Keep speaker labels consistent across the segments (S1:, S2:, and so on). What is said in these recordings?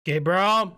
S1: Okay, bro.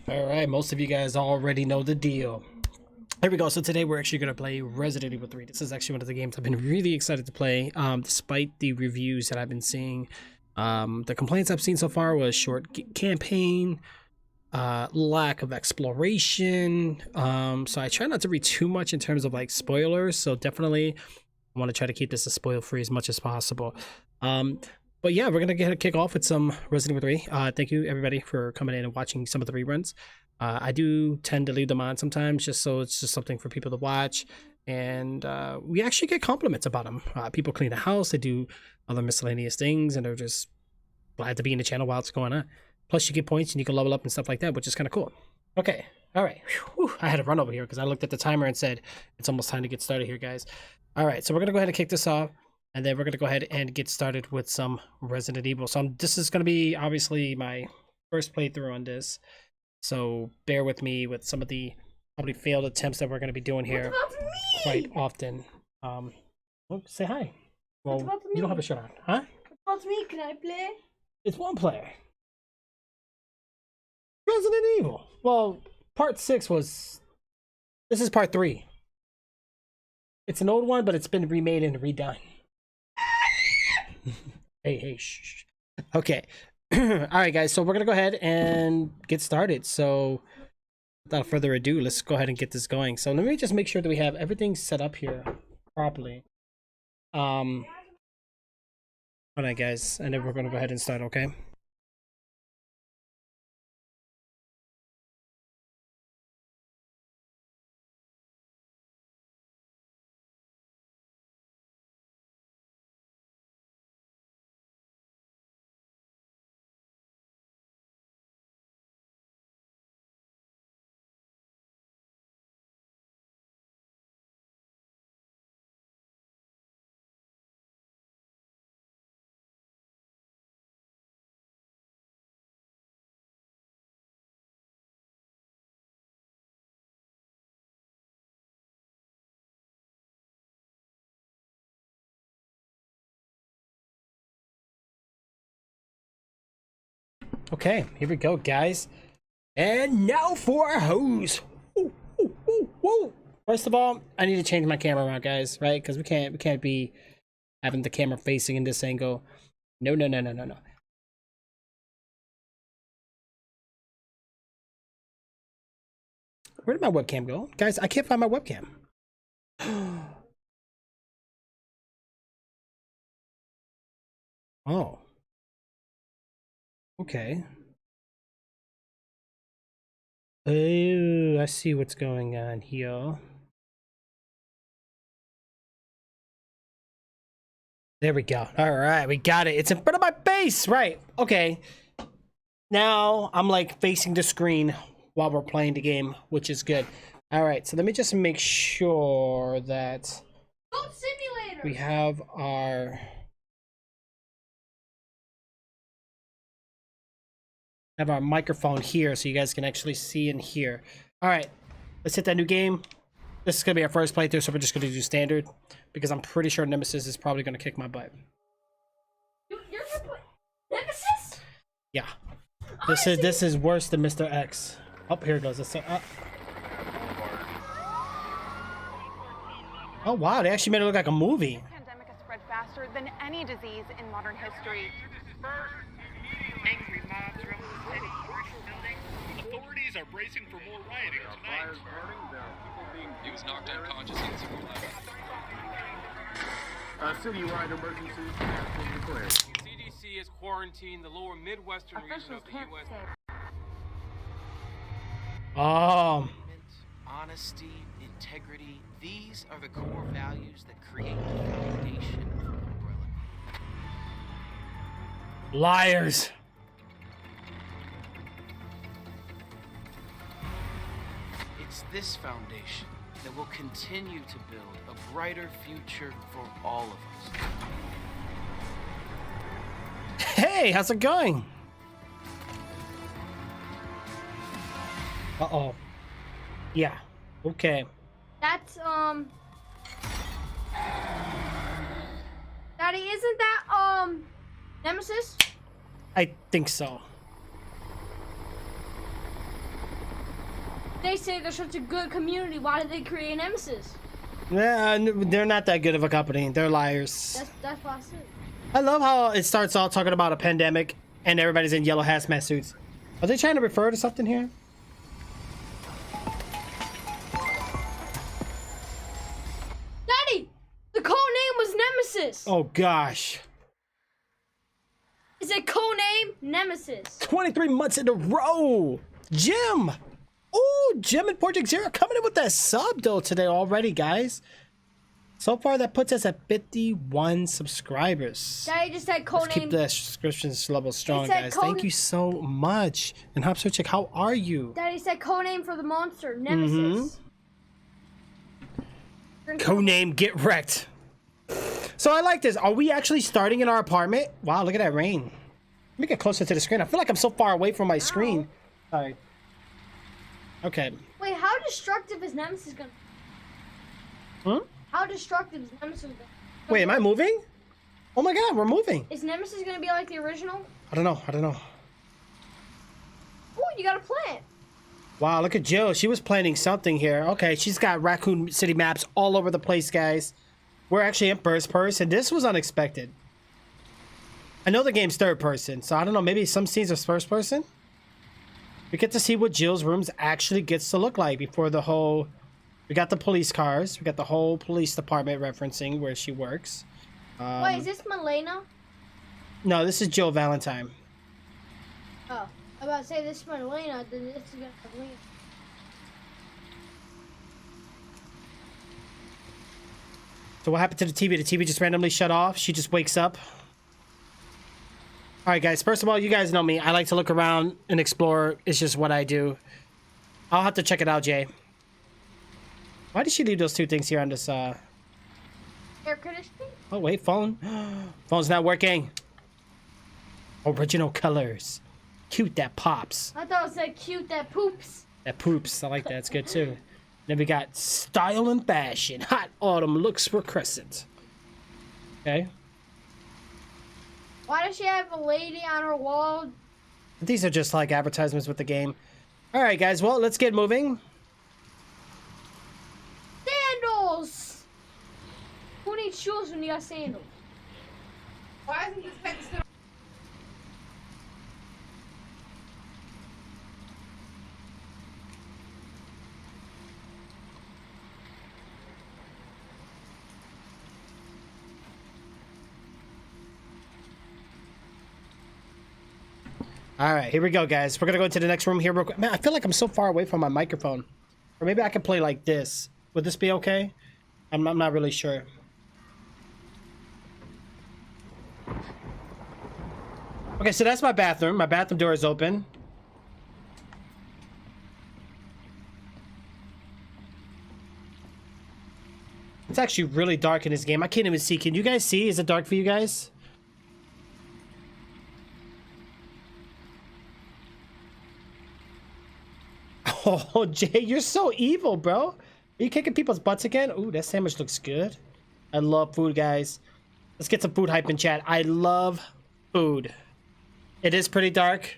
S1: All right, most of you guys already know the deal. Here we go. So today we're actually going to play Resident Evil 3. This is actually one of the games I've been really excited to play, despite the reviews that I've been seeing. The complaints I've seen so far was short campaign, lack of exploration. So I try not to read too much in terms of like spoilers. So definitely I want to try to keep this as spoil free as much as possible. But yeah, we're gonna get a kick off with some Resident Evil 3. Thank you everybody for coming in and watching some of the reruns. I do tend to leave them on sometimes, just so it's just something for people to watch, and we actually get compliments about them. People clean the house, they do other miscellaneous things, and they're just glad to be in the channel while it's going on. Plus, you get points and you can level up and stuff like that, which is kind of cool. Okay, all right. Whew, I had to run over here because I looked at the timer and said it's almost time to get started here, guys. All right, so we're gonna go ahead and kick this off. And then we're going to go ahead and get started with some Resident Evil. So this is going to be obviously my first playthrough on this. So bear with me with some of the probably failed attempts that we're going to be doing here quite often. Oh, say hi. Well, you don't have a shirt on, huh?
S2: What about me? Can I play?
S1: It's one player. Resident Evil. Well, part 6 was... This is part 3. It's an old one, but it's been remade and redone. Hey, shh. Okay. All right, guys. So we're gonna go ahead and get started. So without further ado, let's go ahead and get this going. So let me just make sure that we have everything set up here properly. Hold on, guys, and then we're gonna go ahead and start. Okay. Okay, here we go, guys. And now for our hose. Ooh, ooh, ooh, ooh. First of all, I need to change my camera around, guys, right? Because we can't be having the camera facing in this angle. No. Where did my webcam go? Guys, I can't find my webcam. Oh. Okay. Oh, I see what's going on here. There we go. All right, we got it. It's in front of my face. Right. Okay. Now I'm like facing the screen while we're playing the game, which is good. All right, so let me just make sure that we have our microphone here so you guys can actually see and hear. All right, let's hit that new game. This is gonna be our first playthrough, so we're just gonna do standard because I'm pretty sure Nemesis is probably gonna kick my butt.
S2: You're gonna play Nemesis?
S1: Yeah. This is worse than Mr. X. Oh, here it goes. Oh wow, they actually made it look like a movie.
S3: The pandemic has spread faster than any disease in modern history.
S4: Angry mobs roam the city. Authorities are bracing for more rioting tonight.
S5: He was knocked unconscious in Super
S6: Citywide emergency has been declared.
S7: CDC has quarantined the lower Midwestern region of the U.S.
S8: Honesty, integrity, these are the core values that create the foundation of Umbrella.
S1: Liars.
S8: It's this foundation that will continue to build a brighter future for all of us.
S1: Hey, how's it going? Uh-oh. Yeah. Okay.
S2: That's Daddy, isn't that Nemesis?
S1: I think so.
S2: They say they're such a good community. Why did they create Nemesis?
S1: Yeah, they're not that good of a company. They're liars.
S2: That's what I said.
S1: I love how it starts all talking about a pandemic and everybody's in yellow hazmat suits. Are they trying to refer to something here?
S2: Daddy, the code name was Nemesis.
S1: Oh gosh.
S2: It's a code name Nemesis.
S1: 23 months in a row. Jim. Oh, Jim and Project Zero coming in with that sub though today already, guys. So far that puts us at 51 subscribers.
S2: Daddy just said code
S1: Let's
S2: name.
S1: keep the subscriptions level strong,
S2: said
S1: guys.
S2: code-
S1: Thank you so much. And Hop Chick, how are you?
S2: Daddy said code name for the monster, Nemesis.
S1: Codename Get Wrecked. So I like this. Are we actually starting in our apartment? Wow, look at that rain. Let me get closer to the screen. I feel like I'm so far away from my screen. Sorry. Okay.
S2: Wait, how destructive is Nemesis gonna?
S1: Hmm?
S2: How destructive is Nemesis gonna?
S1: Wait, am I moving? Oh my god, we're moving.
S2: Is Nemesis gonna be like the original?
S1: I don't know.
S2: Oh, you got a plant.
S1: Wow, look at Jill. She was planning something here. Okay, she's got Raccoon City maps all over the place, guys. We're actually in first person. This was unexpected. I know the game's third person, so I don't know. Maybe some scenes are first person. We get to see what Jill's rooms actually gets to look like before the whole... We got the police cars. We got the whole police department referencing where she works.
S2: Wait, is this Milena?
S1: No, this is Jill Valentine.
S2: Oh, I'm about to say this is Milena, then this is gonna be Milena.
S1: So what happened to the TV? The TV just randomly shut off. She just wakes up. All right, guys. First of all, you guys know me. I like to look around and explore. It's just what I do. I'll have to check it out, Jay. Why did she leave those two things here on this,
S2: Air conditioning?
S1: Oh, wait, phone. Phone's not working. Original colors. Cute, that pops.
S2: I thought it said cute that poops.
S1: That poops. I like that. It's good, too. Then we got style and fashion. Hot autumn looks for Crescent. Okay.
S2: Why does she have a lady on her wall?
S1: These are just like advertisements with the game. All right, guys. Well, let's get moving.
S2: Sandals! Who needs shoes when you got sandals?
S3: Why isn't this pet still?
S1: All right, here we go, guys. We're gonna go into the next room here real quick. Man, I feel like I'm so far away from my microphone. Or maybe I can play like this. Would this be okay? I'm not really sure. Okay, so that's my bathroom. My bathroom door is open. It's actually really dark in this game. I can't even see. Can you guys see? Is it dark for you guys? Oh, Jay, you're so evil, bro. Are you kicking people's butts again? Ooh, that sandwich looks good. I love food, guys. Let's get some food hype in chat. I love food. It is pretty dark.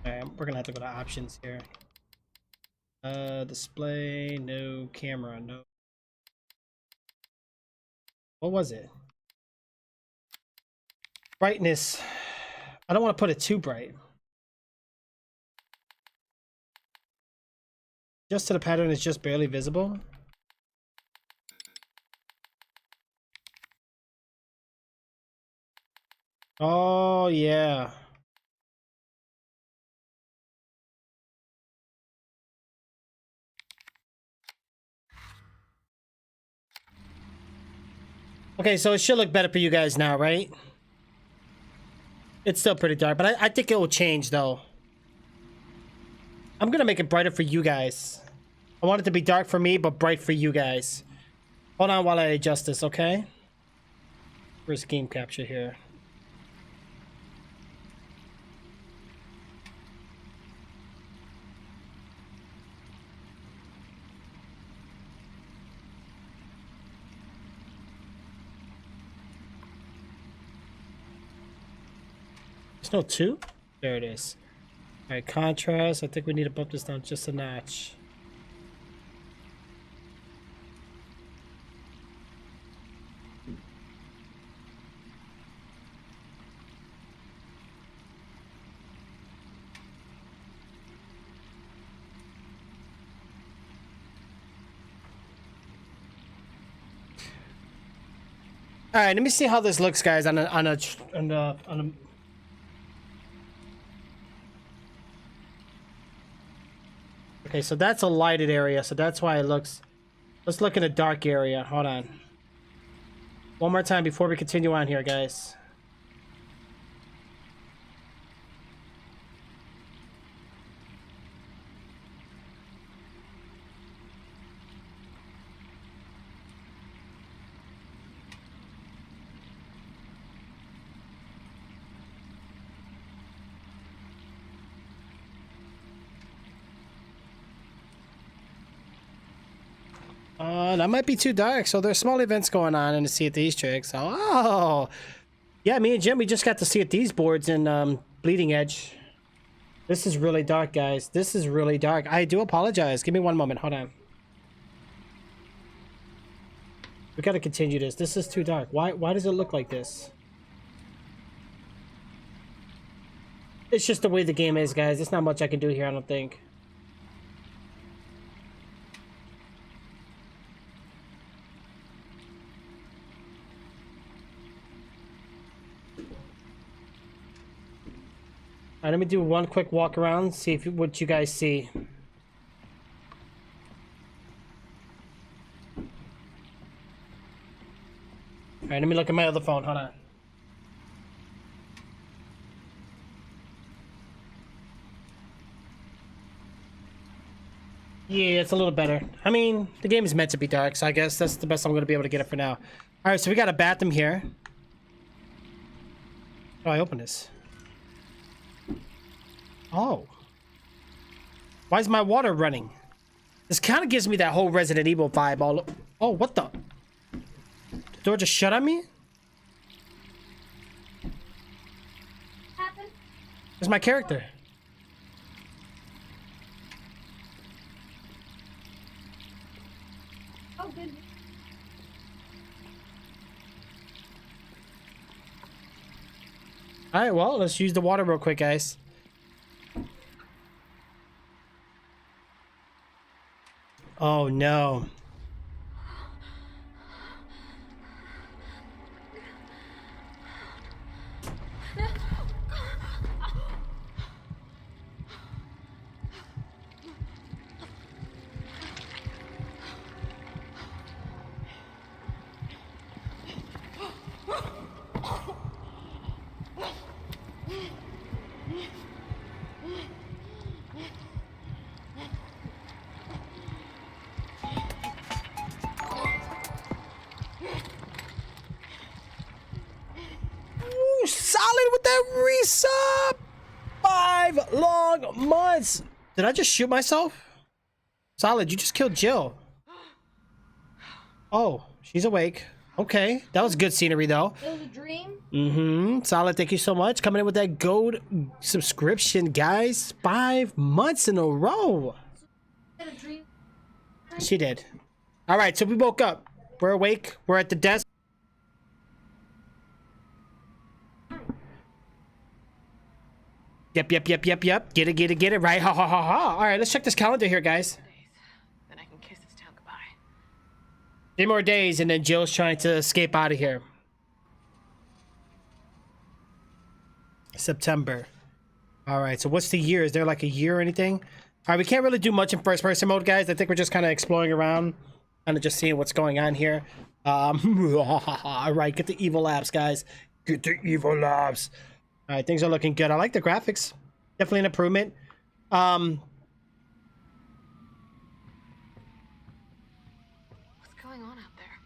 S1: Alright, we're gonna have to go to options here. Display, no camera, no. What was it? Brightness. I don't want to put it too bright. Just to the pattern is just barely visible. Oh, yeah. Okay, so it should look better for you guys now, right? It's still pretty dark, but I think it will change, though. I'm gonna make it brighter for you guys. I want it to be dark for me, but bright for you guys. Hold on while I adjust this, okay? Where's game capture here? There's no 2? There it is. Alright, contrast. I think we need to bump this down just a notch. All right, let me see how this looks, guys. On a. Okay, so that's a lighted area, so that's why it looks. Let's look in a dark area. Hold on. One more time before we continue on here, guys. That might be too dark. So there's small events going on in the Sea of Thieves tricks. Oh, yeah. Me and Jim, we just got to Sea of Thieves boards in Bleeding Edge. This is really dark, guys. This is really dark. I do apologize. Give me one moment. Hold on. We gotta continue this. This is too dark. Why does it look like this? It's just the way the game is, guys. There's not much I can do here, I don't think. Alright, let me do one quick walk around, see if what you guys see. Alright, let me look at my other phone. Hold on. Yeah, it's a little better. I mean, the game is meant to be dark, so I guess that's the best I'm going to be able to get it for now. Alright, so we got a bathroom here. Oh, I opened this. Oh. Why is my water running? This kind of gives me that whole Resident Evil vibe. Oh, what the? The door just shut on me?
S2: Happened?
S1: Where's my character?
S2: Oh, good.
S1: Alright, well, let's use the water real quick, guys. Oh no. Solid with that resub. 5 long months. Did I just shoot myself? Solid, you just killed Jill. Oh, she's awake. Okay, that was good scenery though.
S2: It was a dream.
S1: Mm-hmm. Solid, thank you so much. Coming in with that gold subscription, guys. 5 months in a row.
S2: It was a dream.
S1: She did. All right, so we woke up. We're awake. We're at the desk. Yep. Get it. Right. Ha. All right, let's check this calendar here, guys.
S3: Then I can kiss this town goodbye.
S1: 3 more days, and then Jill's trying to escape out of here. September. All right, so what's the year? Is there like a year or anything? All right, we can't really do much in first-person mode, guys. I think we're just kind of exploring around, kind of just seeing what's going on here. All right, get the evil labs, guys. Get the evil labs. All right, things are looking good. I like the graphics. Definitely an improvement.
S3: What's going on out there?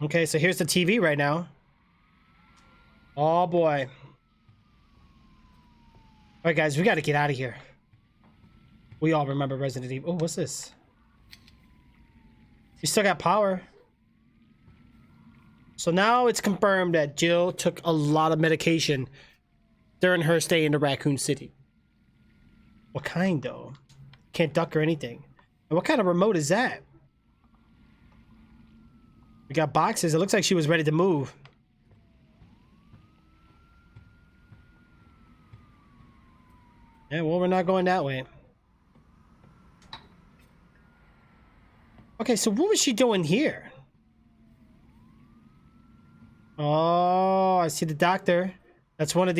S1: Okay, so here's the TV right now. Oh boy. All right, guys, we got to get out of here. We all remember Resident Evil. Oh, what's this? You still got power. So now it's confirmed that Jill took a lot of medication during her stay in the Raccoon City. What kind, though? Can't duck or anything. And what kind of remote is that? We got boxes. It looks like she was ready to move. Yeah, well, we're not going that way. Okay, so what was she doing here? Oh, I see the doctor. That's one of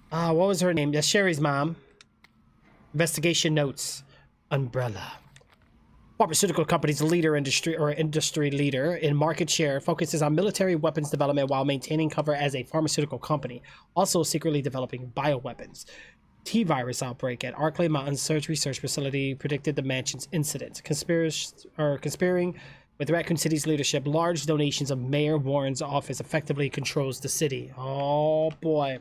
S1: what was her name? That's Sherry's mom. Investigation notes. Umbrella. Pharmaceutical company's industry leader in market share, focuses on military weapons development while maintaining cover as a pharmaceutical company, also secretly developing bioweapons. T-virus outbreak at Arklay Mountain's Surge Research Facility predicted the mansion's incident. Conspiring with Raccoon City's leadership, large donations of Mayor Warren's office effectively controls the city. Oh boy.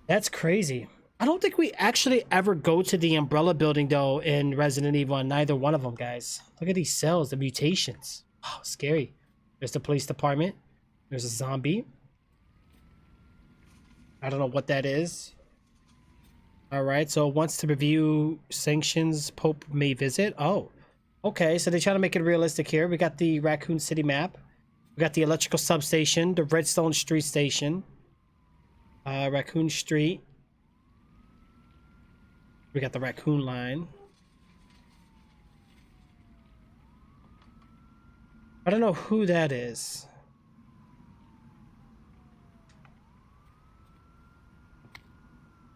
S1: That's crazy. I don't think we actually ever go to the Umbrella building, though, in Resident Evil, and neither one of them, guys. Look at these cells, the mutations. Wow, scary. There's the police department. There's a zombie. I don't know what that is. Alright, so wants to review sanctions Pope may visit. Oh, okay, so they try to make it realistic here. We got the Raccoon City map. We got the electrical substation, the Redstone Street Station. Raccoon Street. We got the Raccoon line. I don't know who that is.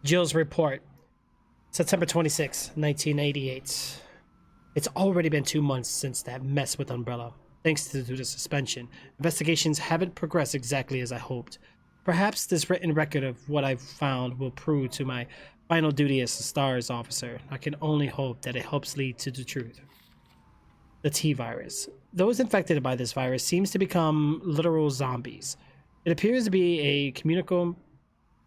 S1: Jill's report. September 26, 1988. It's already been 2 months since that mess with Umbrella. Thanks to the suspension, investigations haven't progressed exactly as I hoped. Perhaps this written record of what I've found will prove to my final duty as a STARS officer. I can only hope that it helps lead to the truth. The T-virus. Those infected by this virus seems to become literal zombies. It appears to be a communicable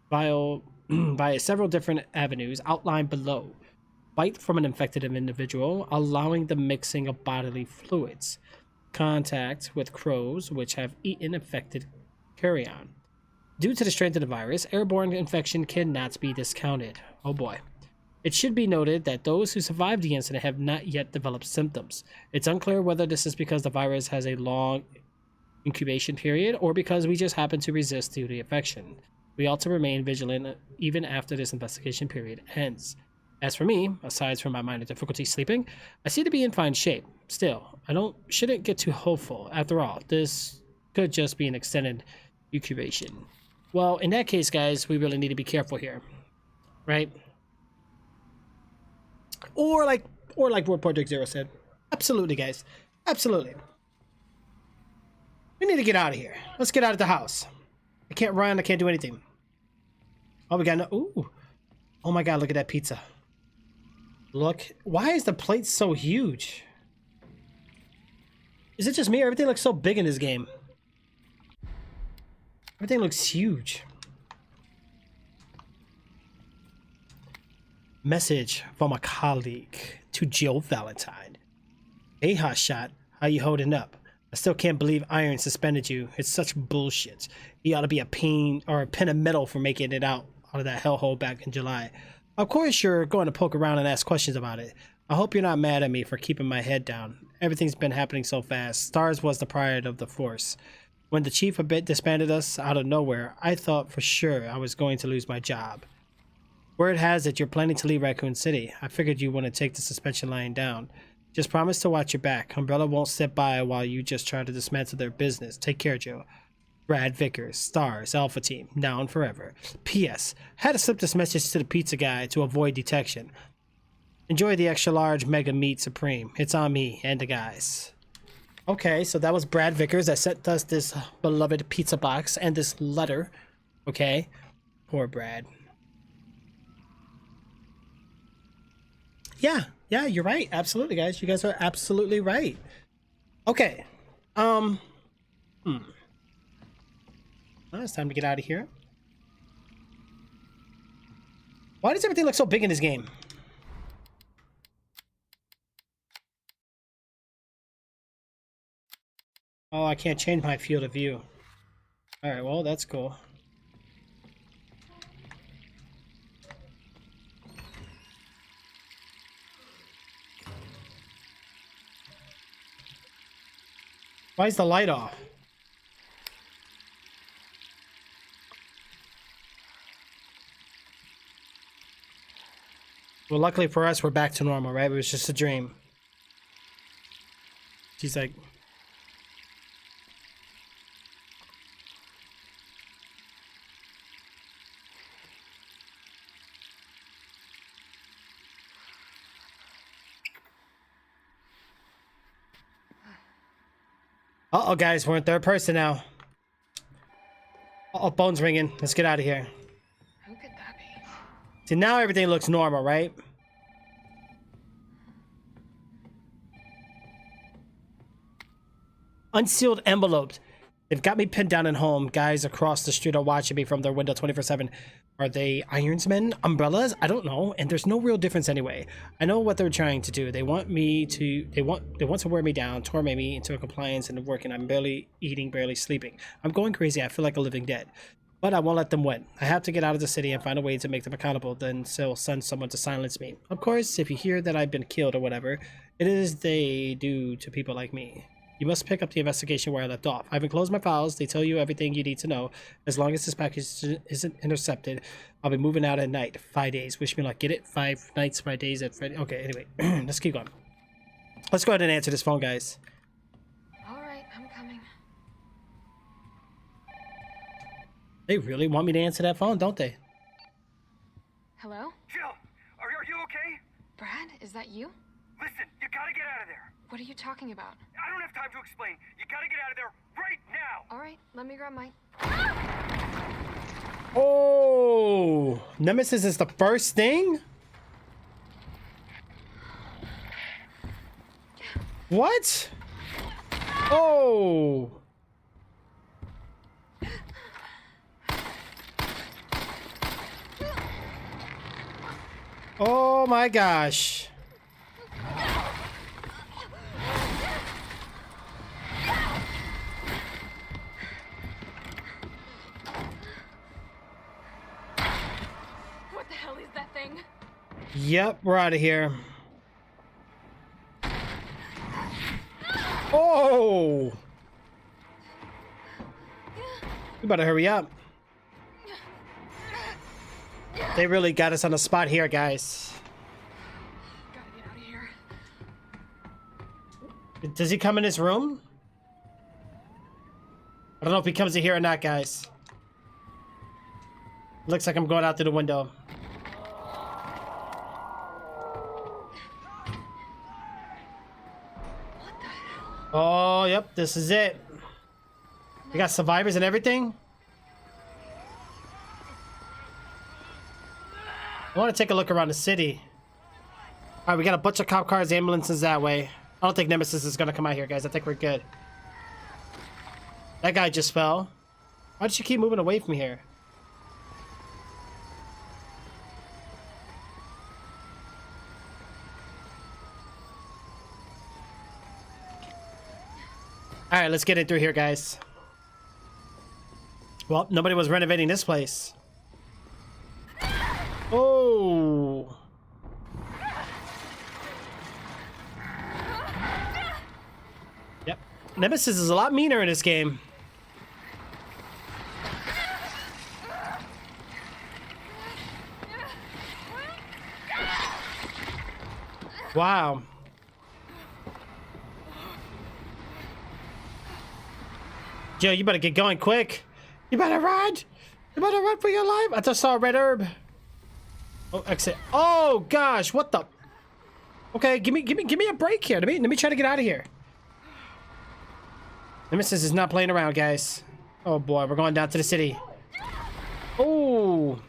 S1: via several different avenues outlined below. Bite from an infected individual, allowing the mixing of bodily fluids. Contact with crows which have eaten infected carrion. Due to the strength of the virus, airborne infection cannot be discounted. Oh boy. It should be noted that those who survived the incident have not yet developed symptoms. It's unclear whether this is because the virus has a long incubation period or because we just happen to resist to the infection. We ought to remain vigilant even after this investigation period ends. As for me, aside from my minor difficulty sleeping, I seem to be in fine shape. Still, shouldn't get too hopeful. After all, this could just be an extended incubation. Well, in that case, guys, we really need to be careful here, right? Or like World Project Zero said, absolutely, guys, absolutely. We need to get out of here. Let's get out of the house. I can't run. I can't do anything. Oh, we got no. Ooh. Oh my God! Look at that pizza. Look. Why is the plate so huge? Is it just me? Or everything looks so big in this game. Everything looks huge. Message from a colleague to Jill Valentine. Hey, Hotshot, how you holding up? I still can't believe Iron suspended you. It's such bullshit. He ought to be a pin of metal for making it out of that hellhole back in July. Of course you're going to poke around and ask questions about it. I hope you're not mad at me for keeping my head down. Everything's been happening so fast. STARS was the pride of the force. When the chief a bit disbanded us out of nowhere, I thought for sure I was going to lose my job. Word has it you're planning to leave Raccoon City. I figured you wouldn't take the suspension lying down. Just promise to watch your back. Umbrella won't sit by while you just try to dismantle their business. Take care, Joe. Brad Vickers, STARS, Alpha Team, now and forever. P.S. Had to slip this message to the pizza guy to avoid detection. Enjoy the extra large Mega Meat Supreme. It's on me and the guys. Okay, so that was Brad Vickers that sent us this beloved pizza box and this letter. Okay. Poor Brad. Yeah, you're right. Absolutely, guys. You guys are absolutely right. Okay. Well, it's time to get out of here. Why does everything look so big in this game? Oh, I can't change my field of view. All right, well, that's cool. Why is the light off? Well, luckily for us, we're back to normal, right? It was just a dream. She's like... Uh-oh, guys, we're in third person now. Uh-oh, phone's ringing. Let's get out of here.
S9: Who could that be?
S1: See, now everything looks normal, right? Unsealed envelopes. They've got me pinned down at home. Guys across the street are watching me from their window 24/7. Are they ironsmen? Umbrellas? I don't know. And there's no real difference anyway. I know what they're trying to do. They want me to they want to wear me down, torment me into compliance and working. I'm barely eating, barely sleeping. I'm going crazy. I feel like a living dead. But I won't let them win. I have to get out of the city and find a way to make them accountable. Then they'll send someone to silence me. Of course, if you hear that I've been killed or whatever, it is they do to people like me. You must pick up the investigation where I left off. I've enclosed my files. They tell you everything you need to know. As long as this package isn't intercepted, I'll be moving out at night. 5 days. Wish me luck. Get it? 5 nights, 5 days at Freddy. Okay, anyway. Let's keep going. Let's go ahead and answer this phone, guys.
S9: All right, I'm coming.
S1: They really want me to answer that phone, don't they?
S9: Hello?
S4: Jill, are you okay?
S9: Brad, is that you?
S4: Listen, you gotta get out of there.
S9: What are you talking about?
S4: I don't have time to explain. You gotta get out of there right now.
S9: All right, let me grab my...
S1: Oh, Nemesis is the first thing? What? Oh. Oh my gosh.
S9: What the hell is that thing?
S1: Yep, we're out of here. Oh! You better hurry up. They really got us on the spot here, guys.
S9: Gotta get out of here.
S1: Does he come in his room? I don't know if he comes in here or not, guys. Looks like I'm going out through the window.
S9: What the hell?
S1: Oh, yep, this is it. We got survivors and everything. I want to take a look around the city. All right, we got a bunch of cop cars, ambulances that way. I don't think Nemesis is going to come out here, guys. I think we're good. That guy just fell. Why did you keep moving away from here? All right, let's get it through here, guys. Well, nobody was renovating this place. Oh. Yep. Nemesis is a lot meaner in this game. Wow. Joe, you better get going quick. You better run. You better run for your life. I just saw a red herb. Oh, exit. Oh gosh, what the? Okay, give me a break here. Let me try to get out of here. Nemesis is not playing around, guys. Oh boy, we're going down to the city. Oh.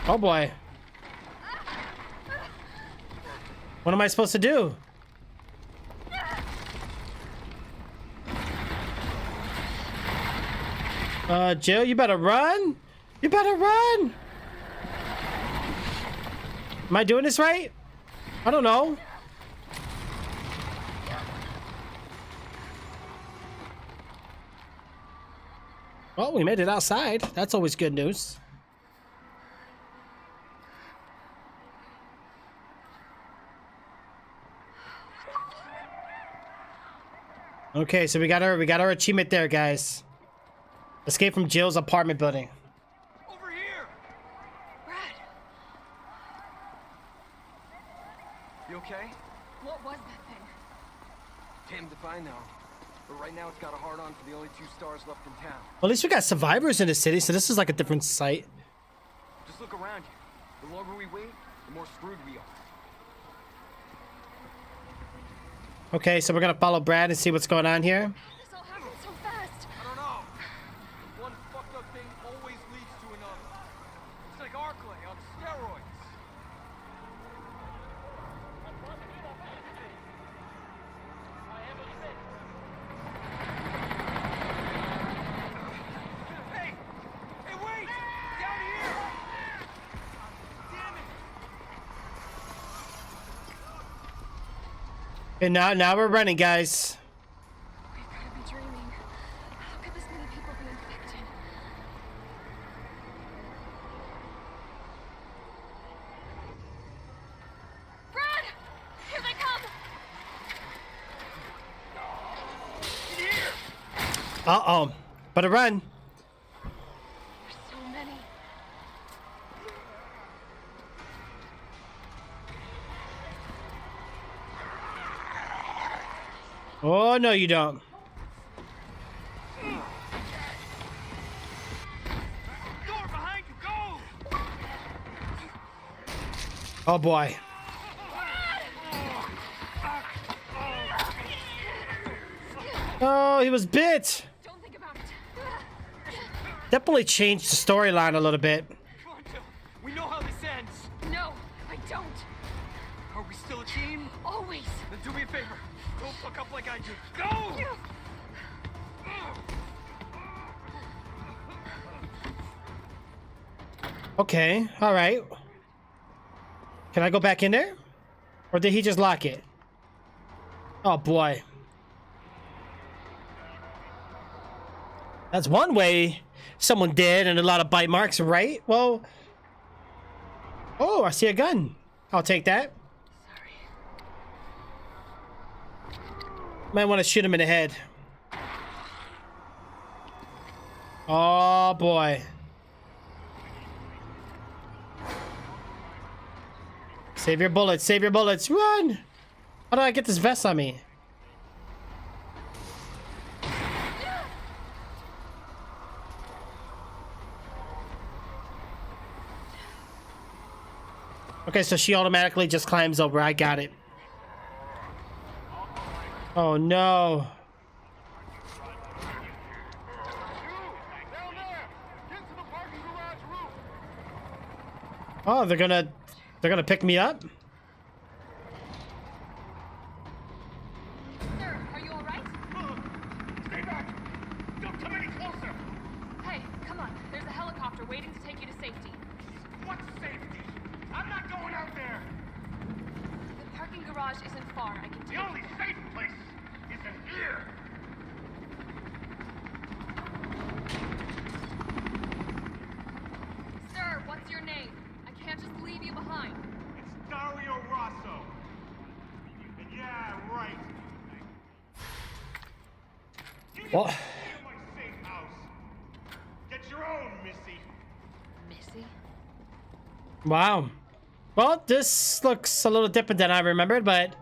S1: Oh boy. What am I supposed to do? Jill, you better run. You better run. Am I doing this right? I don't know. Well, we made it outside. That's always good news. Okay, so we got our achievement there, guys. Escape from Jill's apartment building.
S8: Over here!
S9: Brad,
S8: You okay?
S9: what was that thing?
S8: Damned if I know. But right now it's got a hard on for the only 2 stars left in town.
S1: Well, at least we got survivors in the city, so this is like a different site.
S8: Just look around you. The longer we wait, the more screwed we are.
S1: Okay, so we're gonna follow Brad and see what's going on here.
S9: This all happened so fast.
S8: I don't know. One fucked up thing always leads to another. It's like Arclay on steroids. Hey! Hey, wait! Down here! Damn it!
S1: And now we're running, guys.
S9: We've gotta be dreaming. How could this many people be infected? Brad! Here they come!
S1: Uh-oh. Better run.
S9: There's so many.
S1: Oh, no, you don't.
S8: Door behind you, go!
S1: Oh, boy. Oh, he was bit.
S9: Don't think about it.
S1: Definitely changed the storyline a little bit.
S8: Come on, Jill. We know how this ends.
S9: No, I don't.
S8: Are we still a team?
S9: Always.
S8: Then do me a favor. Don't fuck up like I did. Go!
S1: Okay, all right. Can I go back in there? Or did he just lock it? Oh, boy. That's one way someone did, and a lot of bite marks, right? Well... Oh, I see a gun. I'll take that.
S9: Sorry.
S1: Might want to shoot him in the head. Oh, boy. Save your bullets, save your bullets. Run! How do I get this vest on me? Okay, so she automatically just climbs over. I got it. Oh, no.
S6: Down there! Get to the parking garage roof!
S1: Oh, they're gonna pick me up?
S9: Sir, are you alright?
S6: Stay back! Don't come any closer!
S9: Hey, come on. There's a helicopter waiting to take you to safety.
S6: What safety? I'm not going out there!
S9: The parking garage isn't far. I can
S6: The
S9: take
S6: only safe place is in here!
S9: Sir, what's your name? I can't just leave you behind.
S6: It's Dario Rosso. And yeah, right. You
S1: What?
S6: get in my safe house. Get your own, Missy.
S9: Missy?
S1: Wow. Well, this looks a little different than I remembered, but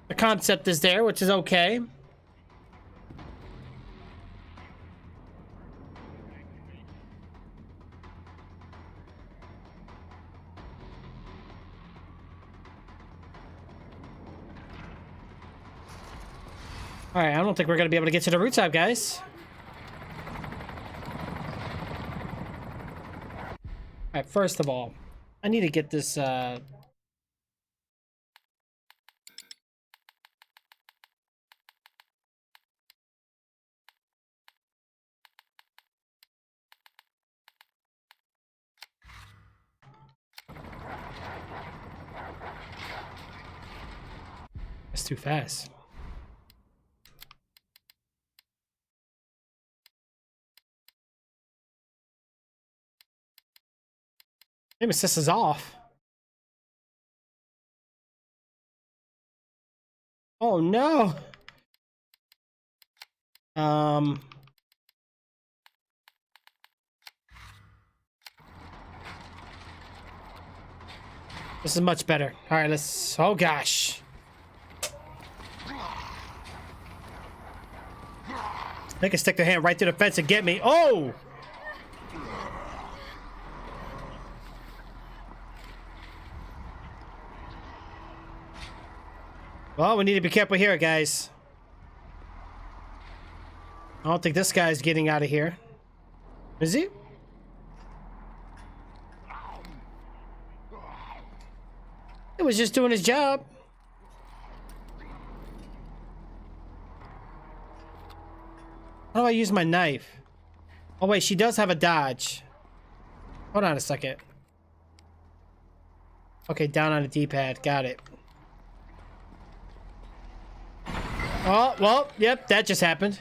S1: the concept is there, which is okay. All right, I don't think we're going to be able to get to the rooftop, guys. All right, first of all, I need to get this, It's too fast. Nemesis is off. Oh no. This is much better. All right, let's. Oh gosh. They can stick their hand right through the fence and get me. Oh. Well, we need to be careful here, guys. I don't think this guy's getting out of here. Is he? He was just doing his job. How do I use my knife? Oh wait, she does have a dodge. Hold on a second. Okay, down on the D-pad. Got it. Oh, well, yep, that just happened.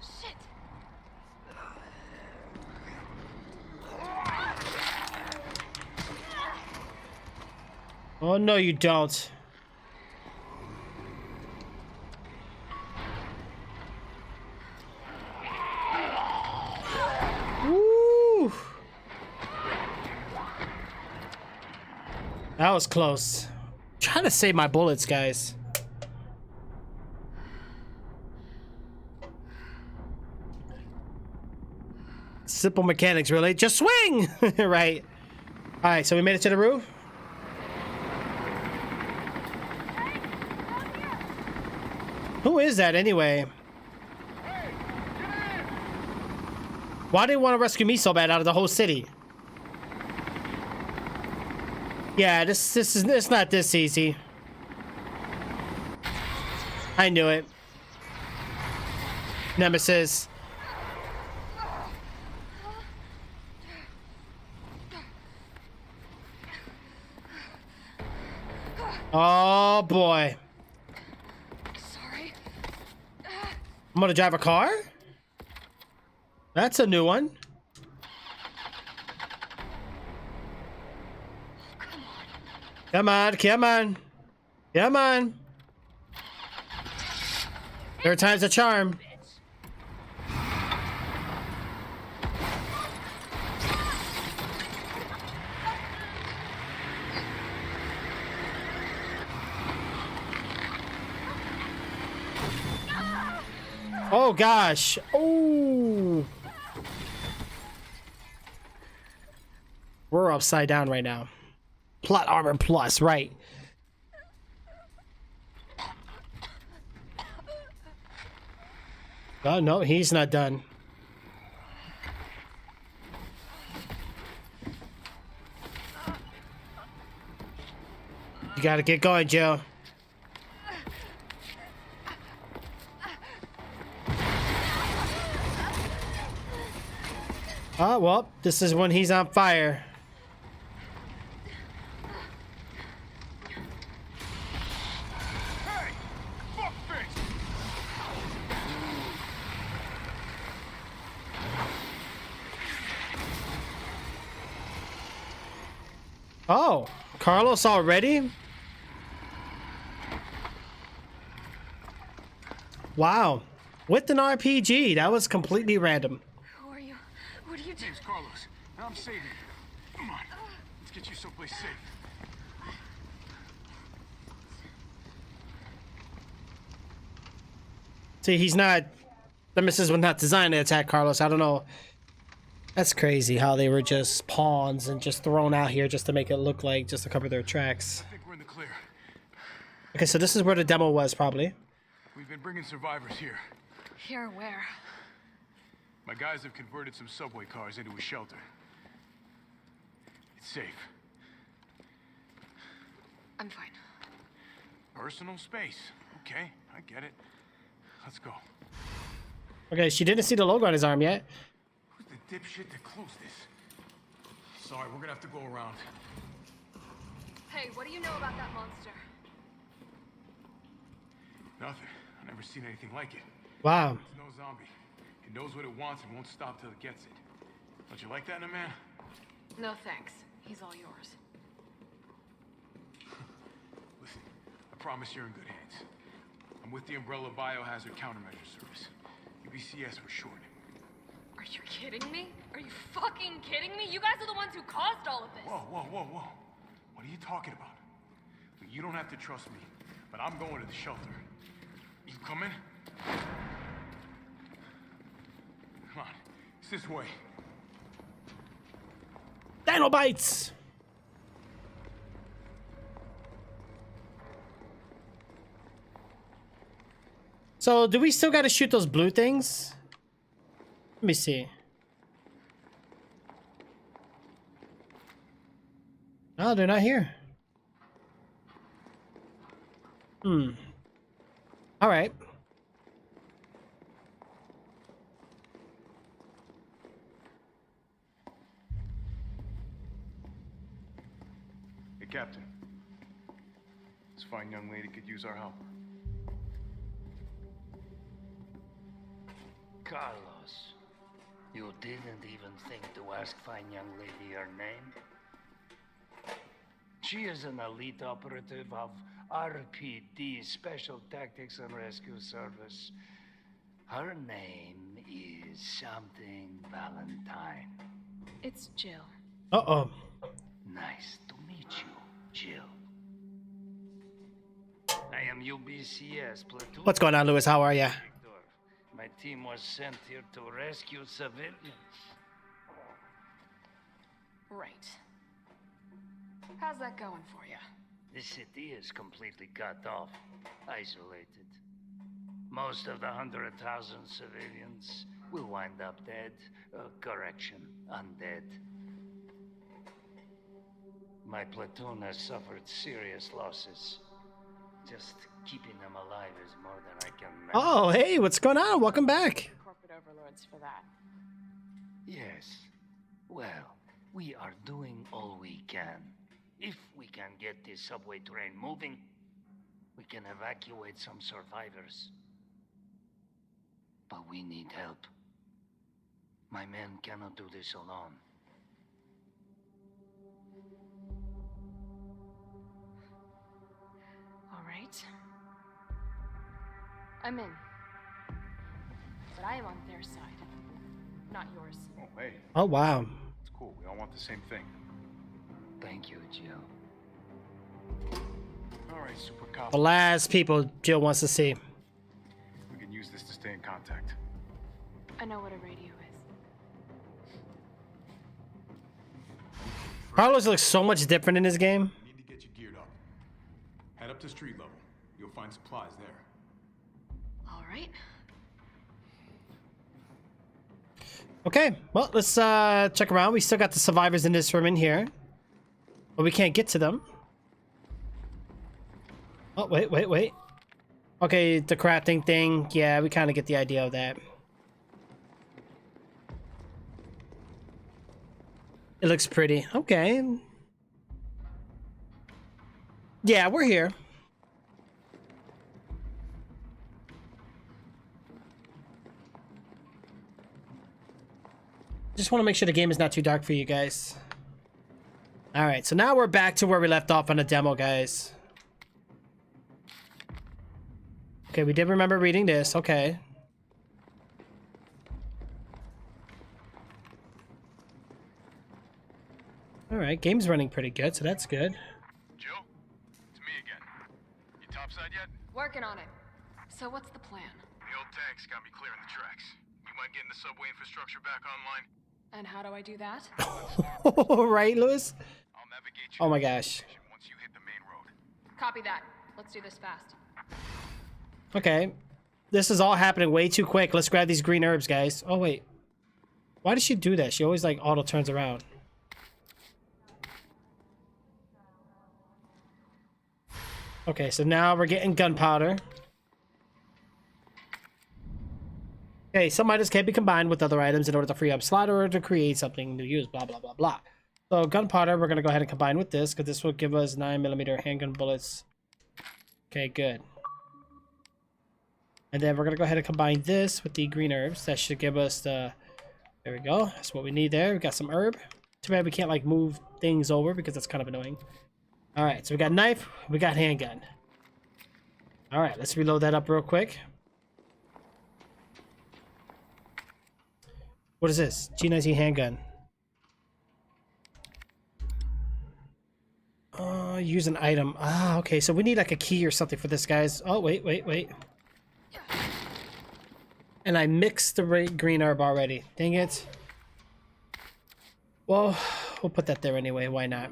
S9: Shit.
S1: Oh, no, you don't. Woo! That was close. Trying to save my bullets, guys. Simple mechanics, really. Just swing! Right. Alright, so we made it to the roof. Who is that anyway? Why do they want to rescue me so bad out of the whole city? Yeah, it's not this easy. I knew it. Nemesis. Oh boy.
S9: Sorry.
S1: I'm gonna drive a car? That's a new one. Come on, come on. Come on. Third time's a charm. Oh gosh. Oh. We're upside down right now. Plot armor plus, right. Oh no, he's not done. You gotta get going, Joe. Oh, well, this is when he's on fire. Oh, Carlos already? Wow. With an RPG, that was completely random.
S9: Who are you? What are you doing?
S6: Name's Carlos, and I'm saving you. Come on, let's get you someplace safe.
S1: See, he's not... Nemesis was not designed to attack Carlos. I don't know. That's crazy how they were just pawns and just thrown out here just to make it look like just to cover their tracks.
S6: I think we're in the clear.
S1: Okay, so this is where the demo was, probably.
S6: We've been bringing survivors here.
S9: Here, where?
S6: My guys have converted some subway cars into a shelter. It's safe.
S9: I'm fine.
S6: Personal space. Okay, I get it. Let's go.
S1: Okay, she didn't see the logo on his arm yet.
S6: Who's the dipshit that closed this? Sorry, we're gonna have to go around.
S9: Hey, what do you know about that monster?
S6: Nothing. I've never seen anything like it.
S1: Wow.
S6: It's no zombie. It knows what it wants and won't stop till it gets it. Don't you like that in a man?
S9: No thanks. He's all yours.
S6: Listen, I promise you're in good hands. I'm with the Umbrella Biohazard Countermeasure Service. UBCS for short.
S9: Are you kidding me? Are you fucking kidding me? You guys are the ones who caused all of this.
S6: Whoa, whoa, whoa, whoa. What are you talking about? Look, you don't have to trust me, but I'm going to the shelter. You coming? Come on, it's this way.
S1: Dinobites! So, do we still gotta shoot those blue things? Let me see. No, they're not here. Alright.
S6: Hey, Captain. This fine young lady could use our help.
S10: Carlos, you didn't even think to ask fine young lady her name? She is an elite operative of RPD, Special Tactics and Rescue Service. Her name is something Valentine.
S9: It's Jill.
S1: Uh-oh.
S10: Nice to meet you, Jill. I am UBCS platoon.
S1: What's going on, Lewis? How are ya?
S10: My team was sent here to rescue civilians.
S9: Right. How's that going for you?
S10: The city is completely cut off, isolated. Most of the 100,000 civilians will wind up dead. Correction, undead. My platoon has suffered serious losses. Just keeping them alive is more than I can manage.
S1: Oh, hey, what's going on? Welcome back.
S9: Corporate overlords for that.
S10: Yes. Well, we are doing all we can. If we can get this subway train moving, we can evacuate some survivors. But we need help. My men cannot do this alone.
S9: All right. I'm in. But I am on their side, not yours.
S6: Oh, hey,
S1: Oh, wow.
S6: it's cool. We all want the same thing.
S10: Thank you, Jill.
S6: All right, Super Cop.
S1: The last people Jill wants to see.
S6: We can use this to stay in contact.
S9: I know what a radio is.
S1: Carlos looks so much different in this game.
S6: Need to get you geared up. Head up to street level. You'll find supplies there.
S9: All right.
S1: Okay, well, let's check around. We still got the survivors in this room in here. But we can't get to them. Oh, wait. Okay, the crafting thing. Yeah, we kind of get the idea of that. It looks pretty. Okay. Yeah, we're here. Just want to make sure the game is not too dark for you guys. Alright, so now we're back to where we left off on the demo, guys. Okay, we did remember reading this. Okay. Alright, game's running pretty good, so that's good.
S6: Jill, it's me again. You topside yet?
S9: Working on it. So what's the plan?
S6: The old tanks got me clearing the tracks. You mind getting the subway infrastructure back online?
S9: And how do I do that?
S1: Right, Lewis?
S6: I'll navigate you
S1: Oh my
S6: to the
S1: gosh.
S6: station once you hit the main road.
S9: Copy that. Let's do this fast.
S1: Okay. This is all happening way too quick. Let's grab these green herbs, guys. Oh, wait. Why does she do that? She always, like, auto turns around. Okay, so now we're getting gunpowder. Okay, some items can be combined with other items in order to free up slot or to create something to use, blah, blah, blah, blah. So gunpowder, we're gonna go ahead and combine with this because this will give us 9mm handgun bullets. Okay, good. And then we're gonna go ahead and combine this with the green herbs. That should give us the. There we go. That's what we need there. We got some herb. Too bad we can't like move things over because that's kind of annoying. All right, so we got knife, we got handgun. All right, let's reload that up real quick. What is this? G19 handgun. Use an item. Ah, okay. So we need like a key or something for this, guys. Oh, wait. And I mixed the green herb already. Dang it. Well, we'll put that there anyway. Why not?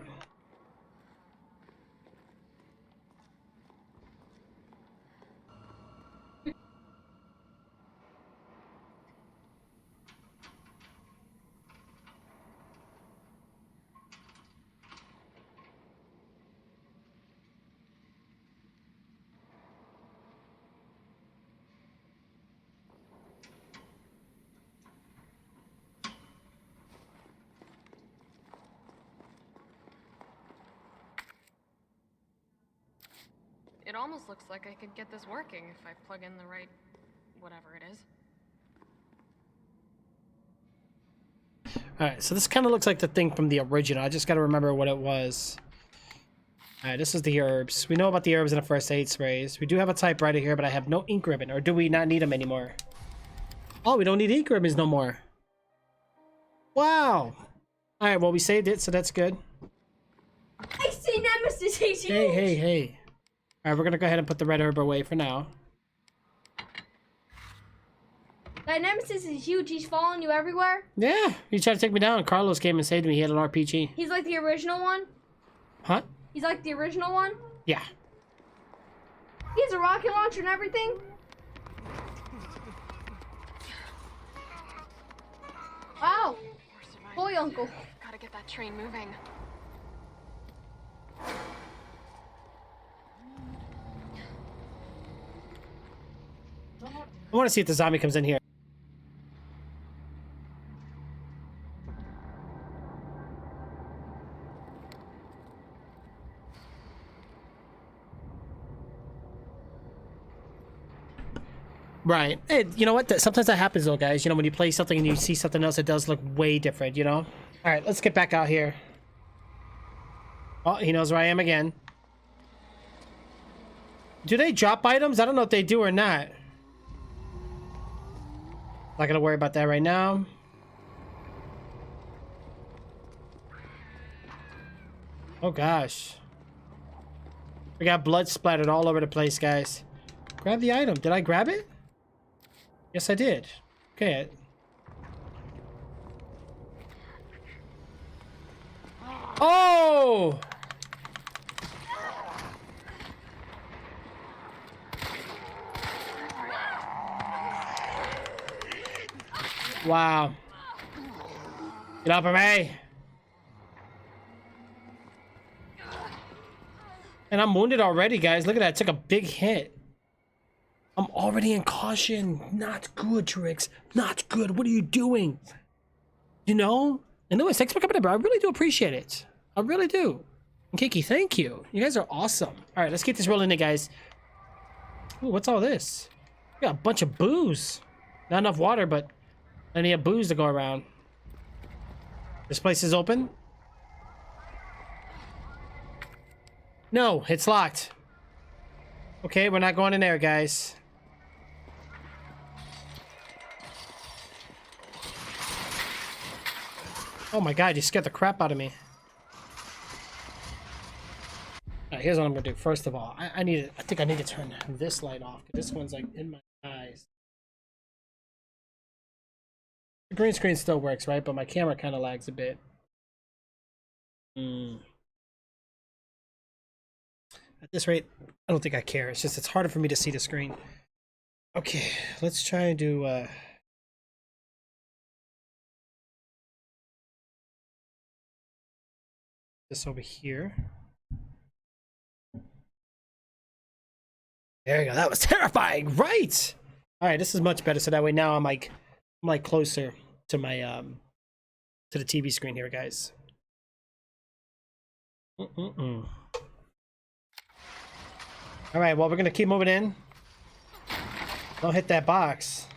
S9: It almost looks like I could get this working if I plug in the right whatever it is.
S1: Alright, so this kind of looks like the thing from the original. I just got to remember what it was. Alright, this is the herbs. We know about the herbs in the first aid sprays. We do have a typewriter here, but I have no ink ribbon. Or do we not need them anymore? Oh, we don't need ink ribbons no more. Wow. Alright, well, we saved it, so that's good.
S2: I see Nemesis. He's huge.
S1: Hey. Alright, we're gonna go ahead and put the red herb away for now.
S2: That Nemesis is huge. He's following you everywhere.
S1: Yeah, he tried to take me down. Carlos came and saved me. He had an RPG.
S2: He's like the original one.
S1: Huh?
S2: He's like the original one.
S1: Yeah.
S2: He has a rocket launcher and everything. Wow. Boy, uncle.
S9: Gotta get that train moving.
S1: I want to see if the zombie comes in here. Right. Hey, you know what? Sometimes that happens though, guys. You know, when you play something and you see something else, it does look way different, you know? All right, let's get back out here. Oh, he knows where I am again. Do they drop items? I don't know if they do or not. Not gonna worry about that right now. Oh gosh. We got blood splattered all over the place, guys. Grab the item. Did I grab it? Yes, I did. Okay. Oh! Wow. Get up, me. And I'm wounded already, guys. Look at that. I took a big hit. I'm already in caution. Not good, Trix. Not good. What are you doing? You know? Anyways, thanks for coming in, bro. I really do appreciate it. I really do. And Kiki, thank you. You guys are awesome. All right, let's get this rolling in, guys. Ooh, what's all this? We got a bunch of booze. Not enough water, but plenty of booze to go around. This place is open? No, it's locked. Okay, we're not going in there, guys. Oh my god, you scared the crap out of me. Alright, here's what I'm gonna do. First of all, I think I need to turn this light off. This one's like in my eyes. The green screen still works, right? But my camera kind of lags a bit. At this rate, I don't think I care. It's just it's harder for me to see the screen. Okay, let's try and do this over here. There you go. That was terrifying, right? All right, this is much better. So that way now I'm like closer to my to the TV screen here, guys. All right, well, we're gonna keep moving in. Don't hit that box.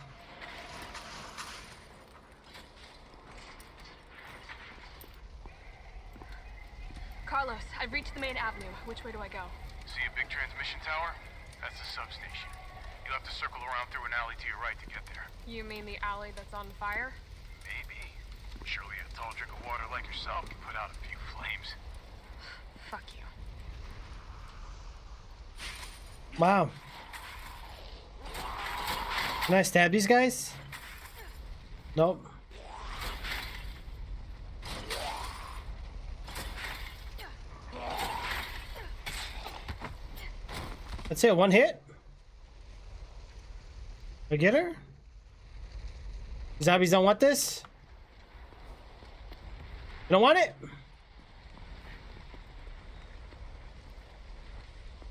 S9: Carlos, I've reached the main avenue. Which way do I go?
S6: See a big transmission tower? That's the substation. You'll have to circle around through an alley to your right to get there.
S9: You mean the alley that's on fire?
S6: Maybe. Surely a tall drink of water like yourself can put out a few flames.
S9: Fuck you.
S1: Wow. Can I stab these guys? Nope. That's it, one hit. I get her? Zombies don't want this? You don't want it?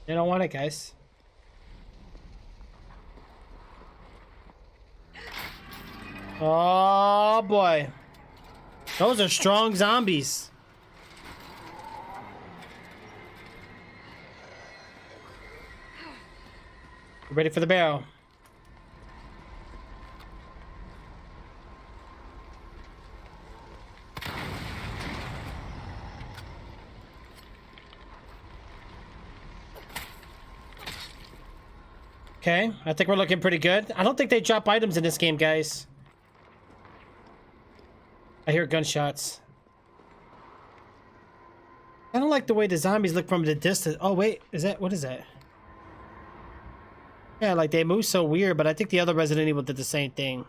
S1: They don't want it, guys. Oh boy. Those are strong zombies. Ready for the barrel. Okay, I think we're looking pretty good. I don't think they drop items in this game, guys. I hear gunshots. I don't like the way the zombies look from the distance. Oh wait, is that, what is that? Yeah, like they move so weird, but I think the other Resident Evil did the same thing.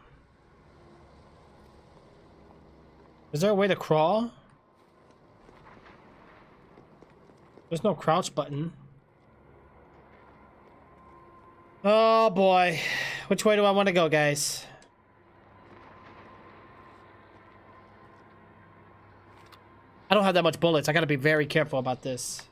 S1: Is there a way to crawl? There's no crouch button. Oh boy. Which way do I want to go, guys? I don't have that much bullets. I gotta be very careful about this.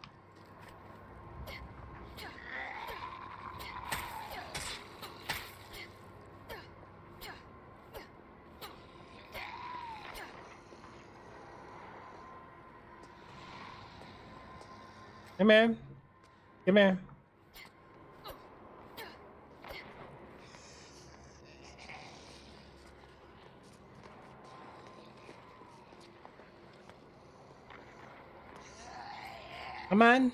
S1: Come here. Come here. Come on.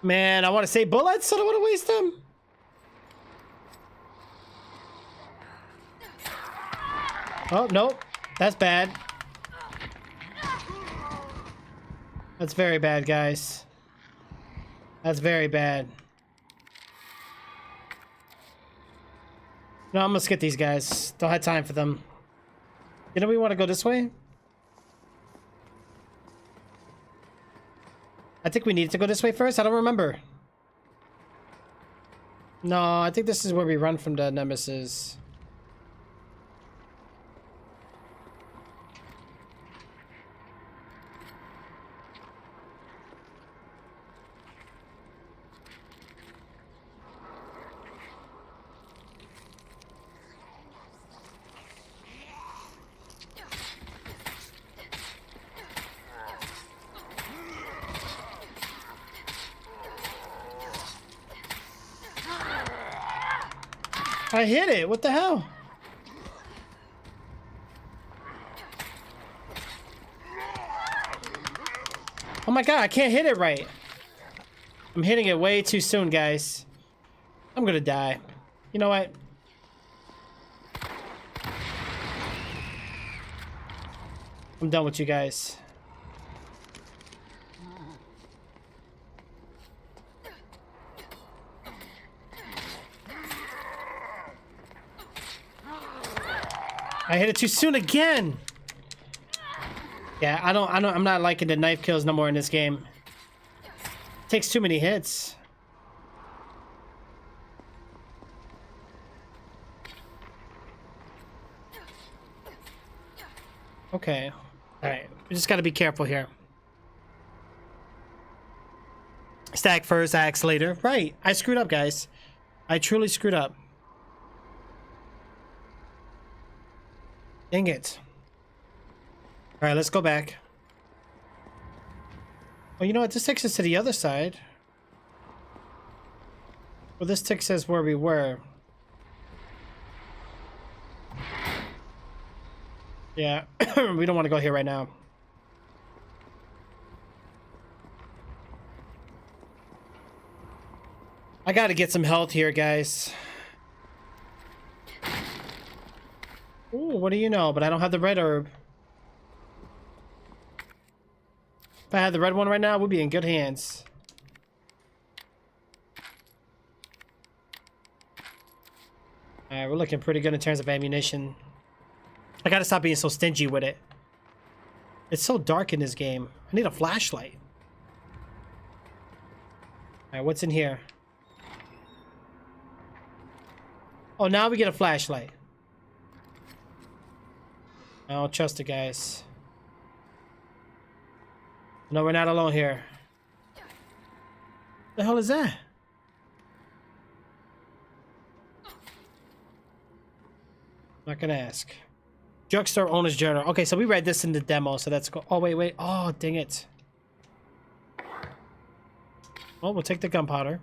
S1: Man, I want to save bullets. I don't want to waste them. Oh, nope. That's bad. That's very bad, guys. That's very bad. No, I'm gonna skip these guys. Don't have time for them. You know, we want to go this way? I think we needed to go this way first. I don't remember. No, I think this is where we run from the Nemesis. I hit it. What the hell? Oh my god, I can't hit it right. I'm hitting it way too soon, guys. I'm gonna die. You know what? I'm done with you guys. I hit it too soon again. Yeah, I'm not liking the knife kills no more in this game. Takes too many hits. Okay. All right. We just got to be careful here. Stack first, axe later. Right. I screwed up, guys. I truly screwed up. Dang it. All right, let's go back. Well, you know what? This takes us to the other side. Well, this takes us where we were. Yeah, we don't want to go here right now. I gotta get some health here, guys. Ooh, what do you know? But I don't have the red herb. If I had the red one right now, we'd be in good hands. Alright, we're looking pretty good in terms of ammunition. I gotta stop being so stingy with it. It's so dark in this game. I need a flashlight. Alright, what's in here? Oh, now we get a flashlight. I don't trust it, guys. No, we're not alone here. The hell is that? Not gonna ask. Drugstore owner's journal. Okay, so we read this in the demo, so that's cool. Oh, wait. Oh, dang it. Well, we'll take the gunpowder.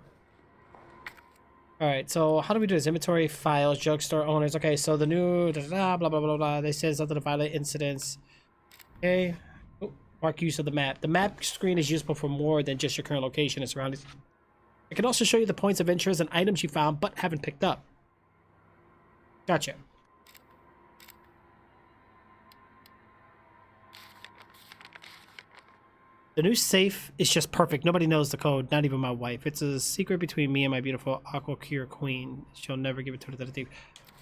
S1: Alright, so how do we do this? Inventory, files, drugstore owners. Okay, so the new blah blah blah blah. They say something to violate incidents. Okay. Oh, mark use of the map. The map screen is useful for more than just your current location and surroundings. It can also show you the points of interest and items you found but haven't picked up. Gotcha. The new safe is just perfect. Nobody knows the code, not even my wife. It's a secret between me and my beautiful Aquacure queen. She'll never give it to the detective.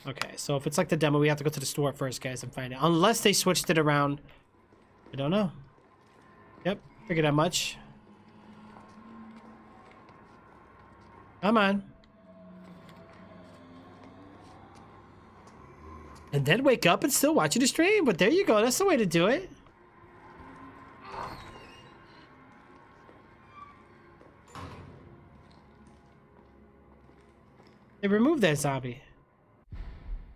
S1: Okay, so if it's like the demo, we have to go to the store first, guys, and find it. Unless they switched it around. I don't know. Yep, figured that much. Come on. And then wake up and still watching the stream. But there you go. That's the way to do it. They removed that zombie.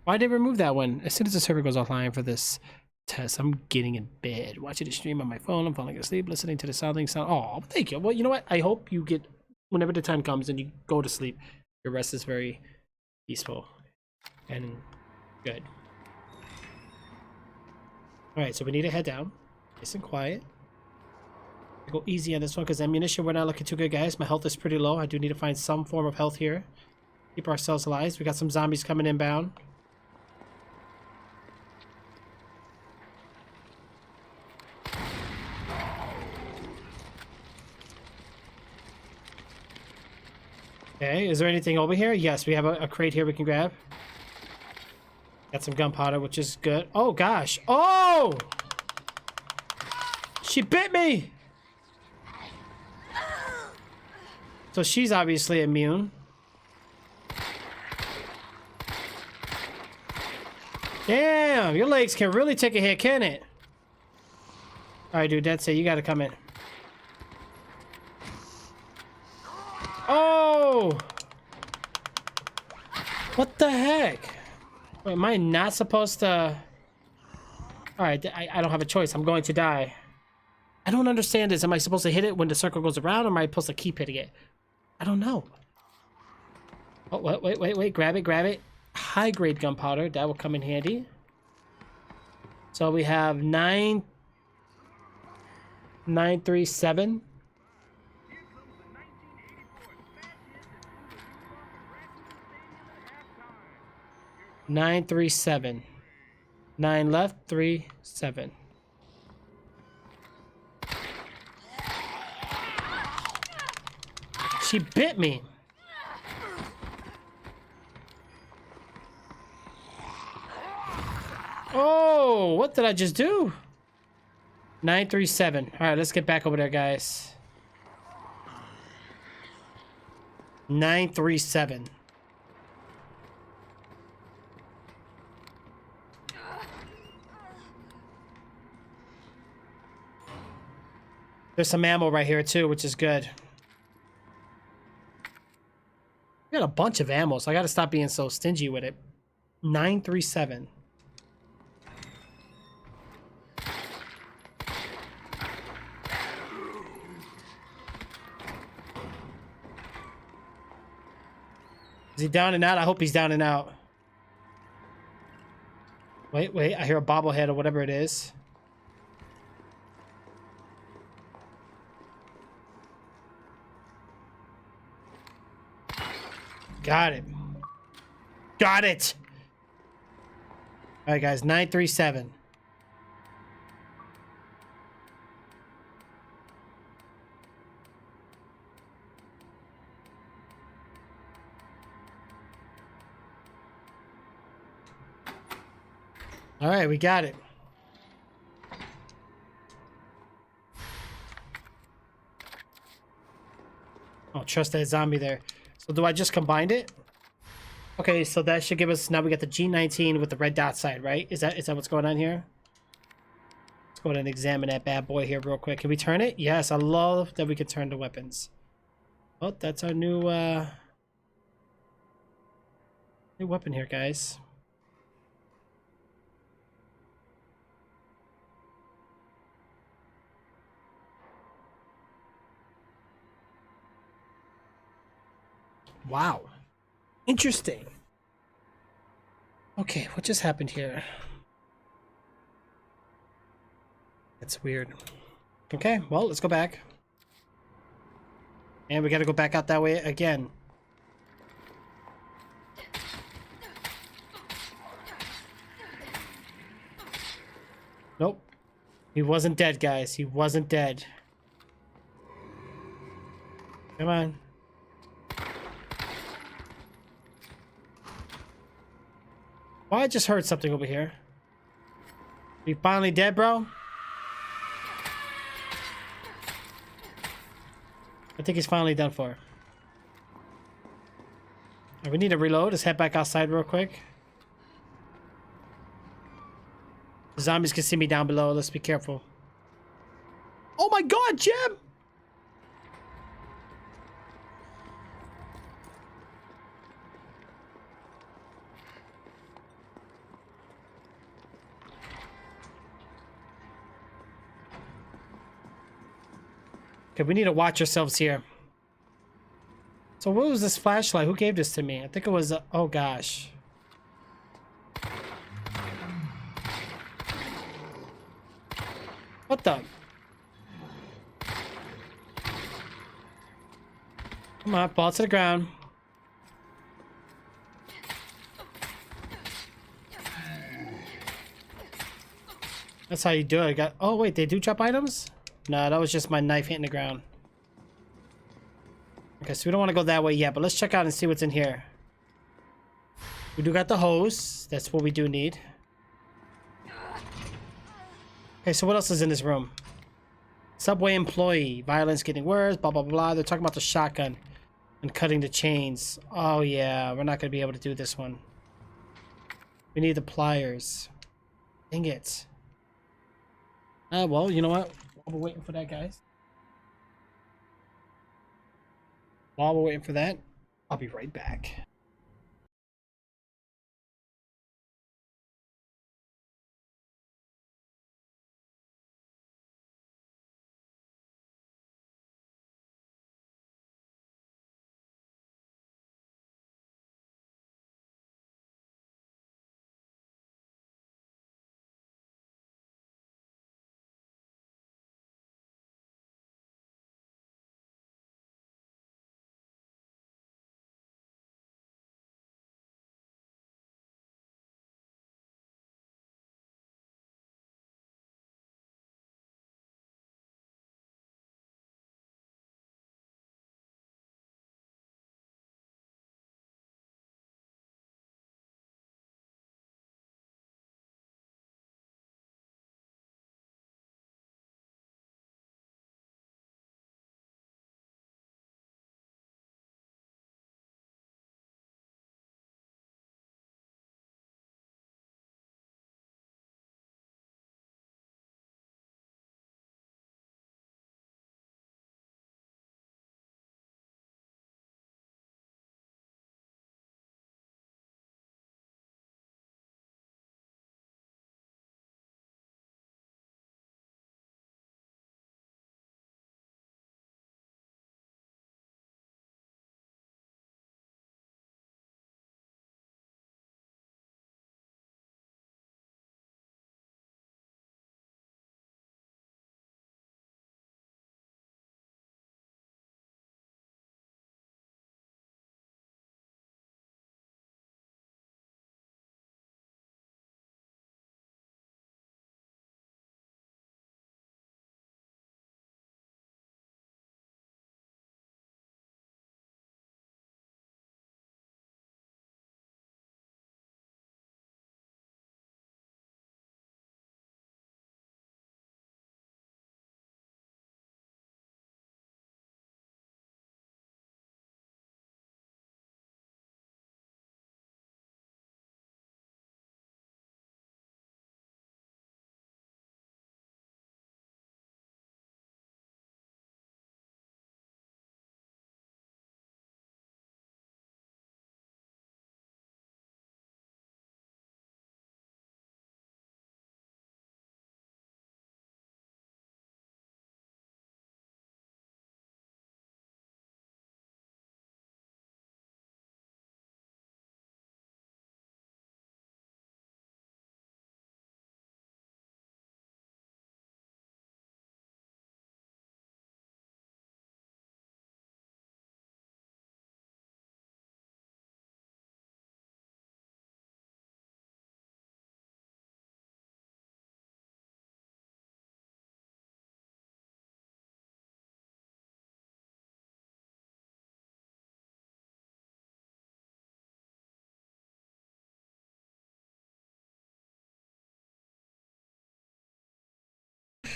S1: Why'd they remove that one? As soon as the server goes offline for this test, I'm getting in bed, watching the stream on my phone. I'm falling asleep, listening to the sounding sound. Oh, thank you. Well, you know what? I hope you get, whenever the time comes and you go to sleep, your rest is very peaceful and good. All right, so we need to head down, nice and quiet. Go easy on this one because ammunition, we're not looking too good, guys. My health is pretty low. I do need to find some form of health here. Keep ourselves alive. We got some zombies coming inbound. Okay, is there anything over here? Yes, we have a crate here we can grab. Got some gunpowder, which is good. Oh, gosh. Oh! She bit me! So she's obviously immune. Damn, your legs can really take a hit, can it? Alright, dude, that's it. You gotta come in. Oh! What the heck? Wait, am I not supposed to... Alright, I don't have a choice. I'm going to die. I don't understand this. Am I supposed to hit it when the circle goes around, or am I supposed to keep hitting it? I don't know. Oh, wait. Grab it. High-grade gunpowder. That will come in handy. So we have 937. 937. 9 left, 3, 7. She bit me. Oh, what did I just do? 937. All right, let's get back over there, guys. 937. There's some ammo right here too, which is good. We got a bunch of ammo, so I gotta stop being so stingy with it. 937. Is he down and out? I hope he's down and out. Wait, wait. I hear a bobblehead or whatever it is. Got it. Got it. All right, guys. 937. All right, we got it. Oh, trust that zombie there. So do I just combine it? Okay, so that should give us, now we got the G19 with the red dot side, right? Is that what's going on here? Let's go ahead and examine that bad boy here real quick. Can we turn it? Yes, I love that we can turn the weapons. Oh, that's our new weapon here, guys. Wow. Interesting. Okay, what just happened here? That's weird. Okay, well, let's go back. And we gotta go back out that way again. Nope. He wasn't dead, guys. He wasn't dead. Come on. Well, I just heard something over here. You finally dead, bro? I think he's finally done for. Right, we need to reload. Let's head back outside real quick. The zombies can see me down below. Let's be careful. Oh my god, Jim! Okay, we need to watch ourselves here. So what was this flashlight? Who gave this to me? I think it was, oh gosh. What the? Come on, fall to the ground. That's how you do it. Oh wait, they do drop items? No, that was just my knife hitting the ground. Okay, so we don't want to go that way yet, but let's check out and see what's in here. We do got the hose. That's what we do need. Okay, so what else is in this room? Subway employee. Violence getting worse, blah, blah, blah. They're talking about the shotgun and cutting the chains. Oh, yeah. We're not going to be able to do this one. We need the pliers. Dang it. Well, you know what? While we're waiting for that, guys. While we're waiting for that, I'll be right back.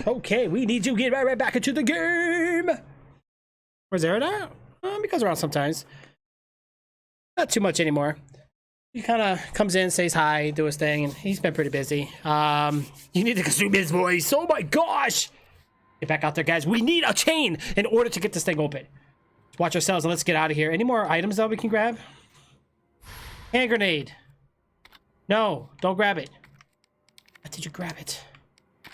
S1: Okay, we need to get right back into the game. Where's Erina? He comes around sometimes. Not too much anymore. He kind of comes in, says hi, do his thing, and he's been pretty busy. You need to consume his voice. Oh my gosh! Get back out there, guys. We need a chain in order to get this thing open. Watch ourselves and let's get out of here. Any more items that we can grab? Hand grenade. No, don't grab it. Why did you grab it? How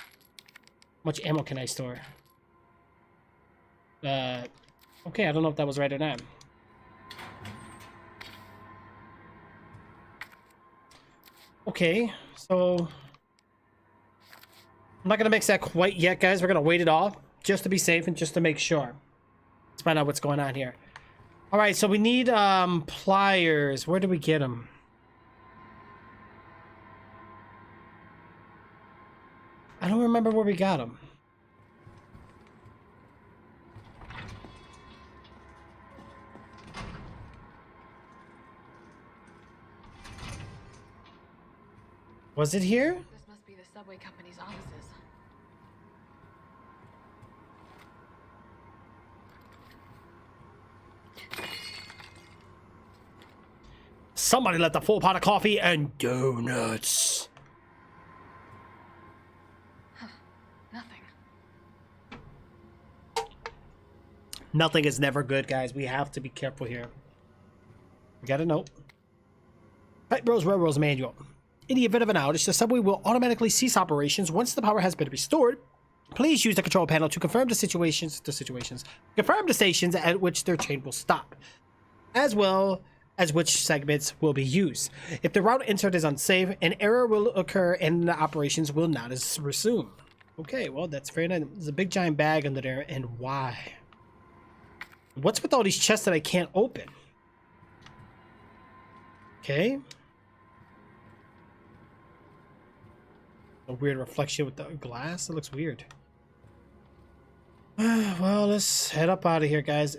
S1: much ammo can I store? Okay, I don't know if that was right or not. Okay, so I'm not gonna mix that quite yet, guys. We're gonna wait it off just to be safe and just to make sure. Let's find out what's going on here. All right, so we need pliers. Where do we get them? I don't remember where we got them. Was it here?
S9: This must be the subway company's offices.
S1: Somebody left a full pot of coffee and donuts.
S9: Nothing.
S1: Nothing is never good, guys. We have to be careful here. We got a note. Pipe Bros Railroad's manual. In the event of an outage, the subway will automatically cease operations once the power has been restored. Please use the control panel to confirm confirm the stations at which their train will stop, as well as which segments will be used. If the route entered is unsafe, an error will occur and the operations will not resume. Okay, well, that's very nice. There's a big giant bag under there, and why? What's with all these chests that I can't open? Okay. A weird reflection with the glass. It looks weird. Well, let's head up out of here, guys.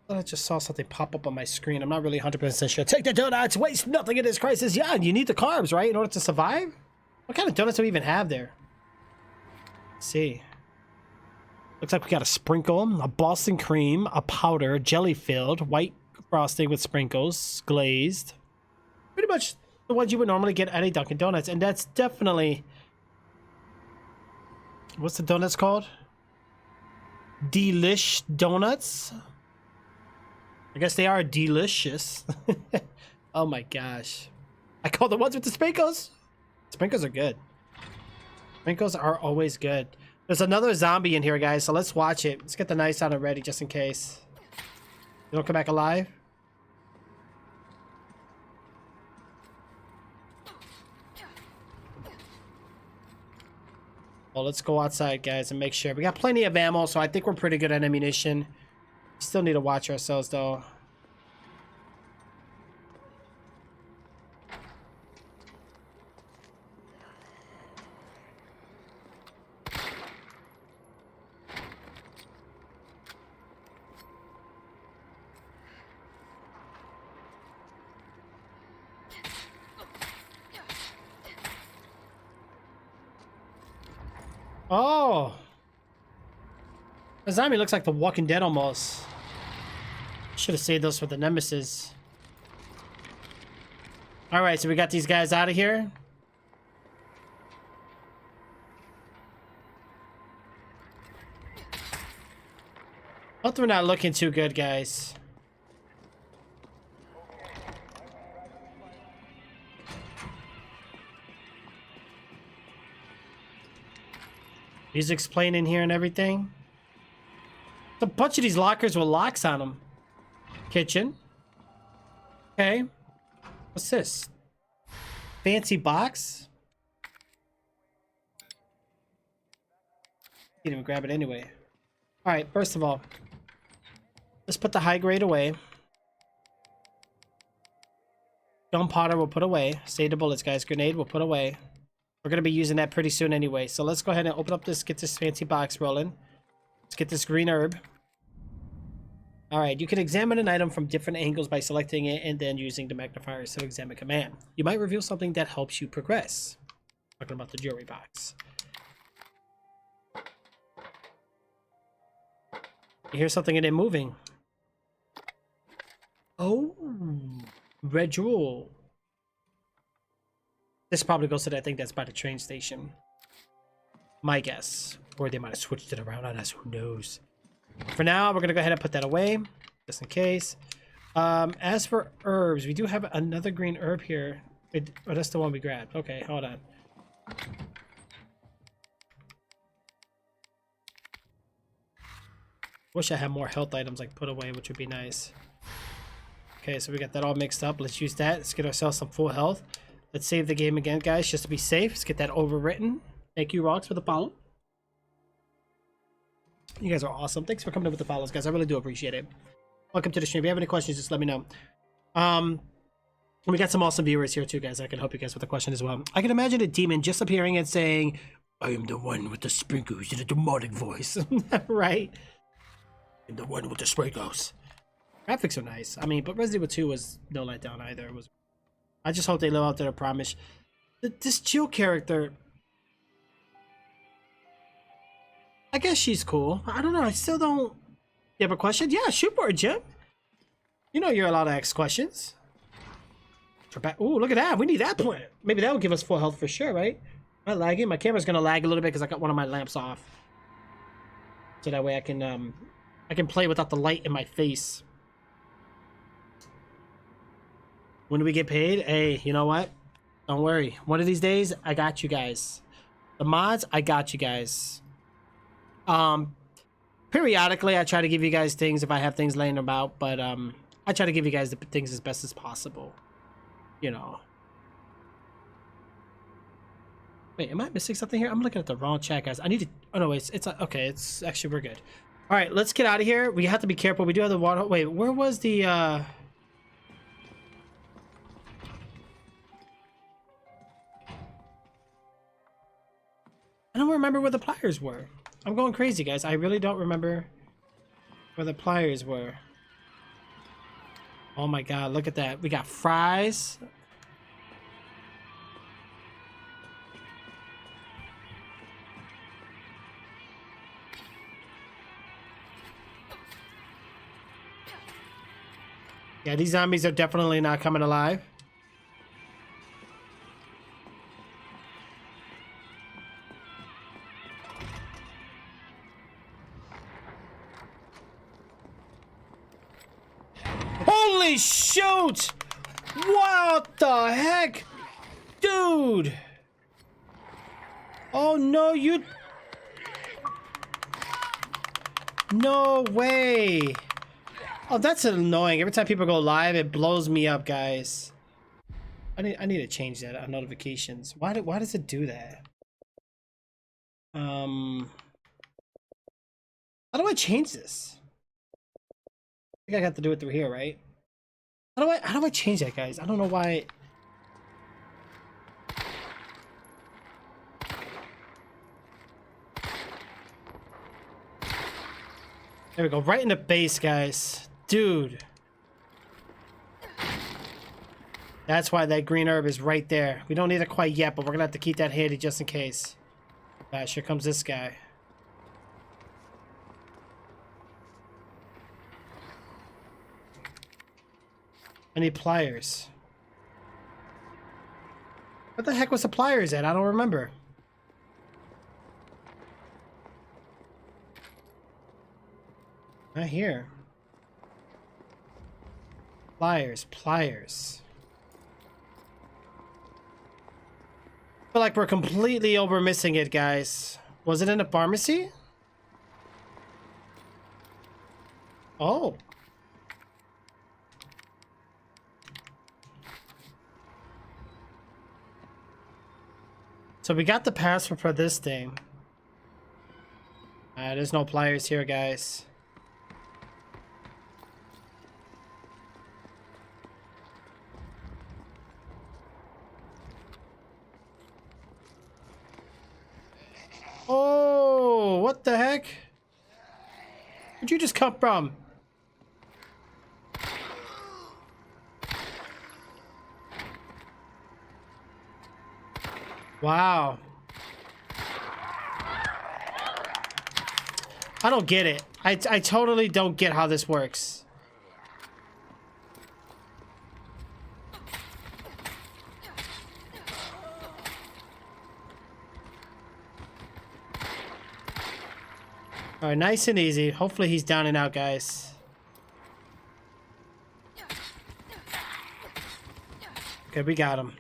S1: I just saw something pop up on my screen. I'm not really 100% sure. Take the donuts. Waste nothing in this crisis. Yeah, you need the carbs, right, in order to survive? What kind of donuts do we even have there? Let's see. Looks like we got a sprinkle, a Boston cream, a powder, jelly-filled, white frosting with sprinkles, glazed. Pretty much the ones you would normally get at a Dunkin' Donuts, and that's definitely... What's the donuts called? Delish Donuts? I guess they are delicious. Oh my gosh. I call the ones with the sprinkles. Sprinkles are good. Sprinkles are always good. There's another zombie in here, guys, so let's watch it. Let's get the knives on and ready just in case. You don't come back alive? Well, let's go outside, guys, and make sure. We got plenty of ammo, so I think we're pretty good at ammunition. Still need to watch ourselves, though. Oh! The zombie looks like The Walking Dead almost. Should have saved those for the Nemesis. Alright, so we got these guys out of here. Both are not looking too good, guys. Music's playing in here and everything. There's a bunch of these lockers with locks on them. Kitchen. Okay. What's this? Fancy box? Didn't even grab it anyway. Alright, first of all, let's put the high grade away. Gunpowder we'll put away. Save the bullets, guys. Grenade we'll put away. We're going to be using that pretty soon anyway. So let's go ahead and open up this, get this fancy box rolling. Let's get this green herb. Alright, you can examine an item from different angles by selecting it and then using the magnifier to examine command. You might reveal something that helps you progress. Talking about the jewelry box. I hear something in it moving. Oh, red jewel. This probably goes to that thing that's by the train station. My guess. Or they might have switched it around on us, who knows. For now, we're gonna go ahead and put that away, just in case. As for herbs, we do have another green herb here. Oh, that's the one we grabbed. Okay, hold on. Wish I had more health items like put away, which would be nice. Okay, so we got that all mixed up. Let's use that. Let's get ourselves some full health. Let's save the game again, guys, just to be safe. Let's get that overwritten. Thank you, Rocks, for the follow. You guys are awesome. Thanks for coming in with the follows, guys. I really do appreciate it. Welcome to the stream. If you have any questions, just let me know. We got some awesome viewers here too, guys. I can help you guys with a question as well. I can imagine a demon just appearing and saying, "I am the one with the sprinkles in a demonic voice." Right? I'm the one with the sprinkles. Graphics are nice. I mean, but Resident Evil 2 was no letdown either. It was. I just hope they live up to their promise. This Jill character, I guess she's cool. I don't know. I still don't. You have a question? Yeah, shoot for it, Jim. You know you're allowed to ask questions. Ooh, look at that. We need that point. Maybe that will give us full health for sure, right? Am I lagging? My camera's gonna lag a little bit because I got one of my lamps off. So that way I can play without the light in my face. When do we get paid? Hey, you know what? Don't worry. One of these days, I got you guys. The mods, I got you guys. Periodically, I try to give you guys things if I have things laying about, but I try to give you guys the things as best as possible. You know. Wait, am I missing something here? I'm looking at the wrong chat, guys. I need to. Oh no, it's okay. It's actually we're good. All right, let's get out of here. We have to be careful. We do have the water. Wait, where was the? I don't remember where the pliers were. I'm going crazy, guys. I really don't remember where the pliers were. Oh my god, look at that. We got fries. Yeah, these zombies are definitely not coming alive. Holy shoot! What the heck? Dude! Oh no, you... No way! Oh, that's annoying. Every time people go live, it blows me up, guys. I need to change that on notifications. Why does it do that? How do I change this? I think I got to do it through here, right? How do I change that, guys? I don't know why. There we go, right in the base, guys. Dude. That's why that green herb is right there. We don't need it quite yet, but we're gonna have to keep that handy just in case. Gosh, here comes this guy. I need pliers. What the heck was the pliers at? I don't remember. Not here. Pliers. I feel like we're completely over missing it, guys. Was it in a pharmacy? Oh. So we got the password for this thing. There's no pliers here, guys. Oh, what the heck? Where'd you just come from? Wow. I don't get it. I totally don't get how this works. All right, nice and easy. Hopefully he's down and out, guys. Okay, we got him.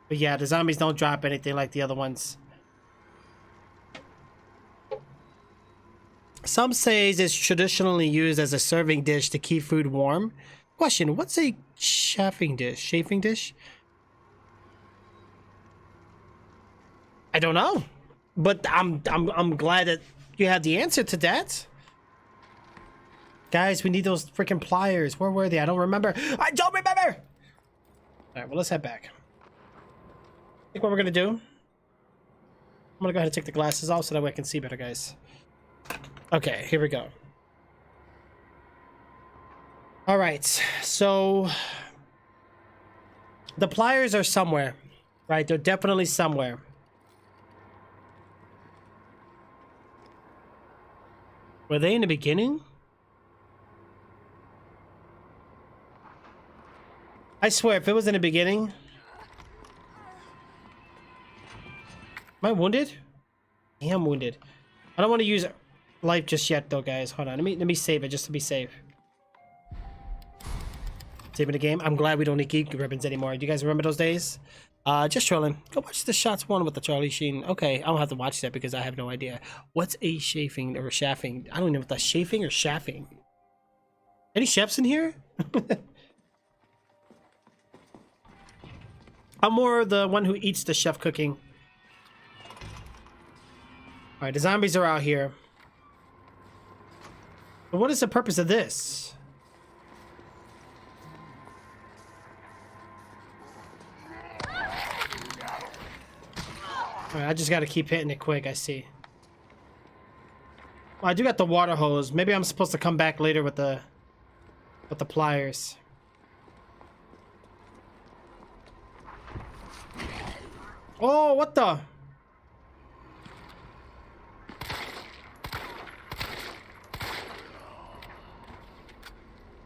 S1: But yeah, the zombies don't drop anything like the other ones. Some say it's traditionally used as a serving dish to keep food warm. Question, what's a chafing dish? Chafing dish? I don't know. But I'm glad that you have the answer to that. Guys, we need those freaking pliers. Where were they? I don't remember. I don't remember! Alright, well, let's head back. I think what we're gonna do, I'm gonna go ahead and take the glasses off so that way I can see better, guys. Okay, here we go. Alright, so the pliers are somewhere, right? They're definitely somewhere. Were they in the beginning? I swear, if it was in the beginning... Am I wounded? I am wounded. I don't want to use life just yet, though, guys. Hold on. Let me save it just to be safe. Saving the game. I'm glad we don't need geek ribbons anymore. Do you guys remember those days? Just trolling. Go watch the Shots One with the Charlie Sheen. Okay, I don't have to watch that because I have no idea. What's a chafing or shaffing? I don't know if that's chafing or shaffing. Any chefs in here? I'm more the one who eats the chef cooking. Alright, the zombies are out here. But what is the purpose of this? Alright, I just gotta keep hitting it quick, I see. Well, I do got the water hose. Maybe I'm supposed to come back later with the pliers. Oh, what the?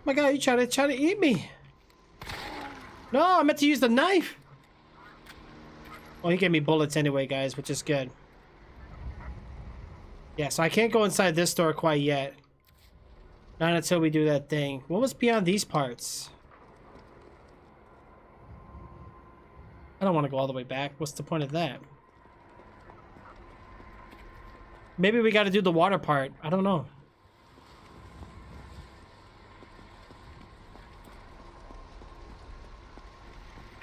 S1: My God, you trying to eat me? No, I meant to use the knife. Well, he gave me bullets anyway, guys, which is good. Yeah, so I can't go inside this door quite yet. Not until we do that thing. What was beyond these parts? I don't want to go all the way back. What's the point of that? Maybe we got to do the water part. I don't know.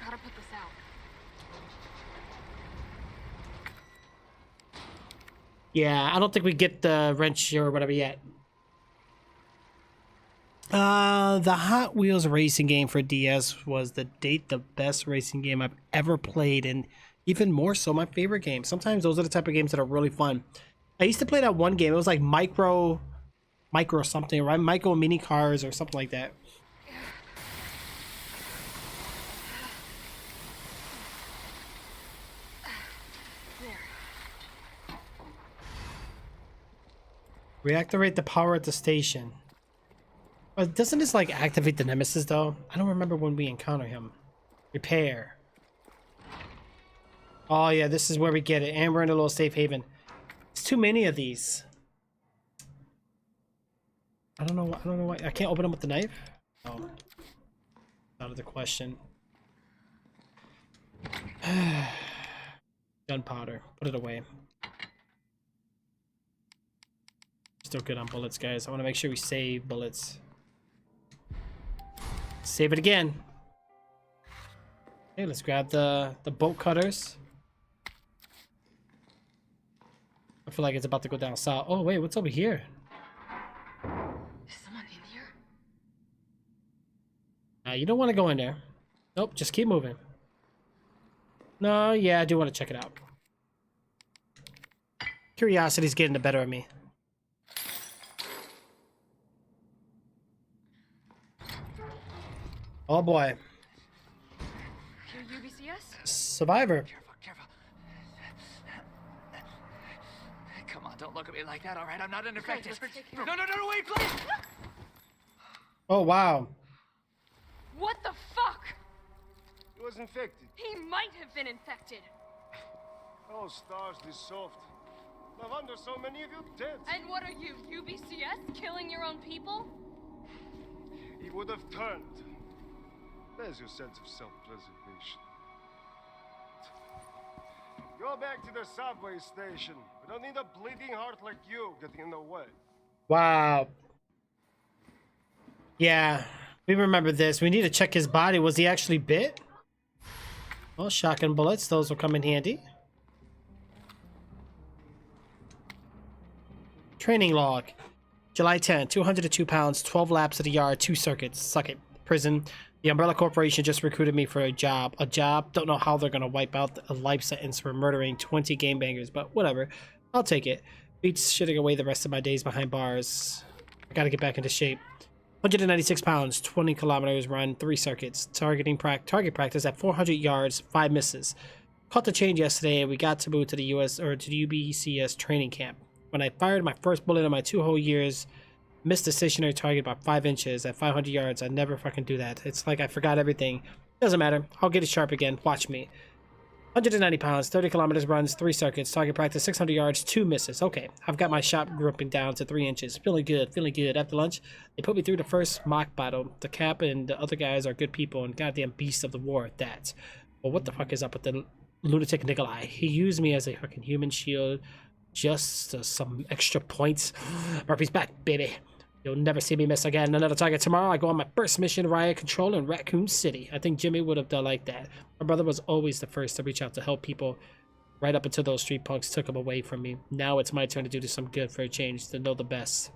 S9: Gotta put this out.
S1: Yeah, I don't think we get the wrench or whatever yet. The Hot Wheels racing game for DS was the best racing game I've ever played, and even more so my favorite game. Sometimes those are the type of games that are really fun. I used to play that one game. It was like micro something, right? Micro mini cars or something like that. Reactivate the power at the station. But doesn't this like activate the Nemesis though? I don't remember when we encounter him. Repair. Oh yeah, this is where we get it. And we're in a little safe haven. It's too many of these. I don't know why. I can't open them with the knife? Oh. Out of the question. Gunpowder. Put it away. Still good on bullets, guys. I want to make sure we save bullets. Save it again. Okay, let's grab the bolt cutters. I feel like it's about to go down south. Oh wait, what's over here?
S9: Is someone in here?
S1: You don't want to go in there. Nope, just keep moving. No, yeah, I do want to check it out. Curiosity's getting the better of me. Oh boy.
S9: UBCS?
S1: Survivor.
S8: Careful. Come on,
S5: don't look at me like that, all right? I'm not infected. No, wait, please!
S1: Oh, wow.
S9: What the fuck?
S6: He was infected.
S9: He might have been infected.
S6: Oh, stars, this soft. No wonder so many of you dead.
S9: And what are you, UBCS? Killing your own people?
S6: He would have turned. There's your sense of self-preservation. Go back to the subway station. We don't need a bleeding heart like you getting in the way.
S1: Wow. Yeah, we remember this. We need to check his body. Was he actually bit? Well, shotgun bullets. Those will come in handy. Training log. July 10th, 202 pounds, 12 laps of the yard, 2 circuits. Suck it. Prison. The Umbrella Corporation just recruited me for a job. Don't know how they're going to wipe out a life sentence for murdering 20 gangbangers, but whatever. I'll take it. Beats shitting away the rest of my days behind bars. I gotta get back into shape. 196 pounds, 20 kilometers run, 3 circuits. Target practice at 400 yards, 5 misses. Caught the change yesterday and we got to move to the UBCS training camp. When I fired my first bullet in my 2 whole years, missed the stationary target by 5 inches at 500 yards. I never fucking do that. It's like I forgot everything. Doesn't matter. I'll get it sharp again. Watch me. 190 pounds, 30 kilometers runs, 3 circuits. Target practice, 600 yards, 2 misses. Okay, I've got my shot grouping down to 3 inches. Feeling good, feeling good. After lunch, they put me through the first mock battle. The Cap and the other guys are good people and goddamn beasts of the war at that. Well, what the fuck is up with the lunatic Nikolai? He used me as a fucking human shield. Just some extra points. Murphy's back, baby. You'll never see me miss again. Another target tomorrow. I go on my first mission, riot control in Raccoon City. I think Jimmy would have done like that. My brother was always the first to reach out to help people, right up until those street punks took him away from me. Now it's my turn to do some good for a change, to know the best.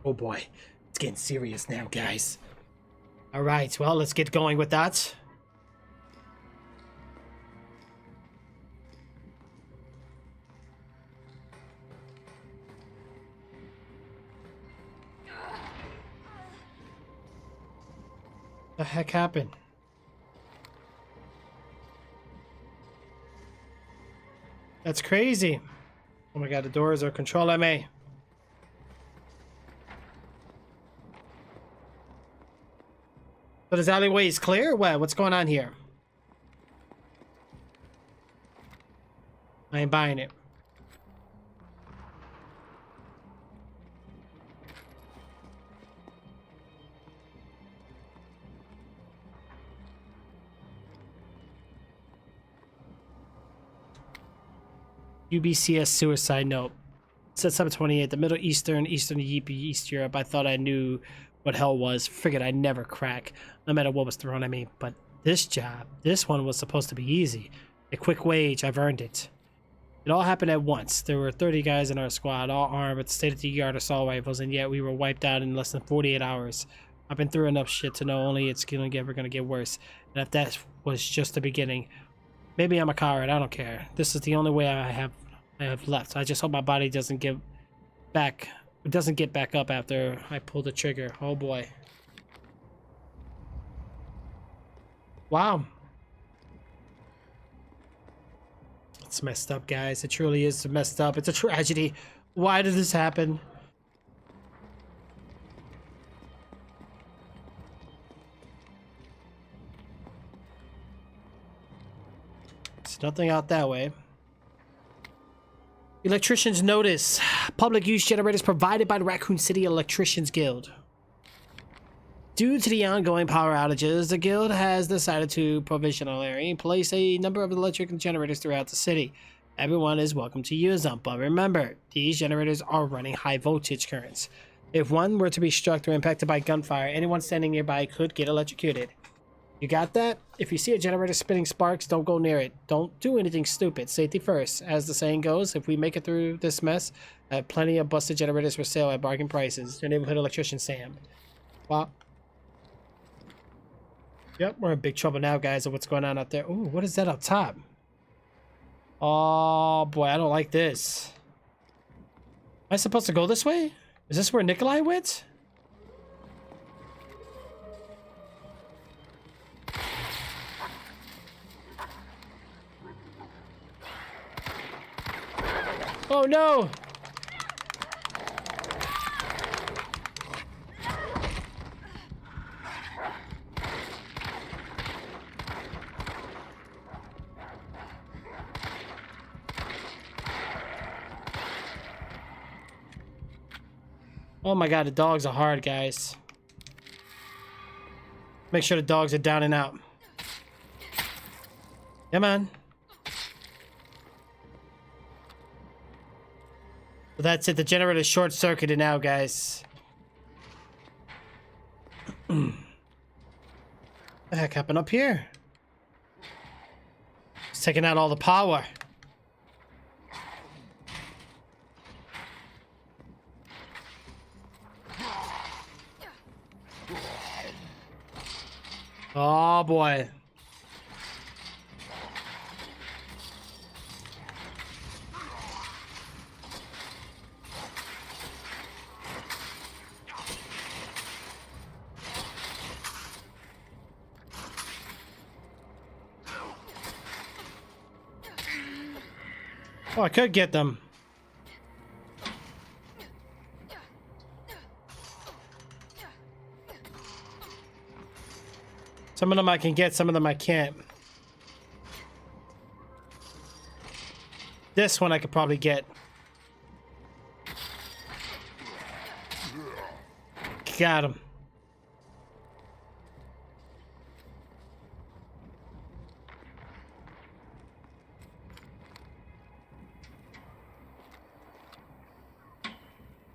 S1: Oh boy, it's getting serious now, guys. All right, well, let's get going with that. The heck happened? That's crazy. Oh my god, the doors are control MA. So this alleyway is clear? What? What's going on here? I ain't buying it. UBCS suicide note. Said 728, the Middle Eastern East Europe. I thought I knew what hell was. Figured I'd never crack, no matter what was thrown at me. But this job, this one was supposed to be easy. A quick wage, I've earned it. It all happened at once. There were 30 guys in our squad, all armed with state-of-the-art assault rifles, and yet we were wiped out in less than 48 hours. I've been through enough shit to know only it's ever gonna get worse. And if that was just the beginning, maybe I'm a coward, I don't care. This is the only way I have left. I just hope my body doesn't get back up after I pull the trigger. Oh boy. Wow. It's messed up, guys. It truly is messed up. It's a tragedy. Why did this happen? There's nothing out that way. Electricians notice. Public use generators provided by the Raccoon City Electricians Guild. Due to the ongoing power outages, the guild has decided to provisionally place a number of electric generators throughout the city. Everyone is welcome to use them, but remember, these generators are running high voltage currents. If one were to be struck or impacted by gunfire, anyone standing nearby could get electrocuted. You got that? If you see a generator spitting sparks, don't go near it. Don't do anything stupid. Safety first. As the saying goes, if we make it through this mess, I have plenty of busted generators for sale at bargain prices. Your neighborhood electrician, Sam. Well, yep, we're in big trouble now, guys, of what's going on out there. Ooh, what is that up top? Oh, boy, I don't like this. Am I supposed to go this way? Is this where Nikolai went? Oh no! Oh my god, the dogs are hard, guys. Make sure the dogs are down and out. Come on. So that's it. The generator's short-circuited now, guys. What the heck happened up here? It's taking out all the power. Oh boy. Oh, I could get them. Some of them I can get, some of them I can't. This one I could probably get. Got him.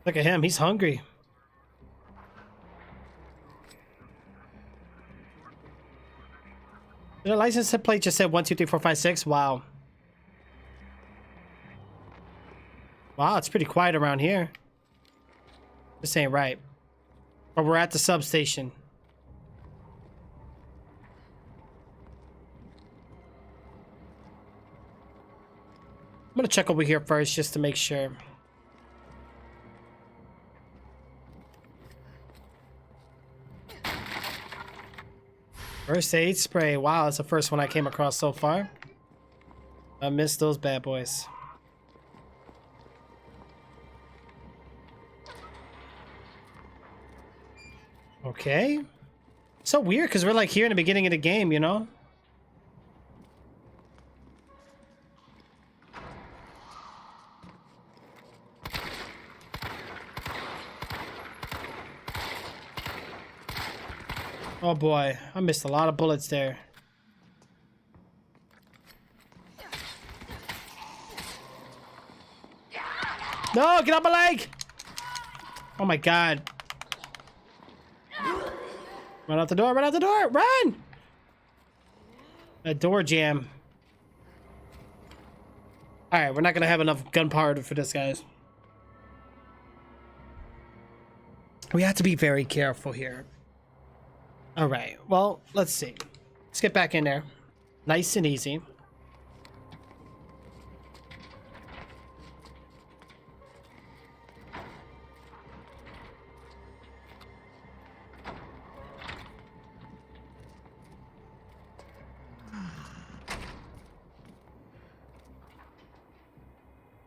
S1: Look at him, he's hungry. The license plate just said 1, 2, 3, 4, 5, 6. Wow. Wow, it's pretty quiet around here. This ain't right. But we're at the substation. I'm gonna check over here first just to make sure. First aid spray. Wow, that's the first one I came across so far. I missed those bad boys. Okay. So weird because we're like here in the beginning of the game, you know? Oh boy, I missed a lot of bullets there. No, get off my leg! Oh my god. Run out the door, run out the door, run! A door jam. Alright, we're not gonna have enough gunpowder for this, guys. We have to be very careful here. Alright, well, let's see. Let's get back in there. Nice and easy.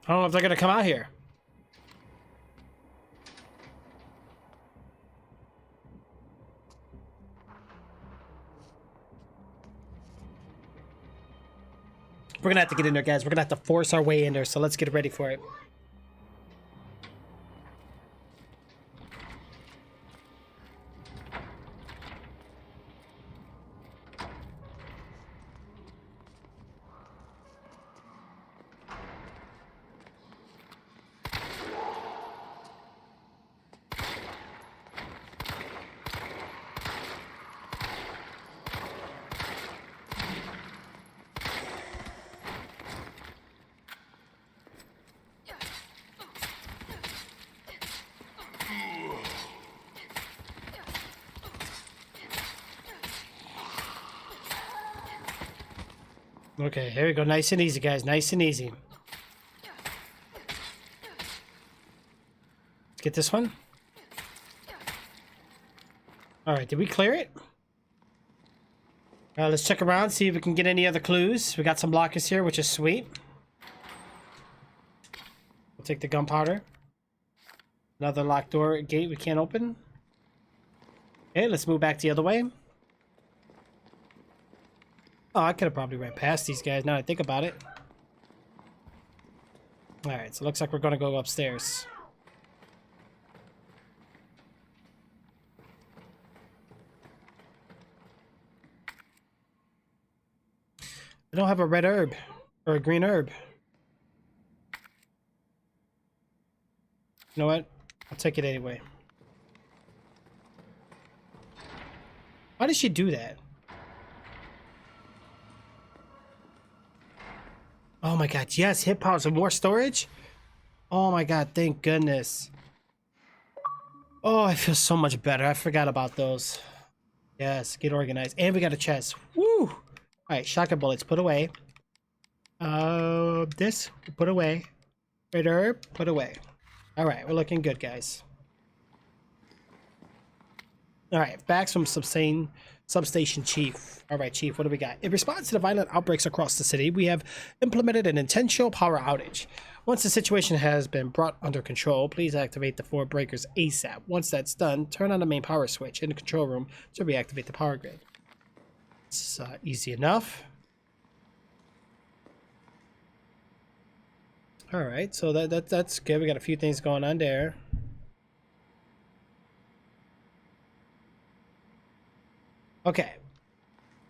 S1: I don't know if they're gonna come out here. We're gonna have to get in there, guys. We're gonna have to force our way in there, so let's get ready for it. Okay, here we go. Nice and easy, guys. Nice and easy. Let's get this one. Alright, did we clear it? Let's check around, see if we can get any other clues. We got some lockers here, which is sweet. We'll take the gunpowder. Another locked door gate we can't open. Okay, let's move back the other way. Oh, I could have probably ran past these guys now that I think about it. Alright, so it looks like we're gonna go upstairs. I don't have a red herb or a green herb. You know what? I'll take it anyway. Why did she do that? Oh my god, yes, hit powers and more storage? Oh my god, thank goodness. Oh, I feel so much better. I forgot about those. Yes, get organized. And we got a chest. Woo! Alright, shotgun bullets, put away. This, put away. Red herb, put away. Alright, we're looking good, guys. Alright, facts from Substation Chief. Alright, Chief, what do we got? In response to the violent outbreaks across the city, we have implemented an intentional power outage. Once the situation has been brought under control, please activate the 4 breakers ASAP. Once that's done, turn on the main power switch in the control room to reactivate the power grid. It's easy enough. Alright, so that's good. We got a few things going on there. Okay.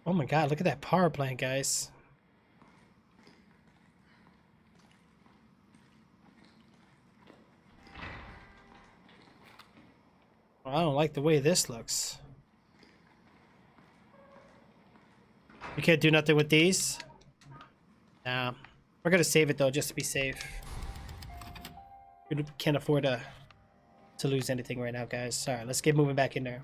S1: Oh my god, look at that power plant, guys. Well, I don't like the way this looks. You can't do nothing with these? Nah. We're gonna save it though, just to be safe. We can't afford to lose anything right now, guys. Alright, let's get moving back in there.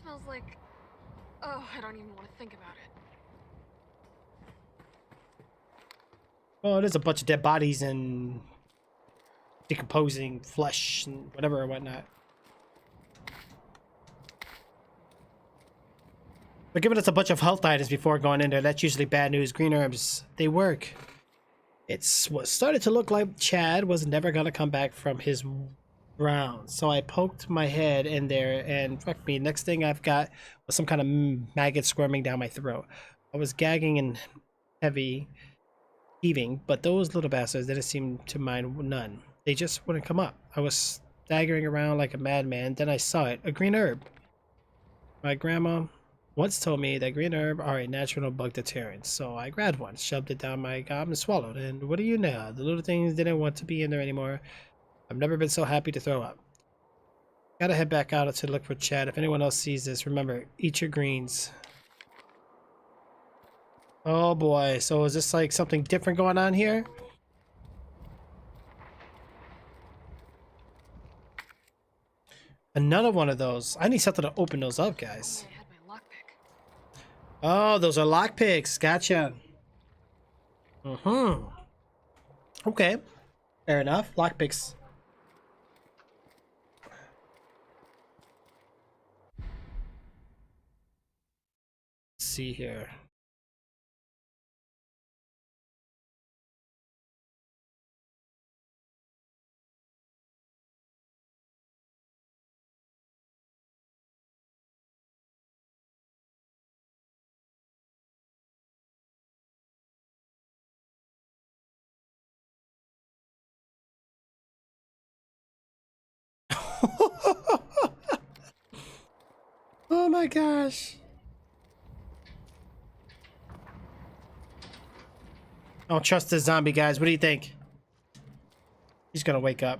S9: Smells like... Oh, I don't even want to think about it.
S1: Oh, there's a bunch of dead bodies and decomposing flesh and whatever or whatnot. They're giving us a bunch of health items before going in there. That's usually bad news. Green herbs, they work. It's what started to look like Chad was never gonna come back from his round. So I poked my head in there and fuck me. Next thing I've got was some kind of maggot squirming down my throat. I was gagging and heaving, but those little bastards didn't seem to mind none. They just wouldn't come up. I was staggering around like a madman. Then I saw it, a green herb. My grandma once told me that green herb are a natural bug deterrent, so I grabbed one, shoved it down my gob and swallowed, and what do you know? The little things didn't want to be in there anymore. I've never been so happy to throw up. Gotta head back out to look for Chad. If anyone else sees this, remember, eat your greens. Oh boy, so is this like something different going on here? Another one of those. I need something to open those up, guys.
S9: I had my lockpick.
S1: Oh, those are lockpicks. Gotcha. Okay. Fair enough. Lockpicks. Let's see here. Oh my gosh. I don't trust this zombie, guys. What do you think? He's gonna wake up.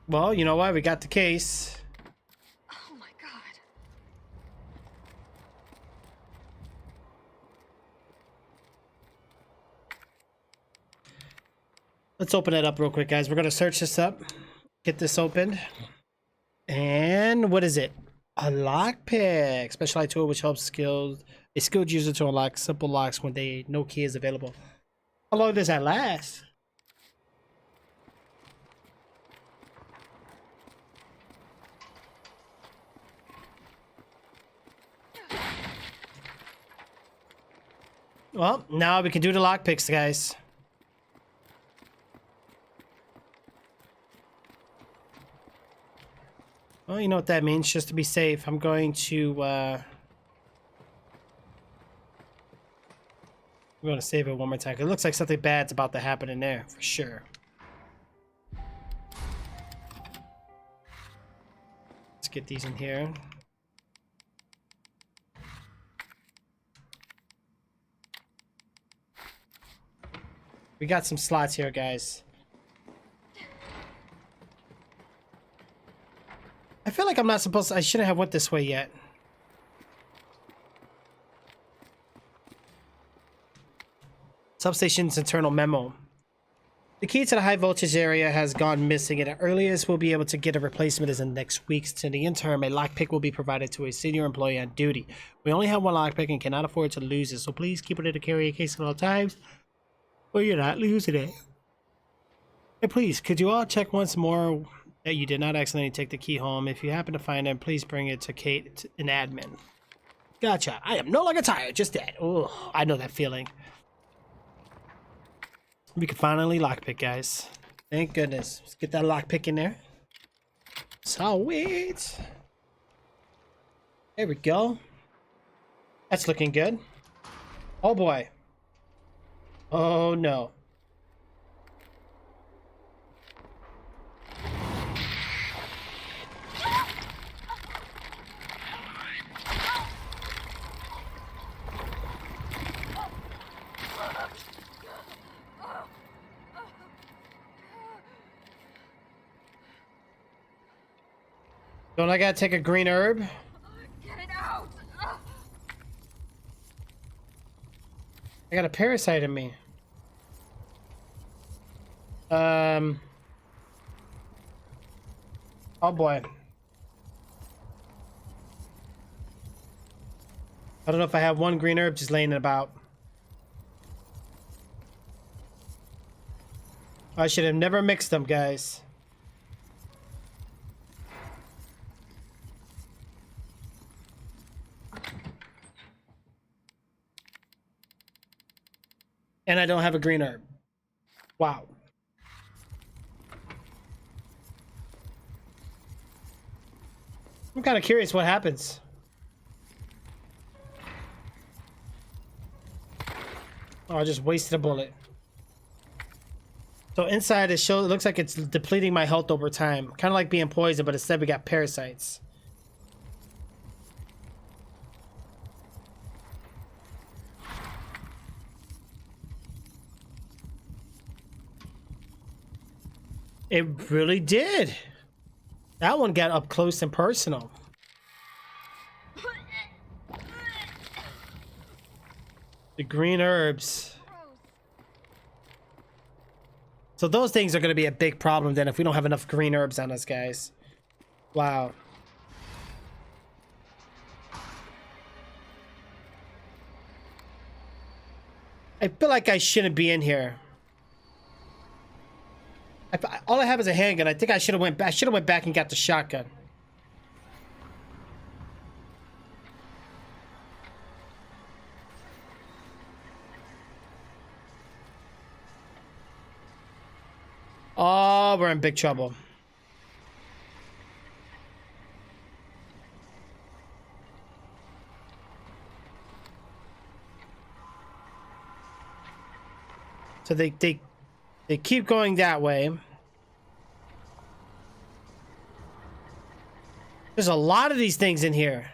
S1: Well, you know what? We got the case.
S9: Oh my god.
S1: Let's open it up real quick, guys. We're gonna search this up. Get this opened. And what is it? A lockpick. Specialized tool which helps a skilled user to unlock simple locks when no key is available. How long does that last? Well, now we can do the lockpicks, guys. Well, you know what that means. Just to be safe, I'm going to save it one more time. 'Cause it looks like something bad's about to happen in there for sure. Let's get these in here. We got some slots here, guys. I feel like I'm not supposed to, I shouldn't have went this way yet. Substation's internal memo. The key to the high voltage area has gone missing, and at earliest we'll be able to get a replacement is in next week. In the interim, a lockpick will be provided to a senior employee on duty. We only have one lockpick and cannot afford to lose it, so please keep it in a carry case at all times, or you're not losing it. And please, could you all check once more that you did not accidentally take the key home? If you happen to find it, please bring it to Kate, an admin. Gotcha. I am no longer tired, just dead. Oh, I know that feeling. We can finally lockpick, guys. Thank goodness. Let's get that lockpick in there. Sweet. There we go. That's looking good. Oh boy. Oh no. Don't I gotta take a green herb?
S2: Get it out!
S1: I got a parasite in me. Oh boy. I don't know if I have one green herb just laying about. I should have never mixed them, guys. And I don't have a green herb. Wow. I'm kind of curious what happens. Oh, I just wasted a bullet. So inside it shows, it looks like it's depleting my health over time. Kind of like being poisoned, but instead we got parasites. It really did. That one got up close and personal. The green herbs. So those things are going to be a big problem then if we don't have enough green herbs on us, guys. Wow. I feel like I shouldn't be in here. All I have is a handgun. I think I should have went back. I should have went back and got the shotgun. Oh, we're in big trouble. So they keep going that way. There's a lot of these things in here.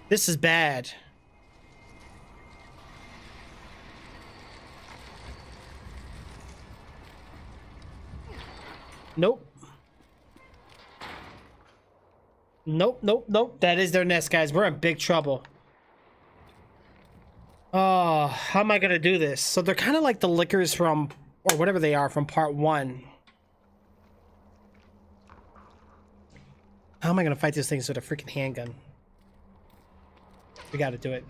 S1: This is bad. Nope. Nope, nope, nope. That is their nest, guys. We're in big trouble. Oh, how am I gonna do this? So they're kind of like the lickers from, or whatever they are, from part 1. How am I gonna fight these things with a freaking handgun? We gotta do it.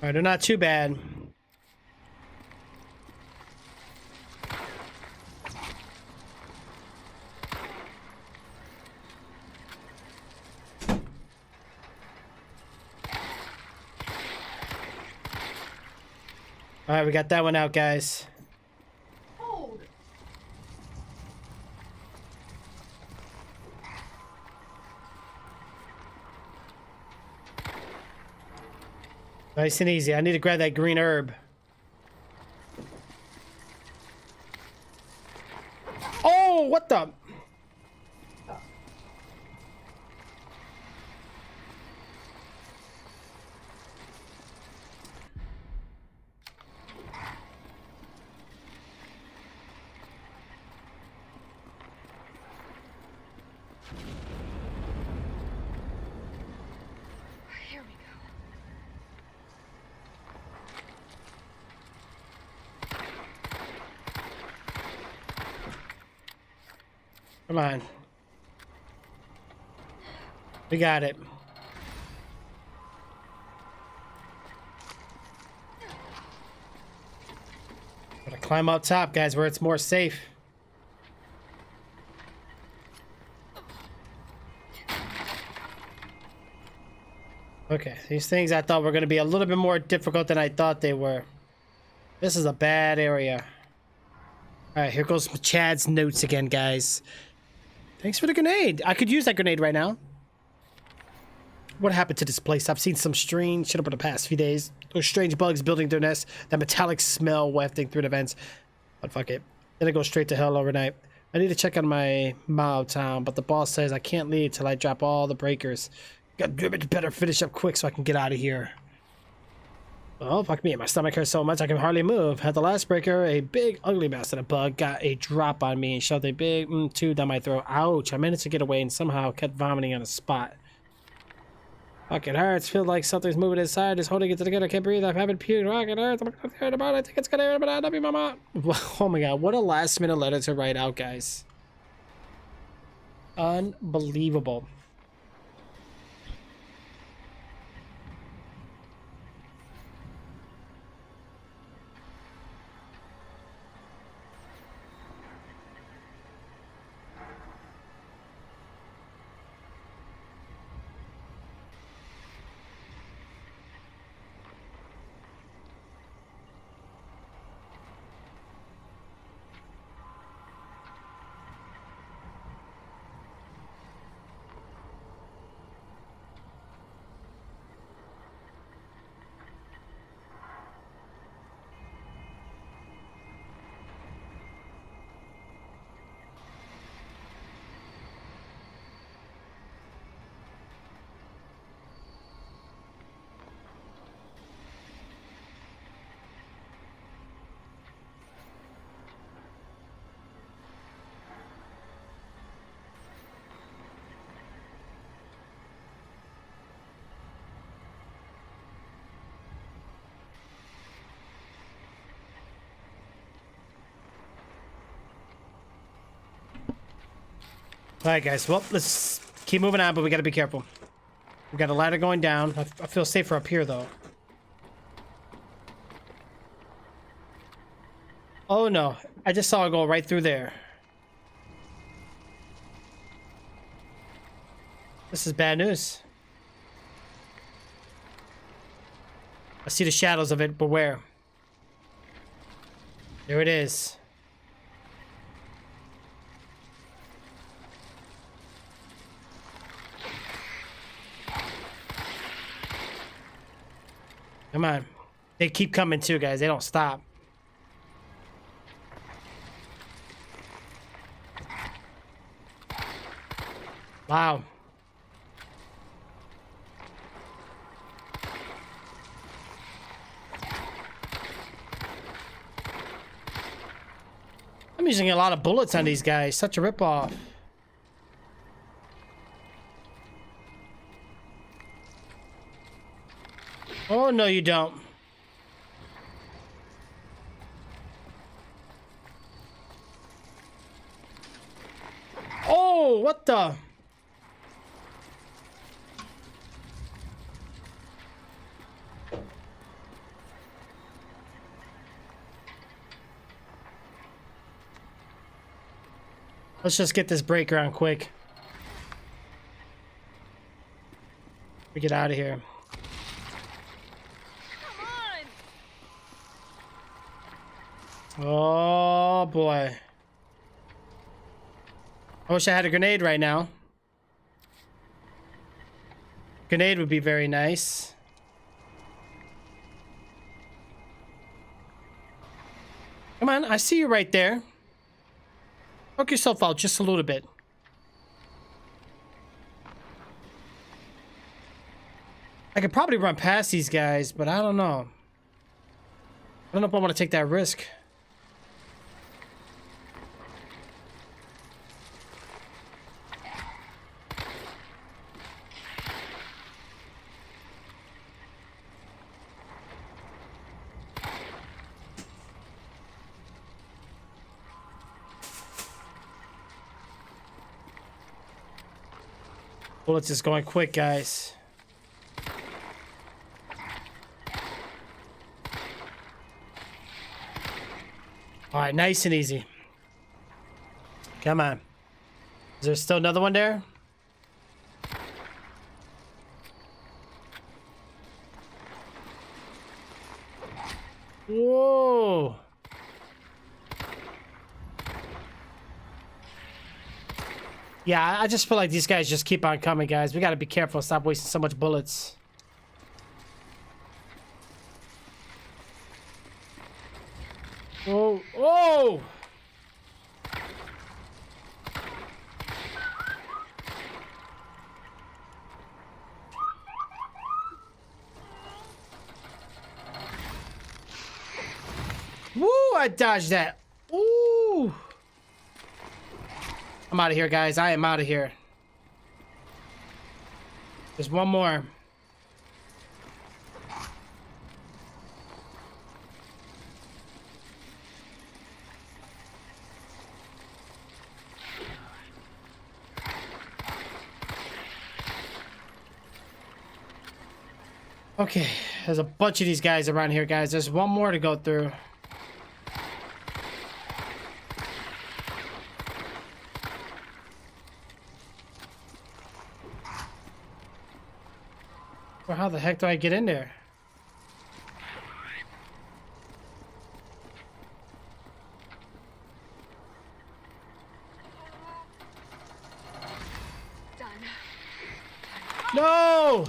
S1: Alright, they're not too bad. All right, we got that one out, guys. Nice and easy. I need to grab that green herb. Oh, what the?
S9: Here we go.
S1: Come on. We got it. Gotta climb up top, guys, where it's more safe. Okay, these things I thought were going to be a little bit more difficult than I thought they were. This is a bad area. Alright, here goes Chad's notes again, guys. Thanks for the grenade. I could use that grenade right now. What happened to this place? I've seen some strange shit over the past few days. Those strange bugs building their nests. That metallic smell wafting through the vents. But fuck it. Then I go straight to hell overnight. I need to check on my Mao town, but the boss says I can't leave till I drop all the breakers. God damn it, better finish up quick so I can get out of here. Oh, fuck me. My stomach hurts so much I can hardly move. At the last breaker, a big, ugly bastard of bug got a drop on me and shoved a big tube down my throat. Ouch. I managed to get away and somehow kept vomiting on the spot. Fuck, it hurts. Feels like something's moving inside. Just holding it together. I can't breathe. I haven't puked. Fuck, it hurts. I'm scared about it. I think it's gonna hurt, but I'll not be mama. Oh my god. What a last minute letter to write out, guys. Unbelievable. Alright, guys. Well, let's keep moving on, but we gotta be careful. We got a ladder going down. I feel safer up here, though. Oh, no. I just saw it go right through there. This is bad news. I see the shadows of it, but where? There it is. Come on. They keep coming too, guys. They don't stop. Wow. I'm using a lot of bullets on these guys. Such a ripoff. Oh, no, you don't. Oh, what the? Let's just get this breaker on quick. We get out of here. Oh boy. I wish I had a grenade right now. Grenade would be very nice. Come on, I see you right there. Poke yourself out just a little bit. I could probably run past these guys, but I don't know. I don't know if I want to take that risk. Bullets is going quick, guys. All right, nice and easy. Come on. Is there still another one there? Whoa. Yeah, I just feel like these guys just keep on coming, guys. We gotta be careful. Stop wasting so much bullets. Oh, oh! Woo! I dodged that. Ooh! I'm out of here, guys. I am out of here. There's one more. Okay, there's a bunch of these guys around here, guys. There's one more to go through. Well, how the heck do I get in there?
S9: Done.
S1: No!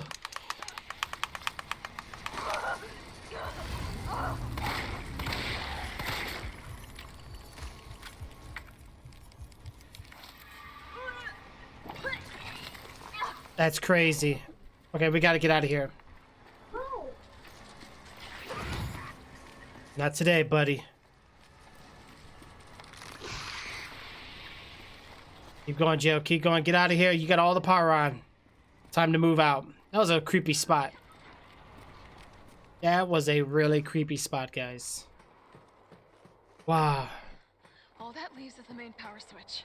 S1: That's crazy. Okay, we gotta get out of here. Not today, buddy. Keep going, Joe. Keep going. Get out of here. You got all the power on. Time to move out. That was a creepy spot. That was a really creepy spot, guys. Wow.
S9: All that leaves is the main power switch.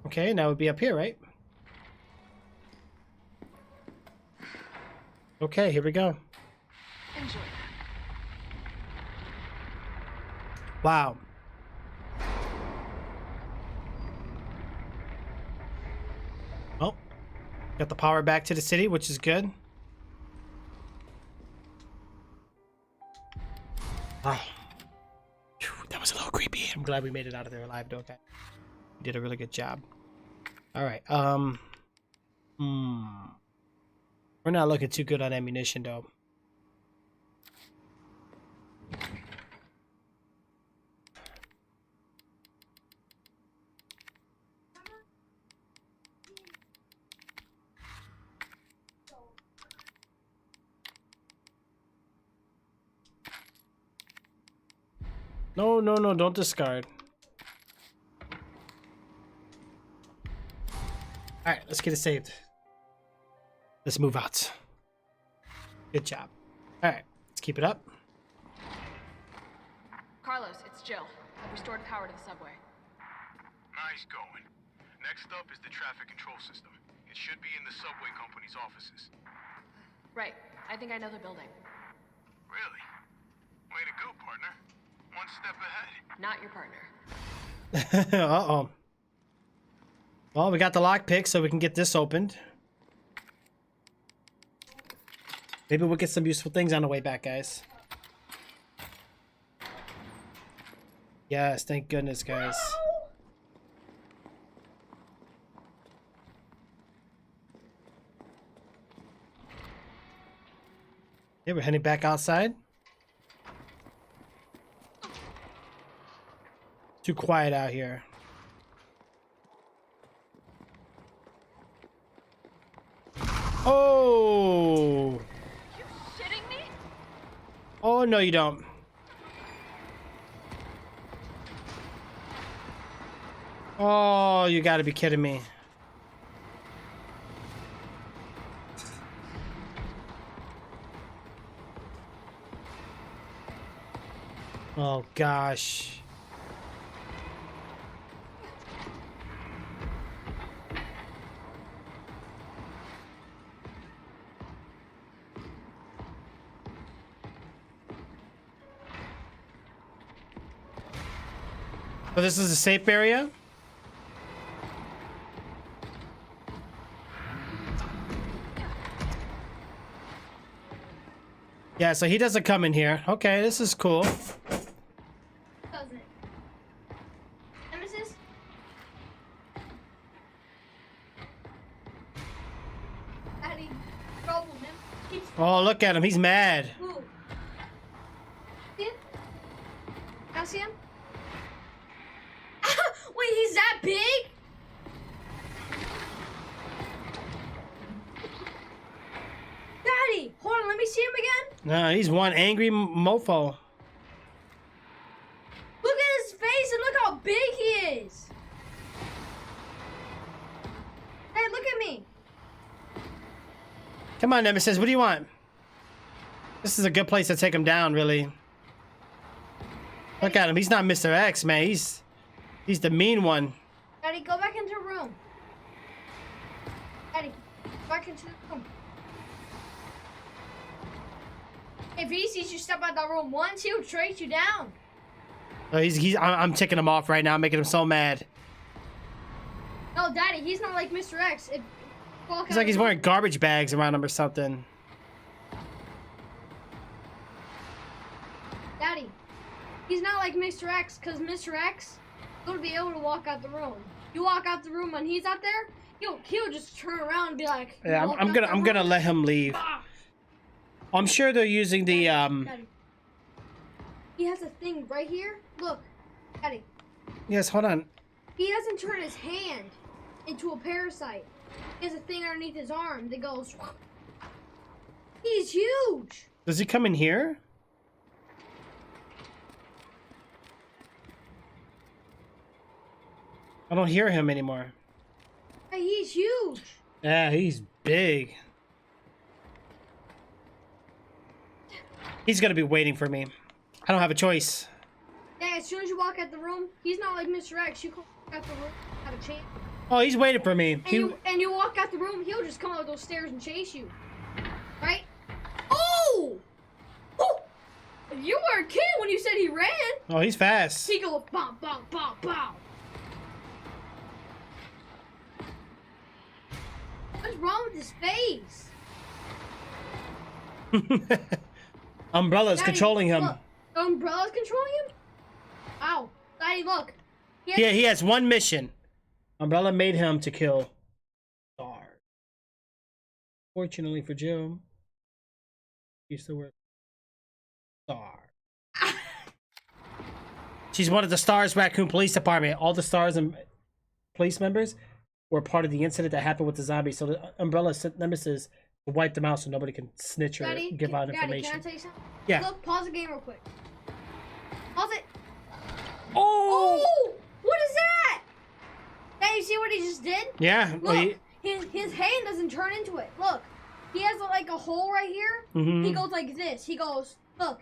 S1: Okay, now we'd be up here, right? Okay, here we go.
S9: Enjoy.
S1: Wow. Oh, got the power back to the city, which is good. Ah, phew, that was a little creepy. I'm glad we made it out of there alive, though. Okay, we did a really good job. All right. We're not looking too good on ammunition, though. No, no, no, don't discard. Alright, let's get it saved. Let's move out. Good job. Alright, let's keep it up.
S9: Carlos, it's Jill. I've restored power to the subway.
S6: Nice going. Next up is the traffic control system. It should be in the subway company's offices.
S9: Right. I think I know the building.
S6: Really? Way to go, partner. One step ahead.
S9: Not your partner.
S1: Uh-oh. Well, we got the lockpick, so we can get this opened. Maybe we'll get some useful things on the way back, guys. Yes, thank goodness, guys. Yeah, we're heading back outside. Too quiet out here. Oh!
S3: You shitting me?
S1: Oh, no, you don't. Oh, you gotta be kidding me. Oh, gosh. So this is a safe area? Yeah, so he doesn't come in here. Okay, this is cool.
S2: Doesn't. Nemesis? Daddy, trouble him. Keeps
S1: Oh, look at him. He's mad.
S2: Who? See him? I see him? Wait, he's that big? Daddy, hold on, let me see him again.
S1: No, he's one angry mofo.
S2: Look at his face and look how big he is. Hey, look at me.
S1: Come on, Nemesis. What do you want? This is a good place to take him down, really. Look at him. He's not Mr. X, man. He's the mean one.
S2: Daddy, go back into the room. Daddy, back into the room. If he sees you step out that room once, he'll trace you down.
S1: Oh, I'm ticking him off right now, making him so mad.
S2: No, Daddy, he's not like Mr. X.
S1: He's like he's wearing garbage bags around him or something.
S2: Daddy, he's not like Mr. X, because Mr. X will be able to walk out the room. You walk out the room when he's out there, he'll just turn around and be like,
S1: Yeah, I'm gonna let him leave.
S2: Ah.
S1: I'm sure they're using the
S2: Daddy. He has a thing right here. Look, Daddy.
S1: Yes, hold on.
S2: He doesn't turn his hand into a parasite. He has a thing underneath his arm that goes. He's huge.
S1: Does he come in here? I don't hear him anymore.
S2: Hey, he's huge.
S1: Yeah, he's big. He's gonna be waiting for me. I don't have a choice.
S2: Yeah, as soon as you walk out the room, he's not like Mr. X. You can walk out the room, have a chance.
S1: Oh, he's waiting for me.
S2: And you walk out the room, he'll just come out those stairs and chase you. Right? Oh! Oh! You were a kid when you said he ran.
S1: Oh, he's fast.
S2: He goes, bow, bow, bow, bow. What's wrong with his face?
S1: Umbrella's
S2: Daddy,
S1: controlling him.
S2: Look. Umbrella's controlling him? Ow. Daddy, look.
S1: Yeah, he has one mission. Umbrella made him to kill Star. Fortunately for Jim, he used to work Star. She's one of the Stars Raccoon Police Department. All the Stars and police members were part of the incident that happened with the zombies. So the Umbrella sent Nemesis to wipe them out so nobody can snitch or give out information.
S2: Daddy, can I tell you something?
S1: Yeah.
S2: Look, pause the game real quick. Pause it.
S1: Oh!
S2: Oh! What is that? Hey, you see what he just did?
S1: Yeah.
S2: Look, his hand doesn't turn into it. Look, he has like a hole right here.
S1: Mm-hmm.
S2: He goes like this. He goes, look.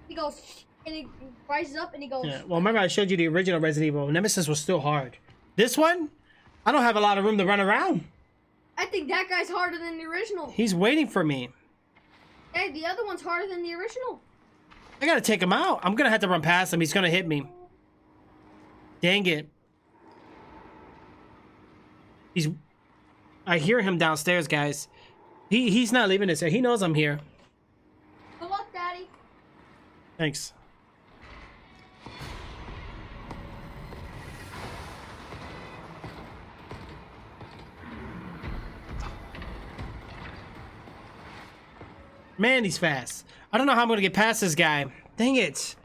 S2: He goes, and he rises up and he goes.
S1: Yeah. Well, remember I showed you the original Resident Evil. Nemesis was still hard. This one, I don't have a lot of room to run around.
S2: I think that guy's harder than the original.
S1: He's waiting for me.
S2: Hey, the other one's harder than the original.
S1: I gotta take him out. I'm gonna have to run past him. He's gonna hit me. Dang it. I hear him downstairs, guys. He's not leaving this. He knows I'm here.
S2: Good luck, Daddy.
S1: Thanks. Man, he's fast. I don't know how I'm gonna get past this guy. Dang it.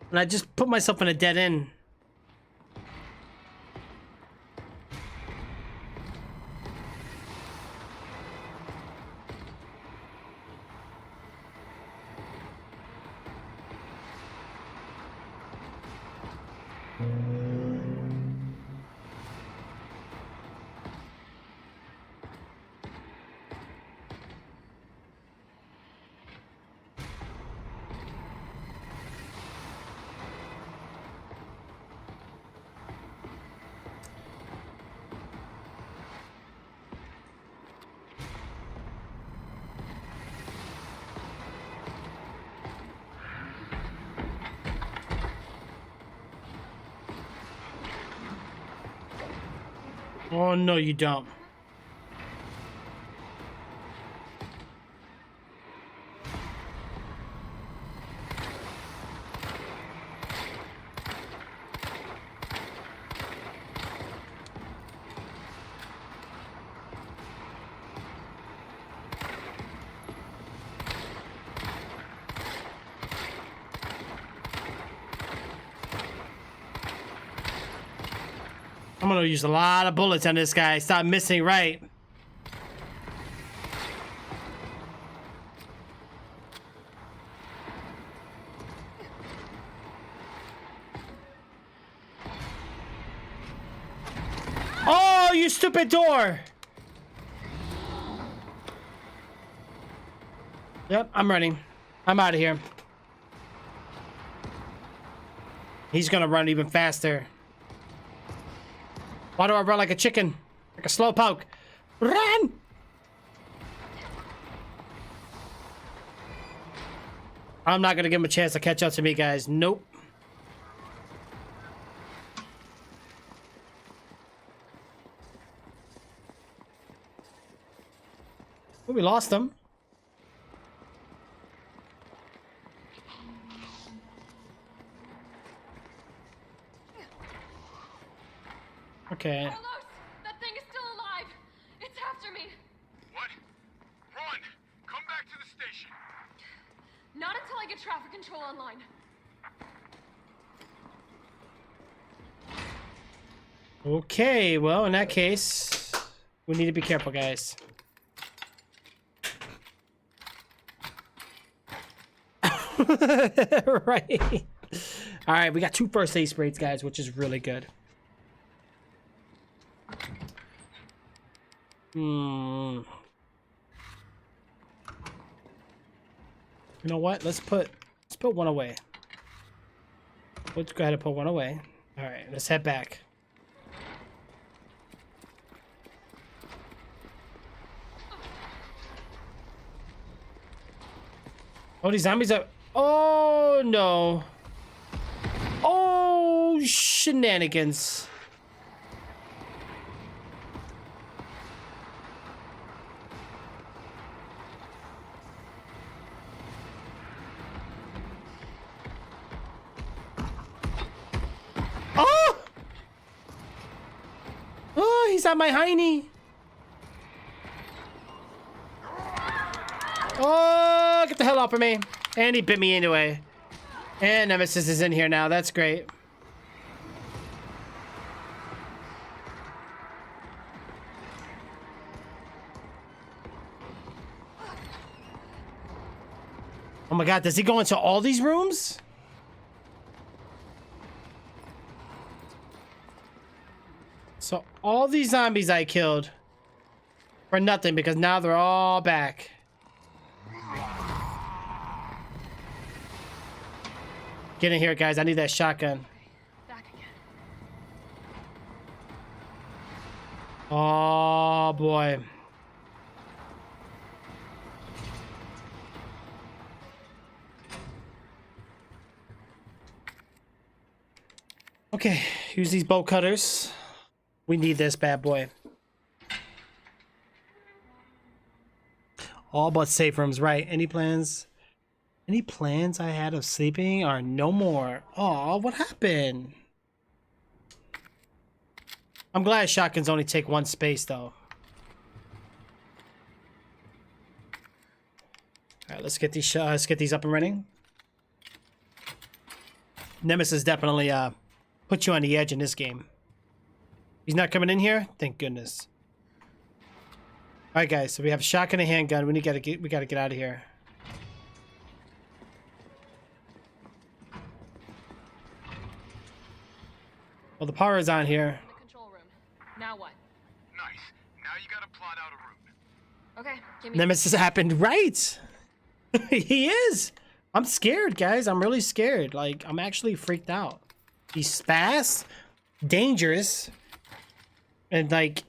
S1: And I just put myself in a dead end. Oh, no, you don't. I'm gonna use a lot of bullets on this guy. Stop missing right. Oh, you stupid door! Yep, I'm running. I'm out of here. He's gonna run even faster. Why do I run like a chicken? Like a slowpoke. Run! I'm not gonna give him a chance to catch up to me, guys. Nope. Oh, we lost him. Okay.
S9: Carlos, that thing is still alive. It's after me.
S6: What? Run! Come back to the station!
S9: Not until I get traffic control online.
S1: Okay, well, in that case, we need to be careful, guys. Right. All right, we got 2 first aid sprays, guys, which is really good. You know what? Let's put one away. Let's go ahead and put one away. All right, let's head back. Oh, these zombies are... Oh, no. Oh, shenanigans. Oh! Oh, he's at my hiney. Oh, get the hell off of me. And he bit me anyway. And Nemesis is in here now. That's great. Oh my god, does he go into all these rooms? So all these zombies I killed for nothing because now they're all back. Get in here, guys. I need that shotgun.
S9: Back again.
S1: Oh, boy. Okay, use these bolt cutters. We need this bad boy. All but safe rooms, right? Any plans? Any plans I had of sleeping are no more. Oh, what happened? I'm glad shotguns only take 1 space, though. All right, let's get these up and running. Nemesis definitely put you on the edge in this game. He's not coming in here? Thank goodness. All right, guys. So we have a shotgun and a handgun. We gotta get out of here. Well, the power is on here.
S9: The control room. Now what?
S6: Nice. Now you gotta plot out a route.
S9: Okay, give me.
S1: Nemesis happened, right? He is. I'm scared, guys. I'm really scared. Like, I'm actually freaked out. He's fast, dangerous, and like,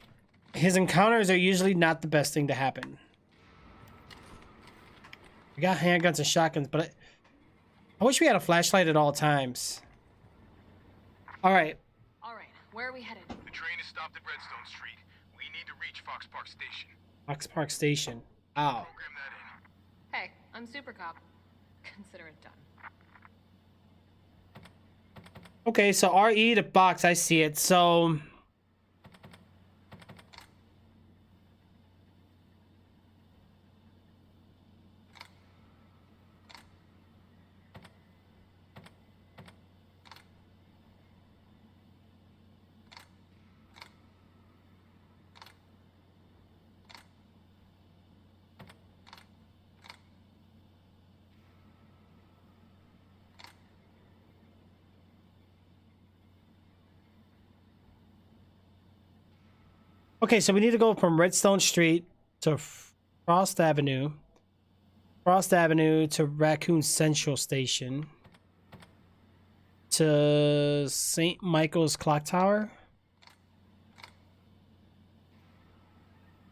S1: his encounters are usually not the best thing to happen. We got handguns and shotguns, but I wish we had a flashlight at all times. All right.
S9: All right, where are we headed?
S6: The train is stopped at Redstone Street. We need to reach Fox Park Station.
S1: Fox Park Station. Ow.
S6: Program that in.
S9: Hey, I'm Super Cop. Consider it done.
S1: Okay, so RE to box, I see it. So okay, so we need to go from Redstone Street to Frost Avenue to Raccoon Central Station to St. Michael's Clock Tower.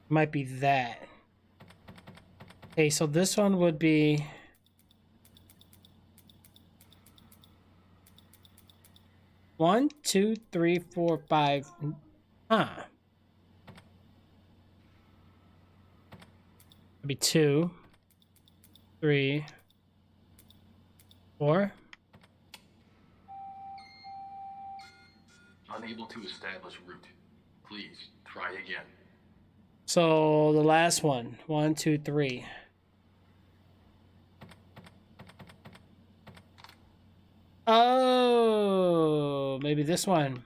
S1: Might be that. Okay, so this one would be one, two, three, four, five. Huh. Maybe 2, 3, 4.
S11: Unable to establish route. Please try again.
S1: So the last one. 1, 2, 3. Oh, maybe this one.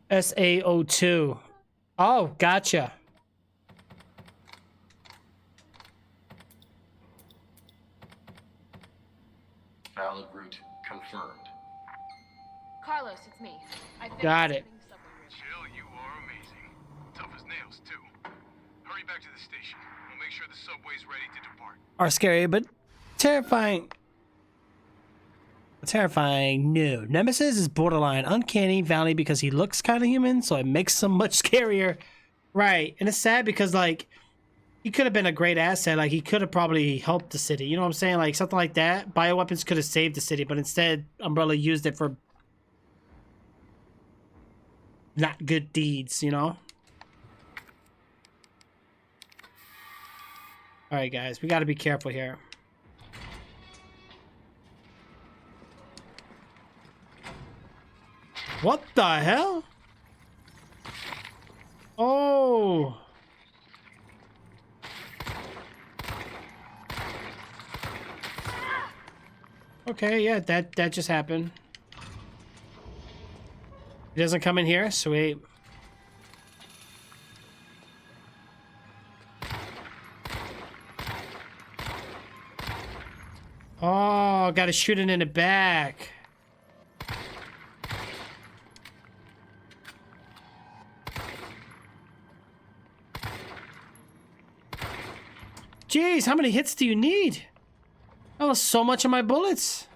S1: SAO2. Oh, gotcha.
S11: Valid route confirmed.
S9: Carlos, it's me. I
S1: Got it.
S6: Jill, you are amazing. Tough as nails, too. Hurry back to the station. We'll make sure the subway's ready to depart.
S1: Are scary, but terrifying. Terrifying. No. Nemesis is borderline uncanny valley because he looks kind of human, so it makes him much scarier. Right. And it's sad because, like, he could have been a great asset. Like, he could have probably helped the city. You know what I'm saying? Like, something like that. Bioweapons could have saved the city, but instead, Umbrella used it for not good deeds, you know? Alright, guys. We got to be careful here. What the hell? Oh. Okay, yeah, that just happened. He doesn't come in here? Sweet. Oh, gotta shoot it in the back. Jeez, how many hits do you need? That was so much of my bullets.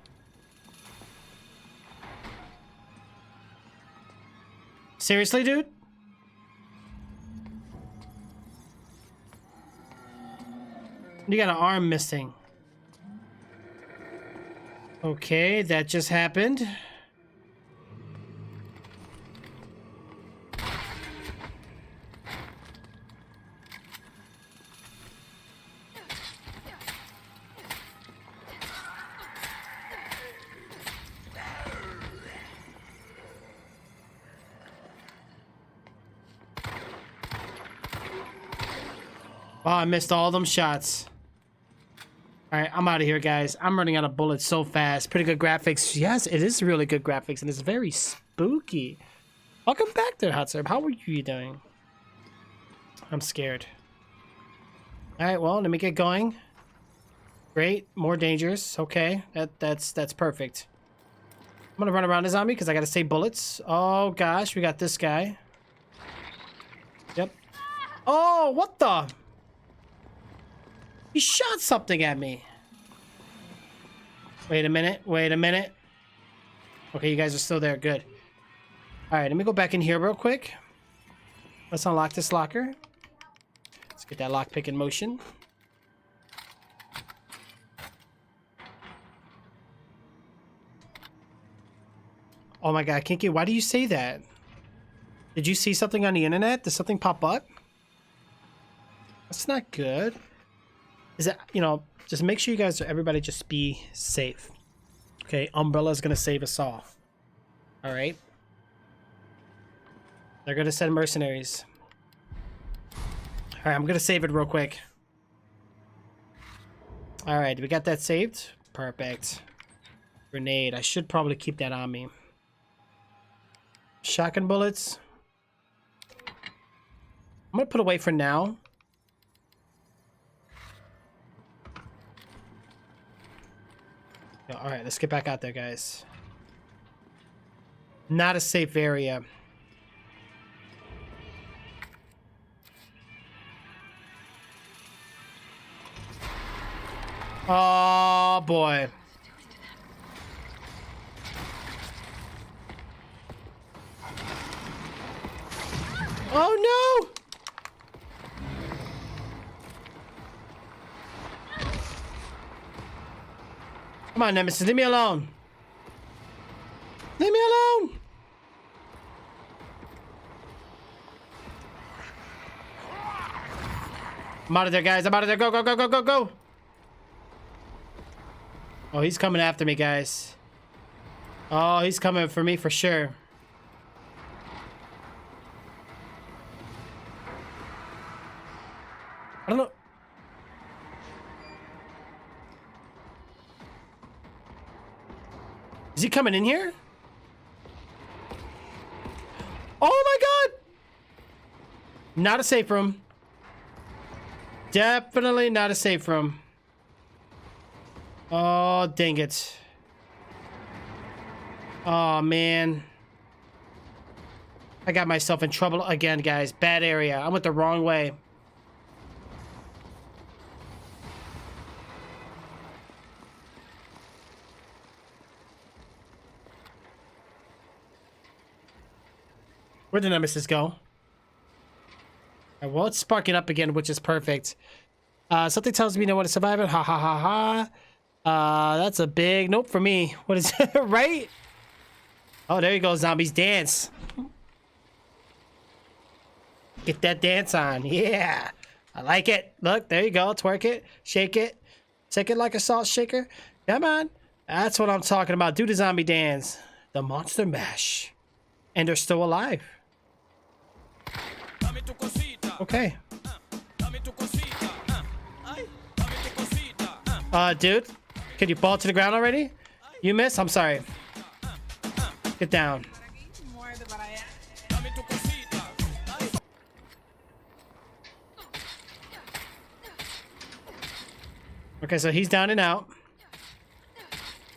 S1: Seriously, dude? You got an arm missing. Okay, that just happened. Oh, I missed all them shots. All right, I'm out of here, guys. I'm running out of bullets so fast. Pretty good graphics. Yes, it is really good graphics, and it's very spooky. Welcome back there, Hotserb. How are you doing? I'm scared. All right, well, let me get going. Great, more dangers. Okay, that's perfect. I'm gonna run around the zombie because I gotta save bullets. Oh gosh, we got this guy. Yep. Oh, what the? He shot something at me. Wait a minute. Wait a minute. Okay, you guys are still there. Good. All right, let me go back in here real quick. Let's unlock this locker. Let's get that lockpick in motion. Oh my god, Kinky, why do you say that? Did you see something on the internet? Did something pop up? That's not good. Is that, you know, just make sure you guys, everybody just be safe. Okay, Umbrella's gonna save us all. All right? They're gonna send mercenaries. All right, I'm gonna save it real quick. All right, we got that saved? Perfect. Grenade, I should probably keep that on me. Shotgun bullets. I'm gonna put away for now. All right, let's get back out there, guys. Not a safe area. Oh boy. Oh no! Come on, Nemesis, leave me alone. Leave me alone. I'm out of there, guys. I'm out of there. Go, go, go, go, go, go. Oh, he's coming after me, guys. Oh, he's coming for me for sure. I don't know. Is he coming in here? Oh my god! Not a safe room. Definitely not a safe room. Oh, dang it. Oh, man. I got myself in trouble again, guys. Bad area. I went the wrong way. Where'd the Nemesis go? Well, it's sparking up again, which is perfect. Something tells me you don't want to survive it. Ha ha ha ha. That's a big nope for me. What is it? Right? Oh, there you go, zombies. Dance. Get that dance on. Yeah. I like it. Look, there you go. Twerk it. Shake it. Shake it like a salt shaker. Come on. That's what I'm talking about. Do the zombie dance. The monster mash. And they're still alive. Okay. Dude, can you fall to the ground already? You miss? I'm sorry. Get down. Okay, so he's down and out.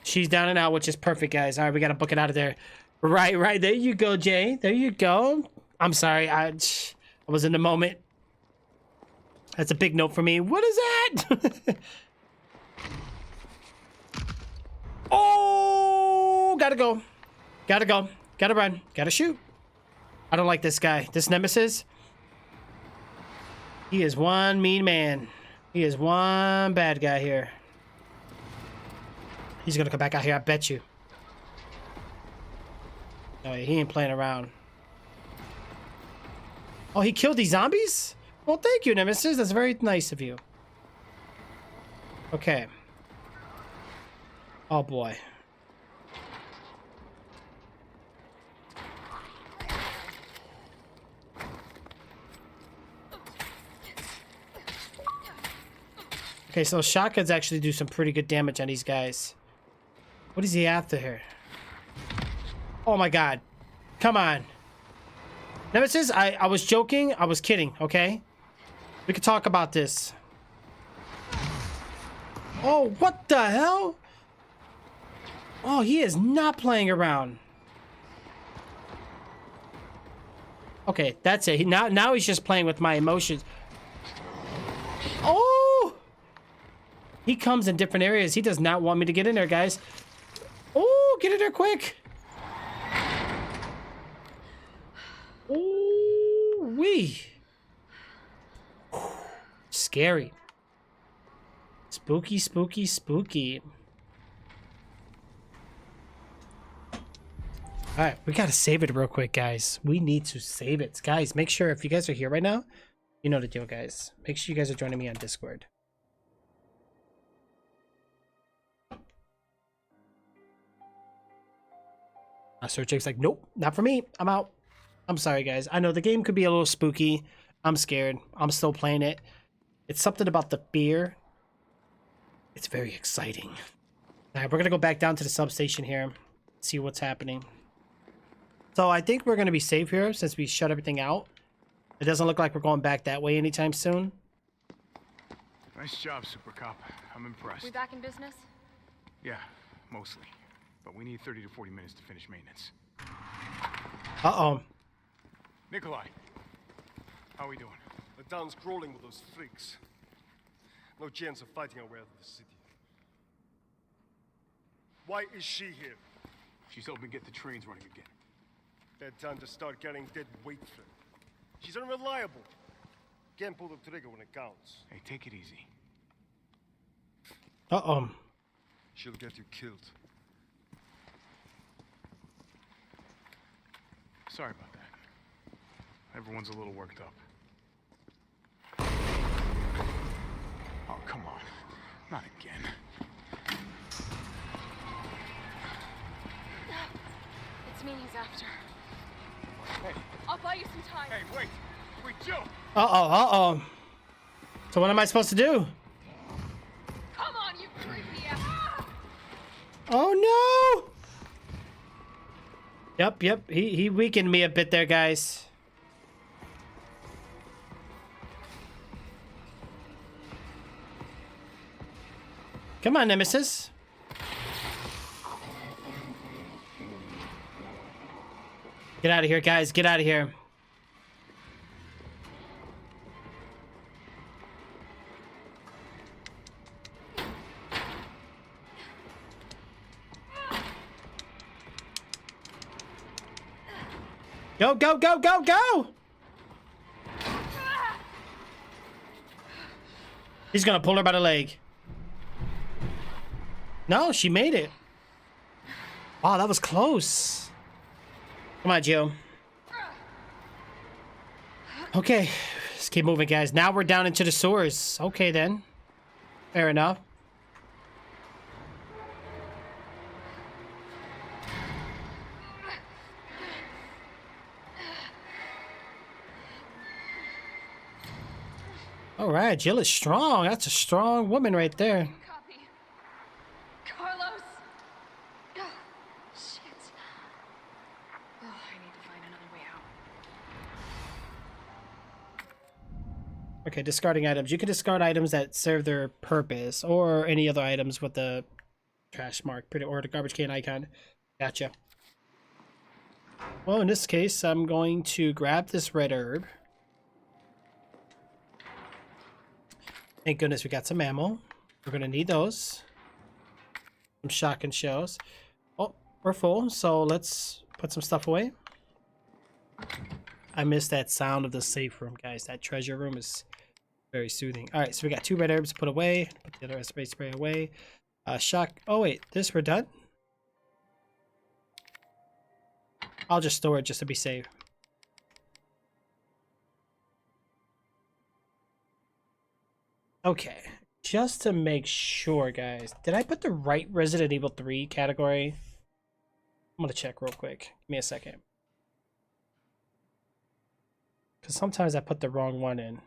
S1: She's down and out, which is perfect, guys. All right, we gotta book it out of there. Right. There you go, Jay. There you go. I'm sorry. I was in the moment. That's a big note for me. What is that? Oh, gotta go. Gotta go. Gotta run. Gotta shoot. I don't like this guy. This Nemesis. He is one mean man. He is one bad guy here. He's gonna come back out here, I bet you. No, he ain't playing around. Oh, he killed these zombies? Well, thank you, Nemesis. That's very nice of you. Okay. Oh, boy. Okay, so shotguns actually do some pretty good damage on these guys. What is he after here? Oh my god. Come on. Nemesis, I was joking. I was kidding, okay? We could talk about this. Oh, what the hell? Oh, he is not playing around. Okay, that's it. Now he's just playing with my emotions. Oh! He comes in different areas. He does not want me to get in there, guys. Oh, get in there quick. Oh, wee. Scary. Spooky, spooky, spooky. All right, we got to save it real quick, guys. We need to save it. Guys, make sure if you guys are here right now, you know the deal, guys. Make sure you guys are joining me on Discord. Sir Jake's like, nope, not for me. I'm out. I'm sorry, guys. I know the game could be a little spooky. I'm scared. I'm still playing it. It's something about the fear. It's very exciting. All right, we're going to go back down to the substation here. See what's happening. So I think we're going to be safe here since we shut everything out. It doesn't look like we're going back that way anytime soon.
S6: Nice job, Super Cop. I'm impressed.
S9: We back in business?
S6: Yeah, mostly. But we need 30 to 40 minutes to finish maintenance.
S1: Uh-oh.
S6: Nikolai, how are we doing?
S12: The town's crawling with those freaks. No chance of fighting our way out of the city. Why is she here?
S6: She's helping get the trains running again.
S12: Bad time to start carrying dead weight for her. She's unreliable. Can't pull the trigger when it counts.
S6: Hey, take it easy.
S1: Uh-oh.
S12: She'll get you killed.
S6: Sorry about that. Everyone's a little worked up. Oh, come on. Not again.
S9: It's me he's after.
S6: Hey.
S9: I'll buy you some time.
S6: Hey, wait. Wait, Joe.
S1: Uh-oh, uh-oh. So what am I supposed to do?
S9: Come on, you creepy ass.
S1: Oh, no! Yep. He weakened me a bit there, guys. Come on, Nemesis. Get out of here, guys. Get out of here. Go, go, go, go, go! He's gonna pull her by the leg. No, she made it. Wow, that was close. Come on, Joe. Okay, let's keep moving, guys. Now we're down into the sewers. Okay, then. Fair enough. All right, Jill is strong. That's a strong woman right there.
S9: Copy. Carlos. Oh, shit. Oh, I need to find another way out.
S1: Okay, discarding items. You can discard items that serve their purpose, or any other items with the trash mark, or the garbage can icon. Gotcha. Well, in this case, I'm going to grab this red herb. Thank goodness we got some ammo. We're gonna need those. Some shotgun shells. Oh, we're full, so let's put some stuff away. I miss that sound of the safe room, guys. That treasure room is very soothing. All right, so we got 2 red herbs to put away. Put the other spray away. Oh wait, this we're done. I'll just store it just to be safe. Okay, just to make sure, guys. Did I put the right Resident Evil 3 category? I'm gonna check real quick. Give me a second. Because sometimes I put the wrong one in.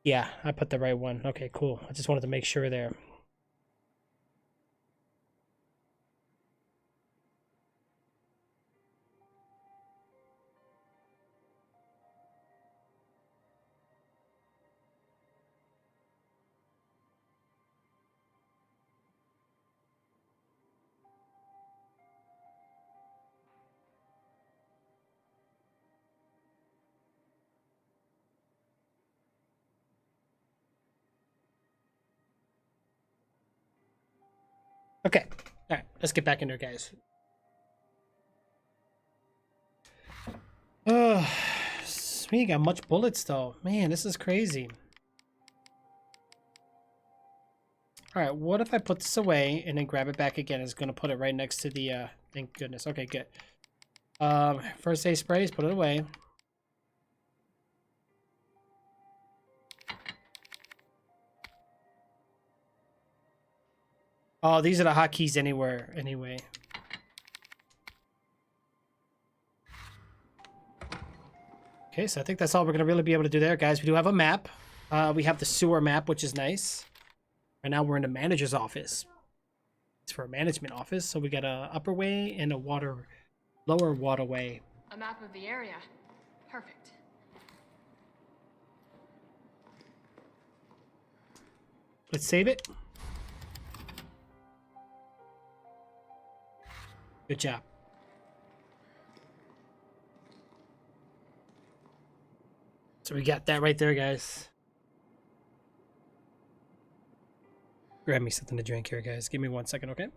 S1: Yeah, I put the right one. Okay, cool. I just wanted to make sure there. Okay. All right, let's get back in there, guys. We ain't got much bullets though. Man, this is crazy. All right, what if I put this away and then grab it back again? It's gonna put it right next to the thank goodness. Okay, good. First aid sprays, put it away. Oh, these are the hotkeys anywhere anyway. Okay, so I think that's all we're gonna really be able to do there, guys. We do have a map. We have the sewer map, which is nice. Right now we're in the manager's office. It's for a management office, so we got a upper way and a lower waterway.
S9: A map of the area. Perfect.
S1: Let's save it. Good job. So we got that right there, guys. Grab me something to drink here, guys. Give me 1 second, okay?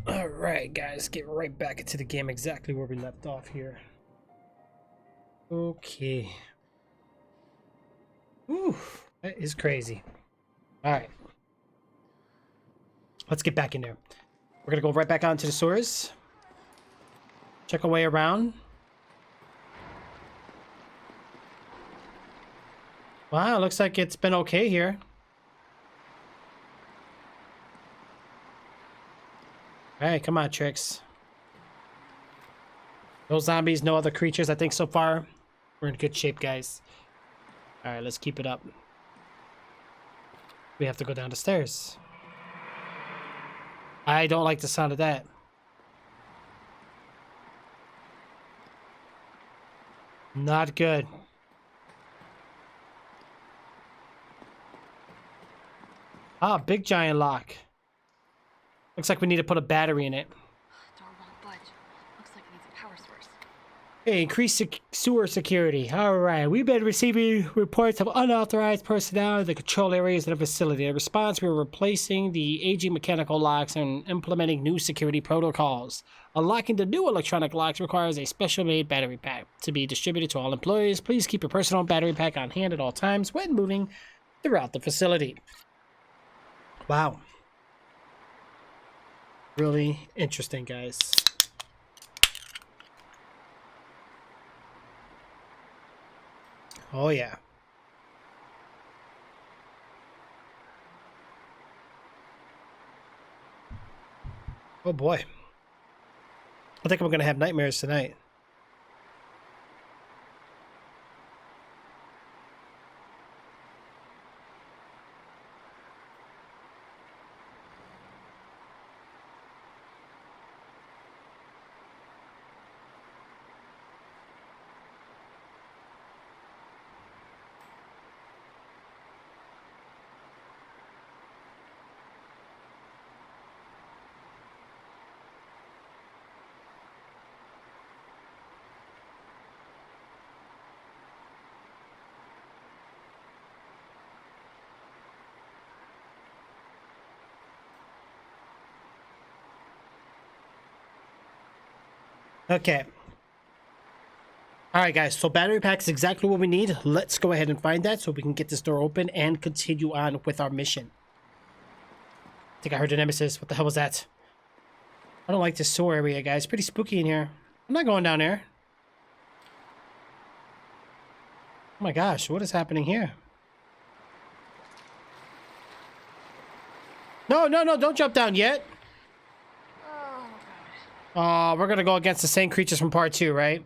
S1: Alright, guys, get right back into the game exactly where we left off here. Okay. Ooh, that is crazy. Alright. Let's get back in there. We're gonna go right back onto the sewers. Check our way around. Wow, looks like it's been okay here. Alright, come on, Trix. No zombies, no other creatures. I think so far we're in good shape, guys. Alright, let's keep it up. We have to go down the stairs. I don't like the sound of that. Not good. Ah, big giant lock. Looks like we need to put a battery in it.
S9: Door won't budge. Looks like it needs a power source.
S1: Hey, increased sewer security. All right, we've been receiving reports of unauthorized personnel in the control areas of the facility. In response, we're replacing the aging mechanical locks and implementing new security protocols. Unlocking the new electronic locks requires a special-made battery pack to be distributed to all employees. Please keep your personal battery pack on hand at all times when moving throughout the facility. Wow. Really interesting, guys. Oh, yeah. Oh, boy. I think I'm going to have nightmares tonight. Okay. Alright guys, so battery pack is exactly what we need. Let's go ahead and find that so we can get this door open and continue on with our mission. I think I heard a nemesis. What the hell was that? I don't like this sewer area, guys. Pretty spooky in here. I'm not going down there. Oh my gosh, what is happening here? No, don't jump down yet. Oh, we're gonna go against the same creatures from part 2, right?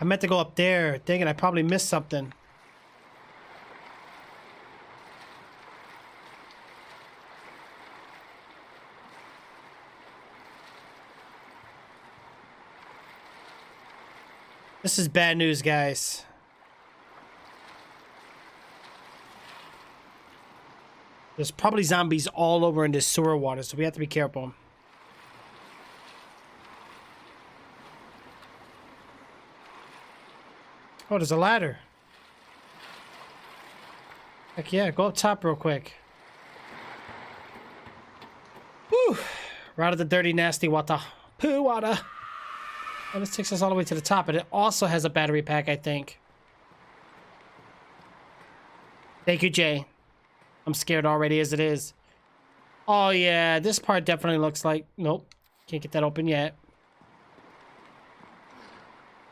S1: I meant to go up there. Dang it, I probably missed something. This is bad news, guys. There's probably zombies all over in this sewer water, so we have to be careful. Oh, there's a ladder. Heck yeah, go up top real quick. Whew. We're out of the dirty, nasty water. Poo water. Oh, this takes us all the way to the top, and it also has a battery pack, I think. Thank you, Jay. I'm scared already as it is. Oh, yeah. This part definitely looks like... Nope. Can't get that open yet.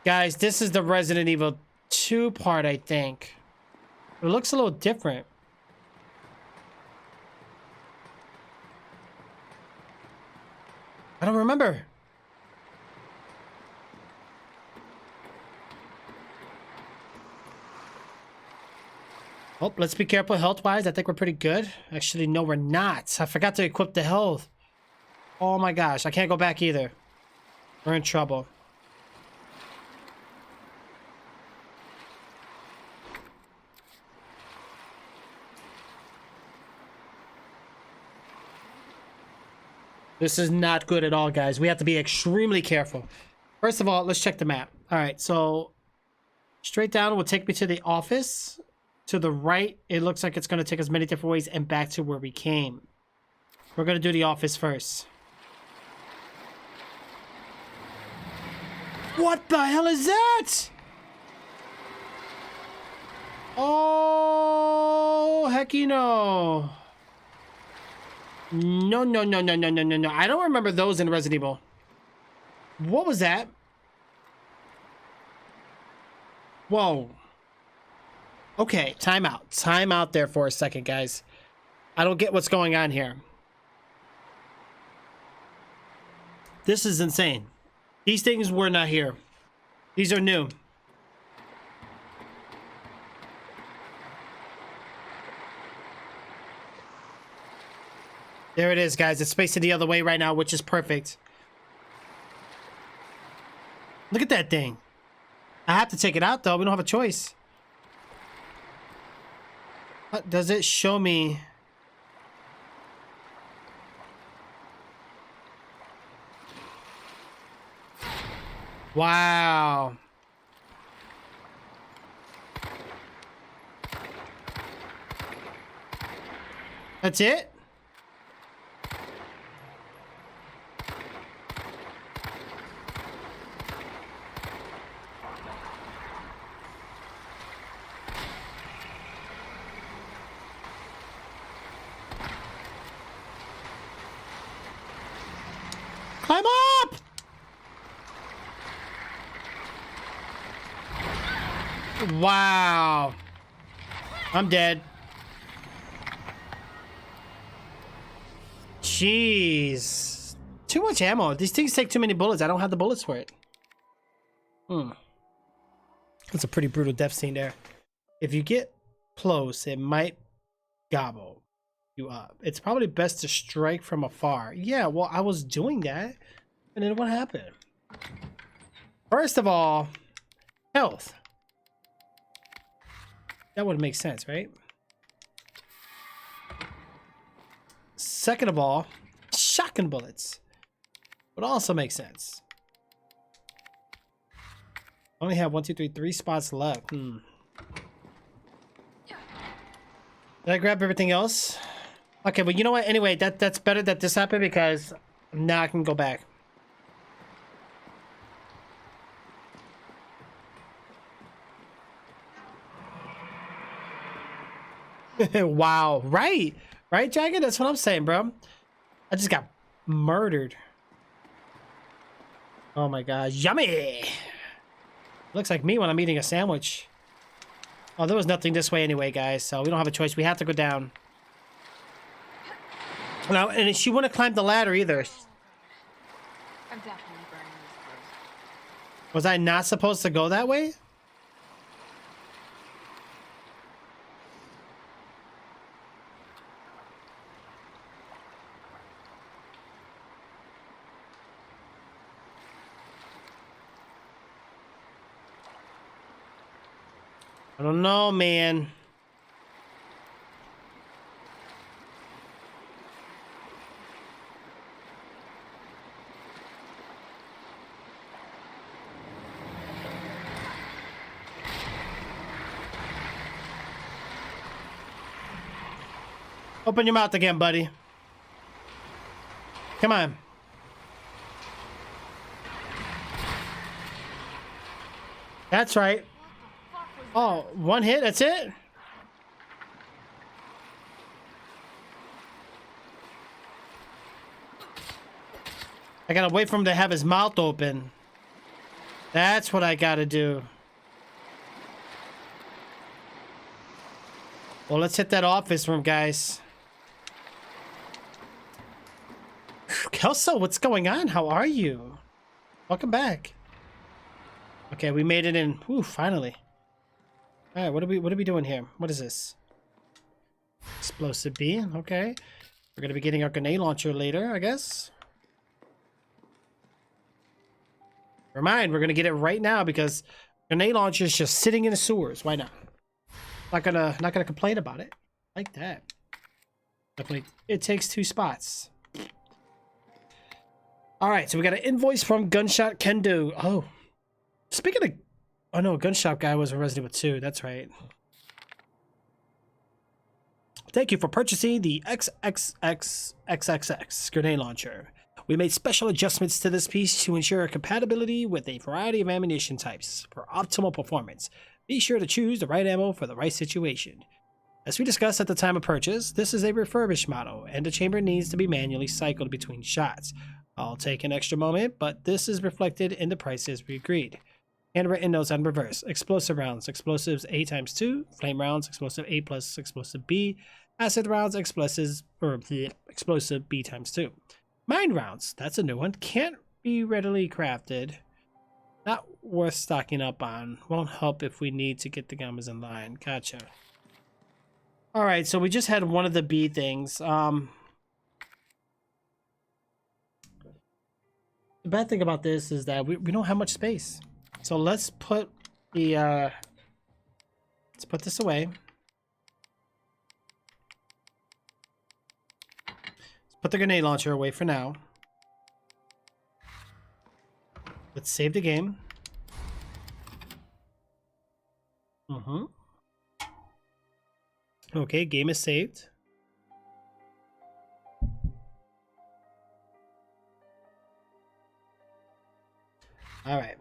S1: Guys, this is the Resident Evil 2 part, I think. It looks a little different. I don't remember. Oh, let's be careful health-wise. I think we're pretty good. Actually, no, we're not. I forgot to equip the health. Oh my gosh, I can't go back either. We're in trouble. This is not good at all, guys. We have to be extremely careful. First of all, let's check the map. All right, so straight down will take me to the office. To the right, it looks like it's going to take us many different ways and back to where we came. We're going to do the office first. What the hell is that? Oh, hecky no. No. I don't remember those in Resident Evil. What was that? Whoa. Okay, time out. Time out there for a second, guys. I don't get what's going on here. This is insane. These things were not here. These are new. There it is, guys. It's facing the other way right now, which is perfect. Look at that thing. I have to take it out, though. We don't have a choice. Does it show me? Wow. That's it? Climb up! Wow. I'm dead. Jeez. Too much ammo. These things take too many bullets. I don't have the bullets for it. That's a pretty brutal death scene there. If you get close, it might gobble you up. It's probably best to strike from afar. Yeah, well, I was doing that. And then what happened? First of all, health. That would make sense, right? Second of all, shotgun bullets would also make sense. Only have 1, 2, 3, 3 spots left. Did I grab everything else? Okay, well, you know what? Anyway, that's better that this happened because now I can go back. Wow, right, Dragon? That's what I'm saying, bro. I just got murdered. Oh my god, yummy! Looks like me when I'm eating a sandwich. Oh, there was nothing this way anyway, guys, so we don't have a choice. We have to go down. No, and she wouldn't climb the ladder either.
S9: I'm definitely burning these clothes.
S1: Was I not supposed to go that way? I don't know, man. Open your mouth again, buddy. Come on. That's right. Oh, one hit, that's it? I gotta wait for him to have his mouth open. That's what I gotta do. Well, let's hit that office room, guys. Kelso, what's going on? How are you? Welcome back. Okay, we made it in. Ooh, finally. All right, what are we doing here? What is this? Explosive B. Okay, we're gonna be getting our grenade launcher later, I guess. Remind, we're gonna get it right now because grenade launcher is just sitting in the sewers. Why not? Not gonna complain about it. Like that. Definitely, it takes 2 spots. All right, so we got an invoice from Gunshot Kendo. Oh, speaking of. Oh no, Gunshot guy was in Resident Evil 2. That's right. Thank you for purchasing the XXXXXX grenade launcher. We made special adjustments to this piece to ensure compatibility with a variety of ammunition types for optimal performance. Be sure to choose the right ammo for the right situation. As we discussed at the time of purchase, this is a refurbished model, and the chamber needs to be manually cycled between shots. I'll take an extra moment, but this is reflected in the prices we agreed. Handwritten notes on reverse. Explosive rounds. Explosives A times 2. Flame rounds. Explosive A plus explosive B. Acid rounds. Explosive B times 2. Mine rounds. That's a new one. Can't be readily crafted. Not worth stocking up on. Won't help if we need to get the gammas in line. Gotcha. Alright, so we just had one of the B things. The bad thing about this is that we don't have much space. So let's put the let's put this away. Let's put the grenade launcher away for now. Let's save the game. Okay, game is saved. All right,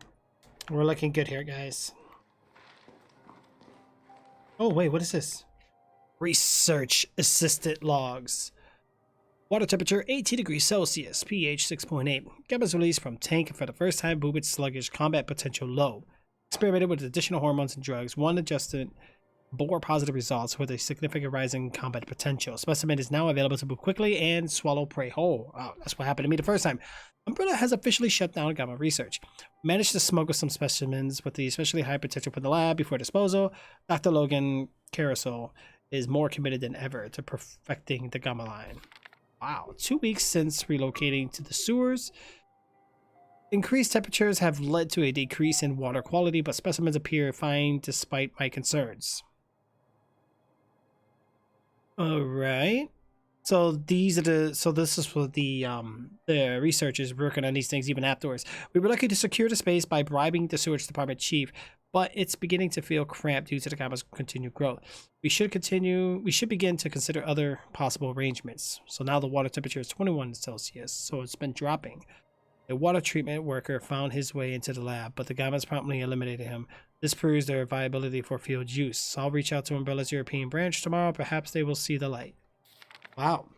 S1: we're looking good here, guys. Oh wait, what is this? Research assisted logs. Water temperature 18 degrees Celsius, pH 6.8. Gamma's released from tank for the first time. Movement sluggish, combat potential low. Experimented with additional hormones and drugs. One adjusted bore positive results with a significant rise in combat potential. Specimen is now available to move quickly and swallow prey whole. Oh, that's what happened to me the first time. Umbrella has officially shut down Gamma research. Managed to smuggle some specimens with the especially high potential from the lab before disposal. Dr. Logan Carousel is more committed than ever to perfecting the Gamma line. Wow, 2 weeks since relocating to the sewers. Increased temperatures have led to a decrease in water quality, but specimens appear fine despite my concerns. All right. So these are this is what the researchers working on these things even afterwards. We were lucky to secure the space by bribing the sewage department chief, but it's beginning to feel cramped due to the Gamma's continued growth. We should begin to consider other possible arrangements. So now the water temperature is 21 Celsius, so it's been dropping. A water treatment worker found his way into the lab, but the Gammas promptly eliminated him. This proves their viability for field use. I'll reach out to Umbrella's European branch tomorrow. Perhaps they will see the light. Wow.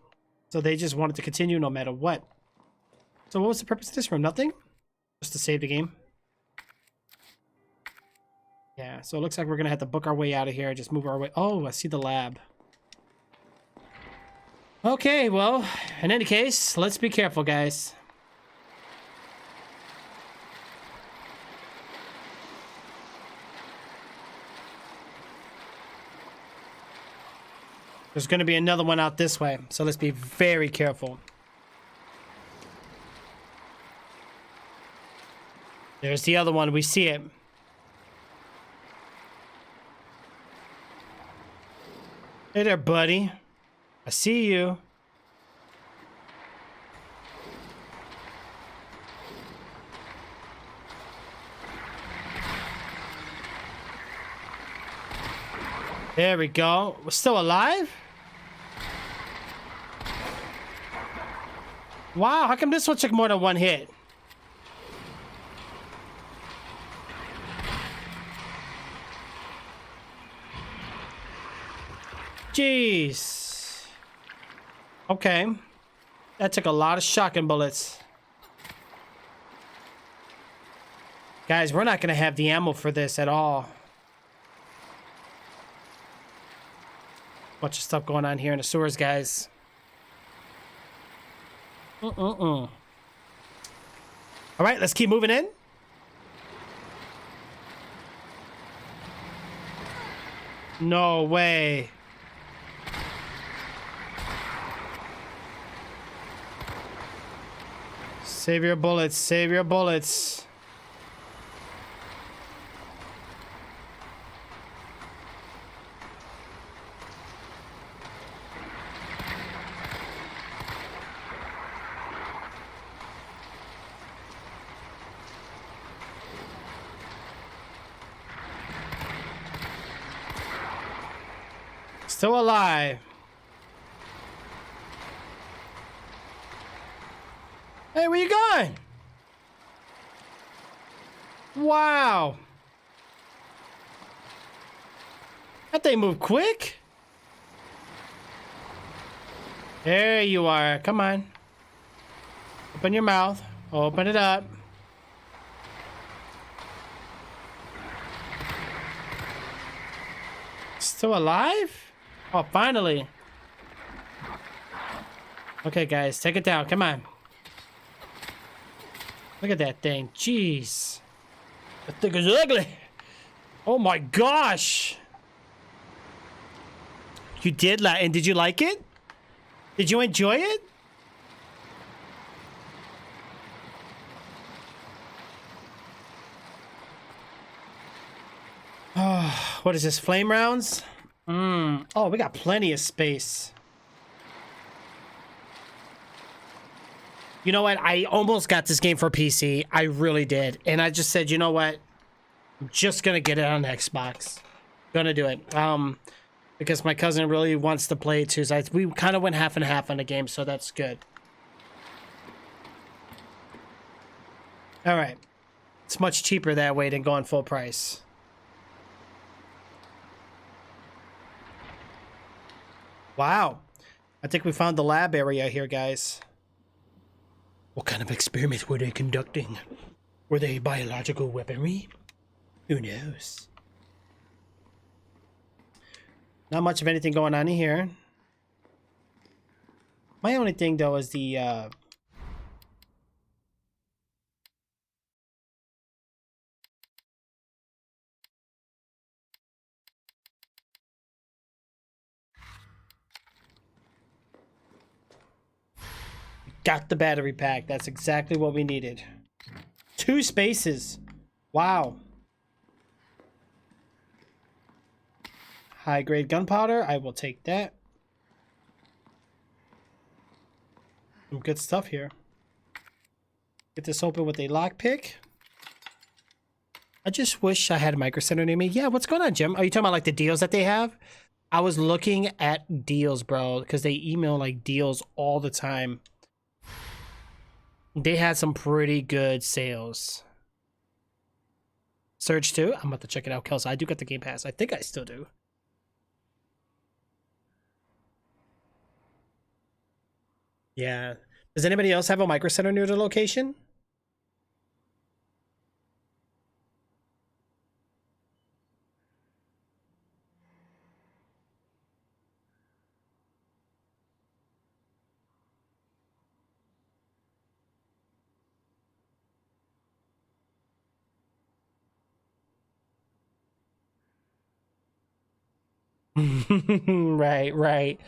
S1: So they just wanted to continue no matter what. So what was the purpose of this room? Nothing? Just to save the game? Yeah, so it looks like we're going to have to book our way out of here. Just move our way. Oh, I see the lab. Okay, well, in any case, let's be careful, guys. There's going to be another one out this way, so let's be very careful. There's the other one. We see it. Hey there, buddy. I see you. There we go. We're still alive? Wow, how come this one took more than one hit? Jeez. Okay. That took a lot of shotgun bullets. Guys, we're not going to have the ammo for this at all. Bunch of stuff going on here in the sewers, guys. All right, let's keep moving in. No way. Save your bullets, save your bullets. Still alive. Hey, where you going? Wow. That thing moved quick. There you are. Come on. Open your mouth. Open it up. Still alive? Oh, finally. Okay, guys, take it down. Come on. Look at that thing. Jeez. That thing is ugly. Oh my gosh. You did and did you like it? Did you enjoy it? Oh, what is this? Flame rounds? Oh, we got plenty of space. You know what? I almost got this game for PC. I really did. And I just said, you know what? I'm just going to get it on Xbox. Gonna do it. because my cousin really wants to play too. So we kind of went half and half on the game, so that's good. All right. It's much cheaper that way than going full price. Wow. I think we found the lab area here, guys. What kind of experiments were they conducting? Were they biological weaponry? Who knows? Not much of anything going on in here. My only thing, though, is the... Got the battery pack. That's exactly what we needed. 2 spaces. Wow. High grade gunpowder. I will take that. Some good stuff here. Get this open with a lockpick. I just wish I had a Micro Center near me. Yeah, what's going on, Jim? Are you talking about like the deals that they have? I was looking at deals, bro, because they email like deals all the time. They had some pretty good sales. Surge 2? I'm about to check it out, Kelso. I do get the Game Pass. I think I still do. Yeah. Does anybody else have a Micro Center near the location? Right, right.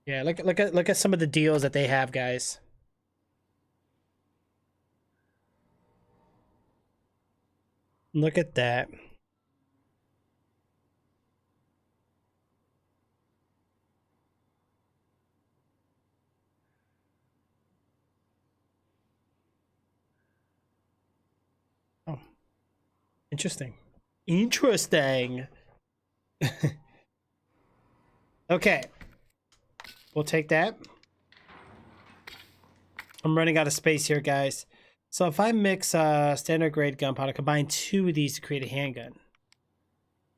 S1: Yeah, look at some of the deals that they have, guys. Look at that. Oh. Interesting. Interesting. Okay. We'll take that. I'm running out of space here, guys. So if I mix standard grade gunpowder, combine 2 of these to create a handgun.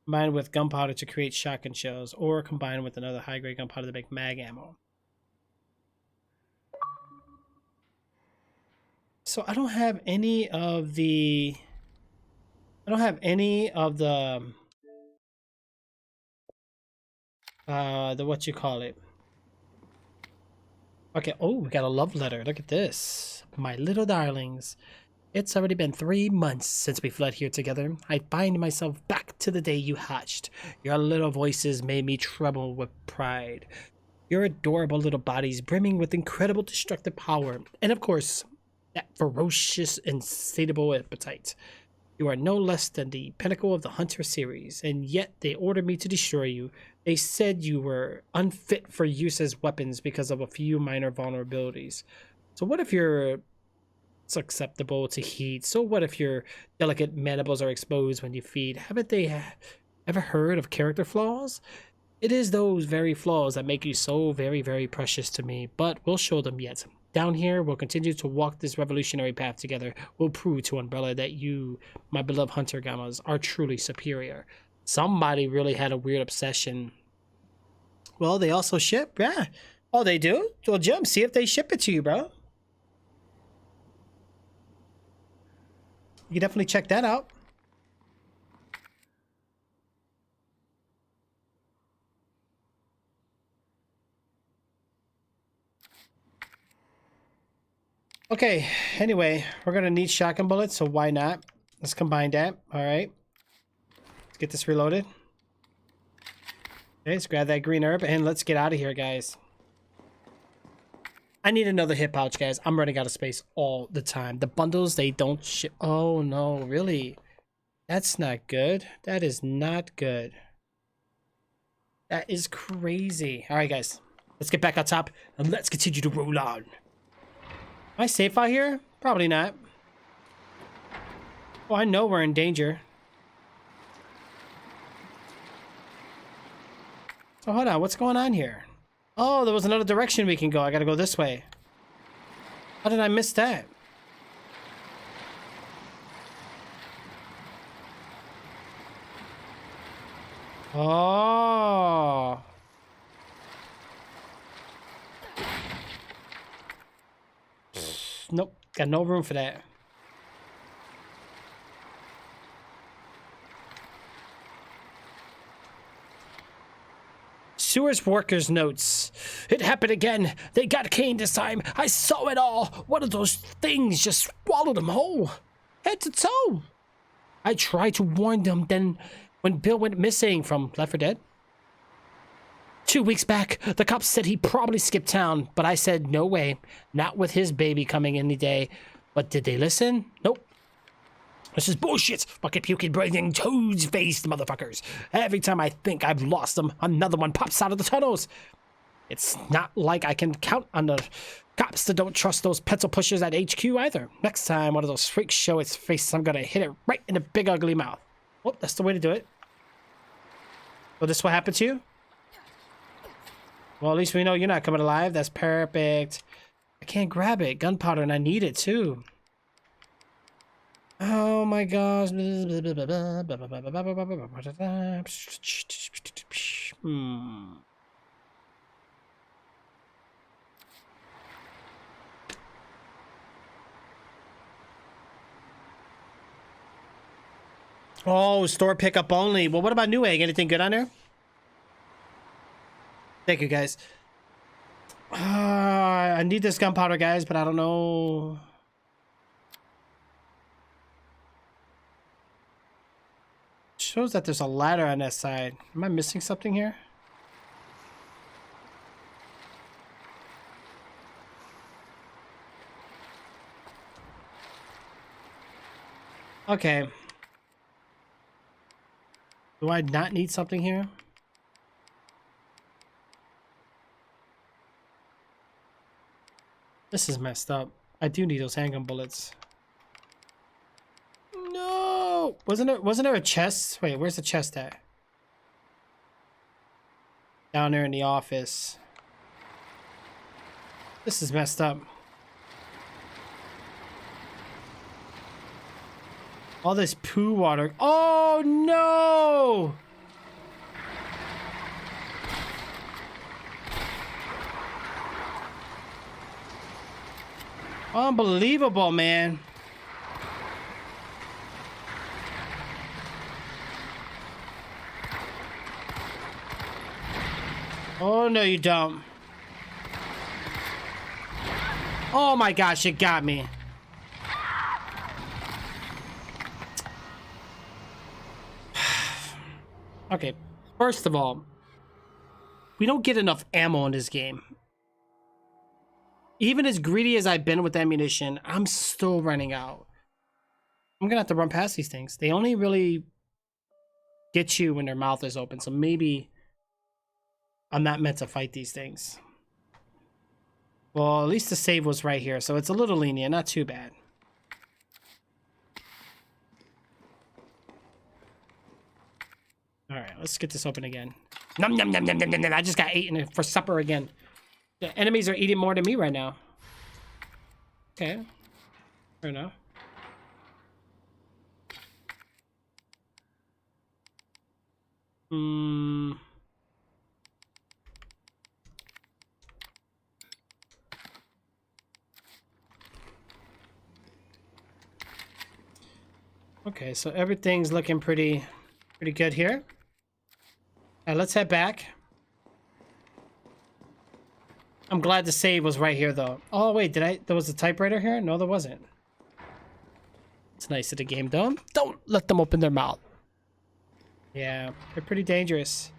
S1: Combine with gunpowder to create shotgun shells, or combine with another high grade gunpowder to make mag ammo. So I don't have any of the... what you call it. Okay, oh, we got a love letter. Look at this. My little darlings. It's already been 3 months since we fled here together. I find myself back to the day you hatched. Your little voices made me tremble with pride. Your adorable little bodies brimming with incredible destructive power. And of course, that ferocious, insatiable appetite. You are no less than the pinnacle of the Hunter series, and yet they ordered me to destroy you. They said you were unfit for use as weapons because of a few minor vulnerabilities. So what if you're susceptible to heat? So what if your delicate mandibles are exposed when you feed? Haven't they ever heard of character flaws? It is those very flaws that make you so very, very precious to me, but we'll show them yet. Down here, we'll continue to walk this revolutionary path together. We'll prove to Umbrella that you, my beloved Hunter Gammas, are truly superior. Somebody really had a weird obsession. Well, they also ship? Yeah. Oh, they do? Well, Jim, see if they ship it to you, bro. You can definitely check that out. Okay, anyway, we're gonna need shotgun bullets, so why not? Let's combine that. All right. Let's get this reloaded. Okay, let's grab that green herb and let's get out of here, guys. I need another hip pouch, guys. I'm running out of space all the time. The bundles, they don't ship. Oh, no, really? That's not good. That is not good. That is crazy. All right, guys. Let's get back on top and let's continue to roll on. I safe out here? Probably not. Oh, I know we're in danger. So hold on, what's going on here? Oh, there was another direction we can go. I gotta go this way. How did I miss that? Oh. Nope, got no room for that. Sewers workers notes. It happened again. They got Kane this time. I saw it all. One of those things just swallowed him whole. Head to toe. I tried to warn them then when Bill went missing from Left 4 Dead. 2 weeks back, the cops said he probably skipped town, but I said no way. Not with his baby coming any day. But did they listen? Nope. This is bullshit. Fucking puking, breathing, toads-faced motherfuckers. Every time I think I've lost them, another one pops out of the tunnels. It's not like I can count on the cops that don't trust those pencil pushers at HQ either. Next time one of those freaks show its face, I'm gonna hit it right in the big ugly mouth. Oh, that's the way to do it. So this what happened to you? Well, at least we know you're not coming alive. That's perfect. I can't grab it. Gunpowder, and I need it too. Oh my gosh. Oh, store pickup only. Well, what about Newegg? Anything good on there? Thank you, guys. I need this gunpowder, guys, but I don't know. Shows that there's a ladder on that side. Am I missing something here? Okay. Do I not need something here? This is messed up. I do need those handgun bullets. No! Wasn't there a chest? Wait, where's the chest at? Down there in the office. This is messed up. All this poo water. Oh no! Unbelievable, man. Oh, no, you don't. Oh, my gosh, it got me. Okay, first of all, we don't get enough ammo in this game. Even as greedy as I've been with ammunition, I'm still running out. I'm gonna have to run past these things. They only really get you when their mouth is open, so maybe I'm not meant to fight these things. Well, at least the save was right here, so it's a little lenient, not too bad. Alright, let's get this open again. Nom nom nom nom nom nom nom. I just got eaten for supper again. The enemies are eating more than me right now. Okay. Fair enough. Okay, so everything's looking pretty good here. Let's head back. I'm glad the save was right here, though. Oh, wait, there was a typewriter here? No, there wasn't. It's nice of the game, though. Don't let them open their mouth. Yeah, they're pretty dangerous.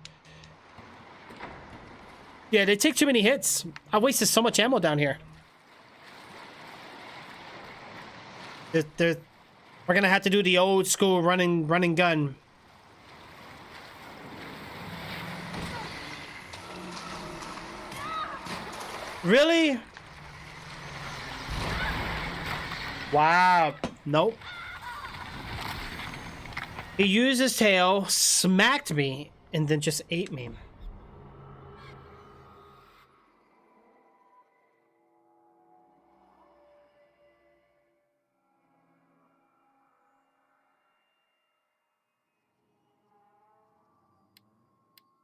S1: Yeah, they take too many hits. I wasted so much ammo down here. We're gonna have to do the old school running gun. Really? Wow. Nope. He used his tail, smacked me, and then just ate me.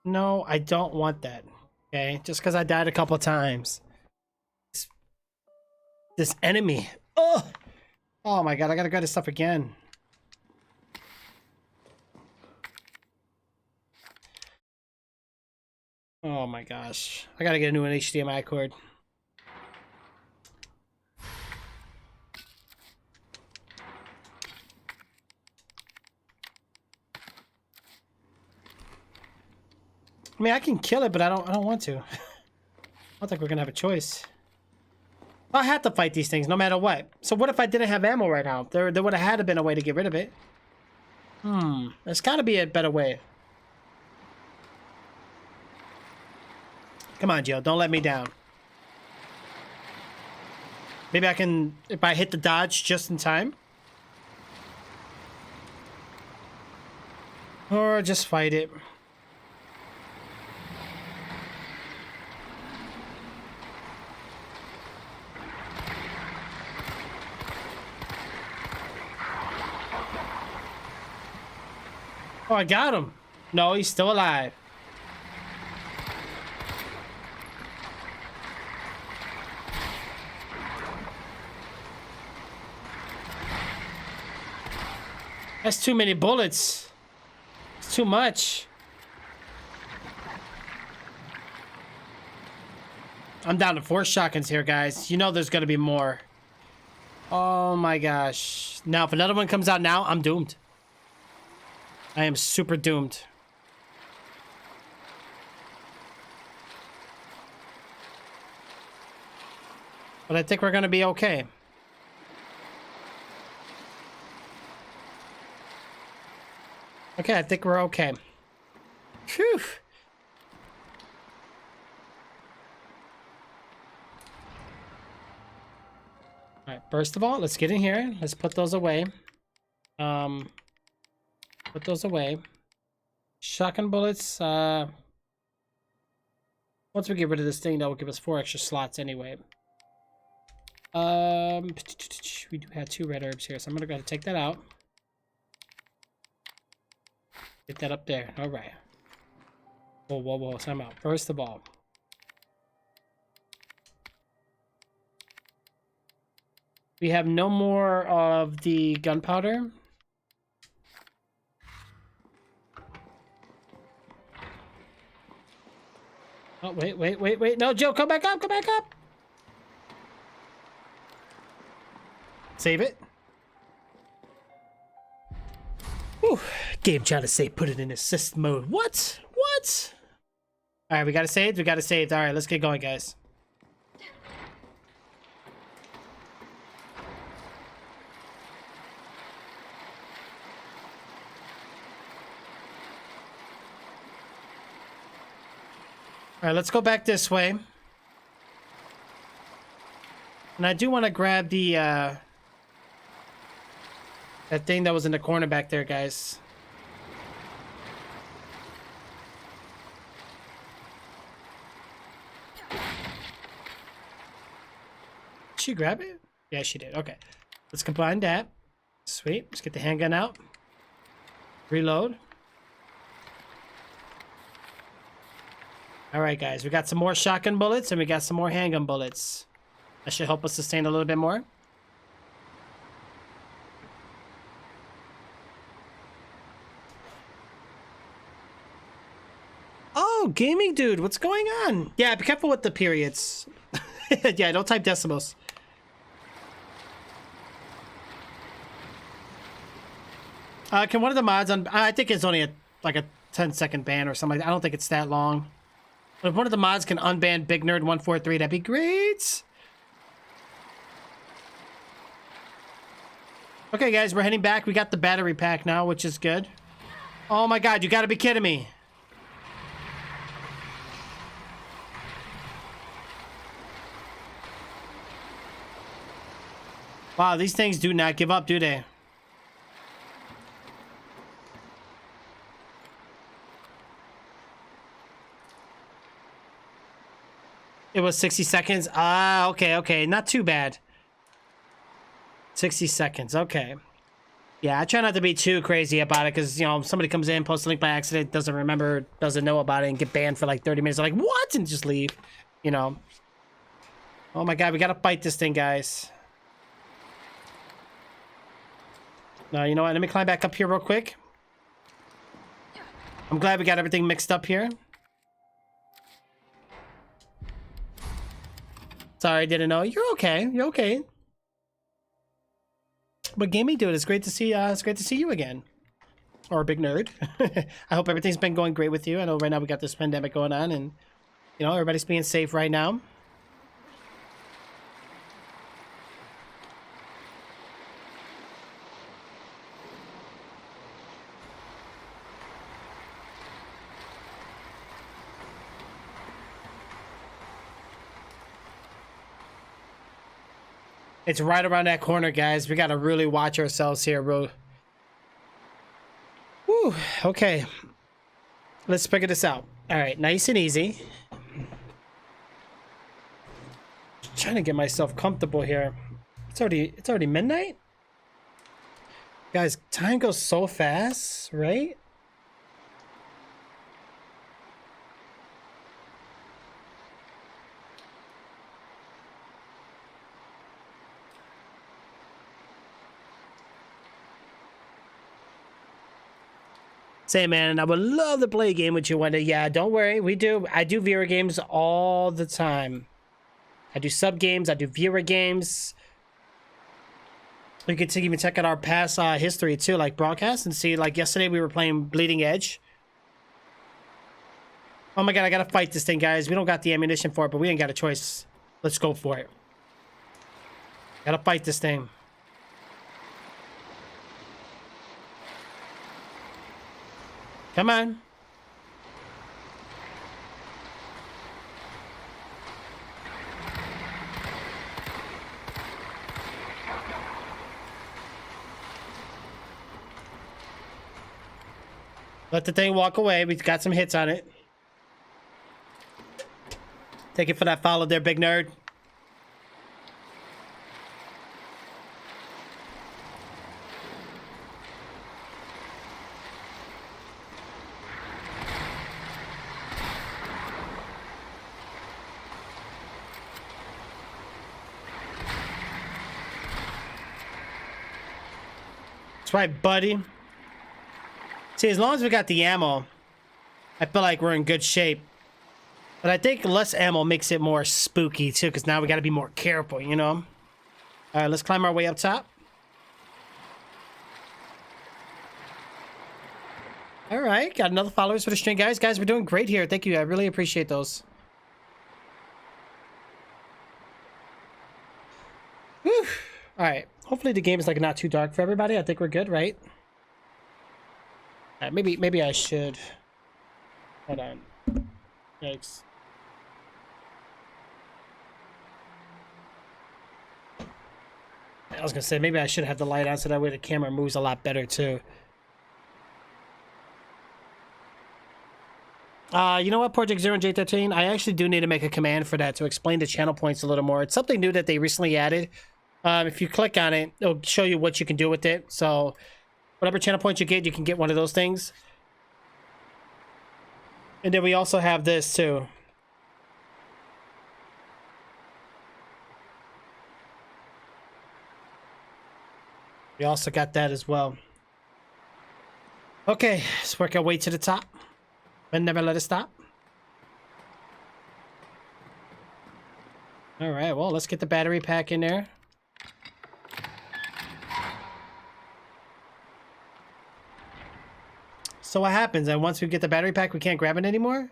S1: No, I don't want that. Okay, just because I died a couple times. This enemy. Oh, oh my god! I gotta grab this stuff again. Oh my gosh! I gotta get a new HDMI cord. I mean, I can kill it, but I don't want to. I don't think we're gonna have a choice. I have to fight these things no matter what. So what if I didn't have ammo right now? There would have had to been a way to get rid of it. There's gotta be a better way. Come on, Jill, don't let me down. Maybe I can, if I hit the dodge just in time. Or just fight it. Oh, I got him. No, he's still alive. That's too many bullets. It's too much. I'm down to 4 shotguns here, guys. You know there's gonna be more. Oh my gosh. Now, if another one comes out now, I'm doomed. I am super doomed. But I think we're gonna be okay. Okay, I think we're okay. Phew. Alright, first of all, let's get in here. Let's put those away. Put those away. Shotgun bullets. Once we get rid of this thing, that will give us 4 extra slots anyway. We do have 2 red herbs here, so I'm gonna go take that out. Get that up there. All right. Whoa, whoa, whoa! Time out. First of all, we have no more of the gunpowder. Oh, wait, wait, wait, wait. No, Joe, come back up, come back up. Save it. Whew. Game trying to say put it in assist mode. What? What? All right, we got it saved. We got it saved. All right, let's get going, guys. All right, let's go back this way. And I do want to grab the that thing that was in the corner back there, guys. Did she grab it? Yeah, she did. Okay. Let's combine that. Sweet. Let's get the handgun out. Reload. Alright, guys. We got some more shotgun bullets and we got some more handgun bullets. That should help us sustain a little bit more. Oh, gaming dude, what's going on? Yeah, be careful with the periods. Yeah, don't type decimals. Can one of the mods on... I think it's only like a 10-second ban or something. I don't think it's that long. But if one of the mods can unban Big Nerd 143, that'd be great. Okay, guys, we're heading back. We got the battery pack now, which is good. Oh my god, you gotta be kidding me. Wow, these things do not give up, do they? It was 60 seconds. Ah, okay. Not too bad. 60 seconds. Okay. Yeah, I try not to be too crazy about it because, you know, somebody comes in, posts a link by accident, doesn't remember, doesn't know about it, and get banned for like 30 minutes. They're like, what? And just leave, you know. Oh my God, we got to fight this thing, guys. No, you know what? Let me climb back up here real quick. I'm glad we got everything mixed up here. Sorry, didn't know. You're okay. You're okay. But gaming, dude, it's great to see. It's great to see you again, or big nerd. I hope everything's been going great with you. I know right now we got this pandemic going on, and you know everybody's being safe right now. It's right around that corner, guys. We gotta really watch ourselves here, bro. Woo, okay. Let's figure this out. All right, nice and easy. Just trying to get myself comfortable here. It's already midnight? Guys, time goes so fast, right? Say, man, I would love to play a game with you one day. Yeah, don't worry. We do. I do viewer games all the time. I do sub games. I do viewer games. You can even check out our past history too, like broadcasts, and see. Like yesterday, we were playing Bleeding Edge. Oh my God, I gotta fight this thing, guys. We don't got the ammunition for it, but we ain't got a choice. Let's go for it. Gotta fight this thing. Come on. Let the thing walk away. We've got some hits on it. Take it for that follow there, big nerd. That's right, buddy. See, as long as we got the ammo, I feel like we're in good shape. But I think less ammo makes it more spooky, too, because now we got to be more careful, you know? All right, let's climb our way up top. All right, got another followers for the stream, guys. Guys, we're doing great here. Thank you. I really appreciate those. Whew. All right. Hopefully the game is like not too dark for everybody. I think we're good, right? Maybe I should. Hold on. Yikes. I was gonna say maybe I should have the light on so that way the camera moves a lot better too. You know what, Project Zero and J13? I actually do need to make a command for that to explain the channel points a little more. It's something new that they recently added. If you click on it, it'll show you what you can do with it. So whatever channel points you can get one of those things. And then we also have this too. We also got that as well. Okay, let's work our way to the top. And never let it stop. All right, well, let's get the battery pack in there. So what happens? And once we get the battery pack, we can't grab it anymore?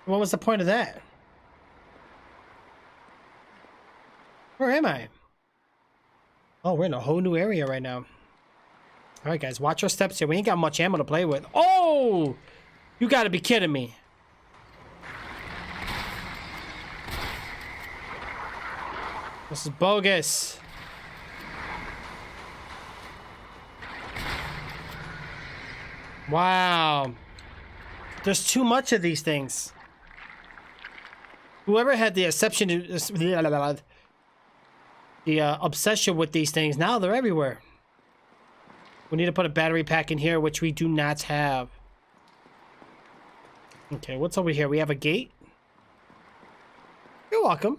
S1: What was the point of that? Where am I? Oh, we're in a whole new area right now. All right, guys, watch our steps here. We ain't got much ammo to play with. Oh! You gotta be kidding me. This is bogus. Wow. There's too much of these things. Whoever had the obsession with these things, now they're everywhere. We need to put a battery pack in here, which we do not have. Okay, what's over here? We have a gate. You're welcome.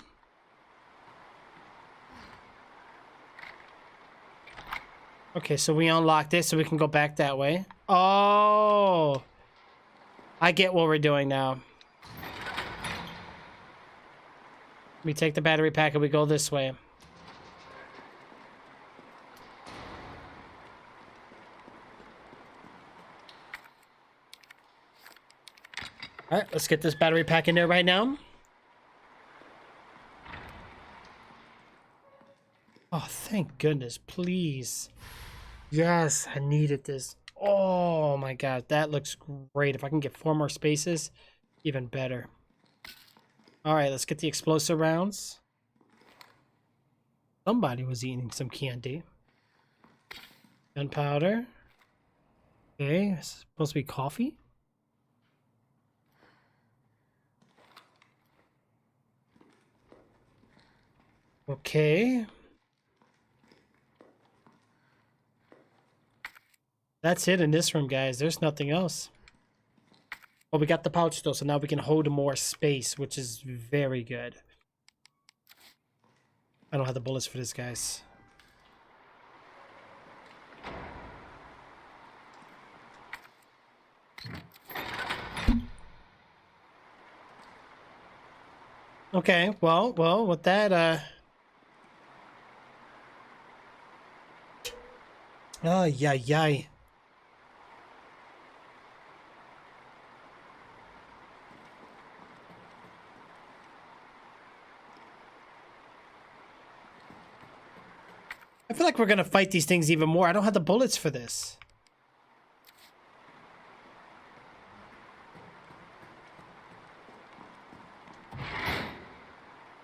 S1: Okay, so we unlocked it so we can go back that way. Oh, I get what we're doing now. We take the battery pack and we go this way. All right, let's get this battery pack in there right now. Oh, thank goodness, please. Yes, I needed this. Oh my god, that looks great. If I can get 4 more spaces, even better. All right, let's get the explosive rounds. Somebody was eating some candy. Gunpowder. Okay, it's supposed to be coffee. Okay. That's it in this room, guys. There's nothing else. Well, we got the pouch though, so now we can hold more space, which is very good. I don't have the bullets for this, guys. Okay, well, with that, oh, yay. I feel like we're gonna fight these things even more. I don't have the bullets for this.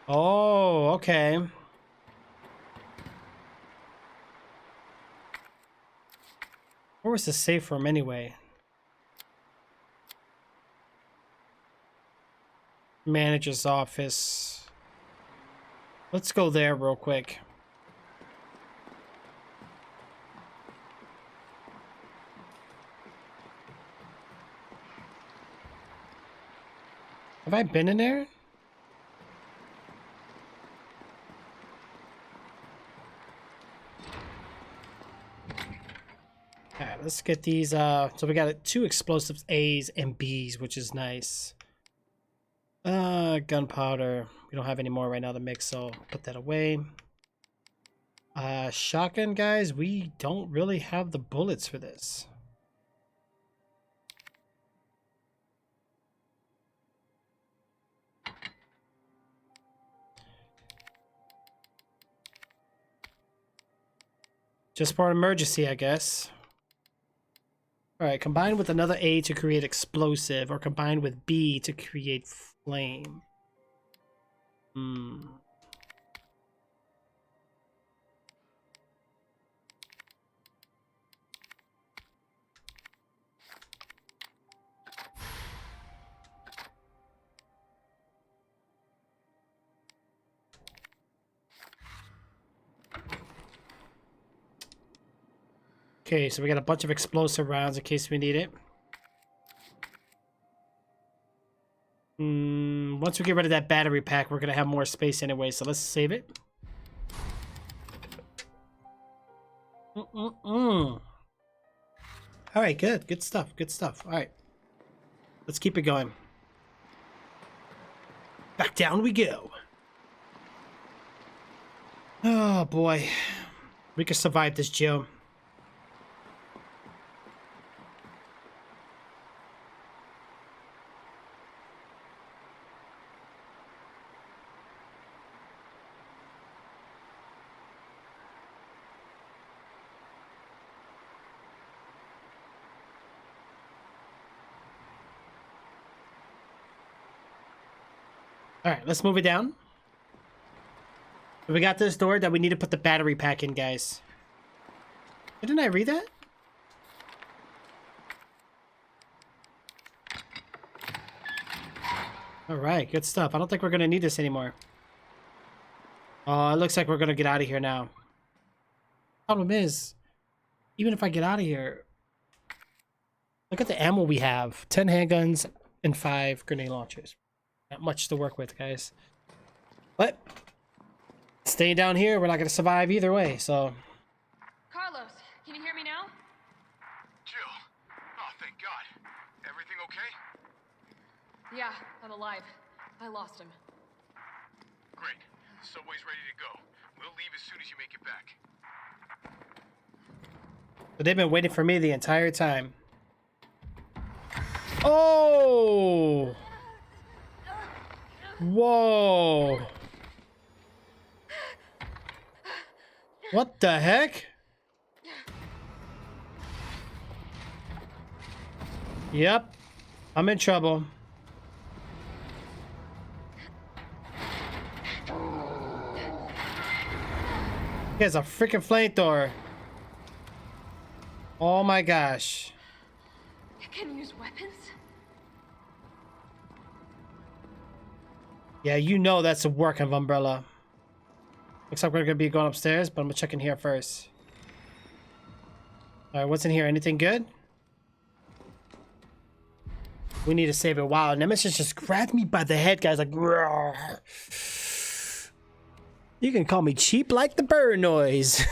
S1: Oh, okay. Where was the safe room anyway? Manager's office. Let's go there real quick. Have I been in there? Alright, let's get these, so we got 2 explosives, A's and B's, which is nice. Gunpowder. We don't have any more right now to mix, so put that away. Shotgun, guys, we don't really have the bullets for this. Just for an emergency, I guess. Alright, combine with another A to create explosive, or combine with B to create flame. Okay, so we got a bunch of explosive rounds in case we need it. Once we get rid of that battery pack, we're gonna have more space anyway, so let's save it. Alright, good stuff, Alright. Let's keep it going. Back down we go. Oh boy. We can survive this, Joe. Alright, let's move it down. We got this door that we need to put the battery pack in, guys. Didn't I read that? All right, good stuff. I don't think we're gonna need this anymore. Oh, it looks like we're gonna get out of here now. Problem is, even if I get out of here, look at the ammo we have. 10 handguns and 5 grenade launchers. Not much to work with, guys. But staying down here, we're not gonna survive either way, so.
S9: Carlos, can you hear me now?
S6: Jill. Oh, thank God. Everything okay?
S9: Yeah, I'm alive. I lost him.
S6: Great. The subway's ready to go. We'll leave as soon as you make it back.
S1: But they've been waiting for me the entire time. Oh! Whoa! What the heck? Yep. I'm in trouble. He has a freaking flamethrower. Oh my gosh.
S9: You can use weapons?
S1: Yeah, you know that's the work of Umbrella. Looks like we're gonna be going upstairs, but I'm gonna check in here first. Alright, what's in here? Anything good? We need to save it. Wow, Nemesis just grabbed me by the head, guys, like, "Roar." You can call me cheap like the bird noise.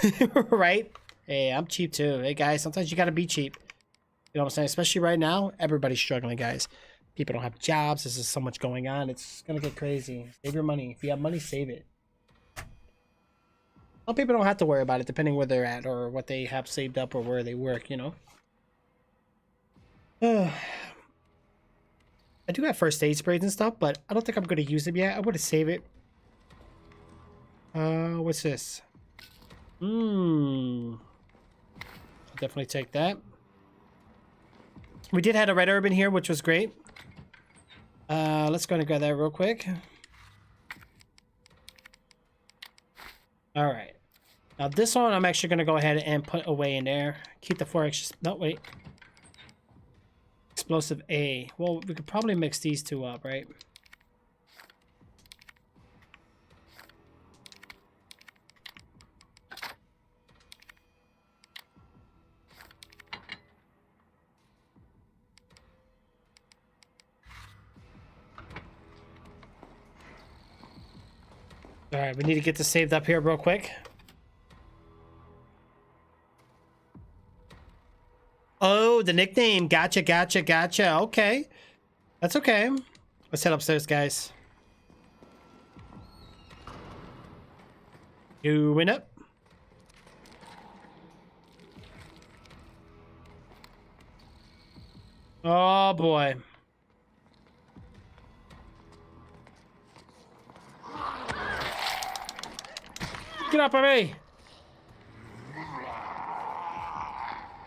S1: Right? Hey, I'm cheap too. Hey guys, sometimes you gotta be cheap. You know what I'm saying? Especially right now, everybody's struggling, guys. People don't have jobs. There's just so much going on. It's gonna get crazy. Save your money. If you have money, save it. Some people don't have to worry about it, depending where they're at or what they have saved up or where they work, you know? I do have first aid sprays and stuff, but I don't think I'm gonna use them yet. I want to save it. What's this? I'll definitely take that. We did have a red herb in here, which was great. Let's go and grab that real quick. All right. Now this one, I'm actually gonna go ahead and put away in there. Keep the 4 extra. No, wait. Explosive A. Well, we could probably mix these two up, right? All right, we need to get this saved up here real quick. Oh, the nickname. Gotcha, gotcha, gotcha. Okay. That's okay. Let's head upstairs, guys. Going up. Oh, boy. Get up on me.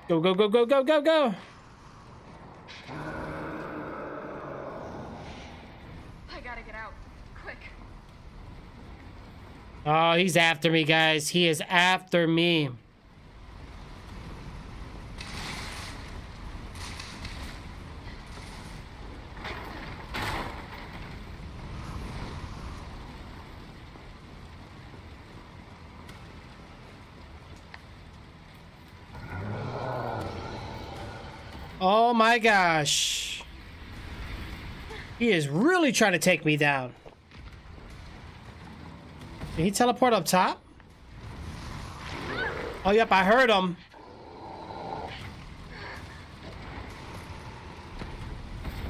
S1: Go, go, go, go, go, go, go.
S9: I gotta get out. Quick.
S1: Oh, he's after me, guys. He is after me. Oh my gosh. He is really trying to take me down. Did he teleport up top? Oh, yep, I heard him.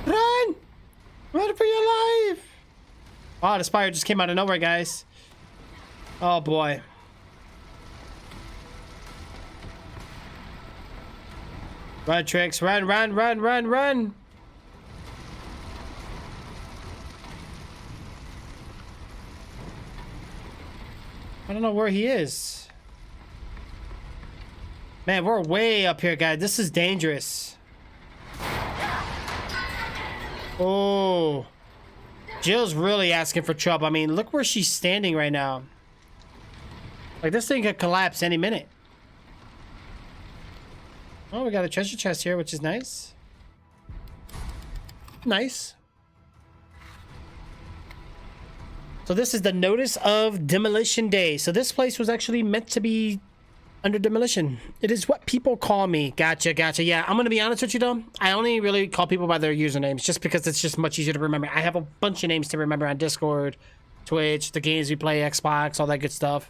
S1: Run! Run for your life! Wow, the spire just came out of nowhere, guys. Oh, boy. Run, Trix. Run, run, run, run, run. I don't know where he is. Man, we're way up here, guys. This is dangerous. Oh. Jill's really asking for trouble. I mean, look where she's standing right now. Like, this thing could collapse any minute. Oh, we got a treasure chest here, which is nice. Nice. So this is the notice of demolition day. So this place was actually meant to be under demolition. It is what people call me. Gotcha, gotcha. Yeah, I'm gonna be honest with you though. I only really call people by their usernames just because it's just much easier to remember. I have a bunch of names to remember on Discord, Twitch, the games we play, Xbox, all that good stuff.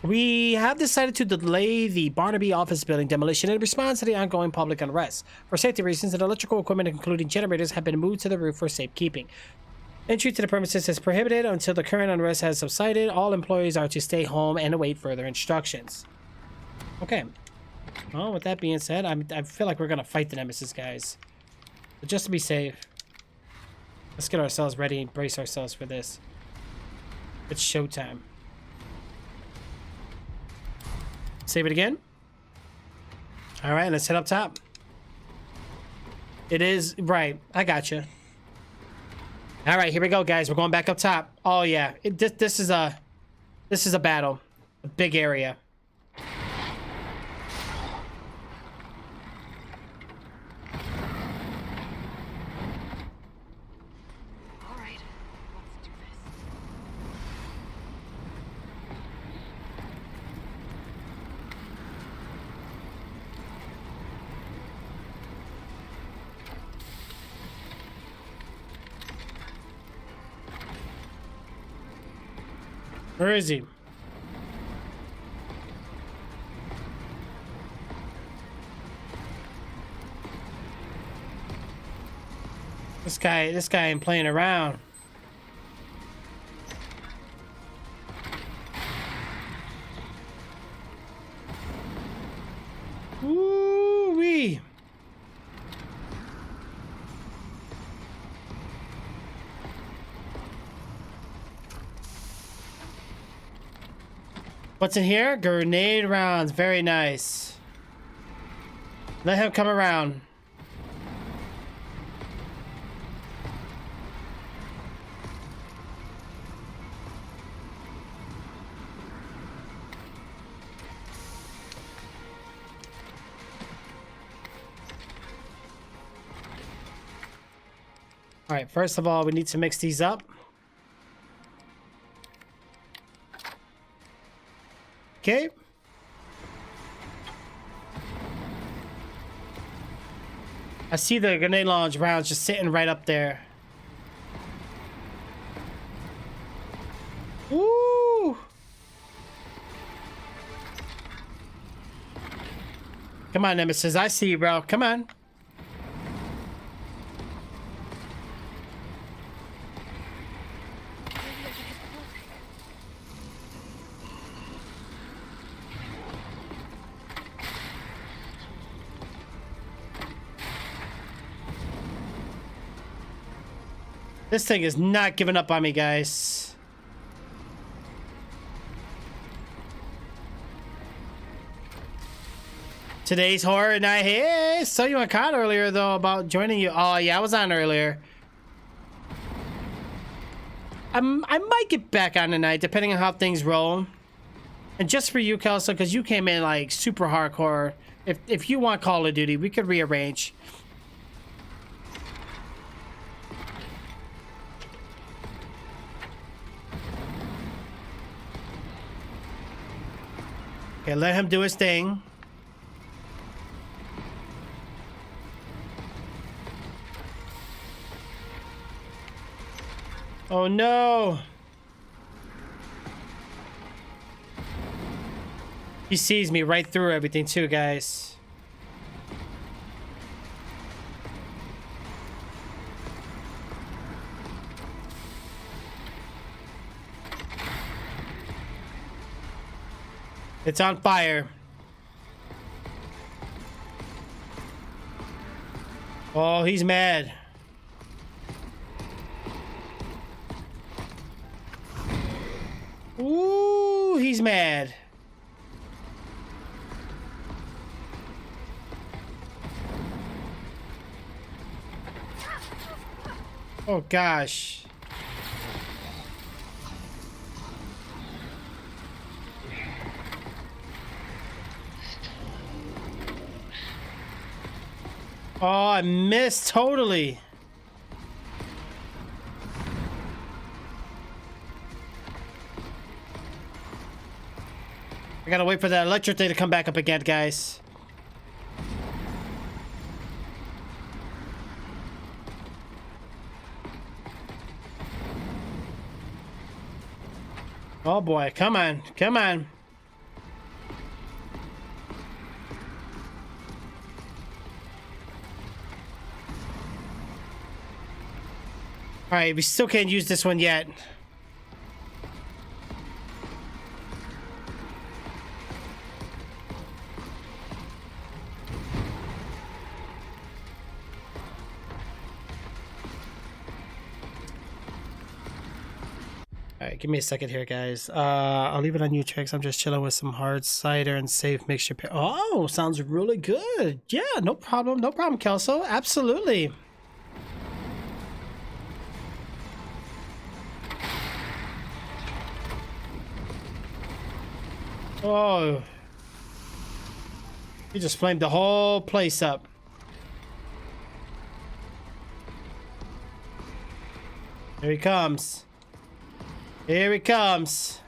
S1: We have decided to delay the Barnaby office building demolition in response to the ongoing public unrest. For safety reasons, the electrical equipment, including generators, have been moved to the roof for safekeeping. Entry to the premises is prohibited until the current unrest has subsided. All employees are to stay home and await further instructions. Okay. Well, with that being said, I feel like we're going to fight the Nemesis, guys. But just to be safe, let's get ourselves ready and brace ourselves for this. It's showtime. Save it again. All right, let's head up top. It is right. I got you. All right, here we go, guys. We're going back up top. Oh yeah, this is a battle, a big area.
S9: All right, let's do this.
S1: Where is he? This guy ain't playing around. Woo-wee. What's in here? Grenade rounds. Very nice. Let him come around. All right, first of all, we need to mix these up. Okay. I see the grenade launch rounds just sitting right up there. Woo! Come on, Nemesis. I see you, bro. Come on. This thing is not giving up on me, guys. Today's horror night. Hey, saw you on COD earlier, though, about joining you. Oh, yeah, I was on earlier. I might get back on tonight, depending on how things roll. And just for you, Kelso, because you came in, like, super hardcore. If you want Call of Duty, we could rearrange. Okay, let him do his thing. Oh no! He sees me right through everything too, guys. It's on fire. Oh, he's mad. Ooh, he's mad. Oh gosh. Oh, I missed totally. I gotta wait for that electric thing to come back up again, guys. Oh boy, come on, come on. Alright, we still can't use this one yet. Alright, give me a second here, guys. I'll leave it on you, Tricks. I'm just chilling with some hard cider and safe mixture. Oh, sounds really good. Yeah, no problem. No problem, Kelso. Absolutely. Oh. He just flamed the whole place up. Here he comes. Here he comes.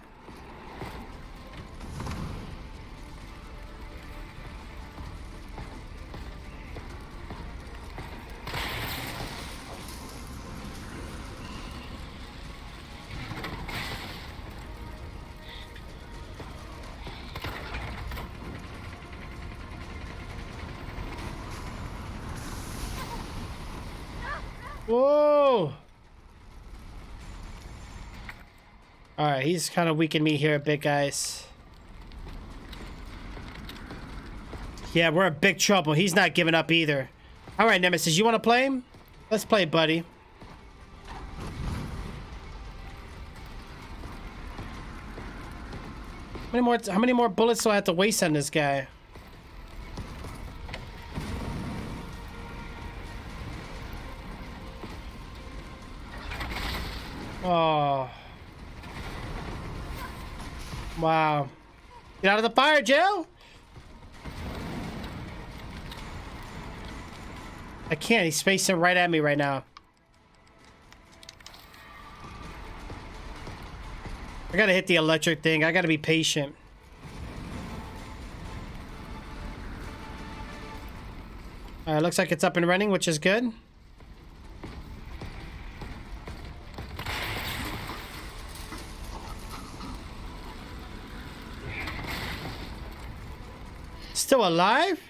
S1: Whoa! Alright, he's kind of weakening me here a bit, guys. Yeah, we're in big trouble. He's not giving up either. Alright, Nemesis, you want to play him? Let's play, buddy. How many more bullets do I have to waste on this guy? Oh. Wow. Get out of the fire, Joe! I can't. He's facing right at me right now. I gotta hit the electric thing. I gotta be patient. Alright, looks like it's up and running, which is good. Still alive?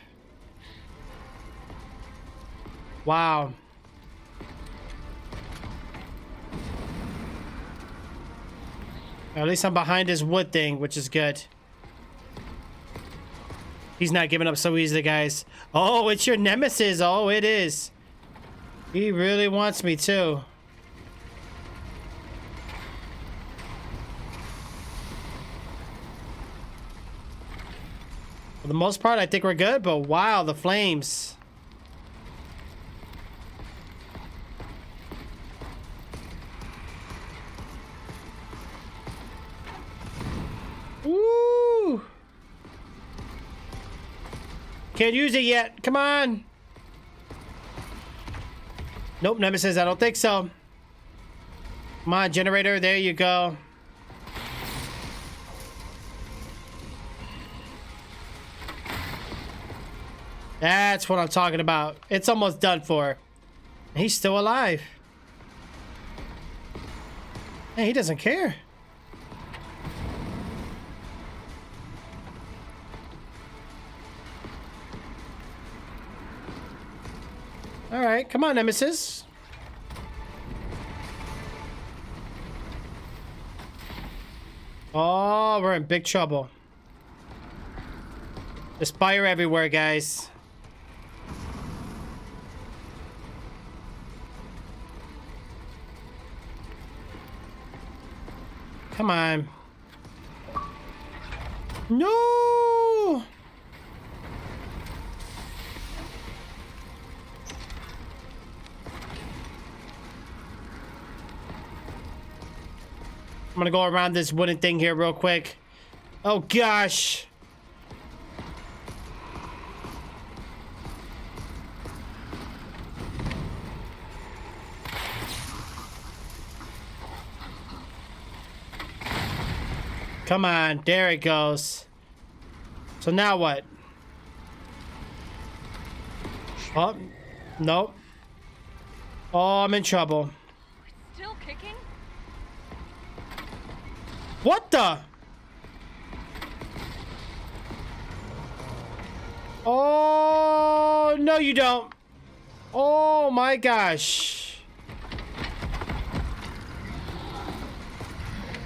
S1: Wow. At least I'm behind his wood thing, which is good. He's not giving up so easily, guys. Oh, it's your nemesis. Oh, it is. He really wants me too. For the most part, I think we're good, but wow, the flames. Woo! Can't use it yet. Come on. Nope, Nemesis, I don't think so. Come on, generator, there you go. That's what I'm talking about. It's almost done for. He's still alive. Hey, he doesn't care. All right, come on, Nemesis. Oh, we're in big trouble. There's fire everywhere, guys. Come on. No! I'm gonna go around this wooden thing here real quick. Oh gosh. Come on, there it goes. So now what? Oh, nope. Oh, I'm in trouble.
S3: Still kicking?
S1: What the? Oh, no, you don't. Oh my gosh.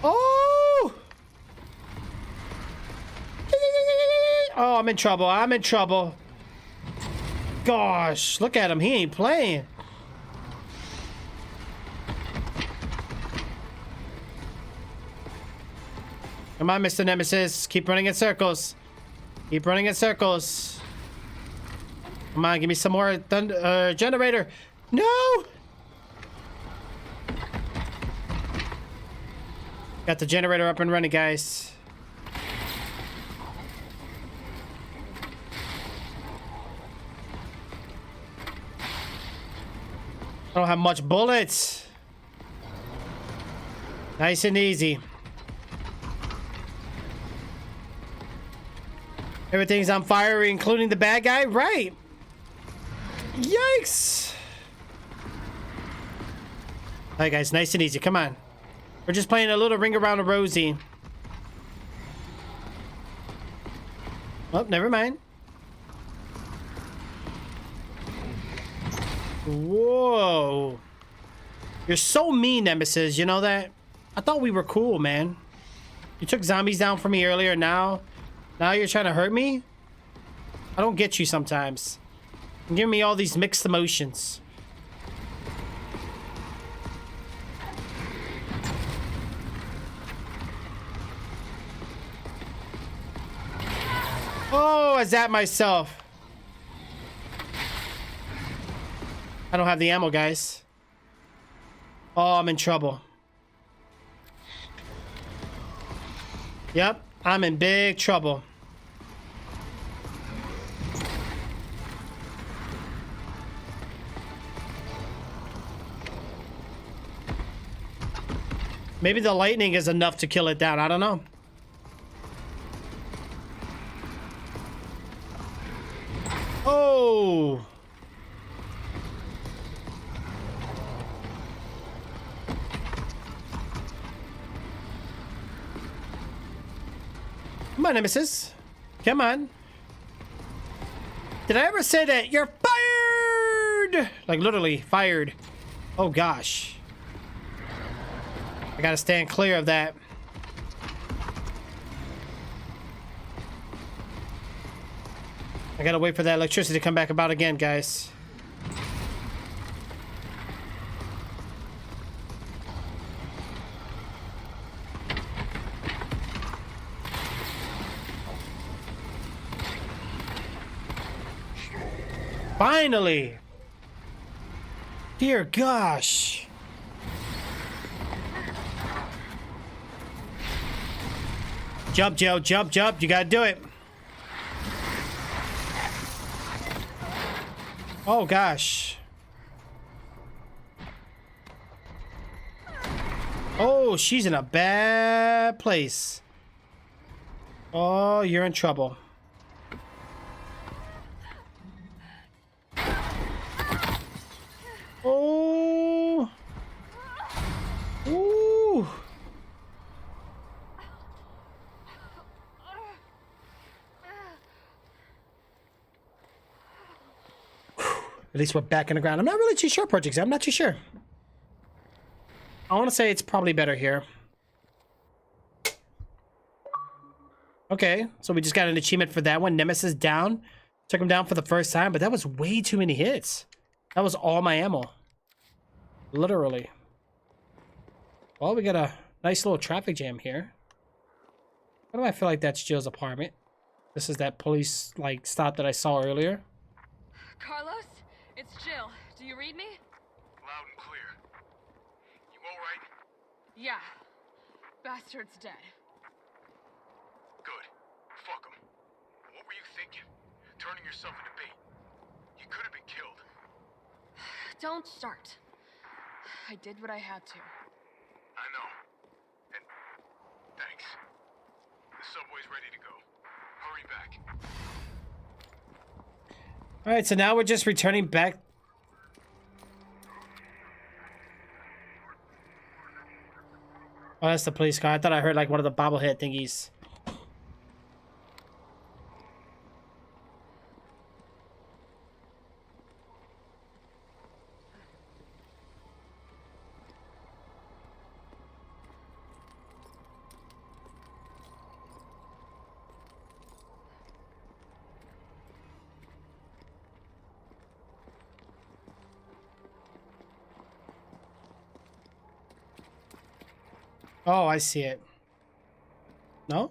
S1: Oh. Oh, I'm in trouble. I'm in trouble. Gosh, look at him. He ain't playing. Come on, Mr. Nemesis. Keep running in circles. Keep running in circles. Come on, give me some more generator. No! Got the generator up and running, guys. I don't have much bullets. Nice and easy. Everything's on fire, including the bad guy? Right. Yikes. Alright, guys, nice and easy. Come on. We're just playing a little ring around the rosy. Oh, never mind. Whoa. You're so mean, Nemesis. You know that? I thought we were cool, man. You took zombies down for me earlier. Now you're trying to hurt me? I don't get you sometimes. You're giving me all these mixed emotions. Oh, I zapped myself. I don't have the ammo, guys. Oh, I'm in trouble. Yep, I'm in big trouble. Maybe the lightning is enough to kill it down. I don't know. Oh. Come on, Nemesis. Come on. Did I ever say that? You're fired! Like, literally, fired. Oh, gosh. I gotta stand clear of that. I gotta wait for that electricity to come back about again, guys. Finally! Dear gosh. Jump, Joe, jump, jump. You gotta do it. Oh, gosh. Oh, she's in a bad place. Oh, you're in trouble. Oh. Ooh. At least we're back in the ground. I'm not really too sure, Project Z. I'm not too sure. I want to say it's probably better here. Okay, so we just got an achievement for that one. Nemesis down. Took him down for the first time, but that was way too many hits. That was all my ammo. Literally. Well, we got a nice little traffic jam here. Why do I feel like that's Jill's apartment? This is that police, like, stop that I saw earlier.
S9: Carlos, it's Jill. Do you read me?
S6: Loud and clear. You all right?
S9: Yeah. Bastard's dead.
S6: Good. Fuck him. What were you thinking? Turning yourself into bait. You could have been killed.
S9: Don't start. I did what I had to.
S6: I know. And thanks. The subway's ready to go. Hurry
S11: right back.
S1: All right, so now we're just returning back. Oh, that's the police car. I thought I heard like one of the bobblehead thingies. Oh, I see it. No?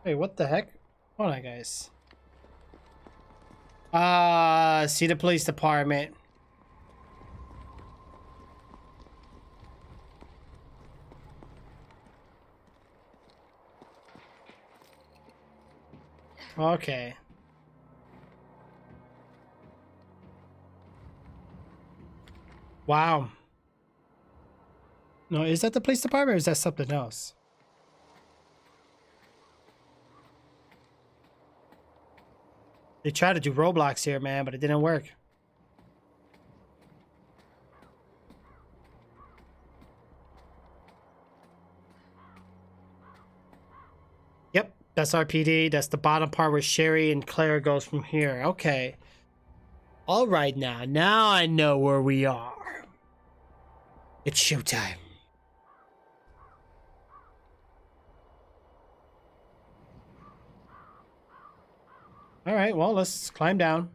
S1: Wait, what the heck? Hold on, guys. See the police department. Okay. Wow. No, is that the police department or is that something else? They tried to do Roblox here, man, but it didn't work. Yep, that's RPD. That's the bottom part where Sherry and Claire goes from here. Okay. All right, now I know where we are. It's showtime. All right, well, let's climb down.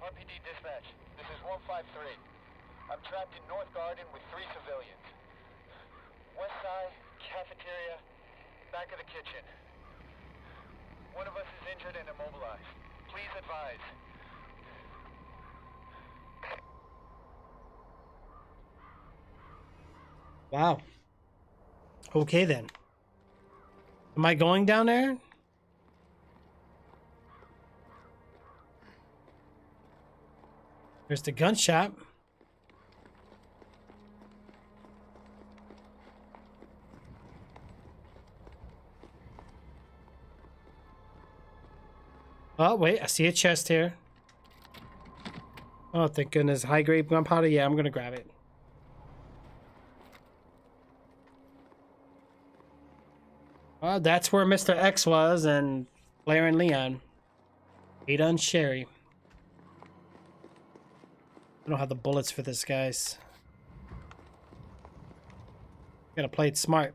S13: RPD dispatch, this is 153. I'm trapped in North Garden with 3 civilians. West side, cafeteria, back of the kitchen. One of us is injured and immobilized. Please advise.
S1: Wow. Okay, then. Am I going down there? There's the gun shop. Oh, wait. I see a chest here. Oh, thank goodness. High-grade gunpowder. Yeah, I'm going to grab it. Well, that's where Mr. X was, and Claire and Leon. Ada and Sherry. I don't have the bullets for this, guys. Gotta play it smart.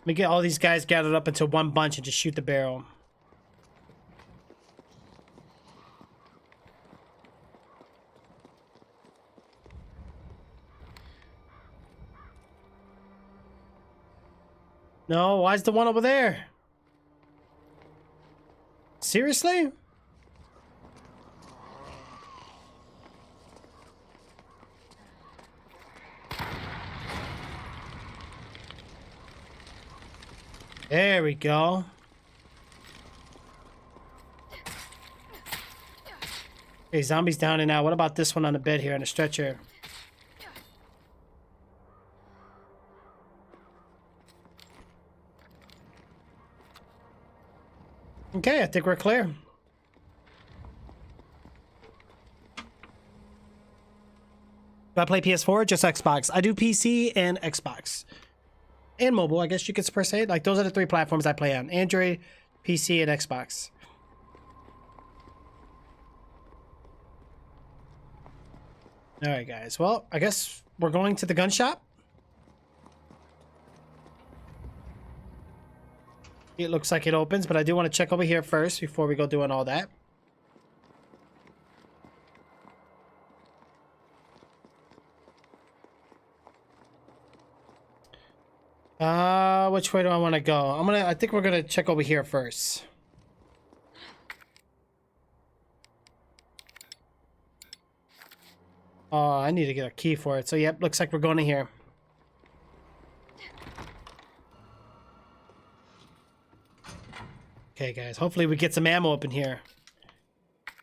S1: Let me get all these guys gathered up into one bunch and just shoot the barrel. No, why's the one over there? Seriously? There we go. Okay, zombies down and out. What about this one on the bed here on a stretcher? Okay, I think we're clear. Do I play PS4 or just Xbox? I do PC and Xbox. And mobile, I guess you could per se. Like, those are the 3 platforms I play on. Android, PC, and Xbox. Alright, guys. Well, I guess we're going to the gun shop. It looks like it opens, but I do want to check over here first before we go doing all that. Which way do I want to go? I think we're gonna check over here first. Oh, I need to get a key for it. So, yep, looks like we're going to here. Okay, guys. Hopefully we get some ammo up in here.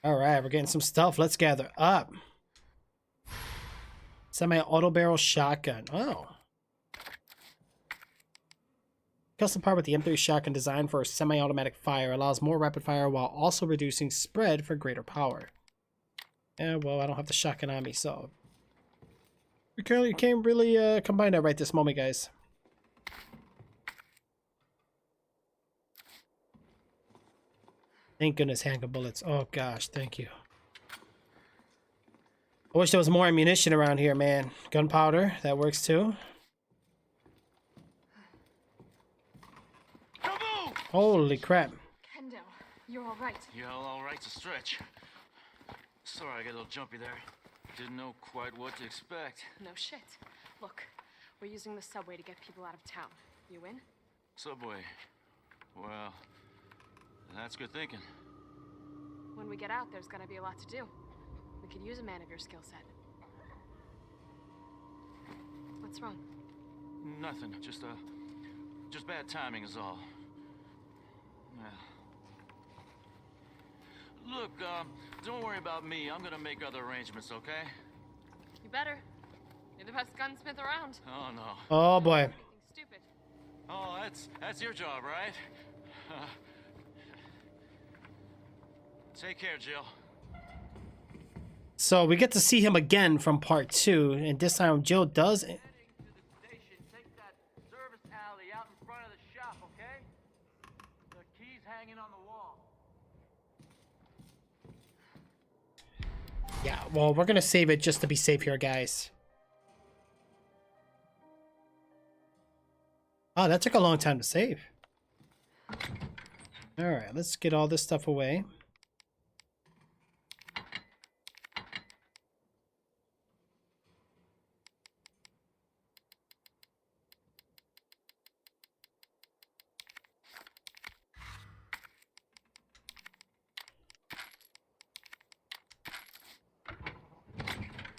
S1: Alright, we're getting some stuff. Let's gather up. Semi-auto barrel shotgun. Oh. Custom part with the M3 shotgun designed for a semi-automatic fire. Allows more rapid fire while also reducing spread for greater power. Yeah, well, I don't have the shotgun on me, so... We currently can't really combine that right this moment, guys. Thank goodness, handgun bullets. Oh, gosh, thank you. I wish there was more ammunition around here, man. Gunpowder, that works too. Holy crap.
S9: Kendo, you're all right.
S8: Yeah, all right's a stretch. Sorry, I got a little jumpy there. Didn't know quite what to expect.
S9: No shit. Look, we're using the subway to get people out of town. You in?
S8: Subway. Well, that's good thinking.
S9: When we get out, there's gonna be a lot to do. We could use a man of your skill set. What's wrong?
S8: Nothing. Just bad timing is all. Yeah. Look, don't worry about me. I'm gonna make other arrangements, okay?
S9: You better. You're the best gunsmith around.
S8: Oh, no.
S1: Oh, boy.
S9: Stupid.
S8: Oh, that's your job, right? Take care, Jill.
S1: So we get to see him again from part 2, and this time Jill does...
S5: Take that service alley out in front of the shop, okay? The key's hanging on the wall.
S1: Yeah, well, we're gonna save it just to be safe here, guys. Oh, that took a long time to save. Alright, let's get all this stuff away.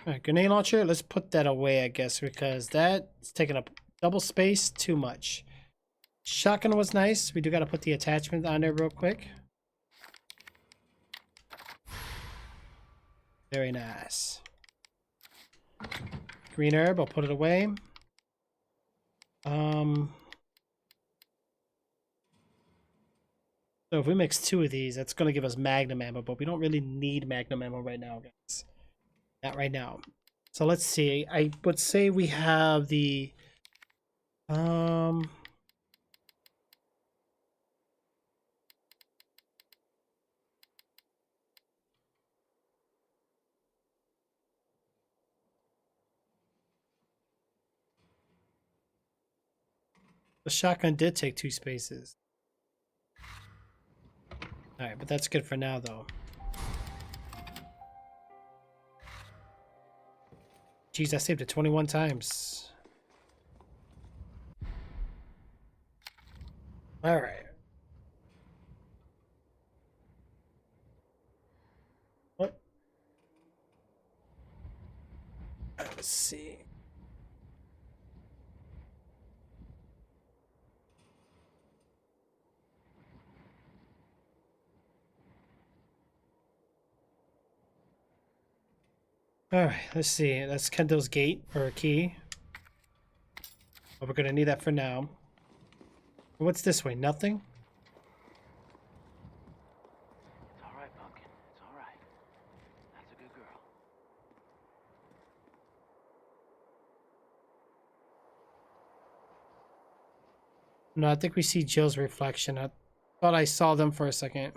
S1: Alright, grenade launcher, let's put that away, I guess, because that's taking up double space too much. Shotgun was nice. We do got to put the attachment on there real quick. Very nice. Green herb, I'll put it away. So if we mix 2 of these, that's going to give us magnum ammo, but we don't really need magnum ammo right now, guys. Not right now. So let's see. I would say we have the the shotgun did take 2 spaces. Alright, but that's good for now, though. Jeez, I saved it 21 times. Alright. What? Let's see. Alright, let's see. That's Kendo's gate, or key. But we're gonna need that for now. What's this way? Nothing?
S5: It's all right, Pumpkin. It's all right. That's a good girl.
S1: No, I think we see Jill's reflection. I thought I saw them for a second.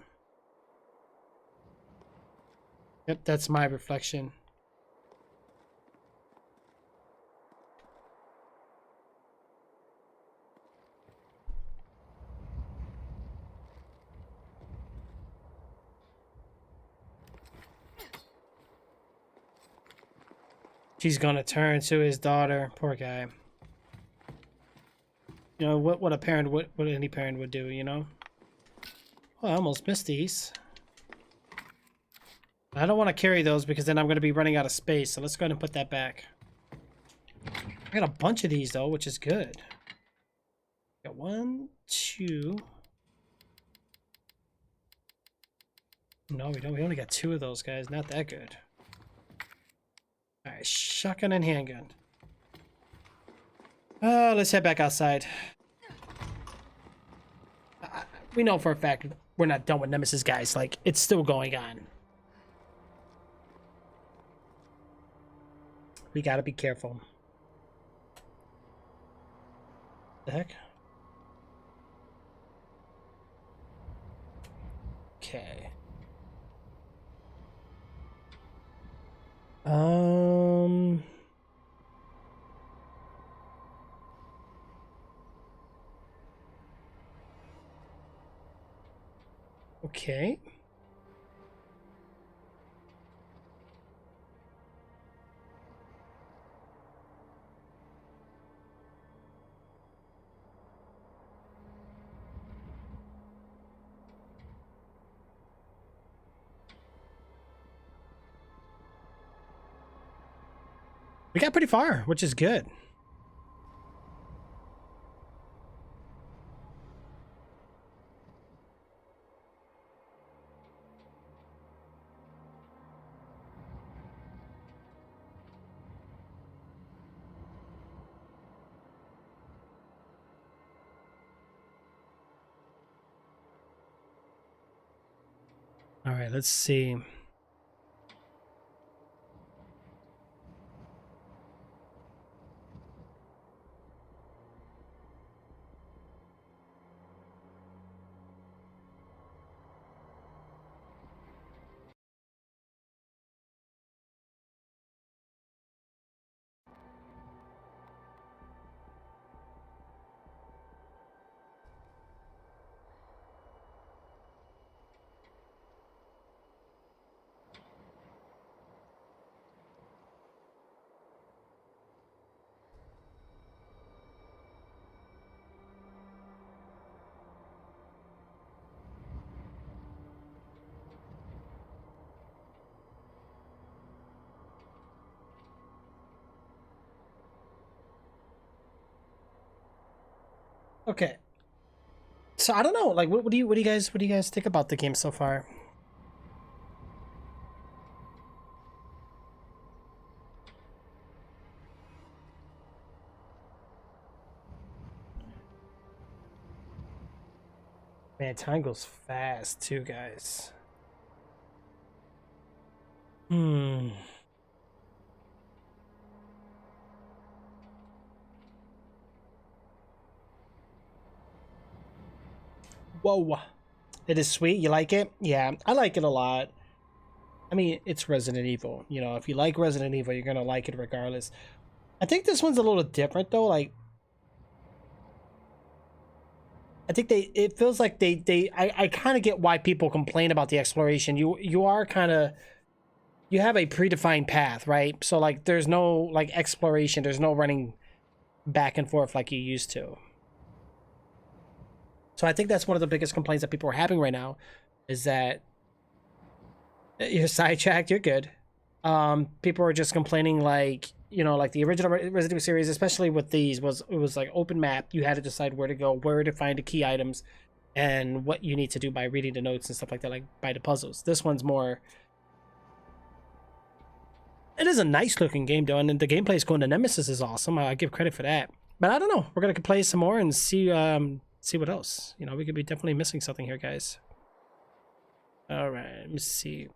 S1: Yep, that's my reflection. She's gonna turn to his daughter. Poor guy. You know what a parent what any parent would do, you know? Oh, I almost missed these. I don't want to carry those because then I'm going to be running out of space. So let's go ahead and put that back. I got a bunch of these though, which is good. Got 1, 2. No, we don't. We only got 2 of those guys. Not that good. All right, shotgun and handgun. Let's head back outside. We know for a fact we're not done with Nemesis, guys. Like, it's still going on. We gotta be careful. The heck? Okay. Okay. We got pretty far, which is good. All right, let's see. Okay. So I don't know, like what do you guys think about the game so far? Man, time goes fast too, guys. Whoa. It is sweet. You like it? Yeah, I like it a lot. I mean, it's Resident Evil. You know, if you like Resident Evil, you're gonna like it regardless. I think this one's a little different though. Like, I think it feels like I kind of get why people complain about the exploration. You are kind of, you have a predefined path, right? So like, there's no like exploration. There's no running back and forth like you used to. So I think that's one of the biggest complaints that people are having right now, is that you're sidetracked. You're good. People are just complaining, like, you know, like the original Resident Evil series, especially with these, it was like open map. You had to decide where to go, where to find the key items, and what you need to do by reading the notes and stuff like that, like by the puzzles. This one's more. It is a nice looking game though, and the gameplay is cool. And the Nemesis is awesome. I give credit for that. But I don't know. We're gonna play some more and see what else. You know, we could be definitely missing something here, guys. All right, let me see.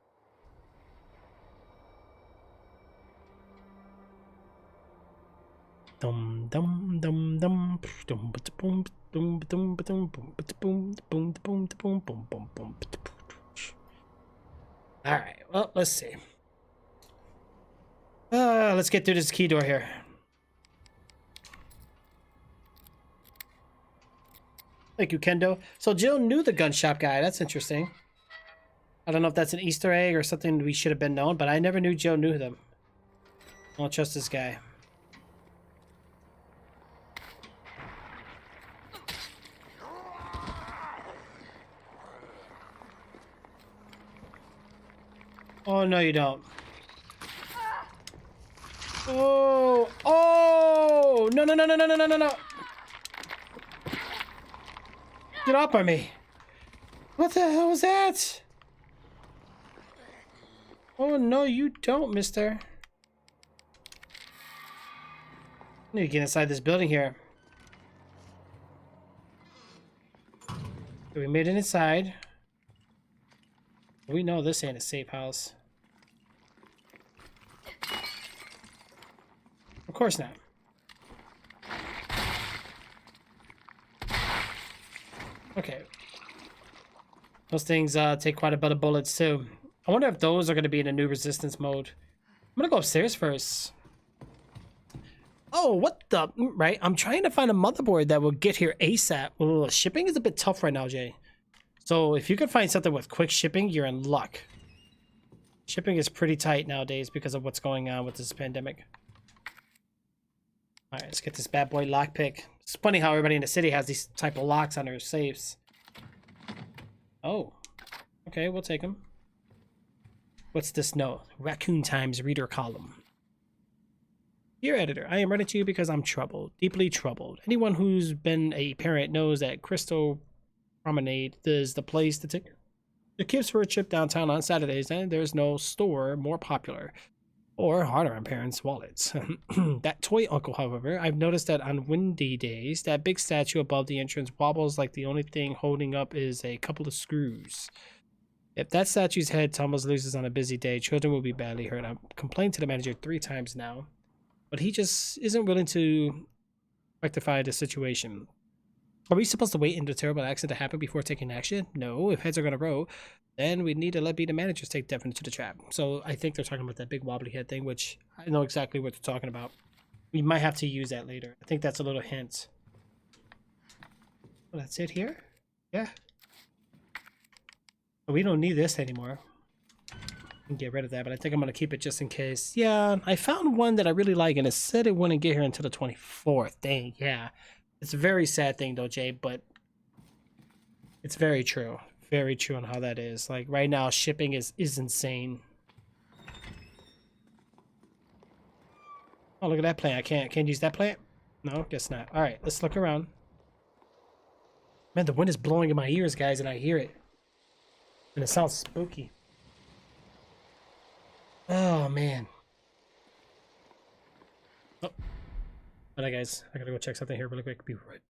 S1: Dum dum dum dum dum boom dum dum dum boom boom boom boom boom boom boom boom. All right, well, let's see. Let's get through this key door here. Thank you, Kendo. So Jill knew the gun shop guy. That's interesting. I don't know if that's an Easter egg or something we should have been known, but I never knew Jill knew them. I don't trust this guy. Oh, no, you don't. Oh, oh, no, no, no, no, no, no, no, no, no. Get off on me. What the hell was that? Oh, no, you don't, mister. I need to get inside this building here. We made it inside. We know this ain't a safe house. Of course not. Okay. Those things take quite a bit of bullets too. I wonder if those are going to be in a new resistance mode. I'm going to go upstairs first. Oh, what the... Right, I'm trying to find a motherboard that will get here ASAP. Ugh, shipping is a bit tough right now, Jay. So if you could find something with quick shipping, you're in luck. Shipping is pretty tight nowadays because of what's going on with this pandemic. Alright, let's get this bad boy lockpick. It's funny how everybody in the city has these type of locks on their safes. Oh. Okay, we'll take them. What's this note? Raccoon Times reader column. Dear editor, I am writing to you because I'm troubled. Deeply troubled. Anyone who's been a parent knows that Crystal Promenade is the place to take the kids for a trip downtown on Saturdays, and there's no store more popular or harder on parents' wallets. That toy uncle, however, I've noticed that on windy days, that big statue above the entrance wobbles like the only thing holding up is a couple of screws. If that statue's head tumbles loose on a busy day, children will be badly hurt. I've complained to the manager 3 times now, but he just isn't willing to rectify the situation. Are we supposed to wait until a terrible accident to happen before taking action? No, if heads are going to roll, then we need to let be the managers take Devin to the trap. So I think they're talking about that big wobbly head thing, which I know exactly what they're talking about. We might have to use that later. I think that's a little hint. Well, that's it here? Yeah. But we don't need this anymore. We can get rid of that, but I think I'm going to keep it just in case. Yeah, I found one that I really like, and it said it wouldn't get here until the 24th. Dang, yeah. It's a very sad thing though, Jay, but it's very true. Very true on how that is. Like right now, shipping is insane. Oh, look at that plant. I can't use that plant? No, guess not. Alright, let's look around. Man, the wind is blowing in my ears, guys, and I hear it. And it sounds spooky. Oh man. Oh. Alright guys, I gotta go check something here really quick. Be right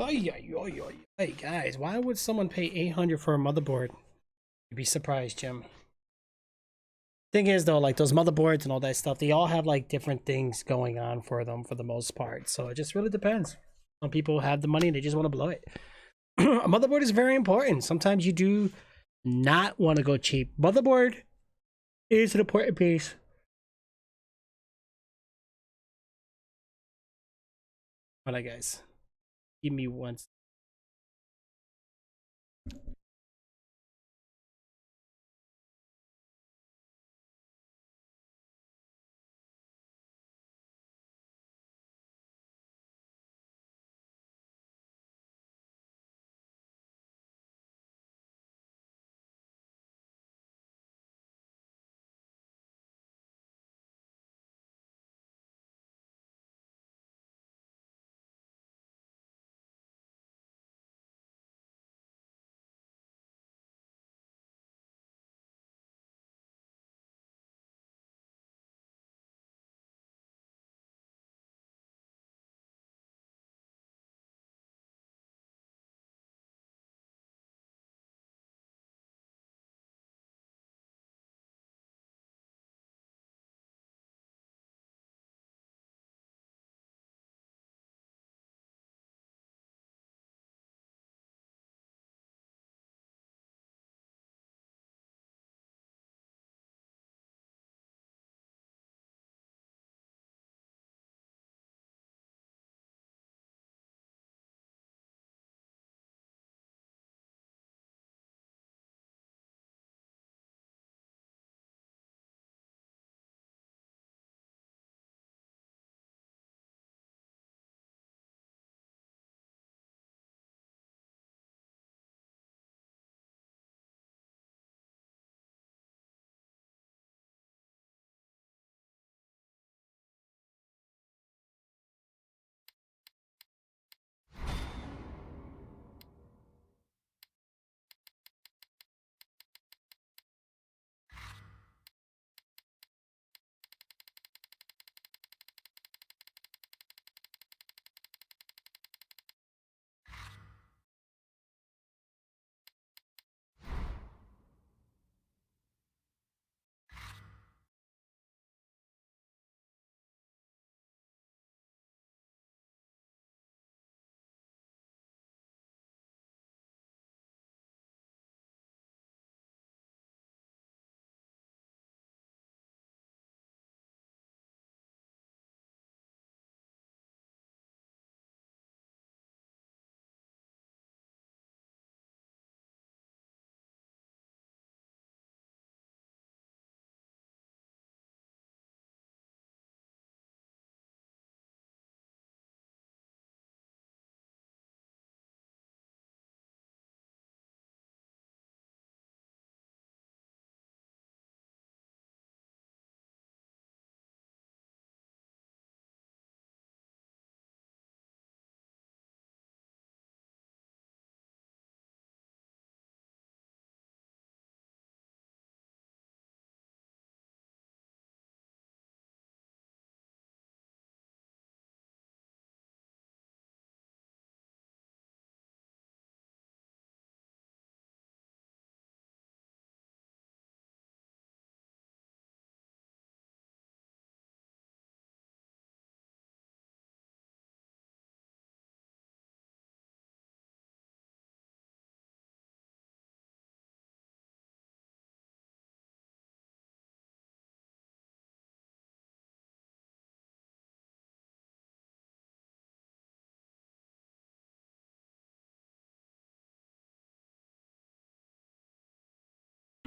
S1: Hey guys, why would someone pay 800 for a motherboard? You'd be surprised, Jim. Thing is though, like those motherboards and all that stuff, they all have like different things going on for them for the most part. So it just really depends. Some people have the money and they just want to blow it. A motherboard is very important. Sometimes you do not want to go cheap. Motherboard is an important piece. Alright guys, give me one.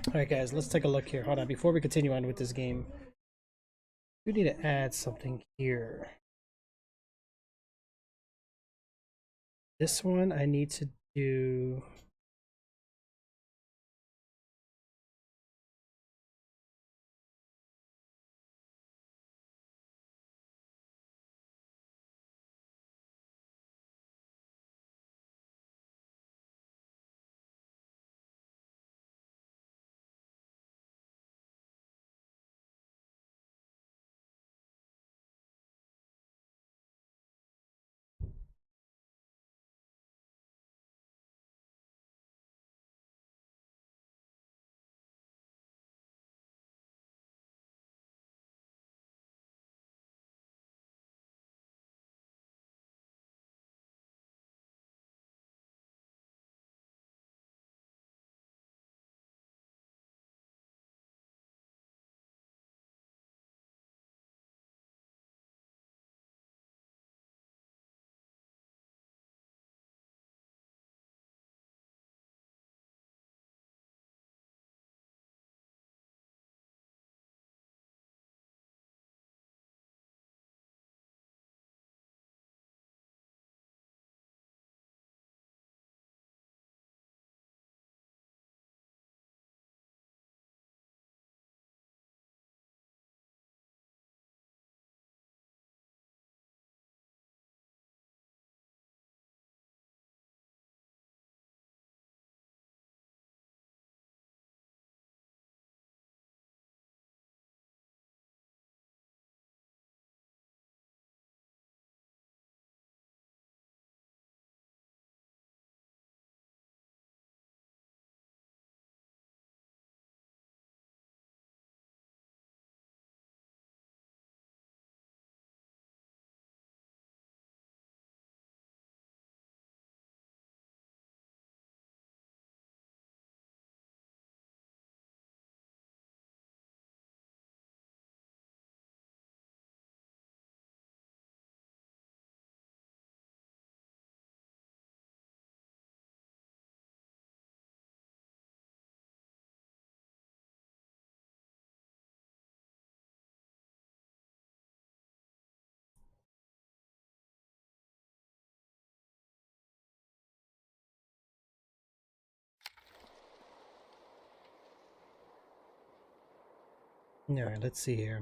S1: Alright guys, let's take a look here. Hold on, before we continue on with this game, we need to add something here. This one I need to do All right, let's see here.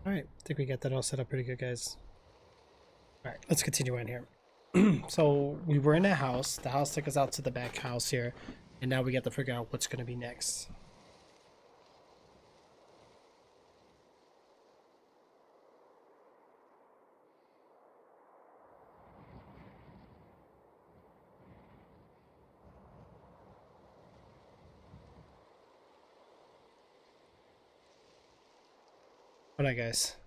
S1: All right, I think we got that all set up pretty good, guys. All right, let's continue on here. So we were in a house. The house took us out to the back house here, and now we got to figure out what's going to be next. All right, guys.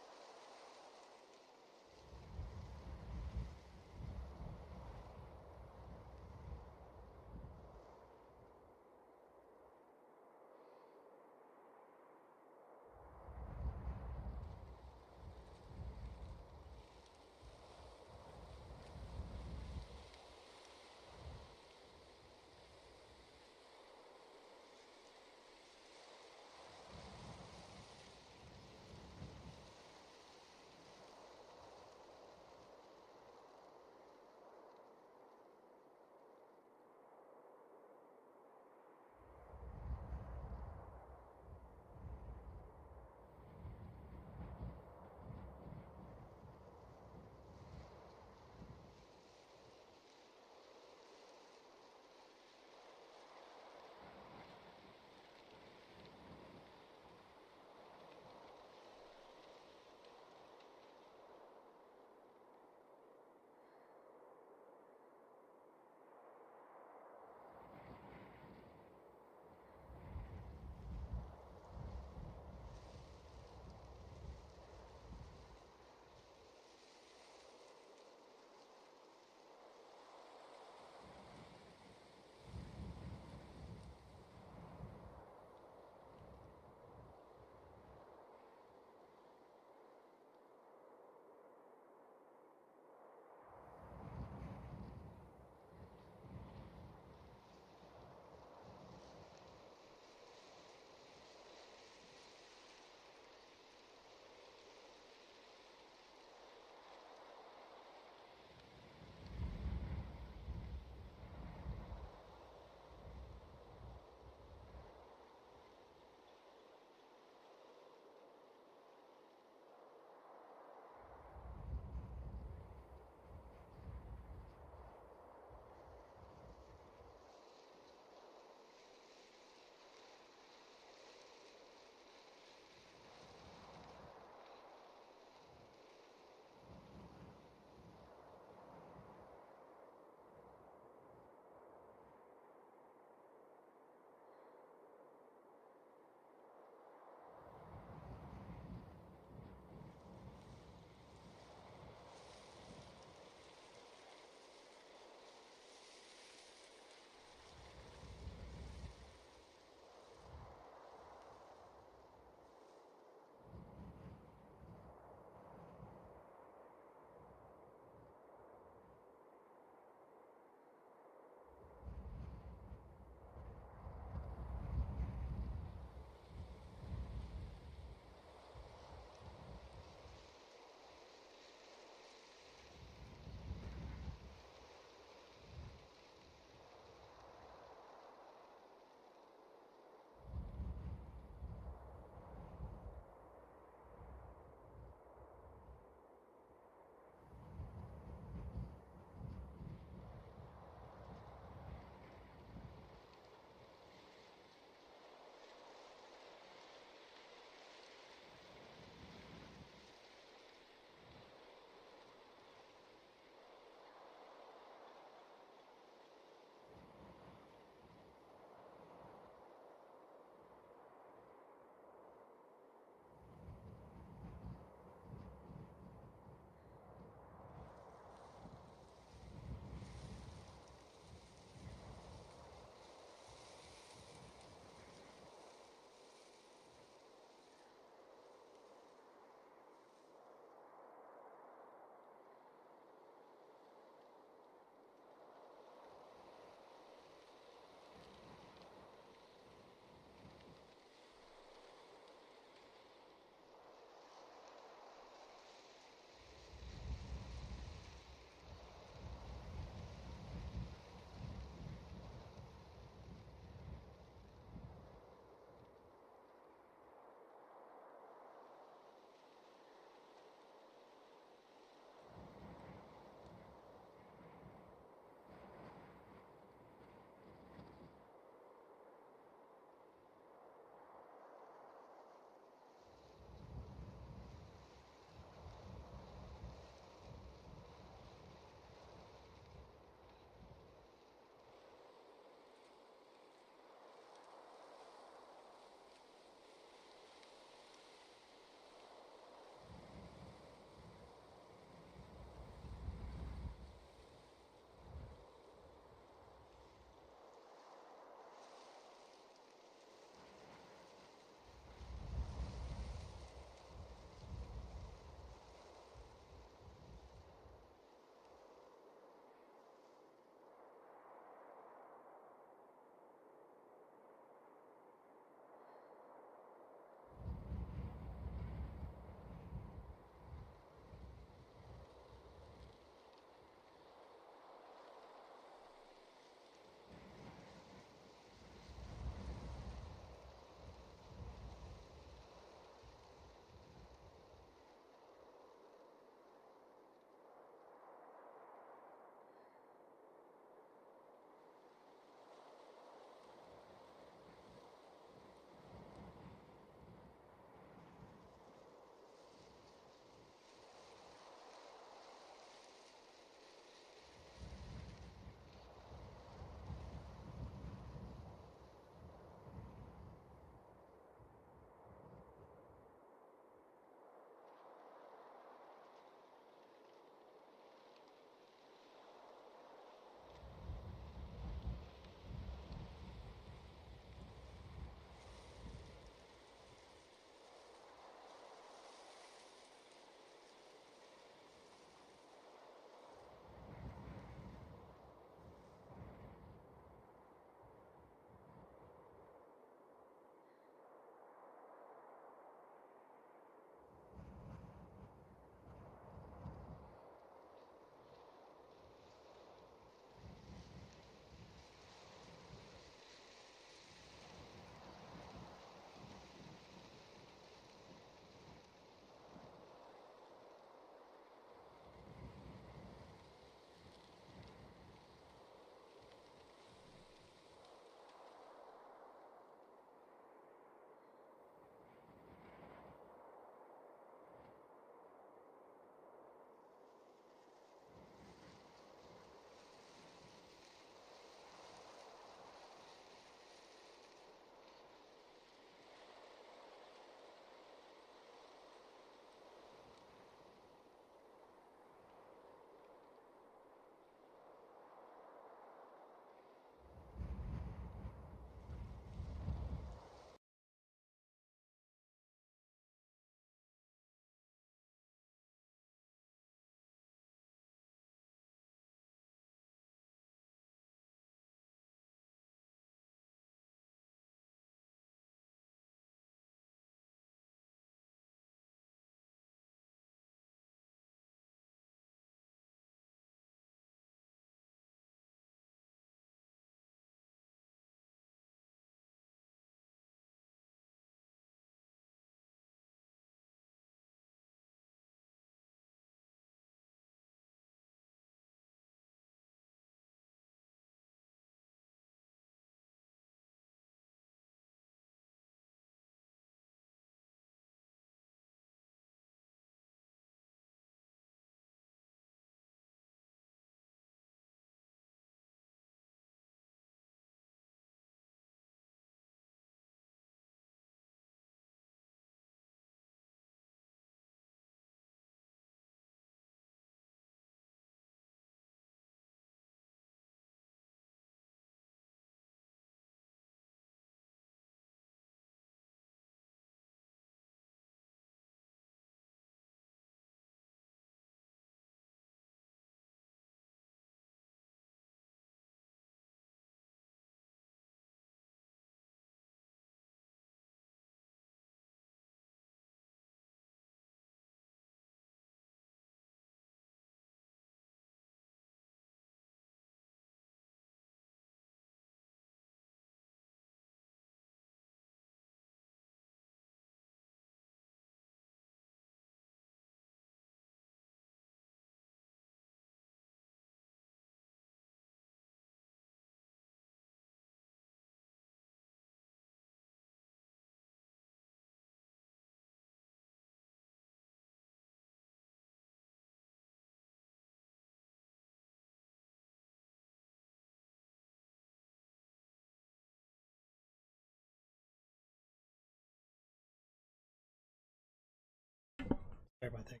S1: Sorry about that.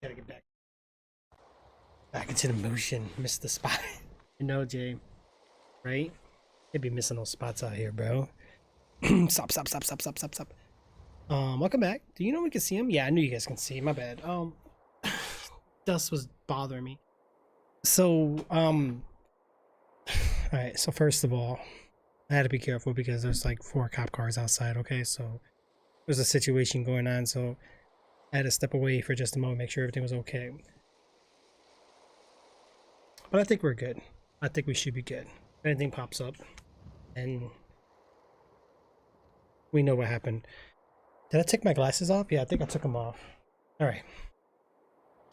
S1: Gotta get back into the motion. Missed the spot. You know, Jay, right? They'd be missing those spots out here, bro. Stop. Welcome back. Do you know we can see him? Yeah, I knew you guys can see. My bad. Dust was bothering me. So, alright, so first of all, I had to be careful because there's like 4 cop cars outside, okay? So there's a situation going on, so I had to step away for just a moment, make sure everything was okay. But I think we're good. I think we should be good. If anything pops up, and we know what happened. Did I take my glasses off? Yeah, I think I took them off. Alright.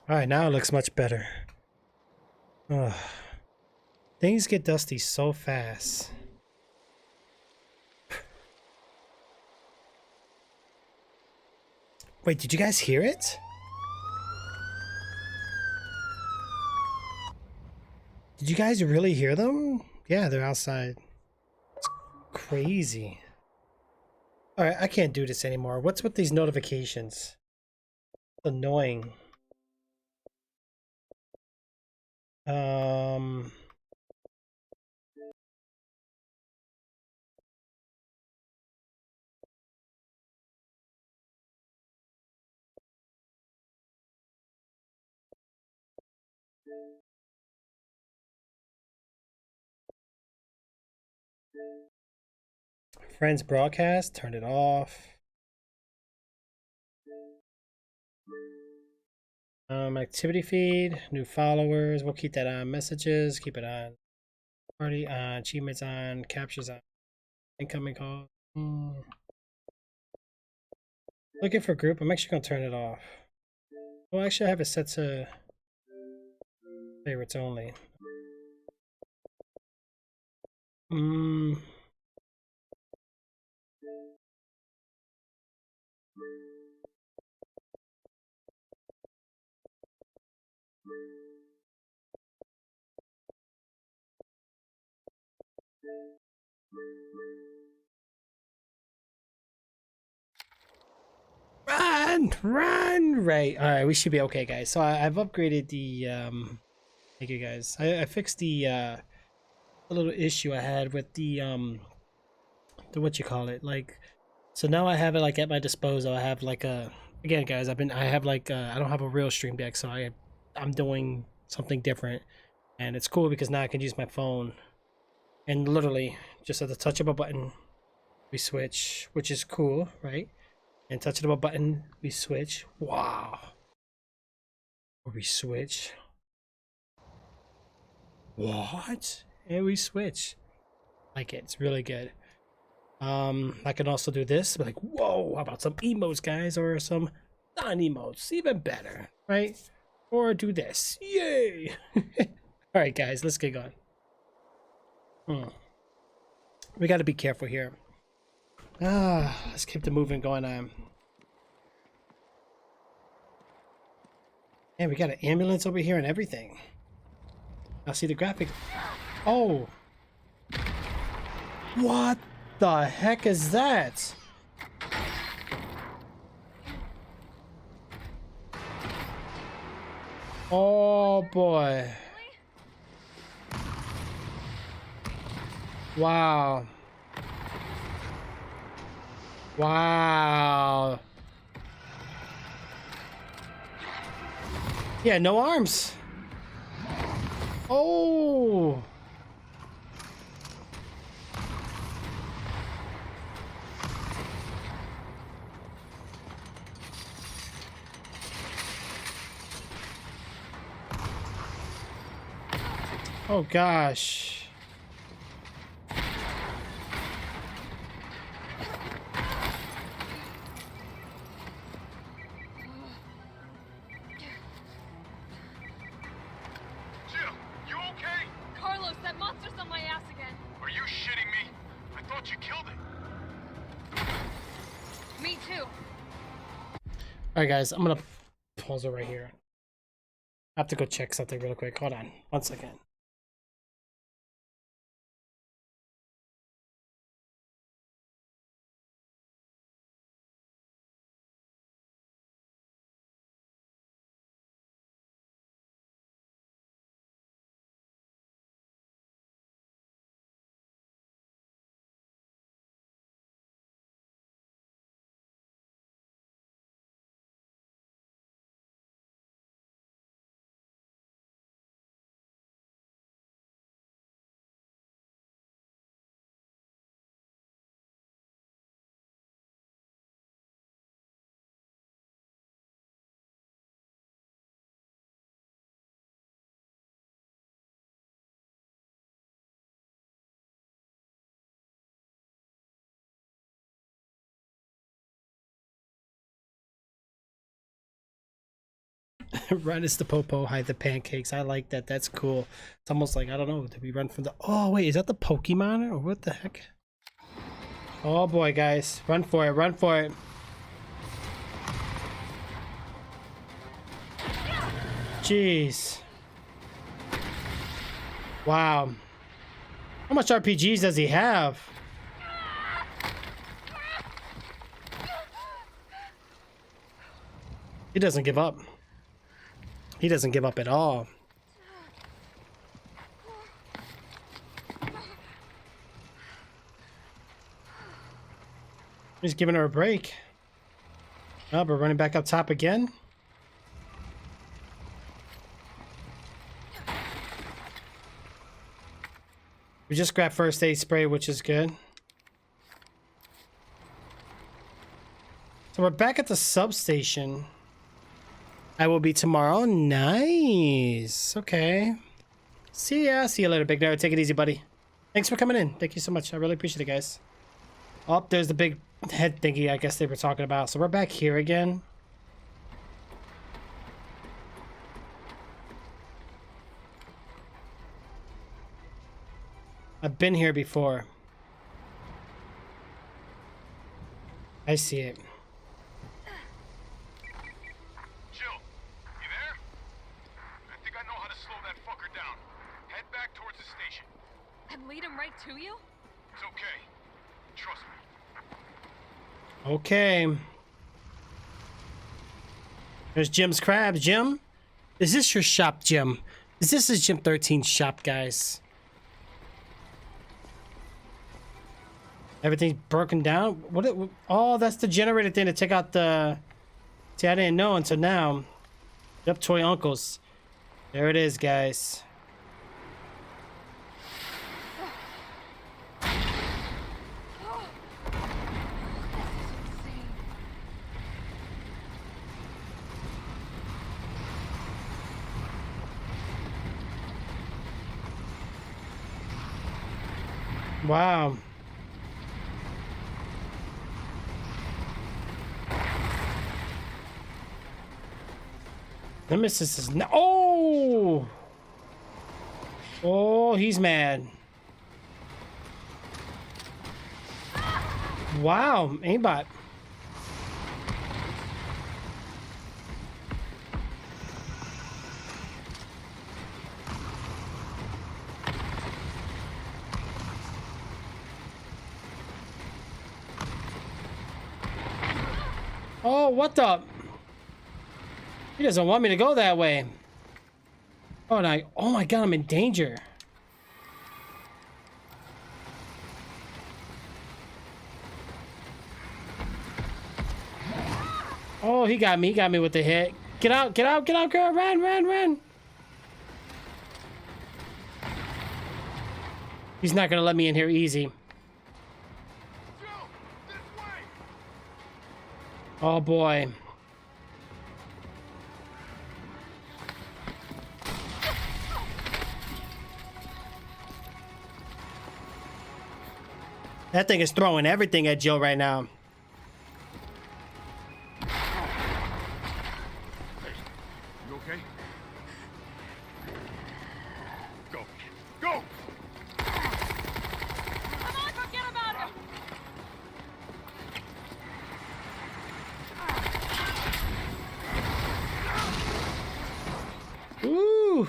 S1: Alright, now it looks much better. Ugh. Things get dusty so fast. Wait, did you guys hear it? Did you guys really hear them? Yeah, they're outside. It's crazy. Alright, I can't do this anymore. What's with these notifications? It's annoying. Friends broadcast, turn it off. Activity feed, new followers, we'll keep that on. Messages, keep it on. Party on, achievements on, captures on. Incoming call. Looking for group, I'm actually gonna turn it off. Well, actually I have it set to favorites only. Run! Right, alright, we should be okay, guys. So I've upgraded the, thank you guys. I fixed the little issue I had with the what you call it, like, so now I have it like at my disposal. I have like a, again guys, I have like I don't have a real stream deck, so I'm doing something different, and it's cool because now I can use my phone and literally just at the touch of a button we switch, which is cool, right? And touch of a button we switch. Wow. Or we switch. What? And we switch. Like it. It's really good. I can also do this, but like, whoa, how about some emotes, guys, or some non-emotes, even better, right? Or do this, yay! All right, guys, let's get going. We got to be careful here. Let's keep the movement going on. Yeah, we got an ambulance over here and everything. I'll see the graphic. Oh, what the heck is that? Oh boy. Wow. Wow. Yeah, no arms. Oh. Oh gosh.
S6: Jill, you okay?
S9: Carlos, that monster's on my ass again.
S6: Are you shitting me? I thought you killed it.
S9: Me too.
S1: Alright guys, I'm gonna pause it right here. I have to go check something real quick. Hold on 1 second. Run is the popo, hide the pancakes. I like that. That's cool. It's almost like, I don't know, did we run from the... Oh, wait, is that the Pokemon or what the heck? Oh boy, guys. Run for it, run for it. Jeez. Wow. How much RPGs does he have? He doesn't give up. He doesn't give up at all. He's giving her a break. Oh, we're running back up top again. We just grabbed first aid spray, which is good. So we're back at the substation. I will be tomorrow. Nice. Okay. See ya. See you later, Big Nerd. Take it easy, buddy. Thanks for coming in. Thank you so much. I really appreciate it, guys. Oh, there's the big head thingy I guess they were talking about. So we're back here again. I've been here before. I see it.
S6: Jill, you there? I think I know how to slow that fucker down. Head back towards the station.
S9: And lead him right to you?
S6: It's okay. Trust me.
S1: Okay. There's Jim's Crabs. Jim? Is this your shop, Jim? Is this his Jim 13 shop, guys? Everything's broken down. What? Oh, that's the generator thing to take out the... See, I didn't know until now. Yep, Toy Uncles. There it is, guys. Wow. Nemesis is no. Oh! Oh, he's mad. Wow, aimbot. Oh, what the? He doesn't want me to go that way. Oh, no. Oh my god, I'm in danger. Oh, he got me. He got me with the hit. Get out, get out, get out, girl. Run, run, run. He's not gonna let me in here easy. Oh boy. That thing is throwing everything at Jill right now.
S6: You okay? Go. Go!
S9: Come on, forget about him!
S1: Ooh.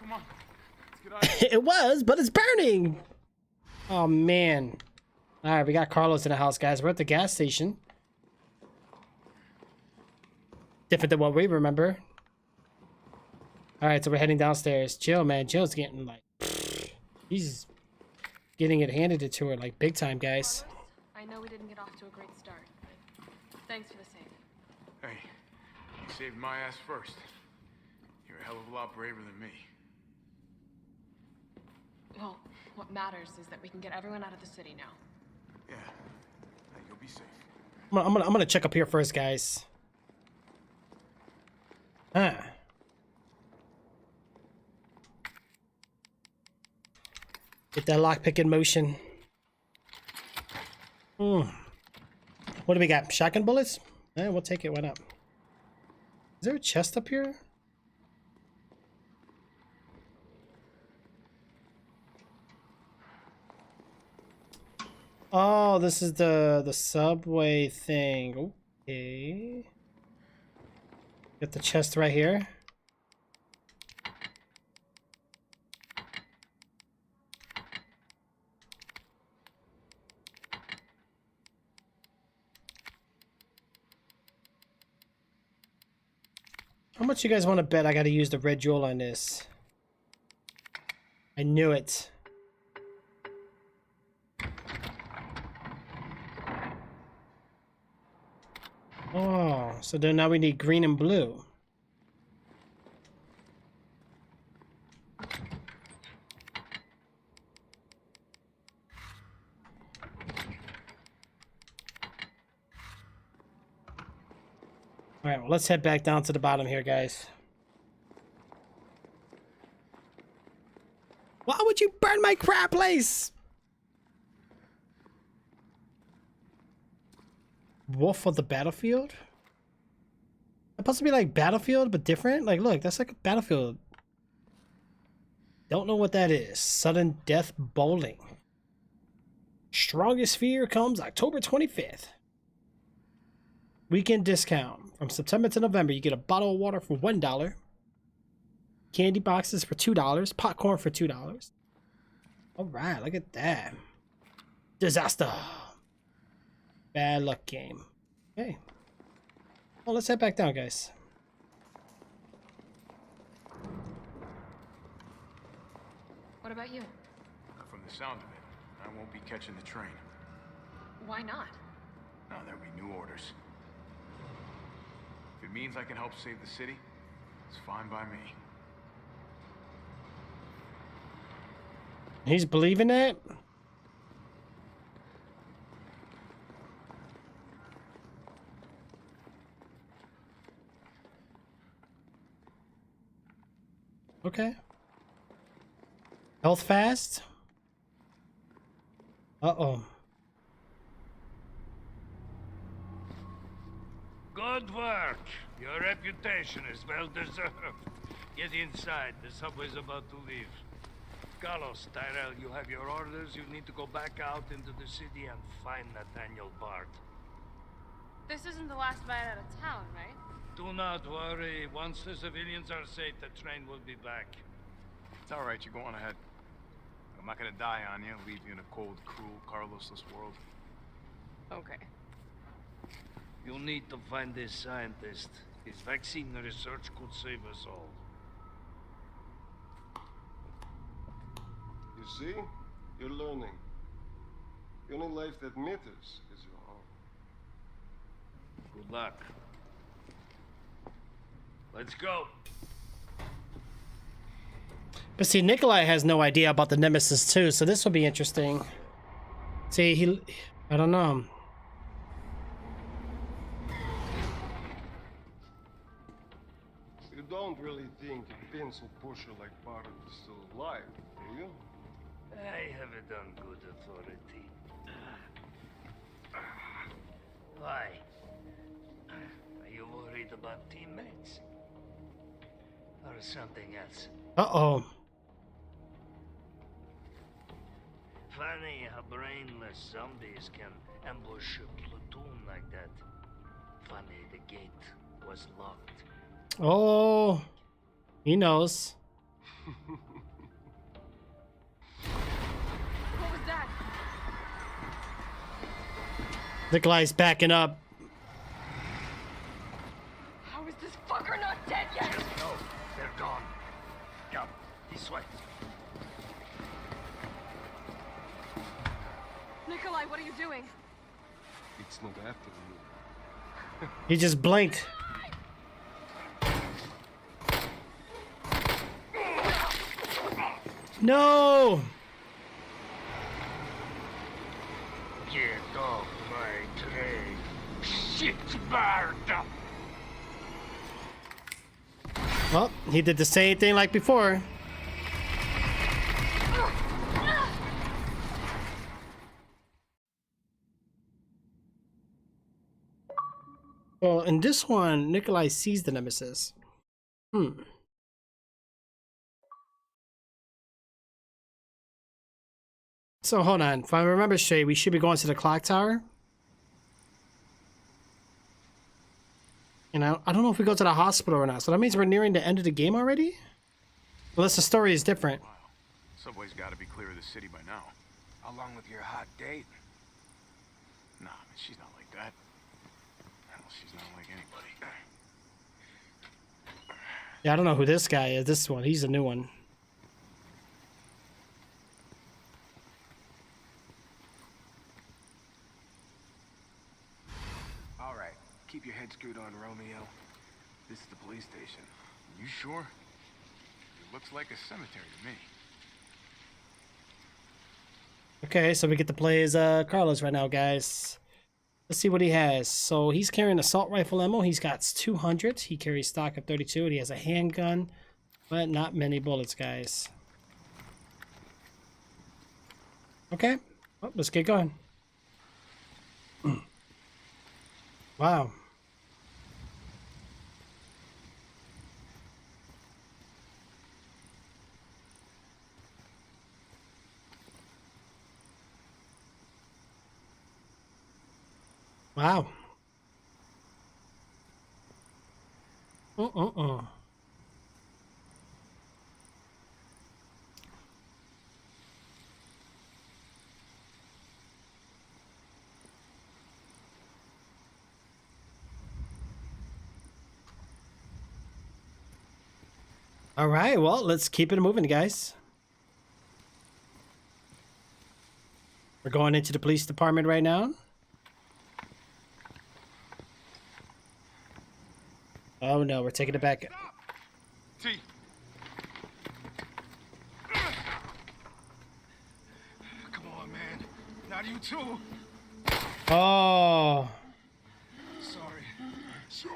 S6: Come on. Let's get out of here.
S1: It was, but it's burning. Oh, man. All right, we got Carlos in the house, guys. We're at the gas station. Different than what we remember. All right, so we're heading downstairs. Jill, man. Jill's getting, like... He's getting it handed to her, like, big time, guys.
S9: Carlos, I know we didn't get off to a great start, but thanks for the save.
S6: Hey, you saved my ass first. You're a hell of a lot braver than me.
S9: Well, what matters is that we can get everyone out of the city now.
S6: Yeah. Hey, you'll be safe.
S1: I'm gonna check up here first, guys. Huh. Get that lockpick in motion. What do we got? Shotgun bullets? We'll take it. Why not? Is there a chest up here? Oh, this is the subway thing. Okay. Get the chest right here. How much you guys want to bet I got to use the red jewel on this? I knew it. Oh, so then now we need green and blue. All right, well, let's head back down to the bottom here, guys. Why would you burn my crap place? Wolf of the Battlefield? It's supposed to be like Battlefield, but different? Like, look, that's like a Battlefield. Don't know what that is. Sudden Death Bowling. Strongest Fear comes October 25th. Weekend discount. From September to November, you get a bottle of water for $1. Candy boxes for $2. Popcorn for $2. Alright, look at that. Disaster. Bad luck game. Okay. Well, let's head back down, guys.
S9: What about you?
S6: From the sound of it, I won't be catching the train.
S9: Why not?
S6: No, there'll be new orders. If it means I can help save the city, it's fine by me.
S1: He's believing that? Okay. Health fast? Uh-oh.
S14: Good work. Your reputation is well deserved. Get inside. The subway's about to leave. Carlos, Tyrell, you have your orders. You need to go back out into the city and find Nathaniel Bard.
S15: This isn't the last bite out of town, right?
S14: Do not worry. Once the civilians are safe, the train will be back.
S6: It's all right. You go on ahead. I'm not gonna die on you, leave you in a cold, cruel, Carlosless world.
S15: Okay.
S14: You'll need to find this scientist. His vaccine research could save us all.
S12: You see? You're learning. The only life that matters is your own.
S14: Good luck. Let's go.
S1: But see, Nikolai has no idea about the Nemesis too, so this will be interesting. See, I don't know.
S12: You don't really think a pencil pusher like Bard is still alive, do you?
S14: I have it on good authority. Why? Are you worried about teammates? Or something else?
S1: Uh-oh.
S14: Funny how brainless zombies can ambush a platoon like that. Funny the gate was locked.
S1: Oh, he knows.
S9: What was that?
S1: Nikolai's backing up.
S9: How is this fucker not dead yet?
S14: No, they're gone. Come, this way.
S9: Nikolai, what are you doing?
S12: It's not after you.
S1: He just blinked. No!
S14: Get off my train. Shit, Bard!
S1: Well, he did the same thing like before. Well, in this one, Nikolai sees the Nemesis. So hold on. If I remember straight, we should be going to the clock tower. And I don't know if we go to the hospital or not. So that means we're nearing the end of the game already? Unless the story is different.
S6: Wow. Subway's got to be clear of the city by now.
S8: Along with your hot date.
S6: Nah, man, she's not like that. Hell, she's not like anybody.
S1: Yeah, I don't know who this guy is. This one, he's a new one.
S6: All right, keep your head screwed on, Romeo. This is the police station. You sure? It looks like a cemetery to me.
S1: Okay, so we get to play as Carlos right now, guys. Let's see what he has. So he's carrying assault rifle ammo. He's got 200. He carries stock of 32. And he has a handgun, but not many bullets, guys. Okay, well, let's get going. Wow. Wow. All right, well, let's keep it moving, guys. We're going into the police department right now. Oh no, we're taking it back.
S6: T. Come on, man. Not you too.
S1: Oh.
S6: Sorry. Sorry.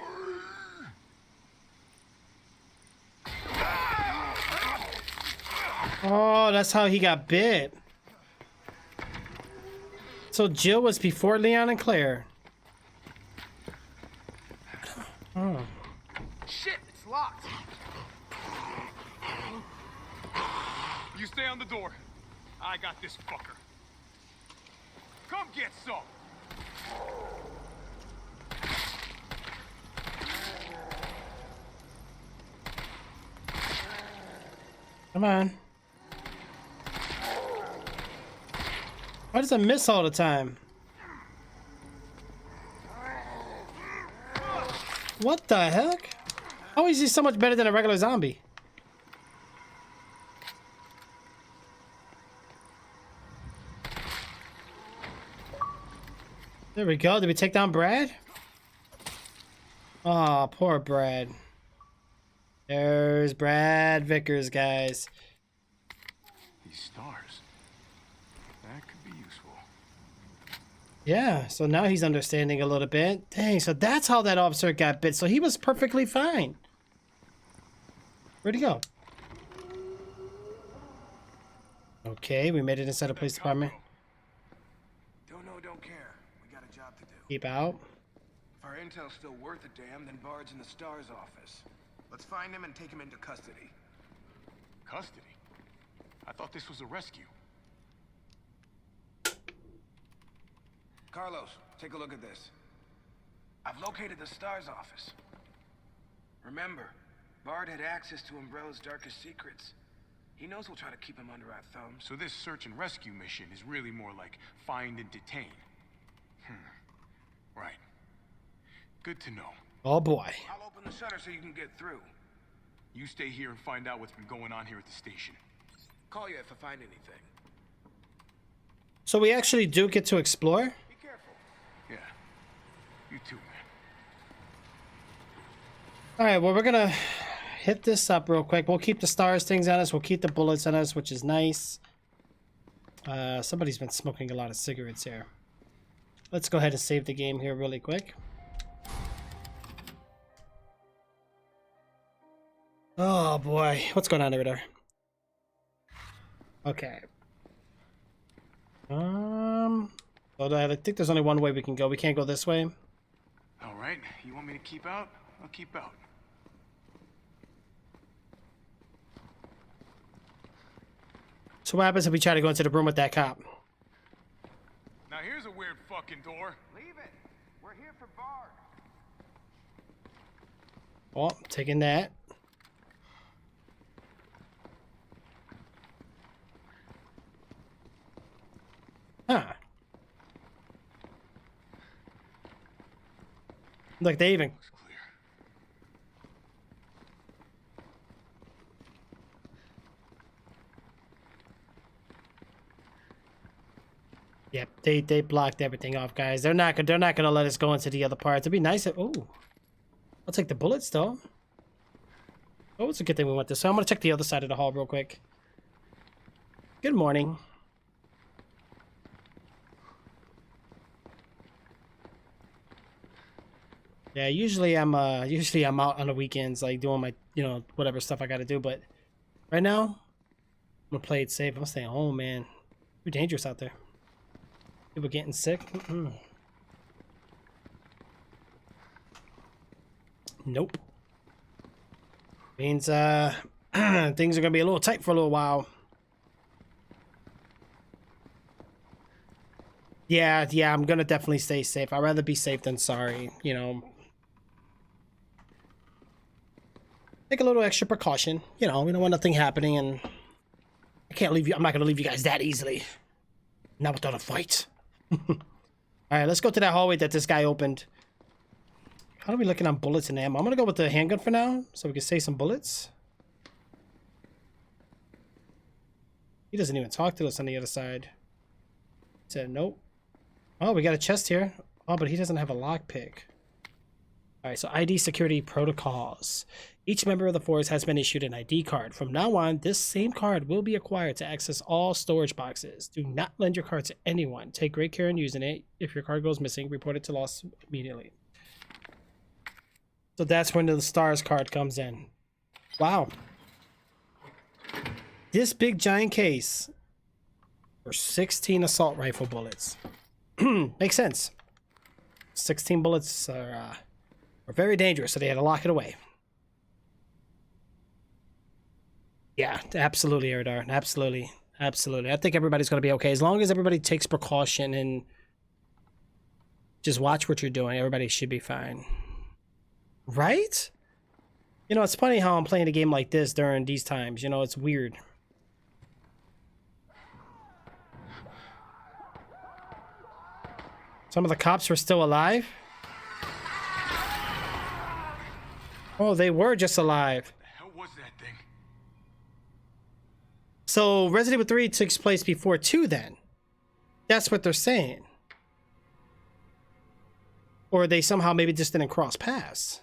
S1: Oh, that's how he got bit. So Jill was before Leon and Claire. Oh.
S6: Shit, it's locked. You stay on the door. I got this fucker. Come get some.
S1: Come on. Why does it miss all the time? What the heck? How is he so much better than a regular zombie? There we go. Did we take down Brad? Oh, poor Brad. There's Brad Vickers, guys.
S6: These stars. That could be useful.
S1: Yeah, so now he's understanding a little bit. Dang, so that's how that officer got bit. So he was perfectly fine. Where'd he go? Okay, we made it inside the police department.
S8: Don't know, don't care. We got a job to do.
S1: Keep out.
S8: If our intel's still worth a damn, then Bard's in the STARS office. Let's find him and take him into custody.
S6: Custody? I thought this was a rescue.
S8: Carlos, take a look at this. I've located the STARS office. Remember, Bard had access to Umbrella's darkest secrets. He knows we'll try to keep him under our thumbs.
S6: So this search and rescue mission is really more like find and detain. Right. Good to know.
S1: Oh boy.
S8: I'll open the shutter so you can get through.
S6: You stay here and find out what's been going on here at the station.
S8: Call you if I find anything.
S1: So we actually do get to explore?
S8: Be careful.
S6: Yeah. You too, man.
S1: Alright, well, we're gonna hit this up real quick. We'll keep the stars things on us. We'll keep the bullets on us, which is nice. Somebody's been smoking a lot of cigarettes here. Let's go ahead and save the game here really quick. Oh boy, what's going on over there? Okay. Well, I think there's only one way we can go. We can't go this way.
S6: All right, you want me to keep out? I'll keep out.
S1: So what happens if we try to go into the room with that cop?
S6: Now here's a weird fucking door.
S13: Leave it. We're here for Bard.
S1: Oh, taking that. Huh. Look, they even... Yep, they blocked everything off, guys. They're not gonna let us go into the other parts. It'd be nice if... Ooh. I'll take the bullets, though. Oh, it's a good thing we went this way. I'm gonna check the other side of the hall real quick. Good morning. Yeah, usually I'm out on the weekends, like doing my, whatever stuff I gotta do, but right now, I'm gonna play it safe. I'm staying home, man. Too dangerous out there. People getting sick. Nope. Means things are gonna be a little tight for a little while. Yeah, I'm gonna definitely stay safe. I'd rather be safe than sorry, Take a little extra precaution. We don't want nothing happening, and I can't leave you. I'm not gonna leave you guys that easily. Not without a fight. All right, let's go to that hallway that this guy opened. How are we looking on bullets and ammo? I'm gonna go with the handgun for now, so we can save some bullets. He doesn't even talk to us on the other side. He said nope. Oh, we got a chest here. Oh, but he doesn't have a lockpick. All right, so ID security protocols. Each member of the force has been issued an ID card. From now on, this same card will be acquired to access all storage boxes. Do not lend your card to anyone. Take great care in using it. If your card goes missing, report it to loss immediately. So that's when the STARS card comes in. Wow. This big giant case for 16 assault rifle bullets. Makes sense. 16 bullets are very dangerous, so they had to lock it away. Yeah, absolutely, Eridar. Absolutely. Absolutely. I think everybody's going to be okay. As long as everybody takes precaution and just watch what you're doing, everybody should be fine. Right? It's funny how I'm playing a game like this during these times. It's weird. Some of the cops were still alive? Oh, they were just alive.
S6: What was that thing?
S1: So Resident Evil 3 takes place before 2 then. That's what they're saying. Or they somehow maybe just didn't cross paths.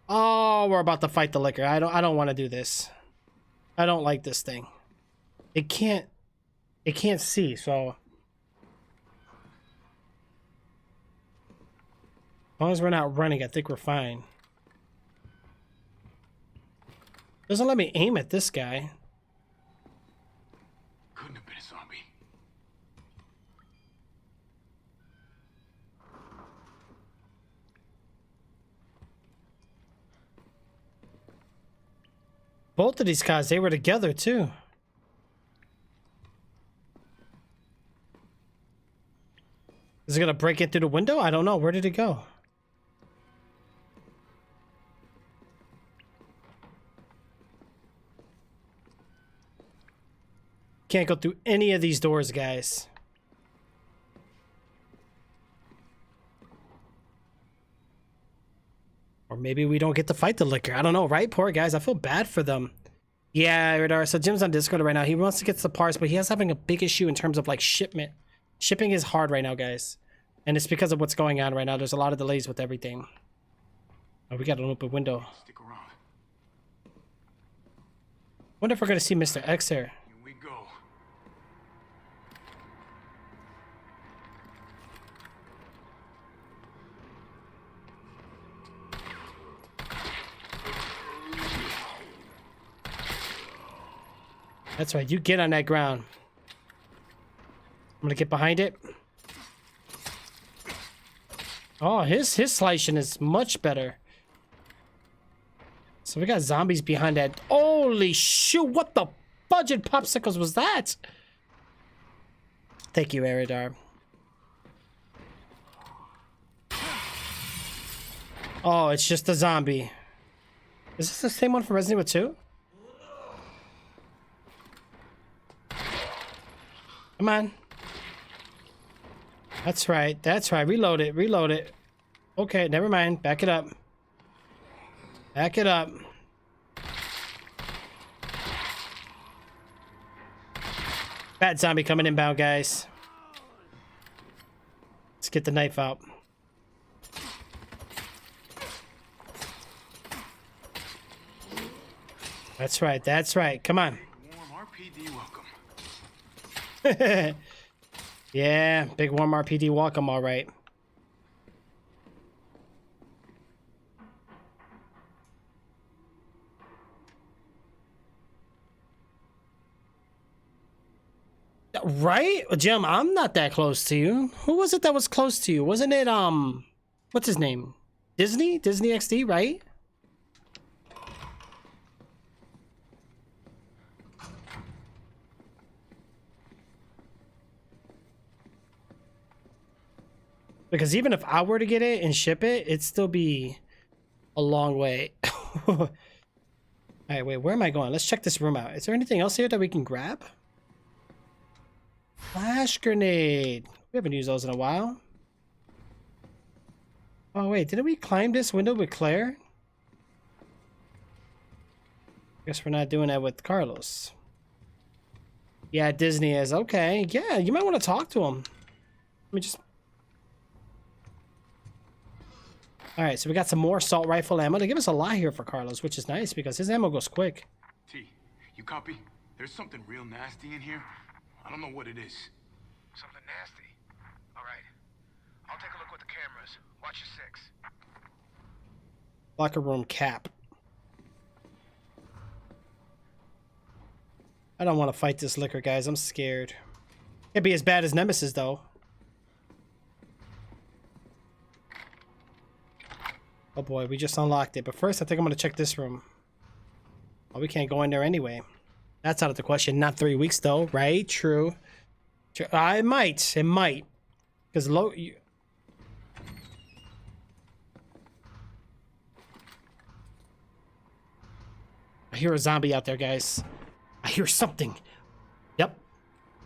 S1: Oh, we're about to fight the liquor. I don't want to do this. I don't like this thing. It can't see, so as long as we're not running, I think we're fine. Doesn't let me aim at this guy.
S6: Couldn't have been a zombie.
S1: Both of these guys, they were together too. Is it gonna break it through the window? I don't know. Where did it go? Can't go through any of these doors, guys. Or maybe we don't get to fight the liquor. I don't know, right? Poor guys. I feel bad for them. Yeah, Radar. So Jim's on Discord right now. He wants to get the parts, but he is having a big issue in terms of like shipment. Shipping is hard right now, guys. And it's because of what's going on right now. There's a lot of delays with everything. Oh, we got an open window.
S6: Stick around.
S1: Wonder if we're gonna see Mr. X here.
S6: Here we go.
S1: That's right. You get on that ground. I'm gonna get behind it. Oh, his slicing is much better. So we got zombies behind that. Holy shoot, what the budget popsicles was that? Thank you, Eridar. Oh, it's just a zombie. Is this the same one from Resident Evil 2? Come on. That's right. That's right. Reload it. Reload it. Okay, never mind. Back it up. Back it up. Bad zombie coming inbound, guys. Let's get the knife out. That's right. That's right. Come on.
S6: Warm RPD welcome.
S1: Yeah, big warm RPD welcome, all right. Right? Jim, I'm not that close to you. Who was it that was close to you? Wasn't it, what's his name? Disney? Disney XD, right? Because even if I were to get it and ship it, it'd still be a long way. All right, wait, where am I going? Let's check this room out. Is there anything else here that we can grab? Flash grenade. We haven't used those in a while. Oh, wait, didn't we climb this window with Claire? Guess we're not doing that with Carlos. Yeah, Disney is. Okay, yeah, you might want to talk to him. Let me just... Alright, so we got some more assault rifle ammo. They give us a lot here for Carlos, which is nice because his ammo goes quick.
S6: T, you copy? There's something real nasty in here. I don't know what it is.
S8: Something nasty. All right. I'll take a look with the cameras. Watch your six.
S1: Locker room cap. I don't want to fight this liquor, guys. I'm scared. Can't be as bad as Nemesis, though. Oh boy, we just unlocked it. But first, I think I'm going to check this room. Oh, we can't go in there anyway. That's out of the question. Not 3 weeks, though, right? True. True. It might. It might. Because I hear a zombie out there, guys. I hear something. Yep.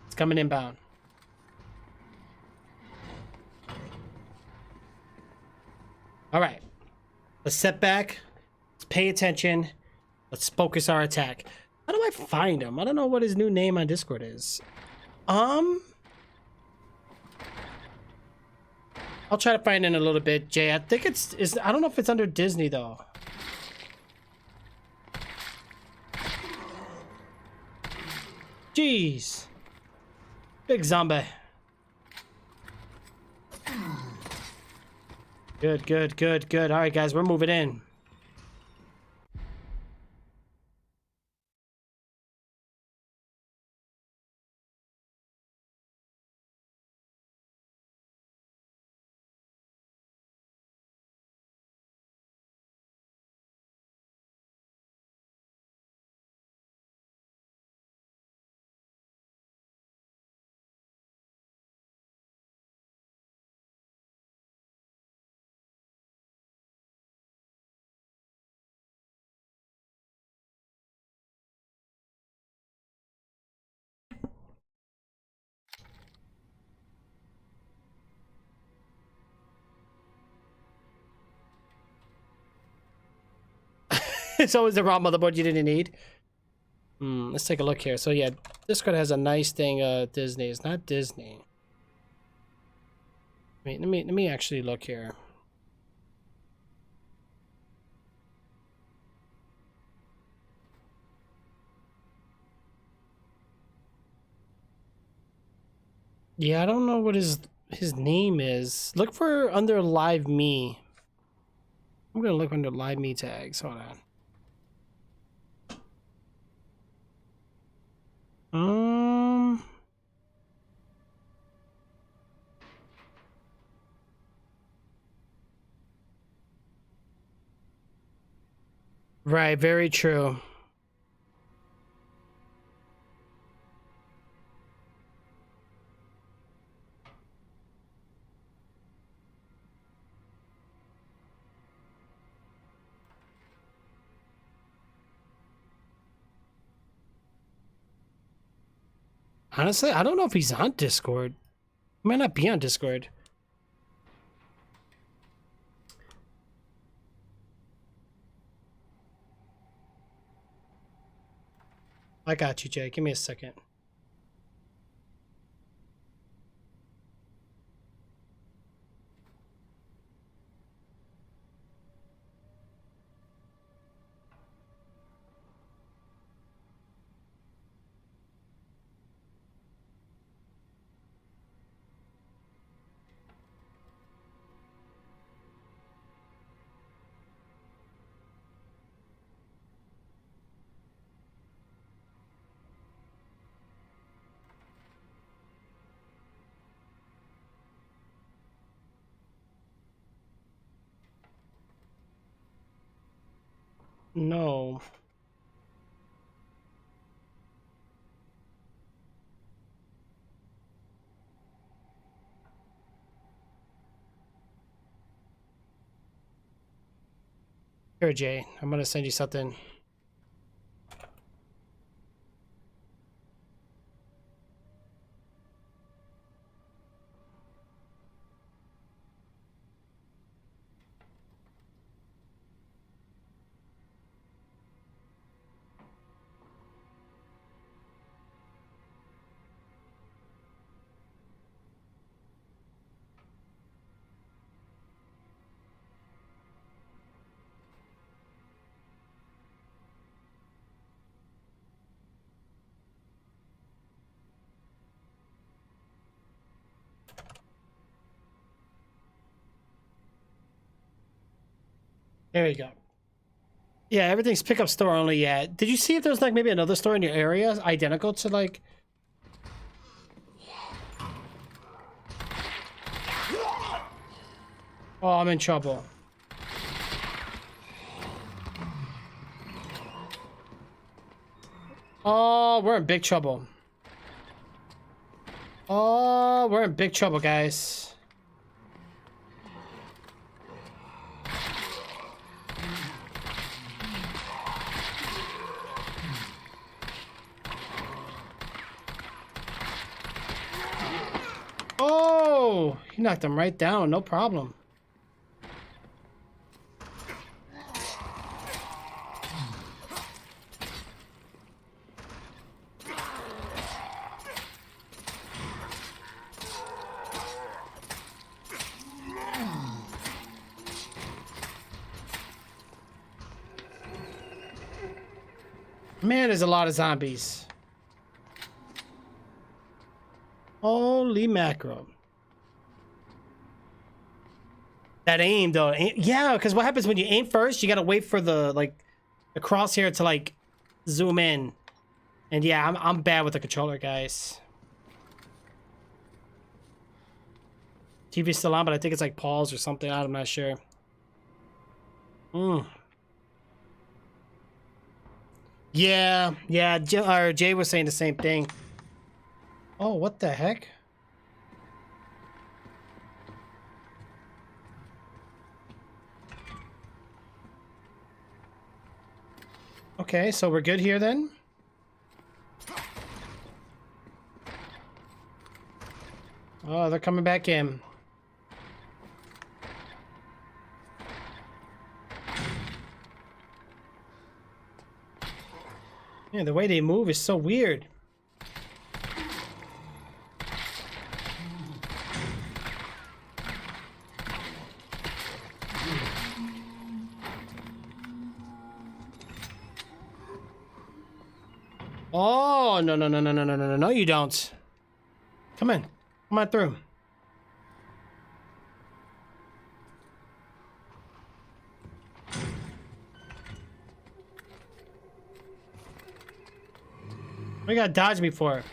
S1: It's coming inbound. All right. Let's step back. Let's pay attention. Let's focus our attack. How do I find him? I don't know what his new name on Discord is. I'll try to find it in a little bit, Jay. I think it's I don't know if it's under Disney though. Jeez. Big zombie. Good, good, good, good. All right, guys, we're moving in. It's always the wrong motherboard you didn't need. Let's take a look here. So yeah, Discord has a nice thing. Disney. It's not Disney. Wait, let me actually look here. Yeah, I don't know what his name is. Look for under Live Me. I'm gonna look under Live Me tags. Hold on. Right, very true. Honestly, I don't know if he's on Discord. He might not be on Discord. I got you, Jay. Give me a second. No. Here, Jay. I'm gonna send you something. There you go. Yeah, everything's pickup store only. Yeah. Did you see if there's like maybe another store in your area identical to like? Oh, I'm in trouble. Oh, we're in big trouble. Oh, we're in big trouble, guys. Oh, he knocked him right down, no problem. Man, there's a lot of zombies. Holy mackerel. That aim though, yeah, because what happens when you aim first, you gotta wait for the the crosshair to like zoom in. And yeah, I'm bad with the controller, guys. TV's still on, but I think it's like paused or something. I'm not sure. Yeah, Jay was saying the same thing. Oh, what the heck? Okay, so we're good here then? Oh, they're coming back in. Yeah, the way they move is so weird. Oh, no, you don't. Come in. Come on through. What you gotta dodge me for?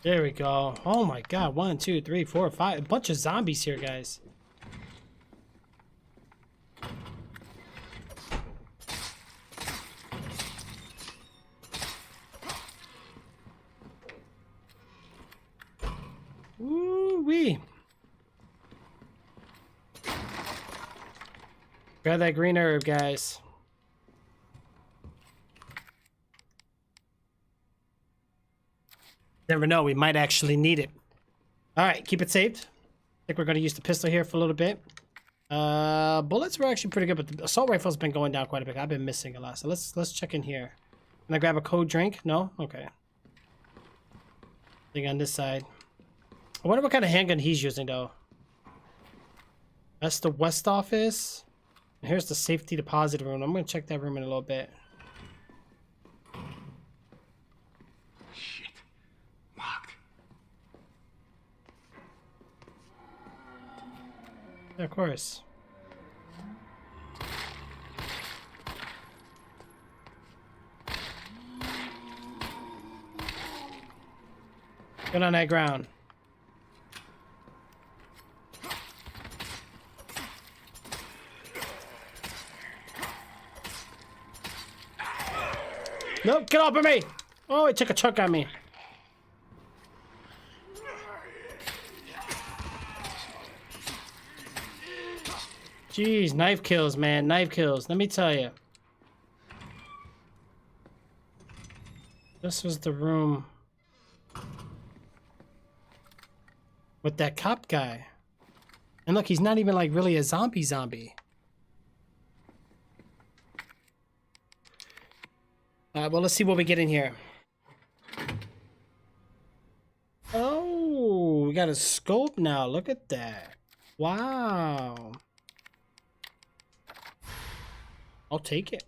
S1: There we go. Oh my god. 1, 2, 3, 4, 5. A bunch of zombies here, guys. Woo-wee. Grab that green herb, guys. Never know, we might actually need it. Alright, keep it saved. I think we're going to use the pistol here for a little bit. Bullets were actually pretty good, but the assault rifle's been going down quite a bit. I've been missing a lot, so let's check in here. Can I grab a cold drink? No? Okay. Thing on this side. I wonder what kind of handgun he's using, though. That's the West office. And here's the safety deposit room. I'm going to check that room in a little bit.
S6: Shit. Locked.
S1: Yeah, of course. Get on that ground. Nope, get off of me! Oh, it took a chunk on me. Jeez, knife kills, man. Knife kills. Let me tell you. This was the room with that cop guy. And look, he's not even like really a zombie. Well, let's see what we get in here. Oh, we got a scope now. Look at that. Wow. I'll take it.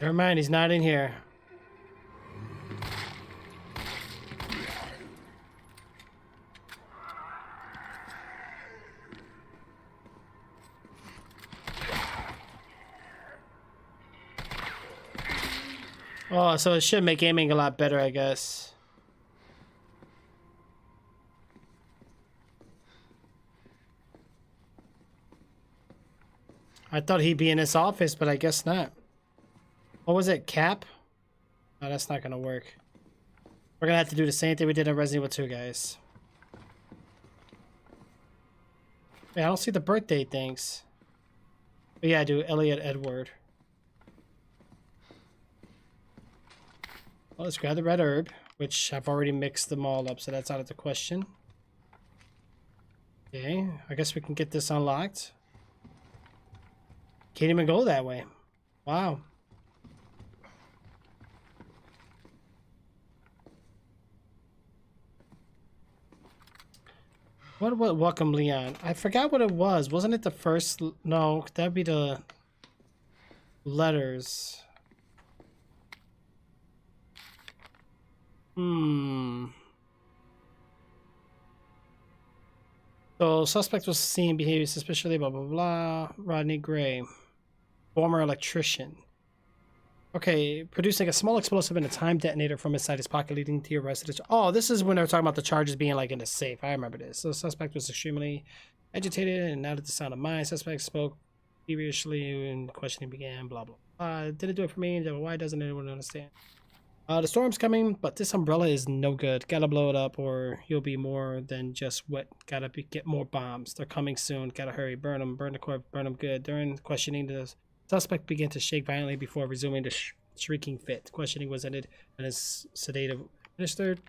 S1: Never mind, he's not in here. Oh, so it should make aiming a lot better, I guess. I thought he'd be in his office, but I guess not. What was it, Cap? No, that's not gonna work. We're gonna have to do the same thing we did in Resident Evil 2, guys. Yeah, I don't see the birthday things. But yeah, I do. Elliot Edward. Well, let's grab the red herb, which I've already mixed them all up, so that's out of the question. Okay, I guess we can get this unlocked. Can't even go that way. Wow. What welcome Leon? I forgot what it was. Wasn't it the first? No, that'd be the letters. So, suspect was seen behaving suspiciously, blah, blah, blah. Rodney Gray, former electrician. Okay, producing a small explosive and a time detonator from inside his pocket, leading to your arrest. Oh, this is when they were talking about the charges being like in the safe. I remember this. So, the suspect was extremely agitated, and now that the sound of mine, suspect spoke feverishly, and questioning began, blah, blah. Didn't do it for me. Why doesn't anyone understand? The storm's coming, but this umbrella is no good. Gotta blow it up or you'll be more than just wet. Get more bombs. They're coming soon. Gotta hurry. Burn them. Burn the corpse. Burn them good. During questioning, the suspect began to shake violently before resuming the shrieking fit. Questioning was ended and his sedative administered.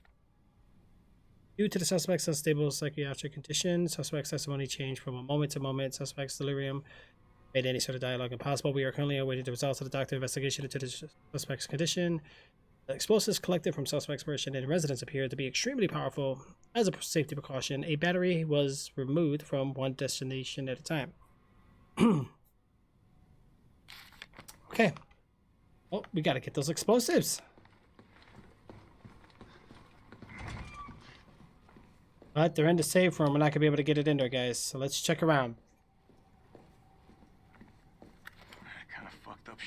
S1: Due to the suspect's unstable psychiatric condition, suspect's testimony changed from a moment to moment. Suspect's delirium made any sort of dialogue impossible. We are currently awaiting the results of the doctor's investigation into the suspect's condition. The explosives collected from suspect's person and residents appeared to be extremely powerful. As a safety precaution, a battery was removed from one destination at a time. Okay. Oh, we gotta get those explosives. But they're in the safe room. We're not gonna be able to get it in there, guys. So let's check around.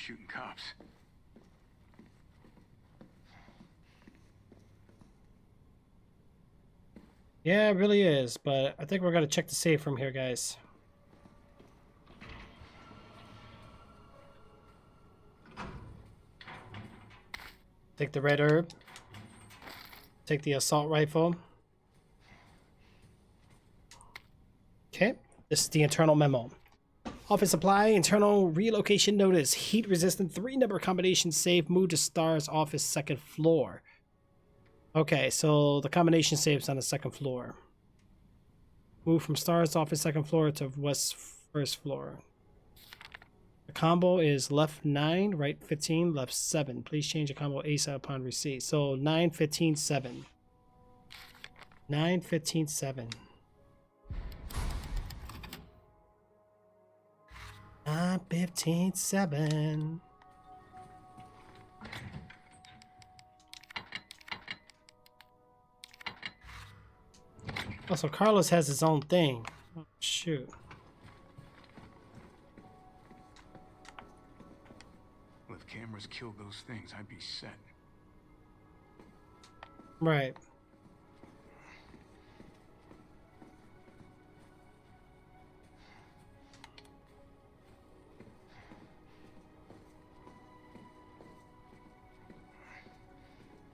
S6: shooting cops.
S1: Yeah, it really is, but I think we're gonna check the safe from here, guys. Take the red herb. Take the assault rifle. Okay, this is the internal memo. Office supply, internal relocation notice. Heat resistant 3-number combination safe. Move to STARS office 2nd floor. Okay, so the combination safe's on the 2nd floor. Move from STARS office 2nd floor to West 1st floor. The combo is left 9, right 15, left 7. Please change the combo ASAP upon receipt. So 9, 15, 7. 9, 15, 7. 9, 15, 7. Also, Carlos has his own thing. Oh, shoot.
S6: Well, if cameras killed those things, I'd be set.
S1: Right.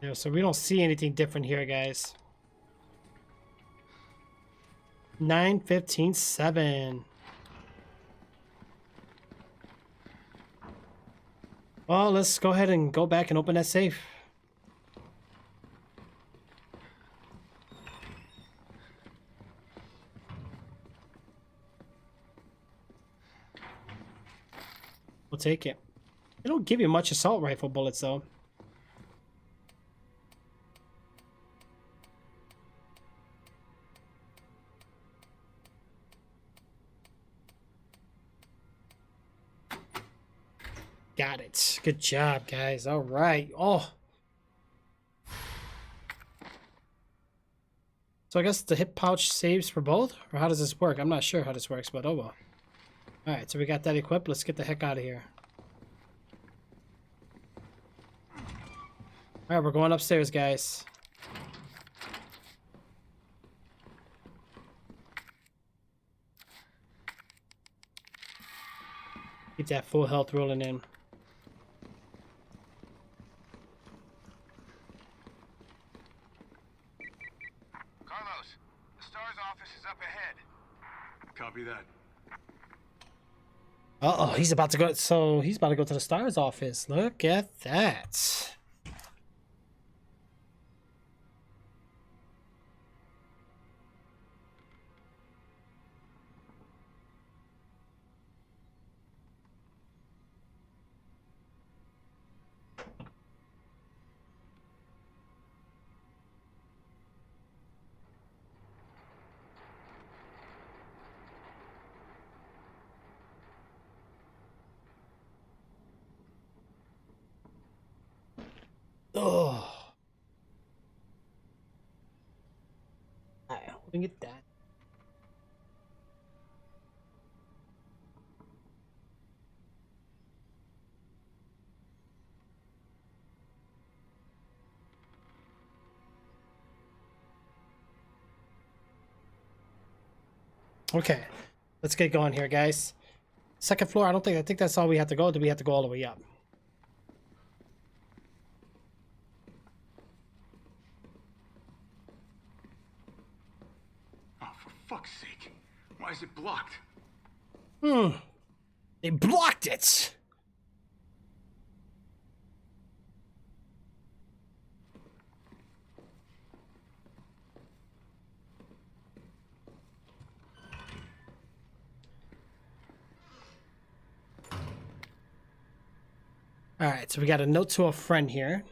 S1: Yeah, so we don't see anything different here, guys. 9, 15, 7. Well, let's go ahead and go back and open that safe. We'll take it. They don't give you much assault rifle bullets, though. Got it. Good job, guys. All right. Oh. So I guess the hip pouch saves for both? Or how does this work? I'm not sure how this works, but oh well. Alright, so we got that equipped. Let's get the heck out of here. Alright, we're going upstairs, guys. Keep that full health rolling in.
S6: Carlos, the STARS office is up ahead. Copy that.
S1: Uh-oh, he's about to go. So he's about to go to the STARS office. Look at that. Oh. Alright, we can get that. Okay, let's get going here, guys. 2nd floor, I think that's all we have to go. Do we have to go all the way up?
S6: Fuck's sake. Why is it blocked?
S1: They blocked it! Alright, so we got a note to a friend here.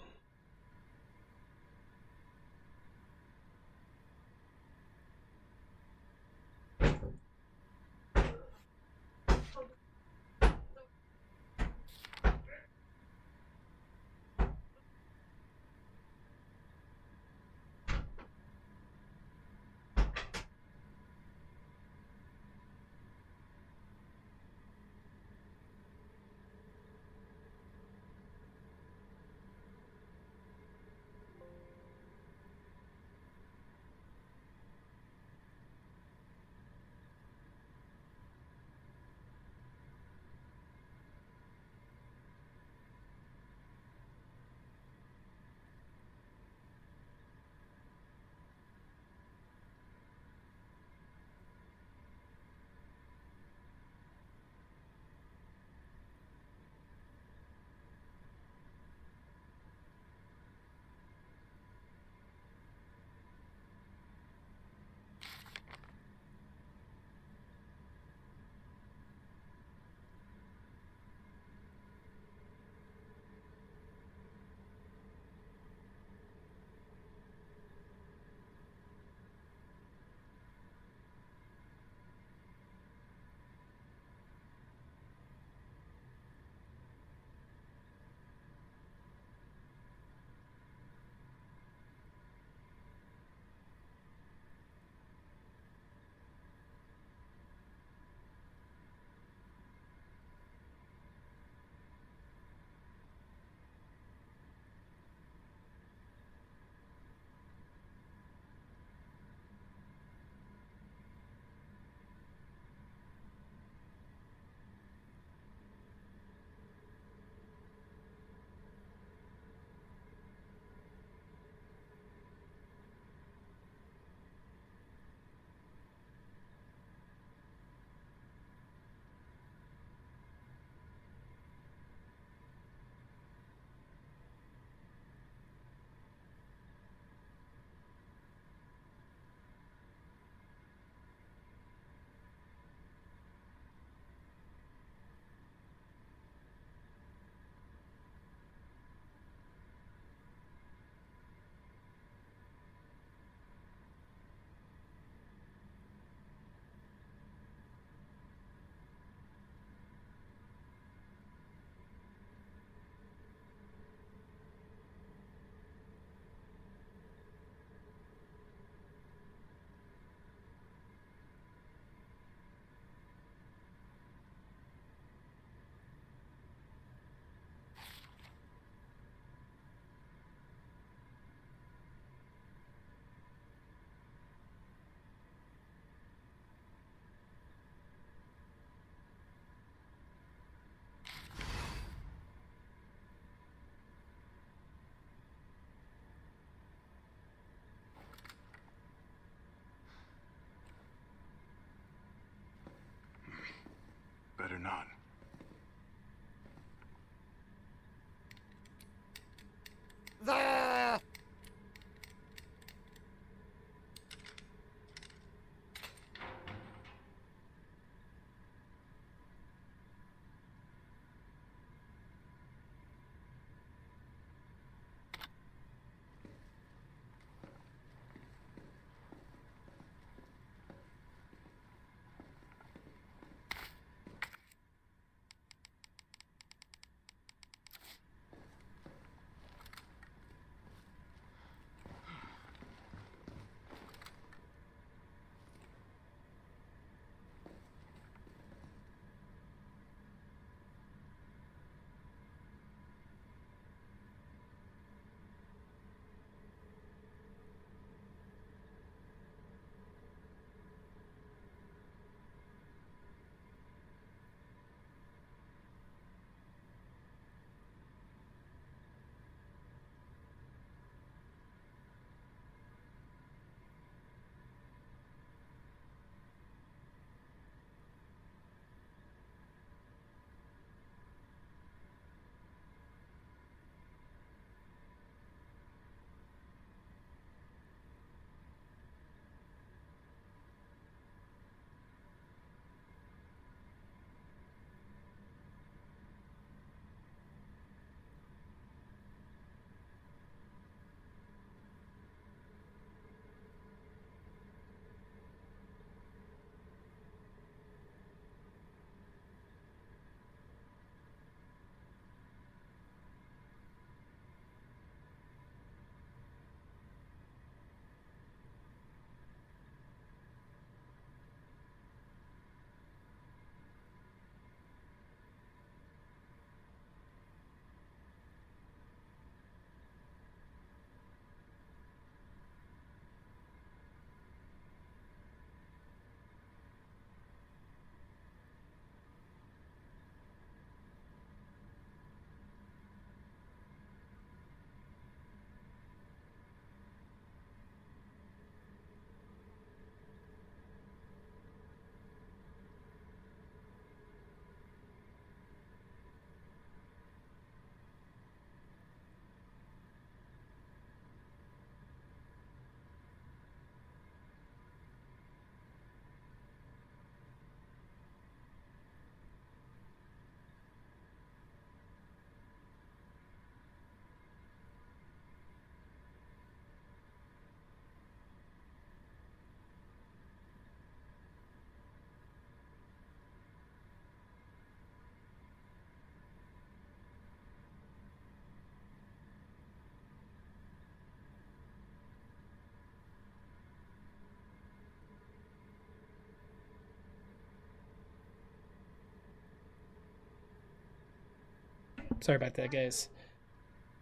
S1: Sorry about that, guys.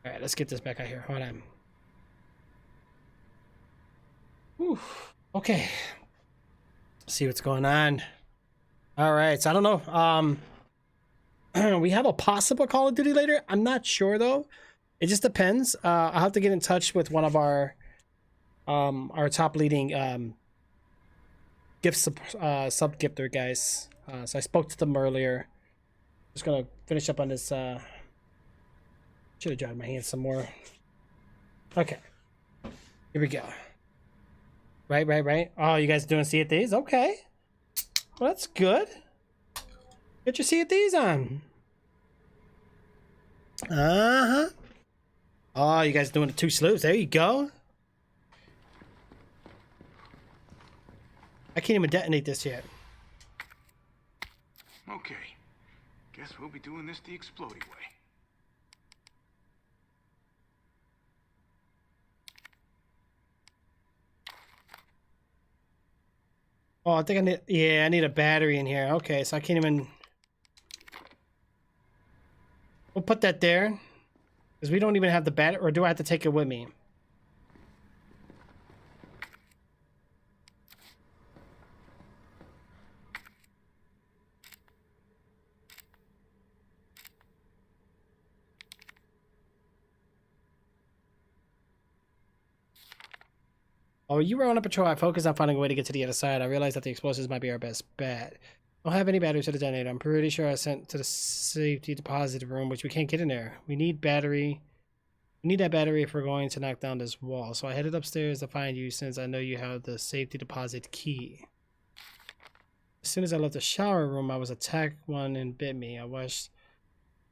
S1: All right, let's get this back out here. Hold on. Whew. Okay. See what's going on. All right, so I don't know. We have a possible Call of Duty later. I'm not sure though. It just depends. I'll have to get in touch with one of our top leading gift sub gifter guys. So I spoke to them earlier. Just gonna finish up on this. Should have dried my hands some more. Okay, here we go. Right. Oh, you guys doing Sea of Thieves? Okay. Well, that's good. Get your Sea of Thieves on. Uh-huh. Oh, you guys doing the 2 sloops. There you go. I can't even detonate this yet.
S6: Okay. Guess we'll be doing this the explodey way.
S1: Oh, I think I need... Yeah, I need a battery in here. Okay, so I can't even... We'll put that there. Because we don't even have the battery... Or do I have to take it with me? Oh, you were on a patrol. I focused on finding a way to get to the other side. I realized that the explosives might be our best bet. I don't have any batteries for the detonator. I'm pretty sure I sent to the safety deposit room, which we can't get in there. We need battery. We need that battery if we're going to knock down this wall. So I headed upstairs to find you since I know you have the safety deposit key. As soon as I left the shower room, I was attacked one and bit me. I watched...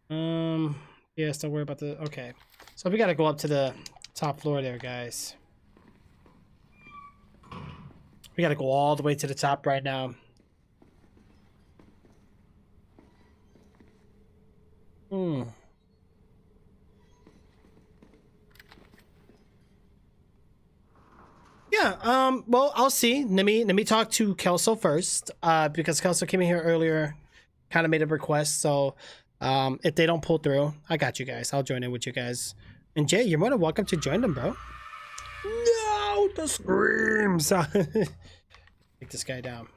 S1: Yes, don't worry about the... Okay. So we gotta go up to the top floor there, guys. We gotta go all the way to the top right now. Yeah, well, I'll see. Let me talk to Kelso first. Because Kelso came in here earlier, kind of made a request, so if they don't pull through, I got you guys. I'll join in with you guys. And Jay, you're more than welcome to join them, bro. No, the screams. Take this guy down.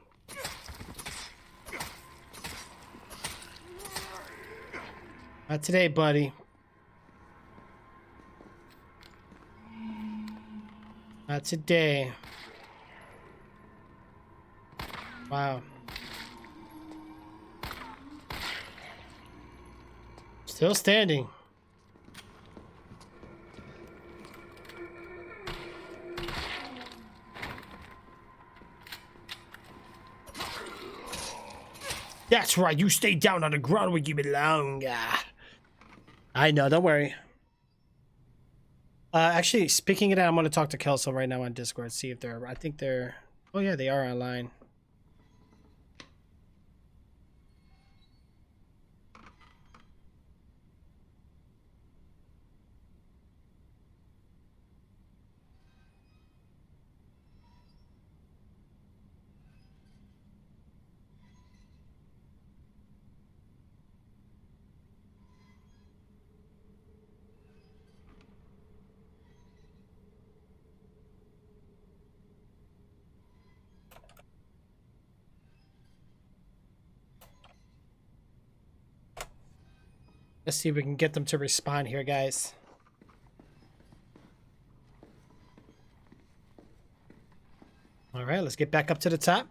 S1: Not today, buddy. Not today. Wow. Still standing. That's right, you stay down on the ground where you belong. I know, don't worry. Actually, speaking of that, I'm going to talk to Kelso right now on Discord, see if they're... I think they're... Oh yeah, they are online. Let's see if we can get them to respond here, guys. All right, let's get back up to the top.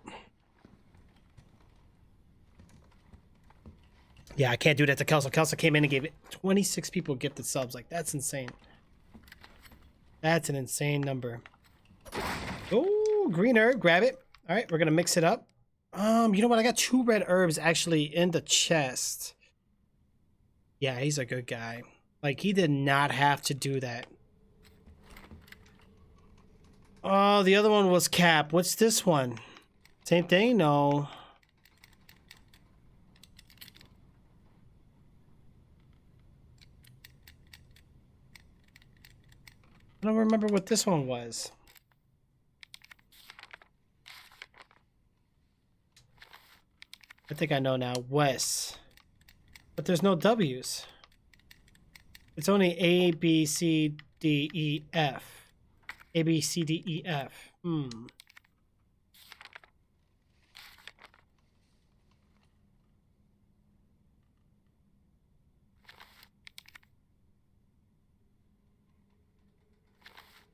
S1: Yeah, I can't do that to Kelso. Kelso came in and gave it 26 people gifted subs. Like, that's insane. That's an insane number. Oh, green herb, grab it. All right, we're gonna mix it up. You know what? I got 2 red herbs actually in the chest. Yeah, he's a good guy. Like, he did not have to do that. Oh, the other one was Cap. What's this one? Same thing? No. I don't remember what this one was. I think I know now. Wes. But there's no W's. It's only A, B, C, D, E, F. A, B, C, D, E, F.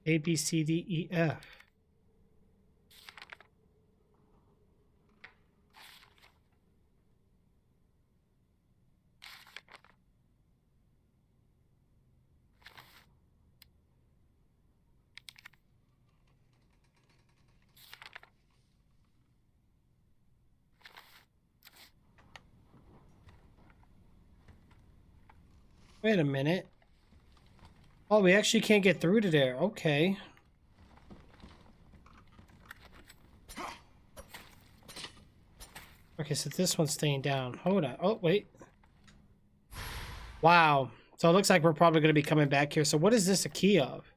S1: A, B, C, D, E, F. Wait a minute. Oh, we actually can't get through to there. Okay. Okay, so this one's staying down. Hold on. Oh, wait. Wow. So it looks like we're probably going to be coming back here. So what is this a key of?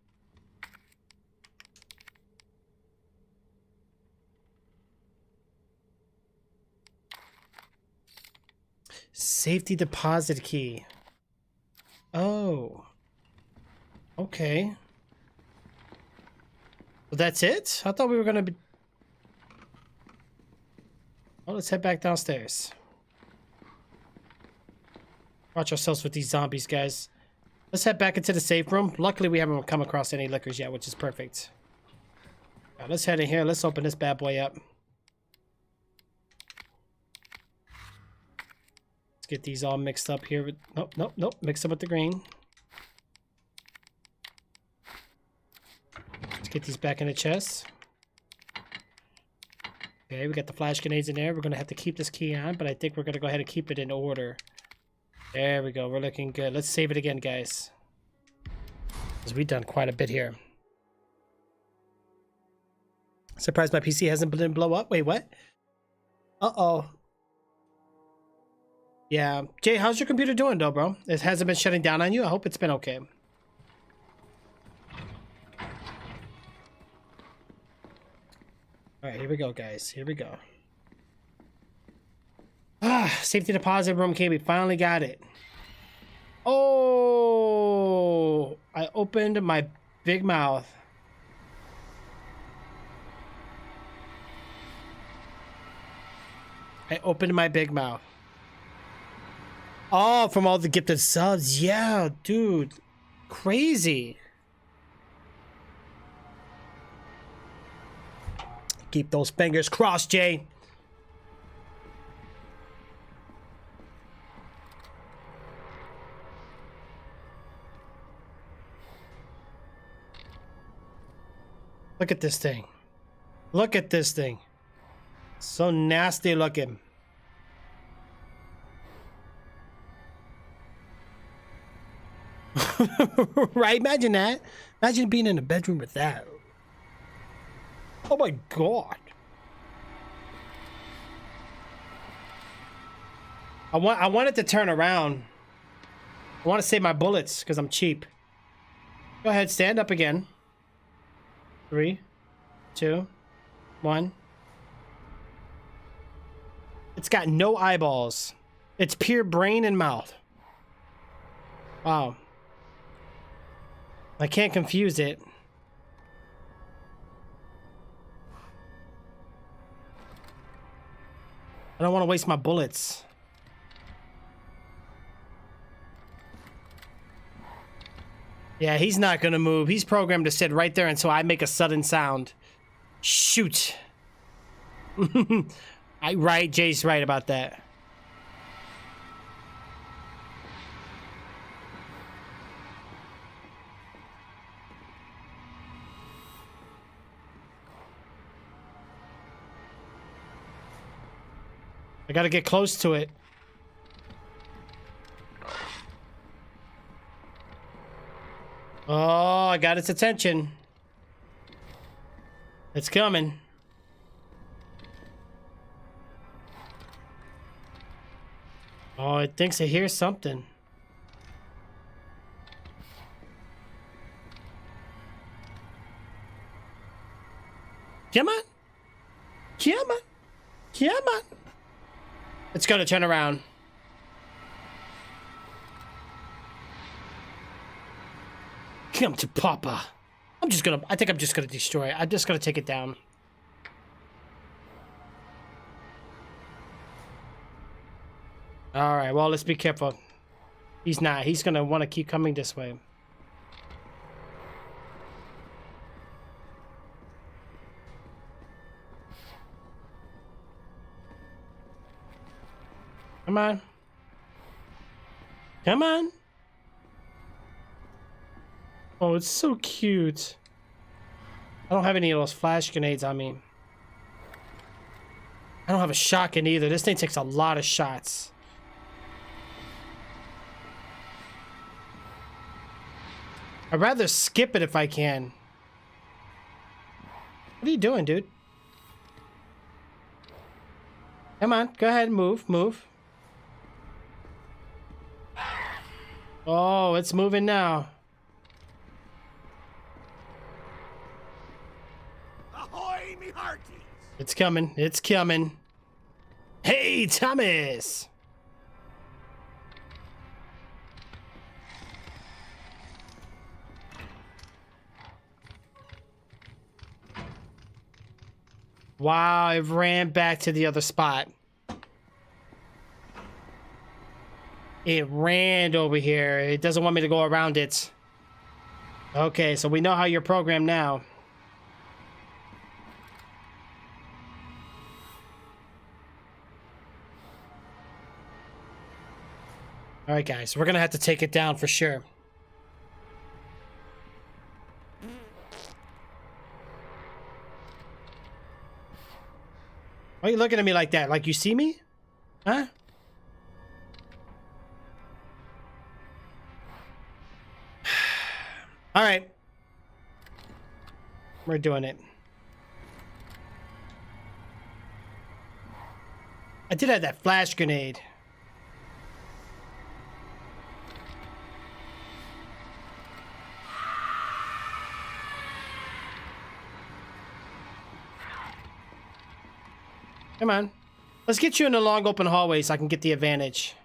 S1: Safety deposit key. Oh. Okay. Well, that's it? I thought we were going to be... Oh, let's head back downstairs. Watch ourselves with these zombies, guys. Let's head back into the safe room. Luckily, we haven't come across any liquors yet, which is perfect. All right, let's head in here. Let's open this bad boy up. Let's get these all mixed up here. With... Nope, nope, nope. Mix them with the green. Let's get these back in the chest. Okay, we got the flash grenades in there. We're going to have to keep this key on, but I think we're going to go ahead and keep it in order. There we go. We're looking good. Let's save it again, guys. Because we've done quite a bit here. Surprised my PC hasn't been blow up. Wait, what? Uh-oh. Yeah. Jay, how's your computer doing, though, bro? It hasn't been shutting down on you? I hope it's been okay. Alright, here we go, guys. Here we go. Ah, safety deposit room key. We finally got it. Oh, I opened my big mouth. I opened my big mouth. Oh, from all the gifted subs. Yeah, dude. Crazy. Keep those fingers crossed, Jay. Look at this thing. Look at this thing. So nasty looking. Right? Imagine that. Imagine being in a bedroom with that. Oh my god. I want it to turn around. I want to save my bullets because I'm cheap. Go ahead, stand up again. 3, 2, 1. It's got no eyeballs. It's pure brain and mouth. Wow. I can't confuse it. I don't want to waste my bullets. Yeah, he's not going to move. He's programmed to sit right there until I make a sudden sound. Shoot. Right, Jay's right about that. I gotta get close to it. Oh, I got its attention. It's coming. Oh, it thinks it hears something. Come on. Come on. Come on. It's gonna turn around. Come to Papa. I think I'm just gonna destroy it. I'm just gonna take it down. Alright, well, let's be careful. He's not. He's gonna want to keep coming this way. Come on. Come on. Oh, it's so cute. I don't have any of those flash grenades on me. I don't have a shotgun either. This thing takes a lot of shots. I'd rather skip it if I can. What are you doing, dude? Come on, go ahead, move. Oh, it's moving now.
S12: Ahoy, me hearties!
S1: It's coming. Hey, Thomas! Wow, I ran back to the other spot. It ran over here. It doesn't want me to go around it. Okay, so we know how you're programmed now. Alright guys, we're gonna have to take it down for sure. Why are you looking at me like that? Like you see me? Huh? Alright. We're doing it. I did have that flash grenade. Come on. Let's get you in the long open hallway so I can get the advantage.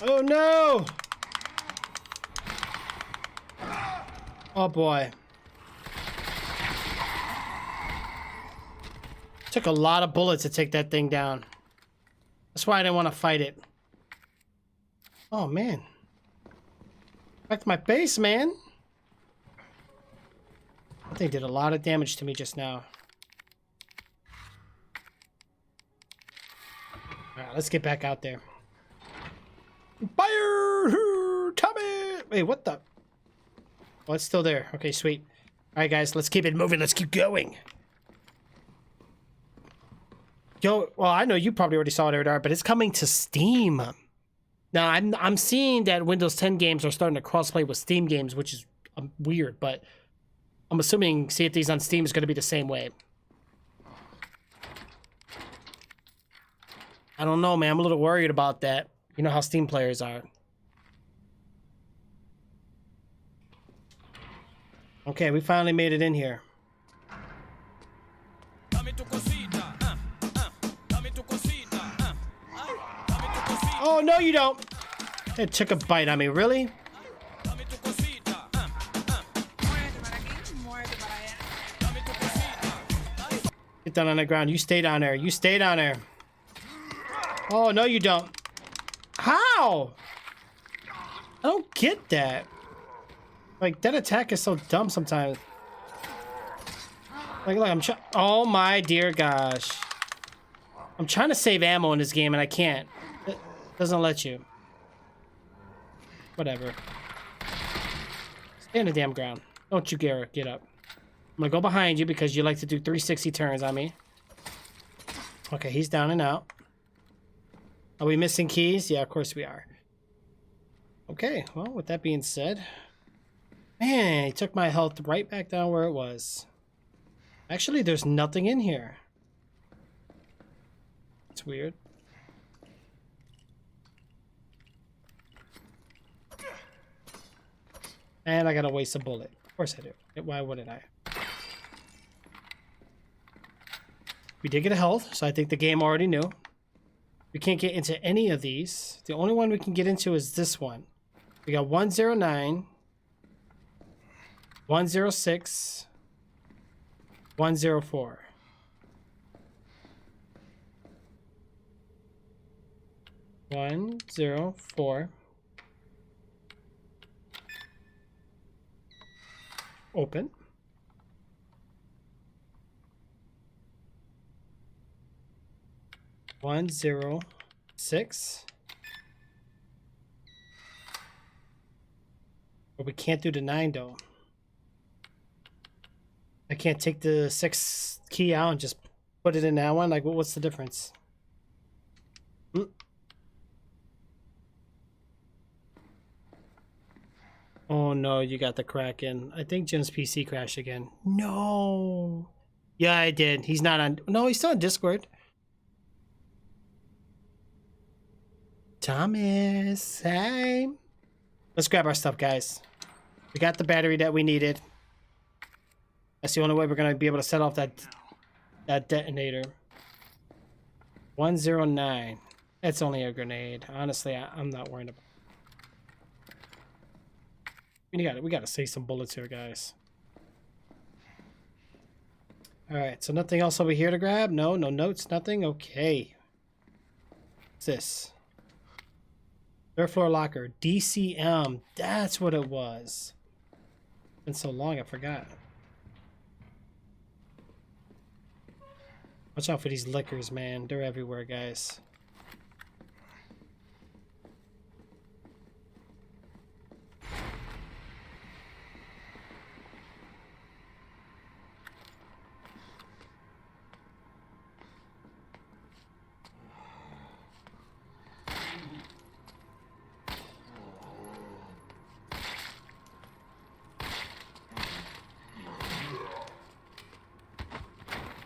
S1: Oh no! Oh boy. Took a lot of bullets to take that thing down. That's why I didn't want to fight it. Oh man. Back to my base, man. That thing did a lot of damage to me just now. Alright, let's get back out there. Fire! Tommy! Wait, what the? Oh, it's still there. Okay, sweet. Alright, guys, let's keep it moving. Let's keep going. Yo, well, I know you probably already saw it, Erdar, but it's coming to Steam. Now, I'm seeing that Windows 10 games are starting to crossplay with Steam games, which is weird, but I'm assuming Sea of Thieves on Steam is going to be the same way. I don't know, man. I'm a little worried about that. You know how Steam players are. Okay, we finally made it in here. Oh, no, you don't. It took a bite on me. Really? Get down on the ground. You stay down there. You stay down there. Oh, no, you don't. How? I don't get that. Like, that attack is so dumb sometimes. Like, look, I'm trying. Oh, my dear gosh. I'm trying to save ammo in this game, and I can't. It doesn't let you. Whatever. Stay on the damn ground. Don't you dare get up. I'm gonna go behind you because you like to do 360 turns on me. Okay, he's down and out. Are we missing keys? Yeah, of course we are. Okay, well, with that being said... Man, he took my health right back down where it was. Actually, there's nothing in here. It's weird. And I gotta waste a bullet. Of course I do. Why wouldn't I? We did get a health, so I think the game already knew. We can't get into any of these. The only one we can get into is this one. We got 109, 106, 104. One, 0, 4. Open. One, 0, 6. But we can't do the 9 though. I can't take the 6 key out and just put it in that one. Like, what's the difference? Oh no, you got the Kraken. I think Jim's PC crashed again. No. Yeah, I did. He's not on. No, he's still on Discord. Thomas, hey. Let's grab our stuff, guys. We got the battery that we needed. That's the only way we're gonna be able to set off that detonator. 109. That's only a grenade. Honestly, I'm not worried about. We gotta save some bullets here, guys. All right, so nothing else over here to grab. No notes, nothing. Okay. What's this? Third floor locker, DCM. That's what it was. Been so long, I forgot. Watch out for these lickers, man. They're everywhere, guys.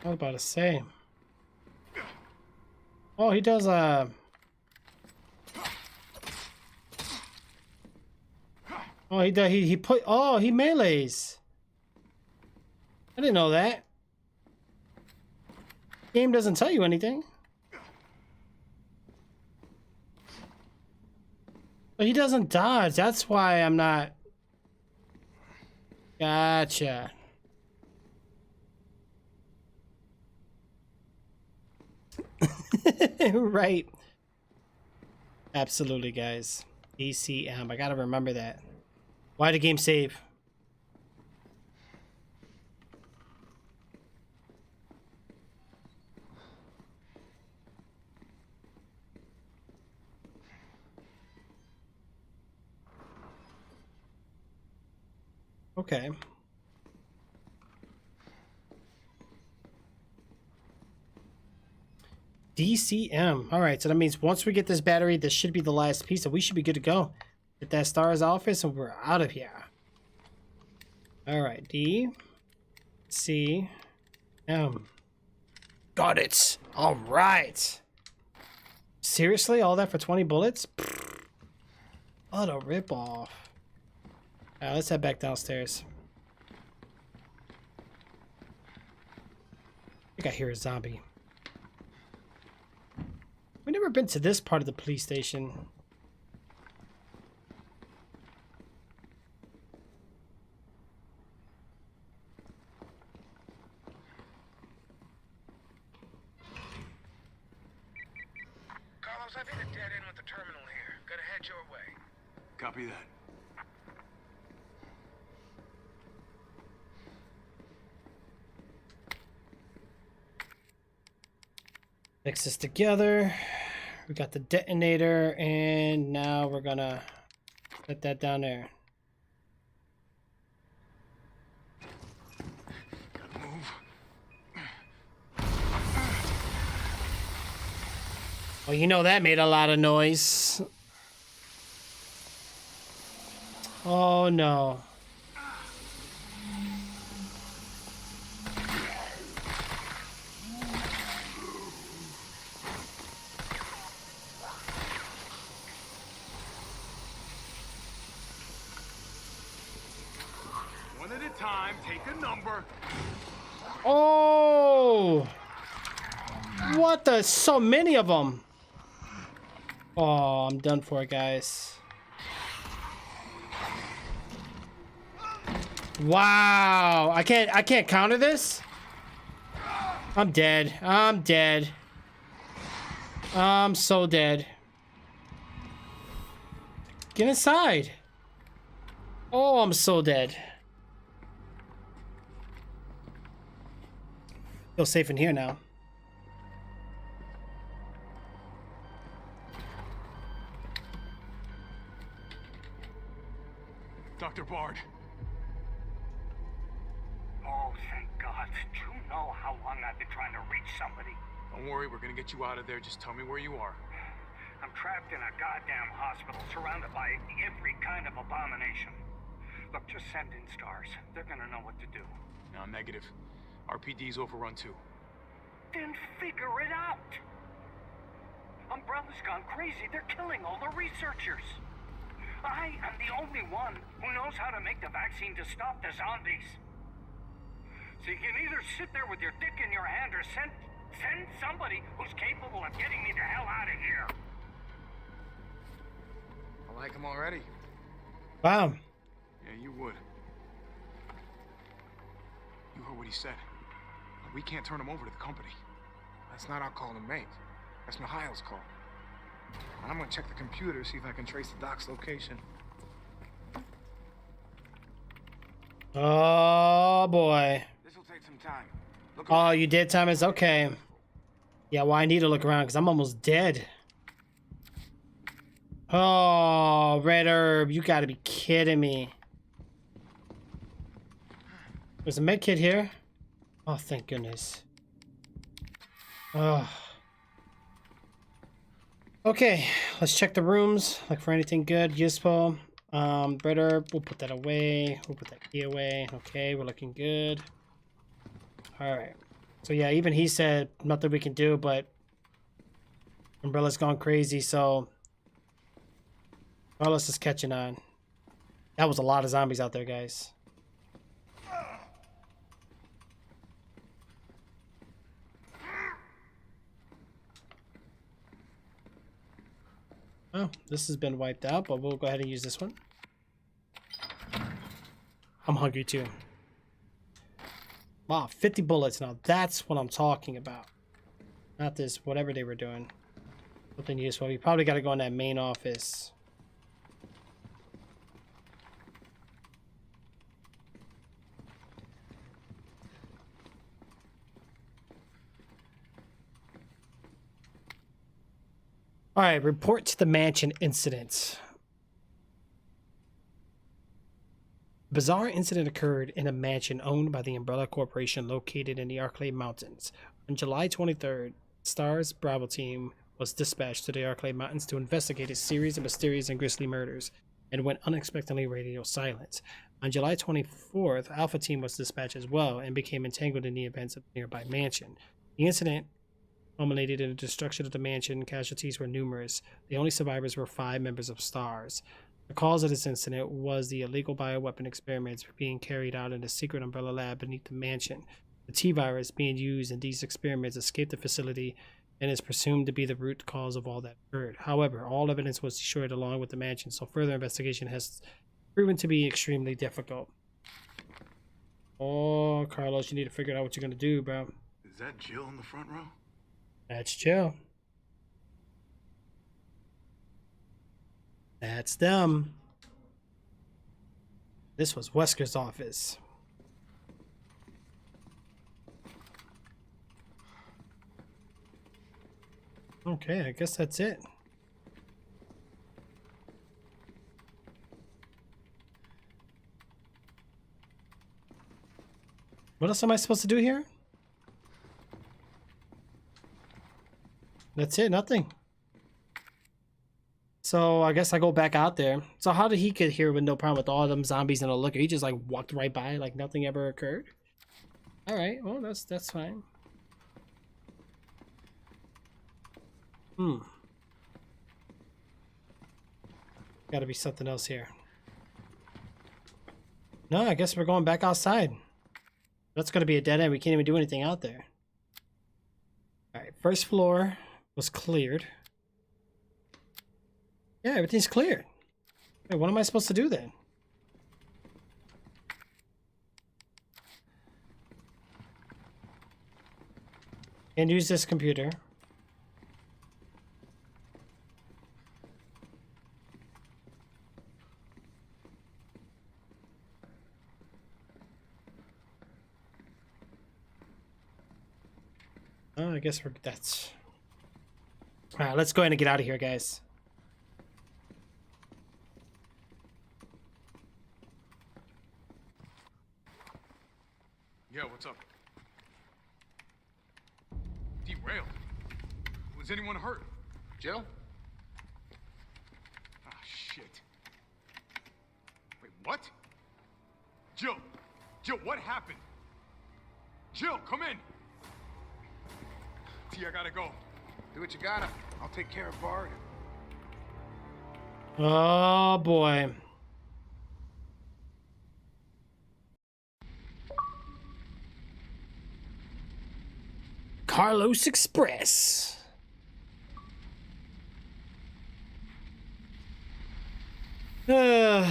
S1: I was about to say. Oh, he does oh, he put, oh, he melees. I didn't know that. Game doesn't tell you anything. But he doesn't dodge. That's why I'm not. Gotcha. Right. Absolutely, guys. DCM. I gotta remember that. Why the game save? Okay. DCM. All right, so that means once we get this battery, this should be the last piece, and we should be good to go. Get that STARS office, and we're out of here. All right, DCM. Got it. All right. Seriously, all that for 20 bullets? What a ripoff. All right, let's head back downstairs. I think I hear a zombie. We've never been to this part of the police station.
S8: Carlos, I've hit a dead end with the terminal here. Gotta head your way.
S6: Copy that.
S1: Mix this together. We got the detonator, and now we're gonna put that down there.
S6: Gotta move.
S1: Well, you know that made a lot of noise. Oh no.
S6: time. Take a number.
S1: Oh! What the? So many of them. Oh, I'm done for, guys. Wow, I can't counter this. I'm dead. I'm dead. I'm so dead. Get inside. Oh, I'm so dead. Feel safe in here now.
S6: Dr. Bard.
S10: Oh, thank God. Do you know how long I've been trying to reach somebody?
S6: Don't worry, we're gonna get you out of there. Just tell me where you are.
S10: I'm trapped in a goddamn hospital, surrounded by every kind of abomination. Look, just send in stars. They're gonna know what to do.
S6: No, negative. RPD's overrun too.
S10: Then figure it out! Umbrella's gone crazy. They're killing all the researchers. I am the only one who knows how to make the vaccine to stop the zombies. So you can either sit there with your dick in your hand or send somebody who's capable of getting me the hell out of here.
S8: I like him already.
S1: Wow.
S6: Yeah, you would. You heard what he said. We can't turn him over to the company.
S8: That's not our call to make. That's Mikhail's call. I'm gonna check the computer, see if I can trace the doc's location.
S1: Oh boy.
S8: This'll take some time.
S1: Oh, you did, Thomas? Okay. Yeah, well, I need to look around because I'm almost dead. Oh, Red Herb, you gotta be kidding me. There's a med kit here. Oh, thank goodness. Oh. Okay, let's check the rooms. Look for anything good, useful. Red Herb, we'll put that away. We'll put that key away. Okay, we're looking good. Alright. So yeah, even he said nothing we can do, but Umbrella's gone crazy, so Carlos is catching on. That was a lot of zombies out there, guys. Oh, this has been wiped out, but we'll go ahead and use this one. I'm hungry too. Wow, 50 bullets now. That's what I'm talking about. Not this, whatever they were doing. Something useful. You probably got to go in that main office. All right, report to the mansion incident. A bizarre incident occurred in a mansion owned by the Umbrella Corporation located in the Arklay Mountains. On July 23rd, STARS Bravo team was dispatched to the Arklay Mountains to investigate a series of mysterious and grisly murders and went unexpectedly radio silent. On July 24th, Alpha team was dispatched as well and became entangled in the events of the nearby mansion. The incident culminated in the destruction of the mansion. Casualties were numerous. The only survivors were 5 members of STARS. The cause of this incident was the illegal bioweapon experiments being carried out in a secret Umbrella lab beneath the mansion. The T-virus being used in these experiments escaped the facility and is presumed to be the root cause of all that occurred. However, all evidence was destroyed along with the mansion, so further investigation has proven to be extremely difficult. Oh, Carlos, you need to figure out what you're going to do, bro.
S6: Is that Jill in the front row?
S1: That's Jill. That's them. This was Wesker's office. Okay, I guess that's it. What else am I supposed to do here? That's it, nothing. So I guess I go back out there. So how did he get here with no problem with all them zombies and a looker? He just like walked right by like nothing ever occurred? Alright, well that's fine. Gotta be something else here. No, I guess we're going back outside. That's going to be a dead end. We can't even do anything out there. Alright, first floor was cleared. Yeah, everything's cleared. Wait, what am I supposed to do then? Can't use this computer. Oh, I guess that's... Alright, let's go ahead and get out of here, guys.
S6: Yeah, what's up? Derailed? Was anyone hurt? Jill? Ah, shit. Wait, what? Jill! Jill, what happened? Jill, come in! T, I gotta go.
S8: Do what you gotta. I'll take care of Bard.
S1: Oh, boy. Carlos Express. All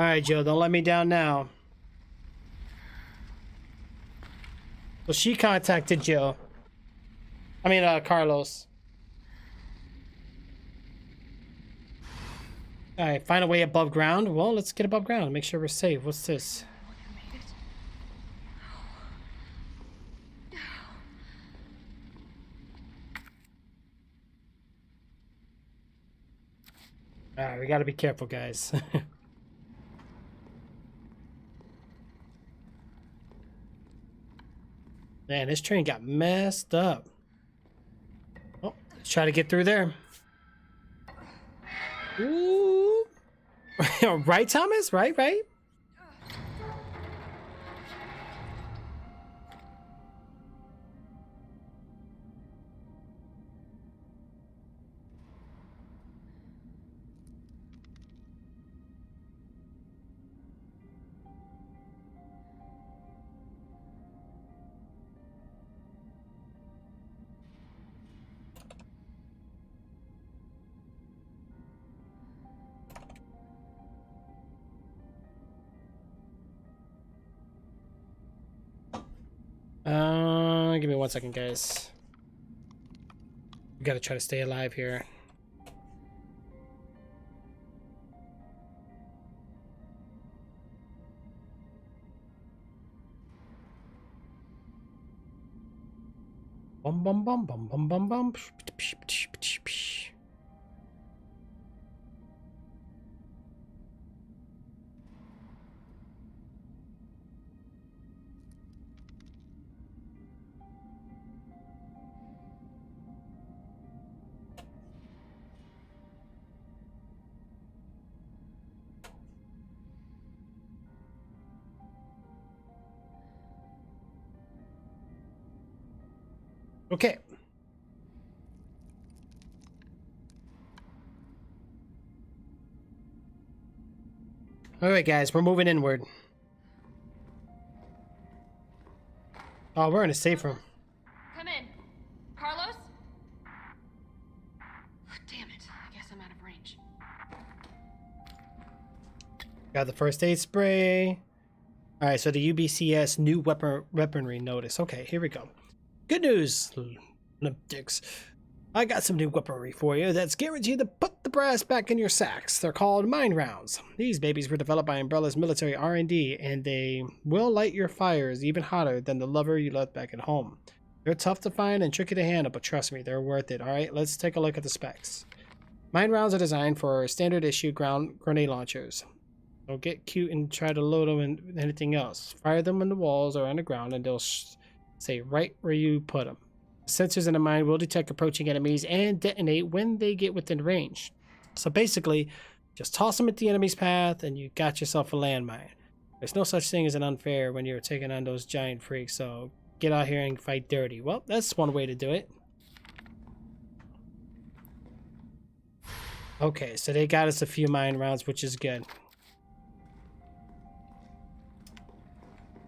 S1: right, Joe, don't let me down now. So she contacted Joe. I mean, Carlos. All right, find a way above ground. Well, let's get above ground. Make sure we're safe. What's this? All right, we got to be careful, guys. Man, this train got messed up. Oh, let's try to get through there. Ooh. Right, Thomas? Right? Give me 1 second, guys. We gotta try to stay alive here. Bum bum bum bum bum bum bum. Okay. All right, guys, we're moving inward. Oh, we're in a safe room.
S9: Come in. Carlos? Damn it. I guess I'm out of range.
S1: Got the first aid spray. All right, so the UBCS new weaponry notice. Okay, here we go. Good news, dicks. I got some new weaponry for you that's guaranteed to put the brass back in your sacks. They're called mine rounds. These babies were developed by Umbrella's military R&D, and they will light your fires even hotter than the lover you left back at home. They're tough to find and tricky to handle, but trust me, they're worth it. All right, let's take a look at the specs. Mine rounds are designed for standard issue grenade launchers. Don't get cute and try to load them in anything else. Fire them in the walls or on the ground, and they'll stay right where you put them. The sensors in the mine will detect approaching enemies and detonate when they get within range. So basically, just toss them at the enemy's path and you got yourself a landmine. There's no such thing as an unfair when you're taking on those giant freaks, so get out here and fight dirty. Well, that's one way to do it. Okay, so they got us a few mine rounds, which is good.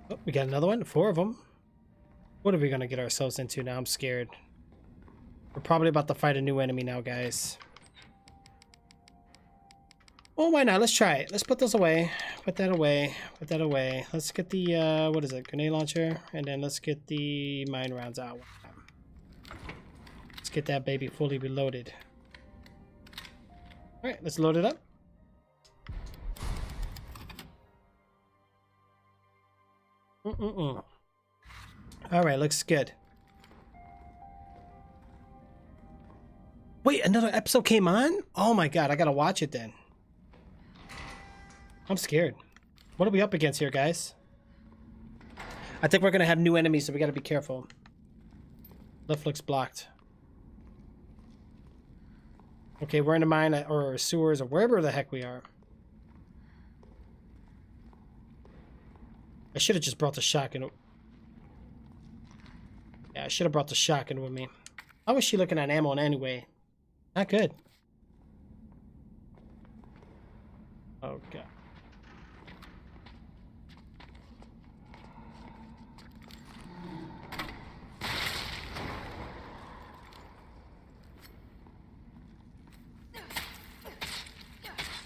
S1: Oh, we got another one. 4 of them. What are we gonna get ourselves into now? I'm scared. We're probably about to fight a new enemy now, guys. Oh, why not? Let's try it. Let's put those away. Put that away. Put that away. Let's get the, what is it? Grenade launcher. And then let's get the mine rounds out. Let's get that baby fully reloaded. Alright, let's load it up. Alright, looks good. Wait, another episode came on? Oh my god, I gotta watch it then. I'm scared. What are we up against here, guys? I think we're gonna have new enemies, so we gotta be careful. Left looks blocked. Okay, we're in a mine or sewers or wherever the heck we are. I should have just brought the shotgun. Yeah, I should have brought the shotgun with me. How was she looking at ammo anyway? Not good. Oh, God.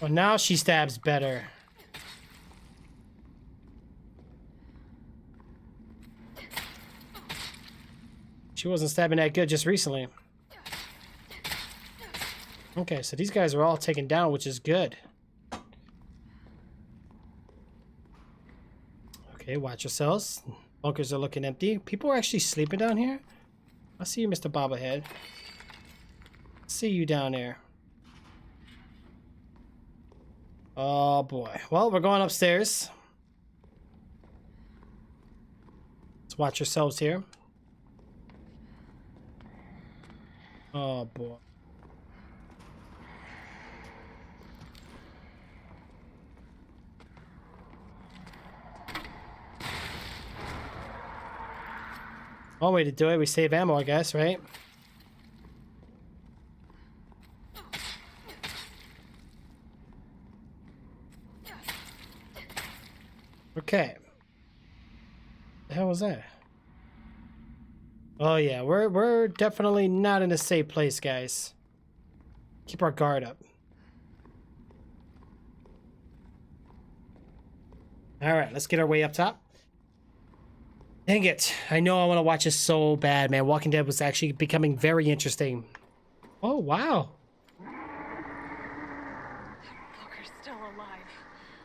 S1: Oh, now she stabs better. She wasn't stabbing that good just recently. Okay, so these guys are all taken down, which is good. Okay, watch yourselves. Bunkers are looking empty. People are actually sleeping down here. I see you, Mr. Bobblehead. See you down there. Oh boy. Well, we're going upstairs. Let's watch yourselves here. Oh boy. One way to do it, we save ammo, I guess, right? Okay. The hell was that? Oh yeah, we're definitely not in a safe place, guys. Keep our guard up. Alright, let's get our way up top. Dang it. I know I want to watch this so bad, man. Walking Dead was actually becoming very interesting. Oh, wow.
S9: Fucker's still alive.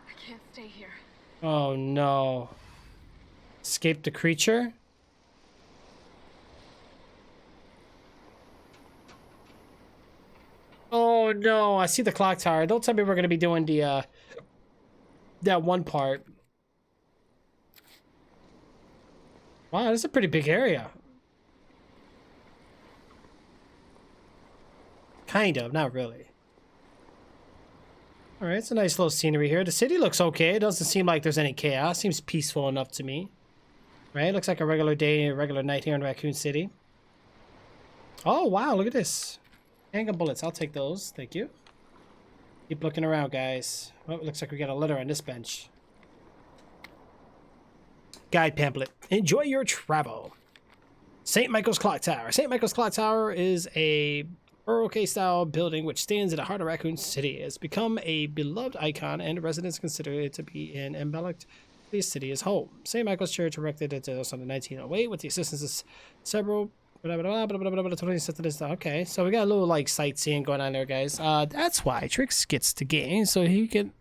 S9: I can't stay here.
S1: Oh, no. Escape the creature? Oh, no. I see the clock tower. Don't tell me we're going to be doing the, that one part. Wow, this is a pretty big area. Kind of, not really. Alright, it's a nice little scenery here. The city looks okay. It doesn't seem like there's any chaos. Seems peaceful enough to me. Right? Looks like a regular day, a regular night here in Raccoon City. Oh, wow, look at this. Handgun bullets, I'll take those. Thank you. Keep looking around, guys. Oh, it looks like we got a letter on this bench. Guide pamphlet. Enjoy your travel. St. Michael's Clock Tower. St. Michael's Clock Tower is a Baroque-style building which stands in the heart of Raccoon City. It's become a beloved icon, and residents consider it to be an embellished the city as home. St. Michael's Church, erected in 1908 with the assistance of several... Okay, so we got a little like sightseeing going on there, guys. That's why Trix gets the game, so he can...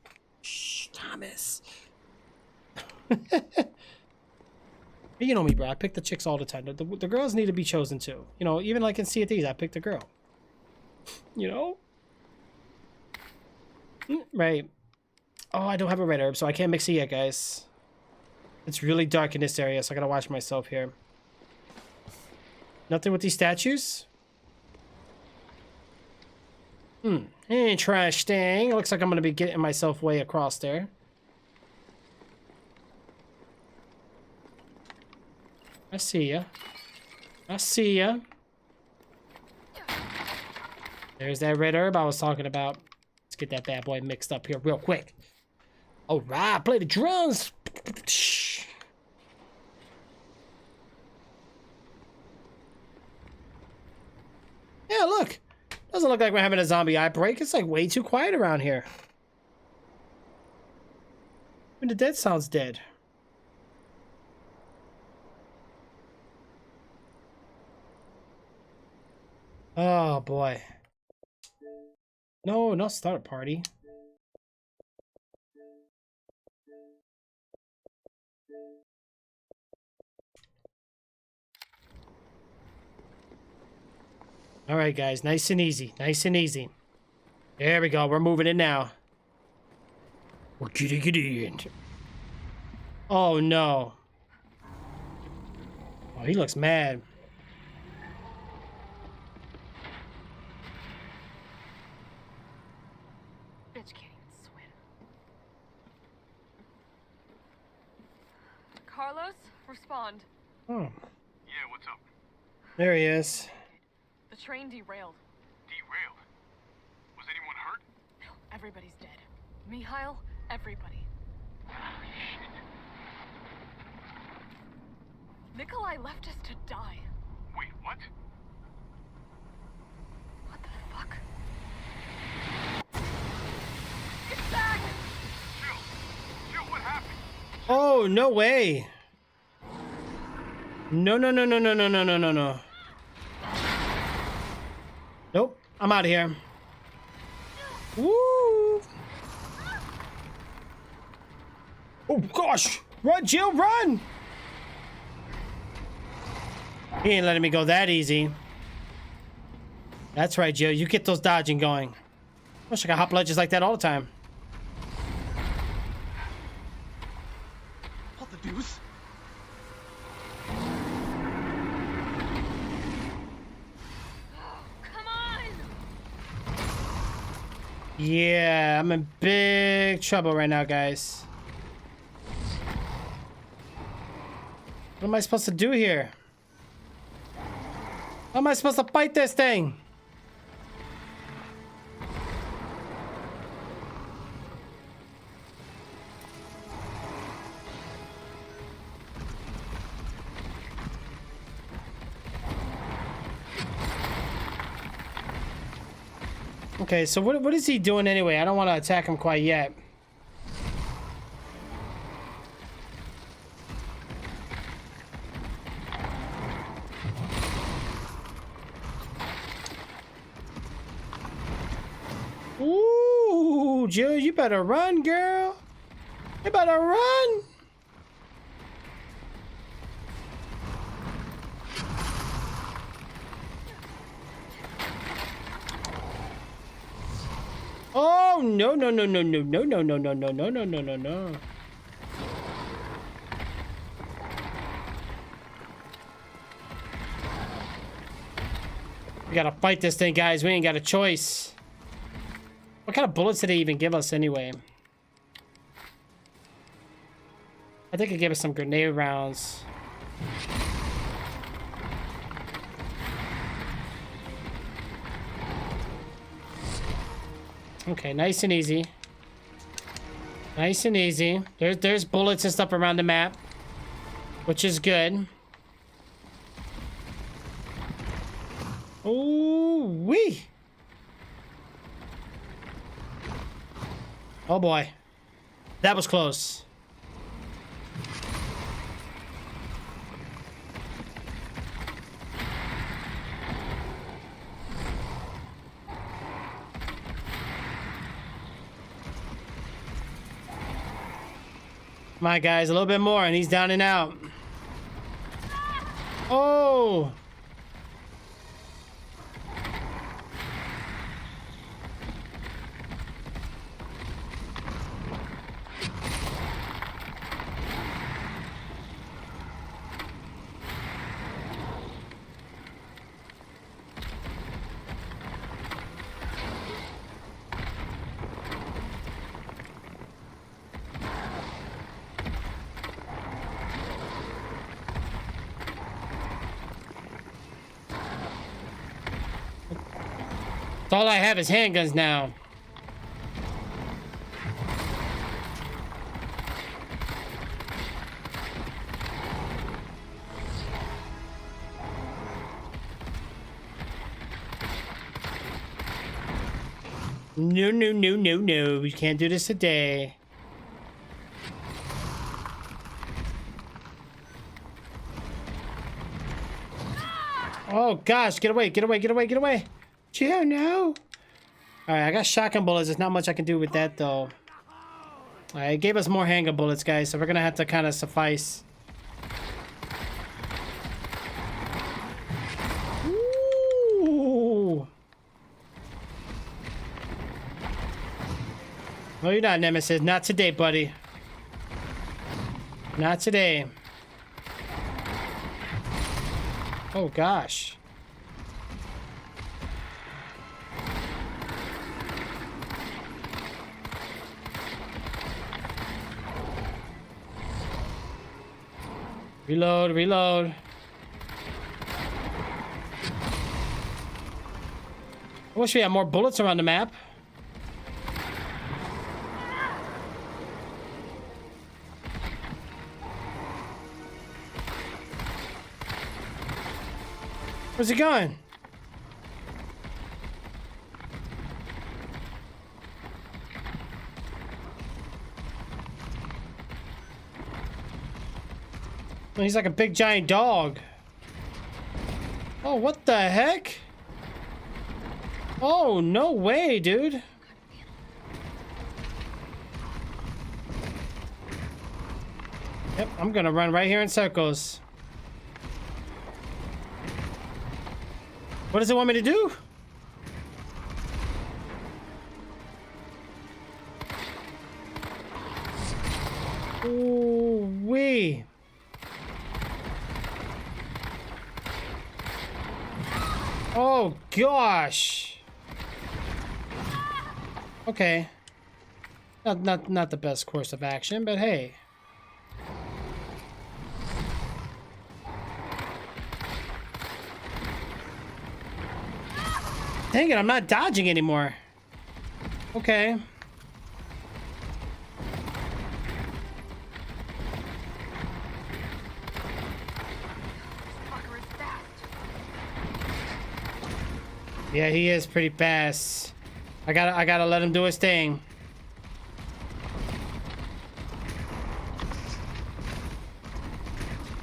S1: Shh, Thomas. You know me, bro. I pick the chicks all the time. The girls need to be chosen too. You know, even like in Sea of Thieves, I picked a girl. You know? Right. Oh, I don't have a red herb, so I can't mix it yet, guys. It's really dark in this area, so I gotta watch myself here. Nothing with these statues? Interesting. It looks like I'm gonna be getting myself way across there. I see ya. I see ya. There's that red herb I was talking about. get that bad boy mixed up here real quick. All right, play the drums. Yeah, look. Doesn't look like we're having a zombie outbreak. It's like way too quiet around here. Even the dead sounds dead. Oh boy. No, not start a party. All right, guys, nice and easy, nice and easy. There we go, we're moving in now. We're getting it in. Oh no. Oh, he looks mad.
S9: Bitch can't even swim. Carlos, respond.
S1: Oh,
S6: Yeah, what's up?
S1: there he is.
S9: The train derailed.
S6: Derailed? Was anyone hurt?
S9: No, everybody's dead. Mikhail, everybody. Nikolai left us to die.
S6: Wait, what?
S9: What the fuck? Get back!
S6: Jill, what happened?
S1: Oh, no way. No, no, no, no, no, no, no, no, no, no. Nope, I'm out of here. Woo! Oh gosh! Run, Jill, run! He ain't letting me go that easy. That's right, Jill. You get those dodging going. Wish I could hop ledges like that all the time.
S12: What the deuce?
S1: Yeah, I'm in big trouble right now, guys. What am I supposed to do here? How am I supposed to fight this thing? Okay, so what is he doing anyway? I don't want to attack him quite yet. Ooh, Jill, you better run, girl. You better run. Oh no no no no no no no no no no no no no no no. We gotta fight this thing, guys. We ain't got a choice. What kind of bullets did they even give us anyway? I think it gave us some grenade rounds. Okay, nice and easy. Nice and easy. There's bullets and stuff around the map, which is good. Ooh wee! Oh boy, that was close. Come on, guys, a little bit more, and he's down and out. Oh! All I have is handguns now. No, no, no, no, no. We can't do this today. Oh gosh, get away, get away, get away, get away. Joe, no. Alright, I got shotgun bullets. There's not much I can do with that though. Alright, it gave us more handgun bullets, guys, so we're gonna have to kind of suffice. Ooh. No, you're not, Nemesis. Not today, buddy. Not today. Oh, gosh. Reload, reload. I wish we had more bullets around the map. Where's he going? Oh, he's like a big giant dog. Oh, what the heck? Oh, no way, dude. Yep, I'm gonna run right here in circles. What does it want me to do? Ooh, wee. Oh gosh. Okay. Not the best course of action, but hey. Dang it, I'm not dodging anymore. Okay. Yeah, he is pretty fast. I gotta let him do his thing.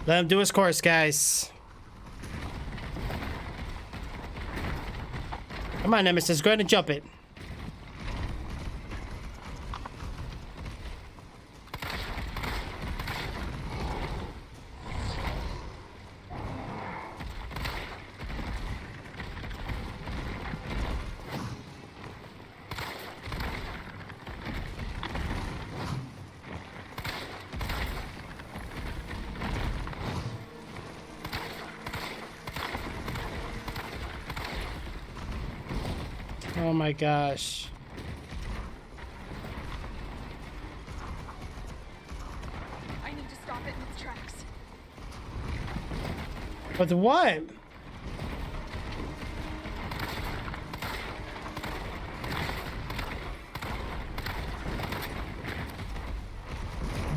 S1: Let him do his course, guys. Come on, Nemesis, go ahead and jump it. Oh my gosh.
S9: I need to stop it in its tracks.
S1: But what?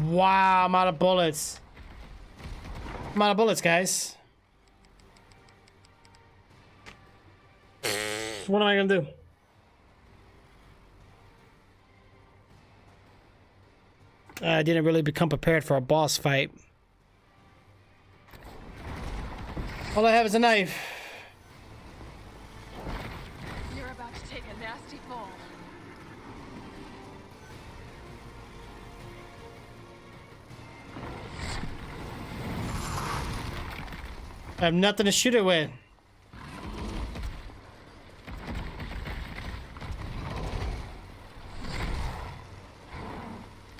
S1: Wow, I'm out of bullets. I'm out of bullets, guys. What am I gonna do? I didn't really become prepared for a boss fight. All I have is a knife.
S9: You're about to take a nasty fall.
S1: I have nothing to shoot it with.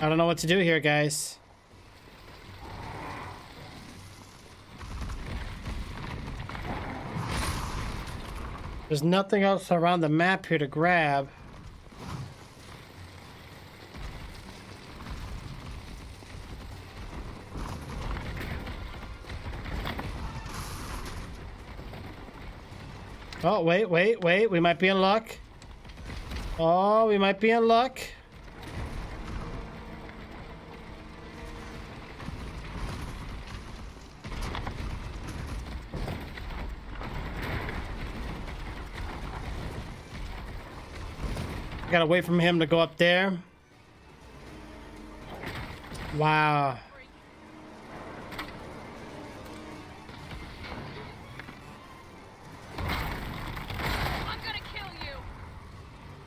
S1: I don't know what to do here, guys. There's nothing else around the map here to grab. Oh, wait. We might be in luck. Oh, we might be in luck. Gotta wait for him to go up there. Wow.
S9: I'm gonna kill you.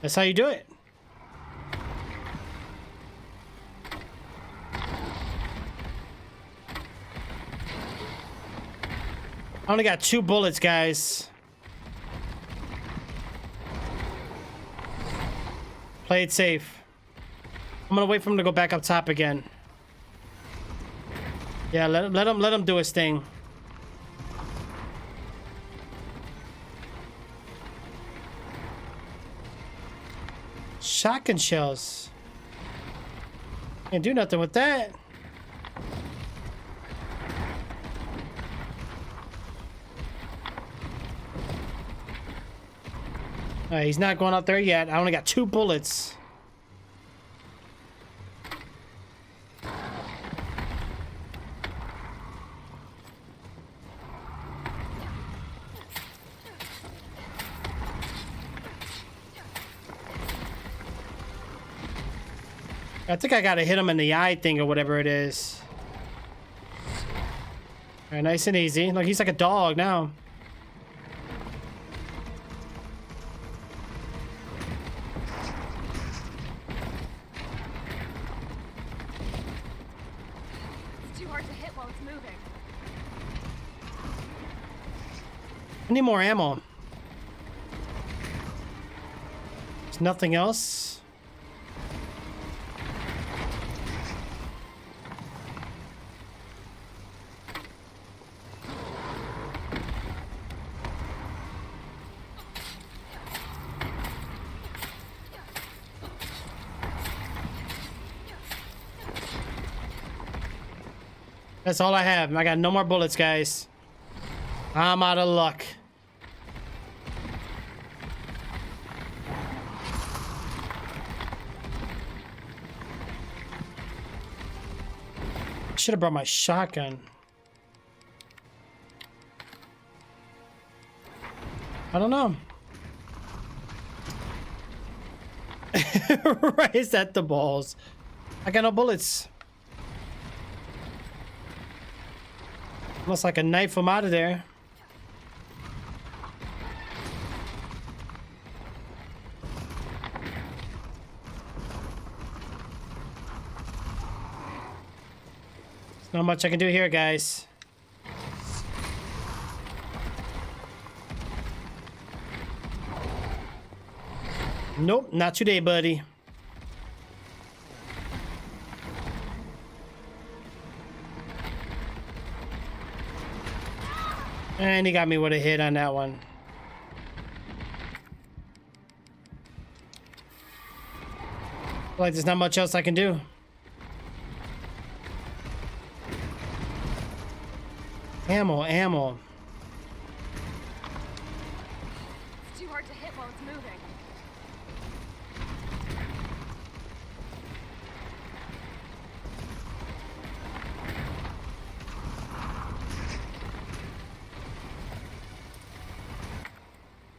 S1: That's how you do it. I only got 2 bullets, guys. Play it safe. I'm gonna wait for him to go back up top again. Yeah, let him do his thing. Shotgun shells. Can't do nothing with that. Alright, he's not going out there yet. I only got 2 bullets. I think I gotta hit him in the eye thing or whatever it is. Alright, nice and easy. Look, he's like a dog now.
S9: It's too hard to hit while it's moving.
S1: I need more ammo. There's nothing else. That's all I have. I got no more bullets, guys. I'm out of luck. Should have brought my shotgun. I don't know. Right, is that the balls? I got no bullets. Almost like a knife him out of there. There's not much I can do here, guys. Nope, not today, buddy. And he got me with a hit on that one. Like there's not much else I can do. Ammo.
S9: It's too hard to hit while it's moving.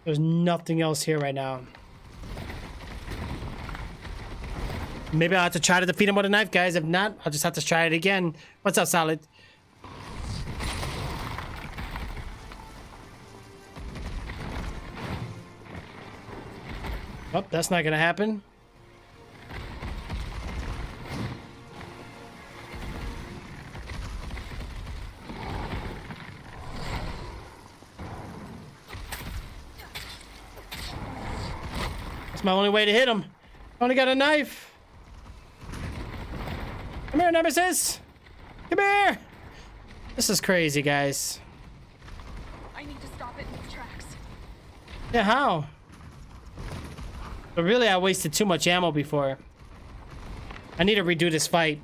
S1: There's nothing else here right now. Maybe I'll have to try to defeat him with a knife, guys. If not, I'll just have to try it again. What's up, Solid? Oh, that's not gonna happen. That's my only way to hit him. I only got a knife. Come here, Nemesis. Come here. This is crazy, guys.
S9: I need to stop it in its tracks.
S1: Yeah, how? But really, I wasted too much ammo before. I need to redo this fight.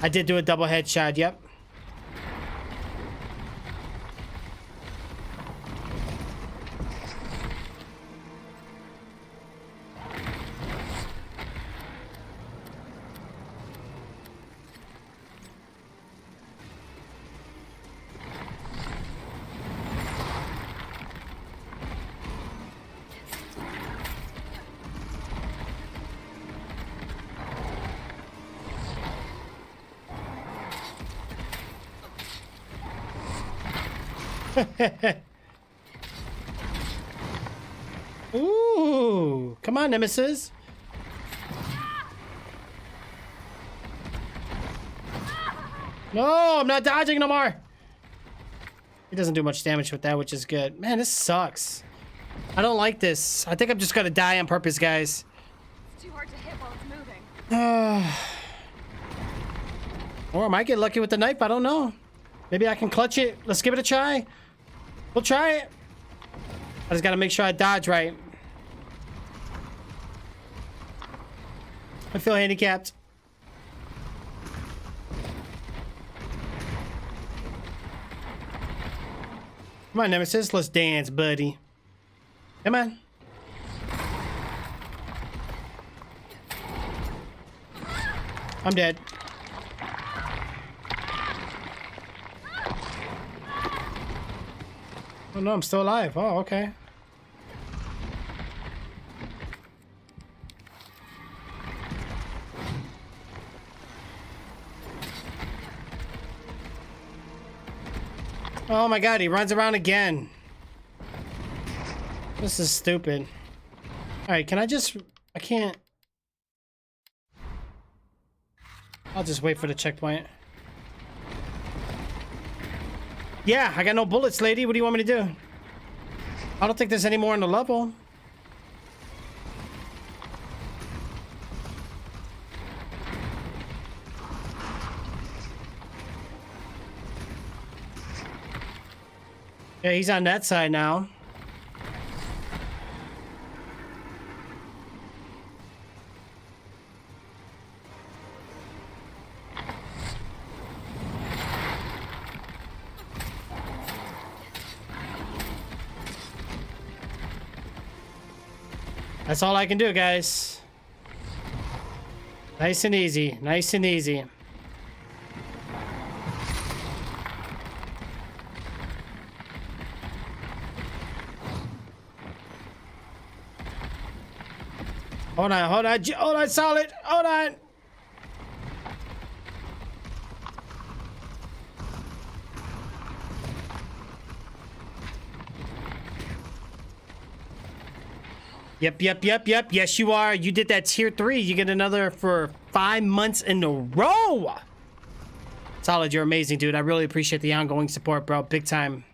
S1: I did do a double headshot, yep. Ooh, come on, Nemesis. No, I'm not dodging no more. He doesn't do much damage with that, which is good. Man, this sucks. I don't like this. I think I'm just gonna die on purpose, guys.
S9: It's too hard to hit while it's moving.
S1: Or I might get lucky with the knife. I don't know. Maybe I can clutch it. Let's give it a try. We'll try it. I just gotta make sure I dodge right. I feel handicapped. Come on, Nemesis. Let's dance, buddy. Come on. I'm dead. Oh no, I'm still alive. Oh, okay. Oh my god, he runs around again. This is stupid. Alright, can I just... I can't... I'll just wait for the checkpoint. Yeah, I got no bullets, lady. What do you want me to do? I don't think there's any more on the level. Yeah, he's on that side now. That's all I can do, guys. Nice and easy. Nice and easy. Hold on, hold on, hold on, solid. Hold on. Yep. Yes, you are. You did that tier 3. You get another for 5 months in a row. Solid, you're amazing, dude. I really appreciate the ongoing support, bro. Big time.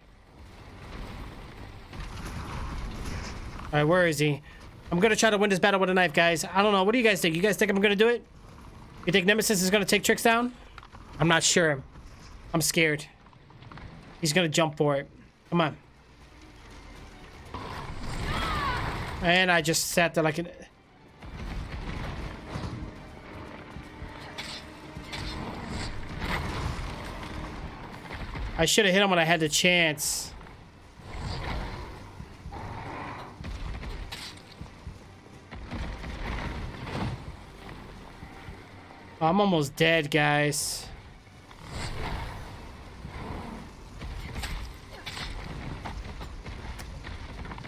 S1: All right, where is he? I'm going to try to win this battle with a knife, guys. I don't know. What do you guys think? You guys think I'm going to do it? You think Nemesis is going to take Trix down? I'm not sure. I'm scared. He's going to jump for it. Come on. And I just sat there like an... I should have hit him when I had the chance. I'm almost dead, guys.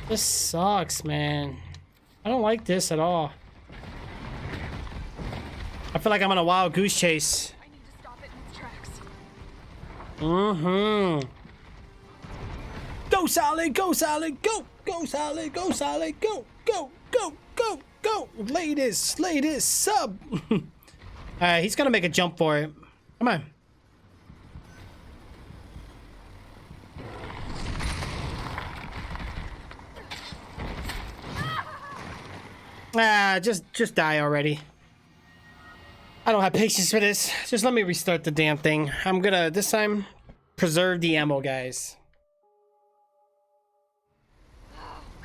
S1: This sucks, man. I don't like this at all. I feel like I'm on a wild goose chase.
S9: I need to stop it in its tracks.
S1: Mm-hmm. Go, Solid! Go, Solid! Go! Go, Solid! Go, Solid! Go! Go! Go! Go! Go! Slay this sub! Alright, he's gonna make a jump for it. Come on. Ah, just die already. I don't have patience for this. Just let me restart the damn thing. I'm gonna, this time, preserve the ammo, guys.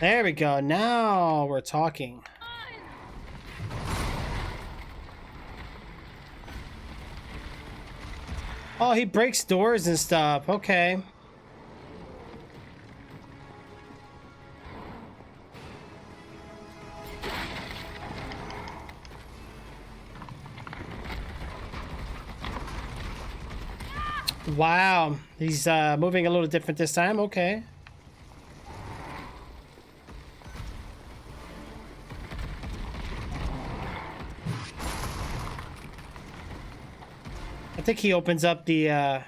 S1: There we go. Now we're talking. Oh, he breaks doors and stuff. Okay. Wow, he's moving a little different this time. Okay. I think he opens up the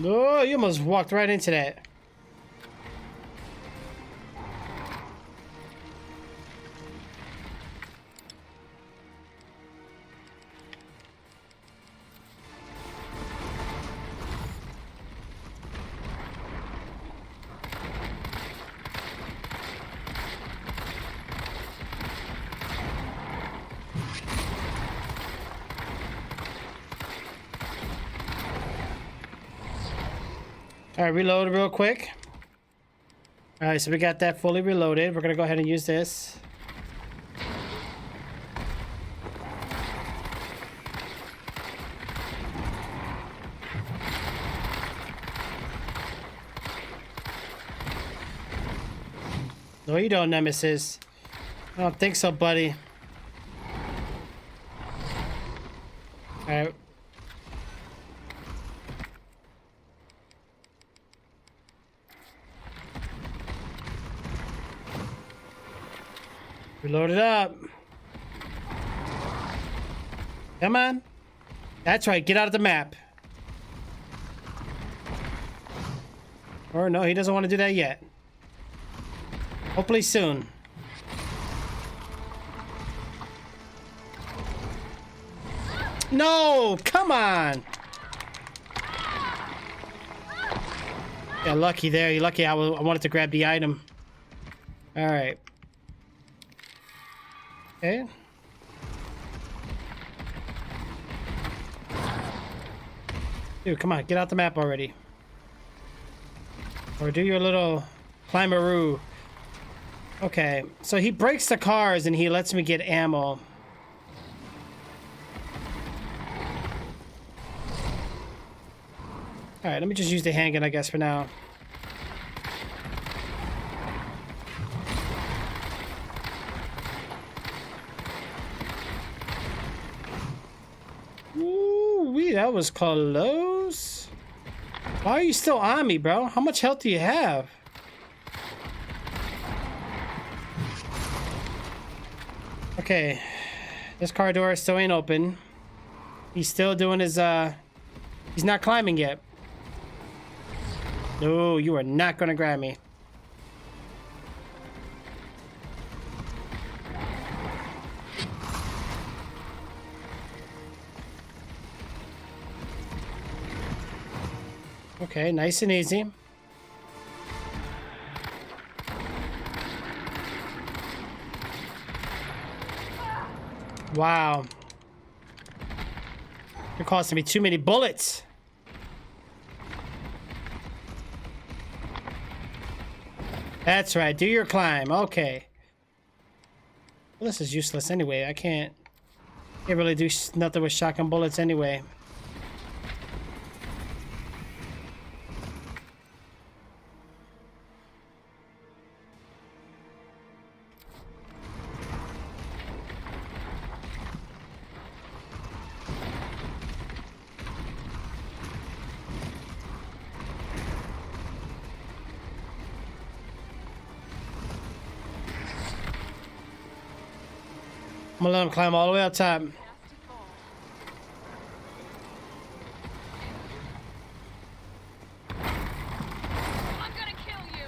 S1: Oh, you almost walked right into that. All right, reload real quick. All right, so we got that fully reloaded. We're gonna go ahead and use this. No, you don't, Nemesis. I don't think so, buddy. All right. Reload it up. Come on. That's right. Get out of the map. Or no, he doesn't want to do that yet. Hopefully soon. No! Come on! Yeah, lucky there. You're lucky I wanted to grab the item. Alright. Okay. Dude, come on. Get out the map already. Or do your little climberoo. Okay. So he breaks the cars and he lets me get ammo. Alright, let me just use the handgun, I guess, for now. Ooh-wee, that was close. Why are you still on me, bro? How much health do you have? Okay. This car door still ain't open. He's still doing his, he's not climbing yet. No, you are not gonna grab me. Okay, nice and easy. Wow. You're costing me too many bullets. That's right. Do your climb. Okay. Well, this is useless anyway. I can't really do nothing with shotgun bullets anyway. I'm gonna let him climb all the way up top.
S9: I'm gonna kill you.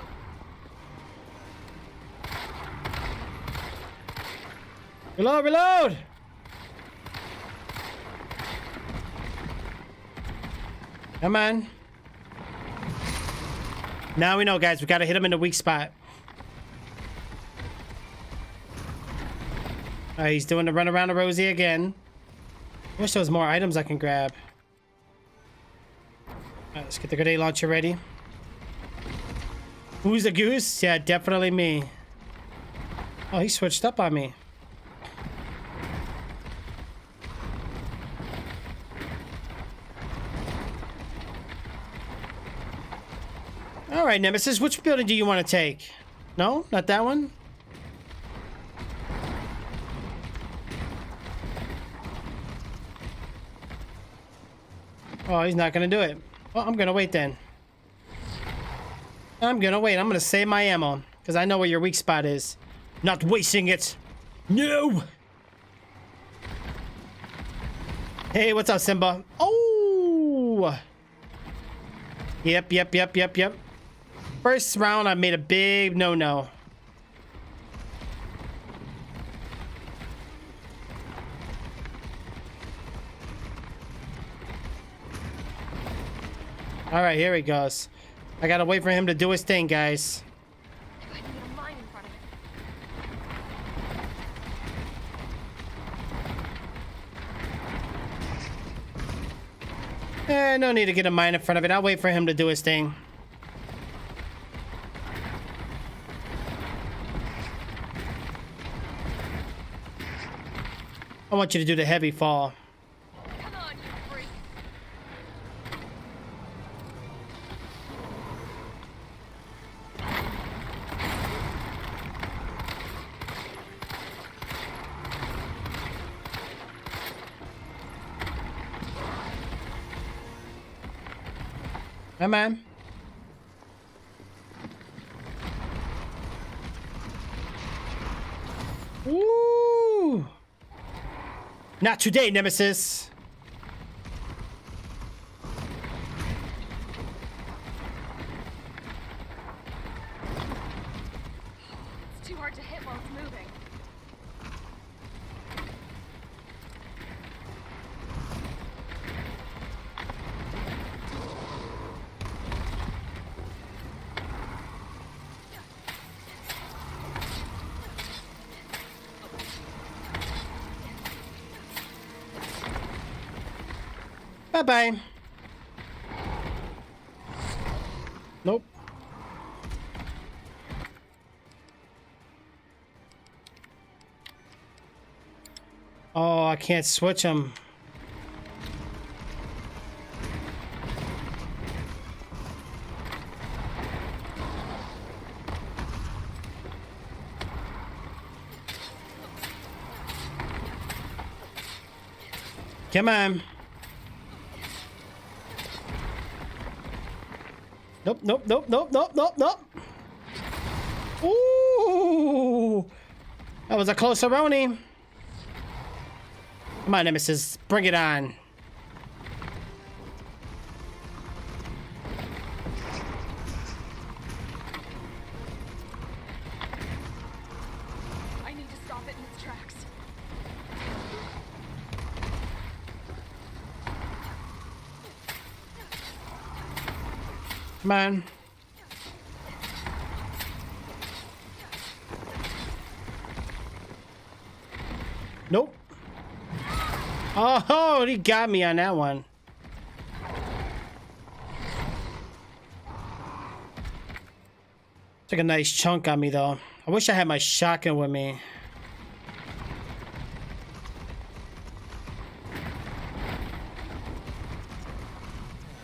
S1: Reload, reload! Come on. Now we know, guys. We gotta hit him in the weak spot. Alright, he's doing the run around the Rosie again. I wish there was more items I can grab. Alright, let's get the grenade launcher ready. Who's the goose? Yeah, definitely me. Oh, he switched up on me. Alright, Nemesis, which building do you want to take? No? Not that one? Oh, he's not gonna do it. Well, I'm gonna wait then. I'm gonna wait. I'm gonna save my ammo. Because I know where your weak spot is. Not wasting it. No! Hey, what's up, Simba? Oh! Yep. First round, I made a big no-no. All right, here he goes. I gotta wait for him to do his thing, guys.
S9: I can get a mine in front of it.
S1: No need to get a mine in front of it. I'll wait for him to do his thing. I want you to do the heavy fall.
S9: Come on, you freak.
S1: Come on. Ooh. Not today, Nemesis.
S9: It's too hard to hit while it's moving.
S1: Bye-bye. Nope. Oh, I can't switch them. Come on. Nope. Ooh. That was a close-a-roni. Come on, Nemesis. Bring it on.
S9: I need to stop it in its tracks.
S1: Come on. Nope. Oh, he got me on that one. Took a nice chunk on me, though. I wish I had my shotgun with me.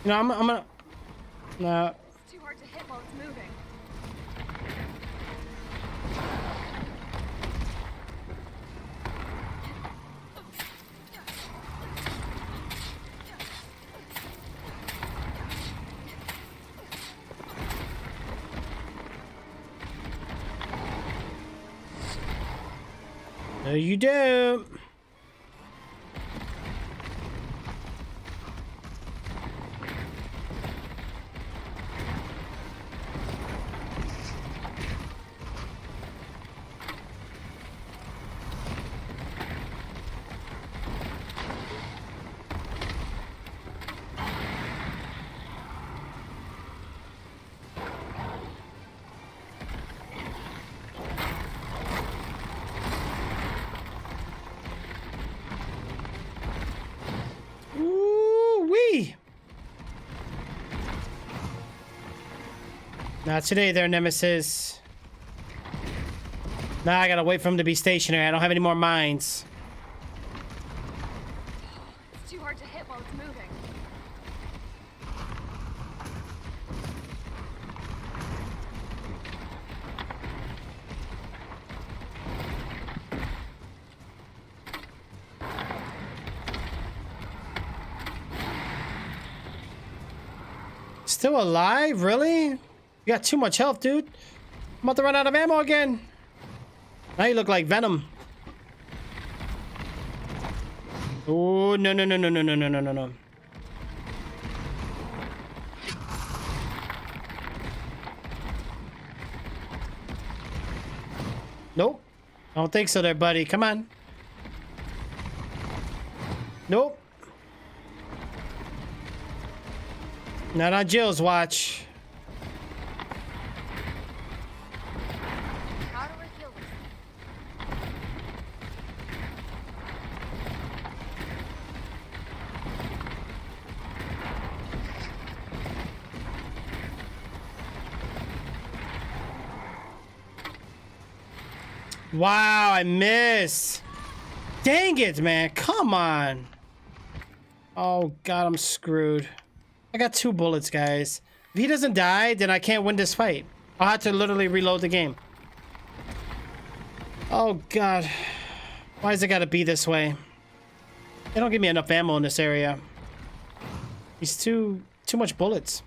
S1: You know, I'm gonna... No.
S9: It's too hard to hit while it's moving.
S1: No, you don't. Not today there, Nemesis. Now I gotta wait for him to be stationary. I don't have any more mines.
S9: It's too hard to hit while it's moving.
S1: Still alive? Really? You got too much health, dude. I'm about to run out of ammo again. Now you look like Venom. Oh, no. Nope. I don't think so there, buddy. Come on. Nope. Not on Jill's watch.
S9: How do I kill this?
S1: Wow, I missed. Dang it, man. Come on. Oh, God, I'm screwed. I got 2 bullets, guys. If he doesn't die, then I can't win this fight. I'll have to literally reload the game. Oh, God. Why does it gotta be this way? They don't give me enough ammo in this area. He's too much bullets.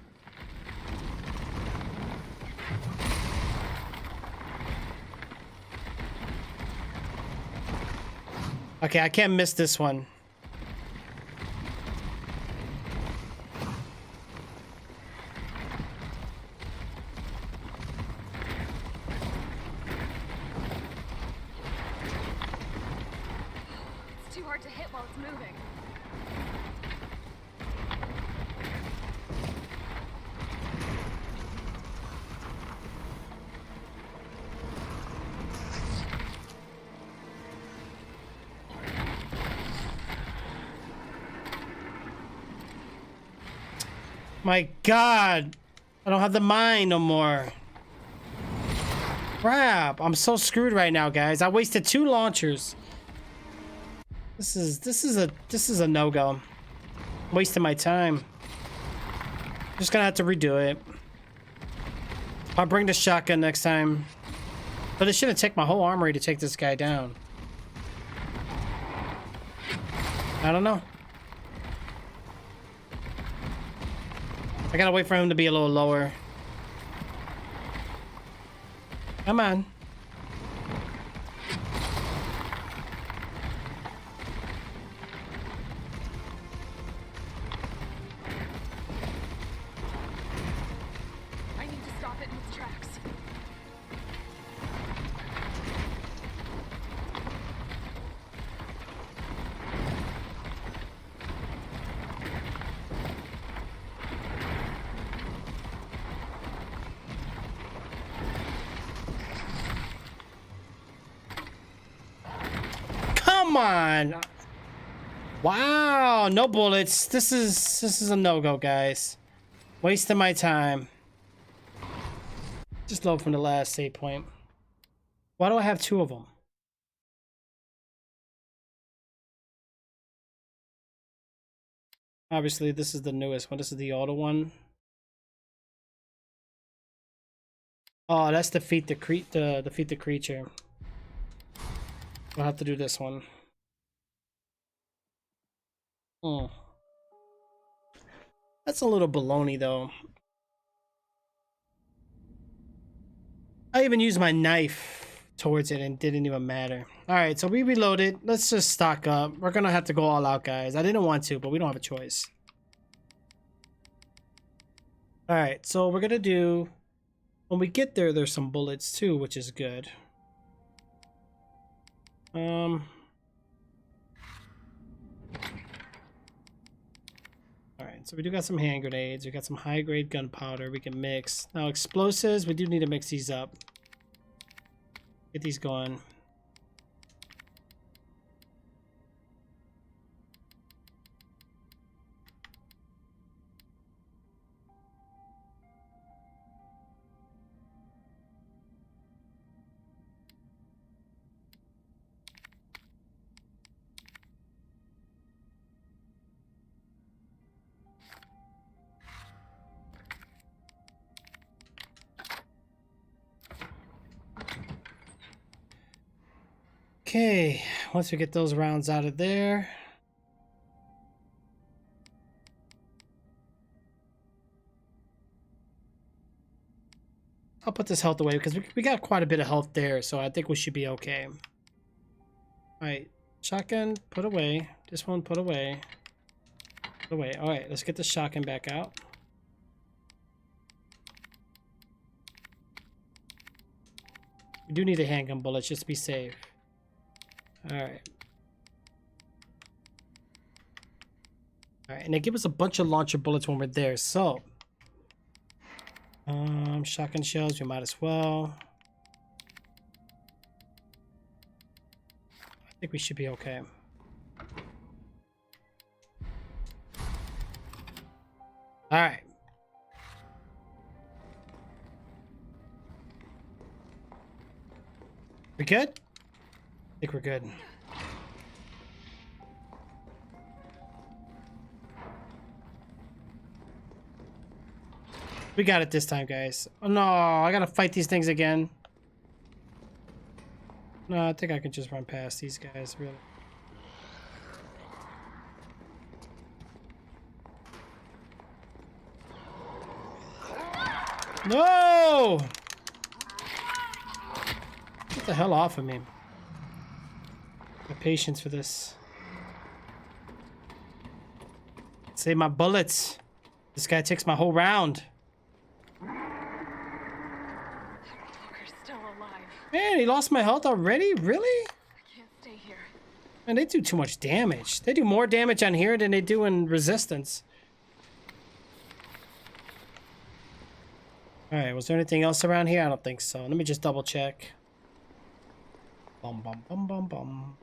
S1: Okay, I can't miss this one.
S9: It's too hard to hit while it's moving.
S1: My God, I don't have the mine no more. Crap, I'm so screwed right now, guys. I wasted 2 launchers. This is a no-go. Wasting my time. Just gonna have to redo it. I'll bring the shotgun next time. But it shouldn't take my whole armory to take this guy down. I don't know. I gotta wait for him to be a little lower. Come on.
S9: I need to stop it in its tracks.
S1: Come on. Wow, no bullets. This is a no-go, guys. Wasting my time. Just load from the last save point. Why do I have 2 of them? Obviously, this is the newest one. This is the auto one. Oh, that's defeat the creature. I'll have to do this one. Oh. That's a little baloney, though. I even used my knife towards it and didn't even matter. Alright, so we reloaded. Let's just stock up. We're gonna have to go all out, guys. I didn't want to, but we don't have a choice. Alright, so we're gonna do... When we get there, there's some bullets too, which is good. Alright, so we do got some hand grenades. We got some high-grade gunpowder we can mix. Now, explosives, we do need to mix these up. Get these going. Okay, once we get those rounds out of there. I'll put this health away because we got quite a bit of health there, so I think we should be okay. Alright, shotgun, put away. This one, put away. Put away. Alright, let's get the shotgun back out. We do need a handgun bullet just to be safe. Alright. Alright, and they give us a bunch of launcher bullets when we're there, so shotgun shells, we might as well. I think we should be okay. Alright. We good? I think we're good. We got it this time, guys. Oh no, I gotta fight these things again. No, I think I can just run past these guys, really. No! Get the hell off of me. No patience for this. Save my bullets. This guy takes my whole round. Man, he lost my health already? Really?
S9: I can't stay here.
S1: Man, they do too much damage. They do more damage on here than they do in Resistance. Alright, was there anything else around here? I don't think so. Let me just double check. Bum bum bum bum bum.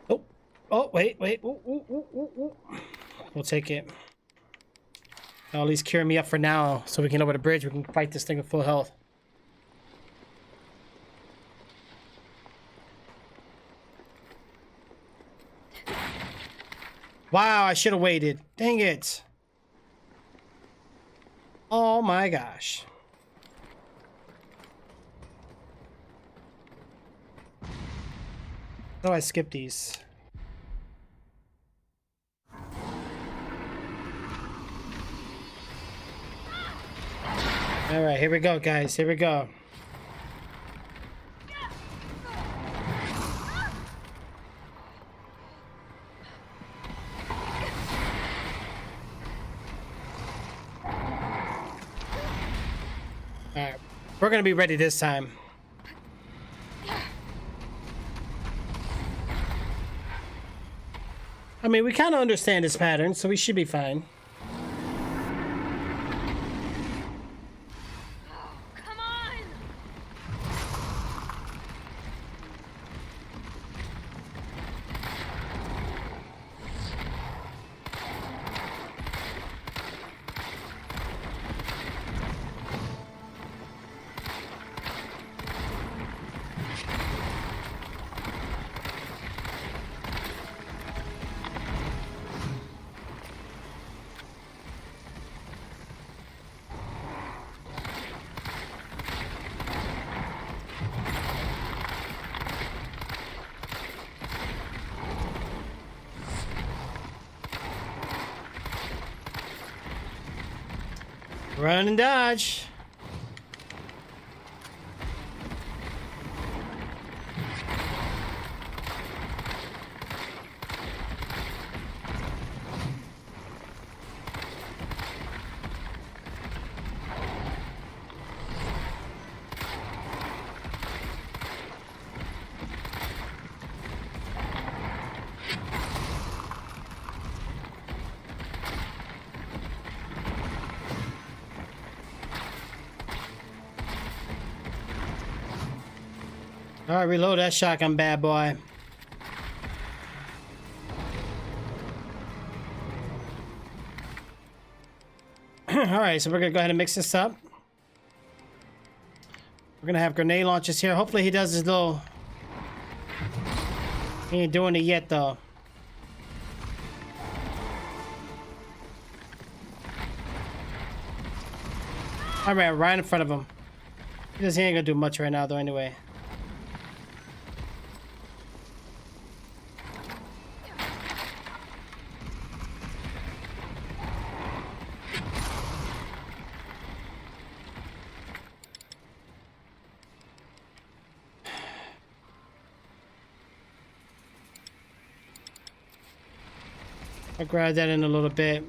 S1: Oh, oh, wait. Ooh, ooh, ooh, ooh, ooh. We'll take it. I'll at least cure me up for now so we can over the bridge. We can fight this thing with full health. Wow, I should have waited. Dang it. Oh my gosh. How do I skip these? All right, here we go, guys. Here we go. All right, we're gonna be ready this time. I mean, we kind of understand this pattern, so we should be fine. Run and dodge. All right, reload that shotgun, bad boy. All right, so we're gonna go ahead and mix this up. We're gonna have grenade launchers here. Hopefully he does his little... He ain't doing it yet, though. I ran right in front of him. He ain't gonna do much right now, though, anyway. I'll grab that in a little bit.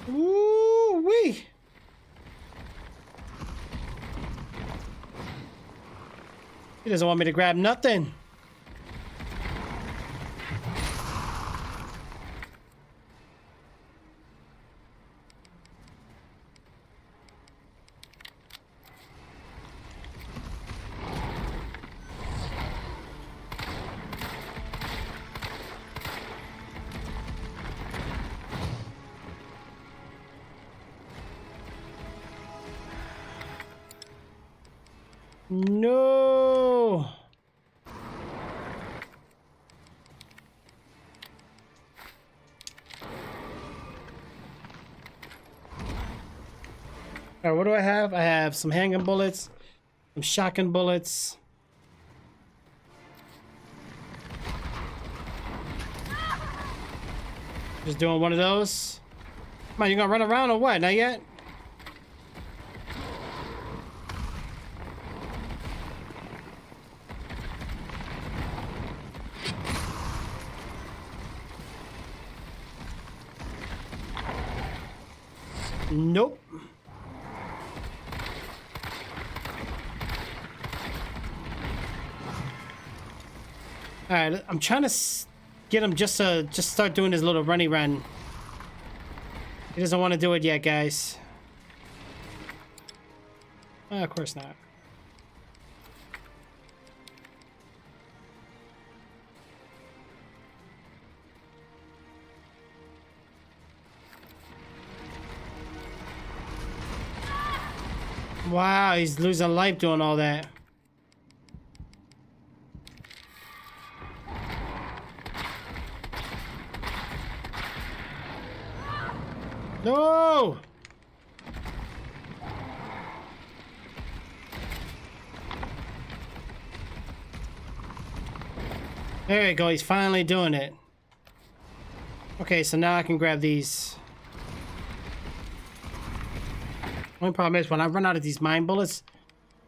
S1: Ooh-wee. He doesn't want me to grab nothing. No. All right, what do I have? I have some handgun bullets, some shotgun bullets. Just doing one of those. Come on, you gonna run around or what? Not yet? Nope. All right, I'm trying to get him just to start doing his little runny run. He doesn't want to do it yet, guys. Of course not. Wow, he's losing life doing all that. No! There we go, he's finally doing it. Okay, so now I can grab these. Only problem is when I run out of these mine bullets,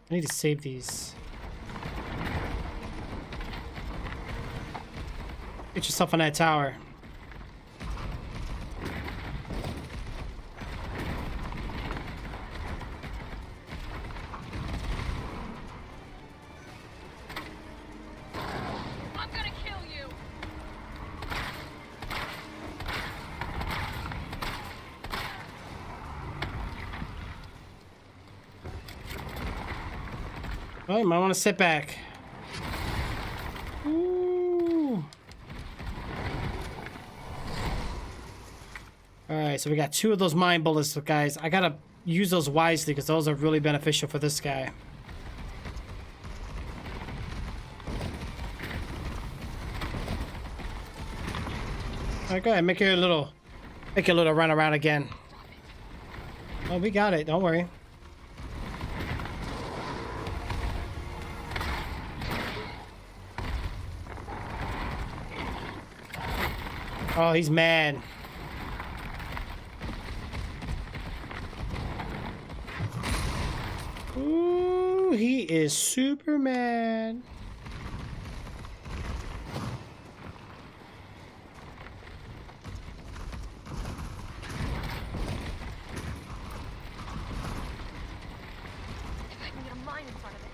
S1: I need to save these. Get yourself on that tower.
S9: I'm gonna kill you.
S1: Oh, you might want to sit back. Ooh. Alright, so we got 2 of those mine bullets, guys. I gotta use those wisely because those are really beneficial for this guy. Alright, go ahead, make your little run around again. Oh, we got it, don't worry. Oh, he's mad. Ooh, he is super mad.
S9: If I can get a mine in front of it.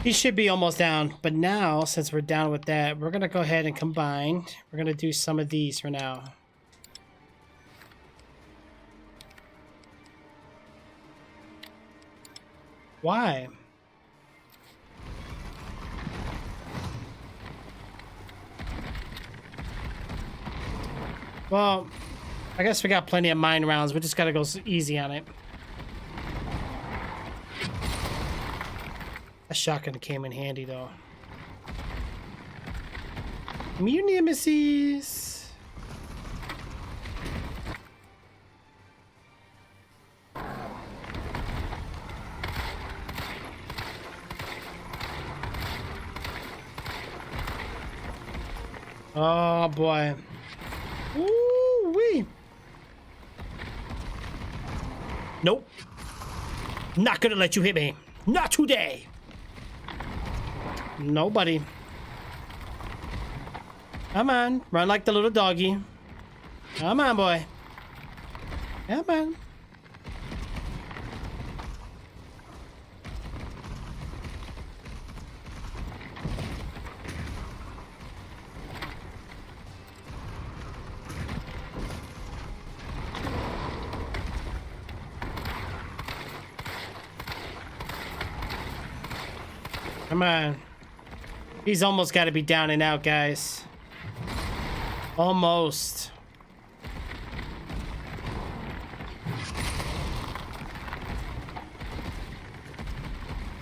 S1: He should be almost down, but now, since we're down with that, we're gonna go ahead and combine. We're gonna do some of these for now. Why? Well, I guess we got plenty of mine rounds. We just gotta go easy on it. That shotgun came in handy, though. New nemesis. Oh boy. Ooh wee. Nope. Not gonna let you hit me. Not today. Nobody. Come on. Run like the little doggy. Come on, boy. Come on. Come on. He's almost got to be down and out, guys. Almost.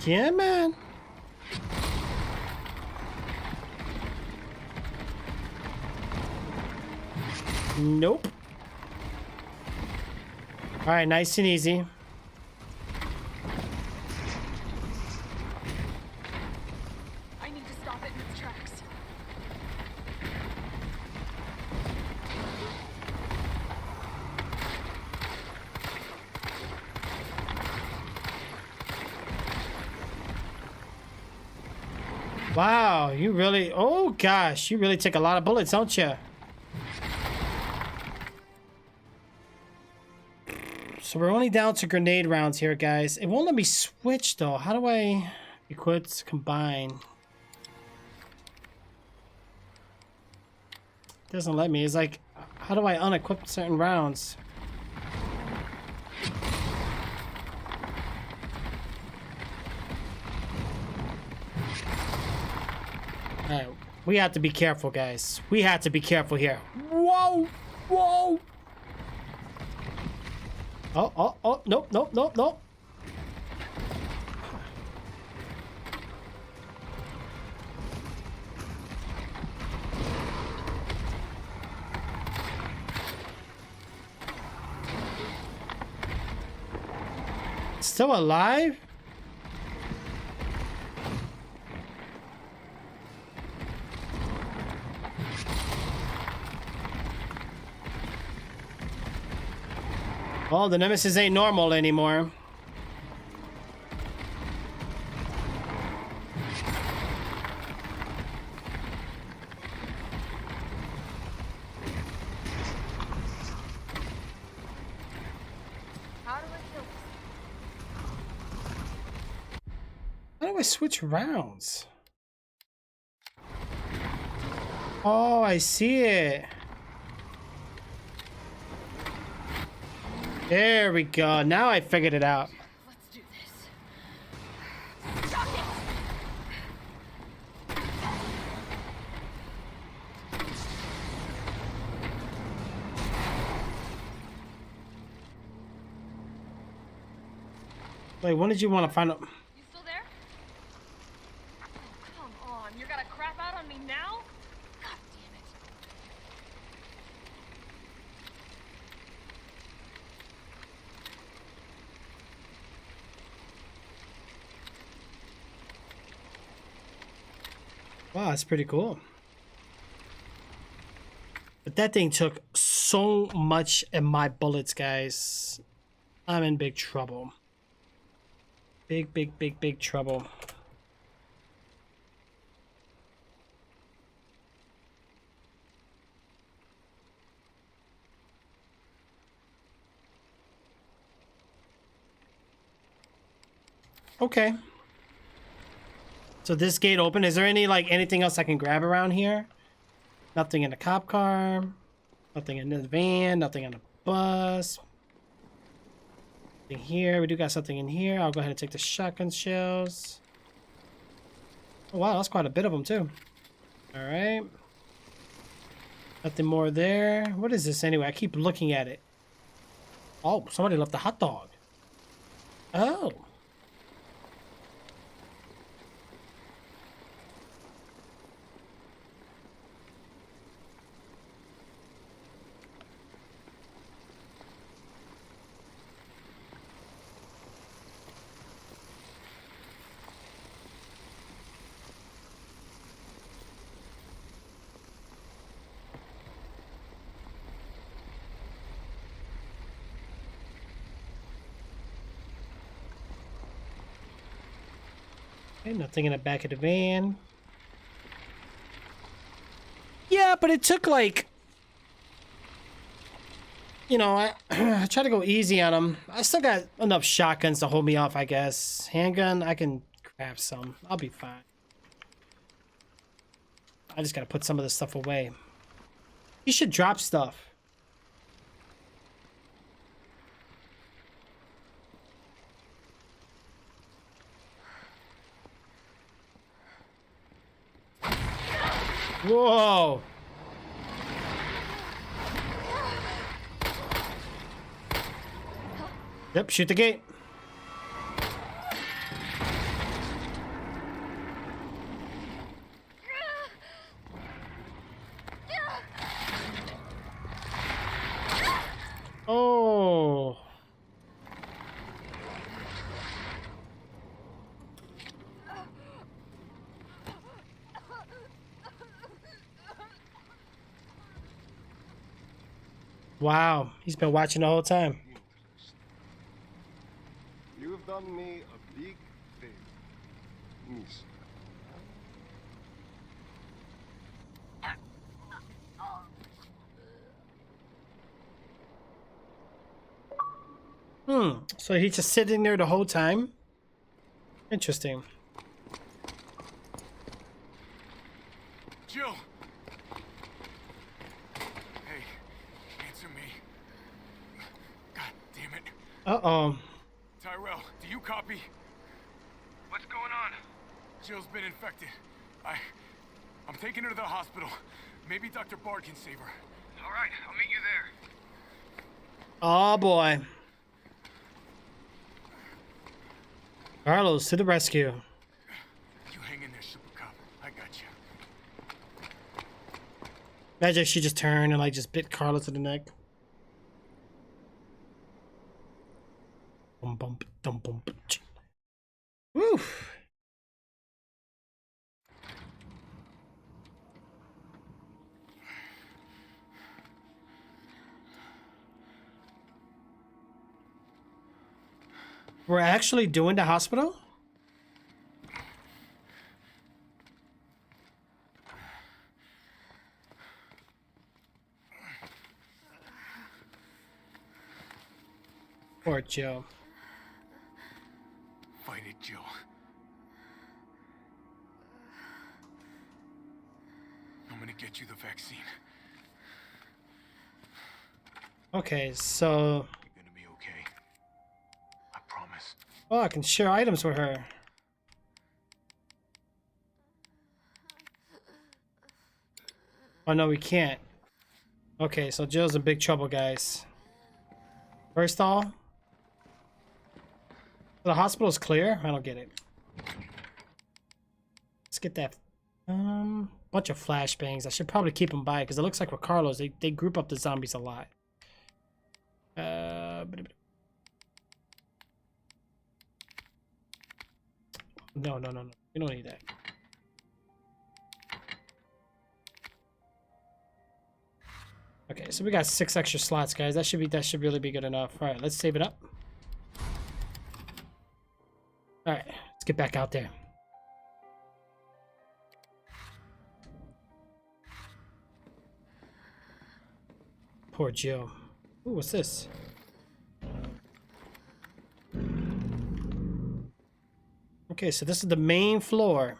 S1: Yeah, man. Nope. All right, nice and easy.
S9: I need to stop it in its tracks.
S1: Wow, you really... Oh, gosh. You really take a lot of bullets, don't you? So we're only down to grenade rounds here, guys. It won't let me switch, though. How do I... Equip, combine. Doesn't let me. It's like... How do I unequip certain rounds? Alright, we have to be careful, guys. We have to be careful here. Whoa! Whoa! Oh, nope, nope, nope, nope. Still alive? Well, the Nemesis ain't normal anymore.
S9: How do I kill this?
S1: How do I switch rounds? Oh, I see it. There we go. Now I figured it out.
S9: Let's do this. Shock it!
S1: Wait, when did you want to find out?
S15: You still there? Oh, come on. You're gonna crap out on me now? God damn it.
S1: Wow, that's pretty cool. But that thing took so much of my bullets, guys. I'm in big trouble. Big, big, big, big trouble. Okay. So this gate open. Is there anything else I can grab around here? Nothing in the cop car. Nothing in the van. Nothing on the bus. Nothing here. We do got something in here. I'll go ahead and take the shotgun shells. Oh wow, that's quite a bit of them too. All right. Nothing more there. What is this anyway? I keep looking at it. Oh, somebody left a hot dog. Oh. Okay, nothing in the back of the van. Yeah, but it took like... You know, I try to go easy on them. I still got enough shotguns to hold me off, I guess. Handgun, I can craft some. I'll be fine. I just gotta put some of this stuff away. You should drop stuff. Whoa! Yep, shoot the gate. Oh. Wow, he's been watching the whole time.
S12: You have done me a big favor, niece.
S1: So he's just sitting there the whole time? Interesting.
S6: Jill! Hey, answer me. God damn it.
S1: Uh-oh.
S6: Tyrell, do you copy? What's going on? Jill's been infected. I'm taking her to the hospital. Maybe Dr. Bard can save her.
S13: All right, I'll meet you there.
S1: Oh boy. Carlos to the rescue.
S6: You hang in there, Super Cop. I got you.
S1: Imagine if she just turned and like just bit Carlos in the neck. Bum bum dum bum. Woo. We're actually doing the hospital? Poor Joe.
S6: Fight it, Jill. I'm gonna get you the vaccine.
S1: Okay, so...
S6: You're gonna be okay. I promise.
S1: Oh, I can share items with her. Oh, no, we can't. Okay, so Jill's in big trouble, guys. First all, the hospital's clear? I don't get it. Let's get that bunch of flashbangs. I should probably keep them by because it looks like with Carlos, they group up the zombies a lot. No. We don't need that. Okay, so we got 6 extra slots, guys. That should really be good enough. All right, let's save it up. All right, let's get back out there. Poor Jill. Ooh, what's this? Okay, so this is the main floor.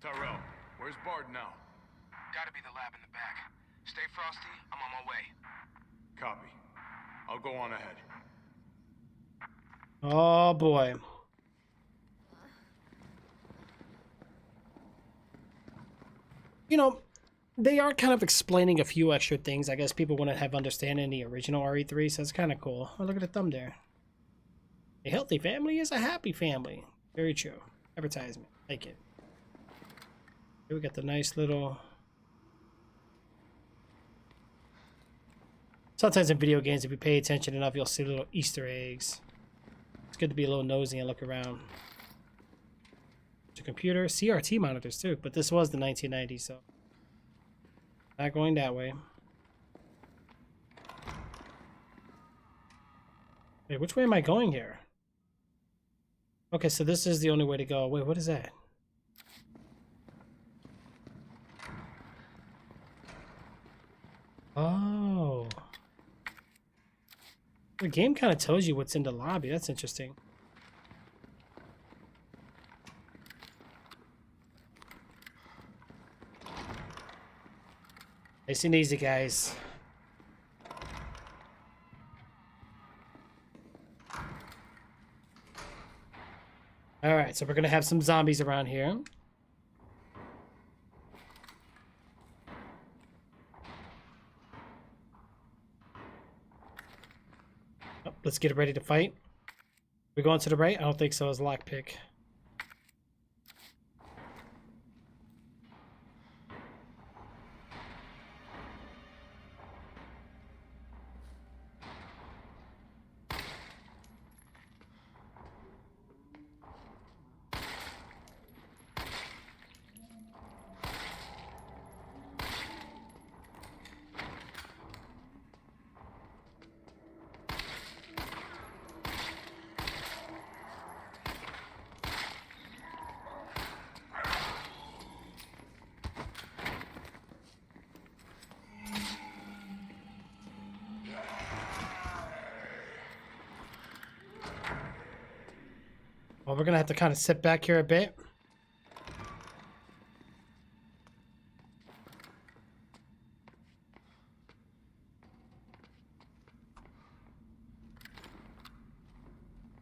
S6: Tyrell, where's Bard now?
S8: Gotta be the lab in the back. Stay frosty, I'm on my way.
S6: Copy. I'll go on ahead.
S1: Oh boy. You know, they are kind of explaining a few extra things. I guess people wouldn't have understanding in the original RE3, so it's kind of cool. Oh, look at the thumb there. A healthy family is a happy family. Very true. Advertisement. Like it. Here we got the nice little... Sometimes in video games, if you pay attention enough, you'll see little Easter eggs. It's good to be a little nosy and look around. The computer, CRT monitors too, but this was the 1990s, so not going that way. Wait, which way am I going here? Okay, so this is the only way to go. Wait, what is that? Oh. The game kind of tells you what's in the lobby. That's interesting. Nice and easy, guys. Alright, so we're gonna have some zombies around here. Oh, let's get ready to fight. We going to the right? I don't think so. It's lockpick. Well, we're gonna have to kind of sit back here a bit.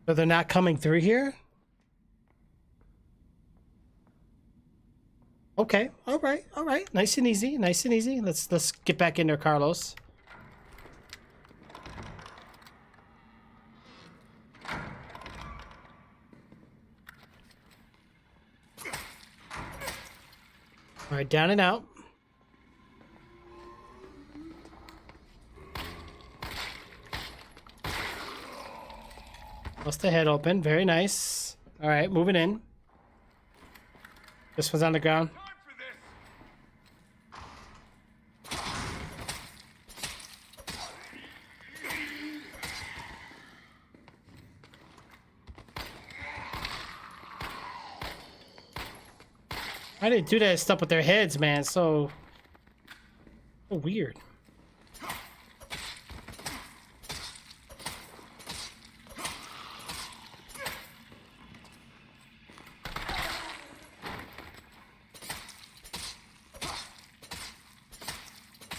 S1: So they're not coming through here? Okay, all right. Nice and easy, nice and easy. Let's get back in there, Carlos. All right, down and out. Bust the head open. Very nice. All right, moving in. This one's on the ground. I didn't do that stuff with their heads, man. So weird.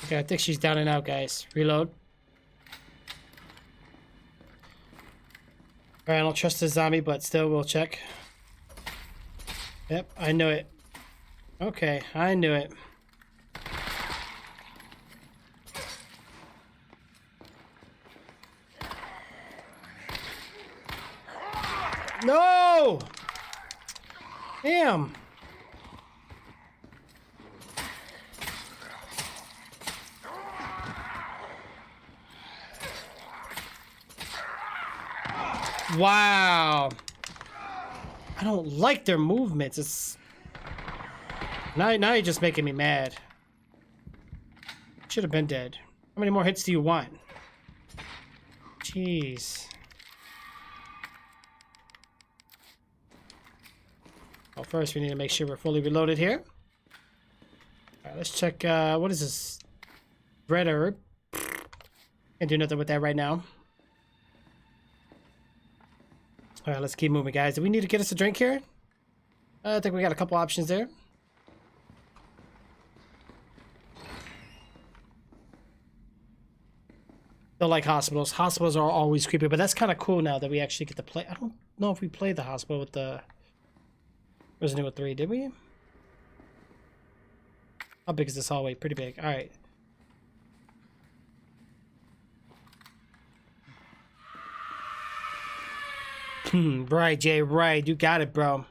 S1: Okay, I think she's down and out, guys. Reload. Alright, I don't trust the zombie, but still, we'll check. Yep, I knew it. Okay, I knew it. No! Damn! Wow! I don't like their movements. It's now you're just making me mad. Should have been dead. How many more hits do you want? Jeez. Well, first we need to make sure we're fully reloaded here. Alright, let's check, what is this? Red herb. Can't do nothing with that right now. Alright, let's keep moving, guys. Do we need to get us a drink here? I think we got a couple options there. Don't like hospitals. Hospitals are always creepy, but that's kind of cool now that we actually get to play. I don't know if we played the hospital with the Resident Evil 3, did we? How big is this hallway? Pretty big. Alright. Right, Jay, right. You got it, bro.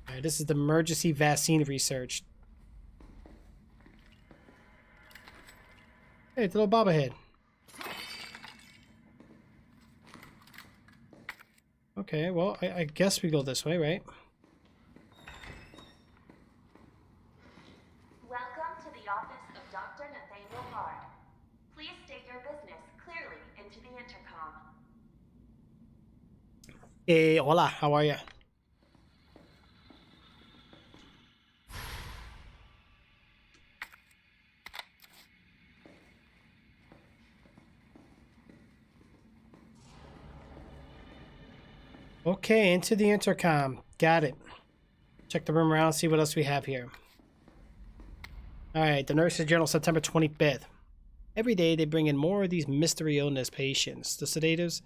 S1: Alright, this is the emergency vaccine research. Hey, it's a little bobblehead. Okay, well, I guess we go this way, right?
S16: Welcome to the office of Dr. Nathaniel Bard. Please state your business clearly
S1: Hey, hola, how are you? Okay, into the intercom. Got it. Check the room around, see what else we have here. Alright, the Nurse's Journal, September 25th. Every day they bring in more of these mystery illness patients. The sedatives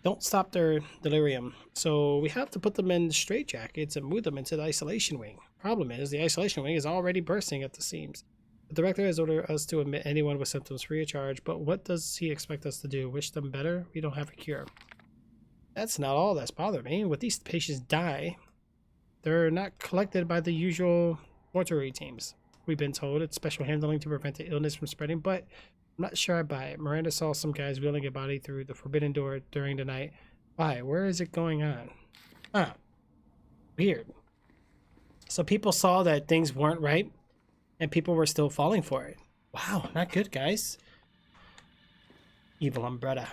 S1: don't stop their delirium, so we have to put them in straitjackets and move them into the isolation wing. Problem is, the isolation wing is already bursting at the seams. The director has ordered us to admit anyone with symptoms free of charge, but what does he expect us to do? Wish them better? We don't have a cure. That's not all that's bothering me. When these patients die, they're not collected by the usual mortuary teams. We've been told it's special handling to prevent the illness from spreading, but I'm not sure I buy it. Miranda saw some guys wheeling a body through the forbidden door during the night. Why? Where is it going on? Huh. Weird. So people saw that things weren't right, and people were still falling for it. Wow, not good, guys. Evil Umbrella.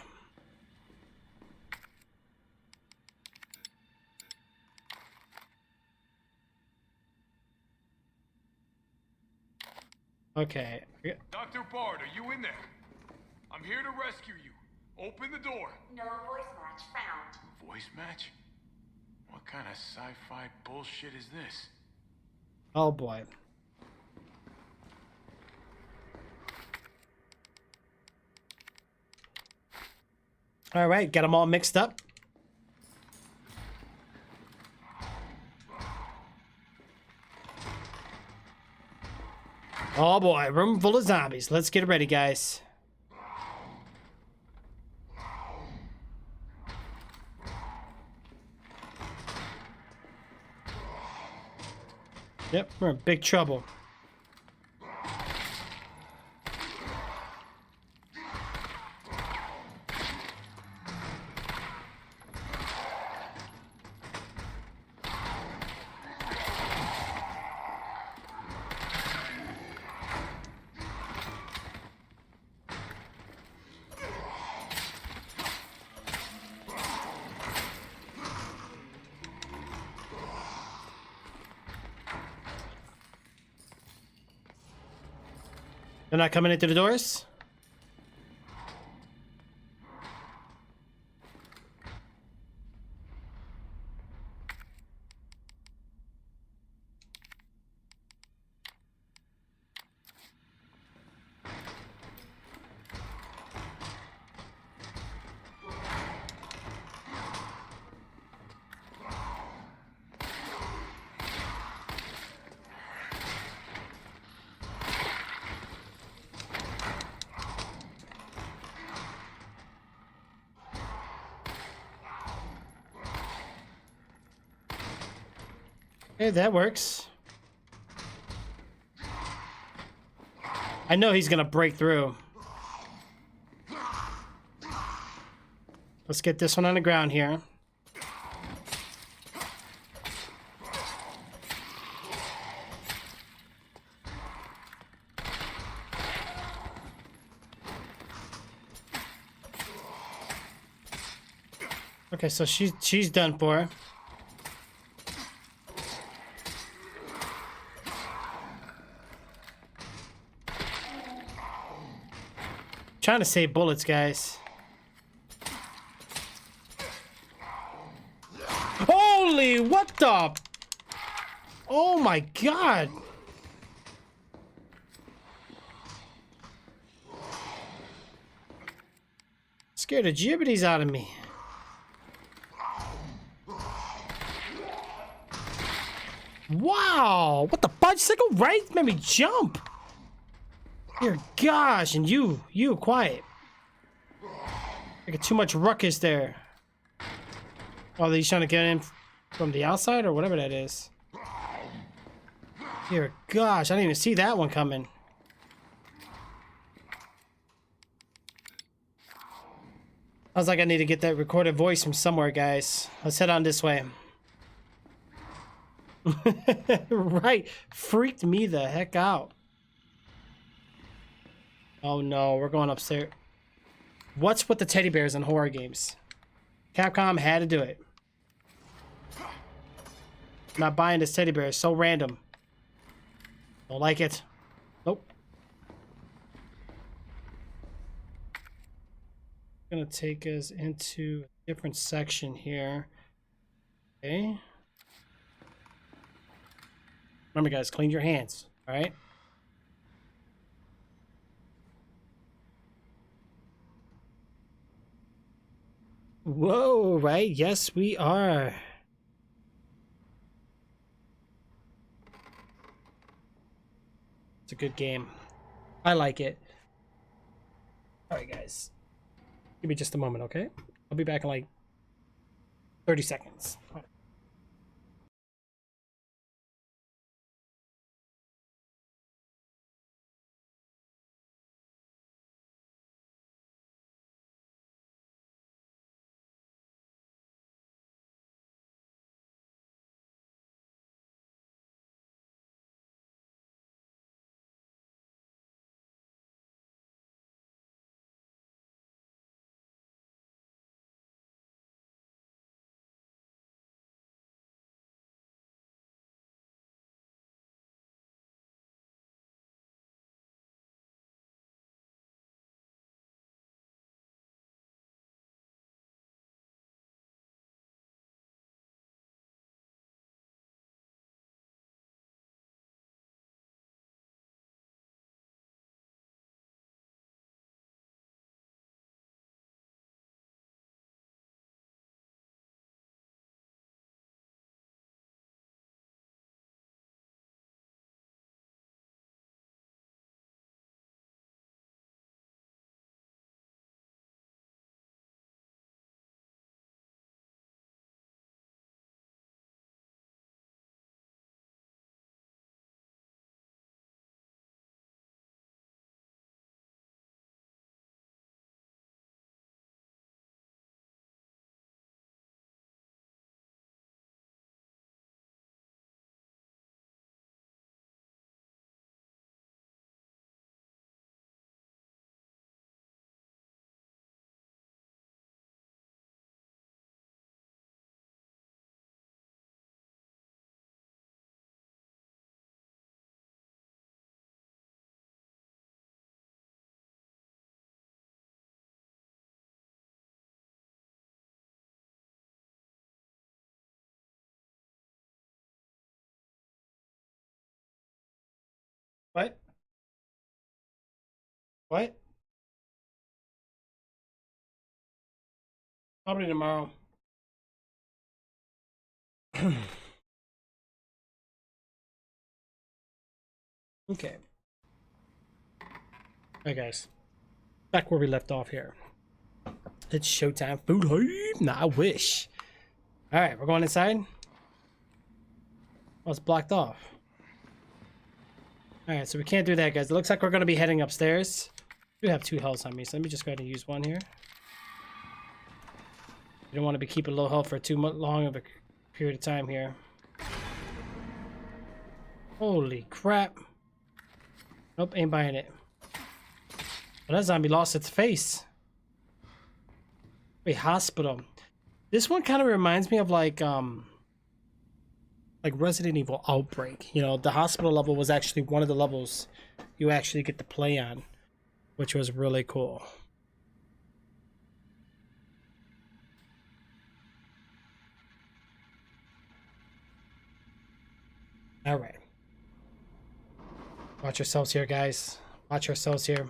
S1: Okay.
S6: Dr. Bard, are you in there? I'm here to rescue you. Open the door.
S16: No voice match found.
S6: Voice match? What kind of sci-fi bullshit is this?
S1: Oh boy. All right, got them all mixed up. Oh boy, room full of zombies. Let's get ready, guys. Yep, we're in big trouble. They're not coming into the doors? Hey, that works. I know he's gonna break through. Let's get this one on the ground here. Okay, so she's done for. Trying to save bullets, guys. Holy, what the? Oh my god. Scared the jibbities out of me. Wow, what the fudge sickle, right? Made me jump. Dear gosh, and you quiet. I get too much ruckus there. Oh, he's trying to get in from the outside or whatever that is. Dear gosh, I didn't even see that one coming. I was like, I need to get that recorded voice from somewhere, guys. Let's head on this way. Right, freaked me the heck out. Oh no, we're going upstairs. What's with the teddy bears in horror games? Capcom had to do it. I'm not buying this teddy bear. It's so random. Don't like it. Nope. Gonna take us into a different section here. Okay. Remember, guys, clean your hands. All right. Whoa, right? Yes, we are. It's a good game. I like it. All right, guys. Give me just a moment, okay? I'll be back in like 30 seconds. All right. What? What? Probably tomorrow. Okay. Alright, guys. Back where we left off here. It's showtime. Food hype. Nah, I wish. Alright, we're going inside. Oh, it's blocked off. Alright, so we can't do that, guys. It looks like we're going to be heading upstairs. I do have 2 healths on me, so let me just go ahead and use 1 here. You don't want to be keeping low health for too long of a period of time here. Holy crap. Nope, ain't buying it. Well, that zombie lost its face. Wait, hospital. This one kind of reminds me of like Resident Evil Outbreak. You know, the hospital level was actually one of the levels you actually get to play on, which was really cool. All right. Watch yourselves here, guys. Watch yourselves here.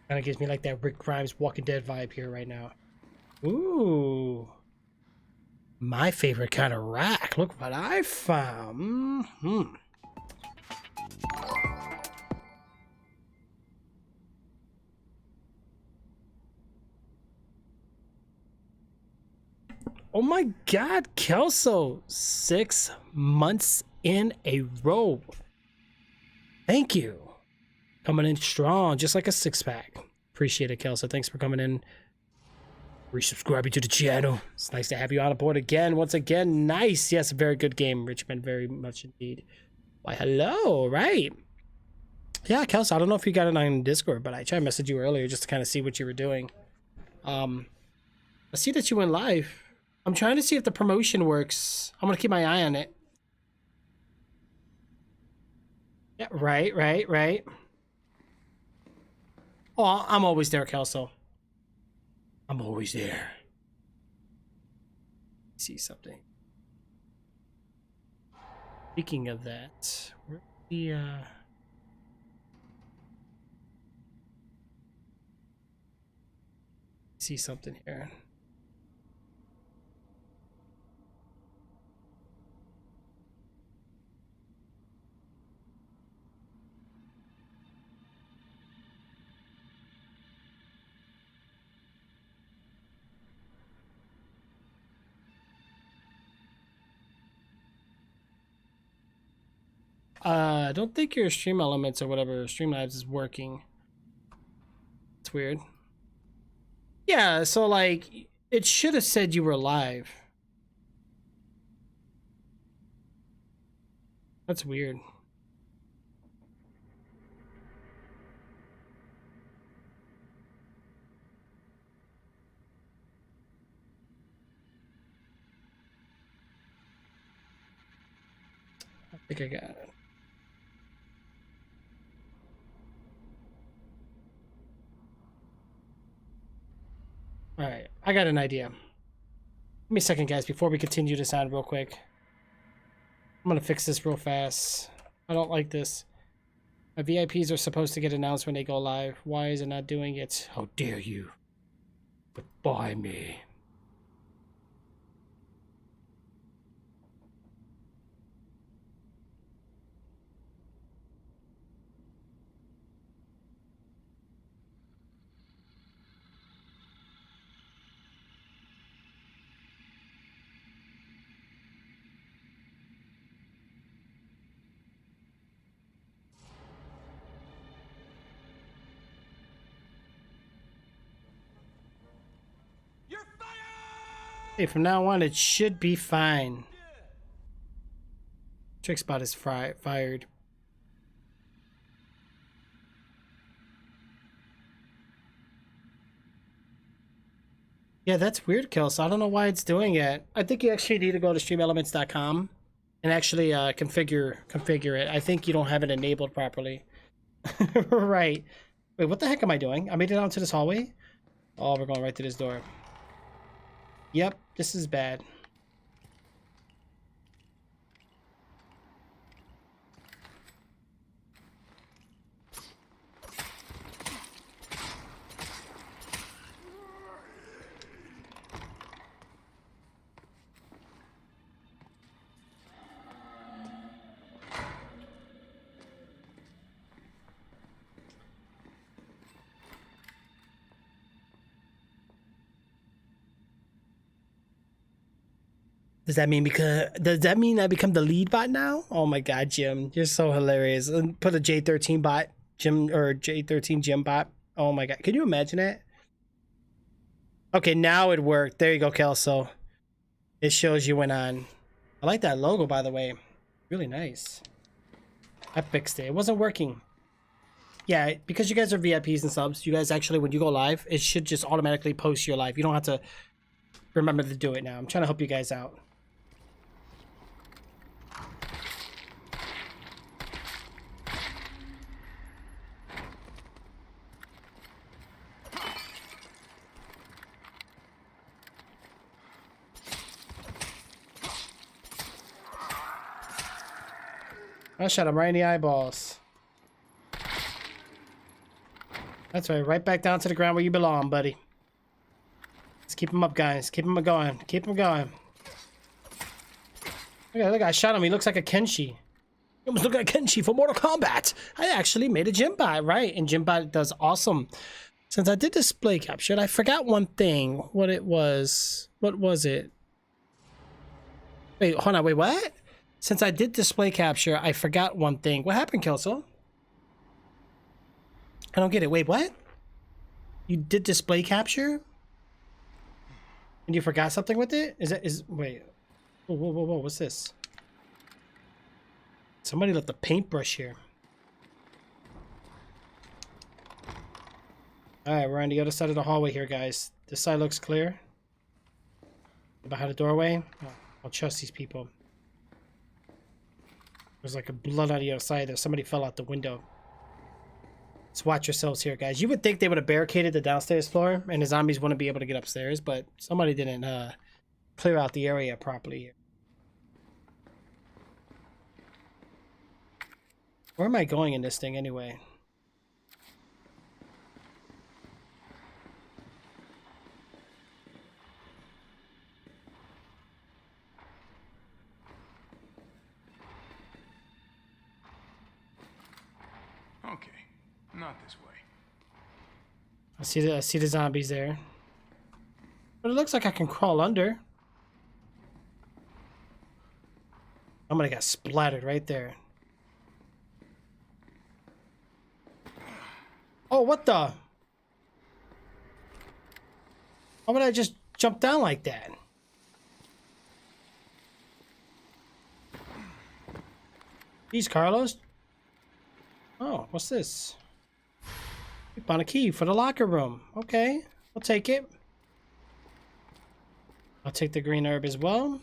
S1: Kind of gives me like that Rick Grimes Walking Dead vibe here right now. Ooh. My favorite kind of rack. Look what I found. Mm-hmm. Oh my God, Kelso. 6 months in a row. Thank you. Coming in strong, just like a 6-pack. Appreciate it, Kelso. Thanks for coming in. Resubscribing to the channel. It's nice to have you on board again. Once again, nice. Yes, a very good game, Richmond. Very much indeed. Why, hello, right? Yeah, Kels, I don't know if you got it on Discord, but I tried to message you earlier just to kind of see what you were doing. I see that you went live. I'm trying to see if the promotion works. I'm gonna keep my eye on it. Yeah, right. Oh, I'm always there, Kelso. I'm always there. See something. Speaking of that, where's the see something here. I don't think your stream elements or whatever Streamlabs is working. It's weird. Yeah, so like it should have said you were live. That's weird. I think I got it. All right, I got an idea. Give me a second, guys, before we continue this on real quick. I'm gonna fix this real fast. I don't like this. My VIPs are supposed to get announced when they go live. Why is it not doing it? How dare you? Goodbye me. Hey, from now on, it should be fine. TrickSpot is fired. Yeah, that's weird, Kels. I don't know why it's doing it. I think you actually need to go to streamelements.com and actually configure it. I think you don't have it enabled properly. Right. Wait, what the heck am I doing? I made it onto this hallway? Oh, we're going right to this door. Yep, this is bad. Does that mean I become the lead bot now? Oh my god, Jim, you're so hilarious. And put a J13 bot, Jim, or J13 Jim bot. Oh my god, can you imagine it? Okay, now it worked. There you go, Kelso. It shows you went on. I like that logo, by the way. Really nice. I fixed it. It wasn't working. Yeah, because you guys are VIPs and subs, you guys actually, when you go live, it should just automatically post your live. You don't have to remember to do it now. I'm trying to help you guys out. I shot him right in the eyeballs. That's right, right back down to the ground where you belong, buddy. Let's keep him up, guys. Keep him going. Keep him going. Look, I shot him. He looks like a Kenshi. He almost look like Kenshi for Mortal Kombat. I actually made a Jimbot, right? And Jimbot does awesome. Since I did display capture, I forgot one thing. What it was. What was it? Wait, hold on. Wait, what? Since I did display capture, I forgot one thing. What happened, Kelso? I don't get it. Wait, what? You did display capture? And you forgot something with it? Wait. Whoa, what's this? Somebody left a paintbrush here. Alright, we're on the other side of the hallway here, guys. This side looks clear. Behind the doorway. Oh, I'll trust these people. There's like a blood on the other side there. Somebody fell out the window. Let's watch yourselves here, guys. You would think they would have barricaded the downstairs floor and the zombies wouldn't be able to get upstairs, but somebody didn't clear out the area properly here. Where am I going in this thing anyway?
S6: Okay, not this way.
S1: I see the zombies there. But it looks like I can crawl under. Somebody got splattered right there. Oh, what the? Why would I just jump down like that? These Carlos? Oh, what's this? We found a key for the locker room. Okay, I'll take it. I'll take the green herb as well.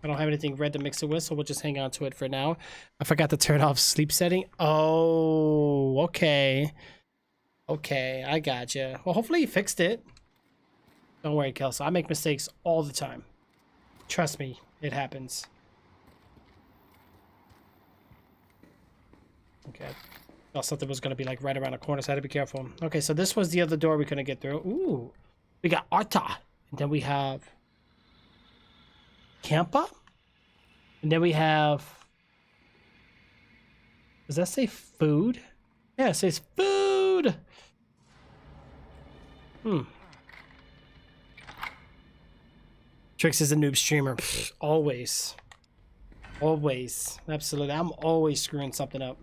S1: I don't have anything red to mix it with, so we'll just hang on to it for now. I forgot to turn off sleep setting. Oh, okay. Okay, I gotcha. Well, hopefully you fixed it. Don't worry, Kelso. I make mistakes all the time. Trust me, it happens. Okay. I thought something was going to be like right around the corner, so I had to be careful. Okay, so this was the other door we couldn't get through. Ooh. We got Arta. And then we have Campa. And then we have... Does that say food? Yeah, it says food. Trix is a noob streamer. Pfft, always. Always. Absolutely. I'm always screwing something up.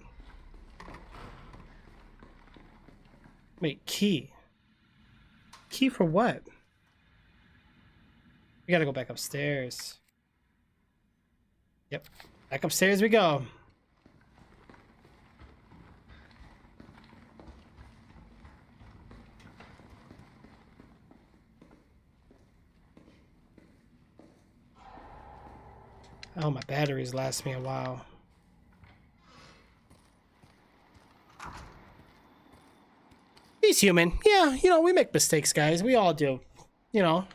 S1: Wait, key. Key for what? We gotta go back upstairs. Yep. Back upstairs we go. Oh, my batteries last me a while. He's human. Yeah, you know, we make mistakes, guys. We all do. You know,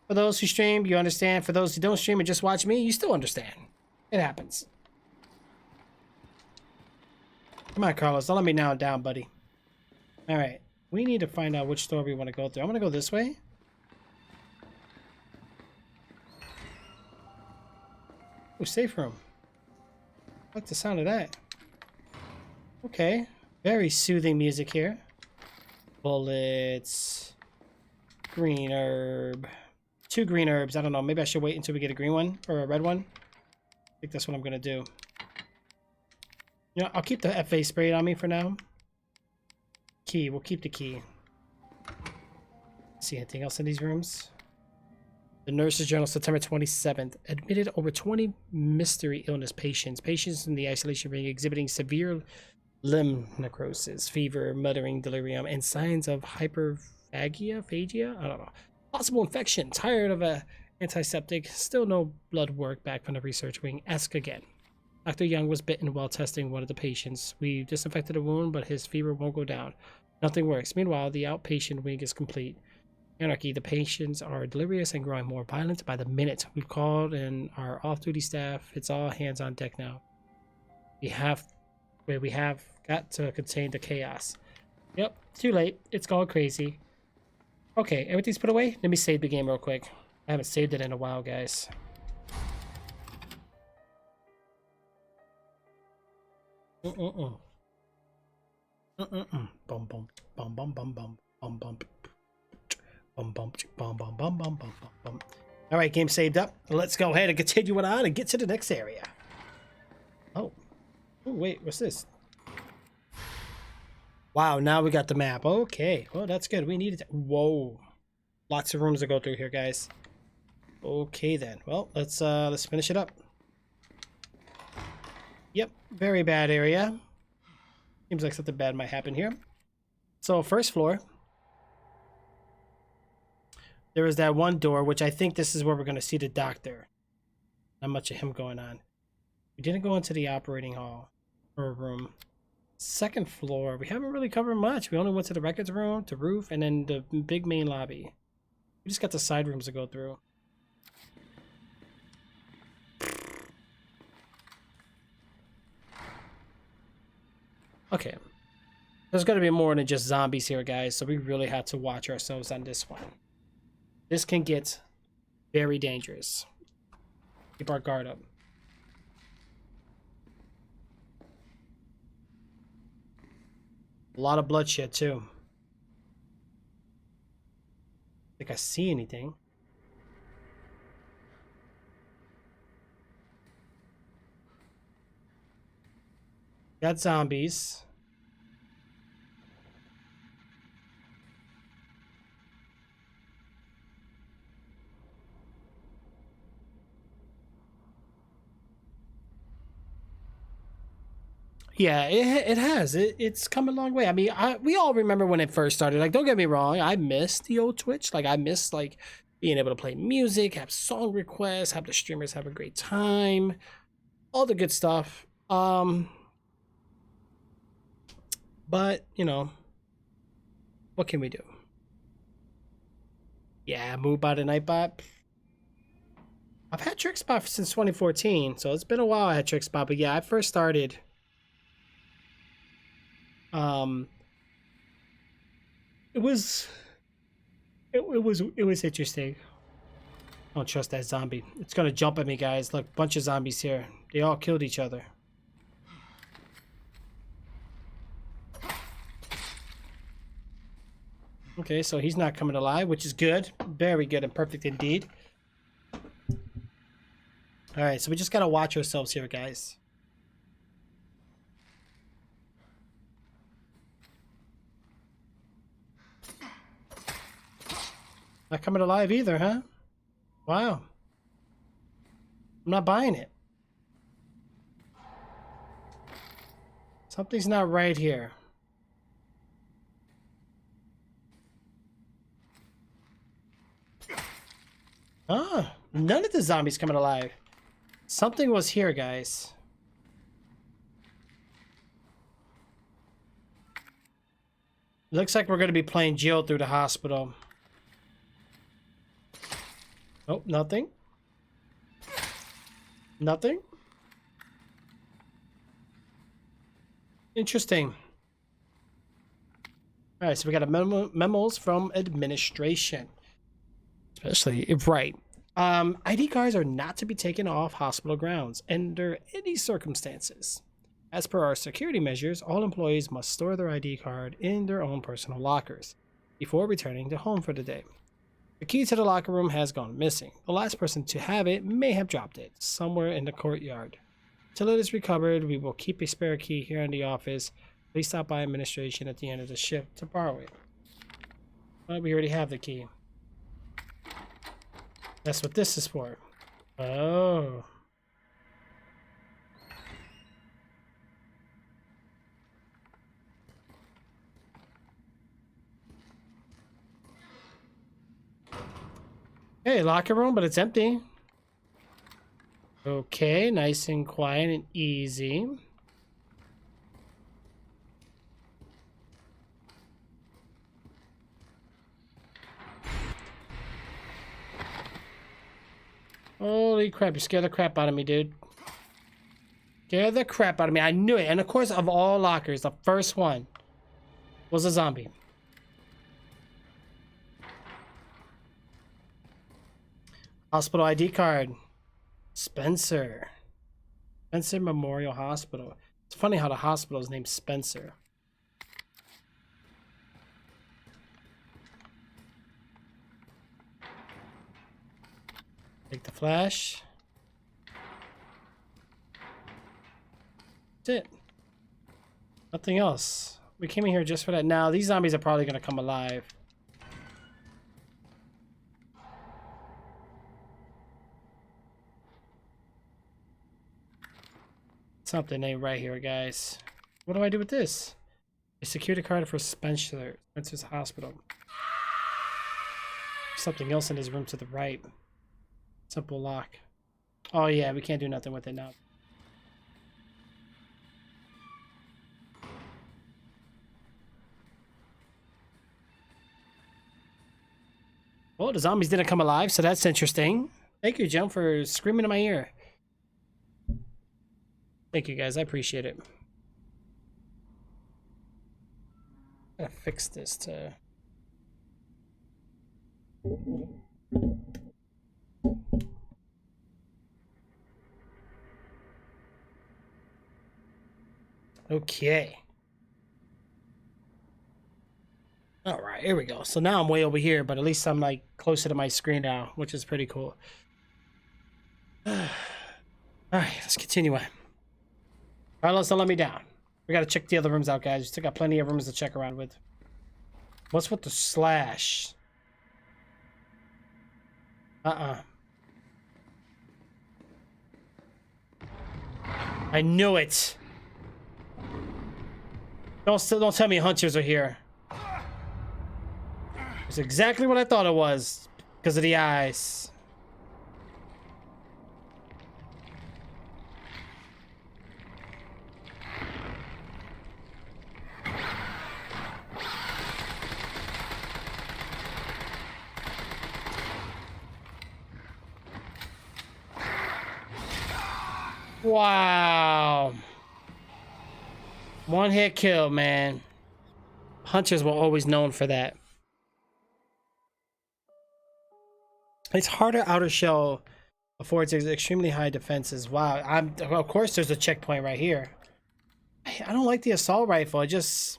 S1: for those who stream, you understand. For those who don't stream and just watch me, you still understand. It happens. Come on, Carlos. Don't let me down, buddy. All right. We need to find out which door we want to go through. I'm going to go this way. Oh, safe room. I like the sound of that. Okay. Very soothing music here. Bullets. Green herb. 2 green herbs. I don't know. Maybe I should wait until we get a green one or a red one. I think that's what I'm going to do. You know, I'll keep the FA sprayed on me for now. Key. We'll keep the key. See anything else in these rooms? The Nurse's Journal, September 27th. Admitted over 20 mystery illness patients. Patients in the isolation ring exhibiting severe limb necrosis, fever, muttering, delirium, and signs of hyperphagia? Phagia? I don't know. Possible infection. Tired of a antiseptic. Still no blood work back from the research wing. Ask again. Dr. Young was bitten while testing one of the patients. We disinfected the wound, but his fever won't go down. Nothing works. Meanwhile, the outpatient wing is complete. Anarchy. The patients are delirious and growing more violent by the minute. We've called in our off-duty staff. It's all hands on deck now. We have got to contain the chaos. Yep, too late. It's gone crazy. Okay, everything's put away. Let me save the game real quick. I haven't saved it in a while, guys. Bum bum bum bum bum bum bum bum bum. Bum, bum, bum, bum, bum, bum, bum, bum. All right, game saved up. Let's go ahead and continue it on and get to the next area. Oh, wait, what's this? Wow, now we got the map. Okay, well, that's good. We needed to... Whoa, lots of rooms to go through here, guys. Okay, then. Well, let's finish it up. Yep, very bad area. Seems like something bad might happen here. So, first floor. there is that one door, which I think this is where we're going to see the doctor. Not much of him going on. We didn't go into the operating hall or room. Second floor, we haven't really covered much. We only went to the records room, the roof, and then the big main lobby. We just got the side rooms to go through. Okay. There's going to be more than just zombies here, guys, so we really have to watch ourselves on this one. This can get very dangerous. Keep our guard up. A lot of bloodshed, too. I think I see anything. Got zombies. Yeah, it has. It's come a long way. I mean, we all remember when it first started. Like, don't get me wrong, I missed the old Twitch. Like, I missed, like, being able to play music, have song requests, have the streamers have a great time. All the good stuff. But, you know, what can we do? Yeah, Moobot and Nightbot. I've had TrickSpot since 2014, so it's been a while I had TrickSpot. But yeah, I first started... It was interesting. I don't trust that zombie. It's gonna jump at me, guys. Look, bunch of zombies here. They all killed each other. Okay, so he's not coming alive, which is good. Very good and perfect indeed. Alright, so we just gotta watch ourselves here, guys. Not coming alive either, huh? Wow. I'm not buying it. Something's not right here. Ah, none of the zombies coming alive. Something was here, guys. Looks like we're going to be playing Jill through the hospital. Oh, nothing. Nothing. Interesting. All right, so we got a memos from administration. Especially, right. ID cards are not to be taken off hospital grounds under any circumstances. As per our security measures, all employees must store their ID card in their own personal lockers before returning to home for the day. The key to the locker room has gone missing. The last person to have it may have dropped it somewhere in the courtyard. Till it is recovered, we will keep a spare key here in the office. Please stop by administration at the end of the shift to borrow it. Well, we already have the key. That's what this is for. Oh. Hey, locker room, but it's empty. Okay, nice and quiet and easy. Holy crap, you scared the crap out of me, dude. Scared the crap out of me. I knew it. And of course, of all lockers, the first one was a zombie. Hospital ID card. Spencer. Spencer Memorial Hospital. It's funny how the hospital is named Spencer. Take the flash. That's it. Nothing else. We came in here just for that. Now, these zombies are probably going to come alive. Something ain't right here, guys. What do I do with this? A security card for Spencer's hospital. something else in his room to the right. Simple lock. Oh yeah, we can't do nothing with it now. Oh, the zombies didn't come alive, so that's interesting. Thank you, Jim, for screaming in my ear. Thank you, guys. I appreciate it. I'm gonna fix this to... Okay. All right, here we go. So now I'm way over here, but at least I'm like closer to my screen now, which is pretty cool. All right, let's continue on. Carlos, don't let me down. We gotta check the other rooms out, guys. We still got plenty of rooms to check around with. What's with the slash? I knew it. Don't tell me hunters are here. It's exactly what I thought it was because of the eyes. Wow. One hit kill, man. Hunters were always known for that. Its harder outer shell affords extremely high defenses. Wow. Of course there's a checkpoint right here. I don't like the assault rifle. I just...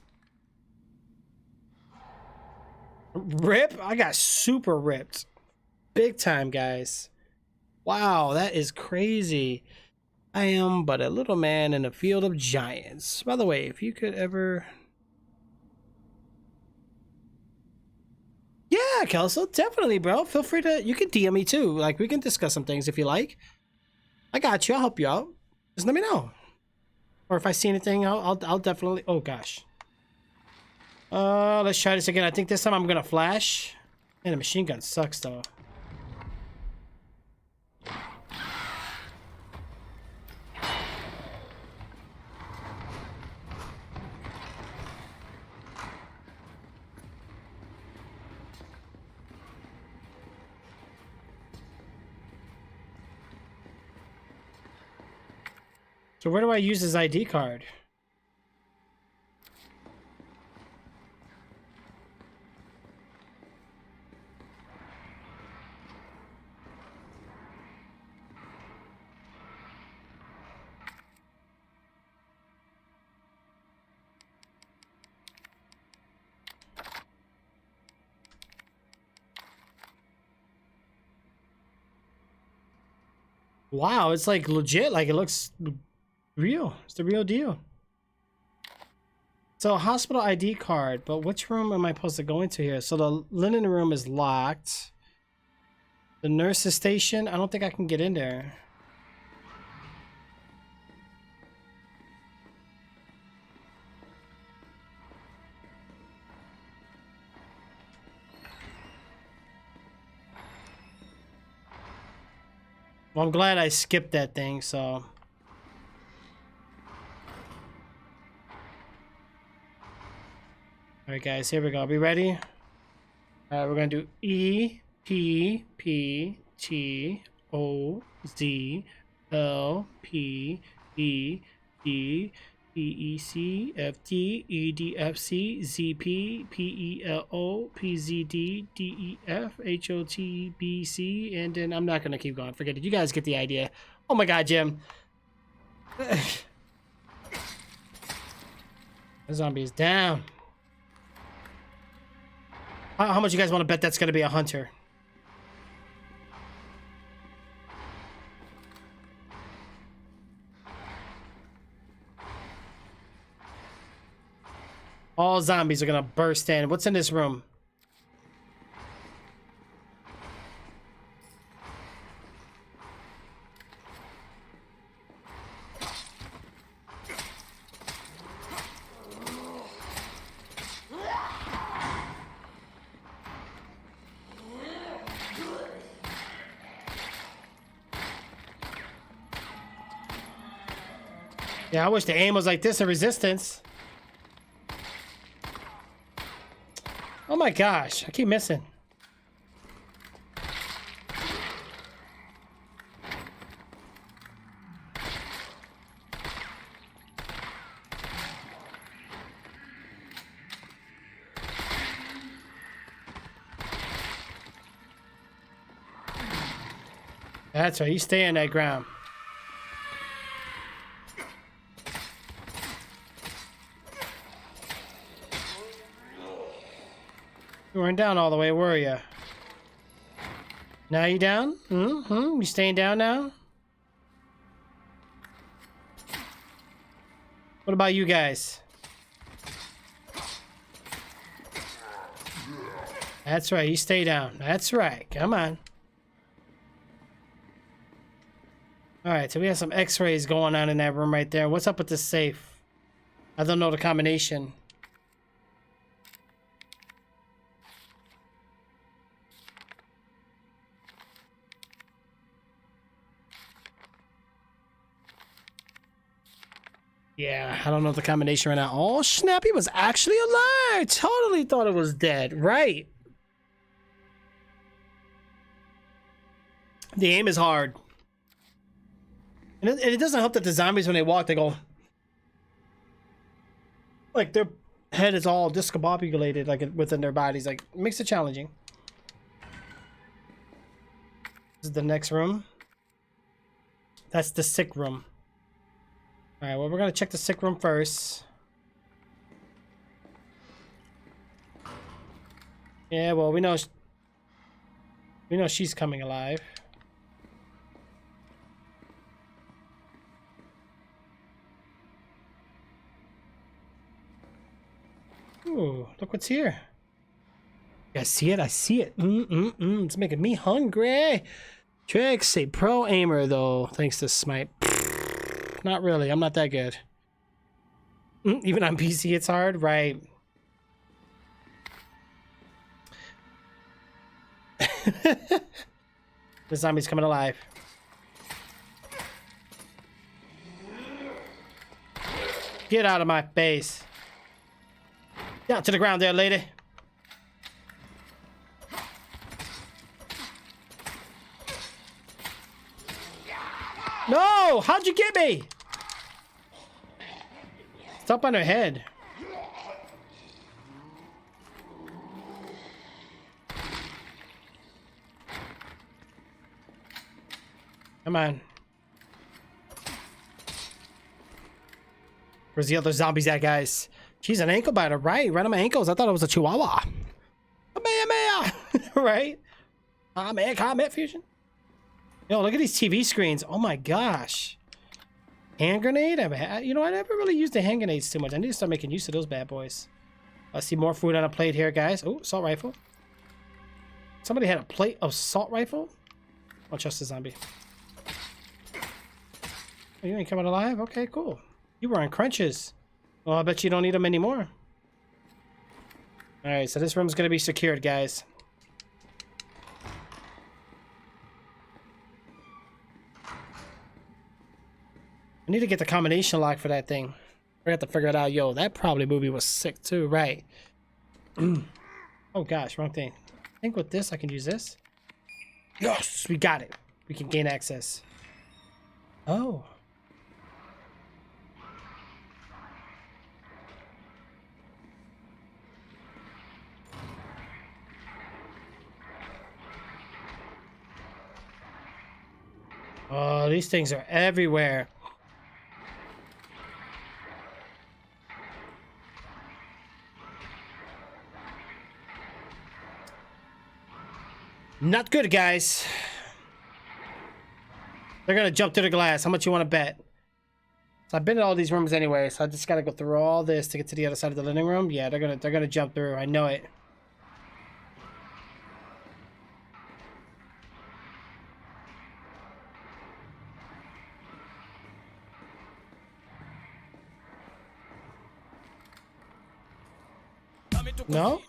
S1: Rip? I got super ripped. Big time, guys. Wow, that is crazy. I am but a little man in a field of giants. By the way, if you could ever... Yeah, Kelso, definitely, bro. Feel free to... You can DM me too. Like, we can discuss some things if you like. I got you. I'll help you out. Just let me know. Or if I see anything, I'll definitely... Oh, gosh. Let's try this again. I think this time I'm gonna flash. Man, the machine gun sucks, though. So where do I use his ID card? Wow, it's like legit, like it looks real. It's the real deal. So hospital ID card, but which room am I supposed to go into here? So the linen room is locked. The nurse's station, I don't think I can get in there. Well, I'm glad I skipped that thing, so... Alright guys, here we go. Are we ready? Alright, we're gonna do E, P, P, T, O, Z, L, P, E, D, E, E, C, F, D, E, D, F, C, Z, P, P, E, L, O, P, Z, D, D, E, F, H, O, T, B, C, and then I'm not gonna keep going. Forget it. You guys get the idea. Oh my god, Jim. The zombie is down. How much you guys want to bet that's going to be a hunter? All zombies are going to burst in. What's in this room? Yeah, I wish the aim was like this in Resistance. Oh my gosh, I keep missing. That's right, you stay on that ground. You weren't down all the way, were you? Now you down? You staying down now? What about you guys? That's right, you stay down. That's right, come on. Alright, so we have some x-rays going on in that room right there. What's up with this safe? I don't know the combination. Yeah, I don't know the combination right now. Oh, snap, he was actually alive. Totally thought it was dead. Right. The aim is hard. And it doesn't help that the zombies, when they walk, they go... like, their head is all discombobulated, like, within their bodies. Like, it makes it challenging. This is the next room. That's the sick room. Alright, well, we're gonna check the sick room first. Yeah, well, we know she's coming alive. Ooh, look what's here. You guys see it? I see it. It's making me hungry. Trix, a pro aimer, though, thanks to Smite. Not really. I'm not that good. Even on PC, it's hard, right? The zombie's coming alive. Get out of my face. Down to the ground there, lady. No! How'd you get me? It's up on her head. Come on. Where's the other zombies at, guys? She's an ankle biter, right? Right on my ankles. I thought it was a chihuahua. Right? Man, combat fusion. Yo, look at these TV screens. Oh my gosh. Hand grenade? You know, I never really used the hand grenades too much. I need to start making use of those bad boys. I see more food on a plate here, guys. Oh, assault rifle. Somebody had a plate of assault rifle? I'll trust the zombie. Oh, you ain't coming alive? Okay, cool. You were on crunches. Well, I bet you don't need them anymore. Alright, so this room's gonna be secured, guys. I need to get the combination lock for that thing. I got to figure it out. Yo, that probably movie was sick too, right? Oh gosh, wrong thing. I think with this, I can use this. Yes, we got it. We can gain access. Oh. Oh, these things are everywhere. Not good, guys. They're gonna jump through the glass. How much you want to bet? So I've been in all these rooms anyway, so I just gotta go through all this to get to the other side of the living room. Yeah, they're gonna jump through. I know it. No?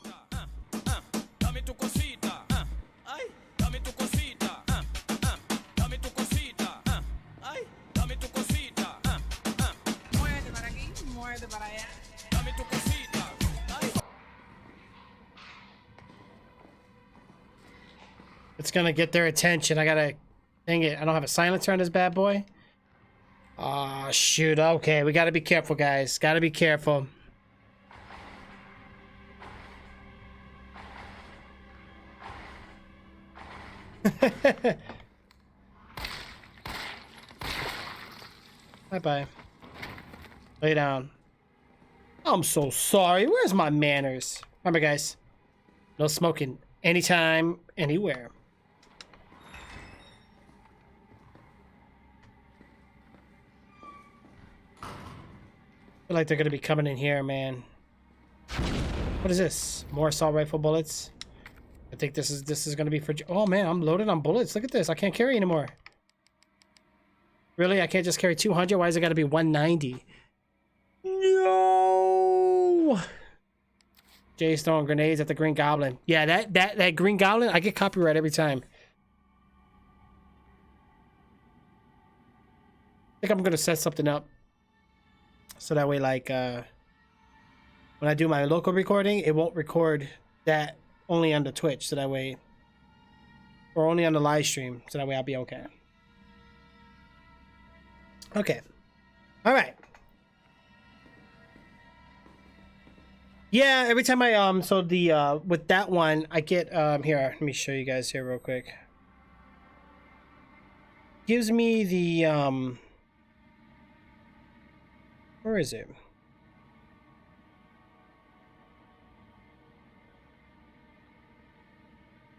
S1: It's gonna get their attention. I gotta... Dang it, I don't have a silencer on this bad boy. Oh, shoot. Okay, we gotta be careful, guys. Gotta be careful. Bye-bye. Lay down. I'm so sorry. Where's my manners? Remember, guys. No smoking. Anytime, anywhere. I feel like they're gonna be coming in here, man. What is this? More assault rifle bullets. I think this is gonna be for... Oh man, I'm loaded on bullets. Look at this. I can't carry anymore. Really? I can't just carry 200? Why is it gotta be 190? No! Jay's throwing grenades at the Green Goblin. Yeah, that Green Goblin, I get copyright every time. I think I'm gonna set something up. So that way, like, when I do my local recording, it won't record that only on the Twitch. So that way, or only on the live stream. So that way I'll be okay. Okay. All right. Yeah, every time I, so the, with that one, I get, here, let me show you guys here real quick. Gives me the, where is it?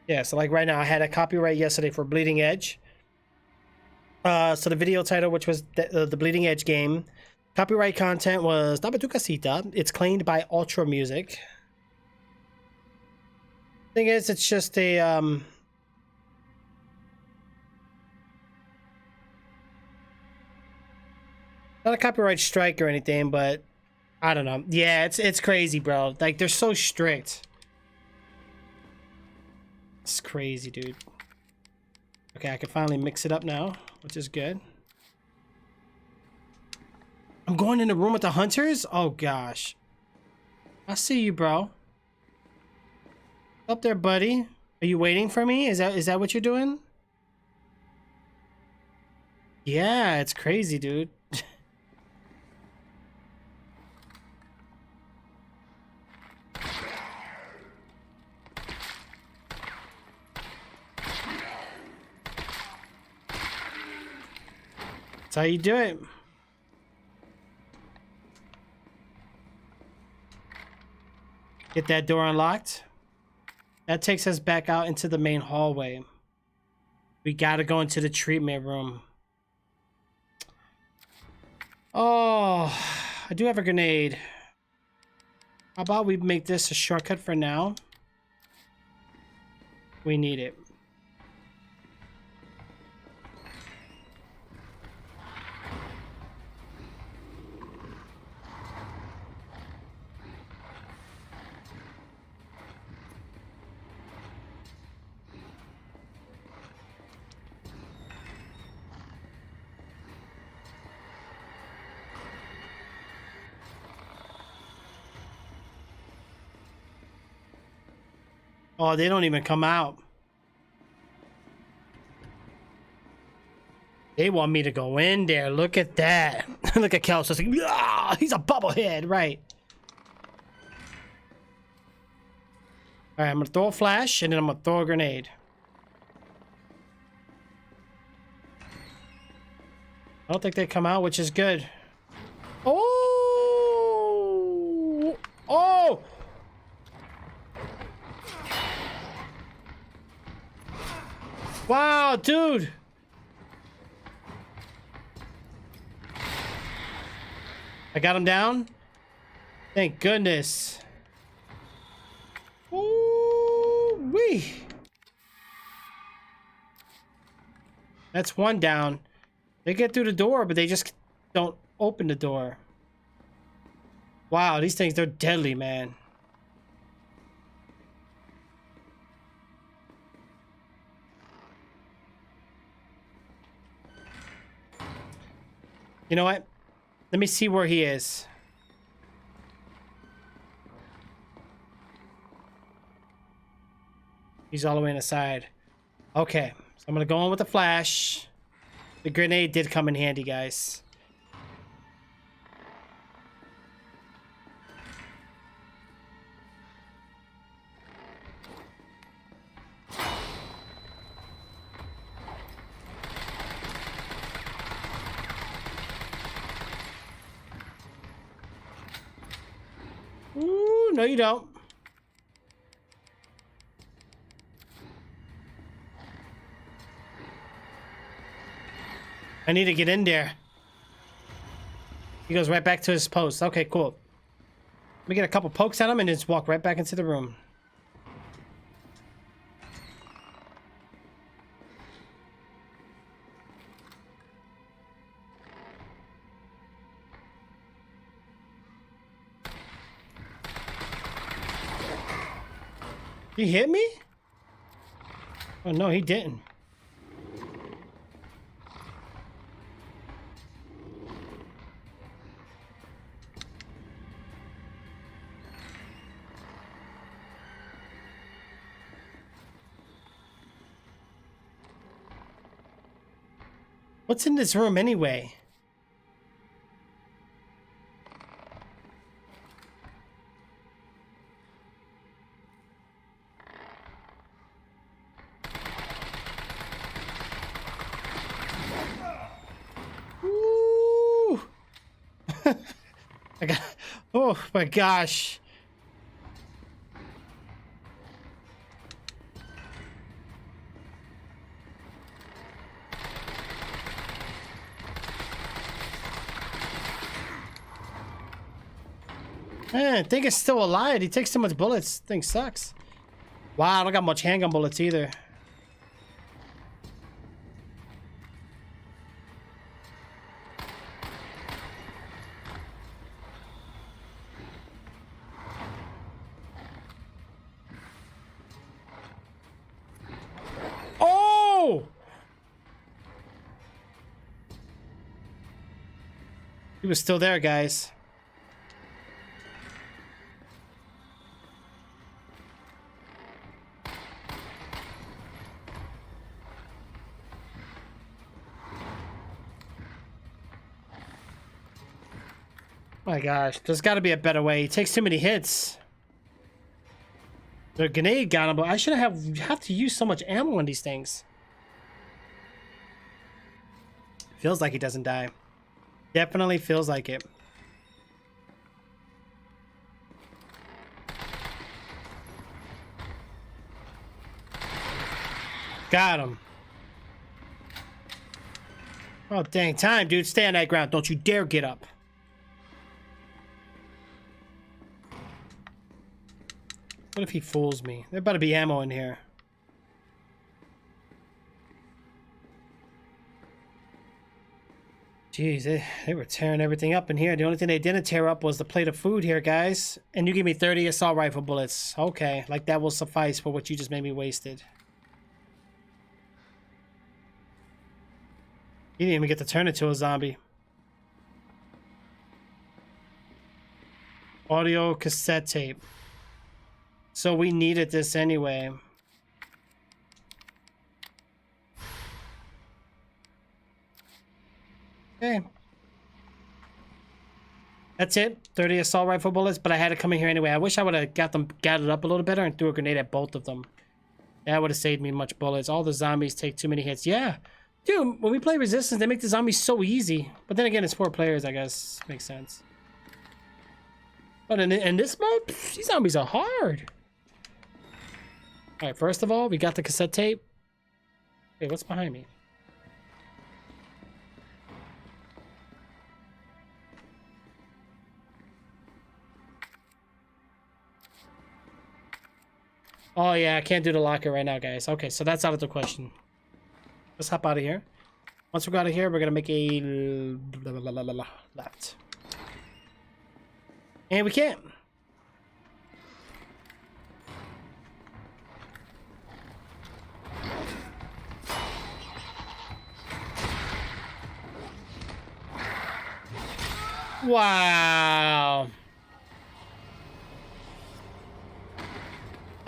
S1: Yeah, so like right now, I had a copyright yesterday for Bleeding Edge. So the video title, which was the Bleeding Edge game, copyright content was Dame tu casita. It's claimed by Ultra Music. Thing is, it's just a not a copyright strike or anything, but I don't know. Yeah, it's crazy, bro. Like, they're so strict. It's crazy, dude. Okay, I can finally mix it up now, which is good. I'm going in the room with the hunters? Oh, gosh. I see you, bro. Up there, buddy. Are you waiting for me? Is that what you're doing? Yeah, it's crazy, dude. That's how you do it. Get that door unlocked. That takes us back out into the main hallway. We gotta go into the treatment room. Oh, I do have a grenade. How about we make this a shortcut for now? We need it. Oh, they don't even come out. They want me to go in there. Look at that. Look at Kel. Like, ah, he's a bubblehead, right? All right, I'm gonna throw a flash and then I'm gonna throw a grenade. I don't think they come out, which is good. Oh! Oh! Wow, dude. I got him down. Thank goodness. Ooh-wee. That's one down. They get through the door, but they just don't open the door. Wow, these things, they're deadly, man. You know what? Let me see where he is. He's all the way in the side. Okay, so I'm gonna go on with the flash. The grenade did come in handy, guys. Ooh, no you don't. I need to get in there. He goes right back to his post. Okay, cool. Let me get a couple pokes at him and just walk right back into the room. He hit me? Oh no, he didn't. What's in this room anyway? Ooh. I got, oh my gosh. Man, Thing is still alive. He takes too much bullets. Thing sucks. Wow, I don't got much handgun bullets either. Oh! He was still there, guys. My gosh, there's got to be a better way. He takes too many hits. The grenade got him, but I shouldn't have to use so much ammo on these things. Feels like he doesn't die. Definitely feels like it. Got him. Oh, dang time, dude. Stay on that ground. Don't you dare get up. What if he fools me? There better be ammo in here. Jeez, they were tearing everything up in here. The only thing they didn't tear up was the plate of food here, guys. And you give me 30 assault rifle bullets. Okay, like that will suffice for what you just made me wasted. He didn't even get to turn into a zombie. Audio cassette tape. So we needed this anyway. Okay. That's it. 30 assault rifle bullets, but I had to come in here anyway. I wish I would have got them gathered up a little better and threw a grenade at both of them. That would have saved me much bullets. All the zombies take too many hits. Yeah. Dude, when we play Resistance, they make the zombies so easy. But then again, it's 4 players, I guess. Makes sense. But in this mode, these zombies are hard. Alright, first of all, we got the cassette tape. Hey, what's behind me? Oh yeah, I can't do the locker right now, guys. Okay, so that's out of the question. Let's hop out of here. Once we got out of here, we're gonna make a left. And we can't. Wow.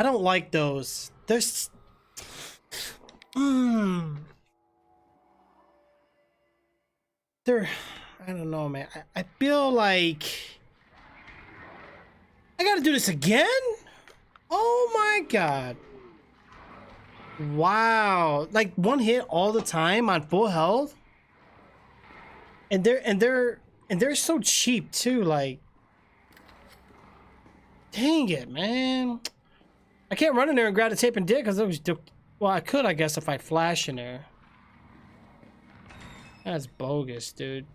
S1: I don't like those. There's... They're... I don't know, man. I feel like... I gotta do this again? Oh my god. Wow. Like, one hit all the time on full health? And they're so cheap too, like... Dang it, man. I can't run in there and grab the tape and dig because it was... Well, I could, I guess, if I flash in there. That's bogus, dude.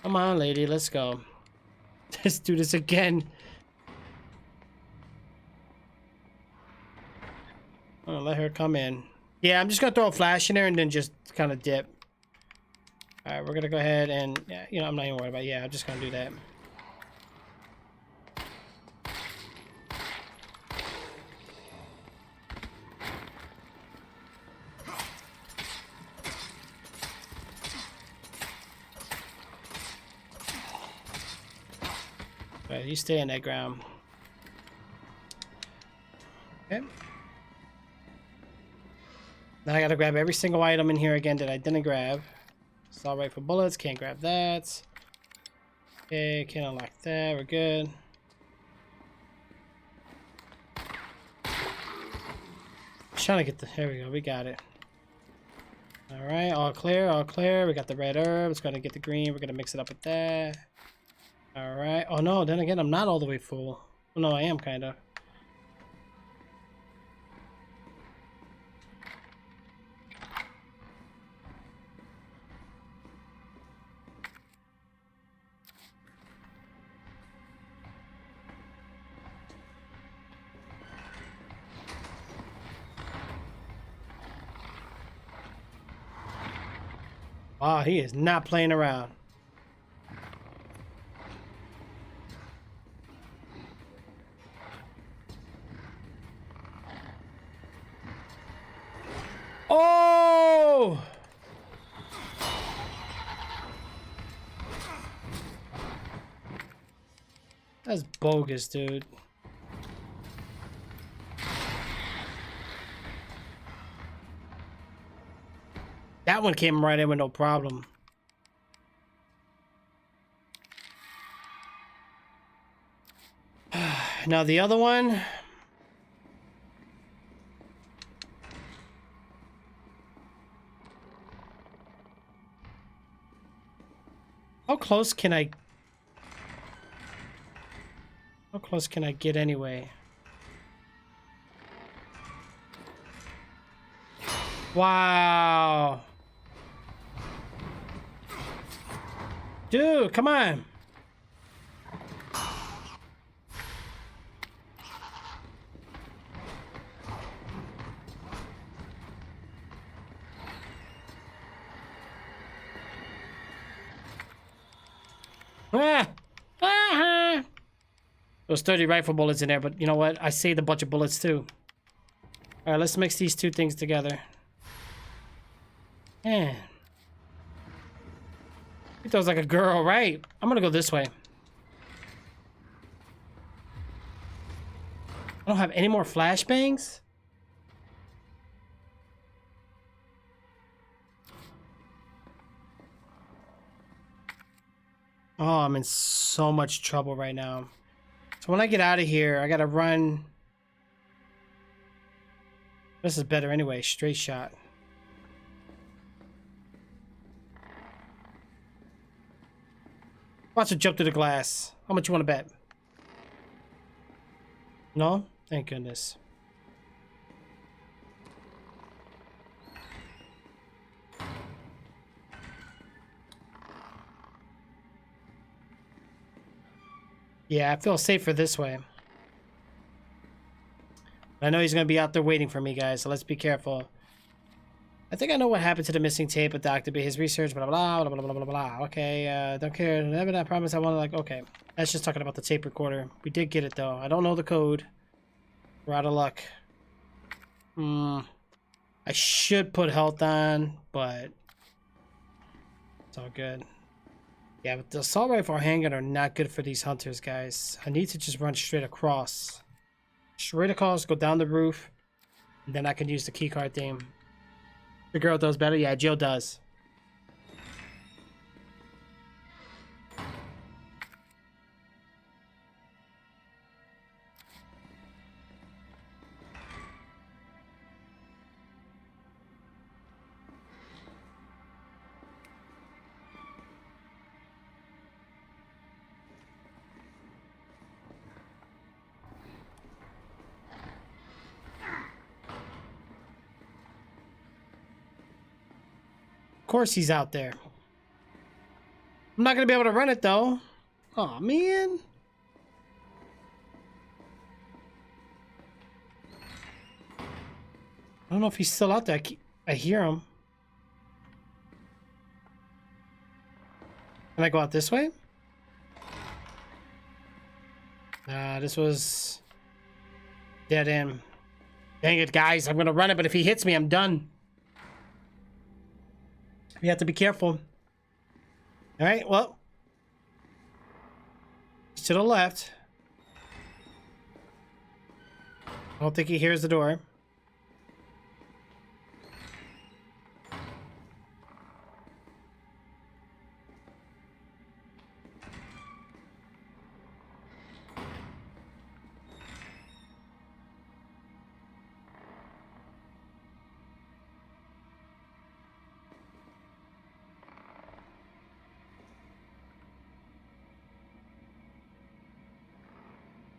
S1: Come on, lady, let's go. Let's do this again. Oh, let her come in. Yeah, I'm just gonna throw a flash in there and then just kind of dip. All right, we're gonna go ahead and, yeah, you know, I'm not even worried about it. Yeah, I'm just gonna do that. Right, you stay in that ground. Okay. Now I gotta grab every single item in here again that I didn't grab. Assault rifle bullets, can't grab that. Okay, can't unlock that, we're good. Trying to get the, here we go, we got it. Alright, all clear, all clear. We got the red herb, it's gonna get the green, we're gonna mix it up with that. Alright, oh no, then again, I'm not all the way full. Well, no, I am kind of. Wow, he is not playing around. Oh! That's bogus, dude. That one came right in with no problem. Now the other one. How close can I get anyway? Wow. Dude, come on. Those 30 rifle bullets in there, but you know what? I saved a bunch of bullets too. Alright, let's mix these two things together. Man. He throws like a girl, right? I'm gonna go this way. I don't have any more flashbangs? Oh, I'm in so much trouble right now. So when I get out of here, I gotta run. This is better anyway, straight shot. Watch it jump through the glass. How much you want to bet? No? Thank goodness. Yeah, I feel safer this way. I know he's going to be out there waiting for me, guys, so let's be careful. I think I know what happened to the missing tape with Dr. B. His research, blah, blah, blah, blah, blah, blah, blah. Okay, don't care. Never that promise I want to, like, okay. That's just talking about the tape recorder. We did get it, though. I don't know the code. We're out of luck. I should put health on, but it's all good. Yeah, but the assault rifle handgun are not good for these hunters, guys. I need to just run straight across. straight across, go down the roof, and then I can use the key card thing. The girl does better? Yeah, Jill does. Of course he's out there. I'm not gonna be able to run it though. Oh man. I don't know if he's still out there. I hear him. Can I go out this way? This was dead end. Dang it, guys. I'm gonna run it, but if he hits me, I'm done. You have to be careful. All right, well. He's to the left. I don't think he hears the door.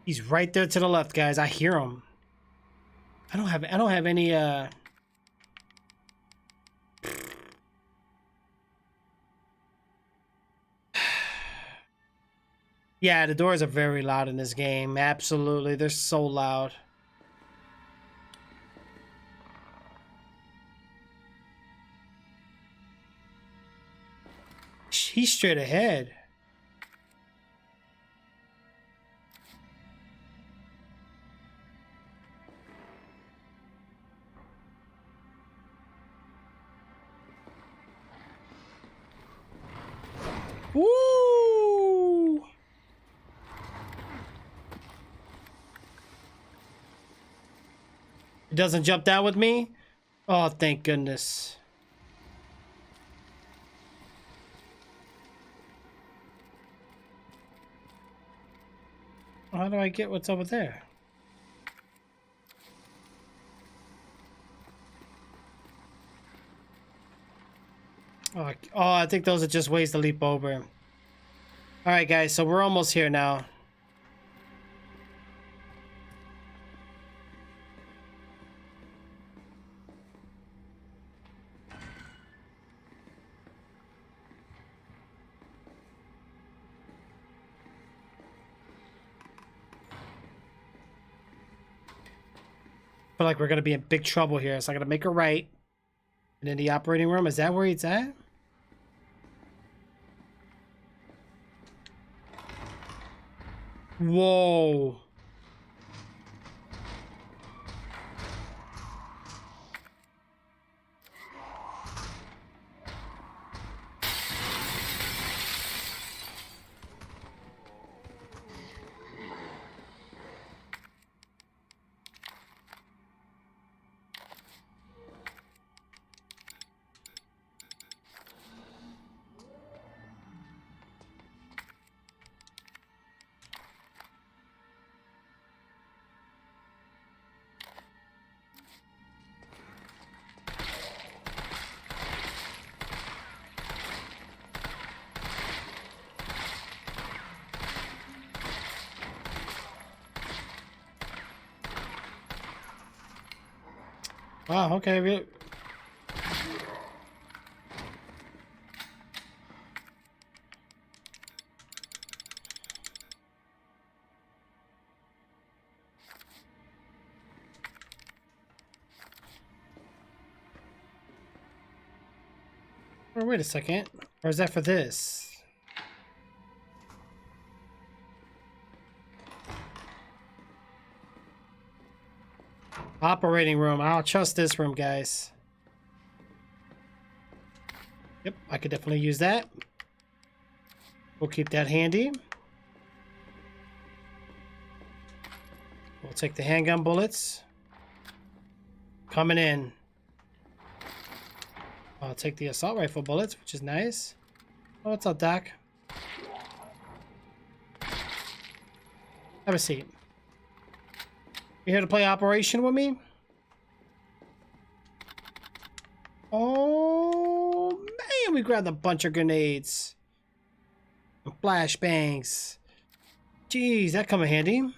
S1: He's right there to the left, guys. I hear him. I don't have any Yeah, the doors are very loud in this game. Absolutely. They're so loud. He's straight ahead. Woo! It doesn't jump down with me? Oh, thank goodness. How do I get what's over there? Oh, I think those are just ways to leap over. All right, guys, so we're almost here now. I feel like we're gonna be in big trouble here, so I'm gonna make a right. And in the operating room, is that where it's at? Whoa. Wow, okay. Oh, wait a second. Or is that for this? Operating room. I'll trust this room, guys. Yep, I could definitely use that. We'll keep that handy. We'll We'll take the handgun bullets. Coming in. I'll take the assault rifle bullets, which is nice. Oh, what's up, Doc? Have a seat. You here to play Operation with me? Oh, man, we grabbed a bunch of grenades. And flashbangs. Jeez, that come in handy.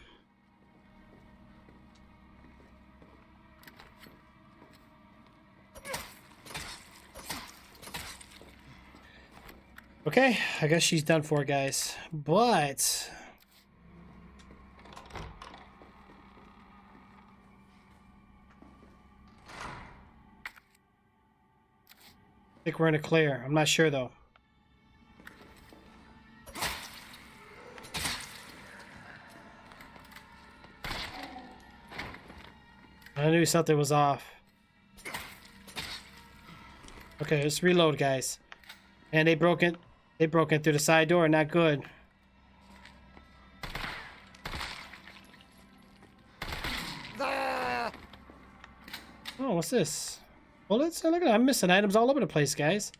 S1: Okay, I guess she's done for, guys. But I think we're in a clear. I'm not sure though. I knew something was off. Okay, let's reload, guys. And they broke it. They broke in through the side door. Not good. Oh, what's this? Bullets? Oh, look at that. I'm missing items all over the place, guys.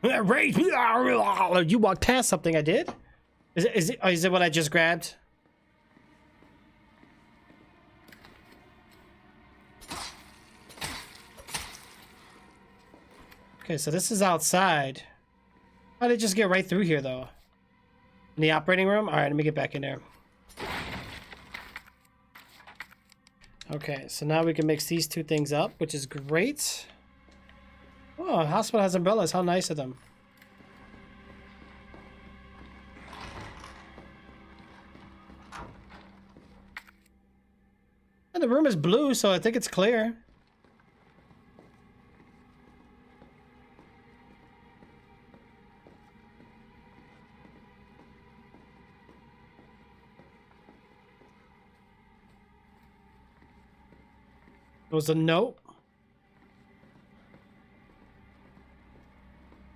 S1: You walked past something I did? Is it what I just grabbed? Okay, so this is outside. How did it just get right through here, though? In the operating room? Alright, let me get back in there. Okay, so now we can mix these two things up, which is great. Oh, hospital has umbrellas. How nice of them. And the room is blue, so I think it's clear. There was a note.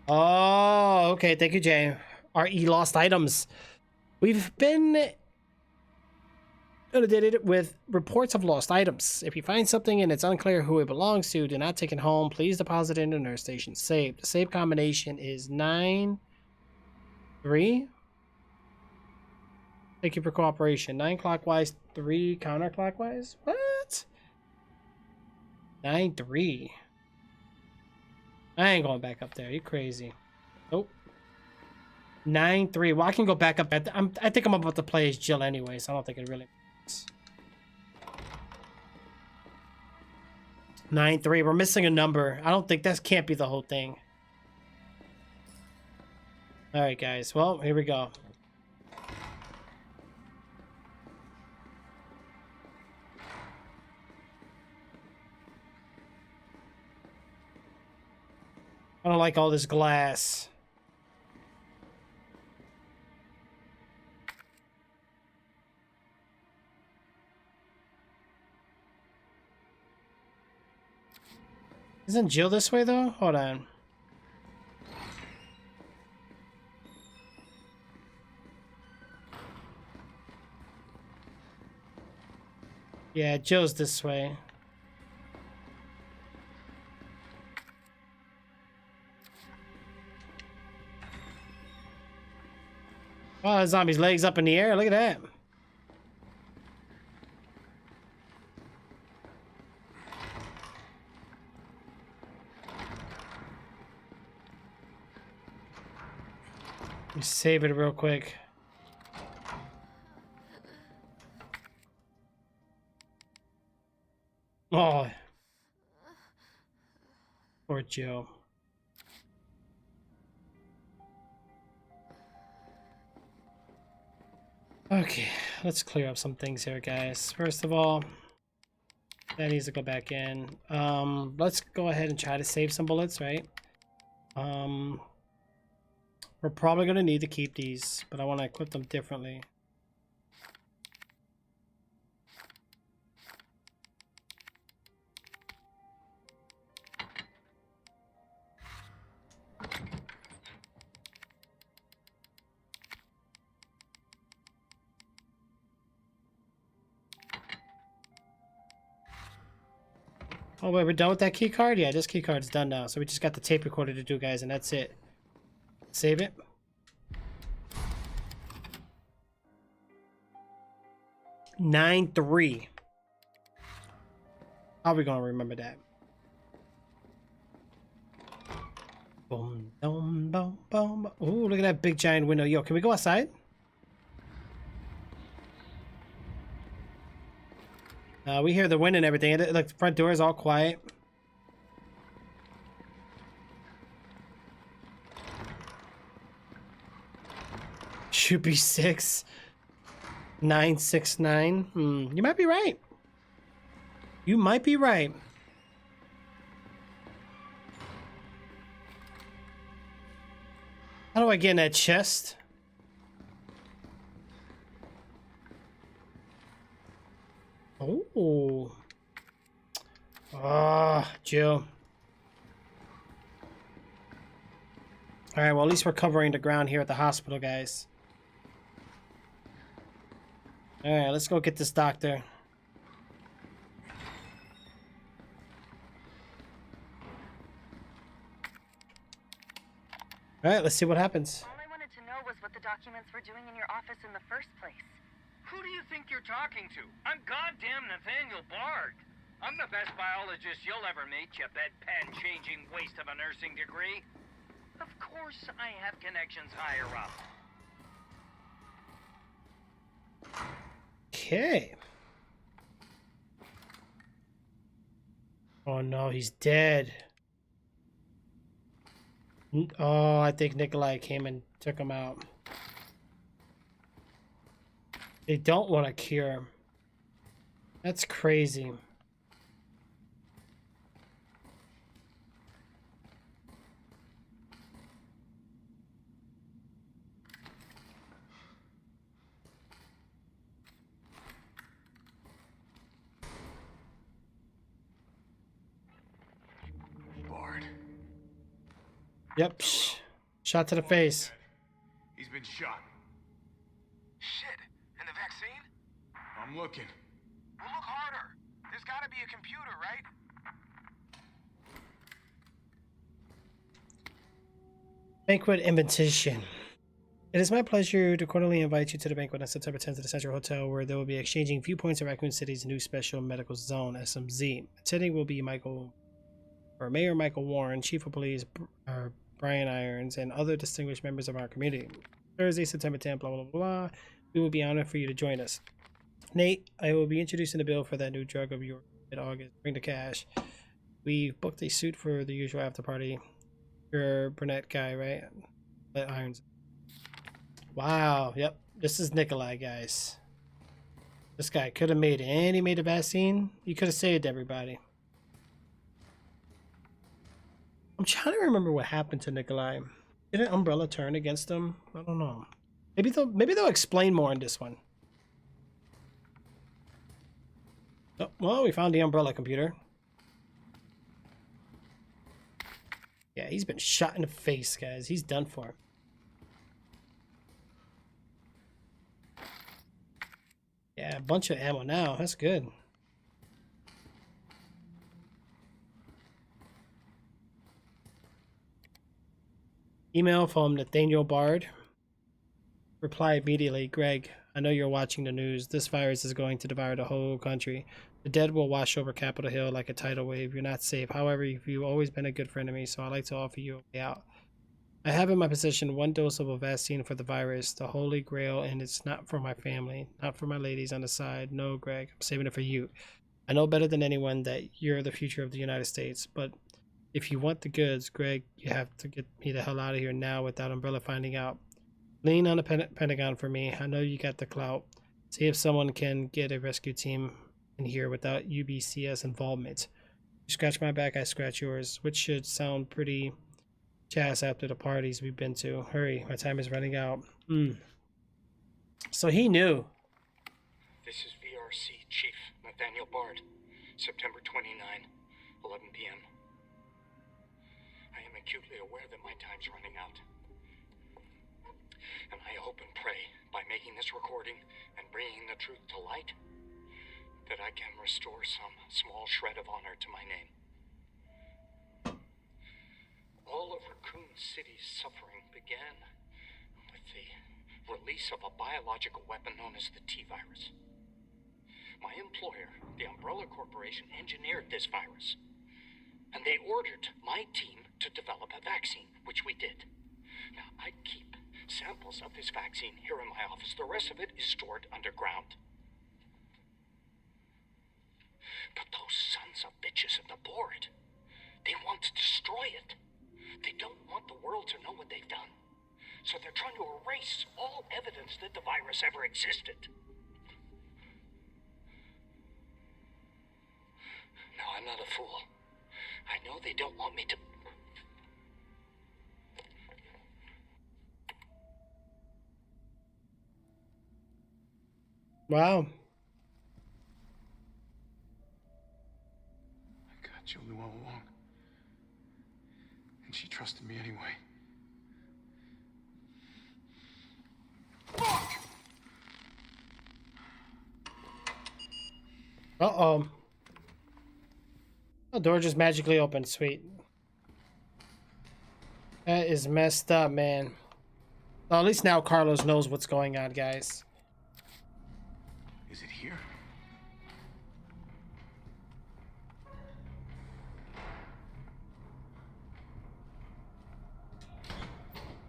S1: Oh, okay. Thank you, Jay. RE lost items. We've been inundated with reports of lost items. If you find something and it's unclear who it belongs to, do not take it home. Please deposit it in the nurse station. Save. The save combination is 9-3. Thank you for cooperation. 9 clockwise, 3 counterclockwise. What? 9-3. I ain't going back up there. You crazy? Nope. 9-3. Well, I can go back up. I think I'm about to play as Jill anyway, so I don't think it really matters. 9-3. We're missing a number. I don't think that can't be the whole thing. All right, guys. Well, here we go. I don't like all this glass. Isn't Jill this way though? Hold on. Yeah, Jill's this way. Oh, that zombie's legs up in the air. Look at that. Let me save it real quick. Oh. Poor Joe. Okay, let's clear up some things here, guys. First of all, that needs to go back in. Let's go ahead and try to save some bullets, right? We're probably going to need to keep these, but I want to equip them differently. Oh wait, we're done with that key card? Yeah, this key card is done now. So we just got the tape recorder to do, guys, and that's it. Save it. Nine 3. How are we gonna remember that? Boom, boom, boom, boom. Oh, look at that big giant window. Yo, can we go outside? We hear the wind and everything. Like, the front door is all quiet. Should be 6969. You might be right. You might be right. How do I get in that chest? Oh. Ah, Jill. Alright, well, at least we're covering the ground here at the hospital, guys. Alright, let's go get this doctor. Alright, let's see what happens.
S17: All I wanted to know was what the documents were doing in your office in the first place.
S5: Who do you think you're talking to? I'm goddamn Nathaniel Bard. I'm the best biologist you'll ever meet, you bedpan-changing waste of a nursing degree. Of course I have connections higher up.
S1: Okay. Oh no, he's dead. Oh, I think Nikolai came and took him out. They don't want to cure him. That's crazy.
S6: Bard.
S1: Yep. Shot to the face.
S6: He's been shot.
S8: Shit. And the vaccine?
S6: I'm looking.
S8: Well, look harder. There's gotta be a computer, right?
S1: Banquet invitation. It is my pleasure to cordially invite you to the banquet on September 10th at the Central Hotel, where they will be exchanging viewpoints of Raccoon City's new special medical zone, SMZ. Attending will be Mayor Michael Warren, Chief of Police Brian Irons, and other distinguished members of our community. Thursday, September 10th, blah, blah, blah, blah. We will be honored for you to join us. Nate, I will be introducing the bill for that new drug of yours in August. Bring the cash. We've booked a suit for the usual after party. You're a brunette guy, right? Let Irons. Wow. Yep. This is Nikolai, guys. This guy could have made it. And he made a vaccine. He could have saved everybody. I'm trying to remember what happened to Nikolai. Did an umbrella turn against him? I don't know. Maybe they'll explain more in this one. Oh, well, we found the umbrella computer. Yeah, he's been shot in the face, guys. He's done for. Yeah, a bunch of ammo now. That's good. Email from Nathaniel Bard. Reply immediately. Greg, I know you're watching the news. This virus is going to devour the whole country. The dead will wash over Capitol Hill like a tidal wave. You're not safe. However, you've always been a good friend to me, so I'd like to offer you a way out. I have in my possession 1 dose of a vaccine for the virus, the Holy Grail, and it's not for my family, not for my ladies on the side. No, Greg, I'm saving it for you. I know better than anyone that you're the future of the United States, but if you want the goods, Greg, you have to get me the hell out of here now without Umbrella finding out. Lean on the Pentagon for me. I know you got the clout. See if someone can get a rescue team in here without UBCS involvement. You scratch my back, I scratch yours, which should sound pretty chass after the parties we've been to. Hurry, my time is running out. So he knew.
S18: This is VRC Chief Nathaniel Bard, September 29, 11 p.m. I am acutely aware that my time's running out. And I hope and pray, by making this recording and bringing the truth to light, that I can restore some small shred of honor to my name. All of Raccoon City's suffering began with the release of a biological weapon known as the T-virus. My employer, the Umbrella Corporation, engineered this virus. And they ordered my team to develop a vaccine, which we did. Now, I keep samples of this vaccine here in my office. The rest of it is stored underground. But those sons of bitches at the board, they want to destroy it. They don't want the world to know what they've done. So they're trying to erase all evidence that the virus ever existed. No, I'm not a fool. I know they don't want me to...
S1: Wow.
S6: I got Julie all along. And she trusted me anyway. Fuck!
S1: Uh-oh. The door just magically opened. Sweet. That is messed up, man. Well, at least now Carlos knows what's going on, guys.
S6: Is it here?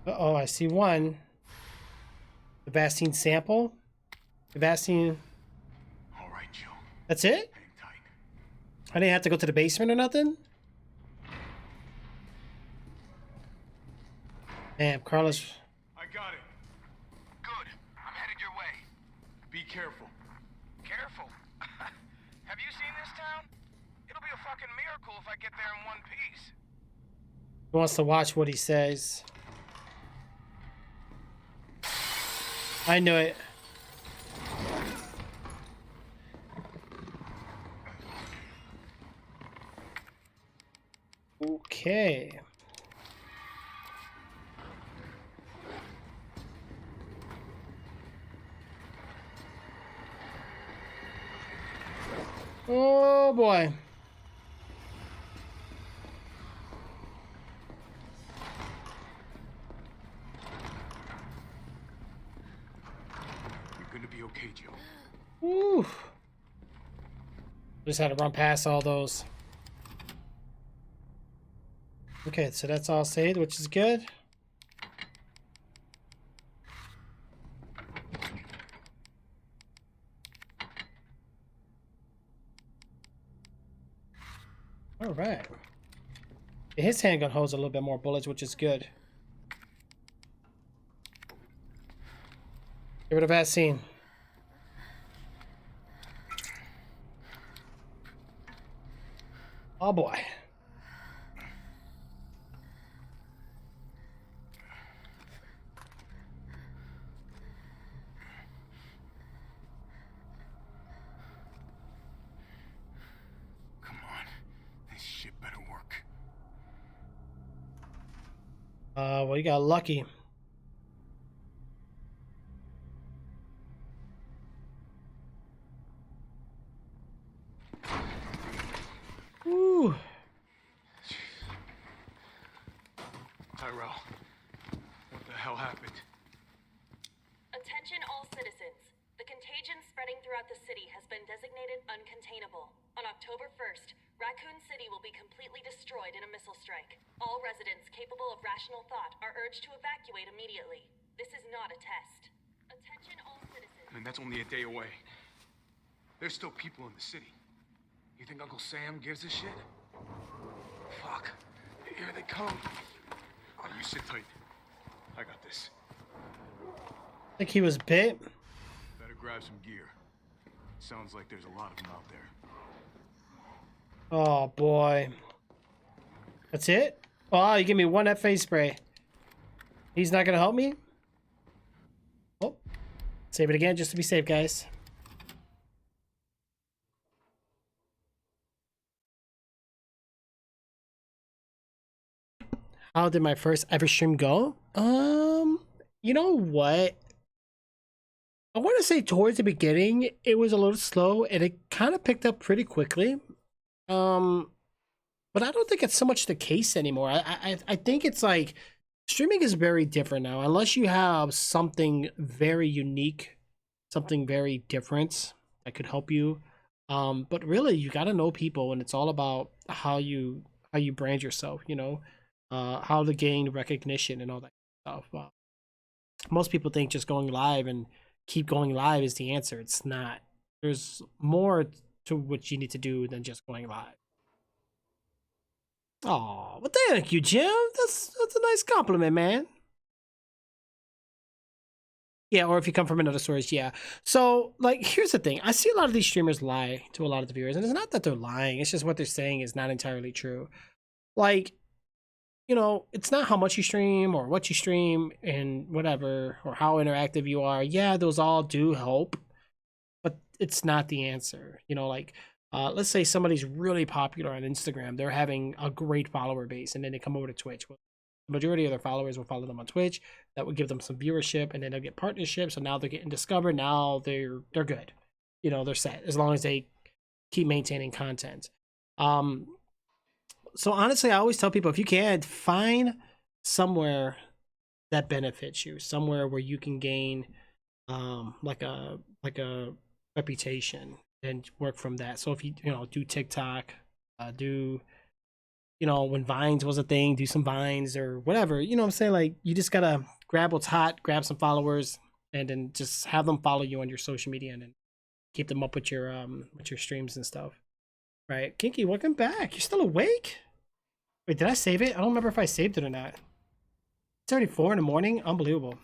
S1: Uh-oh, I see one. The vaccine sample? The vaccine...
S6: All right, Joe.
S1: That's it? I didn't have to go to the basement or nothing? Damn, Carlos...
S6: I got it. Good. I'm headed your way. Be careful.
S8: Careful. Have you seen this town? It'll be a fucking miracle if I get there in one piece.
S1: He wants to watch what he says. I knew it. Okay. Oh boy.
S6: You're gonna be okay, Joe.
S1: Woo. Just had to run past all those. Okay, so that's all saved, which is good. All right. His handgun holds a little bit more bullets, which is good. Get rid of vaccine. Oh boy. Well, you got lucky. Woo.
S6: Tyrell, what the hell happened?
S16: Attention all citizens. The contagion spreading throughout the city has been designated uncontainable. On October 1st, Raccoon City will be completely destroyed in a missile strike. All residents capable of rational thought are urged to evacuate immediately. This is not a test. Attention all citizens.
S6: I mean, that's only a day away. There's still people in the city. You think Uncle Sam gives a shit? Fuck. Here they come. Oh, you sit tight. I got this.
S1: I think he was bit.
S6: Better grab some gear. Sounds like there's a lot of them out there.
S1: Oh boy. That's it? Oh, you give me one FA spray. He's not gonna help me? Oh. Save it again just to be safe, guys. How did my first ever stream go? You know what? I want to say towards the beginning, it was a little slow and it kind of picked up pretty quickly. But but I don't think it's so much the case anymore. I think it's like streaming is very different now. Unless you have something very unique, something very different that could help you. But really, you got to know people, and it's all about how you brand yourself. You know, how to gain recognition and all that stuff. Most people think just going live and keep going live is the answer. It's not. There's more to what you need to do than just going live. Oh, well, thank you, Jim. That's a nice compliment, man. Yeah, or if you come from another source, yeah. So, like, here's the thing. I see a lot of these streamers lie to a lot of the viewers, and it's not that they're lying. It's just what they're saying is not entirely true. Like, you know, it's not how much you stream or what you stream and whatever, or how interactive you are. Yeah, those all do help, but it's not the answer. You know, like, let's say somebody's really popular on Instagram. They're having a great follower base, and then they come over to Twitch. Well, the majority of their followers will follow them on Twitch. That would give them some viewership, and then they'll get partnerships. So now they're getting discovered. Now they're good. You know, they're set as long as they keep maintaining content. So honestly, I always tell people, if you can, find somewhere that benefits you, somewhere where you can gain like a reputation and work from that. So if you do TikTok, do when Vines was a thing, do some Vines or whatever. You know what I'm saying? Like, you just gotta grab what's hot, grab some followers, and then just have them follow you on your social media, and then keep them up with your streams and stuff. Right, Kinky, welcome back. You're still awake? Wait, did I save it? I don't remember if I saved it or not. It's already 4 in the morning. Unbelievable.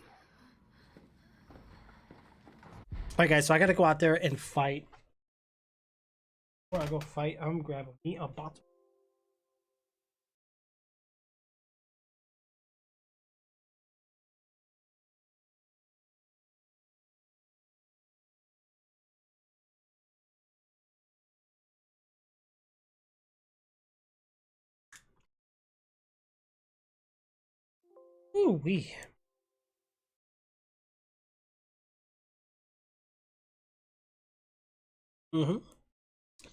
S1: Alright, guys, so I gotta go out there and fight. Before I go fight, I'm grabbing me a bottle. Ooh wee.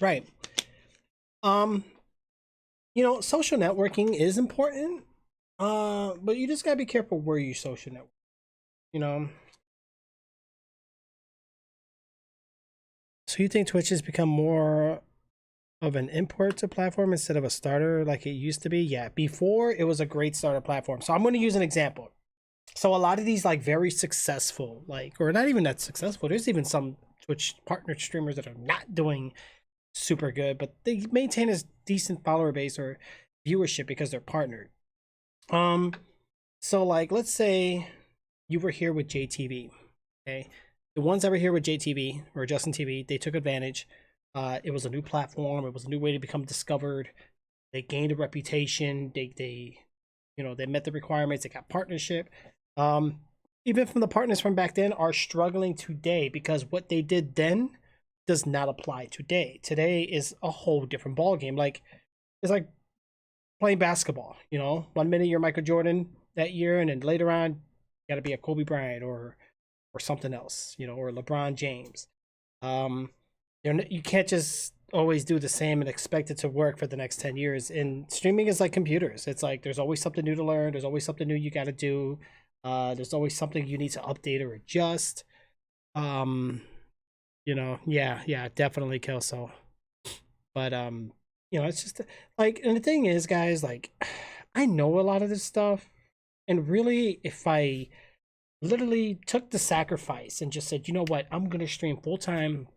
S1: Right. Social networking is important. But you just gotta be careful where you social network. So you think Twitch has become more of an import to platform instead of a starter like it used to be? Yeah, before it was a great starter platform. So I'm going to use an example. So a lot of these like very successful, or not even that successful, there's even some Twitch partner streamers that are not doing super good, but they maintain a decent follower base or viewership because they're partnered. So like, let's say you were here with JTV, okay? The ones that were here with JTV or Justin TV, they took advantage. It was a new platform. It was a new way to become discovered. They gained a reputation. They met the requirements. They got partnership. Even from the partners from back then are struggling today because what they did then does not apply today. Today is a whole different ball game. Like, it's like playing basketball. 1 minute you're Michael Jordan that year, and then later on, you got to be a Kobe Bryant or something else. Or LeBron James. You can't just always do the same and expect it to work for the next 10 years. And streaming is like computers. It's like there's always something new to learn. There's always something new you got to do. There's always something you need to update or adjust. Yeah, definitely Kelso. But it's just like, and the thing is, guys, like, I know a lot of this stuff, and really, if I literally took the sacrifice and just said, you know what, I'm gonna stream full time.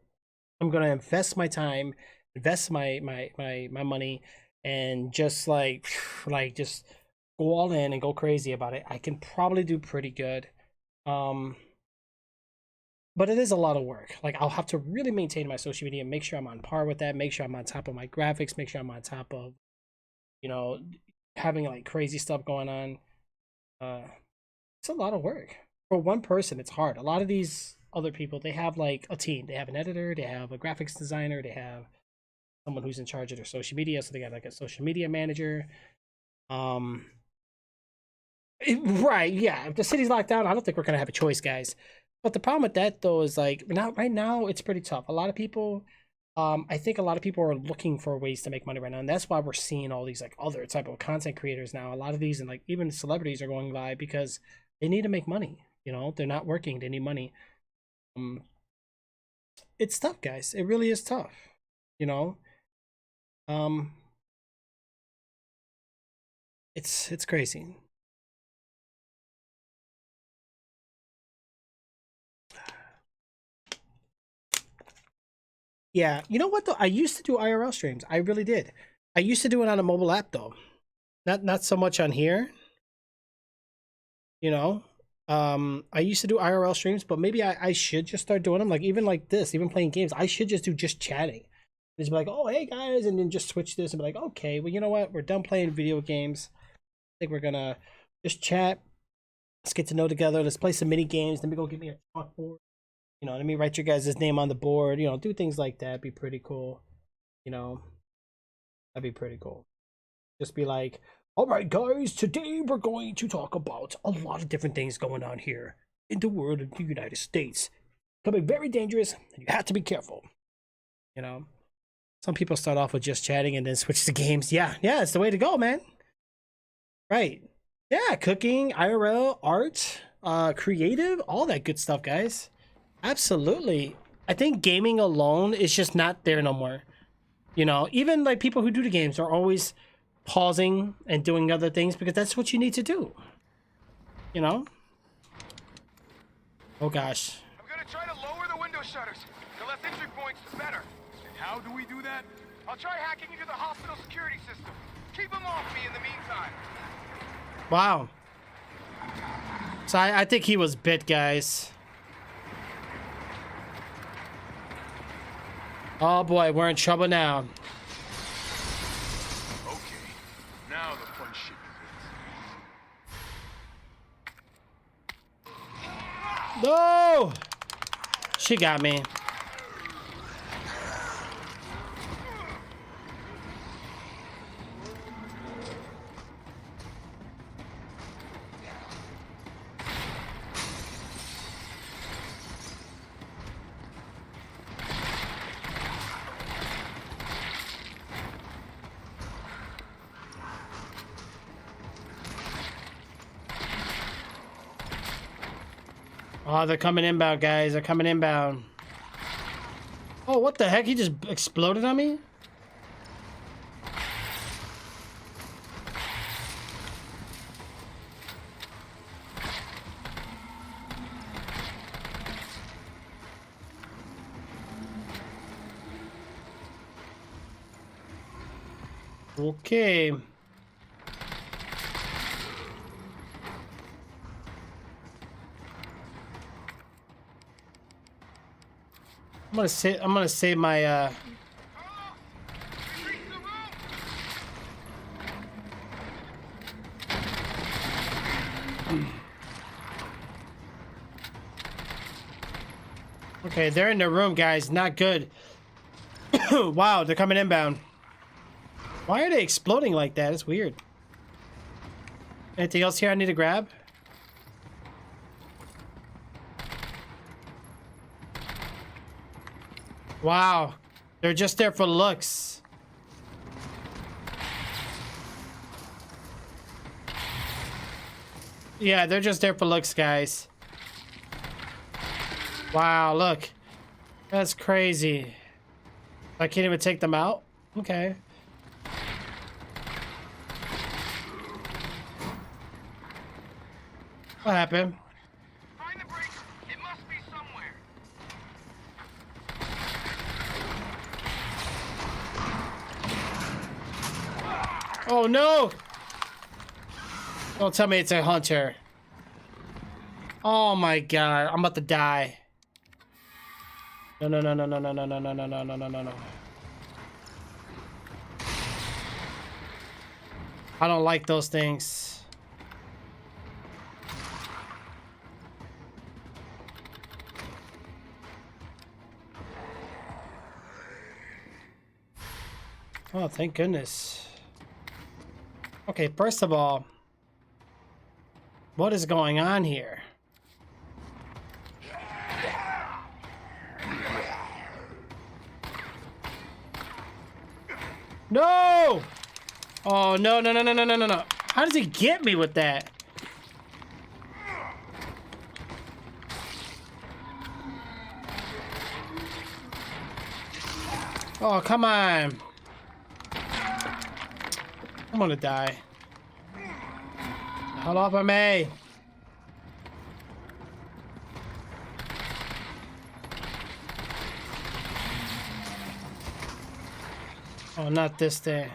S1: I'm gonna invest my time, invest my money, and just just go all in and go crazy about it. I can probably do pretty good. But it is a lot of work. Like, I'll have to really maintain my social media, make sure I'm on par with that, make sure I'm on top of my graphics, make sure I'm on top of, having like crazy stuff going on. It's a lot of work. For one person, it's hard. A lot of these other people, they have like a team. They have an editor, they have a graphics designer, they have someone who's in charge of their social media, so they got like a social media manager. Right, yeah. If the city's locked down, I don't think we're gonna have a choice, guys. But the problem with that though is like right now it's pretty tough. A lot of people I think a lot of people are looking for ways to make money right now, and that's why we're seeing all these like other type of content creators now. A lot of these and like even celebrities are going live because they need to make money. You know, they're not working; they need money. It's tough, guys. It really is tough. You know, it's crazy. Yeah, you know what though? I used to do IRL streams. I really did. I used to do it on a mobile app though. Not so much on here. You know? I used to do IRL streams, but maybe I should just start doing them. Like even like this, even playing games, I should just do just chatting. Just be like, oh hey guys, and then just switch this and be like, okay, well you know what? We're done playing video games. I think we're gonna just chat. Let's get to know together. Let's play some mini games. Let me go get me a chalkboard. You know, let me write your guys' name on the board. You know, do things like that. Be pretty cool. You know, that'd be pretty cool. Just be like, all right, guys, today we're going to talk about a lot of different things going on here in the world of the United States. Becoming very dangerous, and you have to be careful. You know, some people start off with just chatting and then switch to games. Yeah, it's the way to go, man. Right. Yeah, cooking, IRL, art, creative, all that good stuff, guys. Absolutely. I think gaming alone is just not there no more. You know, even like people who do the games are always pausing and doing other things because that's what you need to do. You know? Oh gosh.
S6: I'm gonna try to lower the window shutters. The less entry points, the better. And how do we do that? I'll try hacking into the hospital security system. Keep them off me in the meantime.
S1: Wow. So I think he was bit, guys. Oh boy, we're in trouble now.
S6: Okay, now the fun shit begins.
S1: No! She got me. Oh, they're coming inbound, guys. They're coming inbound. Oh, what the heck? He just exploded on me? Okay. I'm gonna save my Okay, they're in the room, guys. Not good. Wow, they're coming inbound. Why are they exploding like that? It's weird. Anything else here I need to grab? Wow, they're just there for looks. Yeah, they're just there for looks, guys. Wow, look. That's crazy. I can't even take them out? Okay. What happened?
S6: Find the brakes. It must be somewhere.
S1: Oh no! Don't tell me it's a hunter. Oh my god, I'm about to die. No, no, no, no, no, no, no, no, no, no, no, no, no, no, no. I don't like those things. Oh, thank goodness. Okay, first of all, what is going on here? No! Oh, no, no, no, no, no, no, no, no. How does he get me with that? Oh, come on. I'm gonna die. Hold off of me. Oh, not this thing.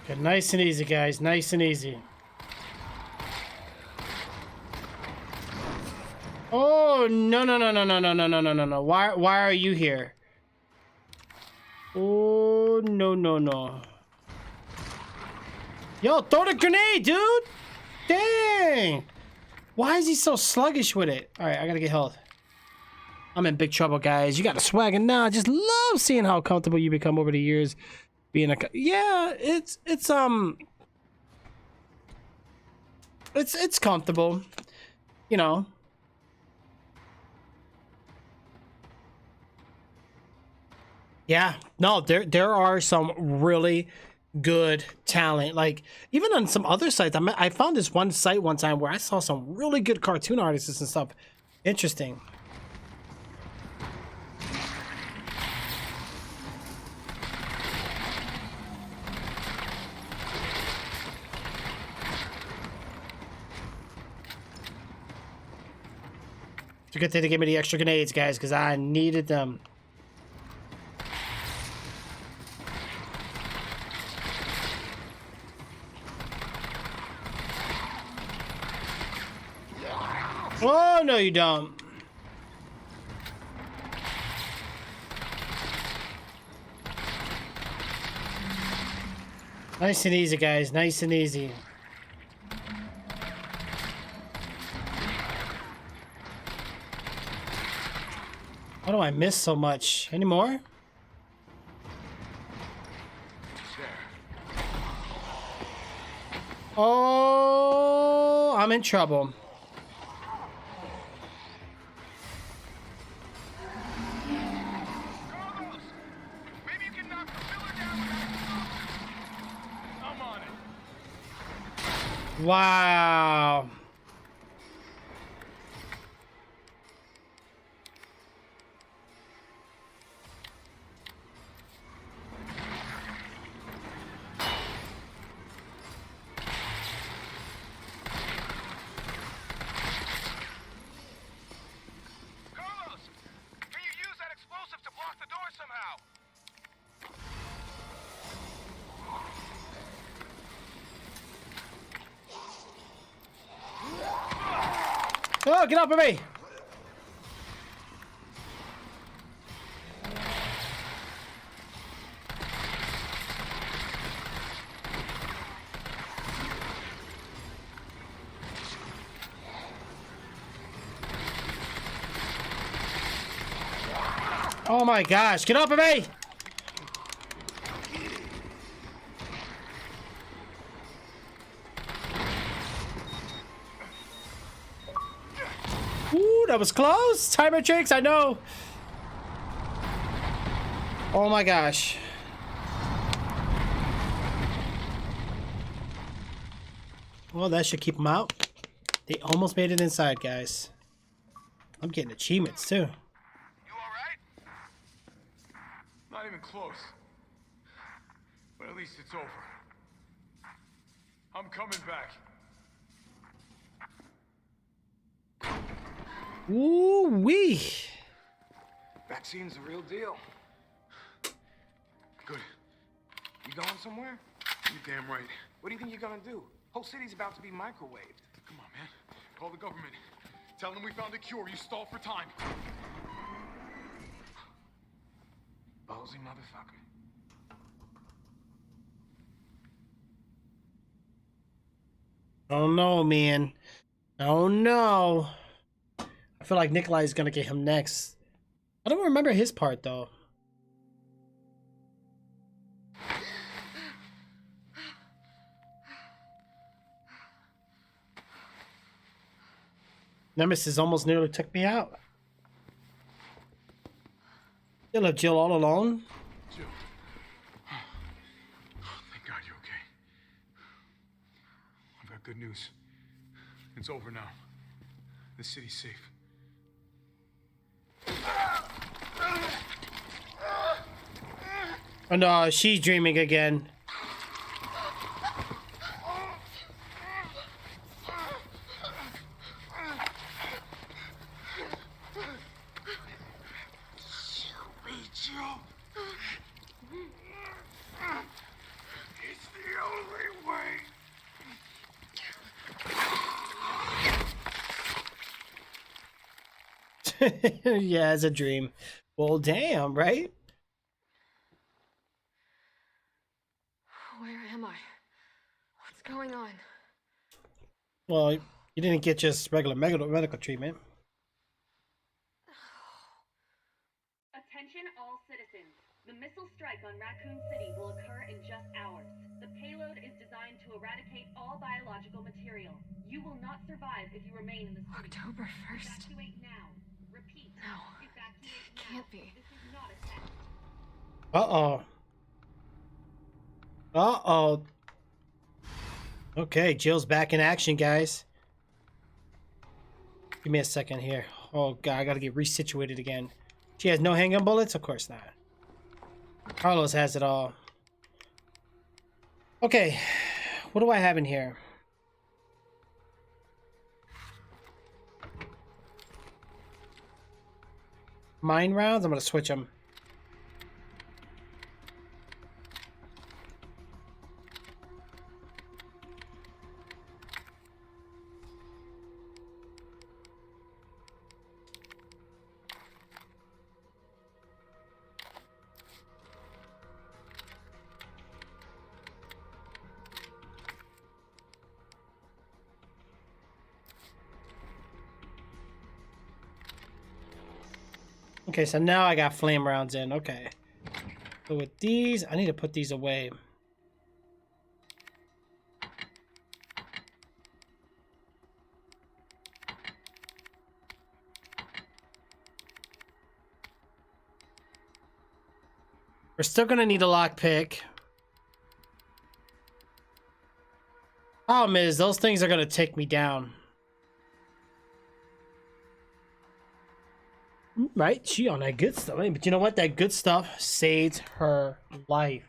S1: Okay, nice and easy, guys. Nice and easy. Oh, no, no, no, no, no, no, no, no, no, no, no. Why are you here? Oh, no, no, no. Yo, throw the grenade, dude! Dang! Why is he so sluggish with it? Alright, I gotta get health. I'm in big trouble, guys. You got a swagger now. I just love seeing how comfortable you become over the years. Being a... Yeah, it's comfortable. You know. Yeah. No, there are some really good talent. Like, even on some other sites. I found this one site one time where I saw some really good cartoon artists and stuff. Interesting. It's a good thing to give me the extra grenades, guys, because I needed them. Oh, no, you don't. Nice and easy, guys. Nice and easy. How do I miss so much? Any more? Oh, I'm in trouble. Wow. Oh, get off of me! Oh my gosh, get off of me! Ooh, that was close. Timer tricks, I know. Oh my gosh. Well, that should keep them out. They almost made it inside, guys. I'm getting achievements too.
S6: Not even close. But at least it's over. I'm coming back.
S1: Ooh-wee.
S8: Vaccine's the real deal.
S6: Good. You going somewhere? You damn right.
S8: What do you think you're gonna do? Whole city's about to be microwaved.
S6: Come on, man. Call the government. Tell them we found a cure. You stall for time. Ballsy motherfucker.
S1: Oh no, man. Oh no. I feel like Nikolai is gonna get him next. I don't remember his part though. Nemesis almost nearly took me out. You left Jill all alone?
S6: Jill. Thank God you're okay. I've got good news. It's over now. The city's safe.
S1: Oh no, she's dreaming again.
S6: It's the only way.
S1: Yeah, it's a dream. Well, damn, right?
S9: Where am I? What's going on?
S1: Well, you didn't get just regular medical treatment.
S16: Attention all citizens. The missile strike on Raccoon City will occur in just hours. The payload is designed to eradicate all biological material. You will not survive if you remain in the city.
S9: October 1st.
S16: Evacuate now. Repeat.
S9: No.
S16: Evacuate
S9: It can't be.
S16: This is not a test.
S1: Uh-oh. Uh-oh. Okay, Jill's back in action, guys. Give me a second here. Oh, God, I gotta get resituated again. She has no handgun bullets? Of course not. Carlos has it all. Okay, what do I have in here? Mine rounds? I'm gonna switch them. Okay, so now I got flame rounds in. Okay. So with these, I need to put these away. We're still gonna need a lockpick. Problem is, those things are gonna take me down. Right, she on that good stuff. But you know what? That good stuff saved her life.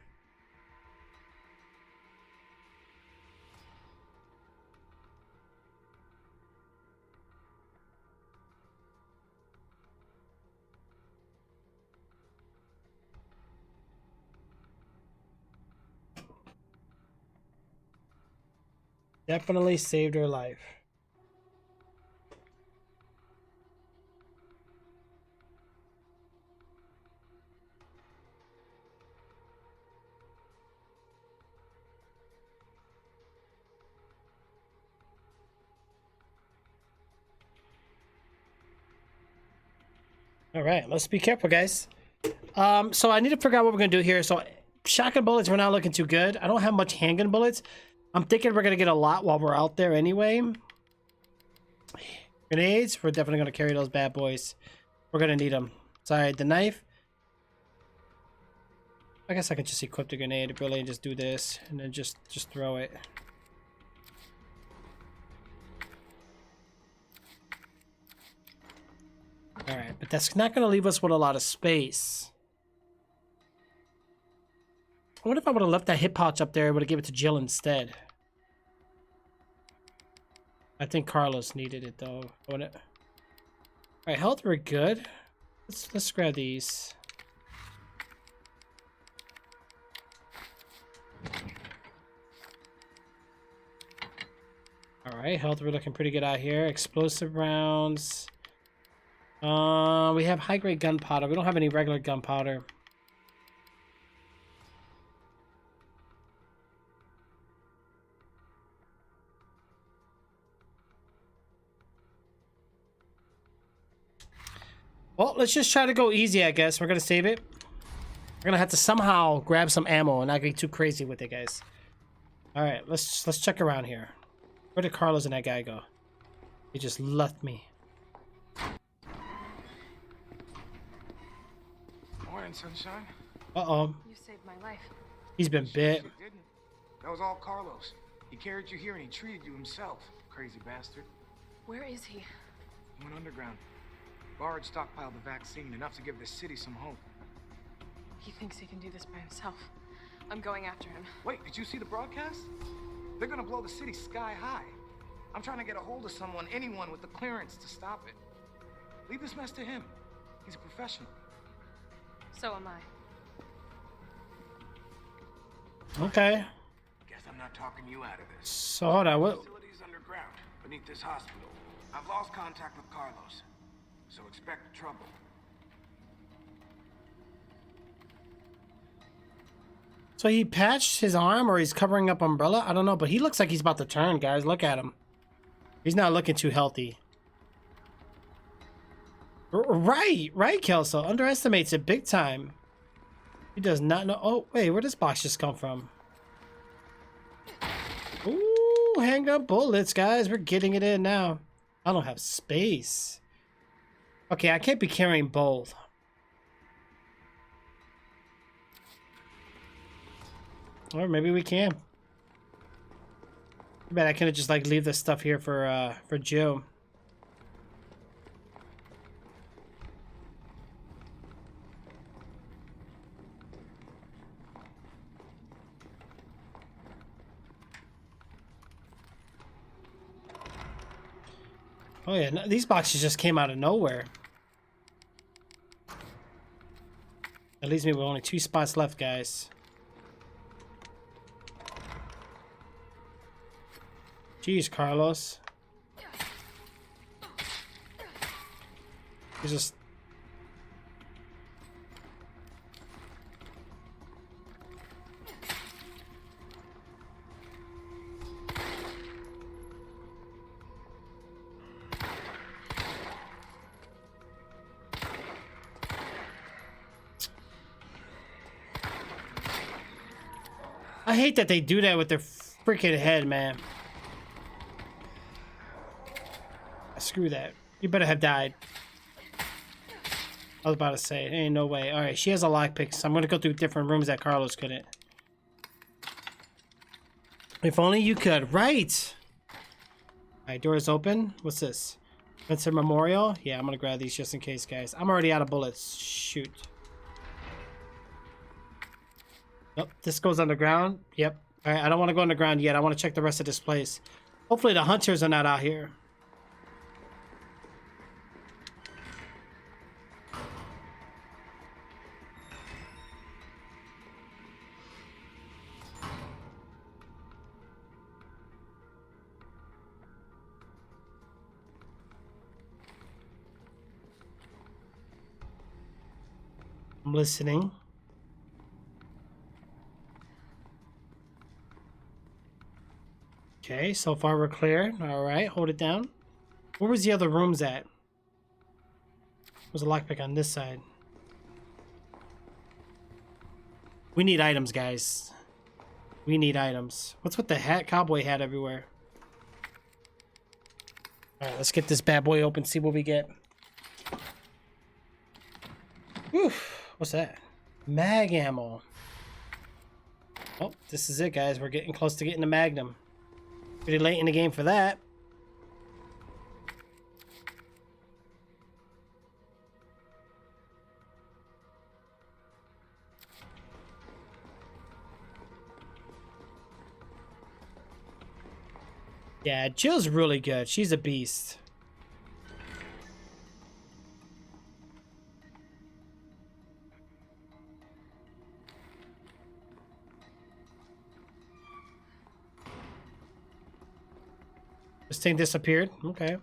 S1: Definitely saved her life. All right, let's be careful, guys. So I need to figure out what we're gonna do here. So shotgun bullets, we're not looking too good. I don't have much handgun bullets. I'm thinking we're gonna get a lot while we're out there anyway. Grenades, we're definitely gonna carry those bad boys. We're gonna need them. Sorry, the knife. I guess I could just equip the grenade really and just do this and then just throw it. Alright, but that's not going to leave us with a lot of space. What if I would have left that hip pouch up there and would have given it to Jill instead? I think Carlos needed it though. Alright, health, we're good. Let's grab these. All right, health, we're looking pretty good out here. Explosive rounds. We have high-grade gunpowder. We don't have any regular gunpowder. Well, let's just try to go easy, I guess. We're gonna save it. We're gonna have to somehow grab some ammo and not get too crazy with it, guys. All right, let's check around here. Where did Carlos and that guy go? He just left me.
S6: Morning, sunshine.
S1: Uh-oh.
S9: You saved my life.
S1: He's been bit.
S6: Shit, didn't. That was all Carlos. He carried you here and he treated you himself. Crazy bastard.
S9: Where is he?
S6: He went underground. Bard stockpiled the vaccine, enough to give the city some hope.
S9: He thinks he can do this by himself. I'm going after him.
S6: Wait, did you see the broadcast? They're gonna blow the city sky high. I'm trying to get a hold of someone, anyone with the clearance to stop it. Leave this mess to him. He's a professional.
S9: So am I.
S1: Okay.
S8: Guess I'm not talking you out of this.
S1: So hold on, what?
S8: Facility's underground, beneath this hospital. I've lost contact with Carlos, so expect trouble.
S1: So he patched his arm, or he's covering up Umbrella? I don't know, but he looks like he's about to turn, guys. Look at him. He's not looking too healthy. Right, Kelso. Underestimates it big time. He does not know. Oh, wait, where does this box just come from? Ooh, handgun bullets, guys. We're getting it in now. I don't have space. Okay, I can't be carrying both. Or maybe we can. I bet I could just like leave this stuff here for Joe. Oh yeah, no, these boxes just came out of nowhere. That leaves me with only 2 spots left, guys. Jeez, Carlos. He's just... I hate that they do that with their freaking head, man. Screw that. You better have died. I was about to say, ain't no way. Alright, she has a lockpick, so I'm gonna go through different rooms that Carlos couldn't. If only you could. Right! Alright, doors open. What's this? Spencer Memorial? Yeah, I'm gonna grab these just in case, guys. I'm already out of bullets. Shoot. Nope, this goes underground. Yep. Alright, I don't want to go underground yet. I want to check the rest of this place. Hopefully the hunters are not out here. I'm listening. Okay, so far we're clear. Alright, hold it down. Where was the other rooms at? There's a lockpick on this side. We need items, guys. We need items. What's with the hat? Cowboy hat everywhere. Alright, let's get this bad boy open, see what we get. Oof. What's that? Mag ammo. Oh, this is it, guys. We're getting close to getting the Magnum. Pretty late in the game for that. Yeah, Jill's really good. She's a beast. This thing disappeared. Okay.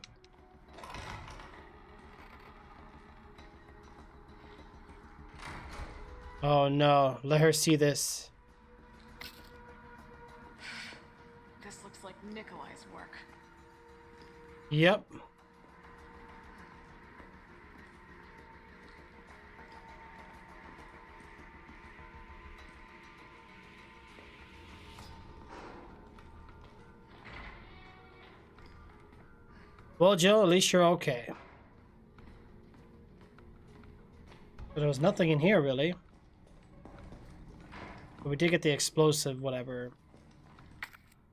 S1: Oh no, let her see this.
S9: This looks like Nikolai's work.
S1: Yep. Well, Joe, at least you're okay. But there was nothing in here, really. But we did get the explosive, whatever.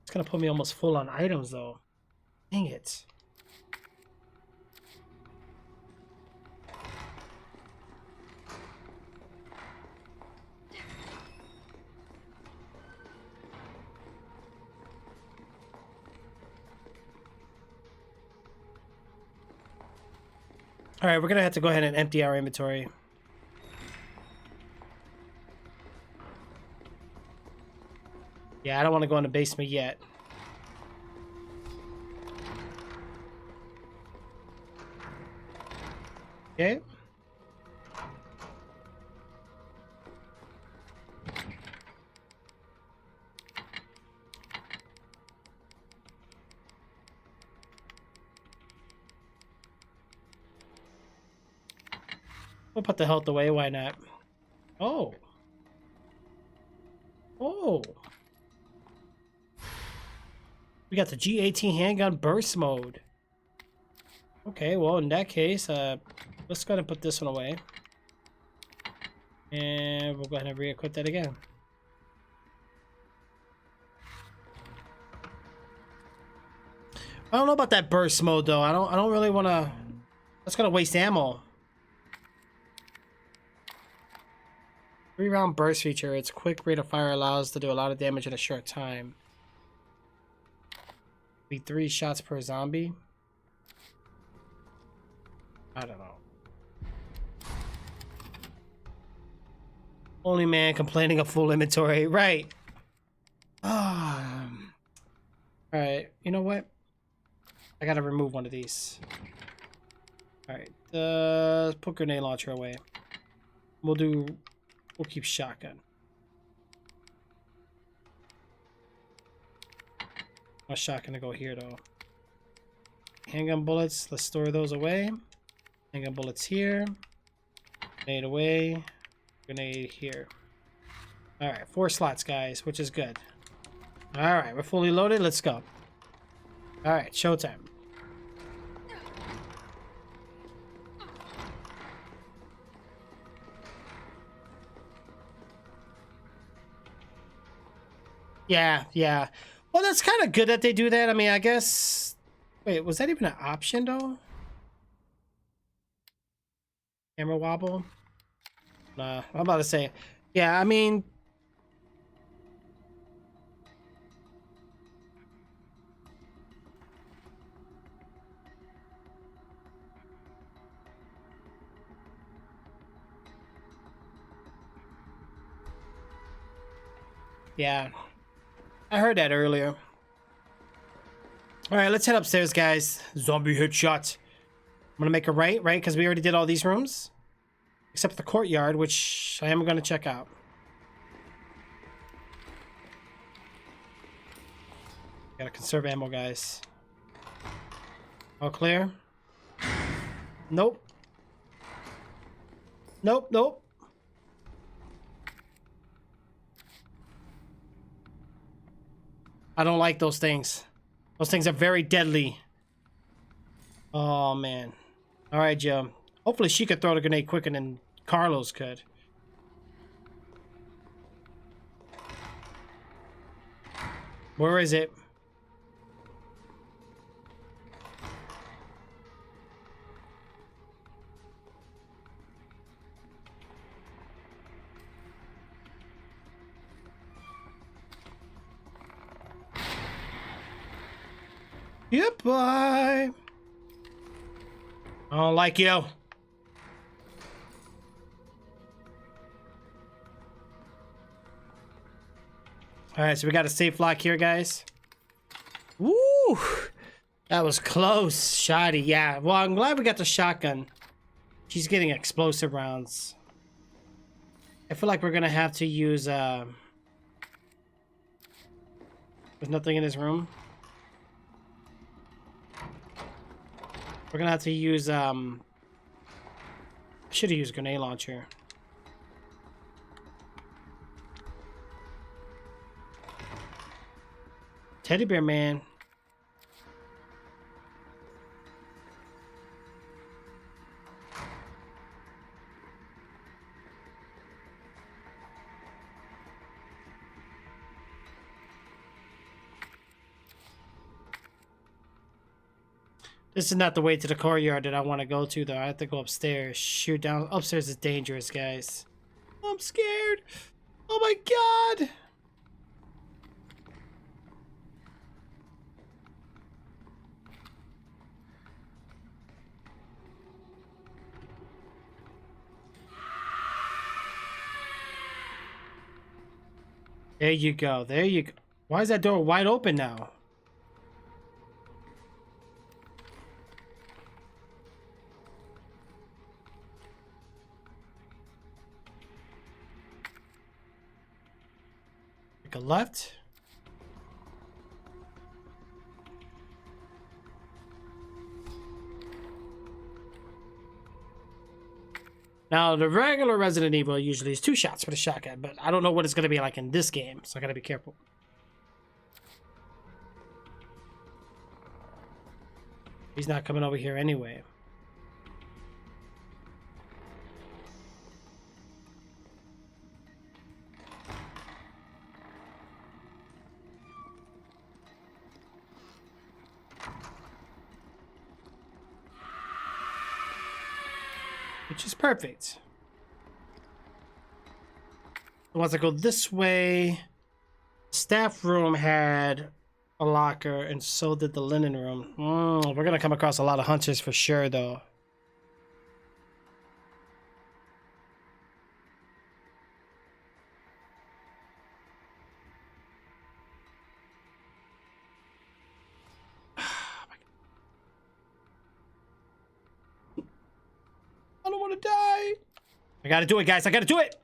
S1: It's gonna put me almost full on items, though. Dang it. Alright, we're gonna have to go ahead and empty our inventory. Yeah, I don't want to go in the basement yet. Okay. We'll put the health away, why not? Oh. Oh. We got the G18 handgun burst mode. Okay, well, in that case, let's go ahead and put this one away. And we'll go ahead and re-equip that again. I don't know about that burst mode though. I don't really want to. That's gonna waste ammo. 3-round burst feature. Its quick rate of fire allows to do a lot of damage in a short time. Be 3 shots per zombie. I don't know. Only man complaining of full inventory. Right. Alright, you know what? I gotta remove one of these. Alright, put grenade launcher away. We'll keep shotgun. My shotgun to go here though. Handgun bullets, let's store those away. Handgun bullets here. Grenade away. Grenade here. Alright, 4 slots, guys, which is good. Alright, we're fully loaded. Let's go. Alright, showtime. Yeah. Well, that's kind of good that they do that. I mean, I guess... Wait, was that even an option, though? Camera wobble? Nah, I'm about to say... Yeah, I mean... Yeah. I heard that earlier. Alright, let's head upstairs, guys. Zombie headshot. I'm gonna make a right? Because we already did all these rooms. Except the courtyard, which I am gonna check out. Gotta conserve ammo, guys. All clear? Nope. Nope. I don't like those things. Those things are very deadly. Oh, man. All right, Joe. Hopefully she could throw the grenade quicker than Carlos could. Where is it? Yep, bye. I don't like you. Alright, so we got a safe lock here, guys. Woo! That was close, shoddy. Yeah, well, I'm glad we got the shotgun. She's getting explosive rounds. I feel like we're gonna have to use, there's nothing in this room. We're gonna have to use, should have used grenade launcher. Teddy bear man. This is not the way to the courtyard that I want to go to, though. I have to go upstairs. Shoot down. Upstairs is dangerous, guys. I'm scared. Oh my god. There you go. There you go. Why is that door wide open now? Take a left. Now, the regular Resident Evil usually is 2 shots for the shotgun, but I don't know what it's going to be like in this game, so I got to be careful. He's not coming over here anyway. Which is perfect. Once I go this way, staff room had a locker, and so did the linen room. We're gonna come across a lot of hunters for sure, though. I don't want to die. I gotta do it, guys. I gotta do it.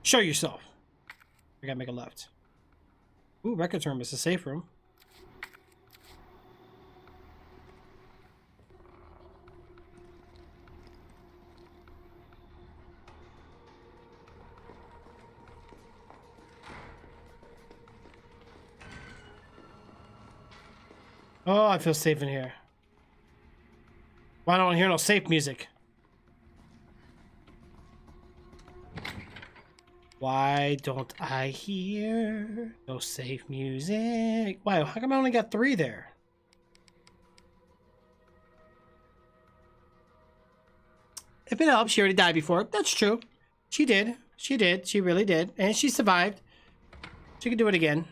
S1: Show yourself. I gotta make a left. Ooh, records room is a safe room. Oh, I feel safe in here. Why don't I hear no safe music? Why don't I hear no safe music? Wow, how come I only got 3 there? If it helps, she already died before. That's true. She did. She did. She really did. And she survived. She can do it again.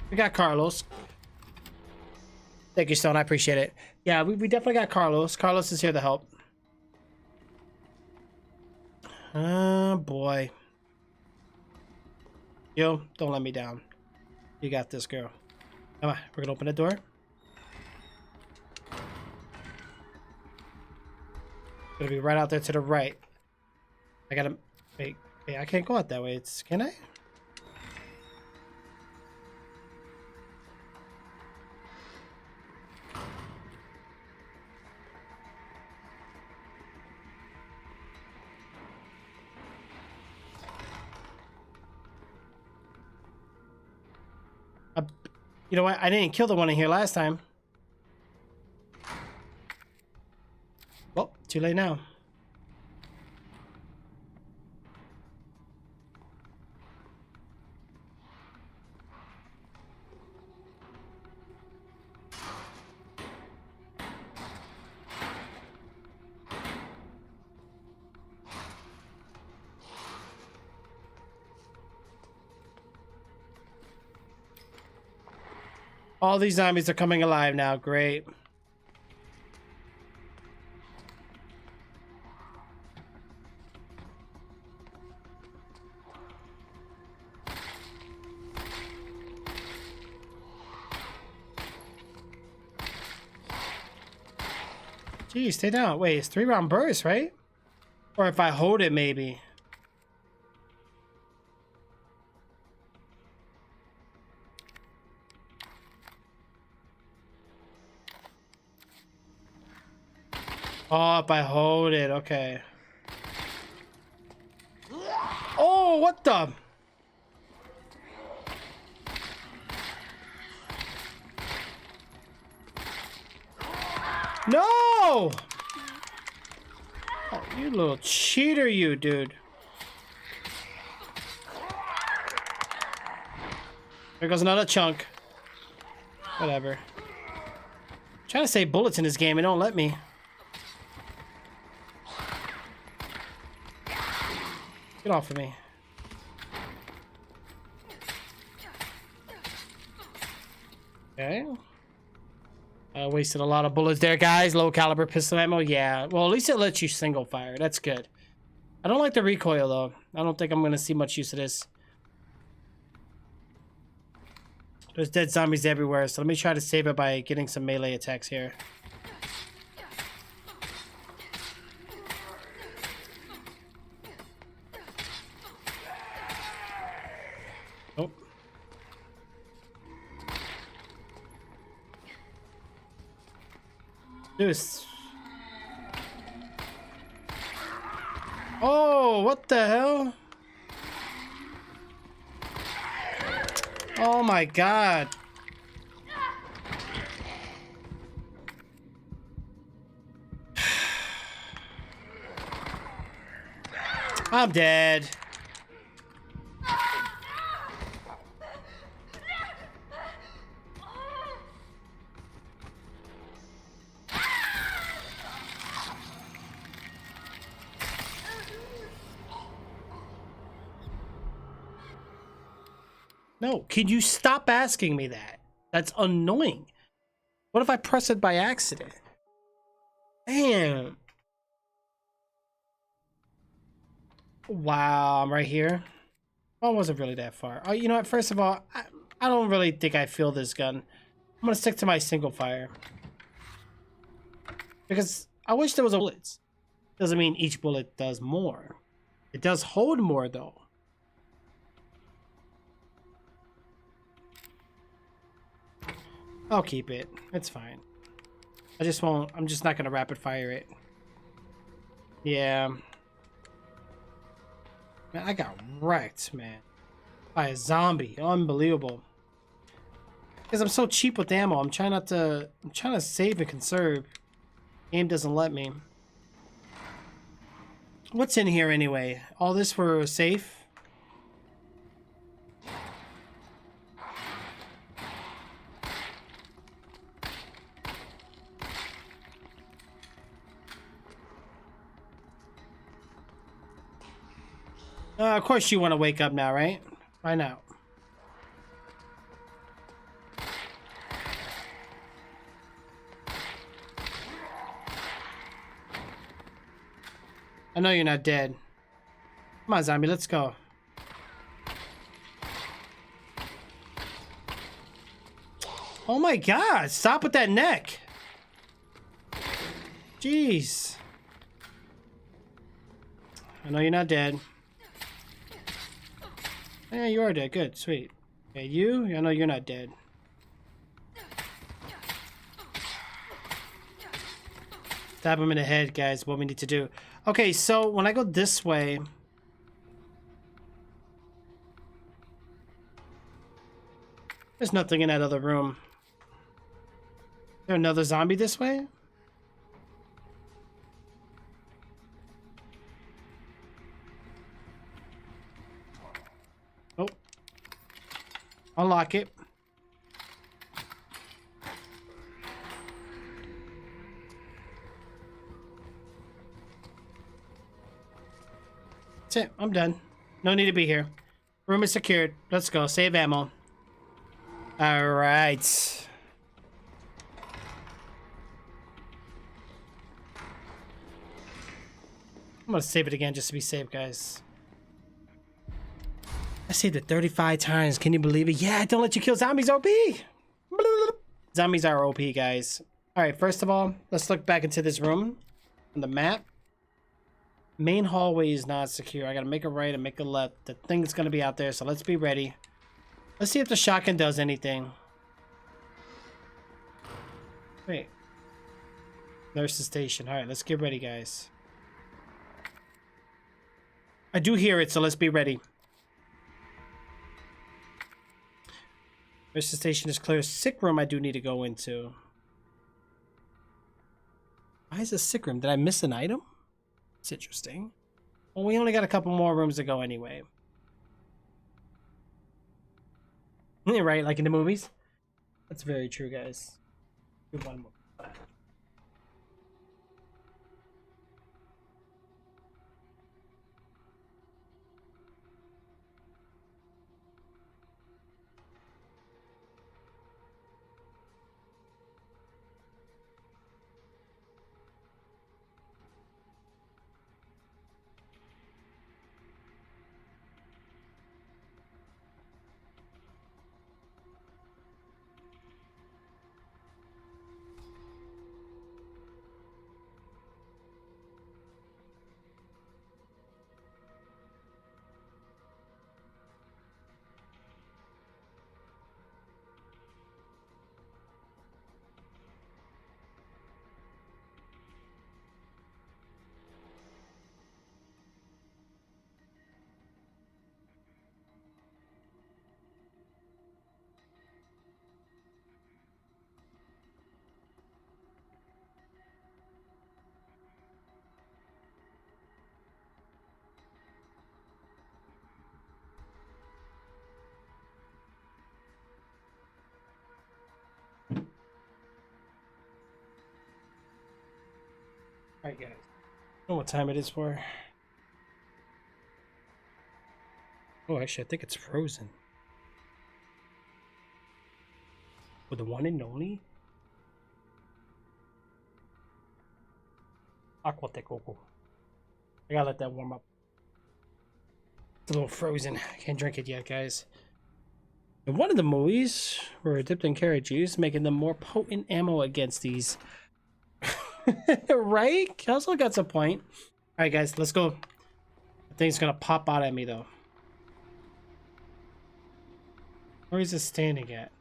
S1: We got Carlos. Thank you, Stone. I appreciate it. Yeah, we definitely got Carlos. Carlos is here to help. Oh, boy. Yo, don't let me down. You got this, girl. Come on, we're gonna open the door. Gonna be right out there to the right. I gotta... Wait, I can't go out that way. Can I? You know what? I didn't kill the one in here last time. Well, too late now. All these zombies are coming alive now. Great. Geez, stay down. Wait, it's 3-round burst, right? Or if I hold it, maybe. Oh, if I hold it, okay. Oh, what the? No! Oh, you little cheater, you dude. There goes another chunk. Whatever. I'm trying to save bullets in this game, it don't let me. Get off of me. Okay. I wasted a lot of bullets there, guys. Low caliber pistol ammo. Yeah. Well, at least it lets you single fire. That's good. I don't like the recoil, though. I don't think I'm going to see much use of this. There's dead zombies everywhere, so let me try to save it by getting some melee attacks here. Oh. Deuce. Oh, what the hell? Oh my god. I'm dead. No, can you stop asking me that? That's annoying. What if I press it by accident? Damn. Wow, I'm right here. Well, I wasn't really that far. Oh, you know what? First of all, I don't really think I feel this gun. I'm gonna stick to my single fire. Because I wish there was a bullets. Doesn't mean each bullet does more. It does hold more though. I'll keep it. It's fine. I just won't. I'm just not gonna rapid fire it. Yeah. Man, I got wrecked, man. By a zombie. Unbelievable. Because I'm so cheap with ammo. I'm trying to save and conserve. Game doesn't let me. What's in here anyway? All this for safe? Of course you want to wake up now, right? Why not? I know you're not dead. Come on, zombie, let's go. Oh my god, stop with that neck. Jeez. I know you're not dead. Yeah, you are dead. Good, sweet. Okay, you? I know you're not dead. Stab him in the head, guys. What we need to do. Okay, so when I go this way... There's nothing in that other room. Is there another zombie this way? Oh. Unlock it. That's it. I'm done. No need to be here. Room is secured. Let's go. Save ammo. All right. I'm gonna save it again just to be safe, guys. I saved it 35 times. Can you believe it? Yeah, don't let you kill zombies, OP. Zombies are OP, guys. All right, first of all, let's look back into this room on the map. Main hallway is not secure. I gotta make a right and make a left. The thing's gonna be out there, so let's be ready. Let's see if the shotgun does anything. Wait. Nurse's station. All right, let's get ready, guys. I do hear it, so let's be ready. Nurse's station is clear. Sick room I do need to go into. Why is a sick room? Did I miss an item? It's interesting. Well, we only got a couple more rooms to go anyway. Right, like in the movies? That's very true, guys. Do one more. Alright, guys. I don't know what time it is for. Oh, actually, I think it's frozen. With the one and only Aqua Tecoco. I gotta let that warm up. It's a little frozen. I can't drink it yet, guys. In one of the movies, were dipped in carrot juice, making them more potent ammo against these. Right? Kelso got some point. Alright, guys, let's go. The thing's gonna pop out at me, though. Where is it standing at?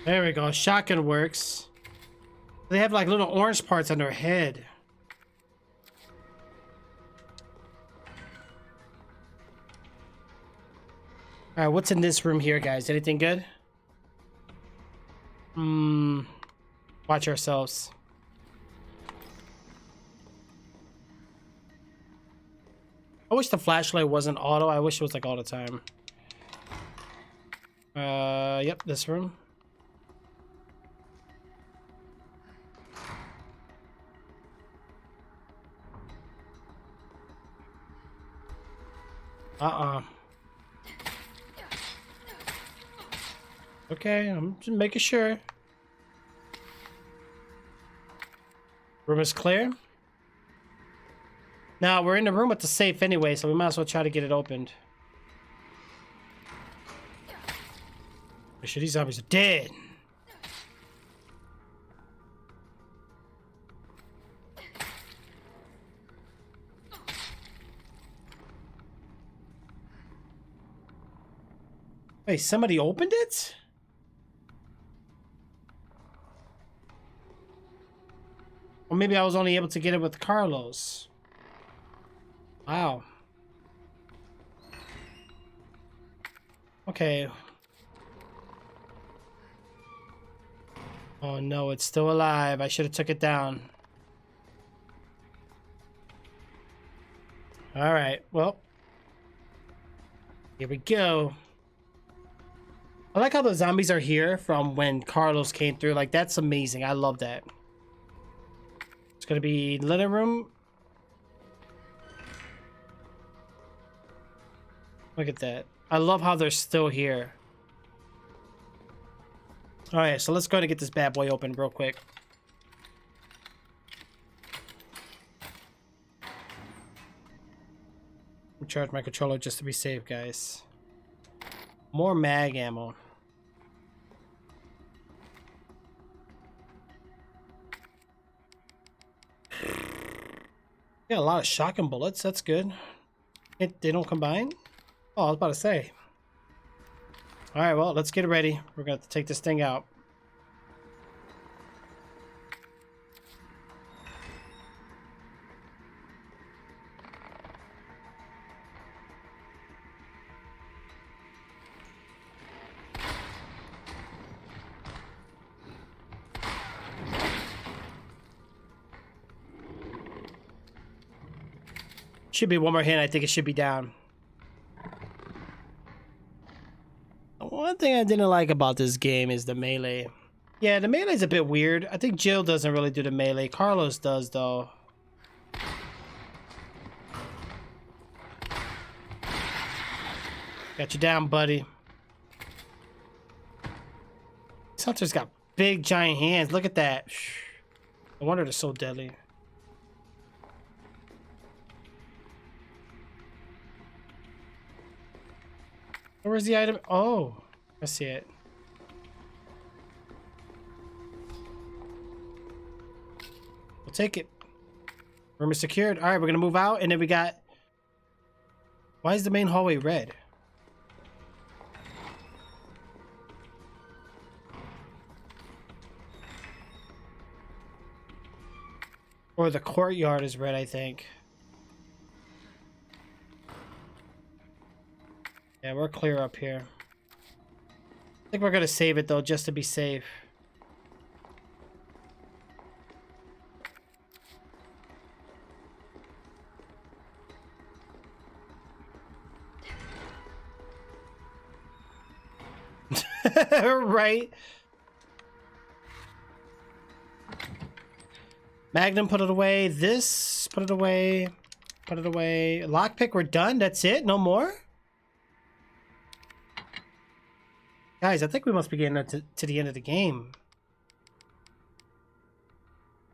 S1: There we go. Shotgun works. They have like little orange parts on their head. Alright, what's in this room here, guys? Anything good? Watch ourselves. I wish the flashlight wasn't auto. I wish it was like all the time. Yep, this room. Okay, I'm just making sure. Room is clear. Now, we're in the room with the safe anyway, so we might as well try to get it opened. Make sure these zombies are dead. Wait, somebody opened it? Or maybe I was only able to get it with Carlos. Wow. Okay. Oh no, it's still alive. I should have took it down. Alright, well. Here we go. I like how the zombies are here from when Carlos came through. Like, that's amazing. I love that. It's gonna be living room. Look at that. I love how they're still here. All right, so let's go ahead and get this bad boy open real quick. Charge my controller just to be safe, guys. More mag ammo. Yeah, a lot of shotgun bullets. That's good. They don't combine? Oh, I was about to say. Alright, well, let's get ready. We're going to have to take this thing out. Should be one more hit. I think it should be down. One thing I didn't like about this game is the melee. Yeah, the melee's a bit weird. I think Jill doesn't really do the melee. Carlos does, though. Got you down, buddy. This hunter's got big, giant hands. Look at that. No wonder they're so deadly. Where's the item? Oh, I see it. We'll take it. Room is secured. All right, we're gonna move out, and then we got. Why is the main hallway red? Or the courtyard is red, I think. Yeah, we're clear up here. I think we're gonna save it though, just to be safe. Right. Magnum, put it away. This, put it away. Put it away. Lockpick, we're done. That's it. No more. Guys, I think we must be getting to the end of the game.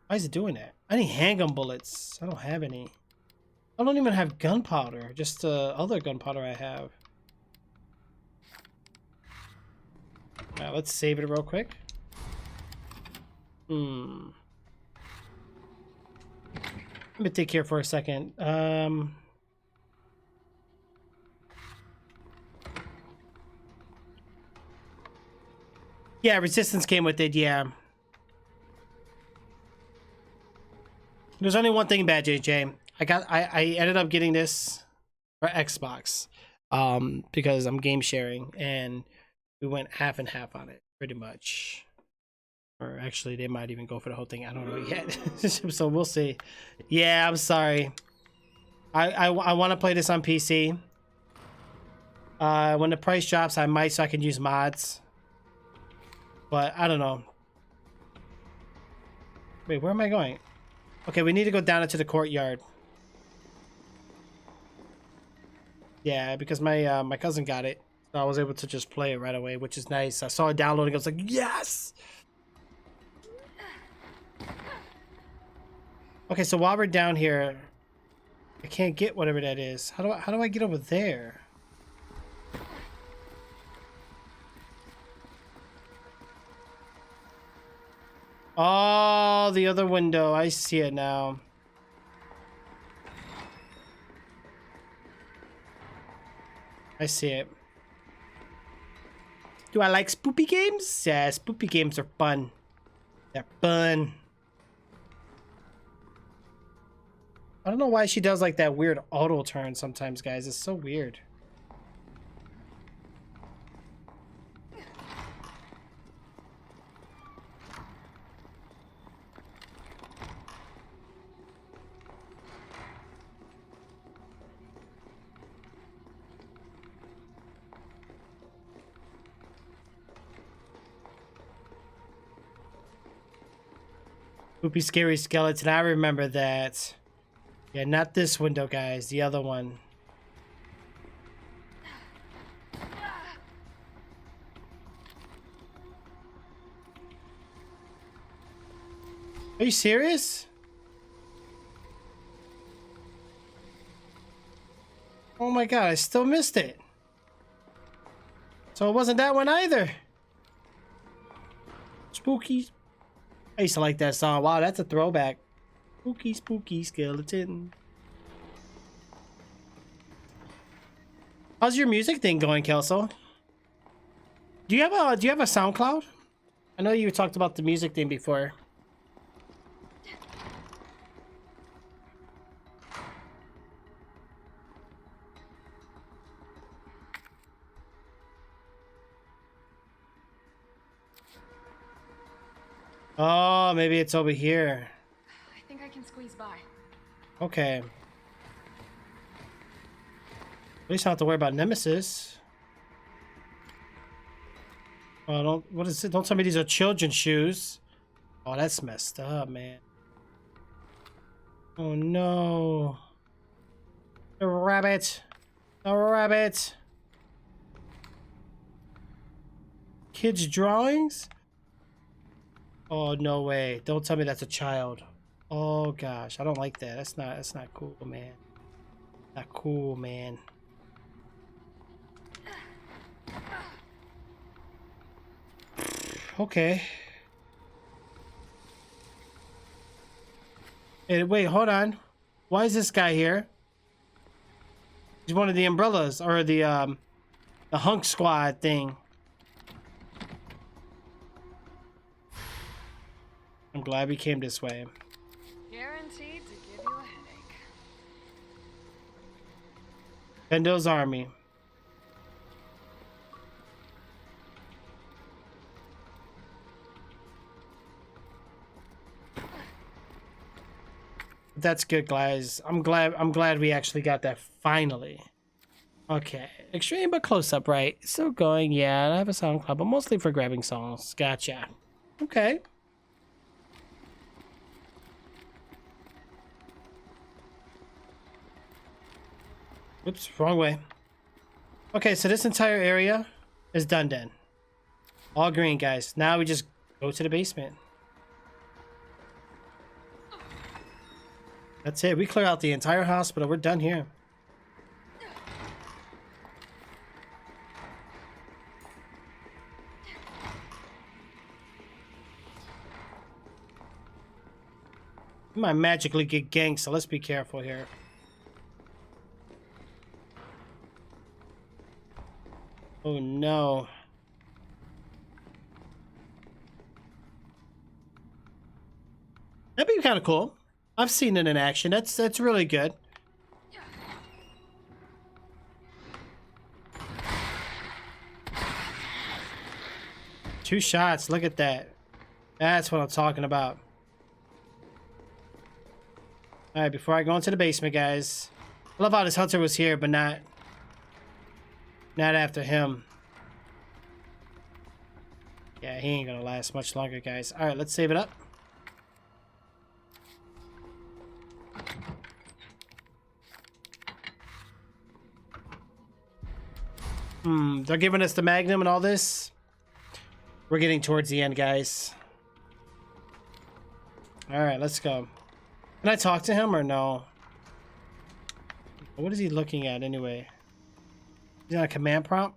S1: Why is it doing that? I need handgun bullets. I don't have any. I don't even have gunpowder. Just the other gunpowder I have. Alright, let's save it real quick. Let me think here for a second. Yeah, resistance came with it, yeah. There's only one thing bad, JJ. I ended up getting this for Xbox. Because I'm game sharing and we went half and half on it, pretty much. Or actually they might even go for the whole thing. I don't know yet. So we'll see. Yeah, I'm sorry. I want to play this on PC. When the price drops, I might, so I can use mods. But I don't know. Wait, where am I going? Okay, we need to go down into the courtyard. Yeah, because my my cousin got it, so I was able to just play it right away, which is nice. I saw it downloading. I was like, yes. Okay, so while we're down here, I can't get whatever that is. How do I get over there? Oh, the other window. I see it now. I see it. Do I like spoopy games? Yeah, spoopy games are fun. They're fun. I don't know why she does like that weird auto turn sometimes, guys. It's so weird. Spoopy scary skeleton. I remember that. Yeah, not this window, guys. The other one. Are you serious? Oh my god, I still missed it. So it wasn't that one either. Spooky. I used to like that song. Wow, that's a throwback. Spooky, spooky skeleton. How's your music thing going, Kelso? Do you have a SoundCloud? I know you talked about the music thing before. Oh, maybe it's over here.
S9: I think I can squeeze by.
S1: Okay. At least I don't have to worry about Nemesis. Oh, don't. What is it? Don't tell me these are children's shoes. Oh, that's messed up, man. Oh no. A rabbit. A rabbit. Kids' drawings? Oh, no way. Don't tell me that's a child. Oh gosh, I don't like that. That's not cool, man. Not cool, man. Okay. Hey, wait, hold on. Why is this guy here? He's one of the umbrellas or the hunk squad thing. I'm glad we came this way.
S9: Guaranteed to give you a headache.
S1: Bendo's army. That's good, guys. I'm glad we actually got that finally. Okay. Extreme but close up, right? Still going, yeah. I have a SoundCloud, but mostly for grabbing songs. Gotcha. Okay. Oops, wrong way. Okay, so this entire area is done then. All green, guys. Now we just go to the basement. That's it. We clear out the entire hospital. We're done here. We might magically get ganked, so let's be careful here. Oh no. That'd be kind of cool. I've seen it in action. That's really good. Two shots. Look at that. That's what I'm talking about. All right, before I go into the basement, guys. I love how this hunter was here, but not after him. Yeah, he ain't gonna last much longer, guys. All right, let's save it up. They're giving us the Magnum and all this. We're getting towards the end, guys. All right, let's go. Can I talk to him or no? What is he looking at anyway? He's on a command prompt?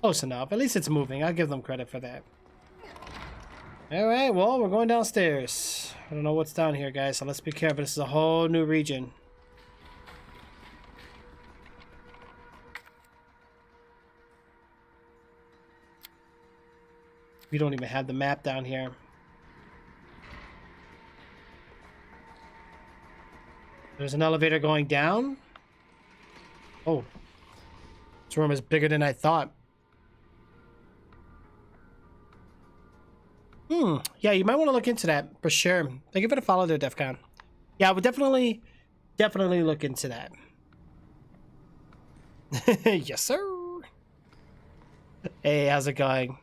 S1: Close enough. At least it's moving. I'll give them credit for that. Alright, well, we're going downstairs. I don't know what's down here, guys, so let's be careful. This is a whole new region. We don't even have the map down here. There's an elevator going down. Oh. This room is bigger than I thought. Yeah, you might want to look into that for sure. Thank you for the follow there, DEFCON. Yeah, I would definitely look into that. Yes, sir. Hey, how's it going?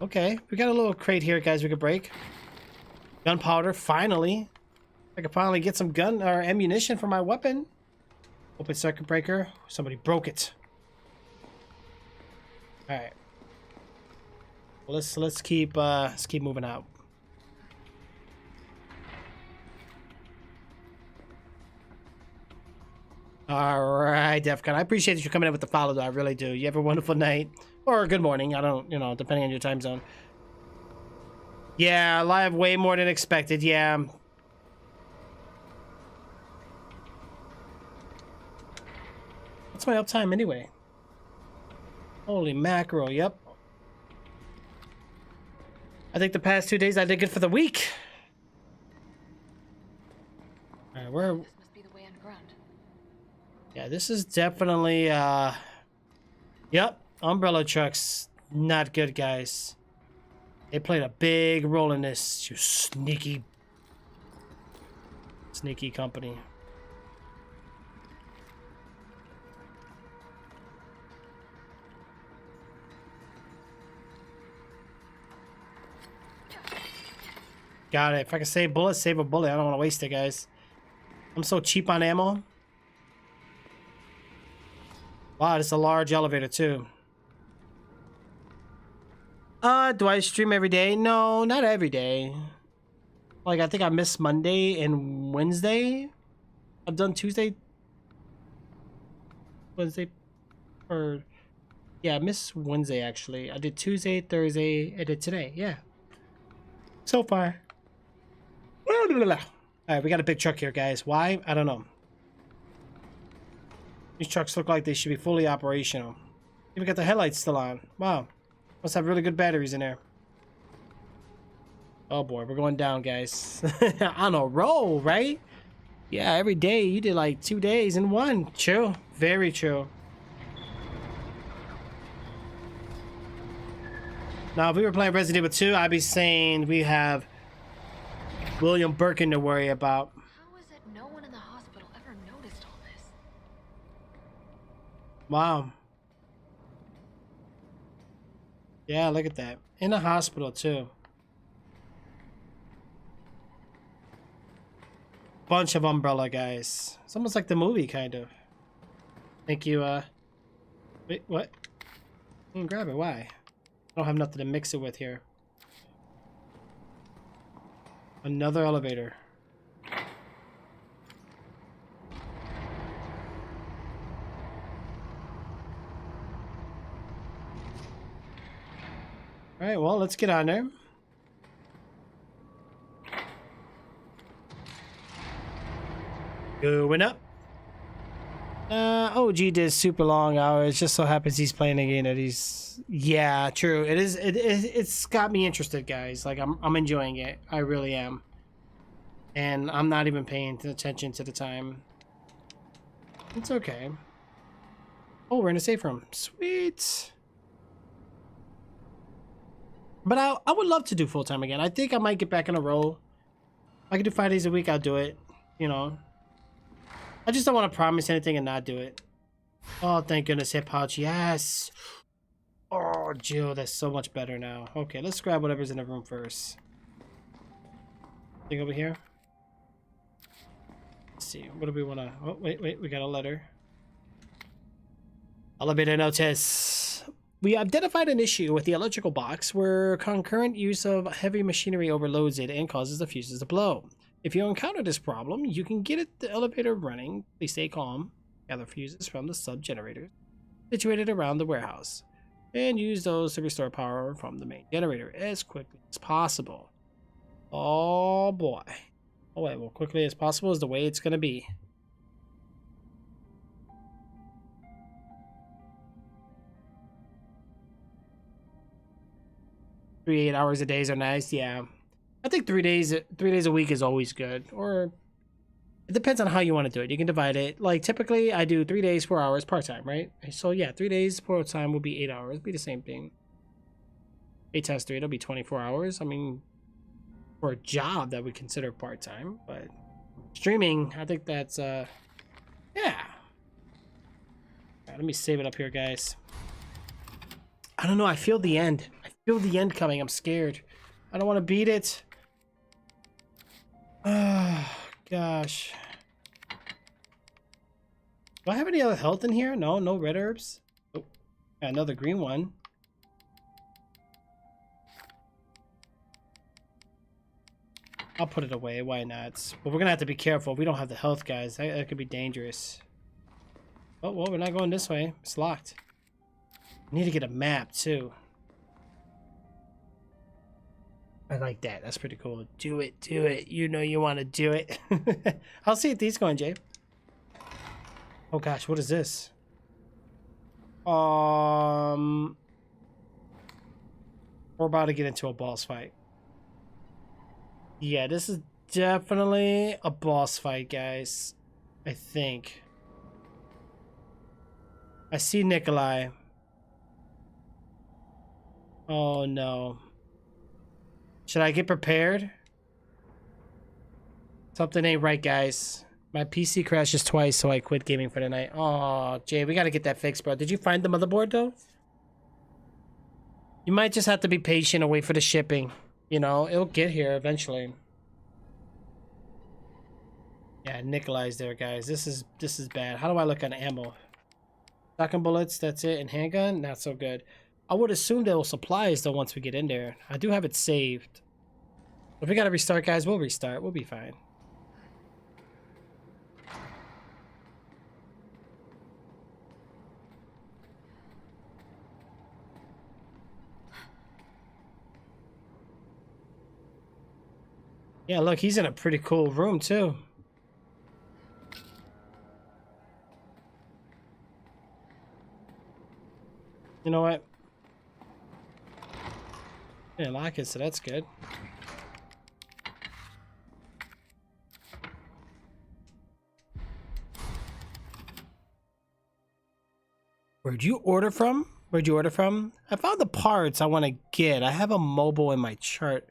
S1: Okay, we got a little crate here, guys, we could break. Gunpowder, finally. I could finally get some gun or ammunition for my weapon. Open circuit breaker. Somebody broke it. All right. Well, let's keep moving out. All right, Defcon. I appreciate you coming in with the follow, though. I really do. You have a wonderful night or a good morning. I don't, you know, depending on your time zone. Yeah, live way more than expected. Yeah. What's my uptime anyway? Holy mackerel, yep. I think the past 2 days I did good for the week. Alright, where...
S9: This must be the way underground.
S1: Yeah, this is definitely, Yep, umbrella trucks. Not good, guys. They played a big role in this, you sneaky company. Got it. If I can save bullets, save a bullet. I don't want to waste it, guys. I'm so cheap on ammo. Wow, it's a large elevator, too. Do I stream every day? No, not every day. Like, I think I missed Monday and Wednesday. I've done Tuesday. Wednesday. Or... Yeah, I missed Wednesday, actually. I did Tuesday, Thursday, I did today. Yeah. So far. Alright, we got a big truck here, guys. Why? I don't know. These trucks look like they should be fully operational. Even got the headlights still on. Wow. Must have really good batteries in there. Oh boy, we're going down, guys. On a roll, right? Yeah, every day. You did like 2 days in one. True. Very true. Now, if we were playing Resident Evil 2, I'd be saying we have William Birkin to worry about.
S9: How is it no one in the hospital ever noticed all this?
S1: Wow. Yeah, look at that. In the hospital, too. Bunch of umbrella guys. It's almost like the movie, kind of. Thank you, Wait, what? Grab it, why? I don't have nothing to mix it with here. Another elevator. Alright, well, let's get on there. Going up. OG did super long hours. Just so happens he's playing a game that he's... Yeah, true. It is. It's got me interested, guys. Like, I'm enjoying it. I really am. And I'm not even paying attention to the time. It's okay. Oh, we're in a safe room. Sweet. But I would love to do full-time again. I think I might get back in a row. I could do 5 days a week, I'll do it. You know. I just don't want to promise anything and not do it. Oh, thank goodness, hip pouch. Yes. Oh, Jill, that's so much better now. Okay, let's grab whatever's in the room first. Thing over here. Let's see. What do we want to... Oh, wait. We got a letter. Elevator notice. We identified an issue with the electrical box where concurrent use of heavy machinery overloads it and causes the fuses to blow. If you encounter this problem, you can get the elevator running. Please stay calm. Gather fuses from the sub-generators situated around the warehouse and use those to restore power from the main generator as quickly as possible. Oh boy. Oh wait, well, quickly as possible is the way it's going to be. Three 8-hours a day are nice, yeah. I think 3 days a week is always good. Or it depends on how you want to do it. You can divide it. Like typically I do 3 days, 4 hours part-time, right? So yeah, 3 days part-time will be 8 hours. It'll be the same thing. 8 times 3, it'll be 24 hours. I mean, for a job that we consider part-time, but streaming, I think that's yeah. Right, let me save it up here, guys. I don't know, I feel the end. I feel the end coming. I'm scared. I don't want to beat it. Oh, gosh. Do I have any other health in here? No red herbs. Oh, another green one. I'll put it away. Why not? But we're gonna have to be careful. We don't have the health, guys. That could be dangerous. Oh, well, we're not going this way. It's locked. We need to get a map, too. I like that. That's pretty cool. Do it. Do it. You know you want to do it. I'll see if these going, Jay. Oh, gosh. What is this? We're about to get into a boss fight. Yeah, this is definitely a boss fight, guys. I think. I see Nikolai. Oh no. Should I get prepared? Something ain't right, guys. My PC crashes twice, so I quit gaming for the night. Oh, Jay, we gotta get that fixed, bro. Did you find the motherboard, though? You might just have to be patient and wait for the shipping. You know, it'll get here eventually. Yeah, Nikolai's there, guys. This is bad. How do I look on ammo? Shotgun bullets, that's it. And handgun, not so good. I would assume there will supplies though once we get in there. I do have it saved. If we gotta restart, guys, we'll restart. We'll be fine. Yeah, look, he's in a pretty cool room too. You know what? Yeah, lock it, so that's good. Where'd you order from? Where'd you order from? I found the parts I want to get. I have a mobile in my chart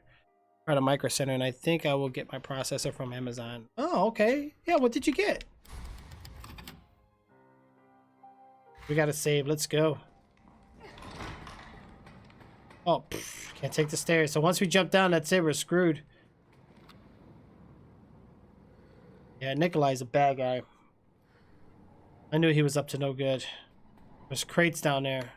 S1: at a Micro Center, and I think I will get my processor from Amazon. Oh, okay. Yeah, what did you get? We gotta save. Let's go. Oh, can't take the stairs. So once we jump down, that's it. We're screwed. Yeah, Nikolai's a bad guy. I knew he was up to no good. There's crates down there.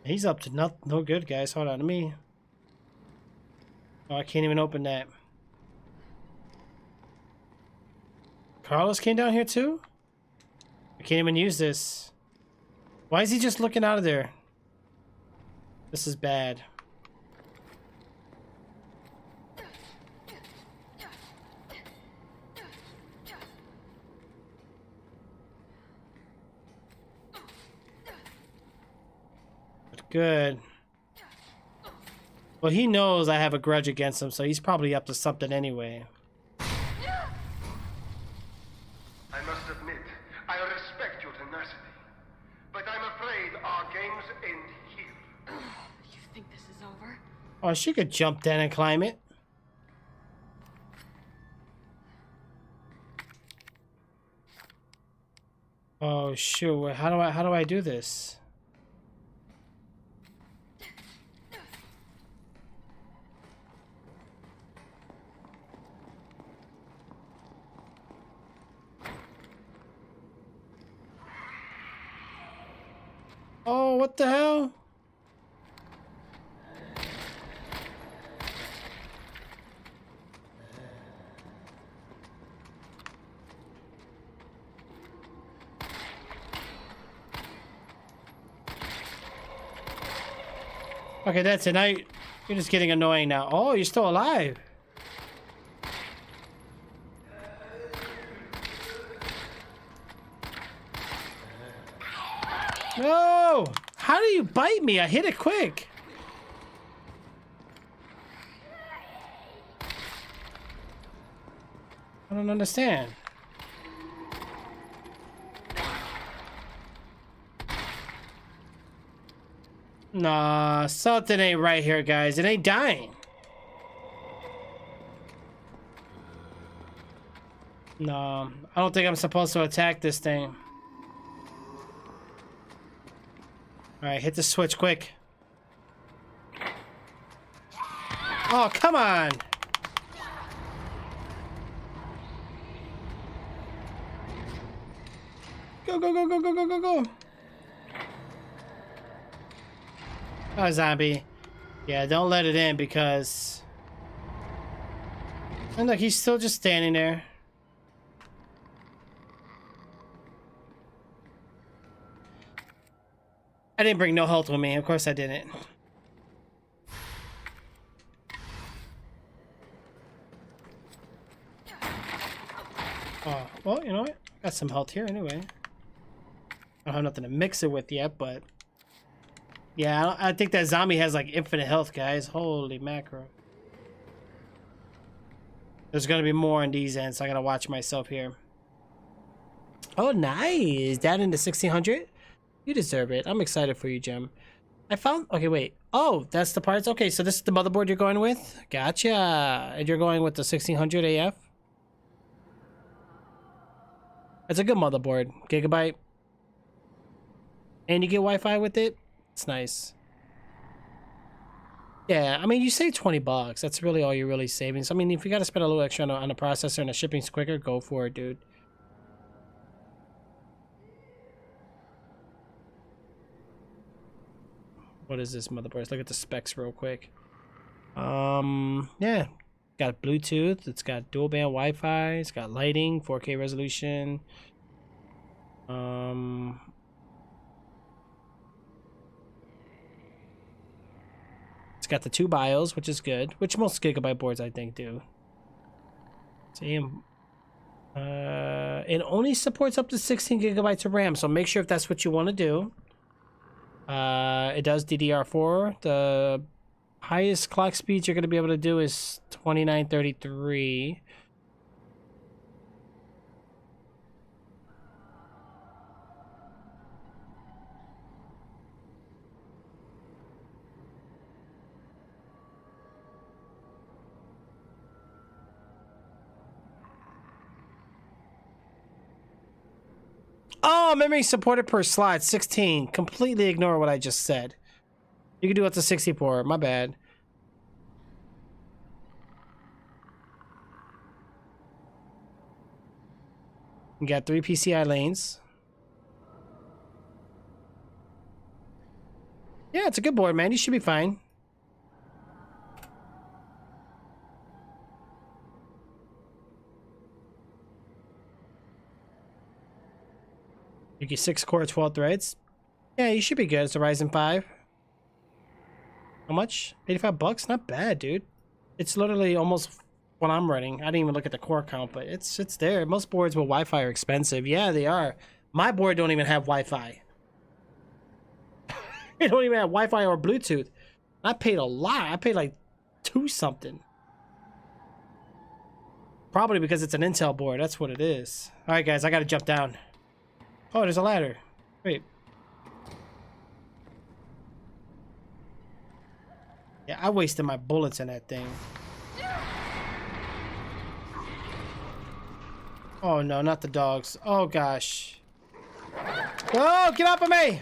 S1: He's up to no good, guys. Hold on to me. Oh, I can't even open that. Carlos came down here too? I can't even use this. Why is he just looking out of there? This is bad. But good. Well, he knows I have a grudge against him, so he's probably up to something anyway.
S12: I must admit, I respect your tenacity, but I'm afraid our games end here.
S9: You think this is over?
S1: Oh, she could jump down and climb it. Oh shoot! How do I do this? Oh, what the hell? Okay, that's it. Now you're just getting annoying now. Oh, you're still alive. No! How do you bite me? I hit it quick. I don't understand. Nah, something ain't right here, guys. It ain't dying. No, I don't think I'm supposed to attack this thing. Alright, hit the switch quick. Oh, come on! Go, go, go, go, go, go, go, go. Oh, zombie. Yeah, don't let it in because... And look, he's still just standing there. I didn't bring no health with me. Of course I didn't. Oh, well, you know what? Got some health here anyway. I don't have nothing to mix it with yet, but... Yeah, I think that zombie has like infinite health, guys. Holy mackerel. There's gonna be more on these ends, so I gotta watch myself here. Oh, nice. That into 1600? You deserve it. I'm excited for you, Jim. I found... Okay, wait. Oh, that's the parts? Okay, so this is the motherboard you're going with? Gotcha. And you're going with the 1600 AF? It's a good motherboard. Gigabyte. And you get Wi-Fi with it? It's nice. Yeah, I mean, you save 20 bucks. That's really all you're really saving. So, I mean, if you got to spend a little extra on a processor and the shipping's quicker, go for it, dude. What is this motherboard? Let's look at the specs real quick. Yeah. Got Bluetooth. It's got dual band Wi-Fi. It's got lighting, 4K resolution. It's got the 2 BIOS, which is good. Which most Gigabyte boards, I think, do. It only supports up to 16 gigabytes of RAM, so make sure if that's what you want to do. It does DDR4. The highest clock speeds you're going to be able to do is 2933. Oh, memory supported per slot, 16. Completely ignore what I just said. You can do up to 64. My bad. You got 3 PCI lanes. Yeah, it's a good board, man. You should be fine. You get 6 core, 12 threads. Yeah, you should be good. It's a Ryzen 5. How much? 85 bucks? Not bad, dude. It's literally almost what I'm running. I didn't even look at the core count, but it's there. Most boards with Wi-Fi are expensive. Yeah, they are. My board don't even have Wi-Fi. It don't even have Wi-Fi or Bluetooth. I paid a lot. I paid like 2 something. Probably because it's an Intel board. That's what it is. All right, guys, I got to jump down. Oh, there's a ladder. Wait. Yeah, I wasted my bullets in that thing. Oh, no, not the dogs. Oh, gosh. Oh, get off of me!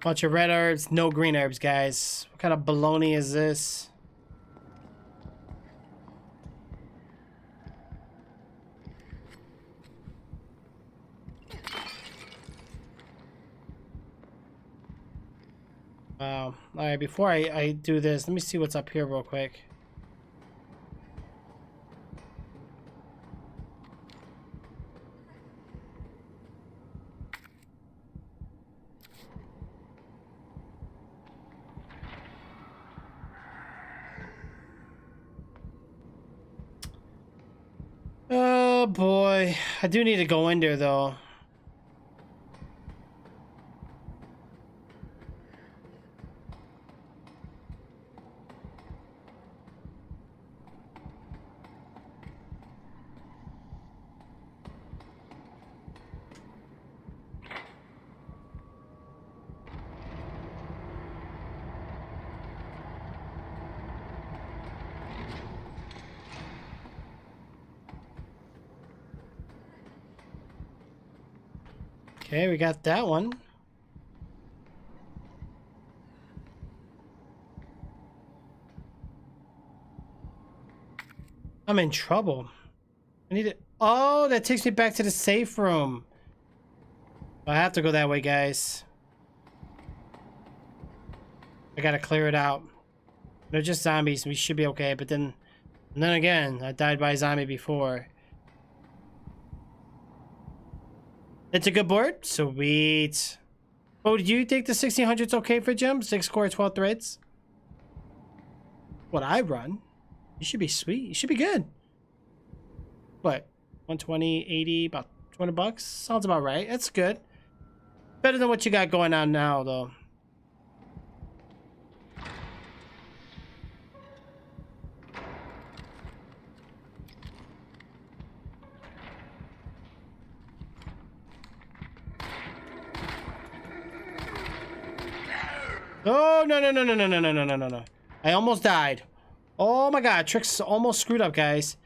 S1: Bunch of red herbs, no green herbs, guys. What kind of baloney is this? Wow. Alright, before I do this, let me see what's up here real quick. Oh boy, I do need to go in there though. Okay, we got that one. I'm in trouble. I need it. Oh, that takes me back to the safe room. I have to go that way, guys. I gotta clear it out. They're just zombies. We should be okay. But then again, I died by a zombie before. It's a good board. Sweet. Oh, do you think the 1600's okay for Jim? 6 core, 12 threads? What I run? You should be sweet. You should be good. What? 120, 80, about 20 bucks? Sounds about right. That's good. Better than what you got going on now, though. Oh, no, no, no, no, no, no, no, no, no, no, no. I almost died. Oh my god, Trick's almost screwed up, guys.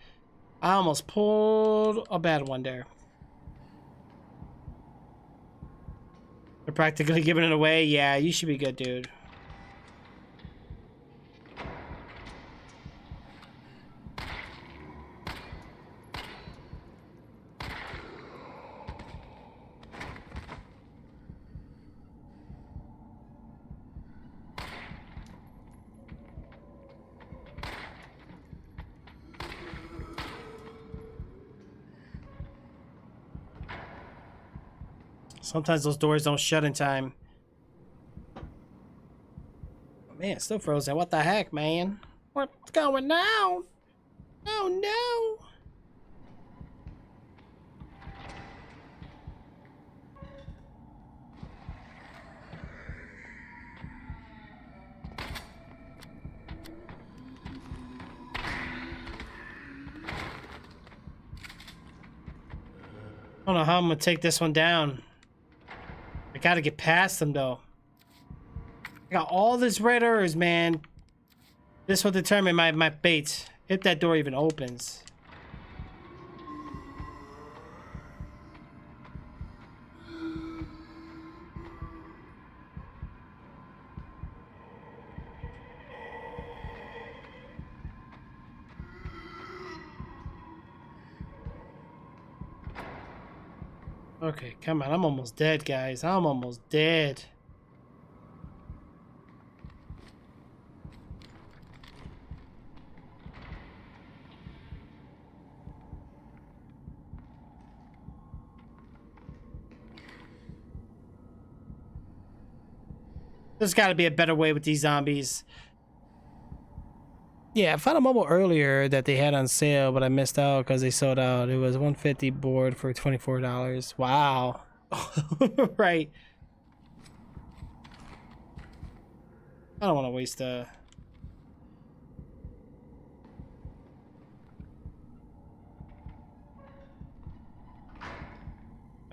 S1: I almost pulled a bad one there. They're practically giving it away. Yeah, you should be good, dude. Sometimes those doors don't shut in time. Man, still frozen. What the heck, man? What's going on? Oh no! I don't know how I'm gonna take this one down. I gotta get past them though. I got all this red herbs, man. This will determine my fate, if that door even opens. Okay, come on. I'm almost dead, guys. I'm almost dead. There's got to be a better way with these zombies. Yeah, I found a mobile earlier that they had on sale, but I missed out because they sold out. It was $150 board for $24. Wow. Right. I don't want to waste a...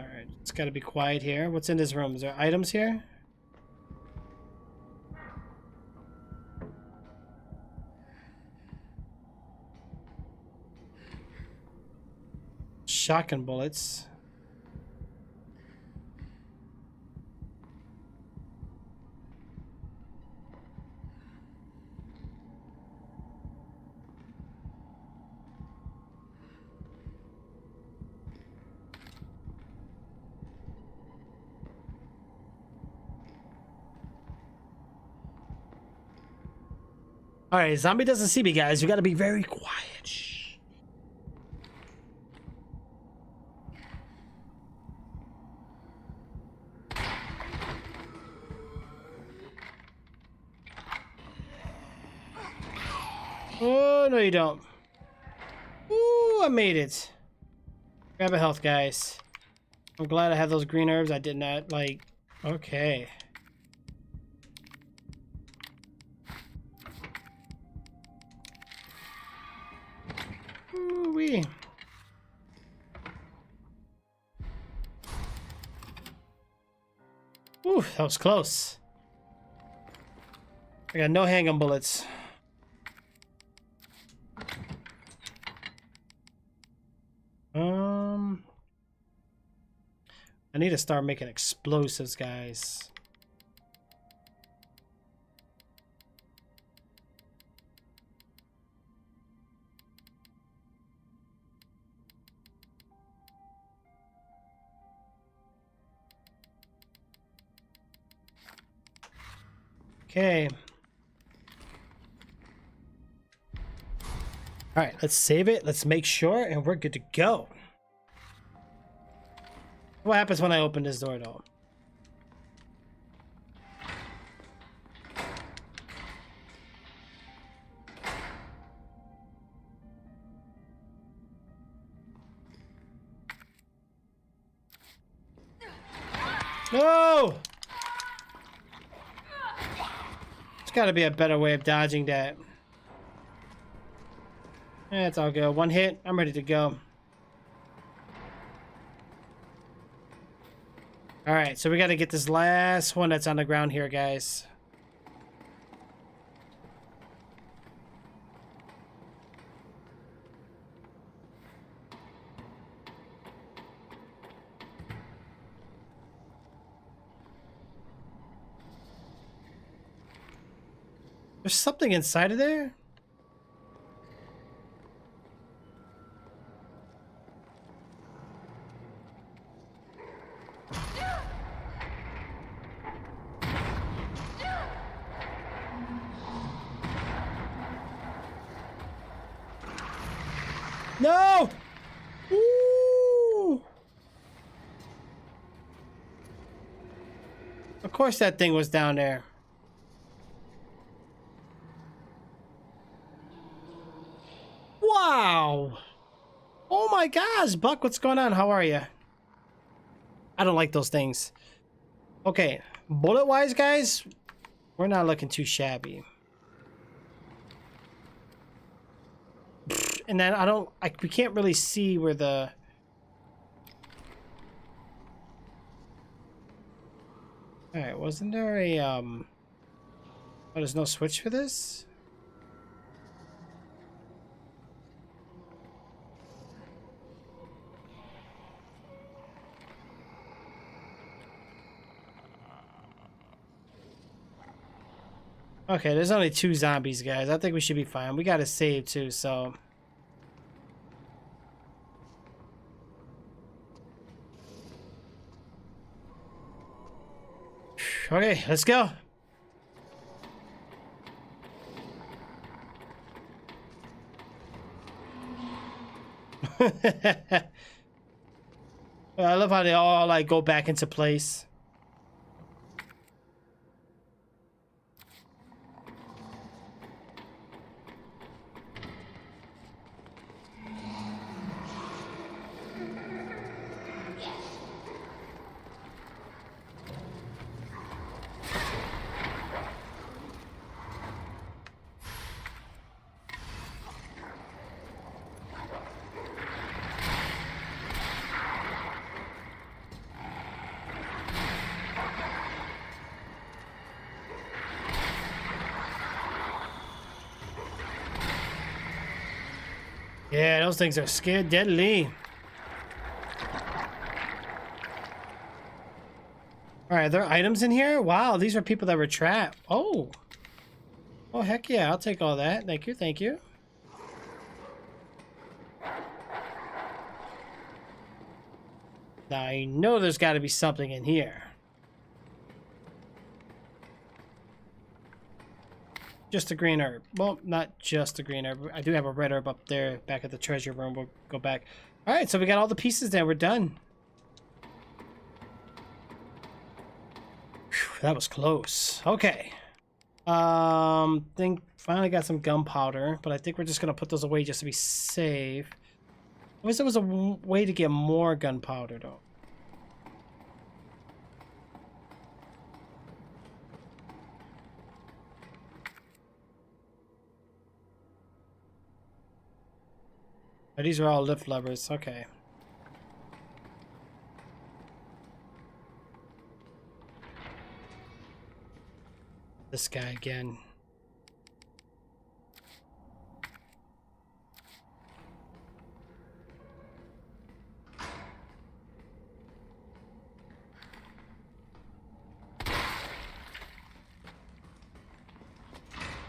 S1: Alright, it's got to be quiet here. What's in this room? Is there items here? Shotgun bullets. All right, zombie doesn't see me, guys. We got to be very quiet. Shh. Oh, no, you don't. Ooh, I made it. Grab a health, guys. I'm glad I have those green herbs. I did not, like... Okay. Ooh-wee. Ooh, that was close. I got no handgun bullets. I need to start making explosives, guys. Okay. All right, let's save it. Let's make sure, and we're good to go. What happens when I open this door, though? No! There's got to be a better way of dodging that. It's all good. One hit, I'm ready to go. All right, so we got to get this last one that's on the ground here, guys. There's something inside of there? No! Ooh! Of course that thing was down there. Wow! Oh my gosh, Buck, what's going on? How are you? I don't like those things. Okay, bullet-wise, guys, we're not looking too shabby. And then we can't really see where the... Alright, wasn't there a, Oh, there's no switch for this? Okay, there's only 2 zombies, guys. I think we should be fine. We gotta save, too, so... Okay, let's go. I love how they all like go back into place. Yeah, those things are scared deadly. Alright, are there items in here? Wow, these are people that were trapped. Oh. Oh, heck yeah, I'll take all that. Thank you, thank you. Now, I know there's got to be something in here. Just a green herb. Well, not just a green herb. I do have a red herb up there back at the treasure room. We'll go back. All right, so we got all the pieces there. We're done. Whew, that was close. Okay. Think finally got some gunpowder, but I think we're just gonna put those away just to be safe. I wish there was a way to get more gunpowder though. Oh, these are all lift levers. Okay. This guy again.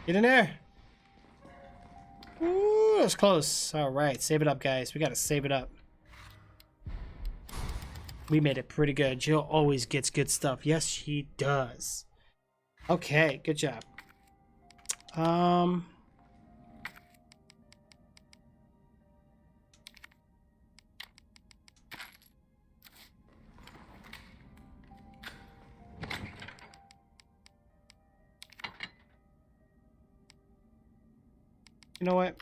S1: Get in there. Ooh, that's close. All right, save it up, guys. We gotta save it up. We made it pretty good. Jill always gets good stuff. Yes, she does. Okay, good job. You know what?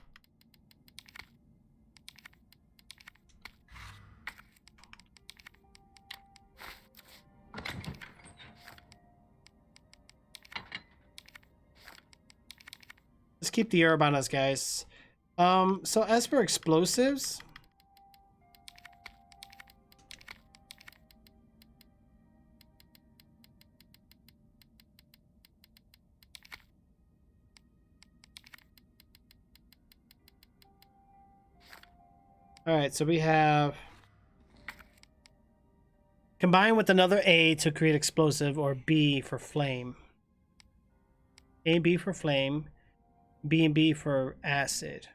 S1: Let's keep the herb on us, guys. So as for explosives, all right, so we have combine with another A to create explosive, or B for flame. A and B for flame, B and B for acid.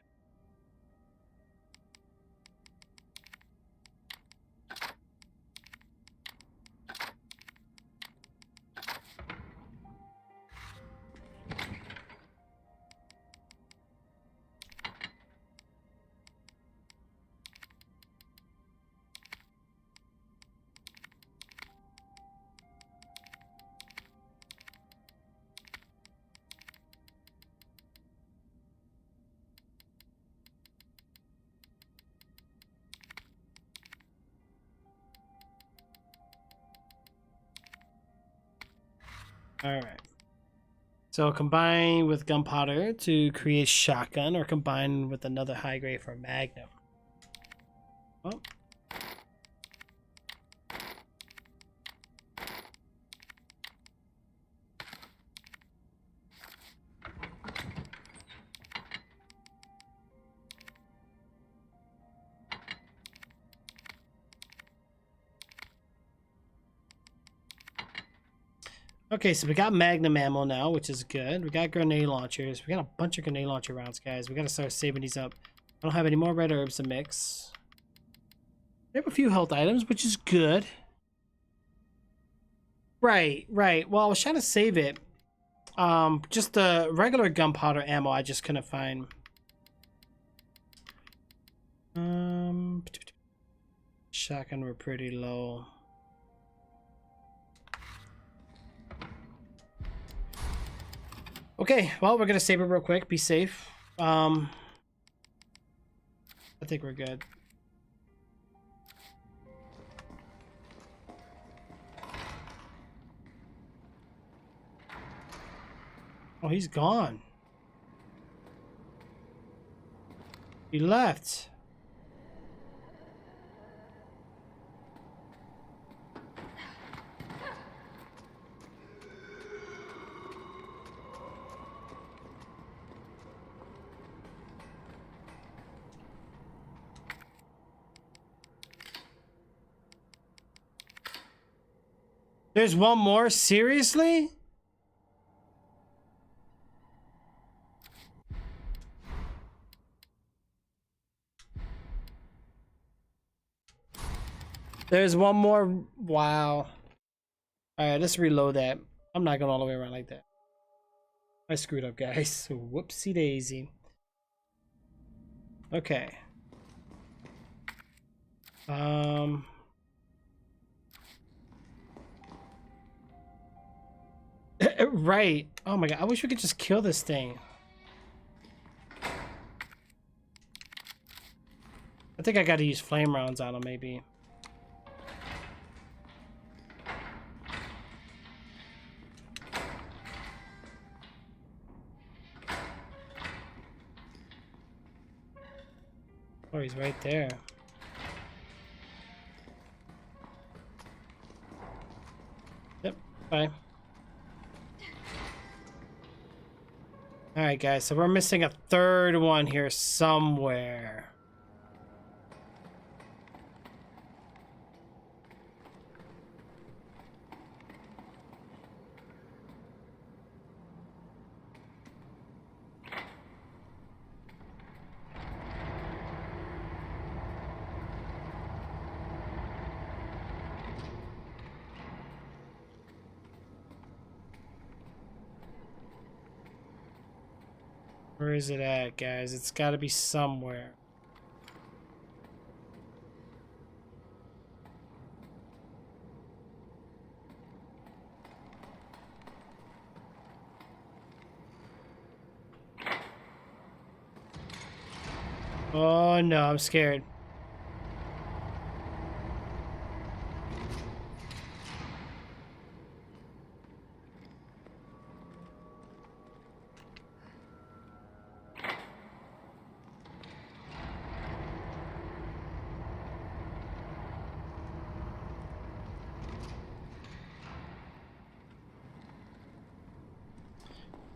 S1: All right. So combine with gunpowder to create shotgun, or combine with another high grade for magnum. Oh. Okay, so we got magnum ammo now, which is good. We got grenade launchers. We got a bunch of grenade launcher rounds, guys. We gotta start saving these up. I don't have any more red herbs to mix. We have a few health items, which is good. Right. Well, I was trying to save it. Just the regular gunpowder ammo I just couldn't find. Shotgun were pretty low. Okay, well, we're gonna save it real quick. Be safe. I think we're good. Oh, he's gone. He left. There's one more? Seriously? There's one more. Wow. Alright, let's reload that. I'm not going all the way around like that. I screwed up, guys. Whoopsie daisy. Okay. Right. Oh my god, I wish we could just kill this thing. I think I gotta use flame rounds on him, maybe. Oh, he's right there. Yep, bye. Alright guys, so we're missing a third one here somewhere. Where is it at, guys? It's got to be somewhere. Oh no, I'm scared.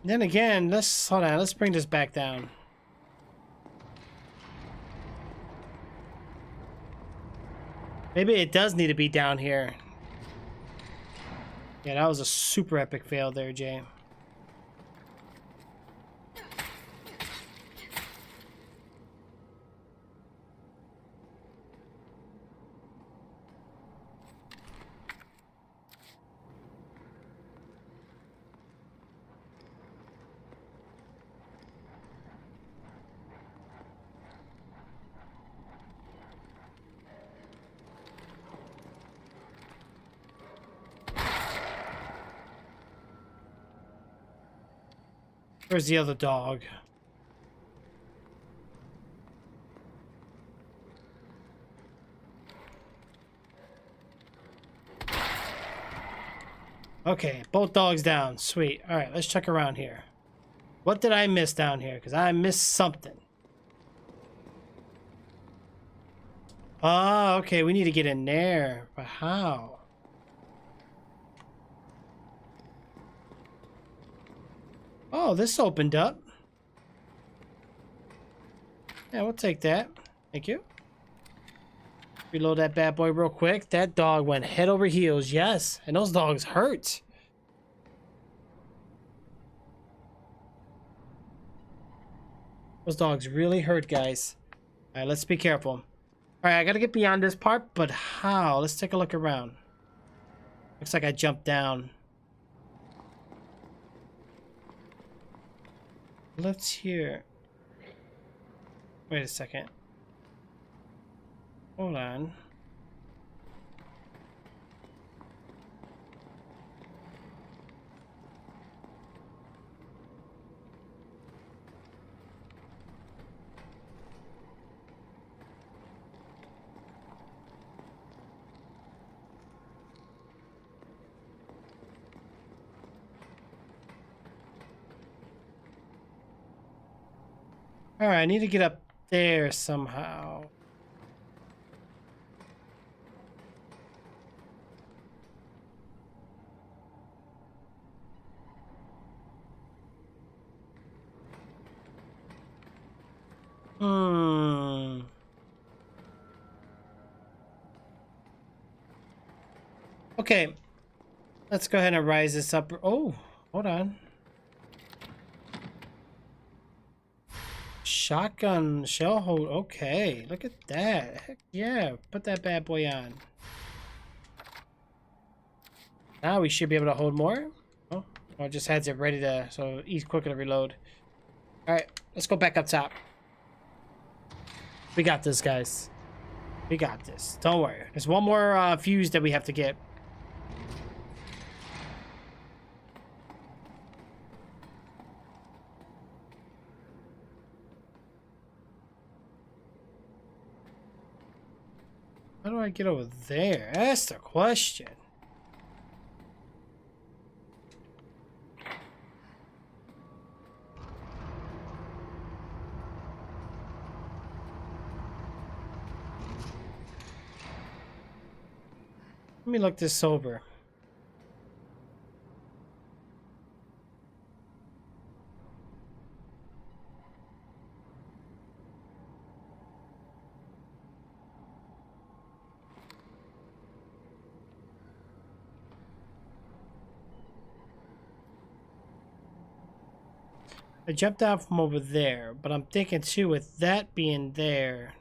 S1: Then again, hold on, let's bring this back down. Maybe it does need to be down here. Yeah, that was a super epic fail there, Jay. Where's the other dog? Okay, both dogs down. Sweet. All right, let's check around here. What did I miss down here? Because I missed something. Oh, okay, we need to get in there. But how? Oh, this opened up. Yeah, we'll take that. Thank you. Reload that bad boy real quick. That dog went head over heels. Yes. And those dogs hurt. Those dogs really hurt, guys. All right, let's be careful. All right, I got to get beyond this part, but how? Let's take a look around. Looks like I jumped down. Let's hear. Wait a second. Hold on. All right, I need to get up there somehow. Okay. Let's go ahead and rise this up. Oh, hold on. Shotgun shell hold. Okay, look at that. Heck yeah, put that bad boy on. Now we should be able to hold more. Oh, it just has it ready to, so it's quicker to reload. All right, let's go back up top. We got this, guys. We got this. Don't worry. There's one more fuse that we have to get. How do I get over there? That's the question. Let me look this over. I jumped out from over there, but I'm thinking too, with that being there.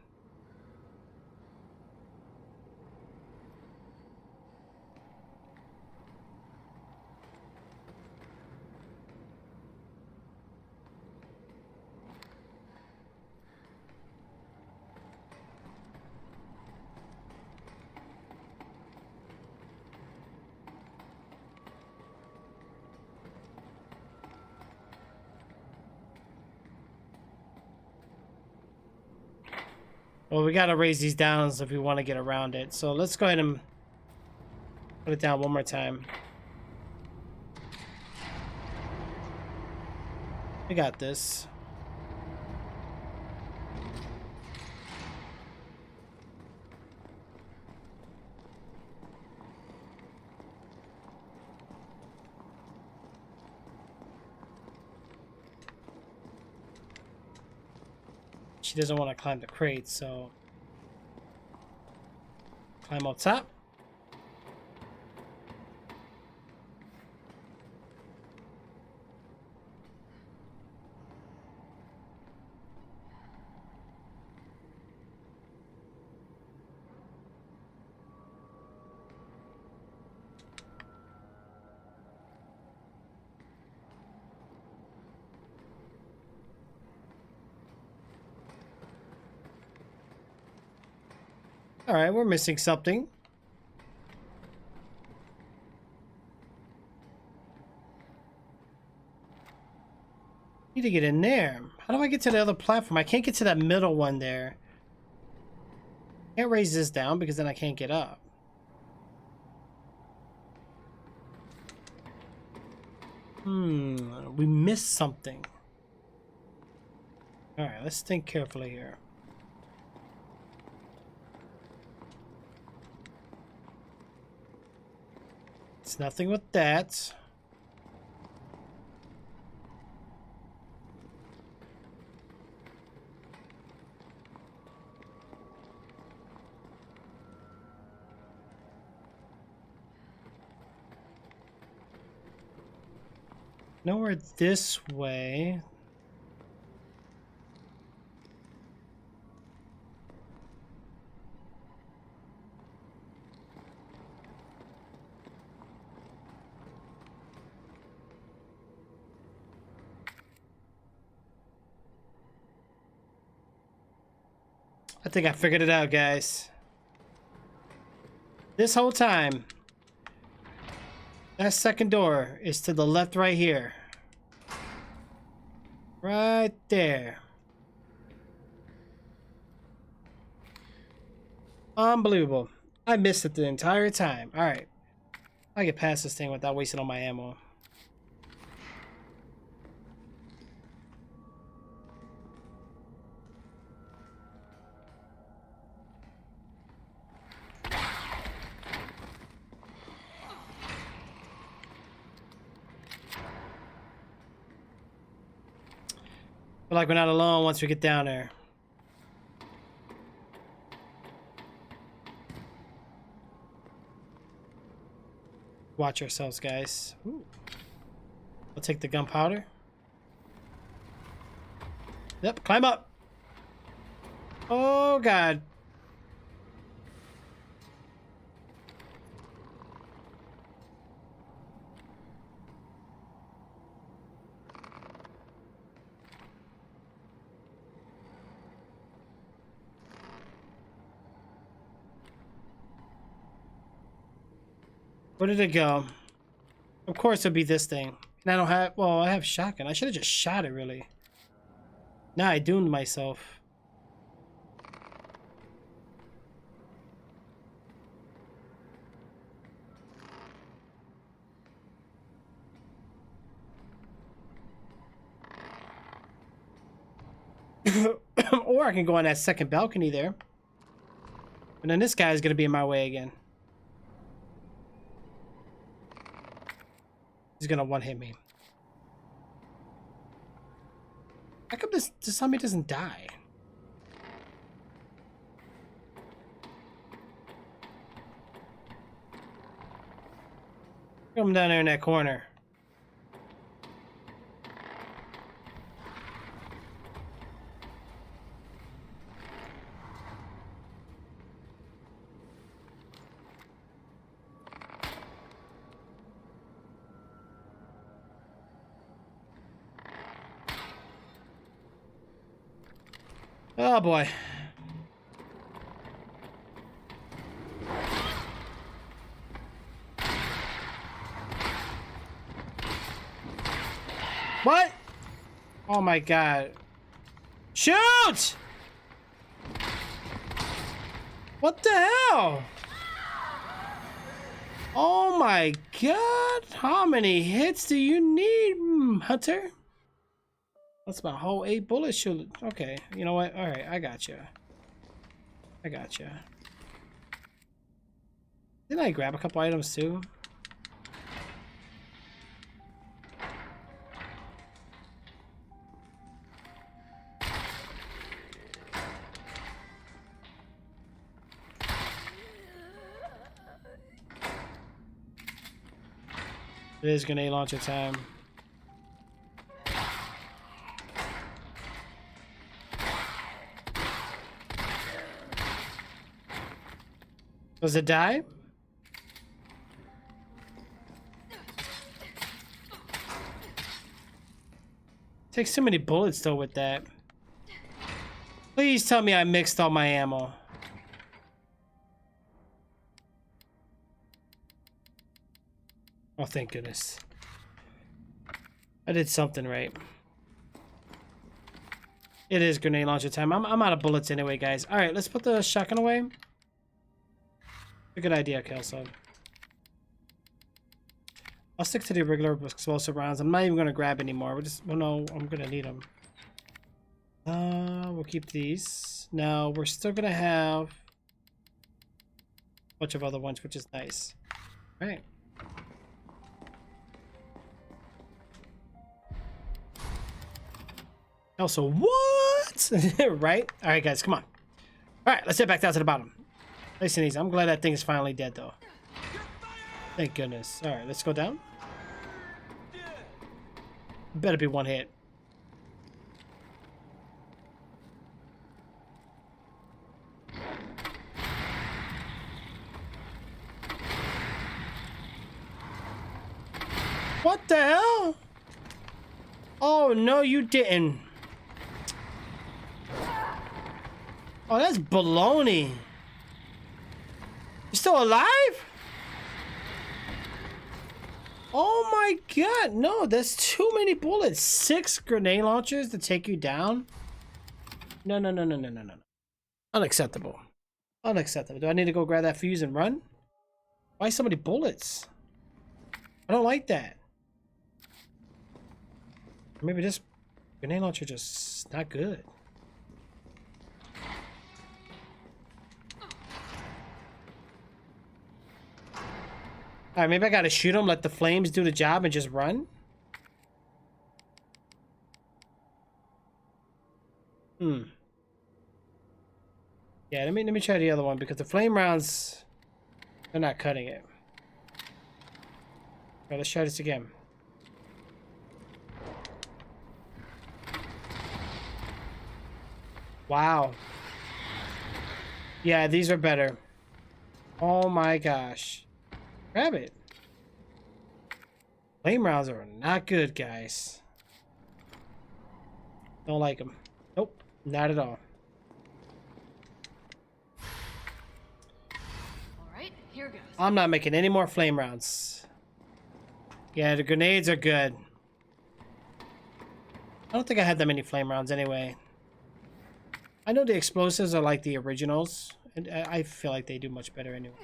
S1: Well, we gotta raise these downs if we want to get around it. So let's go ahead and put it down one more time. We got this. She doesn't want to climb the crate, so climb up top. All right, we're missing something. Need to get in there. How do I get to the other platform? I can't get to that middle one there. Can't raise this down because then I can't get up. We missed something. All right, let's think carefully here. It's nothing with that. Nowhere this way. I think I figured it out, guys. This whole time, that second door is to the left right here. Right there. Unbelievable. I missed it the entire time. Alright. I get past this thing without wasting all my ammo. Feel like we're not alone once we get down there. Watch ourselves, guys. Ooh. I'll take the gunpowder. Yep, climb up. Oh, God. Where did it go? Of course it'll be this thing. And I don't have, well, I have shotgun. I should have just shot it, really. Now I doomed myself. Or I can go on that second balcony there. And then this guy's gonna be in my way again. He's gonna one-hit me. How come this zombie doesn't die? Come down there in that corner. Oh boy. What? Oh my God. Shoot! What the hell? Oh my god. How many hits do you need, Hunter? That's my whole 8 bullets. Shoot. Okay. You know what? Alright, I got you. I got you. Didn't I grab a couple items too? It is grenade launcher time. Does it die? Takes too many bullets though with that. Please tell me I mixed all my ammo. Oh, thank goodness. I did something right. It is grenade launcher time. I'm out of bullets anyway, guys. Alright, let's put the shotgun away. A good idea, Kelso. I'll stick to the regular explosive rounds. I'm not even going to grab anymore. We're just... Well, no, I'm going to need them. We'll keep these. Now, we're still going to have a bunch of other ones, which is nice. Alright. Also, what? Right? Alright, guys, come on. Alright, let's head back down to the bottom. Nice and easy. I'm glad that thing is finally dead, though. Thank goodness. Alright, let's go down. Better be one hit. What the hell? Oh, no, you didn't. Oh, that's baloney. You still alive? Oh my god, no, that's too many bullets. 6 grenade launchers to take you down? No, no, no, no, no, no, no. Unacceptable. Unacceptable. Do I need to go grab that fuse and run? Why so many bullets? I don't like that. Maybe this grenade launcher just not good. Alright, maybe I gotta shoot him, let the flames do the job, and just run? Yeah, let me try the other one, because the flame rounds, they're not cutting it. Alright, let's try this again. Wow. Yeah, these are better. Oh my gosh. Grab it. Flame rounds are not good, guys. Don't like them. Nope, not at all.
S9: Alright, here goes.
S1: I'm not making any more flame rounds. Yeah, the grenades are good. I don't think I had that many flame rounds anyway. I know the explosives are like the originals, and I feel like they do much better anyway.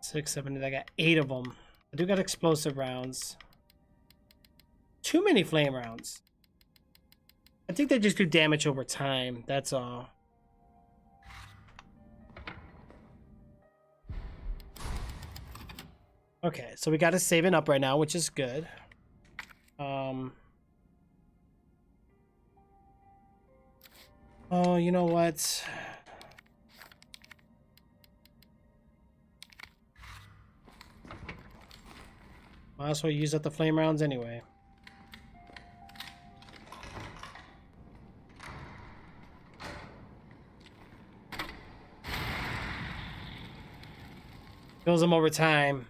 S1: Six, 7, I got 8 of them. I do got explosive rounds. Too many flame rounds. I think they just do damage over time, that's all. Okay, so we got to save it up right now, which is good. Oh, you know what? Might as well use up the flame rounds anyway. Kills them over time.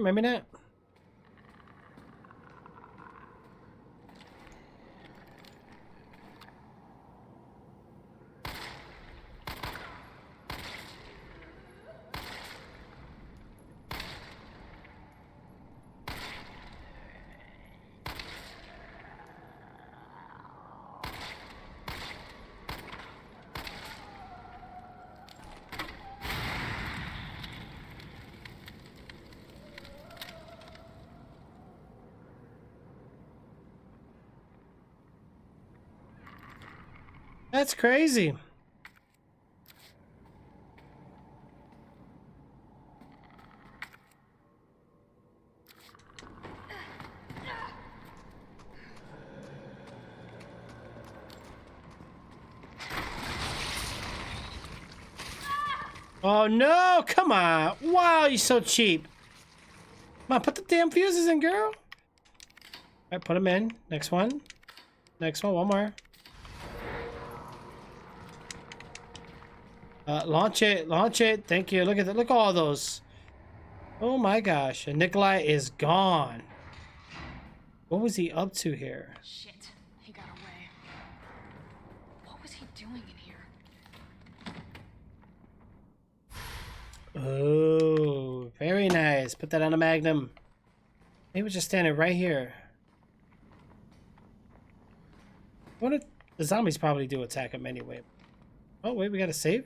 S1: maybe not. That's crazy. Oh no, come on. Wow, you're so cheap. Come on, put the damn fuses in, girl. All right, put them in. Next one. Next one more. Launch it, launch it. Thank you. Look at that. Look at all those. Oh my gosh. And Nikolai is gone. What was he up to here?
S9: Shit, he got away. What was he doing in here?
S1: Oh, very nice. Put that on a Magnum. He was just standing right here. What did the zombies probably do attack him anyway? Oh wait, we gotta save.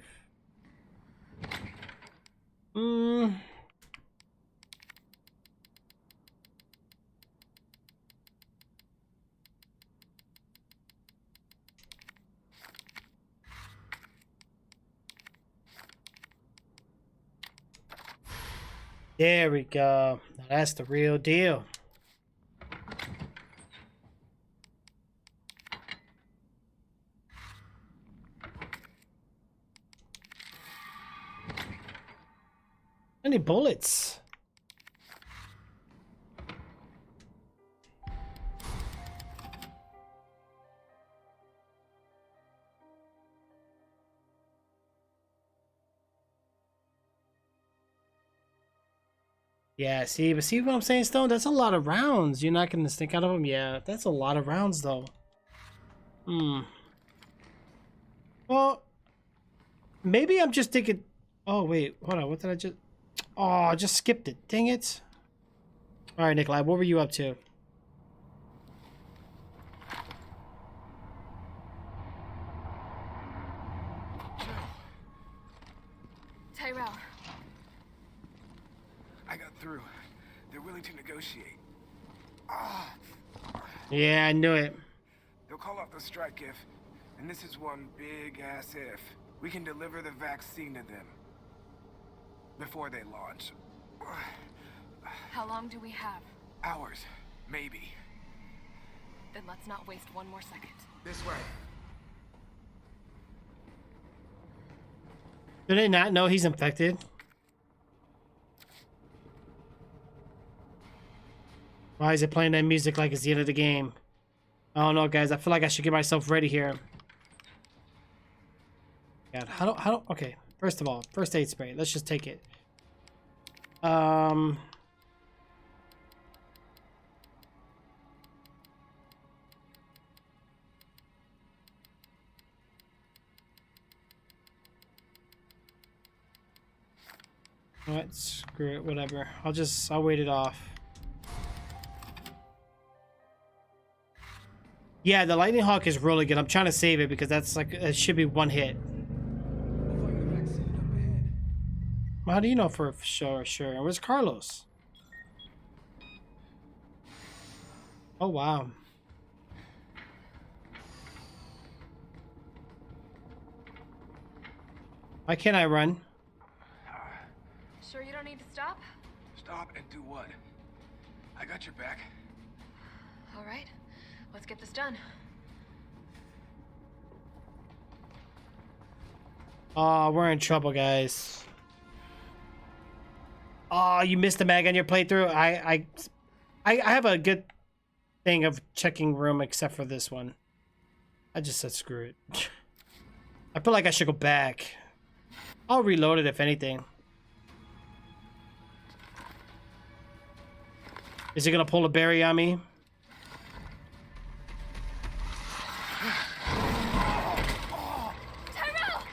S1: There we go. Now that's the real deal. Any bullets? Yeah, see what I'm saying, Stone? That's a lot of rounds. You're not gonna sneak out of them? Yeah, that's a lot of rounds, though. Well, maybe I'm just thinking... Oh, wait, hold on. What did I just... Oh, I just skipped it. Dang it. All right, Nikolai, what were you up to?
S9: Tyrell.
S8: I got through. They're willing to negotiate.
S1: Yeah, I knew it.
S8: They'll call off the strike if, and this is one big ass if, we can deliver the vaccine to them before they launch.
S9: How long do we have?
S8: Hours, maybe.
S9: Then let's not waste one more second.
S8: This way.
S1: Do they not know he's infected? Why is it playing that music like it's the end of the game? I don't know, guys. I feel like I should get myself ready here. God, how do, okay. First of all, first aid spray. Let's just take it. What? Screw it. Whatever. I'll wait it off. Yeah, the Lightning Hawk is really good. I'm trying to save it because that's like, it should be one hit. How do you know for sure? Sure. Where's Carlos? Oh, wow. Why can't I run?
S9: Sure you don't need to stop?
S8: Stop and do what? I got your back.
S9: All right. Let's get this done.
S1: Oh, we're in trouble, guys. Oh, you missed the mag on your playthrough. I have a good thing of checking room except for this one. I just said screw it. I feel like I should go back. I'll reload it if anything. Is he gonna pull a Barry on me?
S9: Tyrell!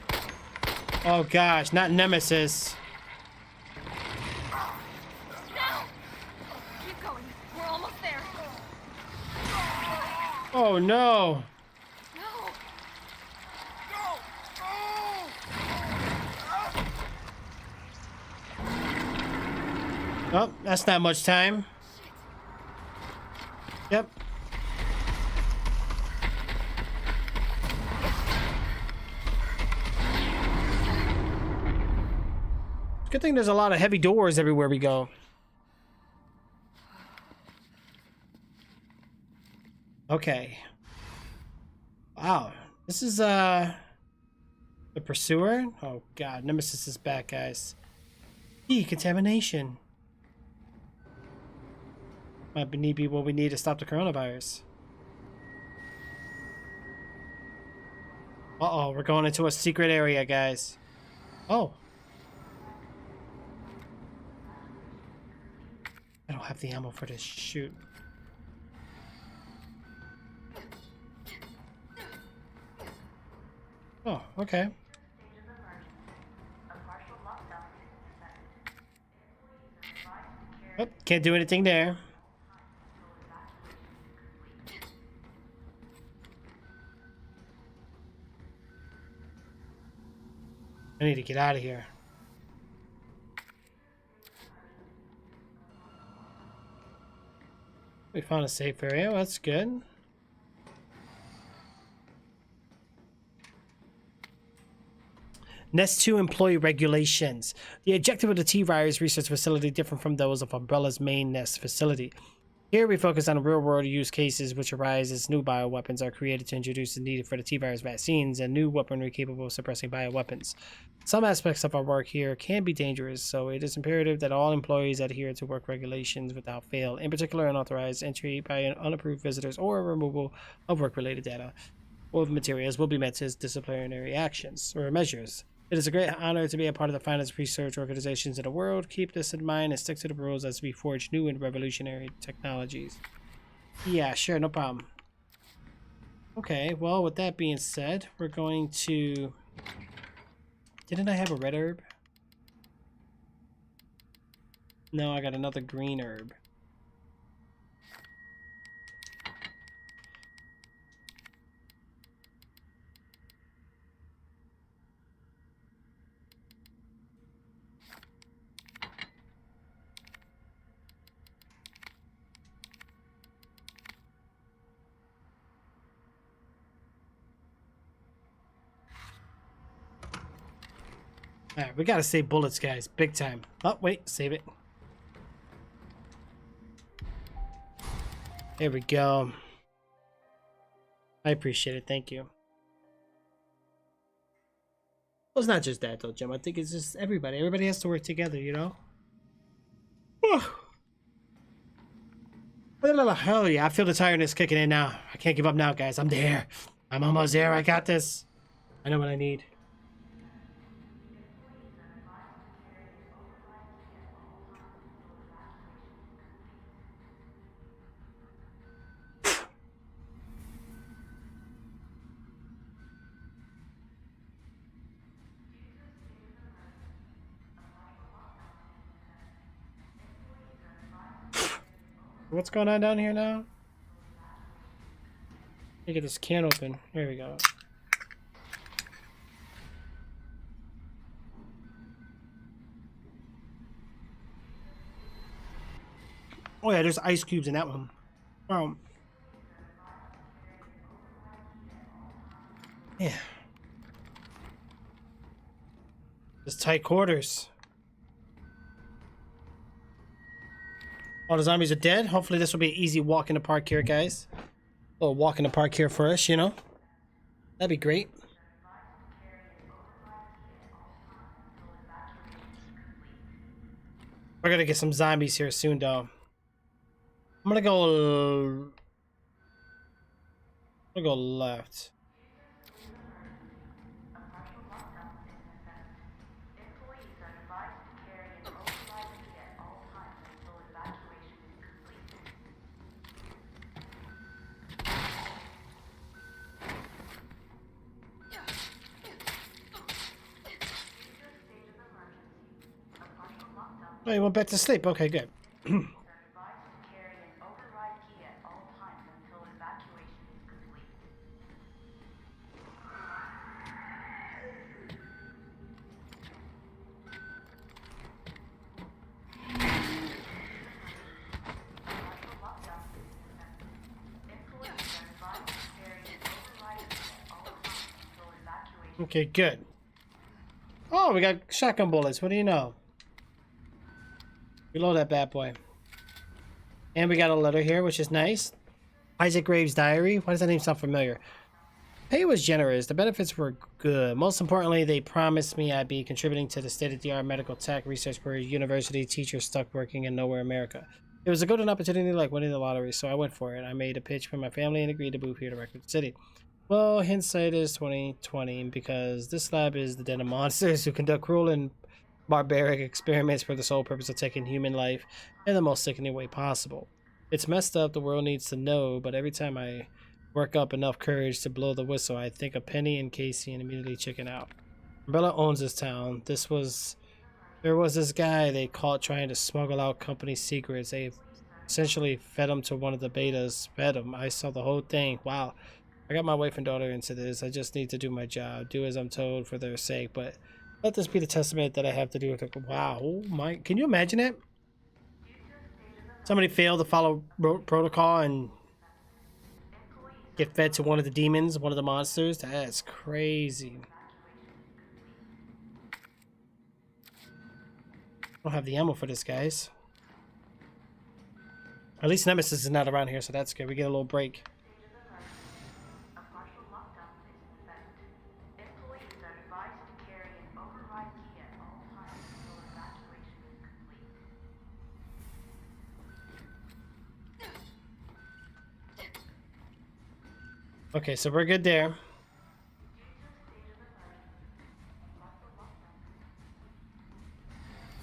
S1: Oh gosh, not Nemesis.
S9: Now! Keep going. We're almost there.
S1: Oh no.
S9: No!
S1: Oh, that's not much time. Yep. Good thing there's a lot of heavy doors everywhere we go. Okay. Wow. This is the pursuer? Oh god, Nemesis is back, guys. Decontamination. Might be what we need to stop the coronavirus. Uh-oh, we're going into a secret area, guys. Oh. I don't have the ammo for this. Shoot. Oh, okay. Oh, can't do anything there. I need to get out of here. We found a safe area. Well, that's good. Nest 2 employee regulations. The objective of the T-Virus research facility different from those of Umbrella's main Nest facility. Here we focus on real-world use cases which arise as new bioweapons are created to introduce the need for the T-Virus vaccines and new weaponry capable of suppressing bioweapons. Some aspects of our work here can be dangerous, so it is imperative that all employees adhere to work regulations without fail, in particular unauthorized entry by unapproved visitors or removal of work-related data or materials will be met as disciplinary actions or measures. It is a great honor to be a part of the finest research organizations in the world. Keep this in mind and stick to the rules as we forge new and revolutionary technologies. Yeah, sure, no problem. Okay, well, with that being said, we're going to... Didn't I have a red herb? No, I got another green herb. Alright, we gotta save bullets, guys. Big time. Oh, wait. Save it. There we go. I appreciate it. Thank you. Well, it's not just that, though, Jim. I think it's just everybody. Everybody has to work together, you know? Hell yeah. I feel the tiredness kicking in now. I can't give up now, guys. I'm there. I'm almost there. I got this. I know what I need. What's going on down here now? Let me get this can open. There we go. Oh yeah, there's ice cubes in that one. Yeah. Just tight quarters. All the zombies are dead. Hopefully this will be an easy walk in the park here, guys. A little walk in the park here for us, you know? That'd be great. We're gonna get some zombies here soon, though. I'm gonna go left. Oh, you went back to sleep. Okay, good. Okay, good. Oh, we got shotgun bullets. What do you know? Reload that bad boy. And we got a letter here, which is nice. Isaac Graves' diary. Why does that name sound familiar? Pay was generous. The benefits were good. Most importantly, they promised me I'd be contributing to the state-of-the-art medical tech research for a university teacher stuck working in nowhere America. It was a golden opportunity like winning the lottery, so I went for it. I made a pitch for my family and agreed to move here to Raccoon City. Well, hindsight is 2020 because this lab is the den of monsters who conduct cruel and barbaric experiments for the sole purpose of taking human life in the most sickening way possible. It's messed up, the world needs to know, but every time I work up enough courage to blow the whistle, I think of Penny and Casey and immediately chicken out. Umbrella owns this town. There was this guy they caught trying to smuggle out company secrets. They essentially fed him to one of the betas. Fed him. I saw the whole thing. Wow. I got my wife and daughter into this. I just need to do my job, do as I'm told for their sake, but let this be the testament that I have to do with it. Wow, oh my, can you imagine it? Somebody failed to follow protocol and get fed to one of the demons, one of the monsters. That's crazy. I don't have the ammo for this, guys. At least Nemesis is not around here, so that's good. We get a little break. Okay, so we're good there.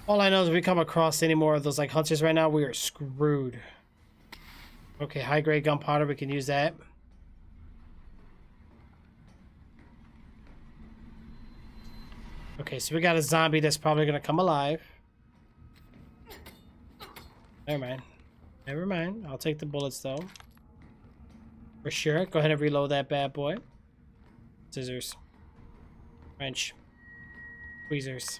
S1: All I know is if we come across any more of those like hunters right now, we are screwed. Okay, high grade gunpowder, we can use that. Okay, so we got a zombie that's probably gonna come alive. Never mind. Never mind. I'll take the bullets though. For sure. Go ahead and reload that bad boy. Scissors. Wrench. Tweezers.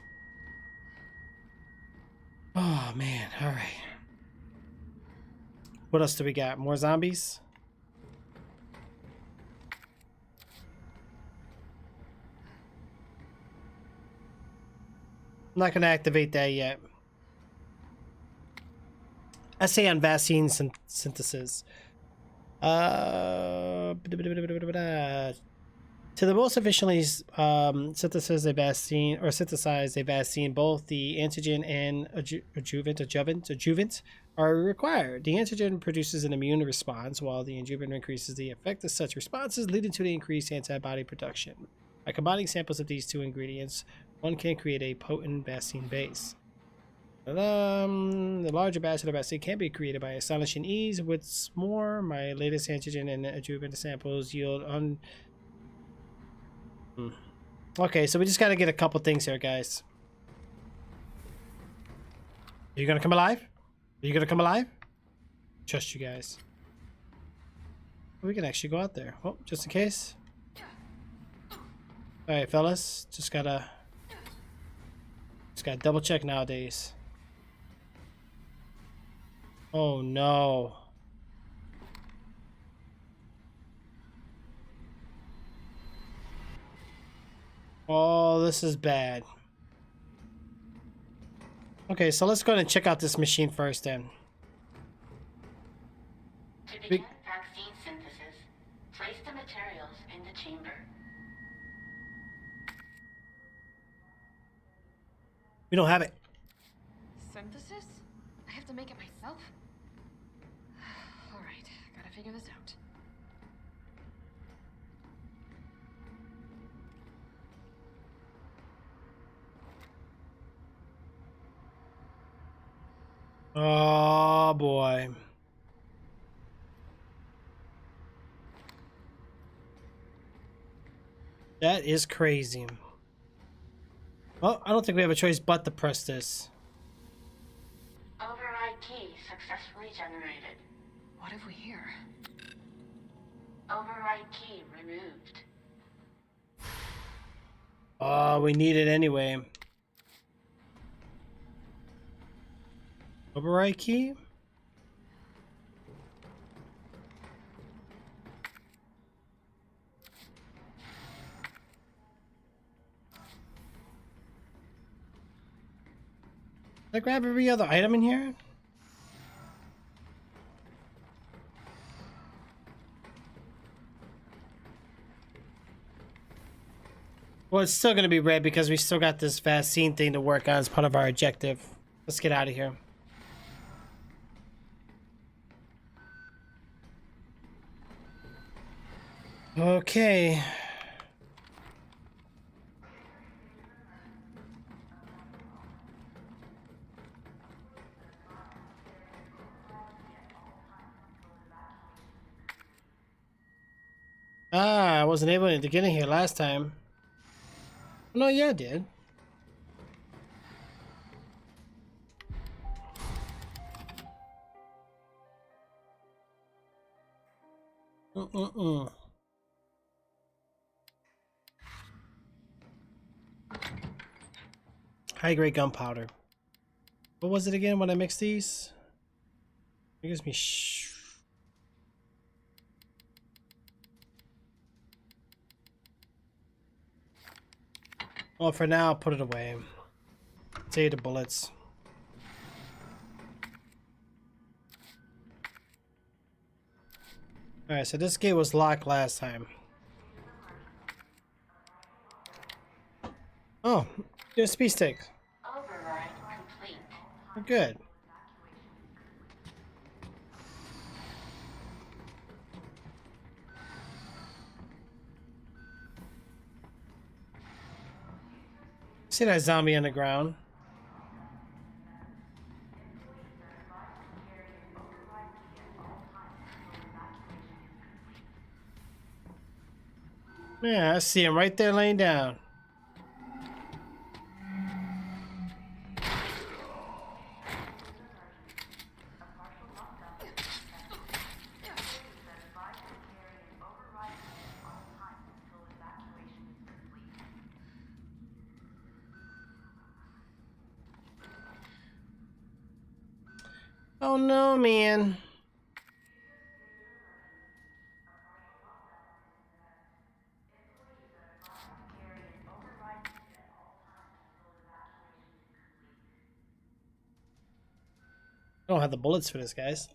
S1: Oh, man. Alright. What else do we got? More zombies? I'm not going to activate that yet. Essay on vaccine synthesis. To the most efficiently synthesize a vaccine, both the antigen and adjuvant are required. The antigen produces an immune response, while the adjuvant increases the effect of such responses, leading to the increased antibody production. By combining samples of these two ingredients, one can create a potent vaccine base. The larger batch of the vaccine can be created by astonishing ease. What's more, my latest antigen and adjuvant samples yield Okay, so we just gotta get a couple things here, guys. Are you gonna come alive? Are you gonna come alive? Trust you guys. We can actually go out there. Oh, just in case. Alright, fellas. Just gotta double check nowadays. Oh no. Oh, this is bad. Okay, so let's go ahead and check out this machine first then.
S19: To begin vaccine synthesis, place the materials in the chamber.
S1: We don't have it.
S9: Synthesis? I have to make it myself? Alright, gotta figure this out.
S1: Oh boy. That is crazy. Well, I don't think we have a choice but to press this.
S9: What have we here?
S19: Override key removed.
S1: Oh, we need it anyway. Override key? Did I grab every other item in here? Well, it's still going to be red because we still got this vaccine thing to work on as part of our objective. Let's get out of here. Okay. Ah, I wasn't able to get in here last time. No, yeah, I did. High grade gunpowder. What was it again when I mixed these? It gives me well, for now, I'll put it away. Save the bullets. Alright, so this gate was locked last time. Oh, USB stick.
S19: Override complete.
S1: We're good. See that zombie on the ground? Yeah, I see him right there laying down. Oh no, man. I don't have the bullets for this, guys.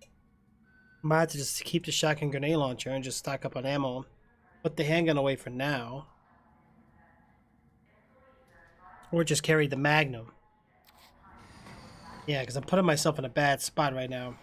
S1: I might have to just keep the shotgun grenade launcher and just stock up on ammo. Put the handgun away for now. Or just carry the Magnum. Yeah, because I'm putting myself in a bad spot right now.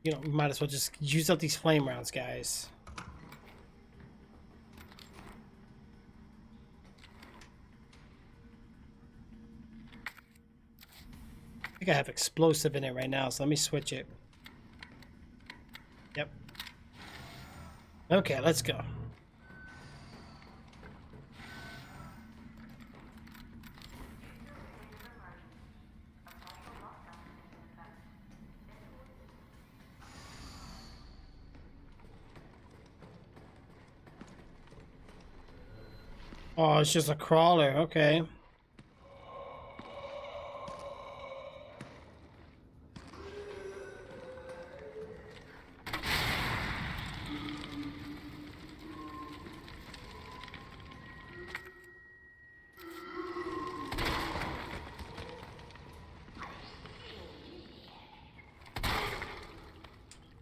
S1: You know, might as well just use up these flame rounds, guys. I think I have explosive in it right now, so let me switch it. Yep. Okay, let's go. Oh, it's just a crawler, okay.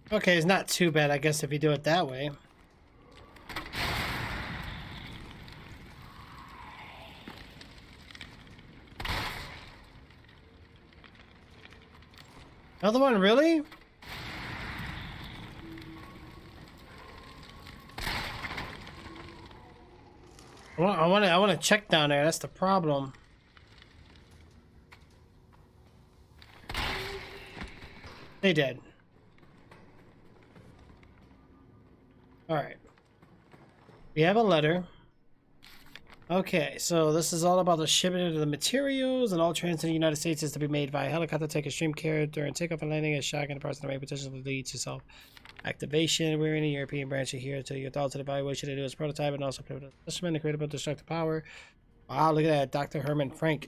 S1: Okay, it's not too bad, I guess, if you do it that way. Another one, really? I want to check down there. That's the problem. They did. Alright. We have a letter. Okay, so this is all about the shipment of the materials, and all transit in the United States is to be made via helicopter. Take extreme care during takeoff and landing. A shock in the parts of the may potentially lead to self-activation. We're in a European branch here to your thoughts and evaluation to do as prototype and also pivotal assessment and create destructive power. Wow, look at that, Dr. Herman Frank.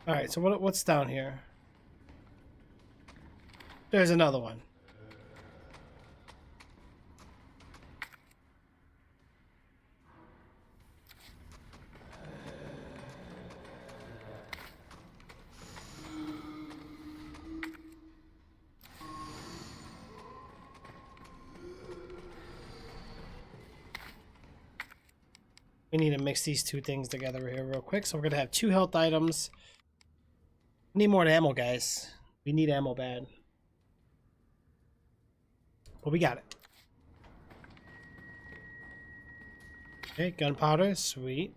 S1: Alright, so what's down here? There's another one. We need to mix these two things together here real quick. So we're gonna have 2 health items. We need more ammo, guys. We need ammo bad. But we got it. Okay, gunpowder, sweet.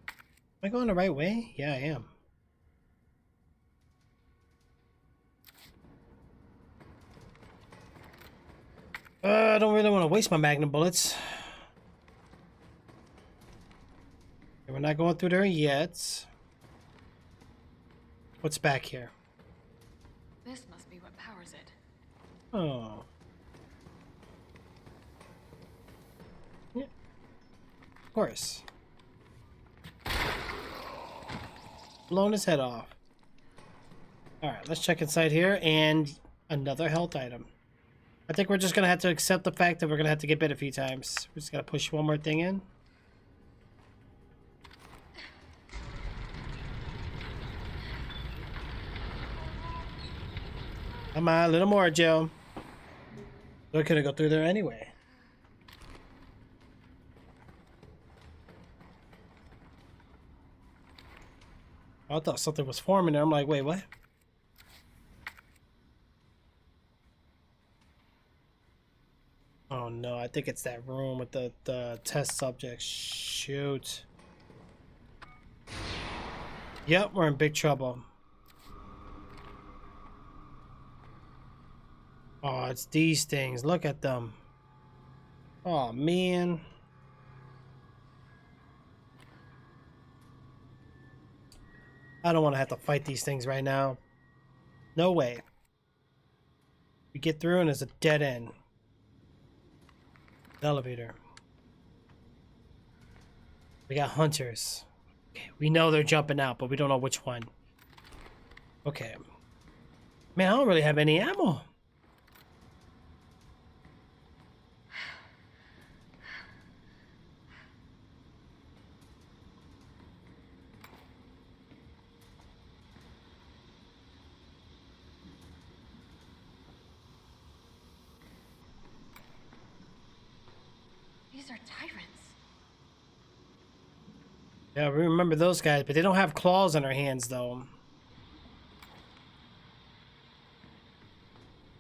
S1: Am I going the right way? Yeah, I am. I don't really want to waste my magnum bullets. Okay, we're not going through there yet. What's back here?
S9: This must be what powers it.
S1: Oh. Yeah. Of course. Blown his head off. Alright, let's check inside here. And another health item. I think we're just going to have to accept the fact that we're going to have to get bit a few times. We're just going to push one more thing in. Come on, a little more, Joe. We're going to go through there anyway. I thought something was forming there. I'm like, wait, what? Oh no, I think it's that room with the test subjects. Shoot. Yep, we're in big trouble. Oh, it's these things. Look at them. Oh man. I don't want to have to fight these things right now. No way. We get through and there's a dead end. Elevator. We got hunters. Okay, we know they're jumping out, but we don't know which one. Okay. Man, I don't really have any ammo.
S9: These are tyrants.
S1: Yeah, we remember those guys, but they don't have claws in their hands, though.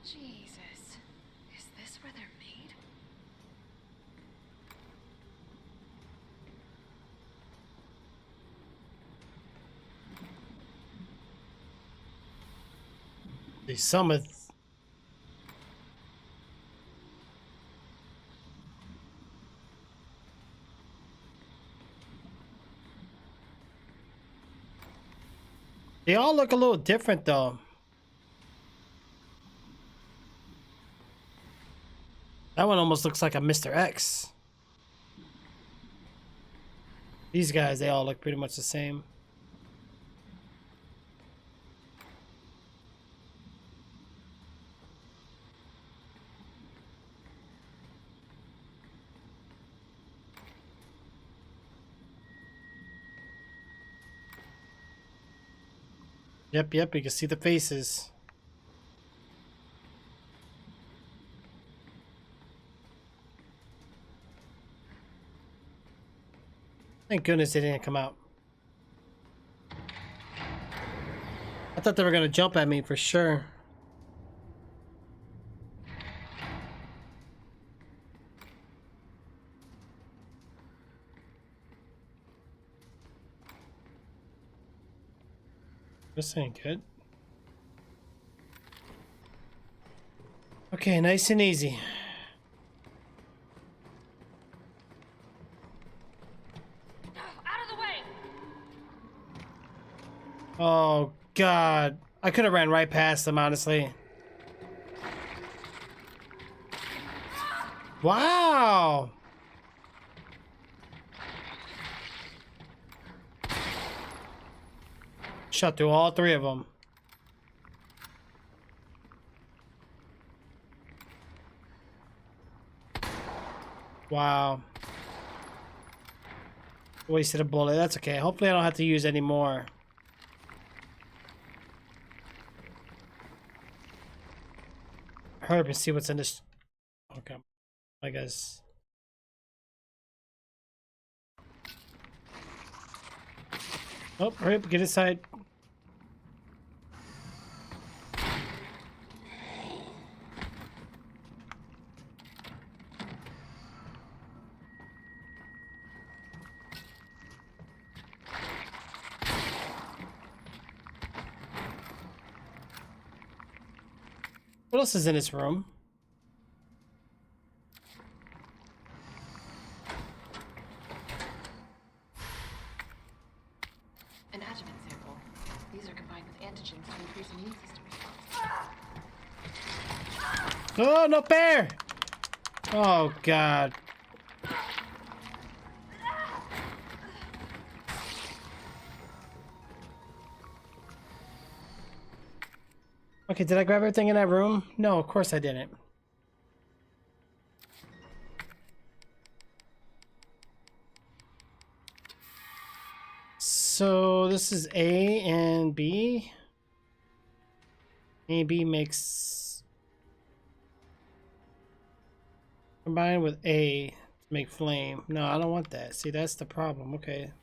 S9: Jesus. Is this where they're made?
S1: They summoned. They all look a little different, though. That one almost looks like a Mr. X. These guys, they all look pretty much the same. Yep, you can see the faces. Thank goodness they didn't come out. I thought they were gonna jump at me for sure. This ain't good. Okay, nice and easy.
S15: Out of the way!
S1: Oh, God. I could have ran right past them, honestly. Wow! Shot through all three of them. Wow. Wasted a bullet. That's okay. Hopefully I don't have to use any more. Hurry up and see what's in this. Okay. I guess. Oh, hurry up, get inside. What else is in this room?
S9: An adjuvant sample. These are combined with antigens to increase immune system response.
S1: Oh, no bear! Oh, God. Okay, did I grab everything in that room? No, of course I didn't. So this is A and B. A and B makes combined with A to make flame. No, I don't want that. See, that's the problem. Okay.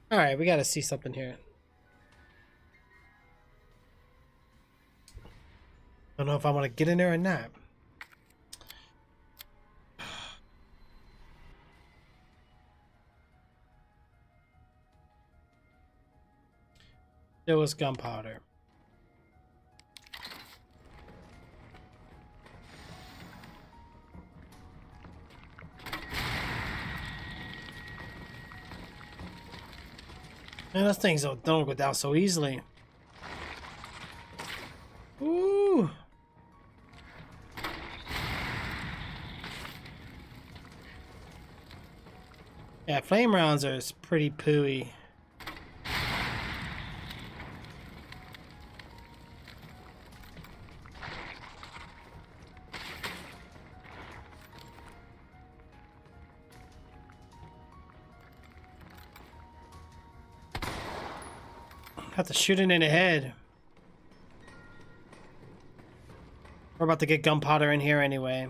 S1: All right, we got to see something here. I don't know if I want to get in there or not. There was gunpowder. Man, those things don't go down so easily. Ooh. Yeah, flame rounds are pretty pooey. Have to shoot it in the head. We're about to get gunpowder in here anyway.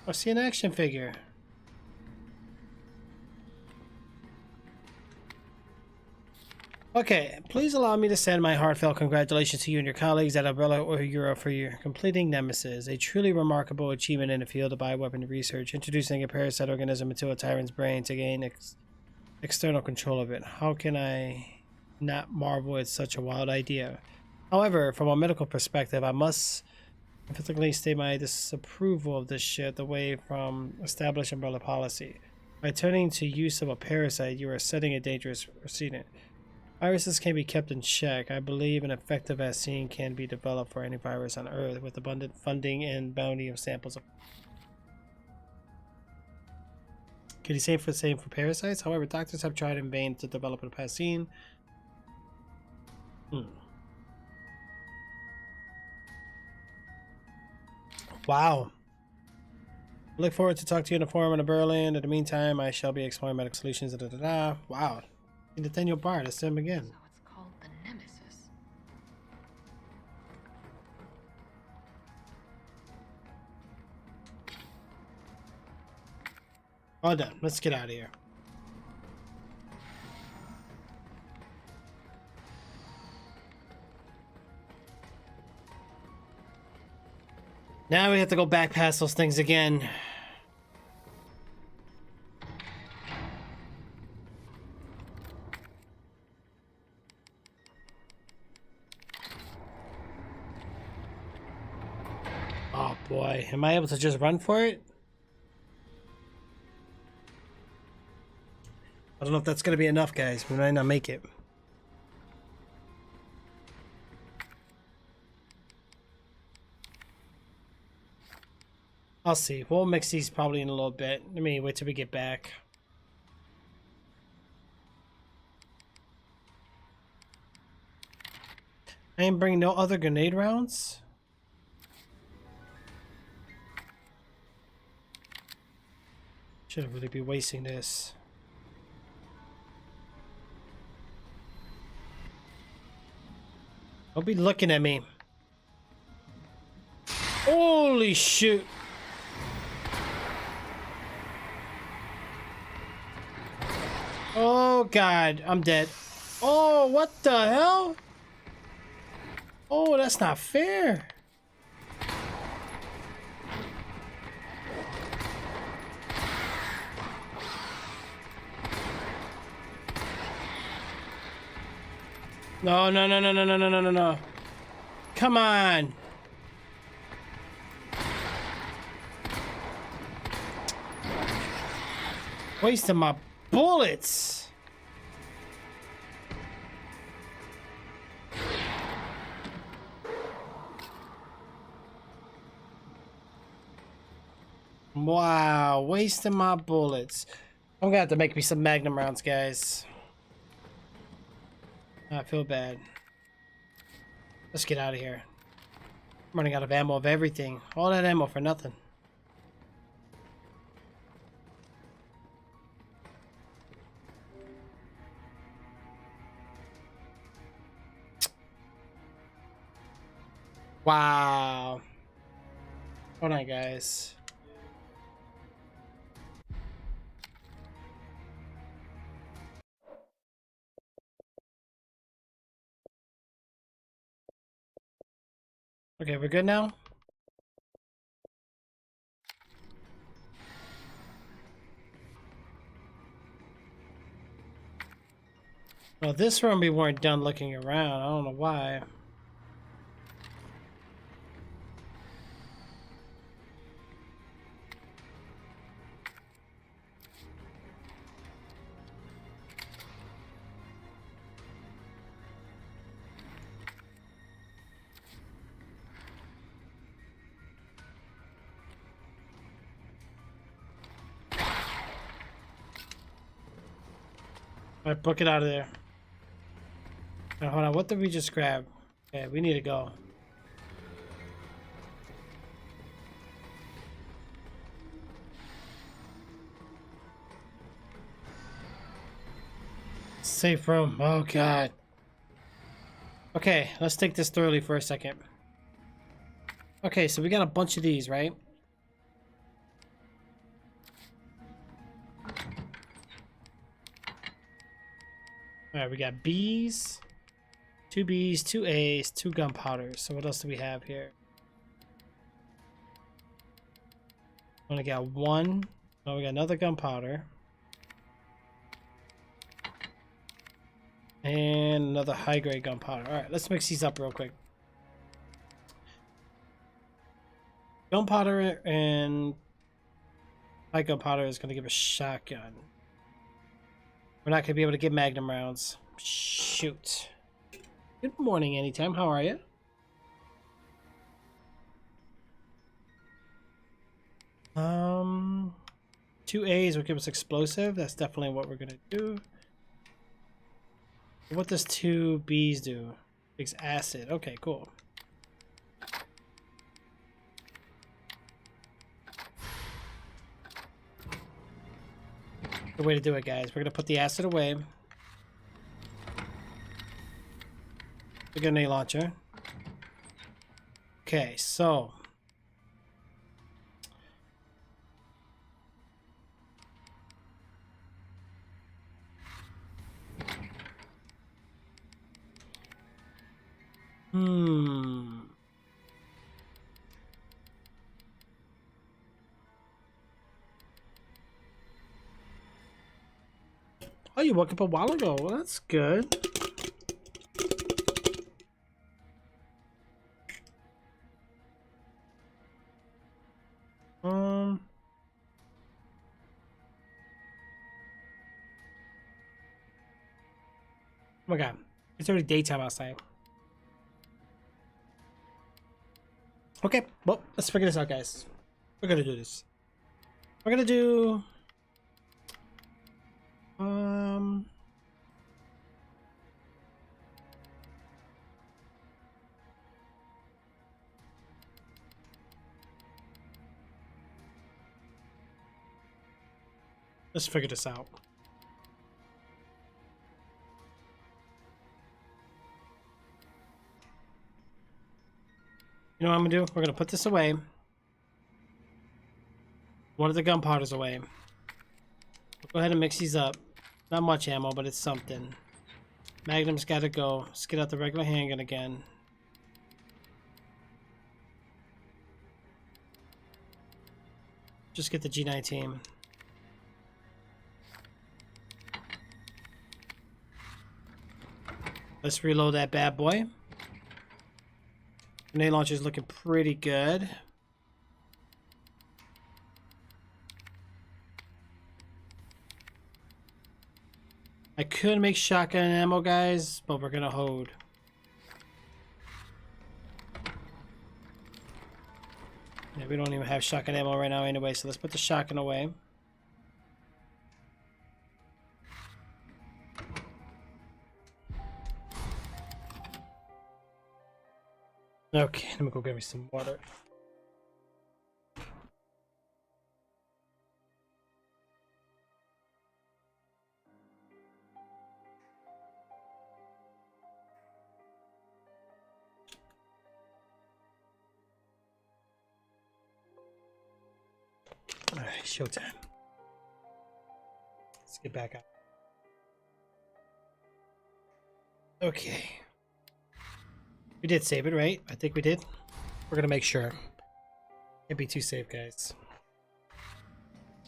S1: I see an action figure. Okay, please allow me to send my heartfelt congratulations to you and your colleagues at Umbrella Europe for your completing Nemesis, a truly remarkable achievement in the field of bioweapon research, introducing a parasite organism into a tyrant's brain to gain external control of it. How can I not marvel at such a wild idea? However, from a medical perspective, I must emphatically state my disapproval of this shit away from established Umbrella policy. By turning to use of a parasite, you are setting a dangerous precedent. Viruses can be kept in check. I believe an effective vaccine can be developed for any virus on Earth with abundant funding and bounty of samples. Can you say the same for parasites? However, doctors have tried in vain to develop a vaccine. Wow. I look forward to talk to you in the forum in Berlin. In the meantime, I shall be exploring medical solutions. Wow. Nathaniel Bard, let's see him again.
S9: So it's called the Nemesis.
S1: All done. Let's get out of here. Now we have to go back past those things again. Oh boy, am I able to just run for it? I don't know if that's gonna be enough, guys. We might not make it. I'll see. We'll mix these probably in a little bit. Let me wait till we get back. I ain't bringing no other grenade rounds. Shouldn't really be wasting this. Don't be looking at me. Holy shoot. Oh God, I'm dead. Oh, what the hell? Oh, that's not fair. No, no, no, no, no, no, no, no, no, no. Come on. Wasting my bullets. Wow, wasting my bullets. I'm gonna have to make me some Magnum rounds, guys. I feel bad. Let's get out of here. I'm running out of ammo of everything. All that ammo for nothing. Wow. Hold on, guys. Okay, we're good now? Well, this room we weren't done looking around. I don't know why. Alright, book it out of there. Now, hold on, what did we just grab? Okay, we need to go. Safe room. Oh God. Okay, let's take this thoroughly for a second. Okay, so we got a bunch of these, right? Alright, we got Bs, 2 Bs, 2 As, 2 gunpowders. So what else do we have here? Only got 1. Oh, we got another gunpowder. And another high-grade gunpowder. Alright, let's mix these up real quick. Gunpowder and high gunpowder is going to give a shotgun. We're not going to be able to get Magnum rounds. Shoot. Good morning, Anytime. How are you? Two A's will give us explosive. That's definitely what we're going to do. What does 2 B's do? Makes acid. Okay, cool. Good way to do it, guys. We're gonna put the acid away. The grenade launcher. Okay, so Oh, you woke up a while ago. Well, that's good. Oh my god. It's already daytime outside. Okay, well, let's figure this out, guys. We're gonna do this. We're gonna do... Let's figure this out. You know what I'm gonna do? We're gonna put this away. One of the gunpowders away. We'll go ahead and mix these up. Not much ammo, but it's something. Magnum's gotta go. Let's get out the regular handgun again. Just get the G19. Let's reload that bad boy. Grenade launcher is looking pretty good. I could make shotgun ammo, guys, but we're gonna hold. Yeah, we don't even have shotgun ammo right now anyway, so let's put the shotgun away. Okay, let me go get me some water. Alright, showtime. Let's get back up. Okay. We did save it, right? I think we did. We're gonna make sure. Can't be too safe, guys.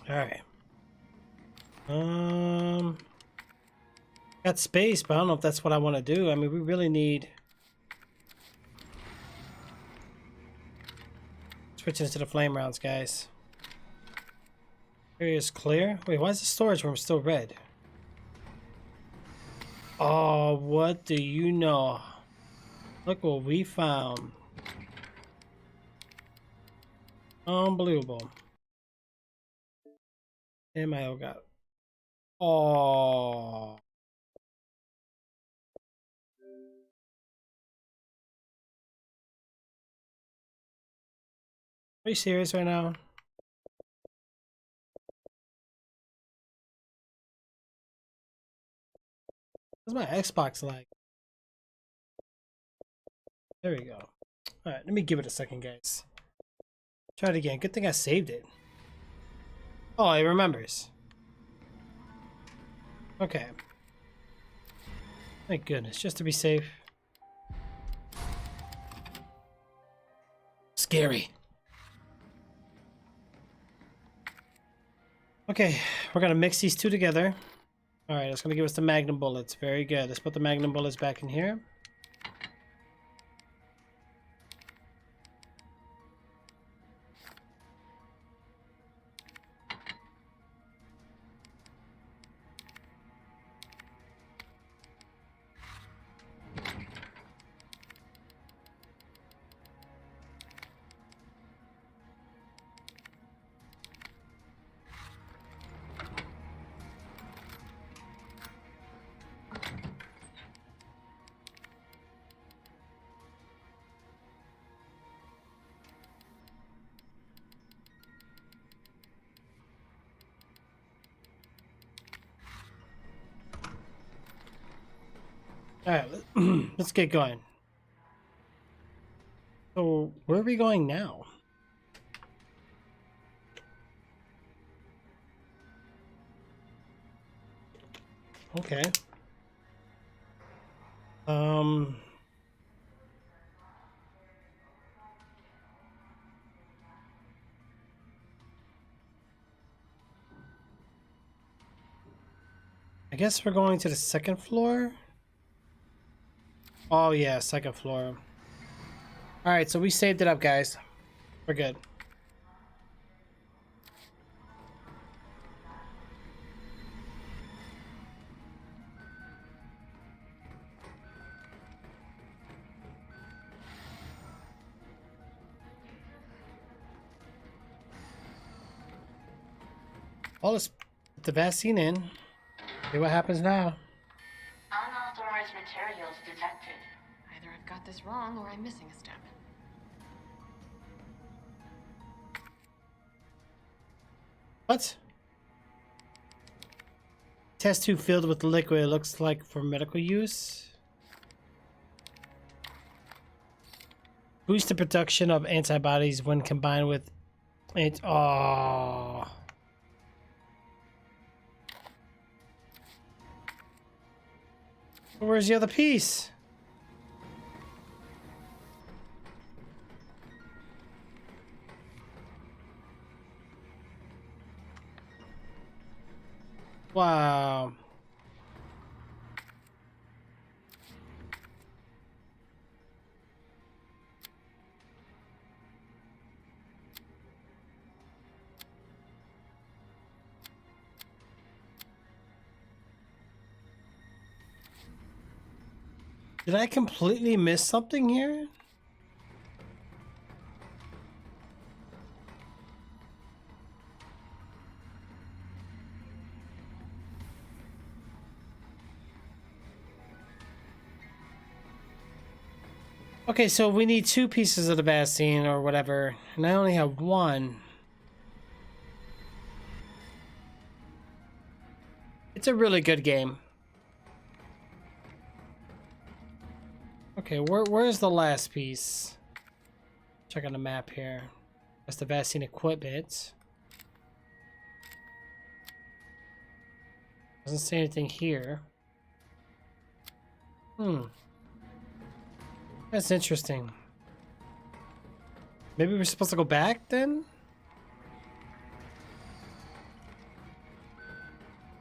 S1: Alright. Got space, but I don't know if that's what I want to do. I mean, we really need... Switching into the flame rounds, guys. Area is clear. Wait, why is the storage room still red? Oh, what do you know? Look what we found. Unbelievable. And my old god. Oh. Are you serious right now? What's my Xbox like? There we go. Alright, let me give it a second, guys. Try it again. Good thing I saved it. Oh, it remembers. Okay. Thank goodness, just to be safe. Scary. Okay, we're gonna mix these two together. Alright, that's gonna give us the Magnum bullets. Very good. Let's put the Magnum bullets back in here. Alright, let's get going. So, where are we going now? Okay. I guess we're going to the second floor. Oh yeah, second floor. Alright, so we saved it up, guys. We're good. Well, let's put the vaccine in. See what happens now.
S19: Unauthorized materials detected.
S9: Either I've got this wrong or I'm missing a step.
S1: What? Test tube filled with liquid. It looks like for medical use. Boost the production of antibodies when combined with it. Oh. Where's the other piece? Wow. Did I completely miss something here? Okay, so we need 2 pieces of the vaccine or whatever, and I only have 1. It's a really good game. Okay, where's the last piece? Check on the map here. That's the vaccine equipment. Doesn't say anything here. That's interesting. Maybe we're supposed to go back then?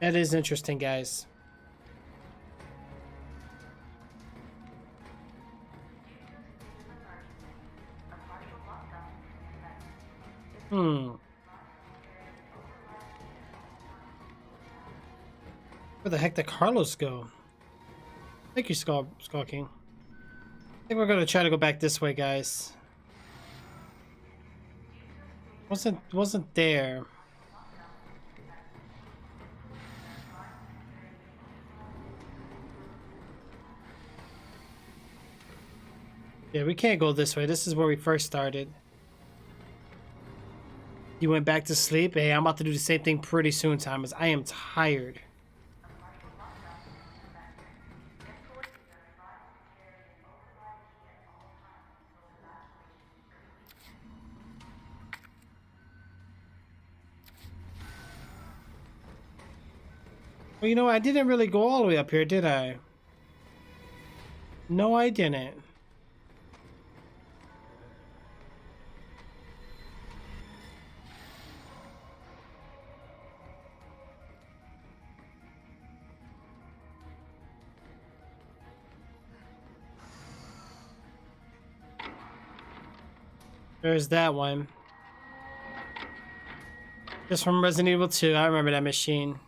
S1: That is interesting, guys. Where the heck did Carlos go? Thank you, Skull King. I think we're gonna try to go back this way, guys. Wasn't there. Yeah, we can't go this way. This is where we first started. You went back to sleep? Hey, I'm about to do the same thing pretty soon, Thomas. I am tired. Well, you know, I didn't really go all the way up here, did I? No, I didn't. There's that one. Just from Resident Evil 2. I remember that machine.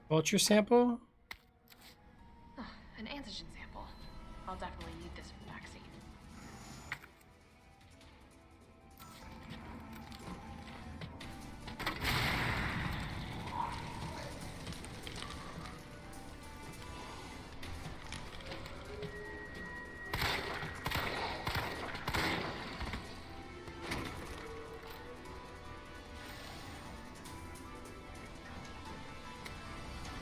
S1: Culture sample?
S9: Oh, an antigen sample. I'll definitely need this for vaccine.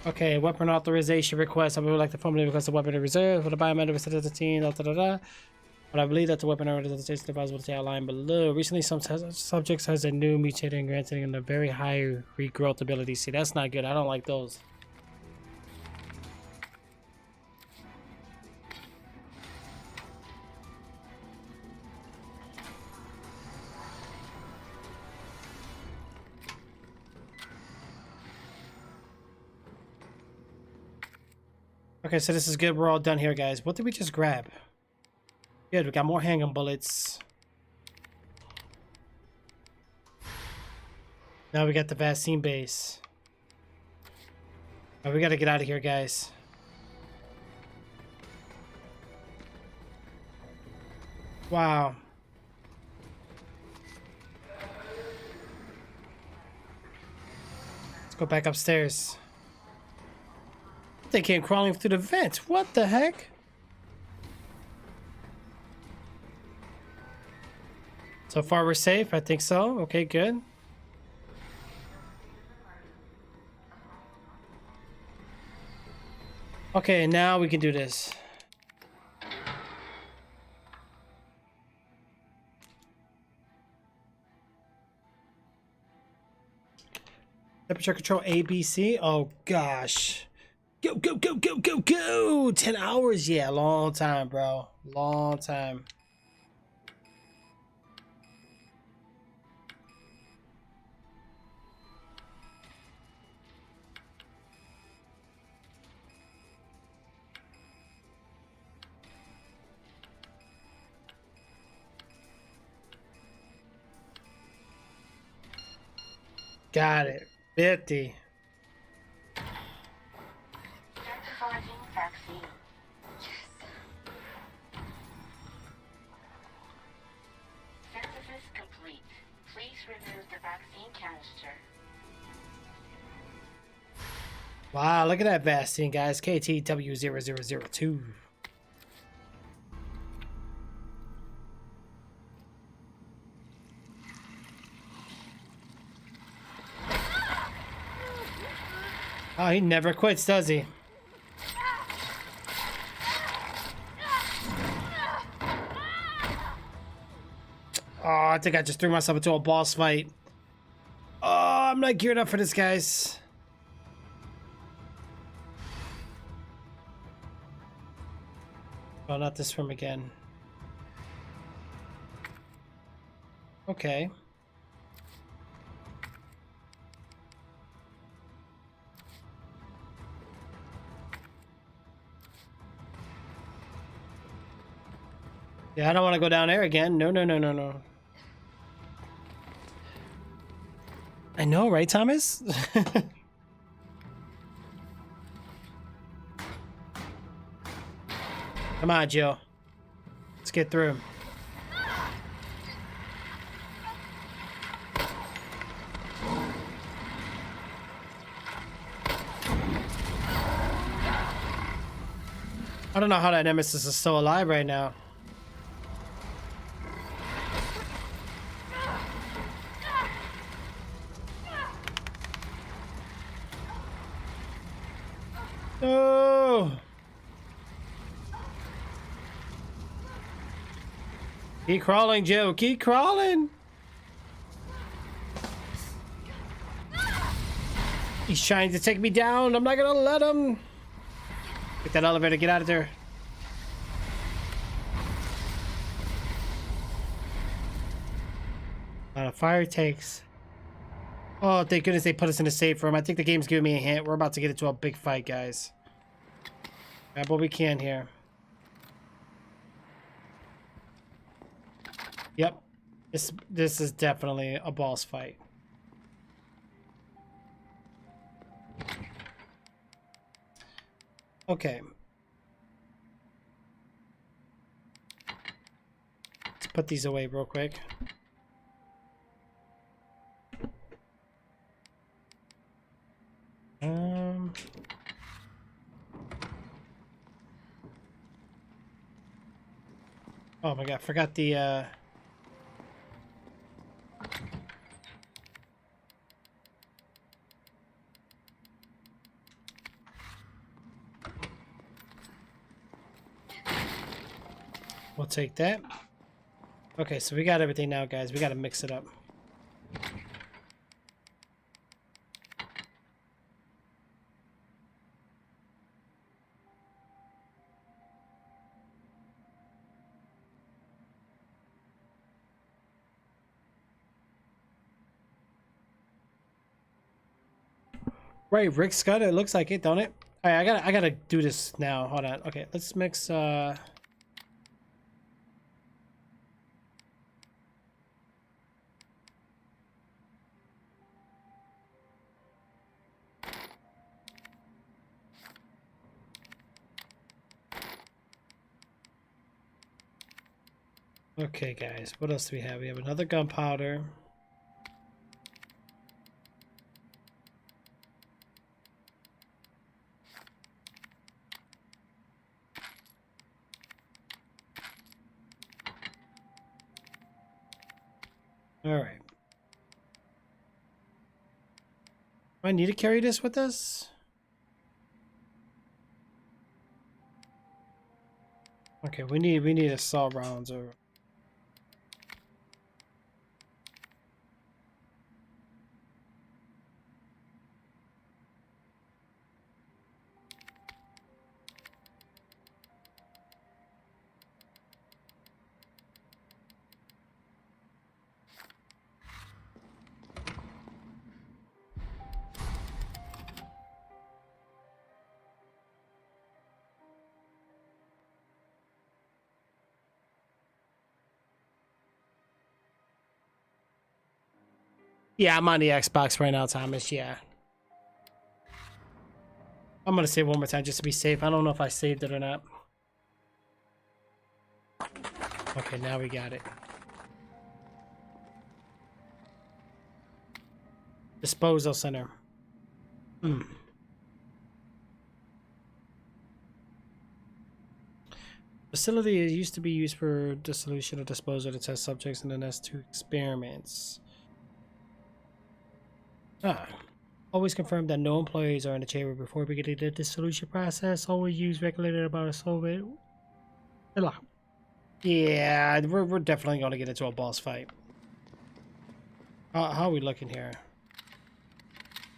S1: Okay, weapon authorization request. I would like to formally request a weapon in reserve for the biomedical team. But I believe that the weapon authorization device will be outlined below. Recently, some subjects has a new mutated and granting a very high regrowth ability. See, that's not good. I don't like those. Okay, so this is good. We're all done here, guys. What did we just grab? Good, we got more handgun bullets. Now we got the vaccine base. Right, we gotta get out of here, guys. Wow. Let's go back upstairs. They came crawling through the vents. What the heck? So far we're safe. I think so. Okay, good. Okay, now we can do this. Temperature control ABC. Oh gosh. Go, go, go, go, go, go! 10 hours? Yeah, long time, bro. Long time. Got it. 50.
S19: Activating vaccine. Synthesis complete. Please remove the vaccine canister.
S1: Wow, look at that vaccine, guys. KTW0002. Oh, he never quits, does he? Oh, I think I just threw myself into a boss fight. Oh, I'm not geared up for this, guys. Oh, not this room again. Okay. Yeah, I don't want to go down there again. No, no, no, no, no. I know, right, Thomas? Come on, Joe. Let's get through. I don't know how that Nemesis is still alive right now. Oh! Keep crawling, Joe. Keep crawling. He's trying to take me down. I'm not gonna let him. Get that elevator. Get out of there. A lot of fire takes. Oh, thank goodness they put us in a safe room. I think the game's giving me a hint. We're about to get into a big fight, guys. Grab what we can here. Yep. This is definitely a boss fight. Okay. Let's put these away real quick. Oh my god, I forgot the we'll take that. Okay, so we got everything now, guys. We got to mix it up. Right, Rick Scott, it looks like it, don't it? All right, I gotta do this now. Hold on. Okay, let's mix. Okay, guys, what else do we have? We have another gunpowder. All right. Do I need to carry this with us? Okay, we need assault rounds or. Yeah, I'm on the Xbox right now, Thomas. Yeah. I'm gonna save one more time just to be safe. I don't know if I saved it or not. Okay, now we got it. Disposal center. Facility used to be used for dissolution or disposal to test subjects in the S2 experiments. Always confirm that no employees are in the chamber before beginning the dissolution process. Always use regulated about a solvent. Yeah, we're definitely going to get into a boss fight. How are we looking here?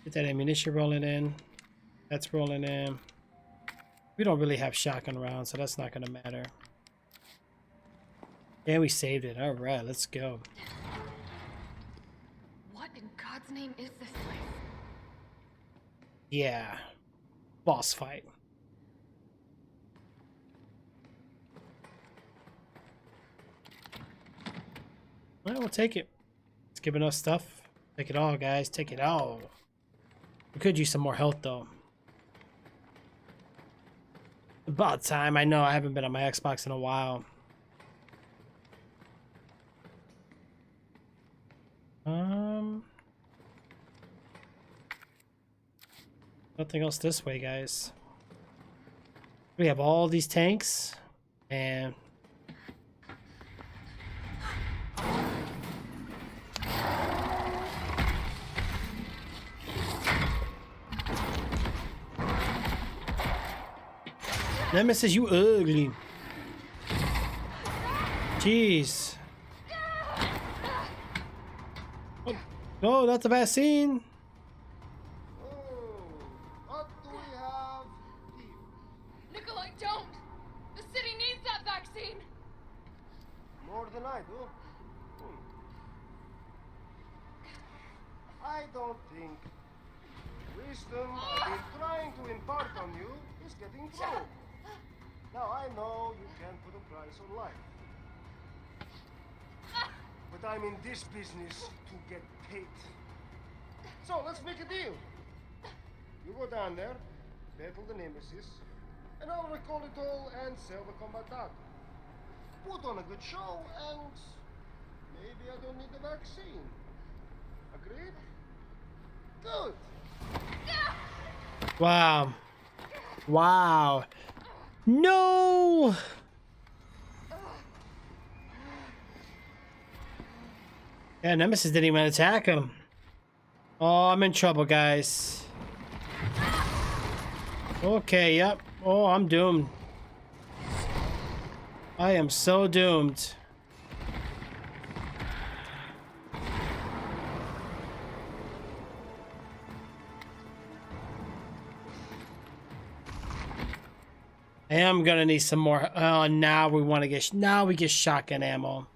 S1: Get that ammunition rolling in. That's rolling in. We don't really have shotgun rounds, so that's not going to matter. And we saved it. All right, let's go.
S9: What in God's name is this place?
S1: Yeah. Boss fight. Well, we'll take it. It's giving us stuff. Take it all, guys. Take it all. We could use some more health, though. About time. I know I haven't been on my Xbox in a while. Nothing else this way, guys. We have all these tanks, and Nemesis, you ugly. Jeez. Oh, no, not the vaccine.
S9: Nikolai, don't! The city needs that vaccine!
S12: More than I do. I don't think the wisdom I've been trying to impart on you is getting through. Now, I know you can't put a price on life. But I'm in this business to get paid. So, let's make a deal. You go down there, battle the Nemesis, and I'll recall it all and sell the combat out. Put on a good show, and maybe I don't need the vaccine. Agreed? Good.
S1: Wow. Wow. No! Yeah, Nemesis didn't even attack him. Oh, I'm in trouble, guys. Okay, yep. Oh, I'm doomed. I am so doomed. I am gonna need some more. Oh, now we want to get. Now we get shotgun ammo.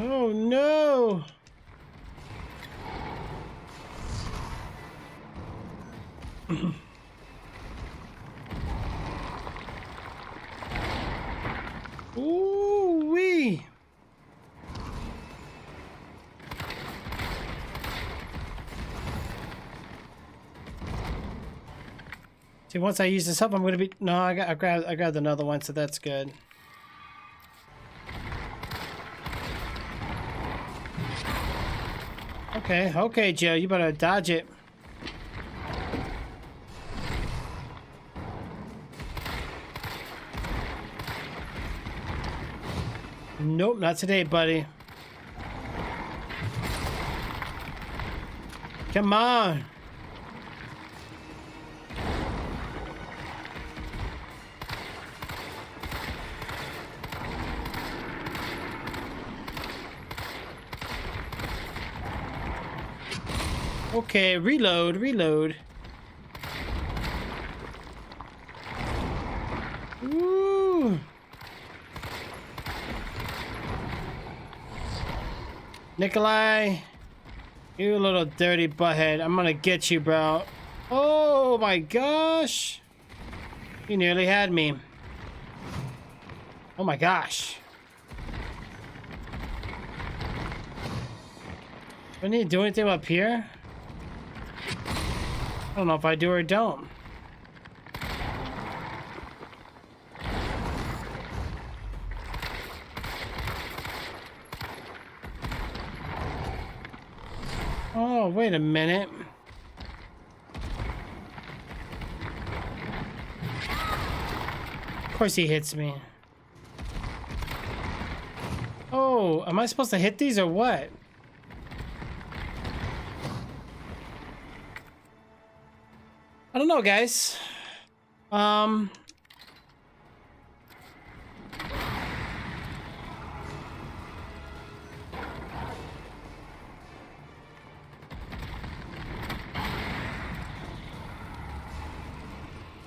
S1: Oh no! Ooh wee! See, once I use this up, I'm gonna be I grabbed another one, so that's good. Okay, Joe, you better dodge it. Nope, not today, buddy. Come on. Okay, reload. Woo! Nikolai, you little dirty butthead. I'm gonna get you, bro. Oh my gosh. You nearly had me. Oh my gosh. Do I need to do anything up here? I don't know if I do or don't. Oh, wait a minute. Of course he hits me. Oh, am I supposed to hit these or what? I don't know, guys.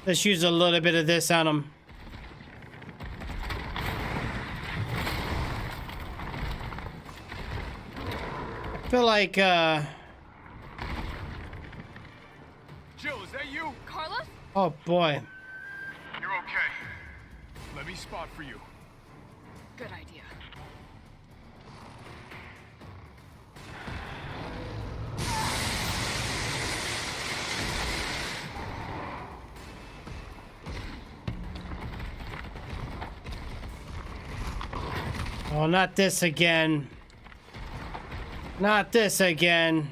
S1: Let's use a little bit of this on him. I feel like,
S6: Jill, is that you?
S15: Carlos?
S1: oh boy.
S6: You're okay. Let me spot for you.
S15: Good idea.
S1: Oh, not this again. Not this again.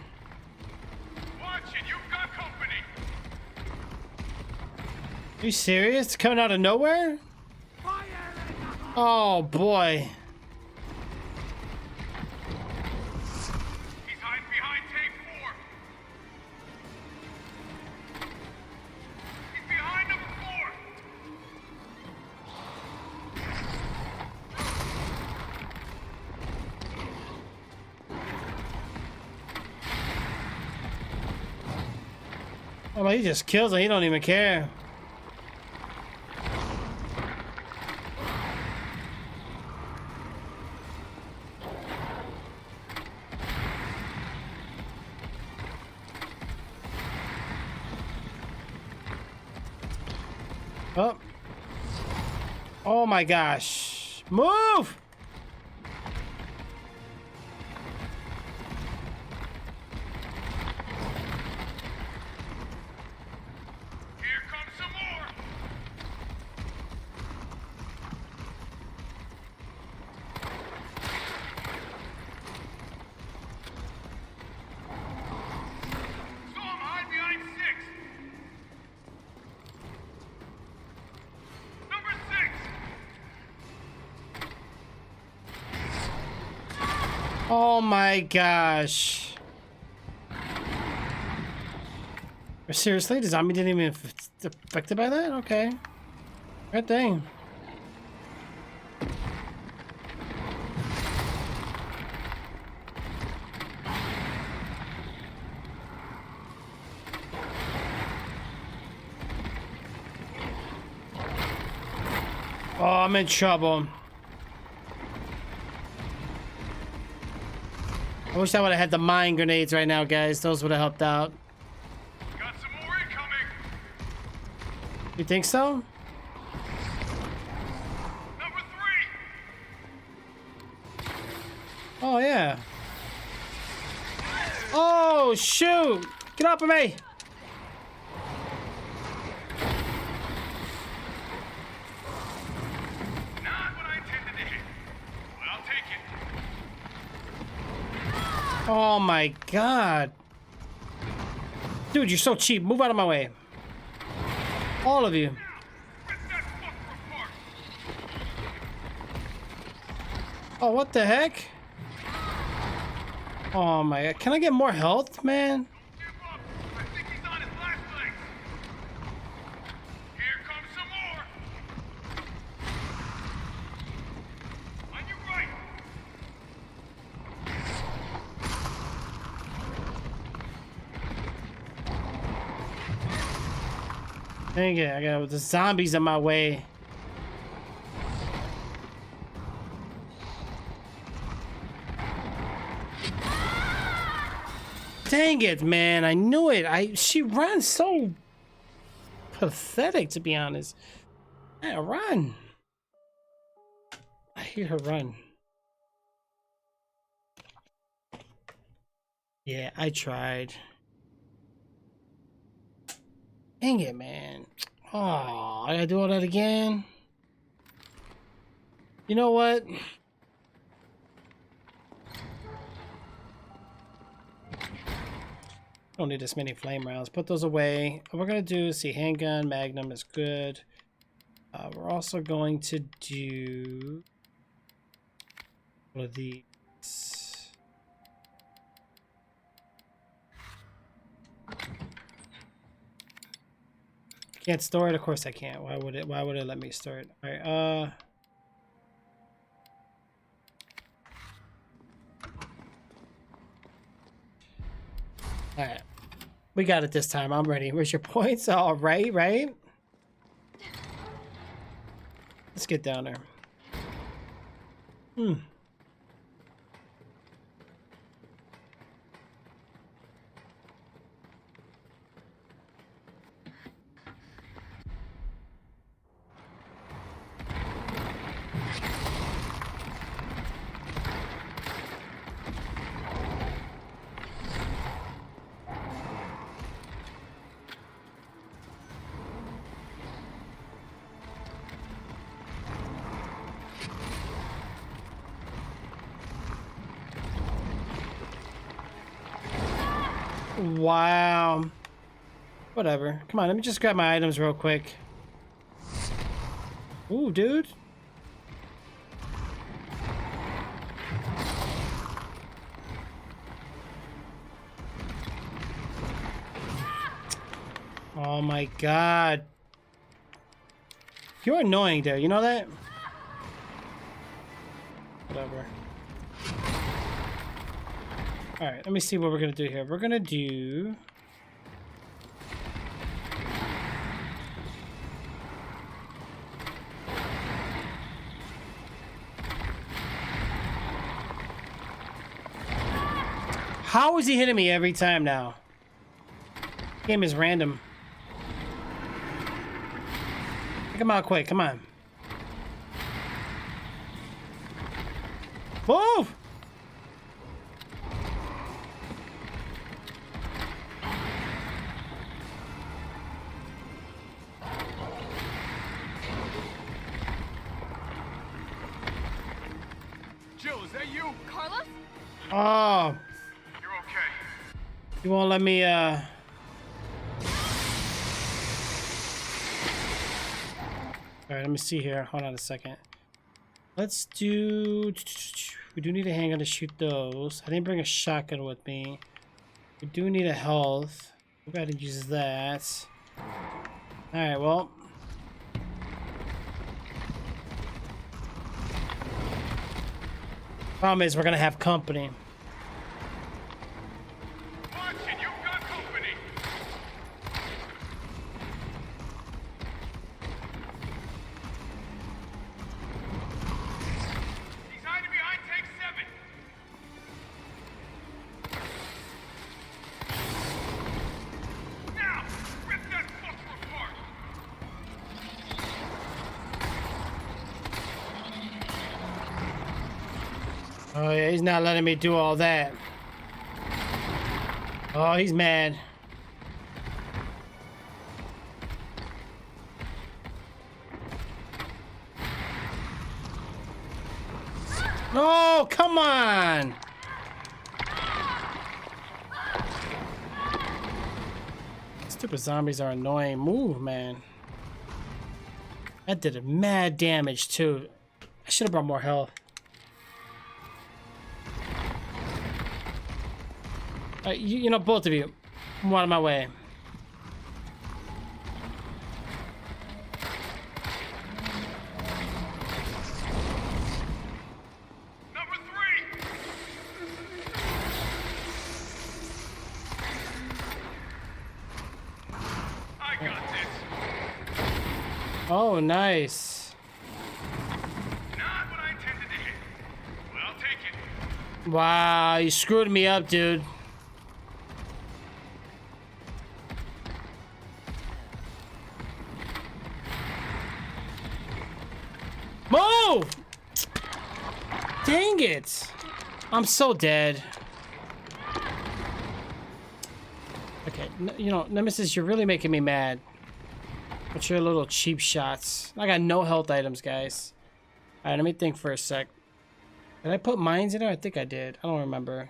S6: Watch it, you've got company.
S1: Are you serious? It's coming out of nowhere? Oh boy.
S6: He's hiding behind tape 4. He's behind number 4.
S1: Oh, he just kills him. He don't even care. Oh. Oh my gosh. Move!
S6: Here comes some more. Saw him hide behind 6. Number 6.
S1: Oh my gosh. Seriously? The zombie didn't even affected by that? Okay. Good thing. Oh, I'm in trouble. I wish I would have had the mine grenades right now, guys. Those would have helped out.
S4: Got some more incoming.
S1: You think so?
S4: Number 3.
S1: Oh, yeah. Oh, shoot! Get off of me!
S4: Not what I intended to hit. But I'll take it.
S1: Oh my god. Dude, you're so cheap. Move out of my way. All of you. Oh, what the heck? Oh my god. Can I get more health, man?
S4: I think he's on his last legs. Here comes some more. On your right.
S1: Dang it, I got the zombies in my way. Dang it, man. I knew it. She runs so pathetic, to be honest. Yeah, run. I hear her run. Yeah, I tried. Dang it, man. Oh, I gotta do all that again. You know what? Don't need this many flame rounds. Put those away. What we're gonna do is see handgun, magnum is good. We're also going to do all of these. Can't store it? Of course I can't. Why would it let me store it? Alright, Alright. We got it this time. I'm ready. Where's your points? All right, right? Let's get down there. Wow. Whatever. Come on, let me just grab my items real quick. Ooh, dude. Oh my god. You're annoying there, you know that? Whatever. Alright, let me see what we're gonna do here. We're gonna do... How is he hitting me every time now? Game is random. Take him out quick, come on. Move!
S4: Jill, is that you?
S15: Carlos?
S1: Oh.
S4: You're okay.
S1: You won't let me, Alright, let me see here. Hold on a second. Let's do... We do need a handgun to shoot those. I didn't bring a shotgun with me. We do need a health. We'll go ahead and use that. Alright, well... Problem is, we're gonna have company.
S4: Watch it, you've got company. He's hiding behind tank 7.
S1: Oh yeah, he's not letting me do all that. Oh, he's mad. No, come on. Stupid zombies are annoying. Move, man. That did a mad damage too. I should have brought more health. You know, both of you. I'm out of my way.
S4: Number 3! I got this.
S1: Oh, nice.
S4: Not what I intended to hit. But I'll take it.
S1: Wow, you screwed me up, dude. Move! Dang it! I'm so dead. Okay, you know, Nemesis, you're really making me mad. With your little cheap shots. I got no health items, guys. Alright, let me think for a sec. Did I put mines in there? I think I did. I don't remember.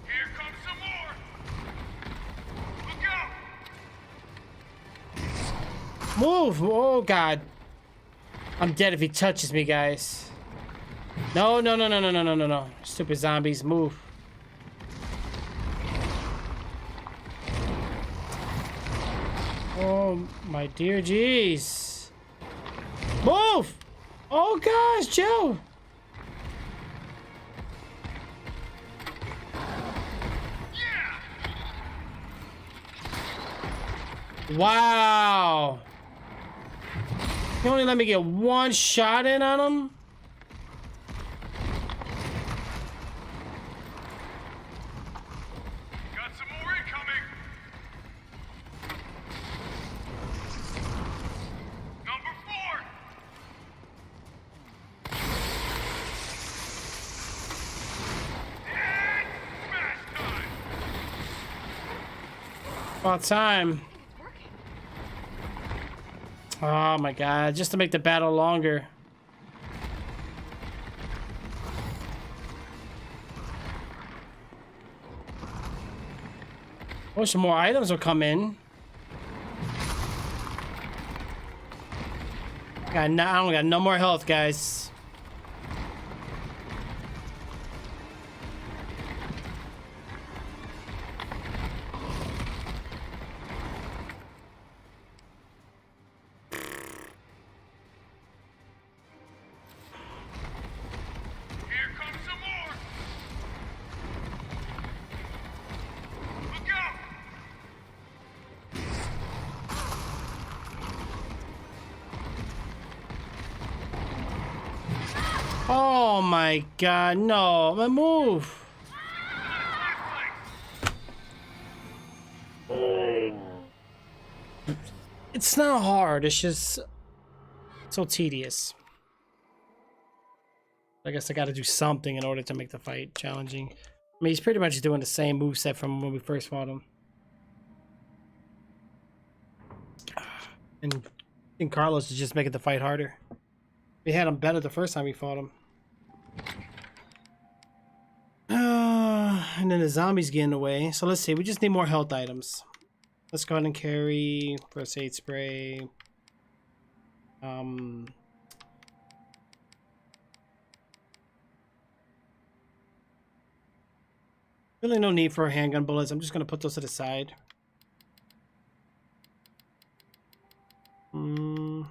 S4: Here comes some more. Look out!
S1: Move! Oh, God. I'm dead if he touches me, guys. No, no, no, no, no, no, no, no, no. Stupid zombies, move. Oh, my dear jeez. Move! Oh, gosh, Joe! Wow! You only let me get one shot in on him?
S4: Got some more incoming. Number 4. And smash time.
S1: About time. Oh my god, just to make the battle longer. Oh, some more items will come in. I don't got no more health, guys.
S4: Here comes some more. Look out!
S1: Oh my god, no, my move. It's not hard, it's just so tedious. I guess I gotta do something in order to make the fight challenging. I mean, he's pretty much doing the same moveset from when we first fought him. And I think Carlos is just making the fight harder. We had him better the first time we fought him. And then the zombies getting away. So let's see, we just need more health items. Let's go ahead and carry first aid spray. Really no need for handgun bullets. I'm just gonna put those to the side. We'll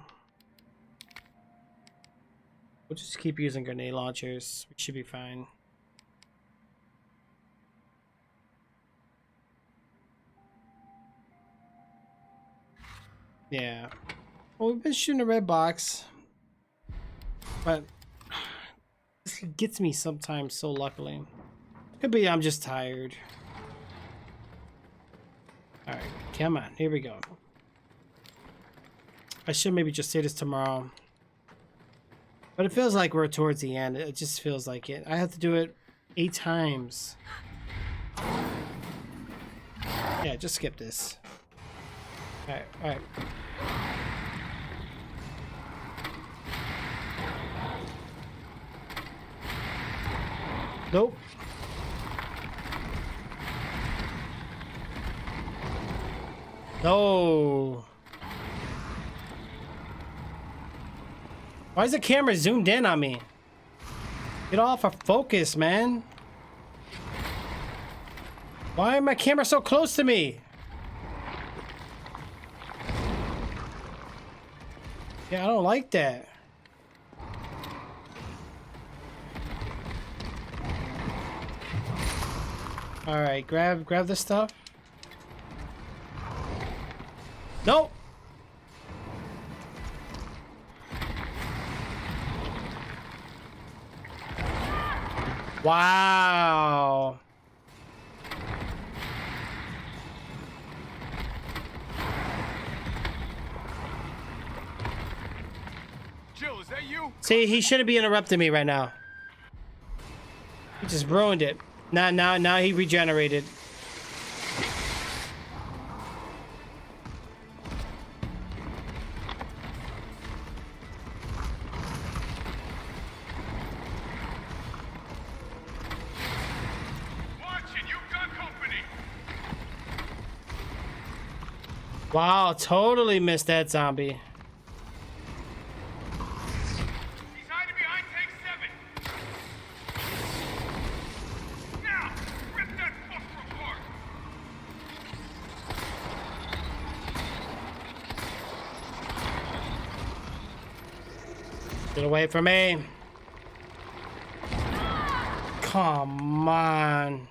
S1: just keep using grenade launchers. We should be fine. Yeah. Well, we've been shooting a red box. But this gets me sometimes so luckily. Could be I'm just tired. Alright, come on. Here we go. I should maybe just say this tomorrow. But it feels like we're towards the end. It just feels like it. I have to do it 8 times. Yeah, just skip this. Alright, alright. Nope. No. Why is the camera zoomed in on me? Get off of focus, man. Why is my camera so close to me? Yeah, I don't like that. All right, grab this stuff. Nope. Wow.
S6: Jill, is that you?
S1: See, he shouldn't be interrupting me right now. He just ruined it. Now he regenerated. Wow, totally missed that zombie.
S6: He's hiding behind tank 7. Now, rip that fucker apart.
S1: Get away from me. Come on.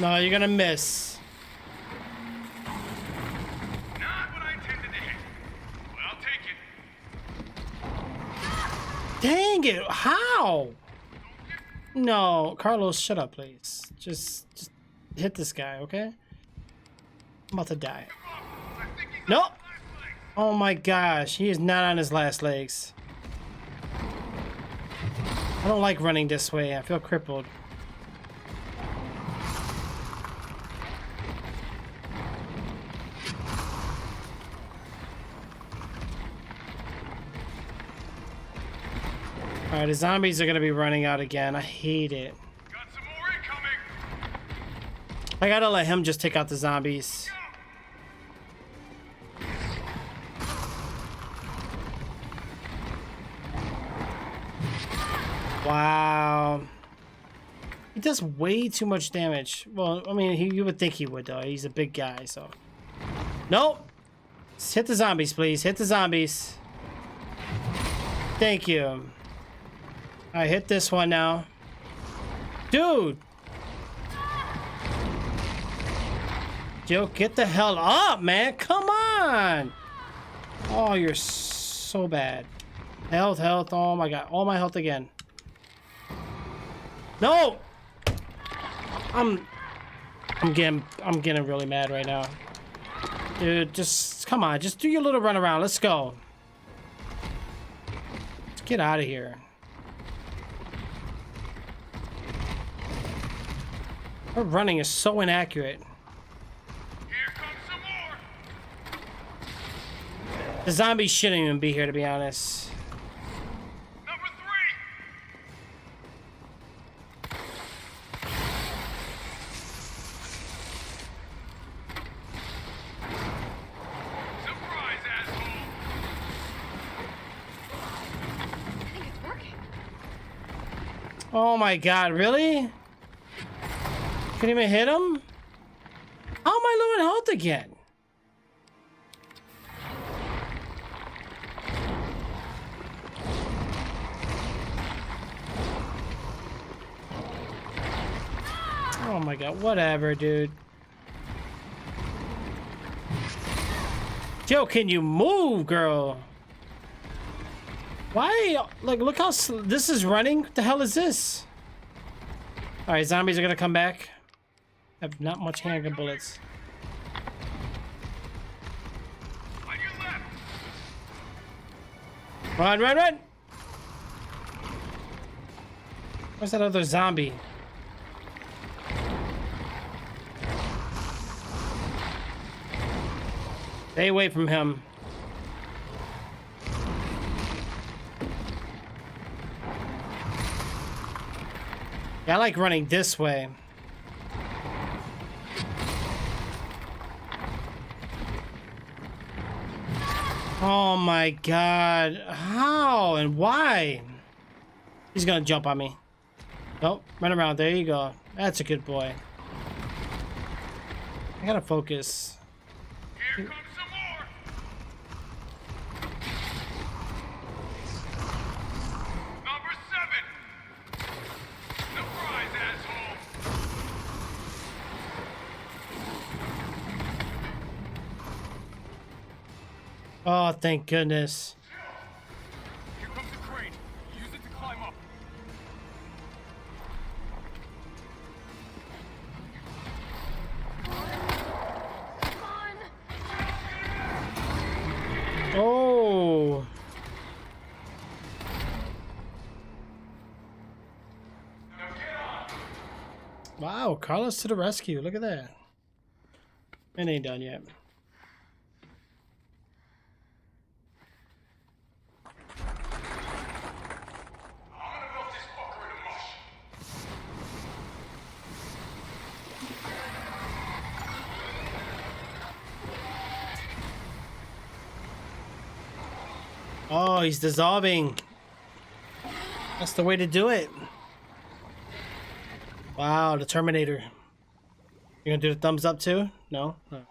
S1: No, you're gonna miss.
S6: Not what I intended to hit. But I'll take it.
S1: Dang it! How? No, Carlos, shut up, please. Just hit this guy, okay? I'm about to die. Nope. Oh my gosh, he is not on his last legs. I don't like running this way. I feel crippled. Alright, the zombies are gonna be running out again. I hate it.
S6: Got some more incoming.
S1: I gotta let him just take out the zombies. Wow. He does way too much damage. Well, I mean, you would think he would, though. He's a big guy, so. Nope. Just hit the zombies, please. Hit the zombies. Thank you. I hit this one now. Dude! Jill, get the hell up, man! Come on! Oh, you're so bad. Health. Oh my god. All my health again. No! I'm getting really mad right now. Dude, just come on. Just do your little run around. Let's go. Let's get out of here. Her running is so inaccurate.
S6: Here comes some more.
S1: The zombies shouldn't even be here, to be honest.
S6: Number 3. Surprise, asshole.
S9: I think it's working.
S1: Oh my god, really? Couldn't even hit him? How am I low in health again? Oh my god, whatever, dude. Yo, can you move, girl? Why? Like, look how this is running. What the hell is this? All right, zombies are gonna come back. I have not much handgun bullets. Run, run, run! Where's that other zombie? Stay away from him. Yeah, I like running this way. Oh my god. How and why? He's gonna jump on me. Nope, run around. There you go. That's a good boy. I gotta focus.
S4: Here comes some more. Number 7. Surprise, asshole.
S1: Oh, thank goodness.
S4: Here comes the crane. Use it to climb up.
S1: Oh. Wow, Carlos to the rescue. Look at that. It ain't done yet. Oh, he's dissolving. That's the way to do it. Wow, the Terminator. You gonna do the thumbs up too? No? No.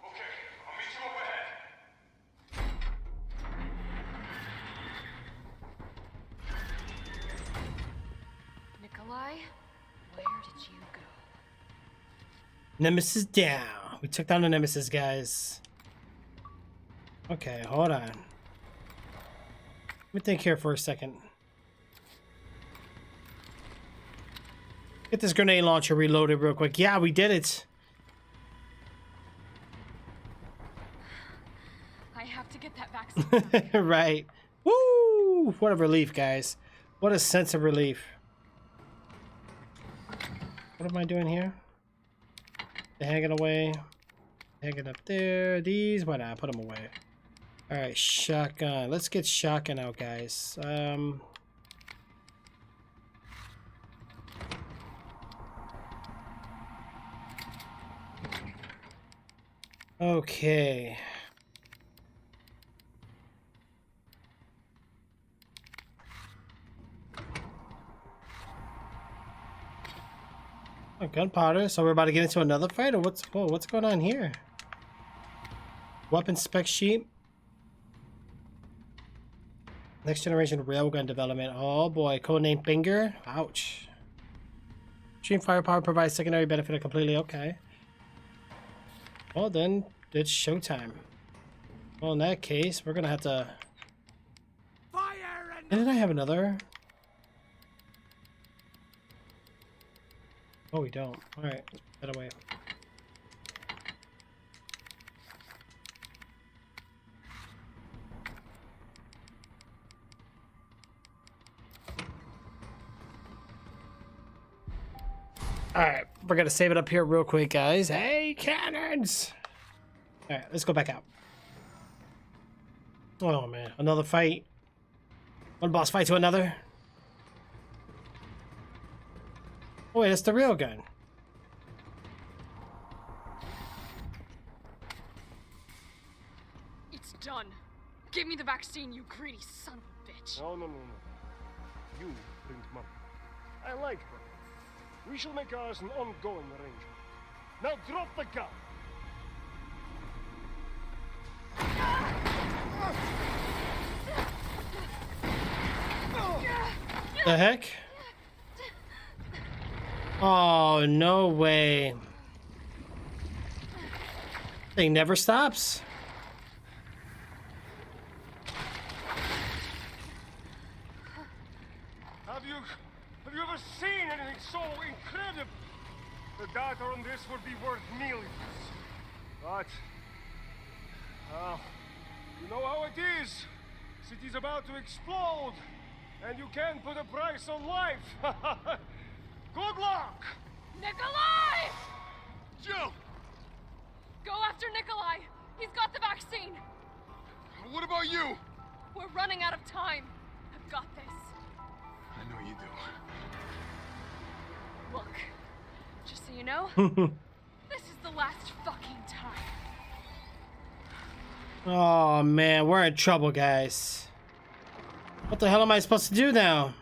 S9: Nikolai, where did you go?
S1: Nemesis down. We took down the Nemesis, guys. Okay, hold on. Let me think here for a second. Get this grenade launcher reloaded real quick. Yeah, we did it.
S9: I have to get that vaccine.
S1: Right. Woo! What a relief, guys. What a sense of relief. What am I doing here? They're hanging away. Hanging up there. These, why not? Put them away. Alright, shotgun. Let's get shotgun out, guys. Okay. Oh, gunpowder. So we're about to get into another fight, or what's going on here? Weapon spec sheet. Next generation railgun development. Oh boy, codename Finger. Ouch. Extreme firepower provides secondary benefit of completely okay. Well then, it's showtime. Well, in that case, we're gonna have to. Fire! Didn't I have another? Oh, we don't. All right, let's put that away. Alright, we're gonna save it up here real quick, guys. Hey, cannons! Alright, let's go back out. Oh, man. Another fight. One boss fight to another. Oh, wait, that's the real gun.
S9: It's done. Give me the vaccine, you greedy son of a bitch.
S12: No. You bring money. I like money. We shall make ours an ongoing arrangement. Now drop the gun!
S1: The heck? Oh, no way. Thing never stops.
S12: Have you ever seen anything so incredible? The data on this would be worth millions. But, you know how it is. City's about to explode, and you can't put a price on life. Good luck!
S9: Nikolai!
S6: Jill!
S9: Go after Nikolai! He's got the vaccine!
S6: What about you?
S9: We're running out of time. I've got this.
S6: I know you do.
S9: Look, just so you know, this is the last fucking time.
S1: Oh man, we're in trouble, guys. What the hell am I supposed to do now?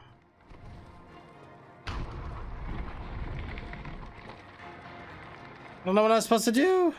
S1: I don't know what I'm supposed to do.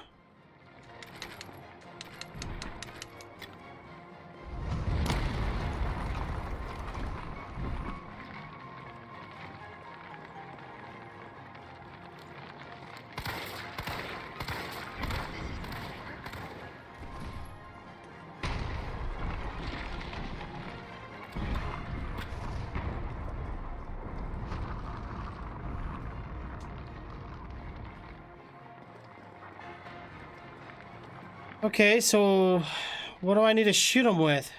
S1: Okay, so what do I need to shoot him with?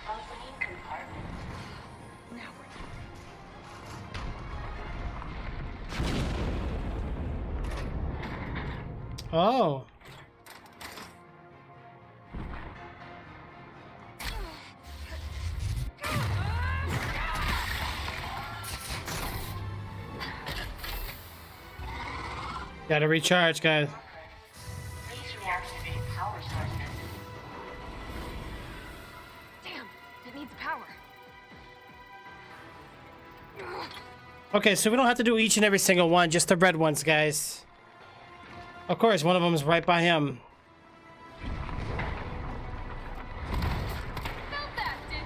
S19: Opening compartment.
S9: Now
S1: Oh. Gotta recharge, guys.
S19: Please reactivate power sources.
S9: Damn, it needs power.
S1: Okay, so we don't have to do each and every single one, just the red ones, guys. Of course, one of them is right by him.
S9: Felt that, did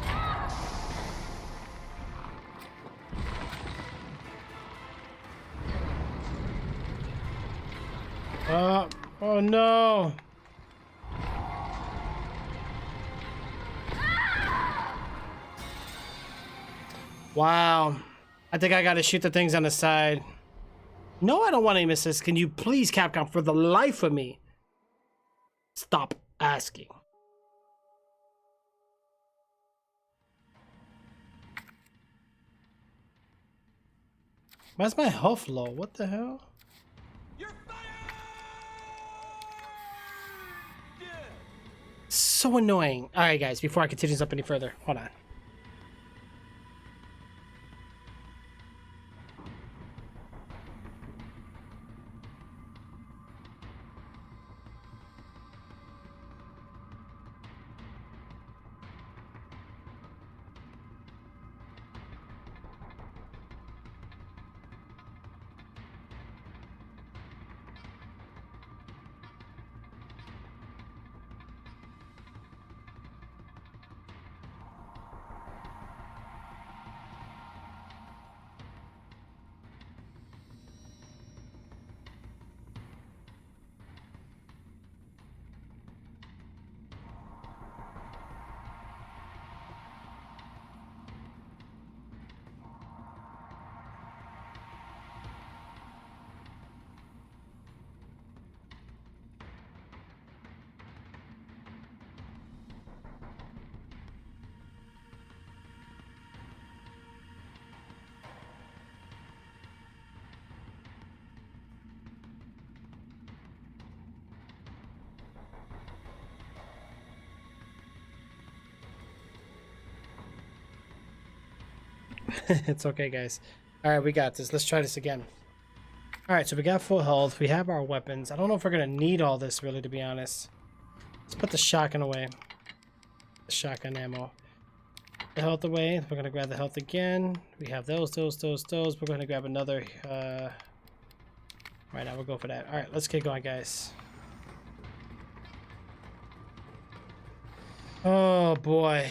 S1: Oh no. Wow. I think I gotta shoot the things on the side. No, I don't want any misses. Can you please, Capcom, for the life of me, stop asking? Why's my health low? What the hell? So annoying. Alright guys, before I continue this up any further, hold on. It's okay, guys. Alright, we got this. Let's try this again. Alright, so we got full health. We have our weapons. I don't know if we're going to need all this, really, to be honest. Let's put the shotgun away. The shotgun ammo. The health away. We're going to grab the health again. We have those. We're going to grab another Right now, we'll go for that. All right, let's get going, guys. Oh boy.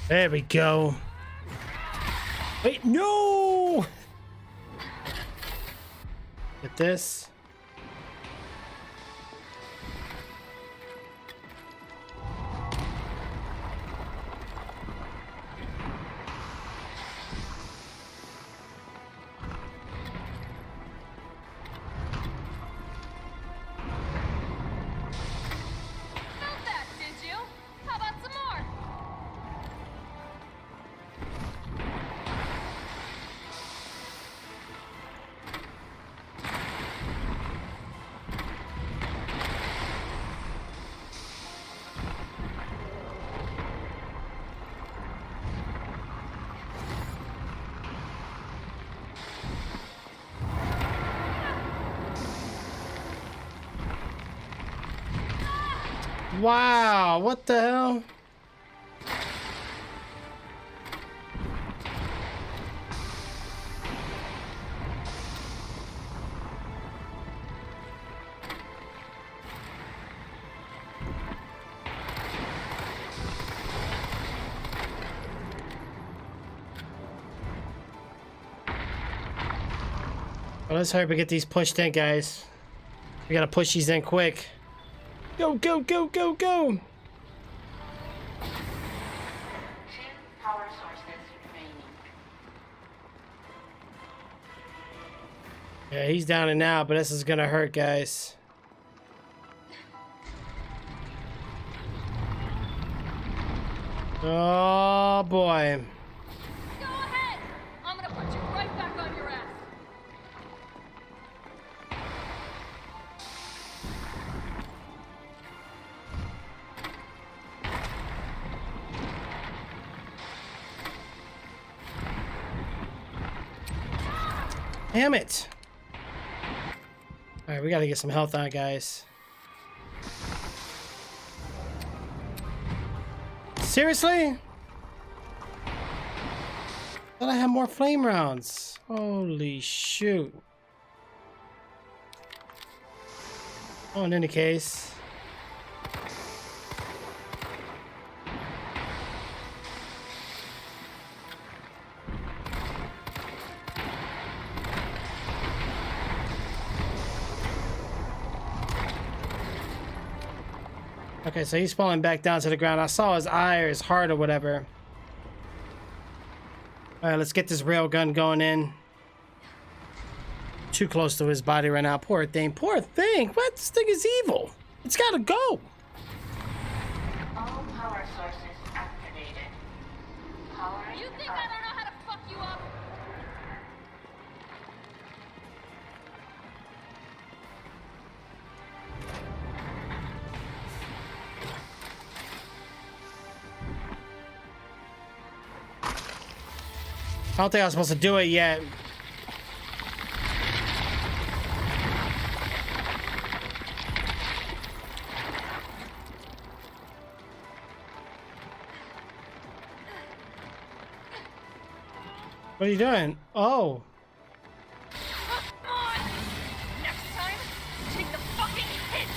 S1: There we go. Wait, no! Get this.
S9: Felt that, did you? How about some more?
S1: Wow, what the hell? Well, let's hurry up and get these pushed in, guys. We gotta push these in quick. Go, go, go, go, go!
S19: 2 power sources remaining.
S1: Yeah, he's down and out, but this is gonna hurt, guys. Oh boy.
S9: Go ahead! I'm gonna put you right back on your ass.
S1: Damn it! Alright, we gotta get some health on, guys. Seriously? Thought I had more flame rounds. Holy shoot. Oh, in any case. Okay, so he's falling back down to the ground. I saw his eye or his heart or whatever. Alright, let's get this railgun going in. Too close to his body right now. Poor thing. Poor thing. What? This thing is evil. It's gotta go.
S19: All power sources activated. Powering
S9: You think I don't know how to fuck you up?
S1: I don't think I was supposed to do it yet. What are you doing? Oh.
S9: Come on! Next time, take the fucking hit!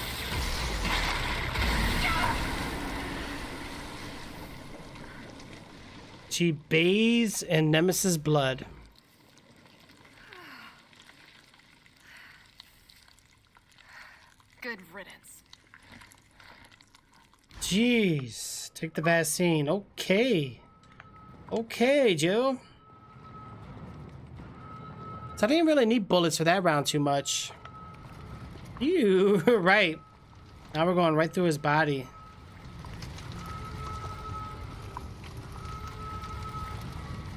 S1: She bathes in Nemesis blood.
S9: Good riddance.
S1: Jeez. Take the vaccine. Okay. Okay, Joe. So I didn't really need bullets for that round too much. You right. Now we're going right through his body.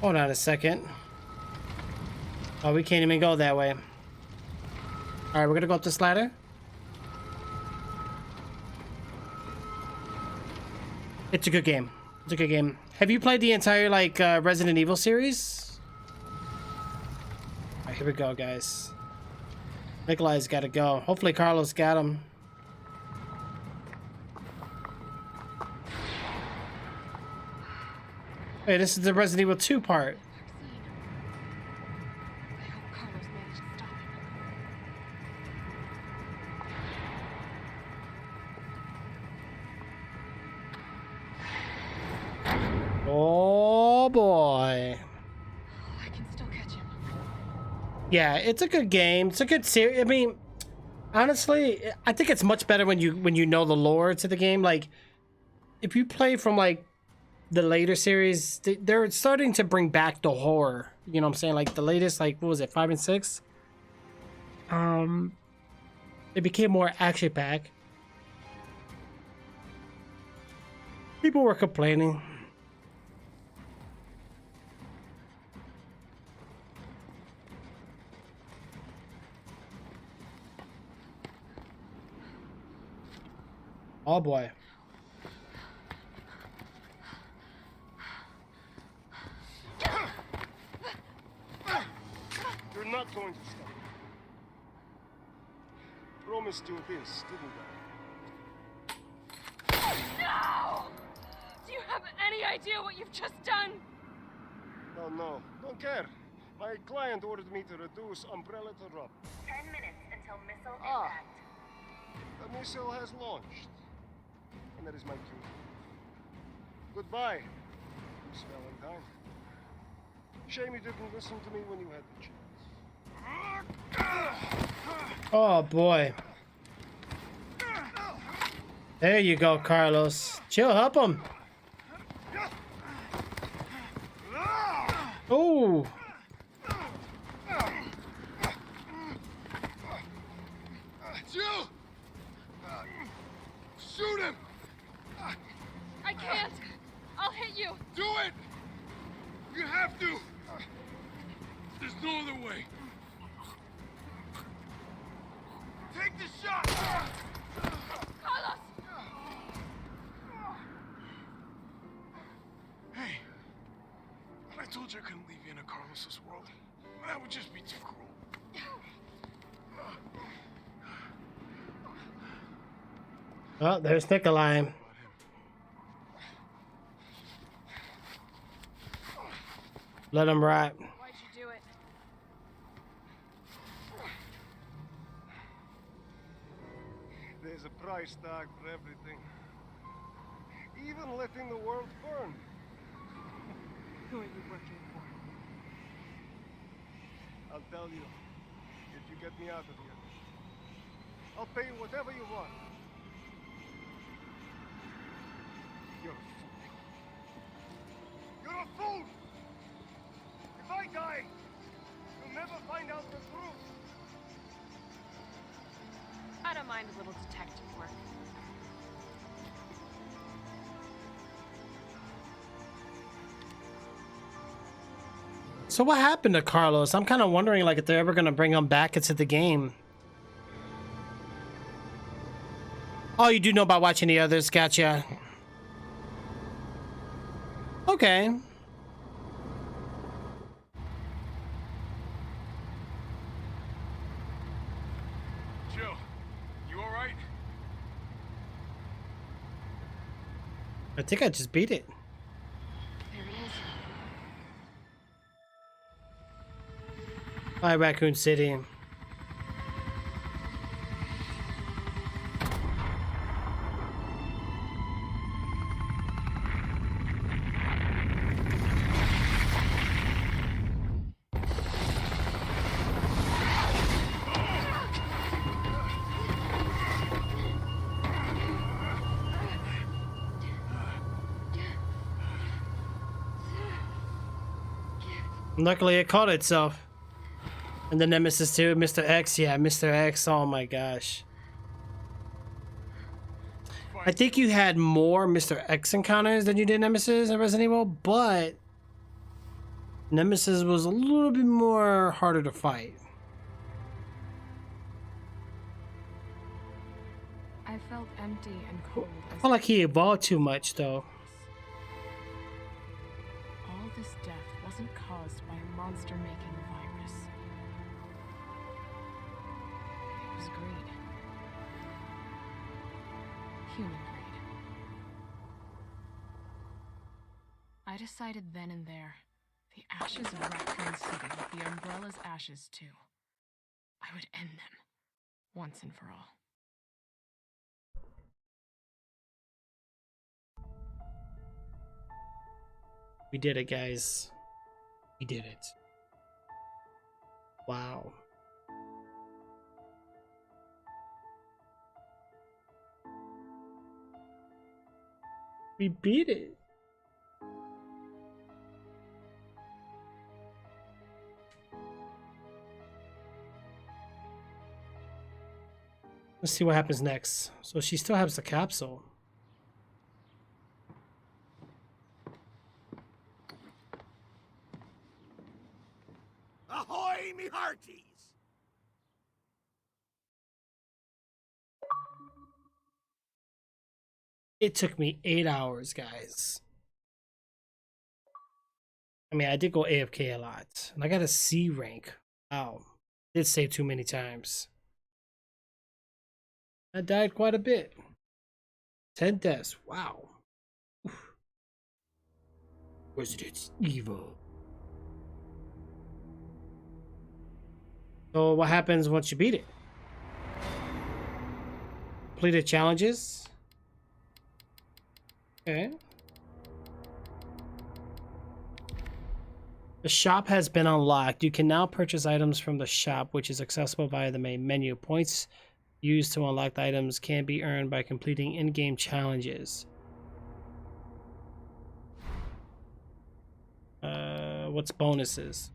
S1: Hold on a second. Oh, we can't even go that way. Alright, we're gonna go up this ladder. It's a good game. It's a good game. Have you played the entire like Resident Evil series? All right, here we go, guys. Nikolai's got to go. Hopefully Carlos got him. Hey, this is the Resident Evil 2 part. Oh boy.
S9: I can still catch him.
S1: Yeah, it's a good game. It's a good series. I mean, honestly, I think it's much better when you know the lore to the game. Like, if you play from like the later series, they're starting to bring back the horror. You know what I'm saying? Like the latest, like what was it, 5 and 6? It became more action packed. People were complaining. Oh boy.
S12: You're not going to stop. Promised you this, didn't I?
S9: No! Do you have any idea what you've just done?
S12: Oh no, don't care. My client ordered me to reduce Umbrella to rubble.
S16: 10 minutes until missile
S12: Ah.
S16: impact.
S12: The missile has launched. And that is my cue. Goodbye, Miss Valentine. Shame you didn't listen to me when you had the chance.
S1: Oh boy. There you go, Carlos. Chill, help him. Oh.
S6: Jill! Shoot him!
S9: I can't. I'll hit you.
S6: Do it! You have to! There's no other way. Take the shot!
S9: Carlos!
S6: Hey, when I told you I couldn't leave you in a Carlos's world, that would just be too cruel.
S1: Oh, there's Nikolai. Let him rot.
S9: Why'd you do it?
S12: There's a price tag for everything. Even letting the world burn.
S9: Who are you working for?
S12: I'll tell you, if you get me out of here. I'll pay you whatever you want. You're a fool. You're a fool! If I die, you'll never find out the truth.
S9: I don't mind a little detective work.
S1: So what happened to Carlos? I'm kind of wondering like if they're ever going to bring him back into the game. Oh, you do know about watching the others. Gotcha. Okay.
S6: Jill, you alright?
S1: I think I just beat it.
S9: There he is.
S1: Hi, Raccoon City. Luckily, it caught itself. And the Nemesis too, Mr. X. Yeah, Mr. X. Oh my gosh. I think you had more Mr. X encounters than you did Nemesis in Resident Evil, but Nemesis was a little bit more harder to fight.
S9: I felt empty and cold.
S1: I felt like he evolved too much though.
S20: monster-making virus. It was greed. Human greed. I decided then and there, the ashes of Raccoon City with the Umbrella's ashes too. I would end them, once and for all.
S1: We did it, guys. We did it. Wow. We beat it. Let's see what happens next. So she still has the capsule.
S21: Ahoy, me hearties!
S1: It took me 8 hours, guys. I mean, I did go AFK a lot. And I got a C rank. Wow. Did save too many times. I died quite a bit. 10 deaths. Wow. Oof. Resident Evil. So what happens once you beat it? Completed challenges. Okay. The shop has been unlocked. You can now purchase items from the shop, which is accessible via the main menu. Points used to unlock the items can be earned by completing in-game challenges. What's bonuses?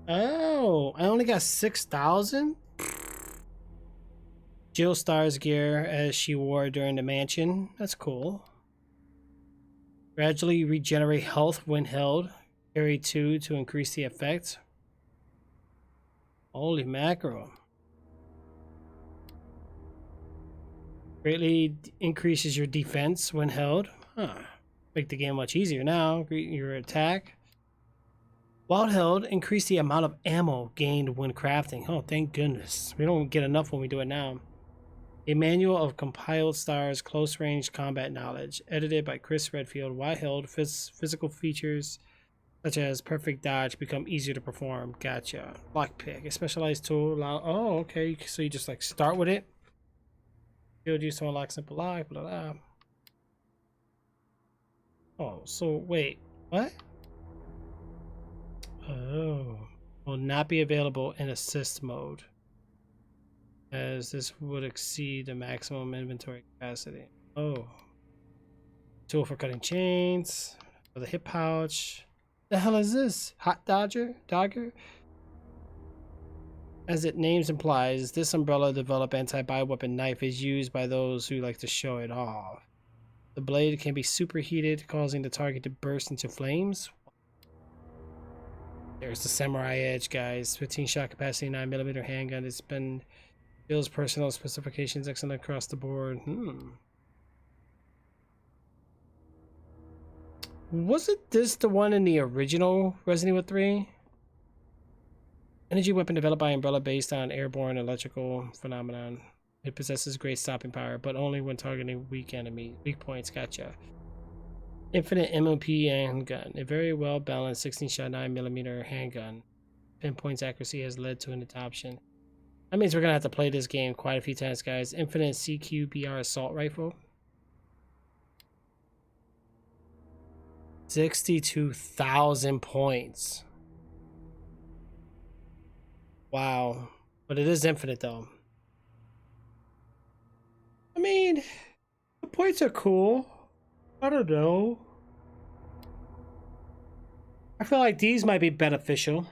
S1: Oh, I only got 6,000? Jill Star's gear as she wore during the mansion. That's cool. Gradually regenerate health when held. Carry 2 to increase the effect. Holy mackerel. Greatly increases your defense when held. Huh. Make the game much easier now. Your attack. While held, increase the amount of ammo gained when crafting. Oh, thank goodness. We don't get enough when we do it now. A manual of compiled stars close range combat knowledge. Edited by Chris Redfield. While held, physical features such as perfect dodge become easier to perform. Gotcha. Lockpick. A specialized tool. Oh, okay. So you just like start with it. Field used to unlock simple lock. Blah, blah. Oh, so wait. What? Oh. Will not be available in assist mode, as this would exceed the maximum inventory capacity. Oh. Tool for cutting chains. For the hip pouch. The hell is this? Hot Dodger? As its name implies, this umbrella developed anti-bioweapon knife is used by those who like to show it off. The blade can be superheated, causing the target to burst into flames. There's the Samurai Edge, guys. 15 shot capacity, 9mm handgun. It's been Bill's personal specifications excellent across the board. Wasn't this the one in the original Resident Evil 3? Energy weapon developed by Umbrella based on airborne electrical phenomenon. It possesses great stopping power, but only when targeting weak points. Gotcha. Infinite MOP handgun. A very well balanced 16-shot 9mm handgun. Pinpoint accuracy has led to an adoption. That means we're gonna have to play this game quite a few times, guys. Infinite CQBR assault rifle. 62,000 points. Wow. But it is infinite though. I mean, the points are cool. I don't know. I feel like these might be beneficial.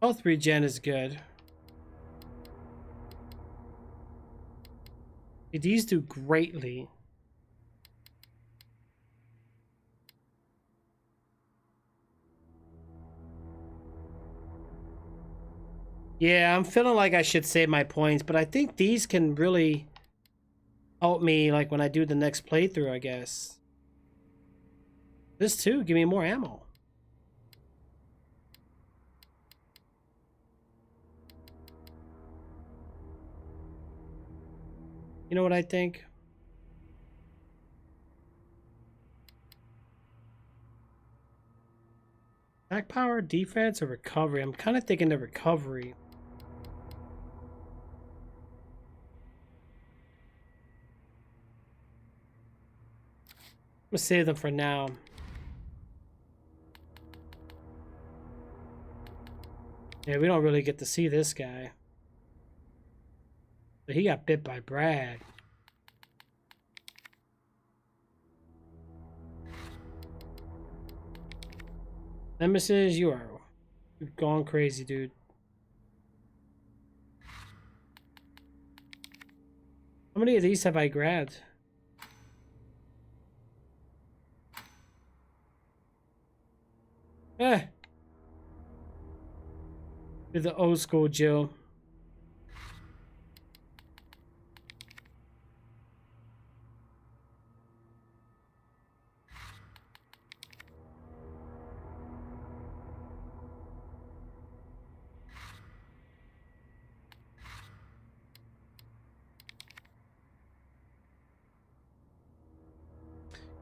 S1: Health regen is good. These do greatly. Yeah, I'm feeling like I should save my points, but I think these can really help me like when I do the next playthrough, I guess. This too, give me more ammo. You know what I think? Attack power, defense, or recovery? I'm kind of thinking the recovery. I'm gonna save them for now. Yeah, we don't really get to see this guy. But he got bit by Brad. Nemesis, you've gone crazy, dude. How many of these have I grabbed? Eh. Did the old school Jill.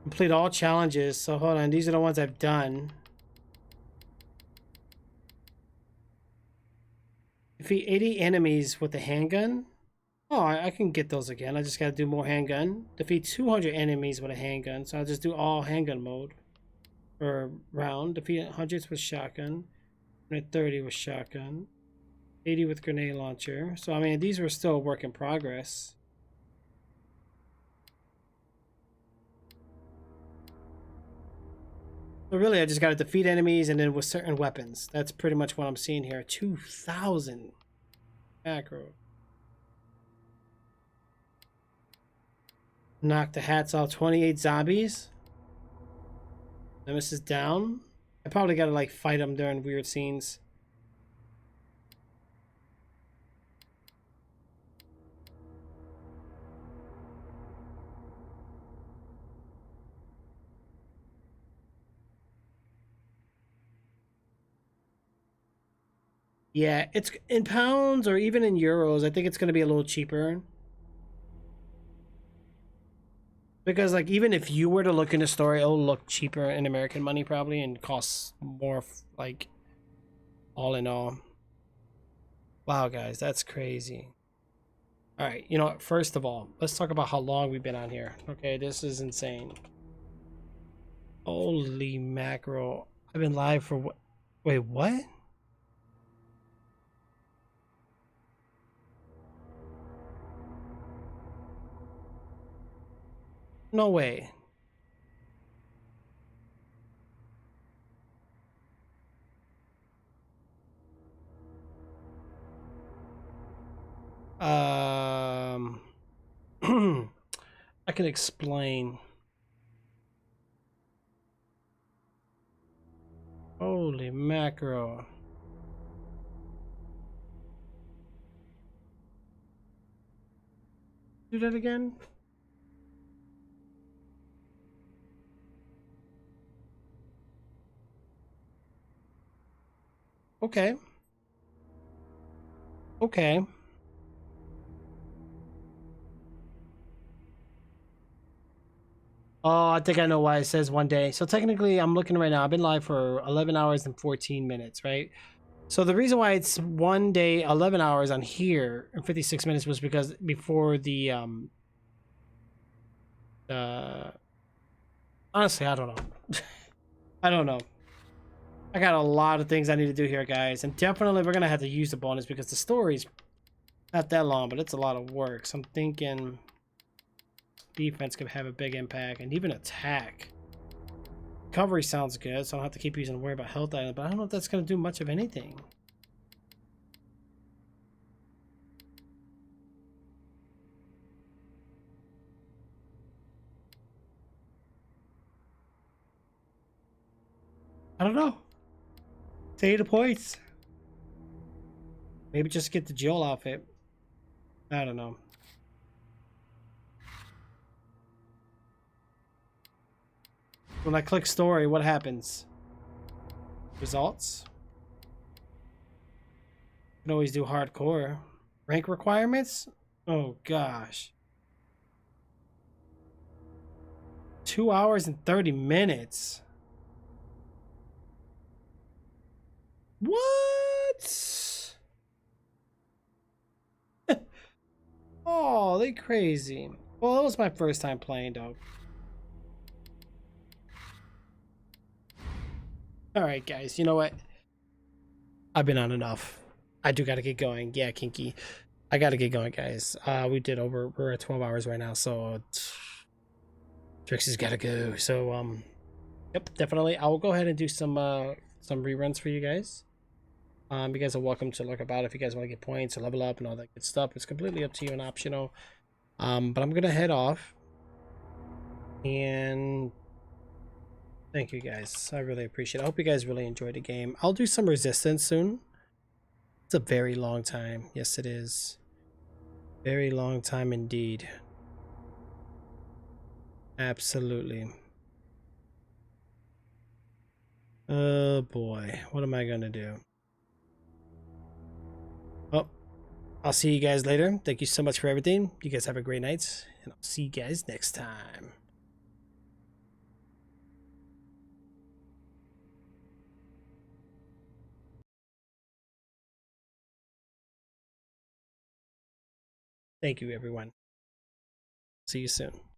S1: Complete all challenges. So hold on, these are the ones I've done. Defeat 80 enemies with a handgun. Oh, I can get those again. I just gotta do more handgun. Defeat 200 enemies with a handgun. So I'll just do all handgun mode. Per round. Defeat hundreds with shotgun. 30 with shotgun. 80 with grenade launcher. So I mean, these were still a work in progress. So really, I just got to defeat enemies and then with certain weapons. That's pretty much what I'm seeing here. 2,000 macro. Knock the hats off 28 zombies. Nemesis down. I probably got to like fight them during weird scenes. Yeah, it's in pounds or even in euros. I think it's going to be a little cheaper. Because, like, even if you were to look in the store, it'll look cheaper in American money probably and costs more, like, all in all. Wow, guys, that's crazy. All right, you know what? First of all, let's talk about how long we've been on here. Okay, this is insane. Holy mackerel. I've been live for what? Wait, what? No way. I can explain. Holy mackerel. Do that again? Okay. Okay. Oh, I think I know why it says one day. So technically, I'm looking right now. I've been live for 11 hours and 14 minutes, right? So the reason why it's 1 day, 11 hours on here and 56 minutes was because before the honestly, I don't know. I don't know. I got a lot of things I need to do here, guys. And definitely we're going to have to use the bonus because the story's not that long, but it's a lot of work. So I'm thinking defense could have a big impact and even attack. Recovery sounds good, so I don't have to keep using worry about health items, but I don't know if that's going to do much of anything. I don't know. Say the points. Maybe just get the Jill outfit. I don't know. When I click story, what happens? Results? You can always do hardcore. Rank requirements? Oh gosh. 2 hours and 30 minutes. What? Oh, they crazy. Well, it was my first time playing, though. Alright, guys, you know what? I've been on enough. I do gotta get going. Yeah, Kinky. I gotta get going, guys. We're at 12 hours right now, so Trixie's gotta go. So, yep, definitely. I will go ahead and do some reruns for you guys. You guys are welcome to look about if you guys want to get points or level up and all that good stuff. It's completely up to you and optional. But I'm gonna head off. And thank you guys. I really appreciate it. I hope you guys really enjoyed the game. I'll do some Resistance soon. It's a very long time. Yes, it is. Very long time indeed. Absolutely. Oh boy. What am I gonna do? Well, I'll see you guys later. Thank you so much for everything. You guys have a great night. And I'll see you guys next time. Thank you, everyone. See you soon.